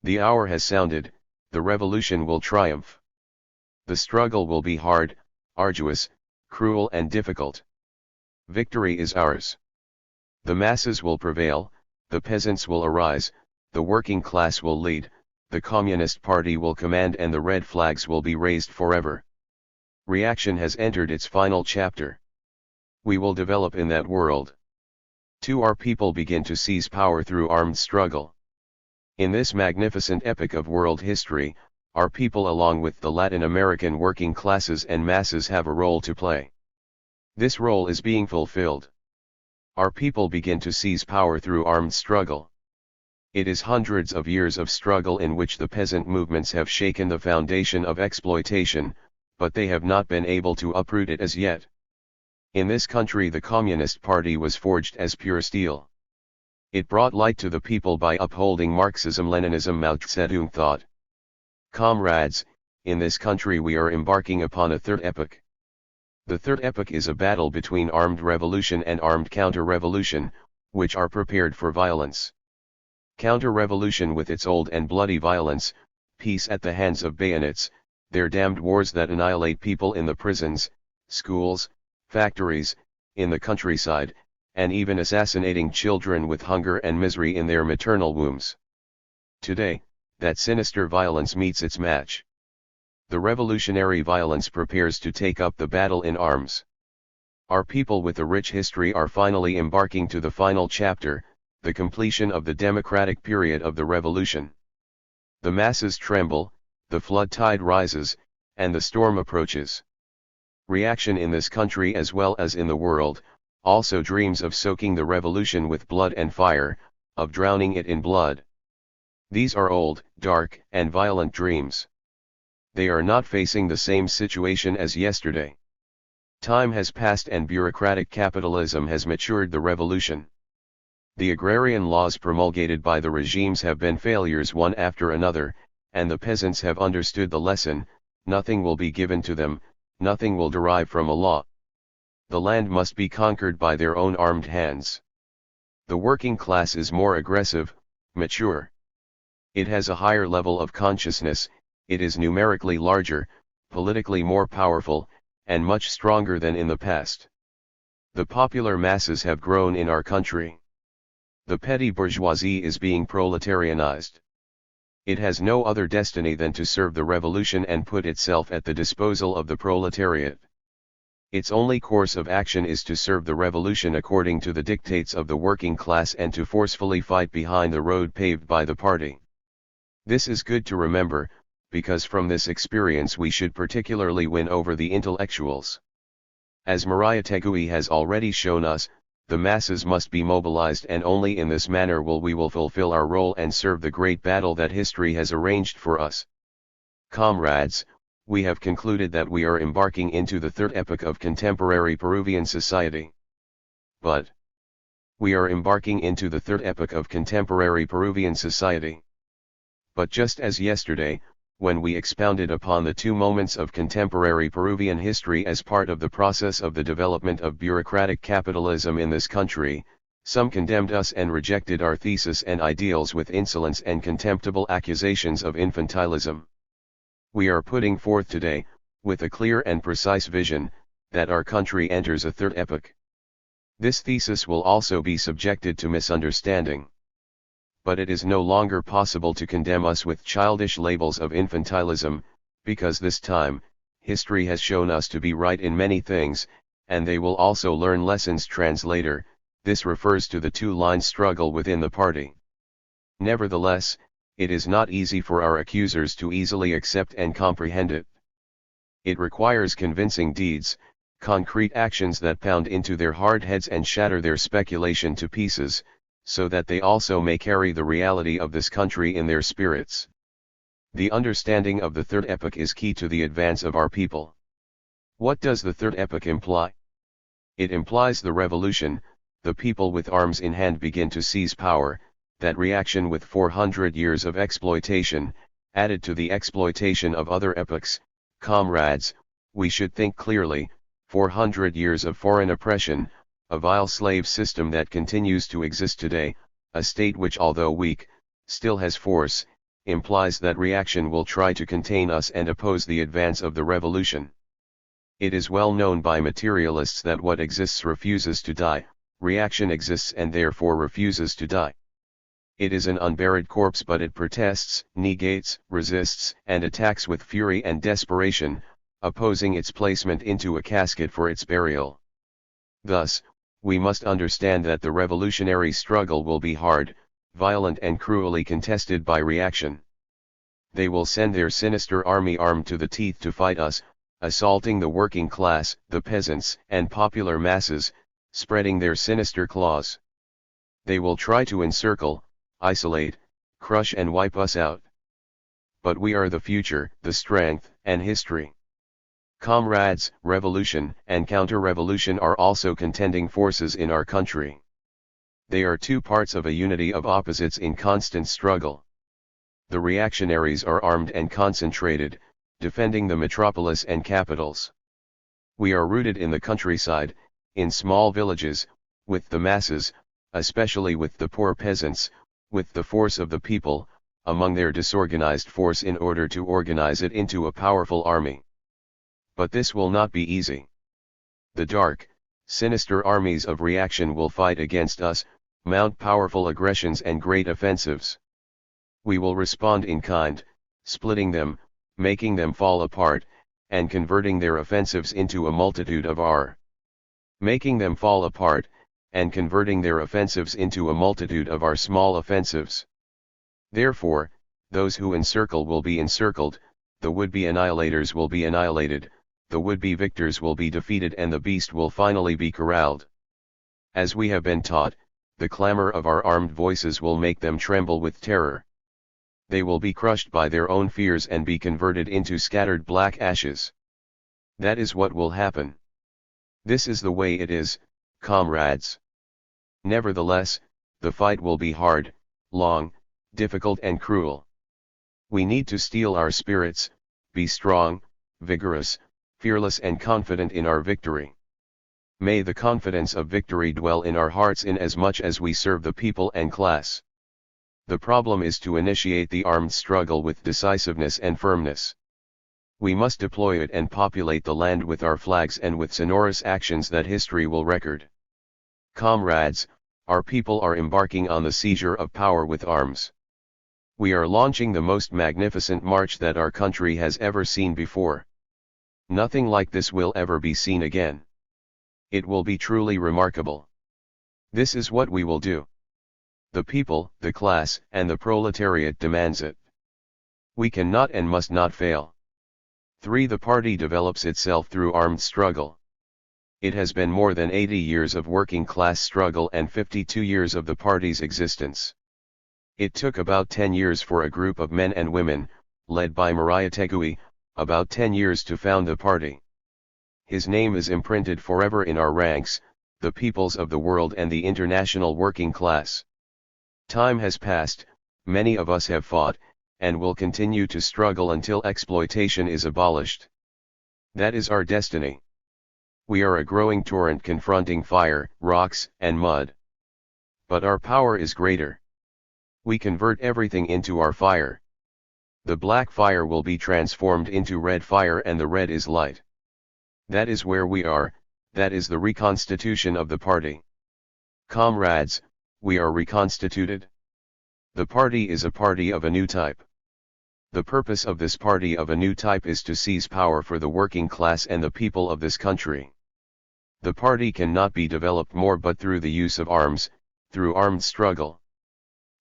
The hour has sounded, the revolution will triumph. The struggle will be hard, arduous, cruel and difficult. Victory is ours. The masses will prevail, the peasants will arise, the working class will lead, the Communist Party will command and the red flags will be raised forever. Reaction has entered its final chapter. We will develop in that world. Our people begin to seize power through armed struggle. In this magnificent epoch of world history, our people along with the Latin American working classes and masses have a role to play. This role is being fulfilled. Our people begin to seize power through armed struggle. It is hundreds of years of struggle in which the peasant movements have shaken the foundation of exploitation, but they have not been able to uproot it as yet. In this country the Communist Party was forged as pure steel. It brought light to the people by upholding Marxism-Leninism Mao Zedong thought. Comrades, in this country we are embarking upon a third epoch. The third epoch is a battle between armed revolution and armed counter-revolution, which are prepared for violence. Counter-revolution with its old and bloody violence, peace at the hands of bayonets, their damned wars that annihilate people in the prisons, schools, factories, in the countryside, and even assassinating children with hunger and misery in their maternal wombs. Today, that sinister violence meets its match. The revolutionary violence prepares to take up the battle in arms. Our people with a rich history are finally embarking to the final chapter, the completion of the democratic period of the revolution. The masses tremble, the flood tide rises, and the storm approaches. Reaction in this country as well as in the world, also dreams of soaking the revolution with blood and fire, of drowning it in blood. These are old, dark, and violent dreams. They are not facing the same situation as yesterday. Time has passed and bureaucratic capitalism has matured the revolution. The agrarian laws promulgated by the regimes have been failures one after another, and the peasants have understood the lesson: nothing will be given to them, nothing will derive from a law. The land must be conquered by their own armed hands. The working class is more aggressive, mature. It has a higher level of consciousness, it is numerically larger, politically more powerful, and much stronger than in the past. The popular masses have grown in our country. The petty bourgeoisie is being proletarianized. It has no other destiny than to serve the revolution and put itself at the disposal of the proletariat. Its only course of action is to serve the revolution according to the dictates of the working class and to forcefully fight behind the road paved by the party. This is good to remember, because from this experience we should particularly win over the intellectuals. As Maria Tegui has already shown us, the masses must be mobilized, and only in this manner will we fulfill our role and serve the great battle that history has arranged for us. Comrades, we have concluded that we are embarking into the third epoch of contemporary Peruvian society. But we are embarking into the third epoch of contemporary Peruvian society. But just as yesterday, when we expounded upon the two moments of contemporary Peruvian history as part of the process of the development of bureaucratic capitalism in this country, some condemned us and rejected our thesis and ideals with insolence and contemptible accusations of infantilism. We are putting forth today, with a clear and precise vision, that our country enters a third epoch. This thesis will also be subjected to misunderstanding. But it is no longer possible to condemn us with childish labels of infantilism, because this time, history has shown us to be right in many things, and they will also learn lessons. Translator, this refers to the two-line struggle within the party. Nevertheless, it is not easy for our accusers to easily accept and comprehend it. It requires convincing deeds, concrete actions that pound into their hard heads and shatter their speculation to pieces, so that they also may carry the reality of this country in their spirits. The understanding of the third epoch is key to the advance of our people. What does the third epoch imply? It implies the revolution, the people with arms in hand begin to seize power, that reaction with 400 years of exploitation, added to the exploitation of other epochs, comrades, we should think clearly, 400 years of foreign oppression, a vile slave system that continues to exist today, a state which although weak, still has force, implies that reaction will try to contain us and oppose the advance of the revolution. It is well known by materialists that what exists refuses to die, reaction exists and therefore refuses to die. It is an unburied corpse, but it protests, negates, resists, and attacks with fury and desperation, opposing its placement into a casket for its burial. Thus, we must understand that the revolutionary struggle will be hard, violent and cruelly contested by reaction. They will send their sinister army armed to the teeth to fight us, assaulting the working class, the peasants, and popular masses, spreading their sinister claws. They will try to encircle, isolate, crush and wipe us out. But we are the future, the strength, and history. Comrades, revolution and counter-revolution are also contending forces in our country. They are two parts of a unity of opposites in constant struggle. The reactionaries are armed and concentrated, defending the metropolis and capitals. We are rooted in the countryside, in small villages, with the masses, especially with the poor peasants, with the force of the people, among their disorganized force in order to organize it into a powerful army. But this will not be easy. The dark, sinister armies of reaction will fight against us, mount powerful aggressions and great offensives. We will respond in kind, splitting them, making them fall apart, and converting their offensives into a multitude of our. Making them fall apart, and converting their offensives into a multitude of our small offensives. Therefore, those who encircle will be encircled, the would-be annihilators will be annihilated, the would-be victors will be defeated and the beast will finally be corralled. As we have been taught, the clamor of our armed voices will make them tremble with terror. They will be crushed by their own fears and be converted into scattered black ashes. That is what will happen. This is the way it is, comrades. Nevertheless, the fight will be hard, long, difficult and cruel. We need to steel our spirits, be strong, vigorous, fearless and confident in our victory. May the confidence of victory dwell in our hearts inasmuch as we serve the people and class. The problem is to initiate the armed struggle with decisiveness and firmness. We must deploy it and populate the land with our flags and with sonorous actions that history will record. Comrades, our people are embarking on the seizure of power with arms. We are launching the most magnificent march that our country has ever seen before. Nothing like this will ever be seen again. It will be truly remarkable. This is what we will do. The people, the class, and the proletariat demands it. We cannot and must not fail. 3. The party develops itself through armed struggle. It has been more than 80 years of working class struggle and 52 years of the party's existence. It took about 10 years for a group of men and women, led by Maria Tegui, about 10 years to found the party. His name is imprinted forever in our ranks, the peoples of the world and the international working class. Time has passed, many of us have fought, and will continue to struggle until exploitation is abolished. That is our destiny. We are a growing torrent confronting fire, rocks, and mud. But our power is greater. We convert everything into our fire. The black fire will be transformed into red fire and the red is light. That is where we are, that is the reconstitution of the party. Comrades, we are reconstituted. The party is a party of a new type. The purpose of this party of a new type is to seize power for the working class and the people of this country. The party cannot be developed more but through the use of arms, through armed struggle.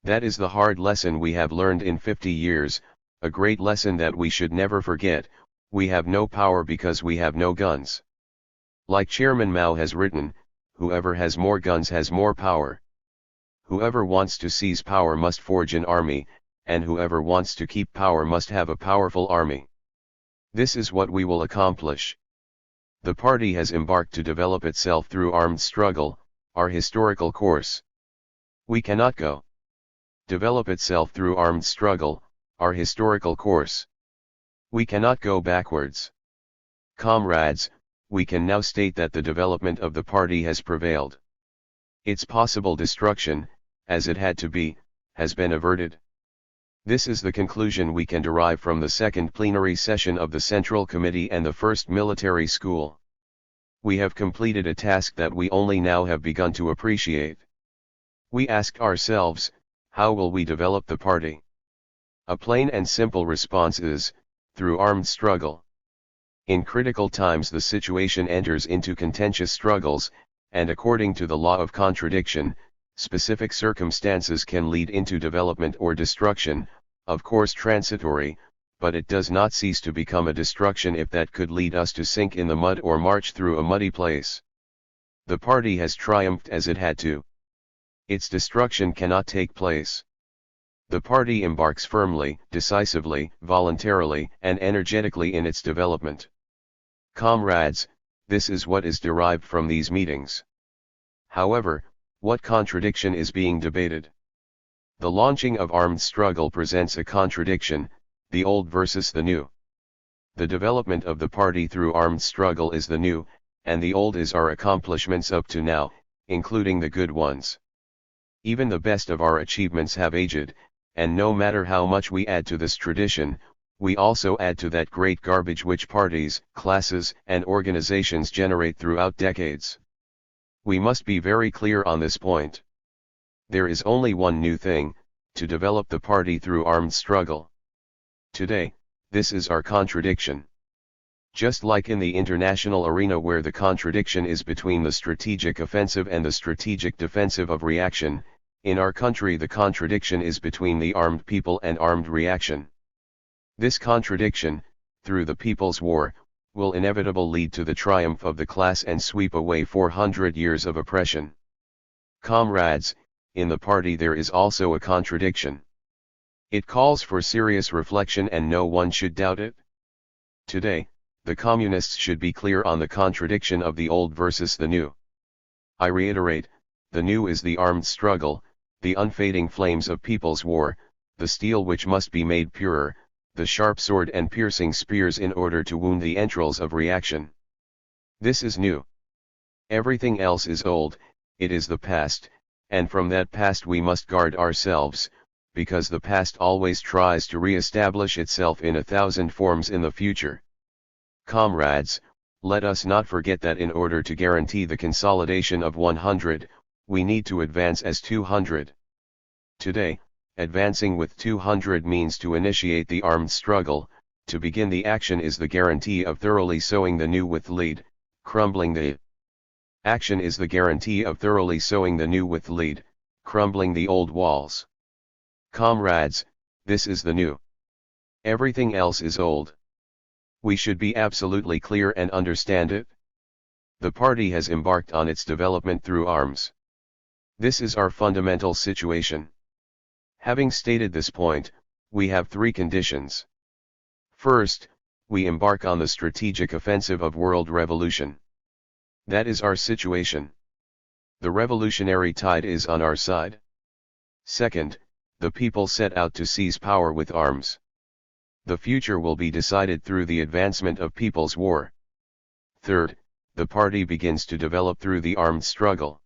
That is the hard lesson we have learned in 50 years, a great lesson that we should never forget. We have no power because we have no guns. Like Chairman Mao has written, whoever has more guns has more power. Whoever wants to seize power must forge an army, and whoever wants to keep power must have a powerful army. This is what we will accomplish. The party has embarked to develop itself through armed struggle, our historical course. We cannot go. Develop itself through armed struggle, our historical course. We cannot go backwards. Comrades, we can now state that the development of the party has prevailed. Its possible destruction, as it had to be, has been averted. This is the conclusion we can derive from the second plenary session of the Central Committee and the first military school. We have completed a task that we only now have begun to appreciate. We ask ourselves, how will we develop the party? A plain and simple response is, through armed struggle. In critical times the situation enters into contentious struggles, and according to the law of contradiction, specific circumstances can lead into development or destruction, of course transitory, but it does not cease to become a destruction if that could lead us to sink in the mud or march through a muddy place. The party has triumphed as it had to. Its destruction cannot take place. The party embarks firmly, decisively, voluntarily, and energetically in its development. Comrades, this is what is derived from these meetings. However, what contradiction is being debated? The launching of armed struggle presents a contradiction, the old versus the new. The development of the party through armed struggle is the new, and the old is our accomplishments up to now, including the good ones. Even the best of our achievements have aged, and no matter how much we add to this tradition, we also add to that great garbage which parties, classes, and organizations generate throughout decades. We must be very clear on this point. There is only one new thing, to develop the party through armed struggle. Today, this is our contradiction. Just like in the international arena where the contradiction is between the strategic offensive and the strategic defensive of reaction, in our country the contradiction is between the armed people and armed reaction. This contradiction, through the People's War, will inevitably lead to the triumph of the class and sweep away 400 years of oppression. Comrades, in the party there is also a contradiction. It calls for serious reflection and no one should doubt it. Today, the communists should be clear on the contradiction of the old versus the new. I reiterate, the new is the armed struggle, the unfading flames of People's War, the steel which must be made purer, the sharp sword and piercing spears in order to wound the entrails of reaction. This is new. Everything else is old, it is the past, and from that past we must guard ourselves, because the past always tries to re-establish itself in 1,000 forms in the future. Comrades, let us not forget that in order to guarantee the consolidation of 100, we need to advance as 200. Today, advancing with 200 means to initiate the armed struggle, to begin the action is the guarantee of thoroughly sowing the new with lead, crumbling the action is the guarantee of thoroughly sowing the new with lead, crumbling the old walls. Comrades, this is the new. Everything else is old. We should be absolutely clear and understand it. The party has embarked on its development through arms. This is our fundamental situation. Having stated this point, we have three conditions. First, we embark on the strategic offensive of world revolution. That is our situation. The revolutionary tide is on our side. Second, the people set out to seize power with arms. The future will be decided through the advancement of People's War. Third, the party begins to develop through the armed struggle.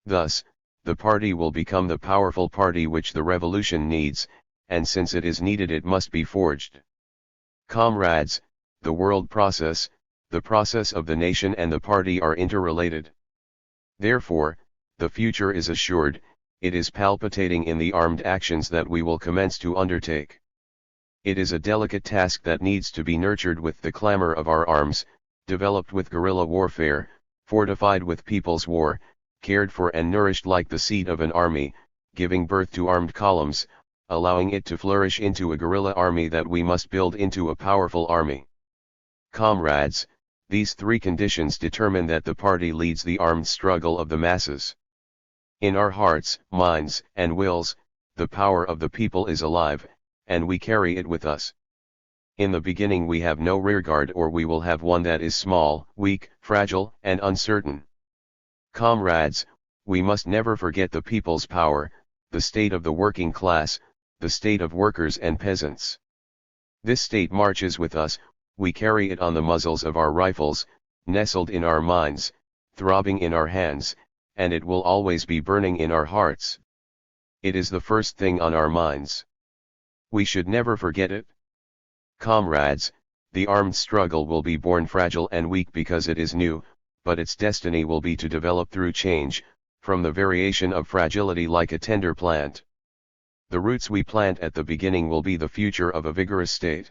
Thus, the party will become the powerful party which the revolution needs, and since it is needed it must be forged. Comrades, the world process, the process of the nation and the party are interrelated. Therefore, the future is assured, it is palpitating in the armed actions that we will commence to undertake. It is a delicate task that needs to be nurtured with the clamor of our arms, developed with guerrilla warfare, fortified with People's War, cared for and nourished like the seed of an army, giving birth to armed columns, allowing it to flourish into a guerrilla army that we must build into a powerful army. Comrades, these three conditions determine that the party leads the armed struggle of the masses. In our hearts, minds, and wills, the power of the people is alive, and we carry it with us. In the beginning we have no rearguard, or we will have one that is small, weak, fragile, and uncertain. Comrades, we must never forget the people's power, the state of the working class, the state of workers and peasants. This state marches with us, we carry it on the muzzles of our rifles, nestled in our minds, throbbing in our hands, and it will always be burning in our hearts. It is the first thing on our minds. We should never forget it. Comrades, the armed struggle will be born fragile and weak because it is new, but its destiny will be to develop through change, from the variation of fragility like a tender plant. The roots we plant at the beginning will be the future of a vigorous state.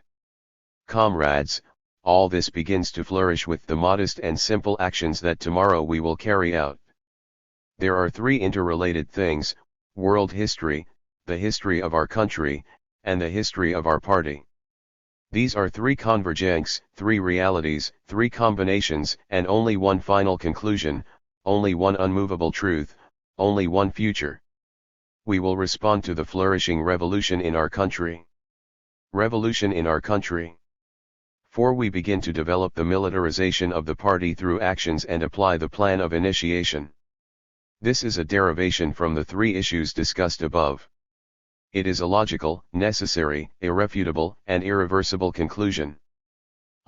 Comrades, all this begins to flourish with the modest and simple actions that tomorrow we will carry out. There are three interrelated things: world history, the history of our country, and the history of our party. These are three convergents, three realities, three combinations, and only one final conclusion, only one unmovable truth, only one future. We will respond to the flourishing revolution in our country. Revolution in our country. 4. We begin to develop the militarization of the party through actions and apply the plan of initiation. This is a derivation from the three issues discussed above. It is a logical, necessary, irrefutable, and irreversible conclusion.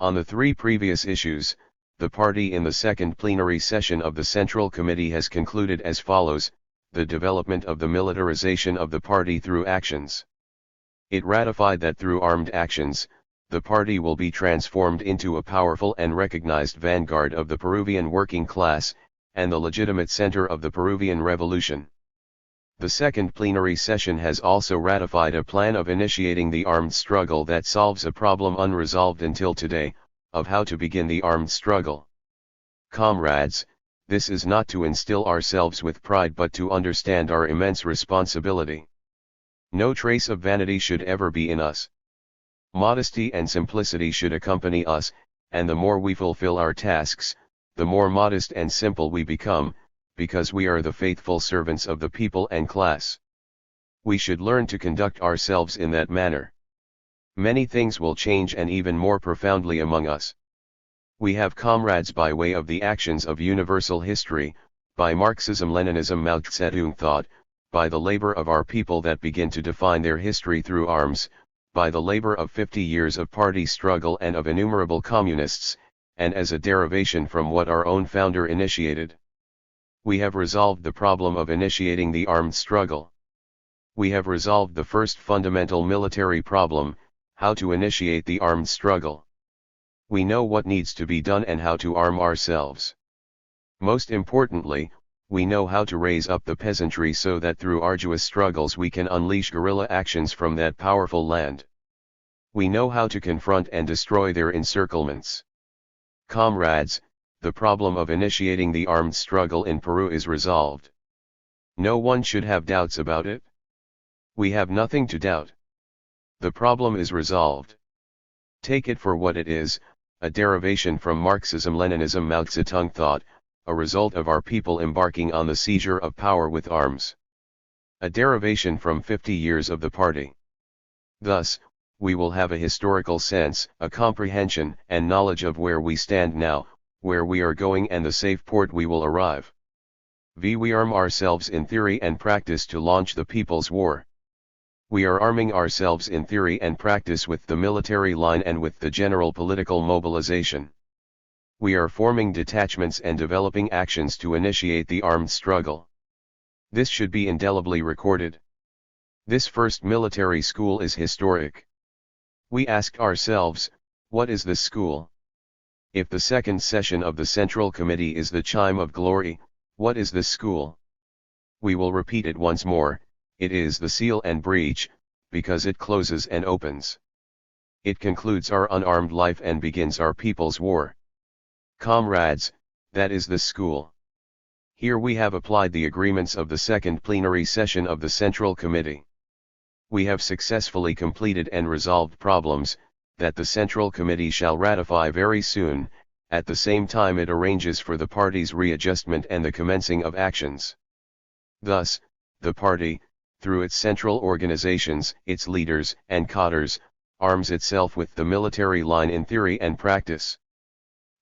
On the three previous issues, the party in the second plenary session of the Central Committee has concluded as follows: the development of the militarization of the party through actions. It ratified that through armed actions, the party will be transformed into a powerful and recognized vanguard of the Peruvian working class, and the legitimate center of the Peruvian revolution. The second plenary session has also ratified a plan of initiating the armed struggle that solves a problem unresolved until today, of how to begin the armed struggle. Comrades, this is not to instill ourselves with pride but to understand our immense responsibility. No trace of vanity should ever be in us. Modesty and simplicity should accompany us, and the more we fulfill our tasks, the more modest and simple we become, because we are the faithful servants of the people and class. We should learn to conduct ourselves in that manner. Many things will change, and even more profoundly among us. We have comrades by way of the actions of universal history, by Marxism-Leninism Mao Zedong thought, by the labor of our people that begin to define their history through arms, by the labor of 50 years of party struggle and of innumerable communists, and as a derivation from what our own founder initiated. We have resolved the problem of initiating the armed struggle. We have resolved the first fundamental military problem, how to initiate the armed struggle. We know what needs to be done and how to arm ourselves. Most importantly, we know how to raise up the peasantry so that through arduous struggles we can unleash guerrilla actions from that powerful land. We know how to confront and destroy their encirclements. Comrades, the problem of initiating the armed struggle in Peru is resolved. No one should have doubts about it. We have nothing to doubt. The problem is resolved. Take it for what it is, a derivation from Marxism-Leninism Mao Zedong thought, a result of our people embarking on the seizure of power with arms. A derivation from 50 years of the party. Thus, we will have a historical sense, a comprehension and knowledge of where we stand now, where we are going, and the safe port we will arrive. We arm ourselves in theory and practice to launch the people's war. We are arming ourselves in theory and practice with the military line and with the general political mobilization. We are forming detachments and developing actions to initiate the armed struggle. This should be indelibly recorded. This first military school is historic. We ask ourselves, what is this school? If the second session of the Central Committee is the chime of glory, what is this school? We will repeat it once more. It is the seal and breach, because it closes and opens. It concludes our unarmed life and begins our people's war. Comrades, that is the school. Here we have applied the agreements of the second plenary session of the Central Committee. We have successfully completed and resolved problems that the Central Committee shall ratify very soon. At the same time it arranges for the party's readjustment and the commencing of actions. Thus, the party, through its central organizations, its leaders and cadres, arms itself with the military line in theory and practice.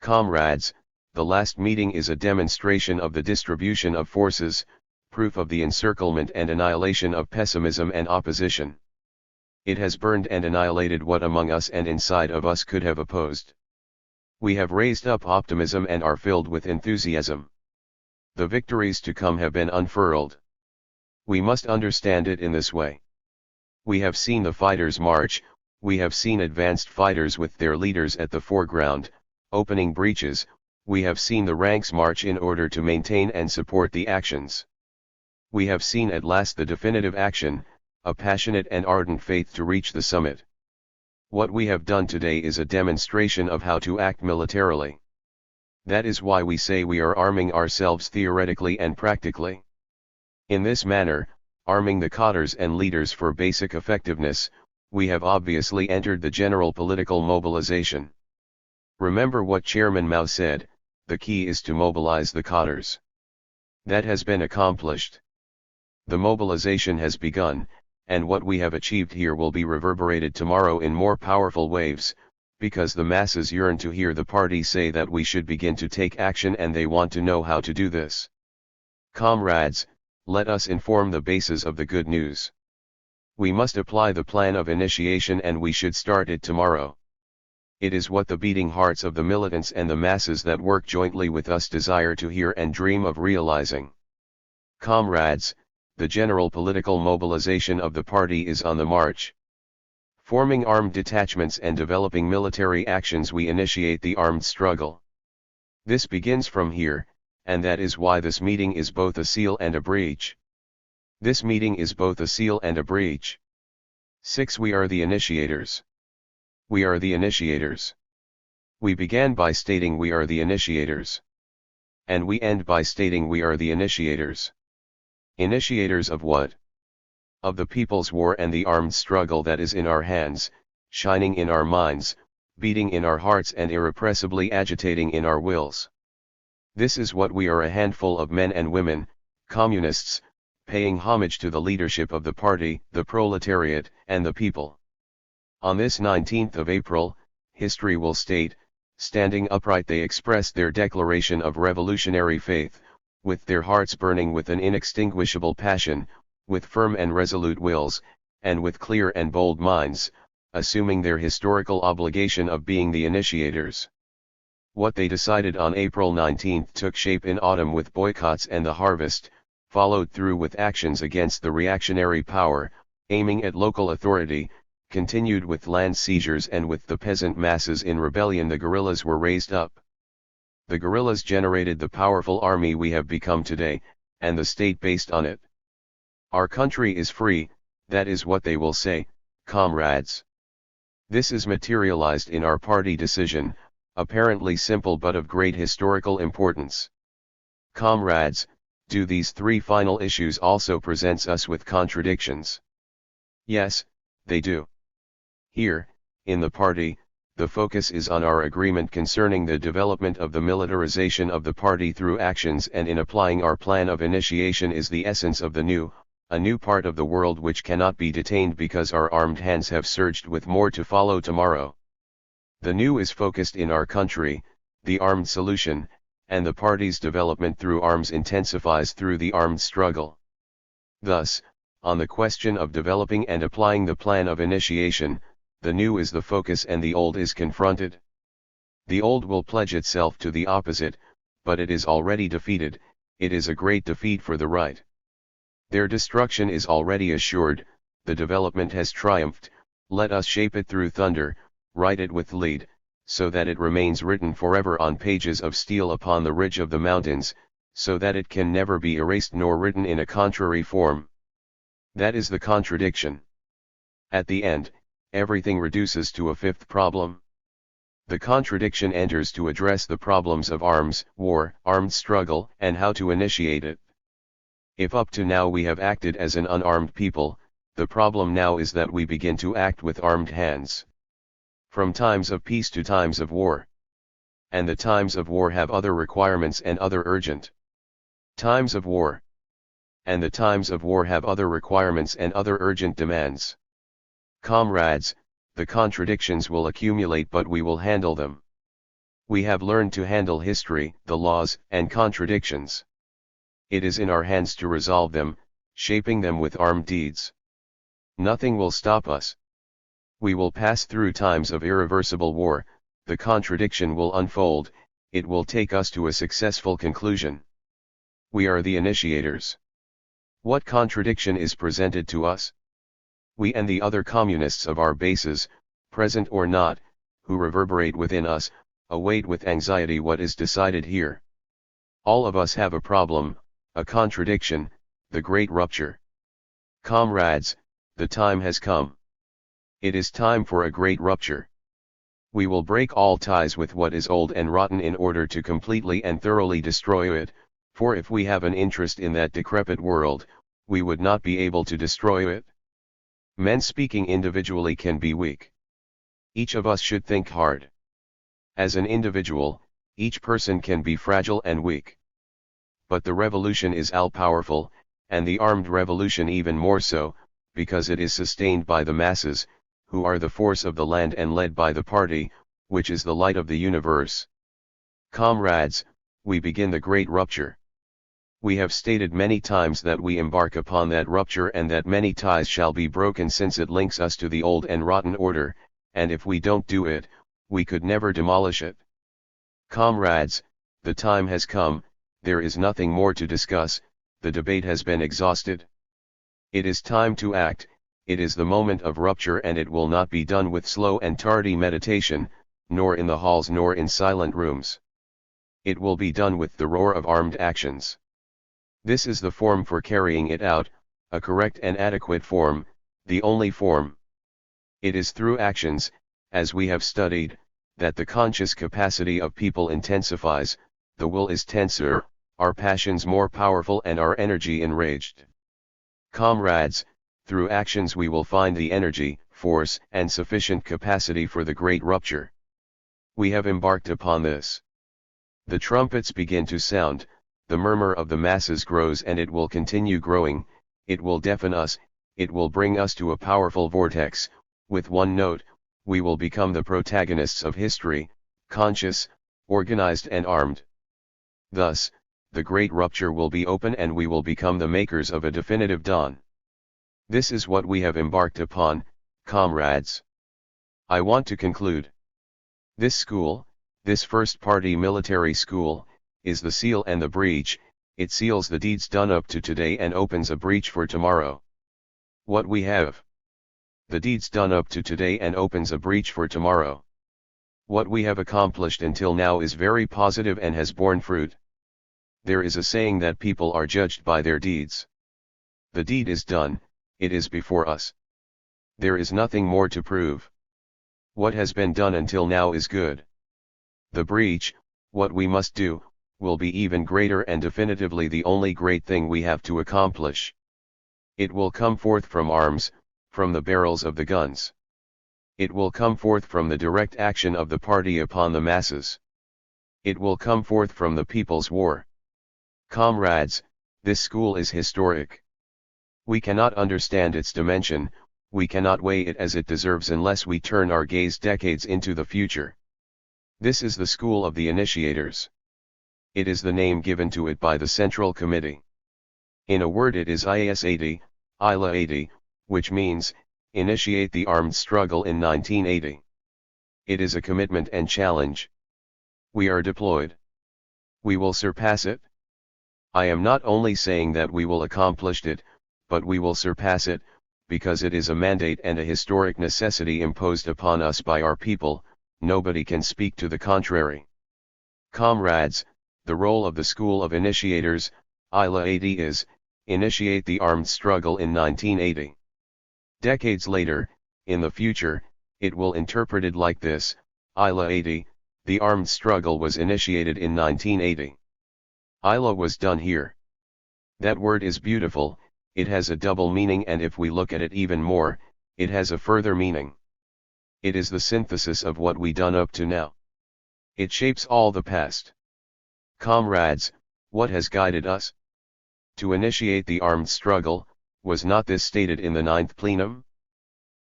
Comrades, the last meeting is a demonstration of the distribution of forces, proof of the encirclement and annihilation of pessimism and opposition. It has burned and annihilated what among us and inside of us could have opposed. We have raised up optimism and are filled with enthusiasm. The victories to come have been unfurled. We must understand it in this way. We have seen the fighters march, we have seen advanced fighters with their leaders at the foreground, opening breaches, we have seen the ranks march in order to maintain and support the actions. We have seen at last the definitive action, a passionate and ardent faith to reach the summit. What we have done today is a demonstration of how to act militarily. That is why we say we are arming ourselves theoretically and practically. In this manner, arming the cadres and leaders for basic effectiveness, we have obviously entered the general political mobilization. Remember what Chairman Mao said, the key is to mobilize the cadres. That has been accomplished. The mobilization has begun, and what we have achieved here will be reverberated tomorrow in more powerful waves, because the masses yearn to hear the party say that we should begin to take action and they want to know how to do this. Comrades, let us inform the bases of the good news. We must apply the plan of initiation and we should start it tomorrow. It is what the beating hearts of the militants and the masses that work jointly with us desire to hear and dream of realizing. Comrades, the general political mobilization of the party is on the march. Forming armed detachments and developing military actions, we initiate the armed struggle. This begins from here, and that is why this meeting is both a seal and a breach. This meeting is both a seal and a breach. 6. We are the initiators. We are the initiators. We began by stating we are the initiators. And we end by stating we are the initiators. Initiators of what? Of the people's war and the armed struggle that is in our hands, shining in our minds, beating in our hearts and irrepressibly agitating in our wills. This is what we are, a handful of men and women, communists, paying homage to the leadership of the party, the proletariat, and the people. On this 19th of April, history will state, standing upright they expressed their declaration of revolutionary faith, with their hearts burning with an inextinguishable passion, with firm and resolute wills, and with clear and bold minds, assuming their historical obligation of being the initiators. What they decided on April 19 took shape in autumn with boycotts and the harvest, followed through with actions against the reactionary power, aiming at local authority, continued with land seizures, and with the peasant masses in rebellion the guerrillas were raised up. The guerrillas generated the powerful army we have become today, and the state based on it. Our country is free, that is what they will say, comrades. This is materialized in our party decision, apparently simple but of great historical importance. Comrades, do these 3 final issues also presents us with contradictions? Yes, they do. Here, in the party, the focus is on our agreement concerning the development of the militarization of the party through actions, and in applying our plan of initiation is the essence of the new, a new part of the world which cannot be detained because our armed hands have surged with more to follow tomorrow. The new is focused in our country, the armed solution, and the party's development through arms intensifies through the armed struggle. Thus, on the question of developing and applying the plan of initiation, the new is the focus and the old is confronted. The old will pledge itself to the opposite, but it is already defeated, it is a great defeat for the right. Their destruction is already assured, the development has triumphed, let us shape it through thunder, write it with lead, so that it remains written forever on pages of steel upon the ridge of the mountains, so that it can never be erased nor written in a contrary form. That is the contradiction. At the end, everything reduces to a 5th problem. The contradiction enters to address the problems of arms, war, armed struggle, and how to initiate it. If up to now we have acted as an unarmed people, the problem now is that we begin to act with armed hands. From times of peace to times of war. And the times of war have other requirements and other urgent times of war. And the times of war have other requirements and other urgent demands. Comrades, the contradictions will accumulate but we will handle them. We have learned to handle history, the laws, and contradictions. It is in our hands to resolve them, shaping them with armed deeds. Nothing will stop us. We will pass through times of irreversible war, the contradiction will unfold, it will take us to a successful conclusion. We are the initiators. What contradiction is presented to us? We and the other communists of our bases, present or not, who reverberate within us, await with anxiety what is decided here. All of us have a problem, a contradiction, the great rupture. Comrades, the time has come. It is time for a great rupture. We will break all ties with what is old and rotten in order to completely and thoroughly destroy it, for if we have an interest in that decrepit world, we would not be able to destroy it. Men speaking individually can be weak. Each of us should think hard. As an individual, each person can be fragile and weak. But the revolution is all-powerful, and the armed revolution even more so, because it is sustained by the masses, who are the force of the land and led by the party, which is the light of the universe. Comrades, we begin the great rupture. We have stated many times that we embark upon that rupture and that many ties shall be broken since it links us to the old and rotten order, and if we don't do it, we could never demolish it. Comrades, the time has come, there is nothing more to discuss, the debate has been exhausted. It is time to act, it is the moment of rupture and it will not be done with slow and tardy meditation, nor in the halls nor in silent rooms. It will be done with the roar of armed actions. This is the form for carrying it out, a correct and adequate form, the only form. It is through actions, as we have studied, that the conscious capacity of people intensifies, the will is tenser, our passions more powerful and our energy enraged. Comrades, through actions we will find the energy, force, and sufficient capacity for the great rupture. We have embarked upon this. The trumpets begin to sound, the murmur of the masses grows and it will continue growing, it will deafen us, it will bring us to a powerful vortex, with one note, we will become the protagonists of history, conscious, organized and armed. Thus, the great rupture will be open and we will become the makers of a definitive dawn. This is what we have embarked upon, comrades. I want to conclude. This school, this first-party military school, is the seal and the breach, it seals the deeds done up to today and opens a breach for tomorrow. What we have. The deeds done up to today and opens a breach for tomorrow. What we have accomplished until now is very positive and has borne fruit. There is a saying that people are judged by their deeds. The deed is done, it is before us. There is nothing more to prove. What has been done until now is good. The breach, what we must do, will be even greater and definitively the only great thing we have to accomplish. It will come forth from arms, from the barrels of the guns. It will come forth from the direct action of the party upon the masses. It will come forth from the people's war. Comrades, this school is historic. We cannot understand its dimension, we cannot weigh it as it deserves unless we turn our gaze decades into the future. This is the school of the initiators. It is the name given to it by the Central Committee. In a word, it is IS 80, ILA 80, which means, initiate the armed struggle in 1980. It is a commitment and challenge. We are deployed. We will surpass it. I am not only saying that we will accomplish it, but we will surpass it, because it is a mandate and a historic necessity imposed upon us by our people, nobody can speak to the contrary. Comrades, the role of the School of Initiators, ILA 80 is, initiate the armed struggle in 1980. Decades later, in the future, it will interpret it like this, ILA 80, the armed struggle was initiated in 1980. ILA was done here. That word is beautiful, it has a double meaning, and if we look at it even more, it has a further meaning. It is the synthesis of what we done up to now. It shapes all the past. Comrades, what has guided us? To initiate the armed struggle, was not this stated in the 9th plenum?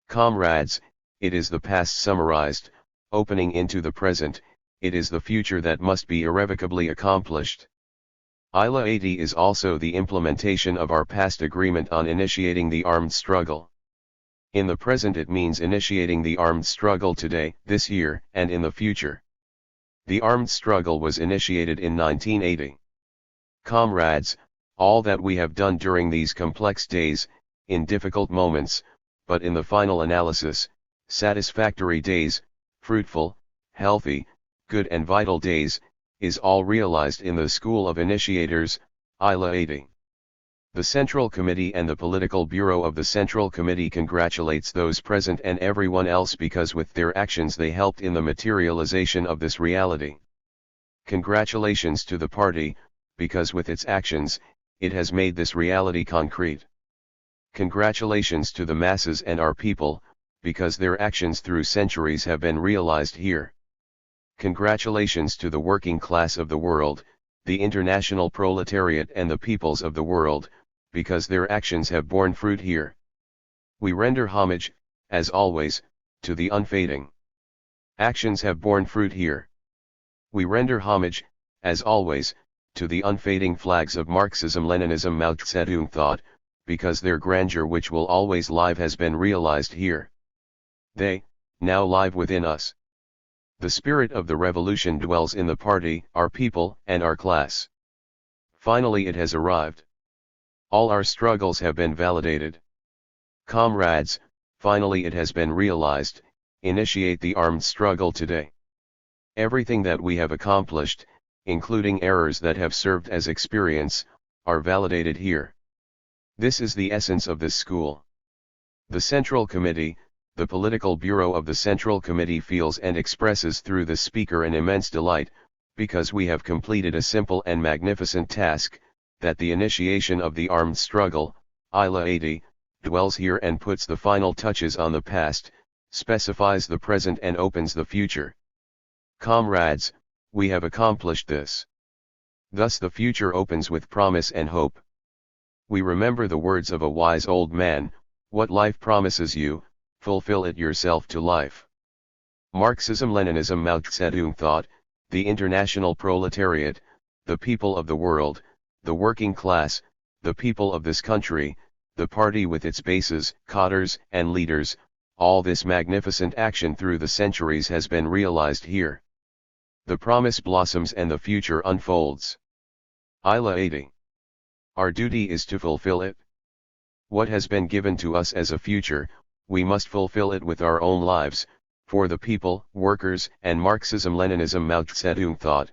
Comrades, it is the past summarized, opening into the present, it is the future that must be irrevocably accomplished. ILA 80 is also the implementation of our past agreement on initiating the armed struggle. In the present it means initiating the armed struggle today, this year, and in the future. The armed struggle was initiated in 1980. Comrades, all that we have done during these complex days, in difficult moments, but in the final analysis, satisfactory days, fruitful, healthy, good and vital days, is all realized in the School of Initiators, ILA 80. The Central Committee and the Political Bureau of the Central Committee congratulates those present and everyone else because with their actions they helped in the materialization of this reality. Congratulations to the party, because with its actions, it has made this reality concrete. Congratulations to the masses and our people, because their actions through centuries have been realized here. Congratulations to the working class of the world, the international proletariat and the peoples of the world, because their actions have borne fruit here. We render homage, as always, to the unfading. Actions have borne fruit here. We render homage, as always, to the unfading flags of Marxism-Leninism Mao Zedong thought, because their grandeur which will always live has been realized here. They, now live within us. The spirit of the revolution dwells in the party, our people, and our class. Finally it has arrived. All our struggles have been validated. Comrades, finally it has been realized, initiate the armed struggle today. Everything that we have accomplished, including errors that have served as experience, are validated here. This is the essence of this school. The Central Committee, the Political Bureau of the Central Committee feels and expresses through the speaker an immense delight, because we have completed a simple and magnificent task, that the initiation of the armed struggle, ILA 80, dwells here and puts the final touches on the past, specifies the present and opens the future. Comrades, we have accomplished this. Thus the future opens with promise and hope. We remember the words of a wise old man, what life promises you, fulfill it yourself to life. Marxism-Leninism Mao Zedong thought, the international proletariat, the people of the world, the working class, the people of this country, the party with its bases, cadres and leaders, all this magnificent action through the centuries has been realized here. The promise blossoms and the future unfolds. ILA 80. Our duty is to fulfill it. What has been given to us as a future, we must fulfill it with our own lives, for the people, workers, and Marxism-Leninism Mao Zedong thought.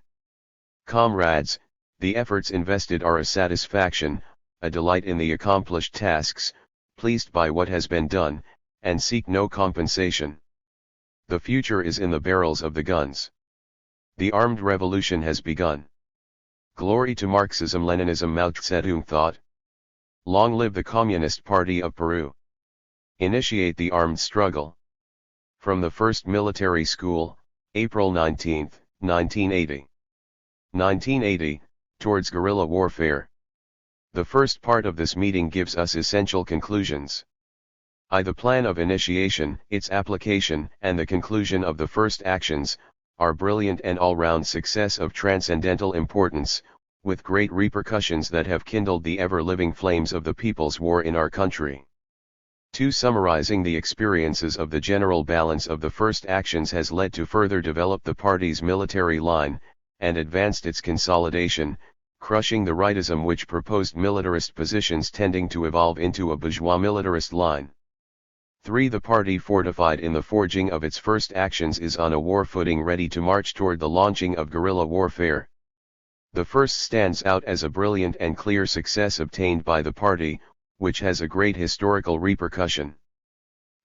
Comrades, the efforts invested are a satisfaction, a delight in the accomplished tasks, pleased by what has been done, and seek no compensation. The future is in the barrels of the guns. The armed revolution has begun. Glory to Marxism-Leninism Mao Zedong thought. Long live the Communist Party of Peru. Initiate the armed struggle. From the First Military School, April 19, 1980. 1980, towards guerrilla warfare. The first part of this meeting gives us essential conclusions. The plan of initiation, its application, and the conclusion of the first actions, are brilliant and all-round success of transcendental importance, with great repercussions that have kindled the ever-living flames of the people's war in our country. 2. Summarizing the experiences of the general balance of the first actions has led to further develop the party's military line, and advanced its consolidation, crushing the rightism which proposed militarist positions tending to evolve into a bourgeois militarist line. 3. The party fortified in the forging of its first actions is on a war footing ready to march toward the launching of guerrilla warfare. The first stands out as a brilliant and clear success obtained by the party, which has a great historical repercussion.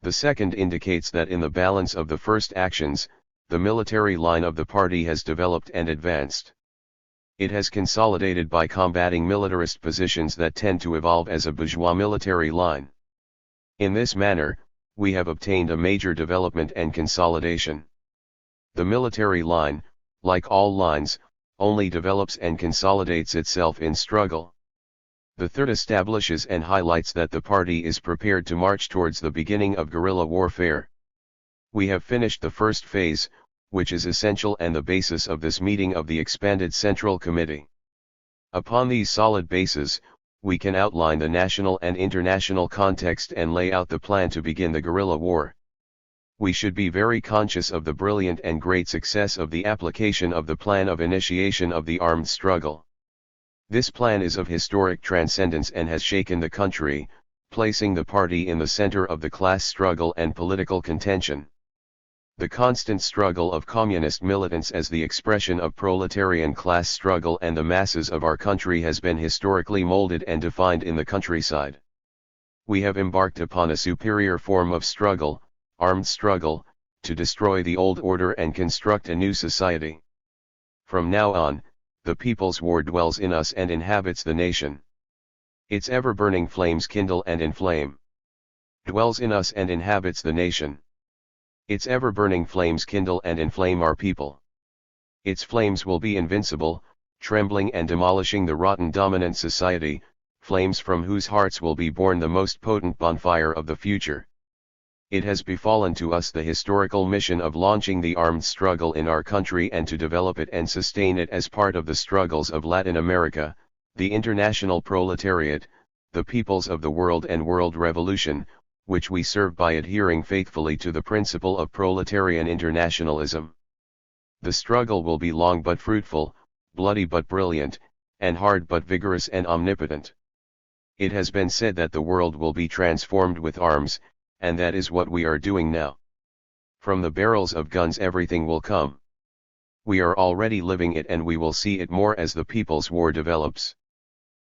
The second indicates that in the balance of the first actions, the military line of the party has developed and advanced. It has consolidated by combating militarist positions that tend to evolve as a bourgeois military line. In this manner, we have obtained a major development and consolidation. The military line, like all lines, only develops and consolidates itself in struggle. The third establishes and highlights that the party is prepared to march towards the beginning of guerrilla warfare. We have finished the first phase, which is essential and the basis of this meeting of the expanded Central Committee. Upon these solid bases, we can outline the national and international context and lay out the plan to begin the guerrilla war. We should be very conscious of the brilliant and great success of the application of the plan of initiation of the armed struggle. This plan is of historic transcendence and has shaken the country, placing the party in the center of the class struggle and political contention. The constant struggle of communist militants as the expression of proletarian class struggle and the masses of our country has been historically molded and defined in the countryside. We have embarked upon a superior form of struggle, armed struggle, to destroy the old order and construct a new society. From now on, the people's war dwells in us and inhabits the nation. Its ever-burning flames kindle and inflame. Dwells in us and inhabits the nation. Its ever-burning flames kindle and inflame our people. Its flames will be invincible, trembling and demolishing the rotten dominant society, flames from whose hearts will be born the most potent bonfire of the future. It has befallen to us the historical mission of launching the armed struggle in our country and to develop it and sustain it as part of the struggles of Latin America, the international proletariat, the peoples of the world and world revolution, which we serve by adhering faithfully to the principle of proletarian internationalism. The struggle will be long but fruitful, bloody but brilliant, and hard but vigorous and omnipotent. It has been said that the world will be transformed with arms, and that is what we are doing now. From the barrels of guns everything will come. We are already living it and we will see it more as the people's war develops.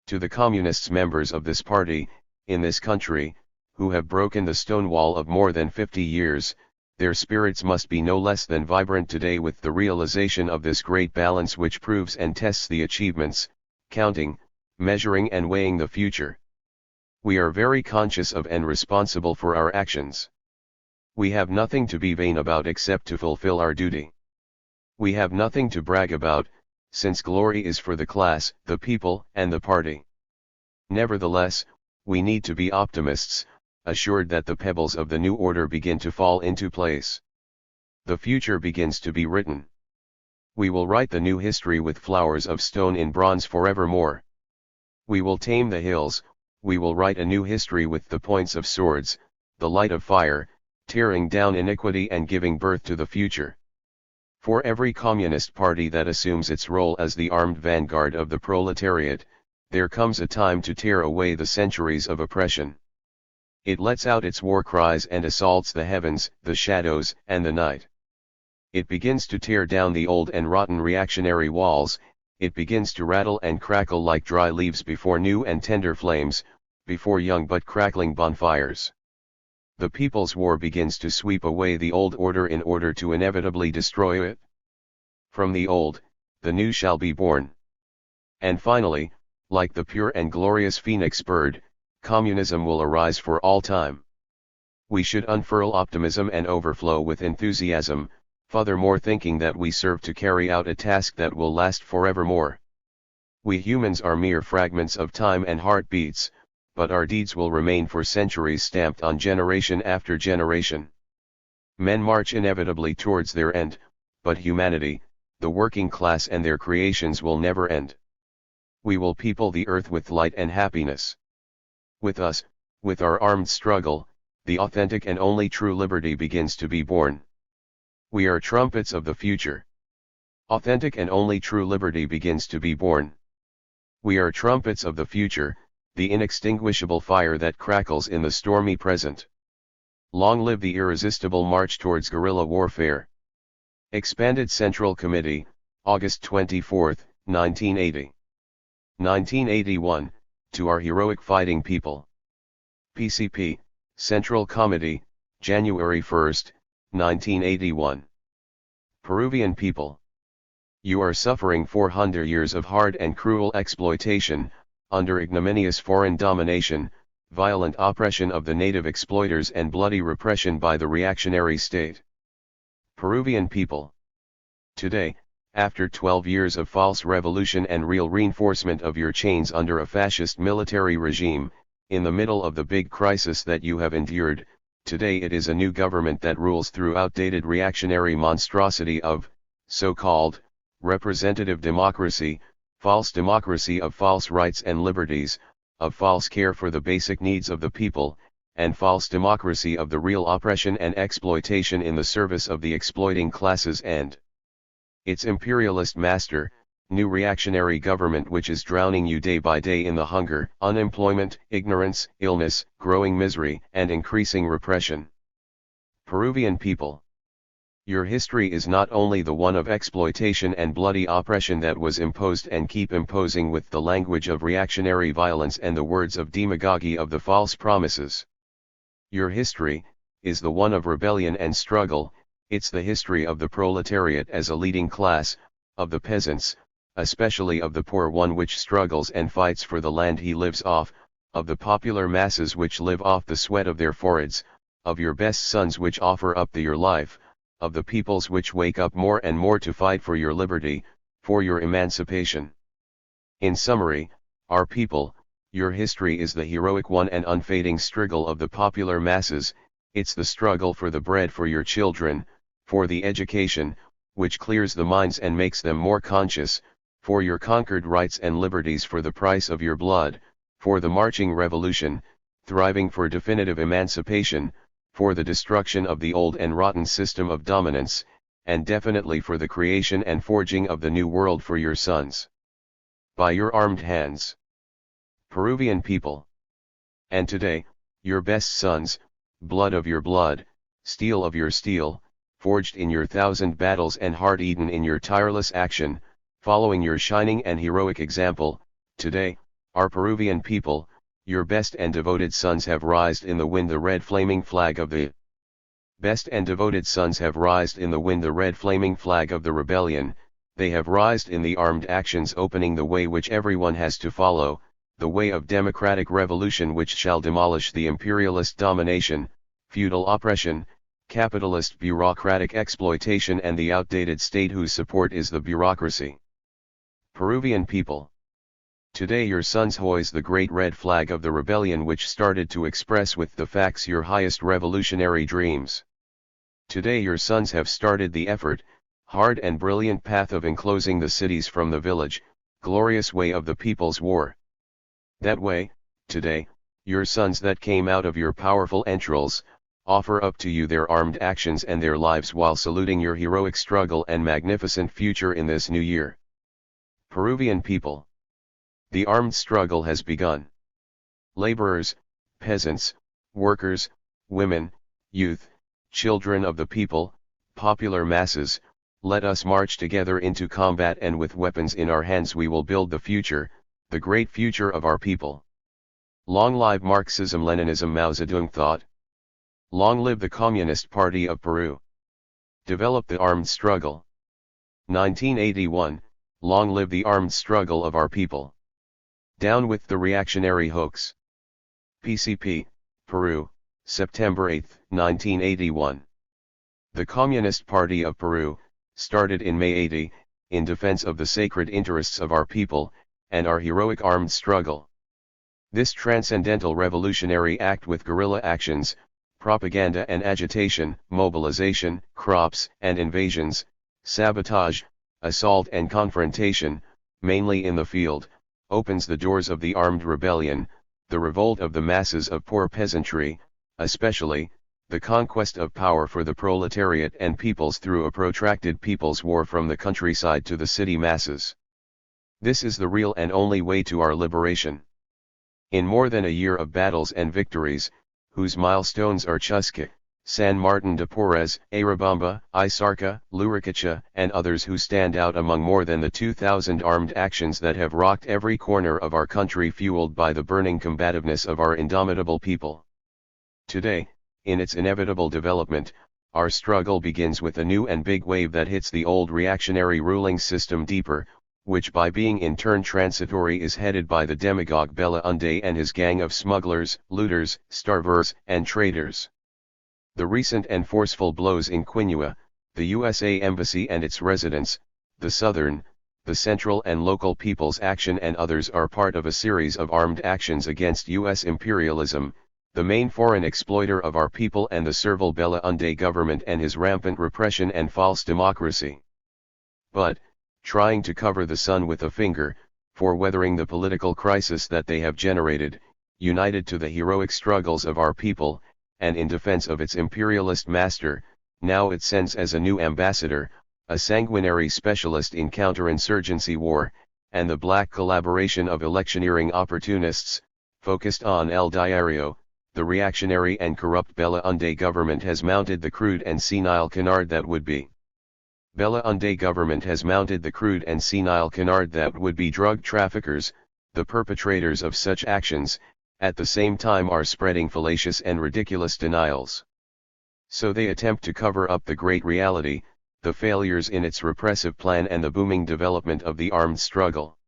To the communists members of this party, in this country, who have broken the stone wall of more than 50 years, their spirits must be no less than vibrant today with the realization of this great balance which proves and tests the achievements, counting, measuring and weighing the future. We are very conscious of and responsible for our actions. We have nothing to be vain about except to fulfill our duty. We have nothing to brag about, since glory is for the class, the people, and the party. Nevertheless, we need to be optimists, assured that the pebbles of the new order begin to fall into place. The future begins to be written. We will write the new history with flowers of stone in bronze forevermore. We will tame the hills, we will write a new history with the points of swords, the light of fire, tearing down iniquity and giving birth to the future. For every communist party that assumes its role as the armed vanguard of the proletariat, there comes a time to tear away the centuries of oppression. It lets out its war cries and assaults the heavens, the shadows, and the night. It begins to tear down the old and rotten reactionary walls, it begins to rattle and crackle like dry leaves before new and tender flames, before young but crackling bonfires. The people's war begins to sweep away the old order in order to inevitably destroy it. From the old, the new shall be born. And finally, like the pure and glorious phoenix bird, communism will arise for all time. We should unfurl optimism and overflow with enthusiasm, furthermore thinking that we serve to carry out a task that will last forevermore. We humans are mere fragments of time and heartbeats, but our deeds will remain for centuries stamped on generation after generation. Men march inevitably towards their end, but humanity, the working class and their creations will never end. We will people the earth with light and happiness. With us, with our armed struggle, the authentic and only true liberty begins to be born. We are trumpets of the future. Authentic and only true liberty begins to be born. We are trumpets of the future, the inextinguishable fire that crackles in the stormy present. Long live the irresistible march towards guerrilla warfare. Expanded Central Committee, August 24, 1980. 1981, to our heroic fighting people. PCP, Central Committee, January 1, 1981. Peruvian people. You are suffering 400 years of hard and cruel exploitation, under ignominious foreign domination, violent oppression of the native exploiters and bloody repression by the reactionary state. Peruvian people. Today, after 12 years of false revolution and real reinforcement of your chains under a fascist military regime, in the middle of the big crisis that you have endured, Today it is a new government that rules through outdated reactionary monstrosity of, so-called, representative democracy, false democracy of false rights and liberties, of false care for the basic needs of the people, and false democracy of the real oppression and exploitation in the service of the exploiting classes and its imperialist master, new reactionary government which is drowning you day by day in the hunger, unemployment, ignorance, illness, growing misery, and increasing repression. Peruvian people. Your history is not only the one of exploitation and bloody oppression that was imposed and keep imposing with the language of reactionary violence and the words of demagoguery of the false promises. Your history is the one of rebellion and struggle. It's the history of the proletariat as a leading class, of the peasants, especially of the poor one which struggles and fights for the land he lives off, of the popular masses which live off the sweat of their foreheads, of your best sons which offer up your life, of the peoples which wake up more and more to fight for your liberty, for your emancipation. In summary, our people, your history is the heroic one and unfading struggle of the popular masses. It's the struggle for the bread for your children, for the education, which clears the minds and makes them more conscious, for your conquered rights and liberties for the price of your blood, for the marching revolution, thriving for definitive emancipation, for the destruction of the old and rotten system of dominance, and definitely for the creation and forging of the new world for your sons. By your armed hands. Peruvian people. And today, your best sons, blood of your blood, steel of your steel, forged in your 1,000 battles and hard-eaten in your tireless action, following your shining and heroic example, today, our Peruvian people, your best and devoted sons have raised in the wind the red flaming flag of the best and devoted sons have raised in the wind the red flaming flag of the rebellion. They have raised in the armed actions opening the way which everyone has to follow, the way of democratic revolution which shall demolish the imperialist domination, feudal oppression, capitalist bureaucratic exploitation and the outdated state whose support is the bureaucracy. Peruvian people. Today your sons hoist the great red flag of the rebellion which started to express with the facts your highest revolutionary dreams. Today your sons have started the effort, hard and brilliant path of enclosing the cities from the village, glorious way of the people's war. That way, today, your sons that came out of your powerful entrails, offer up to you their armed actions and their lives while saluting your heroic struggle and magnificent future in this new year. Peruvian people. The armed struggle has begun. Laborers, peasants, workers, women, youth, children of the people, popular masses, let us march together into combat and with weapons in our hands we will build the future, the great future of our people. Long live Marxism-Leninism Mao Zedong thought. Long live the Communist Party of Peru. Develop the armed struggle. 1981, long live the armed struggle of our people. Down with the reactionary hoax. PCP, Peru, September 8, 1981. The Communist Party of Peru, started in May 80, in defense of the sacred interests of our people, and our heroic armed struggle. This transcendental revolutionary act with guerrilla actions, propaganda and agitation, mobilization, crops and invasions, sabotage, assault and confrontation, mainly in the field, opens the doors of the armed rebellion, the revolt of the masses of poor peasantry, especially, the conquest of power for the proletariat and peoples through a protracted people's war from the countryside to the city masses. This is the real and only way to our liberation. In more than a year of battles and victories, whose milestones are Chusca, San Martin de Porres, Arabamba, Isarca, Luricacha, and others who stand out among more than the 2,000 armed actions that have rocked every corner of our country fueled by the burning combativeness of our indomitable people. Today, in its inevitable development, our struggle begins with a new and big wave that hits the old reactionary ruling system deeper, which by being in turn transitory is headed by the demagogue Bella Unde and his gang of smugglers, looters, starvers, and traitors. The recent and forceful blows in Quinua, the USA Embassy and its residents, the Southern, the Central and local People's Action and others are part of a series of armed actions against U.S. imperialism, the main foreign exploiter of our people and the servile Bella Unde government and his rampant repression and false democracy. But, trying to cover the sun with a finger, for weathering the political crisis that they have generated, united to the heroic struggles of our people, and in defense of its imperialist master, now it sends as a new ambassador, a sanguinary specialist in counterinsurgency war, and the black collaboration of electioneering opportunists, focused on El Diario. The reactionary and corrupt Bella Unde government has mounted the crude and senile canard that would be. Bella Unde government has mounted the crude and senile canard that would be drug traffickers, the perpetrators of such actions, at the same time are spreading fallacious and ridiculous denials. So they attempt to cover up the great reality, the failures in its repressive plan and the booming development of the armed struggle.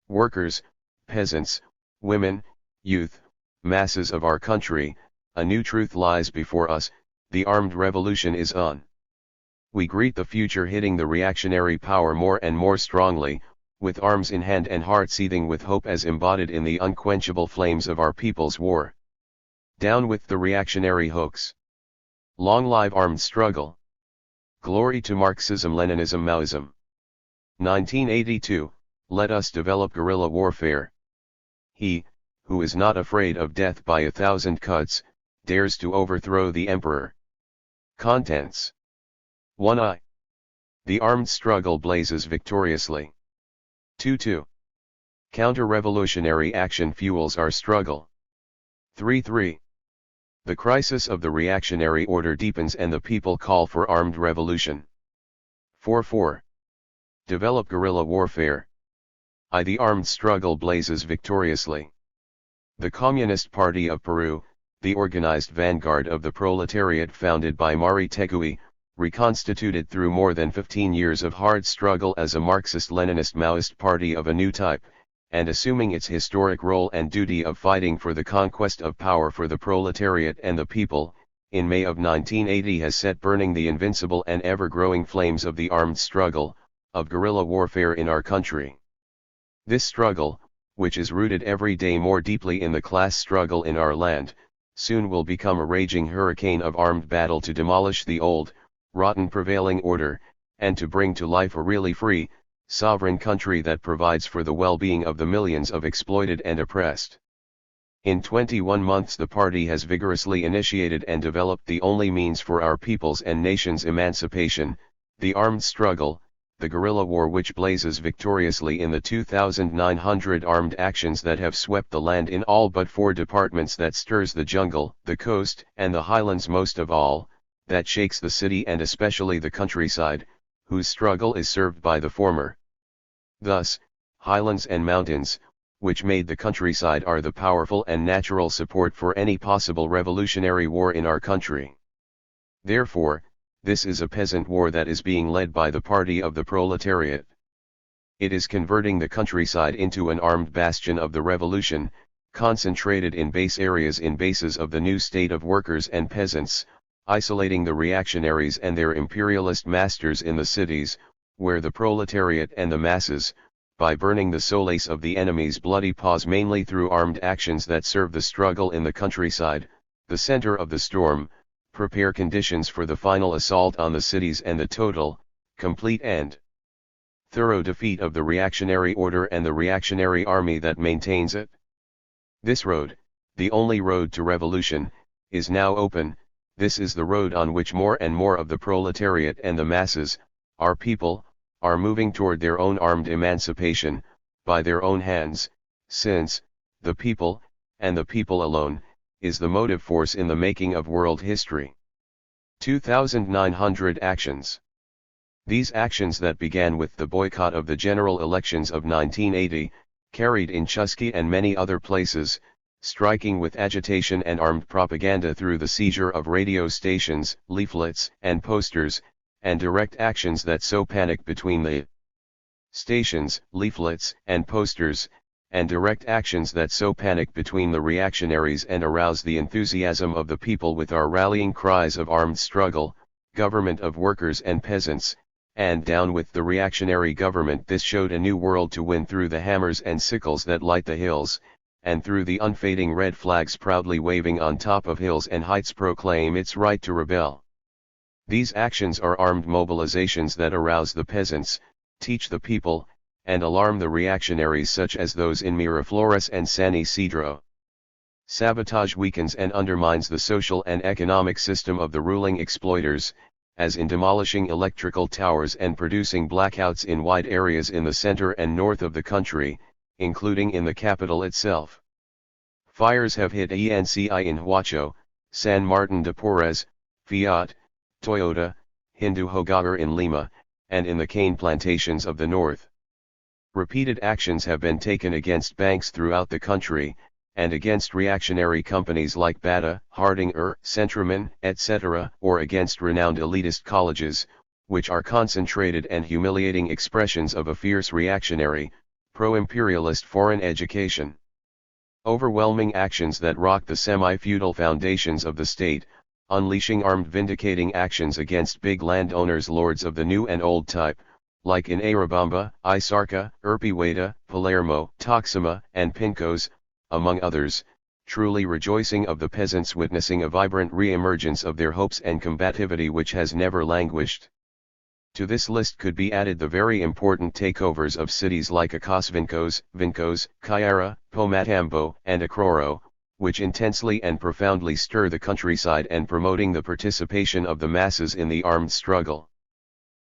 Workers, peasants, women, youth, masses of our country, a new truth lies before us, the armed revolution is on. We greet the future hitting the reactionary power more and more strongly, with arms in hand and heart seething with hope as embodied in the unquenchable flames of our people's war. Down with the reactionary hoax. Long live armed struggle. Glory to Marxism-Leninism Maoism. 1982, let us develop guerrilla warfare. He, who is not afraid of death by 1,000 cuts, dares to overthrow the emperor. Contents. 1I. The armed struggle blazes victoriously. 2. Counter-revolutionary action fuels our struggle. 3. The crisis of the reactionary order deepens and the people call for armed revolution. 4. Develop guerrilla warfare. The armed struggle blazes victoriously. The Communist Party of Peru, the organized vanguard of the proletariat founded by Mari Tegui, reconstituted through more than 15 years of hard struggle as a Marxist-Leninist Maoist party of a new type, and assuming its historic role and duty of fighting for the conquest of power for the proletariat and the people, in May of 1980 has set burning the invincible and ever-growing flames of the armed struggle, of guerrilla warfare in our country. This struggle, which is rooted every day more deeply in the class struggle in our land, soon will become a raging hurricane of armed battle to demolish the old, rotten prevailing order, and to bring to life a really free, sovereign country that provides for the well-being of the millions of exploited and oppressed. In 21 months the party has vigorously initiated and developed the only means for our people's and nation's emancipation, the armed struggle, the guerrilla war which blazes victoriously in the 2,900 armed actions that have swept the land in all but 4 departments, that stirs the jungle, the coast, and the highlands most of all, that shakes the city and especially the countryside, whose struggle is served by the former. Thus, highlands and mountains, which made the countryside, are the powerful and natural support for any possible revolutionary war in our country. Therefore, this is a peasant war that is being led by the party of the proletariat. It is converting the countryside into an armed bastion of the revolution, concentrated in base areas in bases of the new state of workers and peasants, isolating the reactionaries and their imperialist masters in the cities, where the proletariat and the masses, by burning the solace of the enemy's bloody paws mainly through armed actions that serve the struggle in the countryside, the center of the storm, prepare conditions for the final assault on the cities and the total, complete and thorough defeat of the reactionary order and the reactionary army that maintains it. This road, the only road to revolution, is now open. This is the road on which more and more of the proletariat and the masses, our people, are moving toward their own armed emancipation, by their own hands, since, the people, and the people alone, is the motive force in the making of world history. 2,900 actions. These actions that began with the boycott of the general elections of 1980, carried in Chusky and many other places, striking with agitation and armed propaganda through the seizure of radio stations, leaflets, and posters, and direct actions that sow panic between the stations, leaflets, and posters, and direct actions that sow panic between the reactionaries and arouse the enthusiasm of the people with our rallying cries of armed struggle, government of workers and peasants, and down with the reactionary government. This showed a new world to win through the hammers and sickles that light the hills, and through the unfading red flags proudly waving on top of hills and heights proclaim its right to rebel. These actions are armed mobilizations that arouse the peasants, teach the people, and alarm the reactionaries such as those in Miraflores and San Isidro. Sabotage weakens and undermines the social and economic system of the ruling exploiters, as in demolishing electrical towers and producing blackouts in wide areas in the center and north of the country, including in the capital itself. Fires have hit ENCI in Huacho, San Martin de Porres, Fiat, Toyota, Hindu Hogar in Lima, and in the cane plantations of the north. Repeated actions have been taken against banks throughout the country, and against reactionary companies like Bata, Hardinger, Centraman, etc., or against renowned elitist colleges, which are concentrated and humiliating expressions of a fierce reactionary, pro-imperialist foreign education. Overwhelming actions that rock the semi-feudal foundations of the state, unleashing armed vindicating actions against big landowners, lords of the new and old type, like in Arabamba, Isarca, Urpihueta, Palermo, Toxima, and Pincos, among others, truly rejoicing of the peasants witnessing a vibrant re-emergence of their hopes and combativity which has never languished. To this list could be added the very important takeovers of cities like Vincos, Caara, Pomatambo, and Acroro, which intensely and profoundly stir the countryside and promoting the participation of the masses in the armed struggle.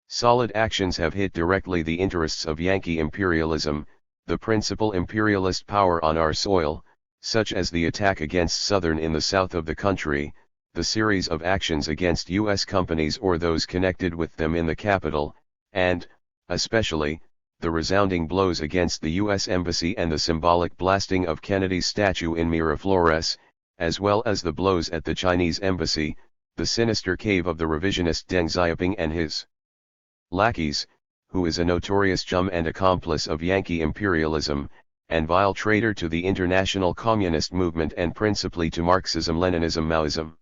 Solid actions have hit directly the interests of Yankee imperialism, the principal imperialist power on our soil, such as the attack against Southern in the south of the country, the series of actions against U.S. companies or those connected with them in the capital, and, especially, the resounding blows against the U.S. Embassy and the symbolic blasting of Kennedy's statue in Miraflores, as well as the blows at the Chinese Embassy, the sinister cave of the revisionist Deng Xiaoping and his lackeys, who is a notorious chum and accomplice of Yankee imperialism, and vile traitor to the international communist movement and principally to Marxism-Leninism-Maoism.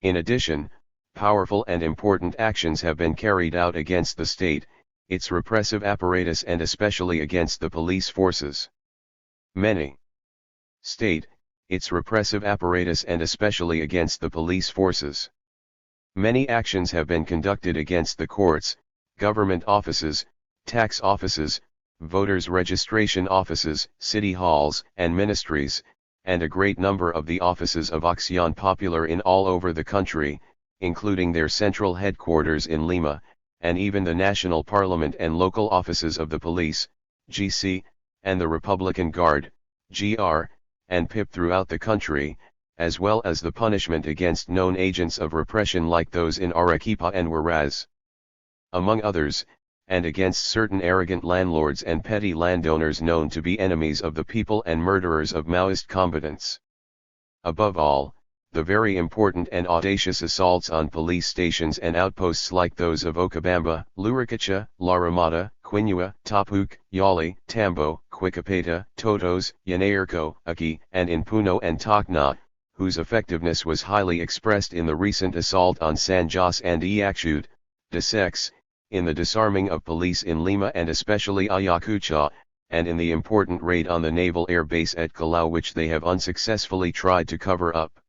In addition, powerful and important actions have been carried out against the state, its repressive apparatus and especially against the police forces. State, its repressive apparatus and especially against the police forces. Many actions have been conducted against the courts, government offices, tax offices, voters' registration offices, city halls, and ministries, and a great number of the offices of Acción Popular in all over the country, including their central headquarters in Lima, and even the national parliament and local offices of the police, GC, and the Republican Guard, GR, and PIP throughout the country, as well as the punishment against known agents of repression like those in Arequipa and Huaraz. Among others, and against certain arrogant landlords and petty landowners known to be enemies of the people and murderers of Maoist combatants. Above all, the very important and audacious assaults on police stations and outposts like those of Ocabamba, Luricacha, La Ramada, Quinua, Tapuc, Yali, Tambo, Quicapeta, Totos, Yanayarco, Aki, and in Puno and Tacna, whose effectiveness was highly expressed in the recent assault on San Jose and Iacchute, Desex, in the disarming of police in Lima and especially Ayacucho, and in the important raid on the naval air base at Callao which they have unsuccessfully tried to cover up.